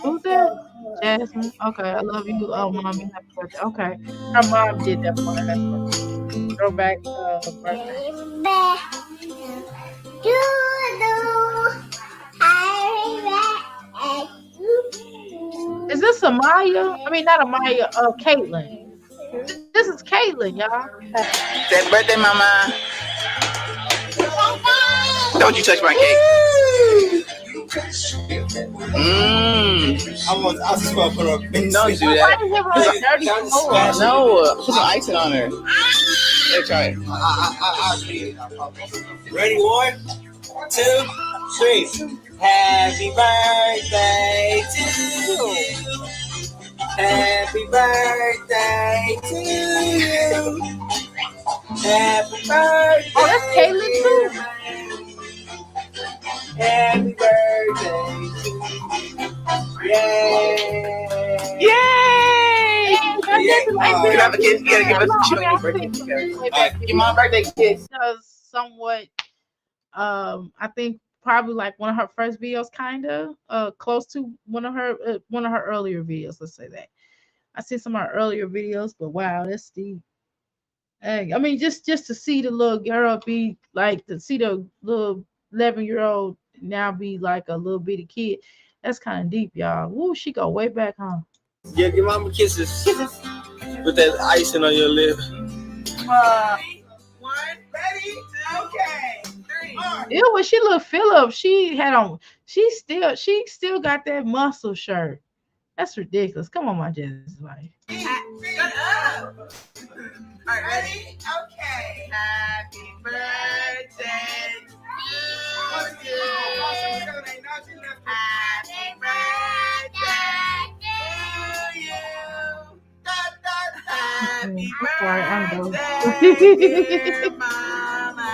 Who's that? Jasmine. Okay, I love you. Oh, mommy, happy birthday. Okay, her mom did that for her. That's what throwback birthday. Is this Amaya? I mean, not Amaya. Caitlin. This is Caitlin, y'all. Happy birthday, mama. Don't you touch my cake. I was just going to put her. Don't do that. No, put some icing on her. Let's try it. Ready? 1, 2, 3. Happy birthday to you. Happy birthday to you. Happy birthday. Oh, that's Caitlin too. Happy birthday to you. Yay! Yay! Get out the kids. You gotta give us a birthday kiss. Give my birthday kiss. Somewhat, I think probably like one of her first videos, kind of close to one of her earlier videos. Let's say that. I see some of her earlier videos, but wow, that's deep. Hey, I mean, just to see the little girl be like, to see the little 11-year-old now be like a little bitty kid, that's kind of deep, y'all. Woo, she go way back, huh? Yeah, give mama kisses. With that icing on your lip. 1, ready? Okay. 3. Ew, when she looked Philip, she still got that muscle shirt. That's ridiculous. Come on, my Jazzy wife. Shut up. All right, ready? Okay. Happy birthday to you. Happy birthday to you. Happy birthday, dear mama.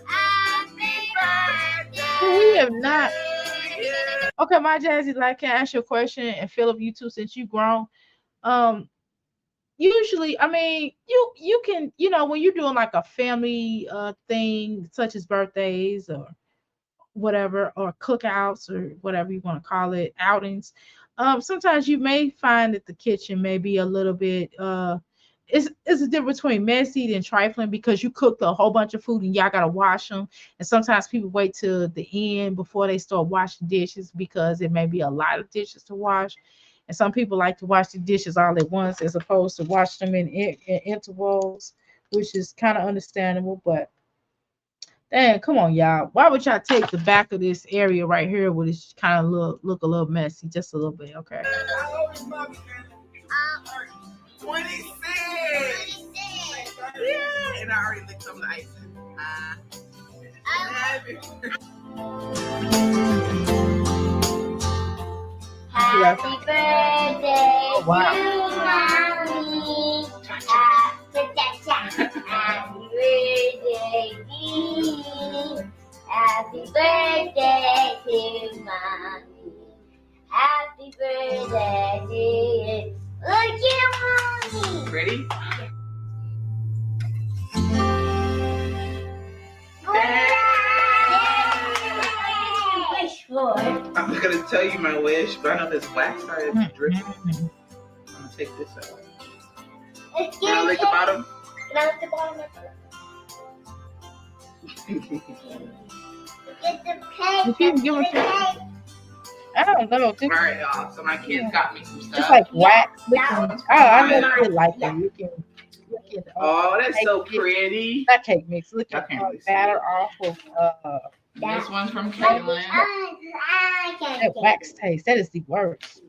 Happy birthday. We have not. Okay, my Jazzy, like, can I ask you a question? And Philip, you too, since you grown. Usually, I mean, you can, when you're doing like a family thing, such as birthdays or whatever, or cookouts or whatever you want to call it, outings. Sometimes you may find that the kitchen may be a little bit it's a difference between messy and trifling, because you cooked a whole bunch of food and y'all gotta wash them. And sometimes people wait till the end before they start washing dishes, because it may be a lot of dishes to wash. And some people like to wash the dishes all at once as opposed to wash them in intervals, which is kind of understandable. But dang, come on, y'all. Why would y'all take the back of this area right here where it's kind of look a little messy, just a little bit? Okay. 26. Yeah, and I already licked some of the icing. Happy birthday to mommy. Happy birthday to mommy. Happy birthday to you. Look at mommy. Ready? I'm not gonna tell you my wish, but I know this wax started dripping. I'm gonna take this out. Can I lick the bottom? Can I lick the bottom? Get the cake. You can give us I don't know. All right, y'all. So my kids got me some stuff. Just like wax. I never like that. You can oh, that's so pretty. That cake mix. Look at the batter off of this one's from Caitlin. That wax taste. That is the worst.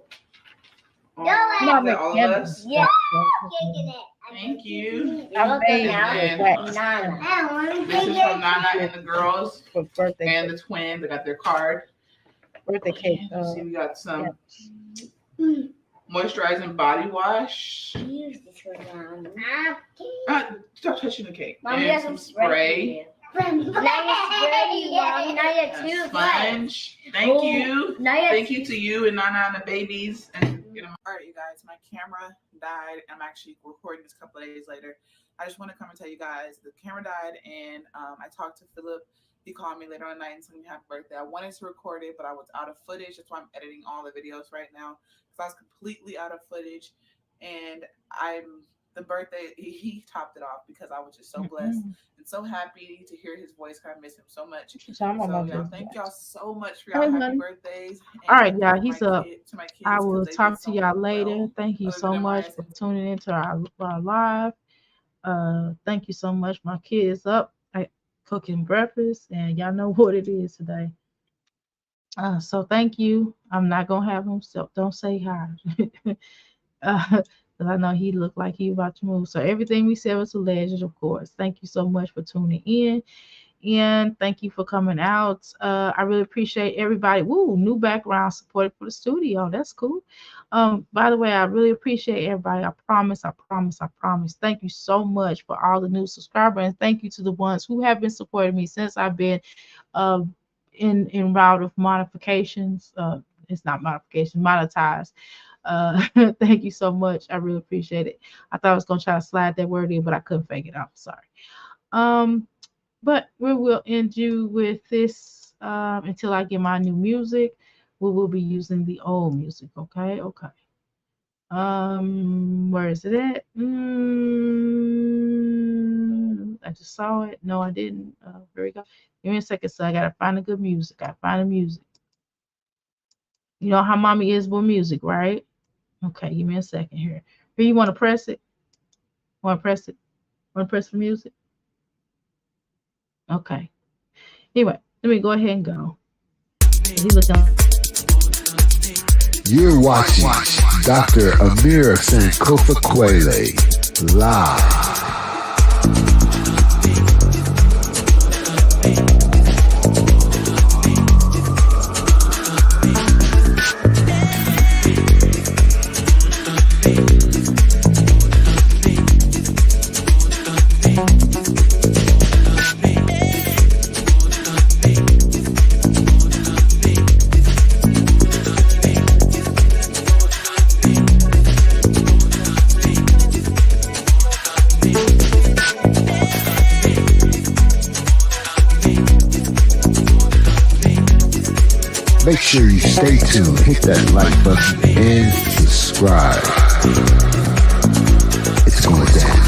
All of us? Yeah. Thank you. I made wax. This is from Nana and the girls for birthday and the twins. They got their card. birthday cake. See, we got some moisturizing body wash. Use this one. Stop touching the cake. Mom, And you have some spray. Now you're ready, Mom. Now you're a too sponge. Thank you. Thank you to two. you and Nana and the babies. And all right, you guys, my camera died. I'm actually recording this a couple of days later. I just want to come and tell you guys the camera died, and I talked to Philip. He called me later on the night and said happy birthday. I wanted to record it, but I was out of footage. That's why I'm editing all the videos right now, because I was completely out of footage. And the birthday, he topped it off, because I was just so blessed and so happy to hear his voice. I miss him so much. So y'all, thank y'all so much for y'all happy birthdays. All right, y'all, he's up. To my kids, I will they talk did to so y'all later. well, Thank you other so than much mine. for tuning into our live. Thank you so much. My kids up, cooking breakfast, and y'all know what it is today. So thank you. I'm not gonna have him, so don't say hi. Because I know he looked like he about to move. So everything we said was a legend, of course. Thank you so much for tuning in. And thank you for coming out. I really appreciate everybody. Woo, new background supported for the studio. That's cool. By the way, I really appreciate everybody. I promise. Thank you so much for all the new subscribers. And thank you to the ones who have been supporting me since I've been in route of modifications. It's not modification, monetized. Thank you so much. I really appreciate it. I thought I was gonna try to slide that word in, but I couldn't fake it out. Sorry. But we will end you with this until I get my new music. We will be using the old music. Okay. Where is it at? I just saw it. No, I didn't. Here we go. Give me a second, so I gotta find a good music. You know how mommy is with music, right? Okay, give me a second here. Here, you want to press it? Want to press it? Want to press the music? Okay. Anyway, let me go ahead and go. You're watching Dr. Amir Sankofa Kwele live. Make sure you stay tuned, hit that like button, and subscribe. It's going down.